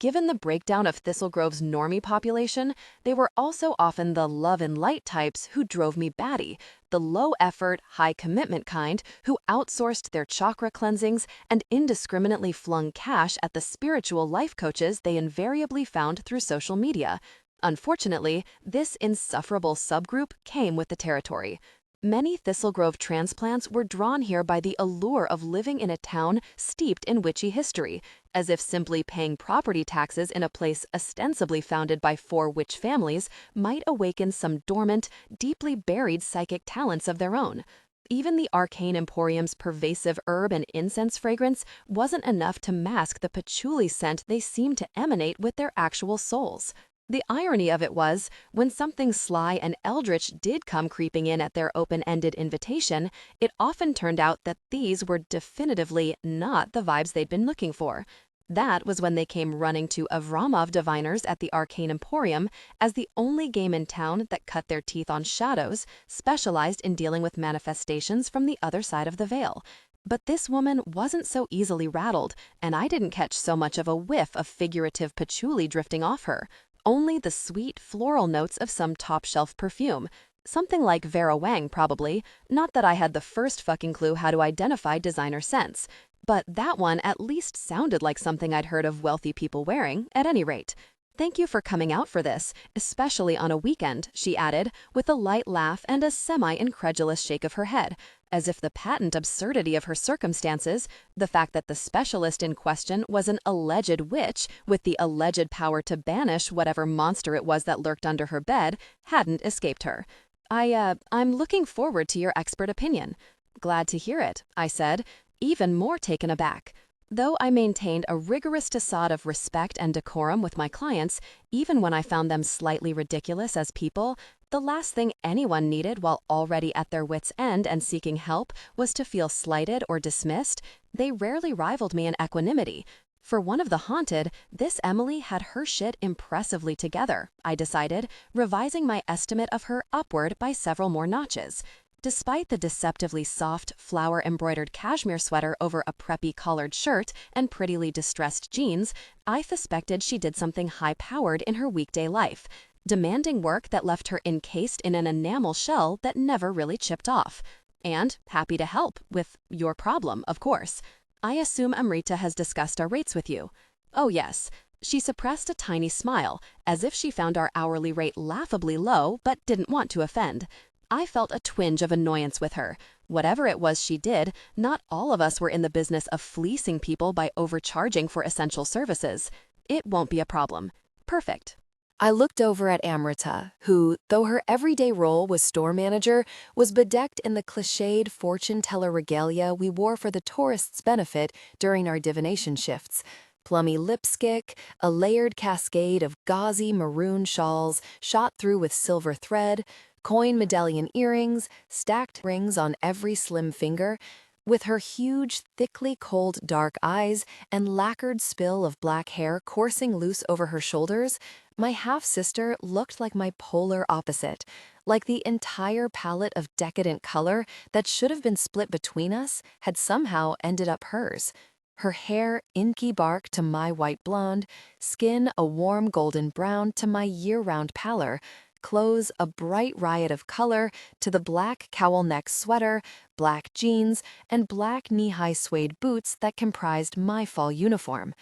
Given the breakdown of Thistle Grove's normie population, they were also often the love and light types who drove me batty, the low-effort, high-commitment kind who outsourced their chakra cleansings and indiscriminately flung cash at the spiritual life coaches they invariably found through social media. Unfortunately, this insufferable subgroup came with the territory. Many Thistle Grove transplants were drawn here by the allure of living in a town steeped in witchy history, as if simply paying property taxes in a place ostensibly founded by 4 witch families might awaken some dormant, deeply buried psychic talents of their own. Even the arcane emporium's pervasive herb and incense fragrance wasn't enough to mask the patchouli scent they seemed to emanate with their actual souls. The irony of it was, when something sly and eldritch did come creeping in at their open-ended invitation, it often turned out that these were definitively not the vibes they'd been looking for. That was when they came running to Avramov diviners at the Arcane Emporium as the only game in town that cut their teeth on shadows, specialized in dealing with manifestations from the other side of the veil. But this woman wasn't so easily rattled, and I didn't catch so much of a whiff of figurative patchouli drifting off her. Only the sweet, floral notes of some top-shelf perfume. Something like Vera Wang, probably. Not that I had the first fucking clue how to identify designer scents. But that one at least sounded like something I'd heard of wealthy people wearing, at any rate. Thank you for coming out for this, especially on a weekend, she added, with a light laugh and a semi-incredulous shake of her head, as if the patent absurdity of her circumstances, the fact that the specialist in question was an alleged witch with the alleged power to banish whatever monster it was that lurked under her bed, hadn't escaped her. I'm looking forward to your expert opinion. Glad to hear it, I said, even more taken aback. Though I maintained a rigorous facade of respect and decorum with my clients, even when I found them slightly ridiculous as people, the last thing anyone needed while already at their wits' end and seeking help was to feel slighted or dismissed. They rarely rivaled me in equanimity. For one of the haunted, this Emily had her shit impressively together, I decided, revising my estimate of her upward by several more notches. Despite the deceptively soft, flower-embroidered cashmere sweater over a preppy collared shirt and prettily distressed jeans, I suspected she did something high-powered in her weekday life, demanding work that left her encased in an enamel shell that never really chipped off. And happy to help with your problem, of course. I assume Amrita has discussed our rates with you. Oh yes. She suppressed a tiny smile, as if she found our hourly rate laughably low but didn't want to offend. I felt a twinge of annoyance with her. Whatever it was she did, not all of us were in the business of fleecing people by overcharging for essential services. It won't be a problem. Perfect. I looked over at Amrita, who, though her everyday role was store manager, was bedecked in the cliched fortune teller regalia we wore for the tourists' benefit during our divination shifts. Plummy lipstick, a layered cascade of gauzy maroon shawls shot through with silver thread, coin medallion earrings, stacked rings on every slim finger. With her huge, thickly cold dark eyes and lacquered spill of black hair coursing loose over her shoulders, my half-sister looked like my polar opposite, like the entire palette of decadent color that should have been split between us had somehow ended up hers. Her hair inky bark to my white blonde, skin a warm golden brown to my year-round pallor, clothes a bright riot of color to the black cowl neck sweater, black jeans, and black knee-high suede boots that comprised my fall uniform.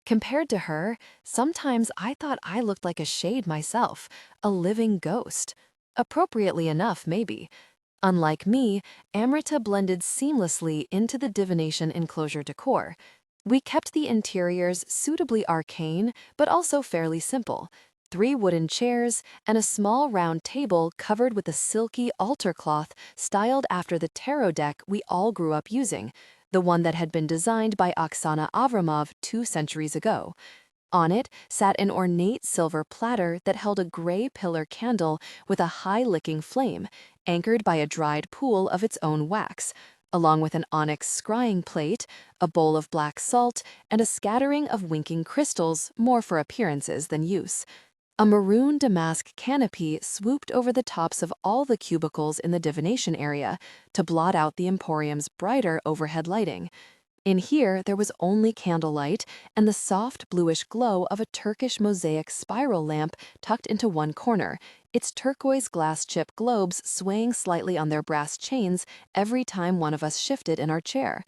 Compared to her, sometimes I thought I looked like a shade myself, a living ghost. Appropriately enough, maybe. Unlike me, Amrita blended seamlessly into the divination enclosure decor. We kept the interiors suitably arcane, but also fairly simple. 3 wooden chairs, and a small round table covered with a silky altar cloth styled after the tarot deck we all grew up using, the one that had been designed by Oksana Avramov 2 centuries ago. On it sat an ornate silver platter that held a gray pillar candle with a high-licking flame, anchored by a dried pool of its own wax, along with an onyx scrying plate, a bowl of black salt, and a scattering of winking crystals, more for appearances than use. A maroon damask canopy swooped over the tops of all the cubicles in the divination area to blot out the emporium's brighter overhead lighting. In here, there was only candlelight and the soft bluish glow of a Turkish mosaic spiral lamp tucked into one corner, its turquoise glass chip globes swaying slightly on their brass chains every time one of us shifted in our chair.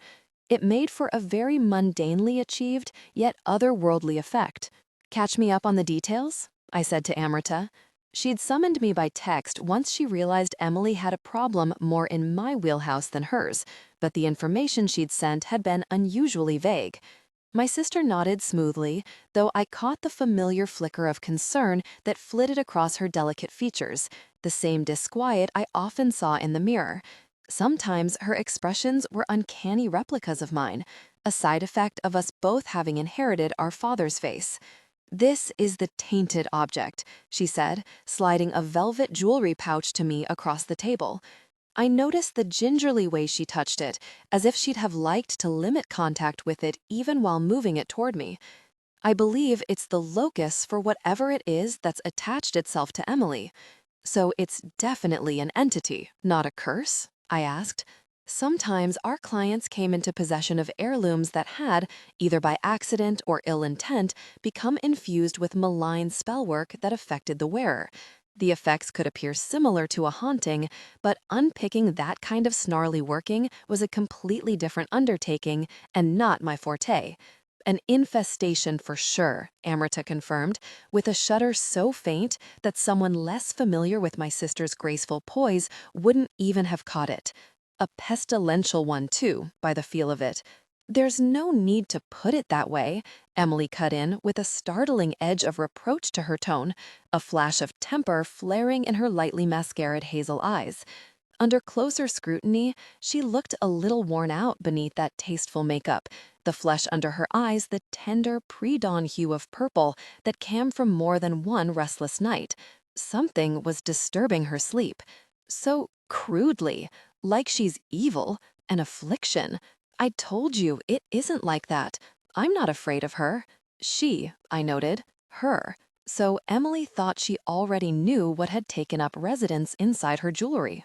It made for a very mundanely achieved, yet otherworldly effect. "Catch me up on the details?" I said to Amrita. She'd summoned me by text once she realized Emily had a problem more in my wheelhouse than hers, but the information she'd sent had been unusually vague. My sister nodded smoothly, though I caught the familiar flicker of concern that flitted across her delicate features, the same disquiet I often saw in the mirror. Sometimes her expressions were uncanny replicas of mine, a side effect of us both having inherited our father's face. "This is the tainted object," she said, sliding a velvet jewelry pouch to me across the table. I noticed the gingerly way she touched it, as if she'd have liked to limit contact with it even while moving it toward me. "I believe it's the locus for whatever it is that's attached itself to Emily. So it's definitely an entity, not a curse?" I asked. Sometimes our clients came into possession of heirlooms that had, either by accident or ill intent, become infused with malign spellwork that affected the wearer. The effects could appear similar to a haunting, but unpicking that kind of snarly working was a completely different undertaking and not my forte. "An infestation for sure," Amrita confirmed, with a shudder so faint that someone less familiar with my sister's graceful poise wouldn't even have caught it. "A pestilential one, too, by the feel of it." "There's no need to put it that way," Emily cut in with a startling edge of reproach to her tone, a flash of temper flaring in her lightly mascaraed hazel eyes. Under closer scrutiny, she looked a little worn out beneath that tasteful makeup, the flesh under her eyes the tender pre-dawn hue of purple that came from more than one restless night. Something was disturbing her sleep. So crudely, like she's evil, an affliction. "I told you, it isn't like that. I'm not afraid of her." I noted, her. So Emily thought she already knew what had taken up residence inside her jewelry.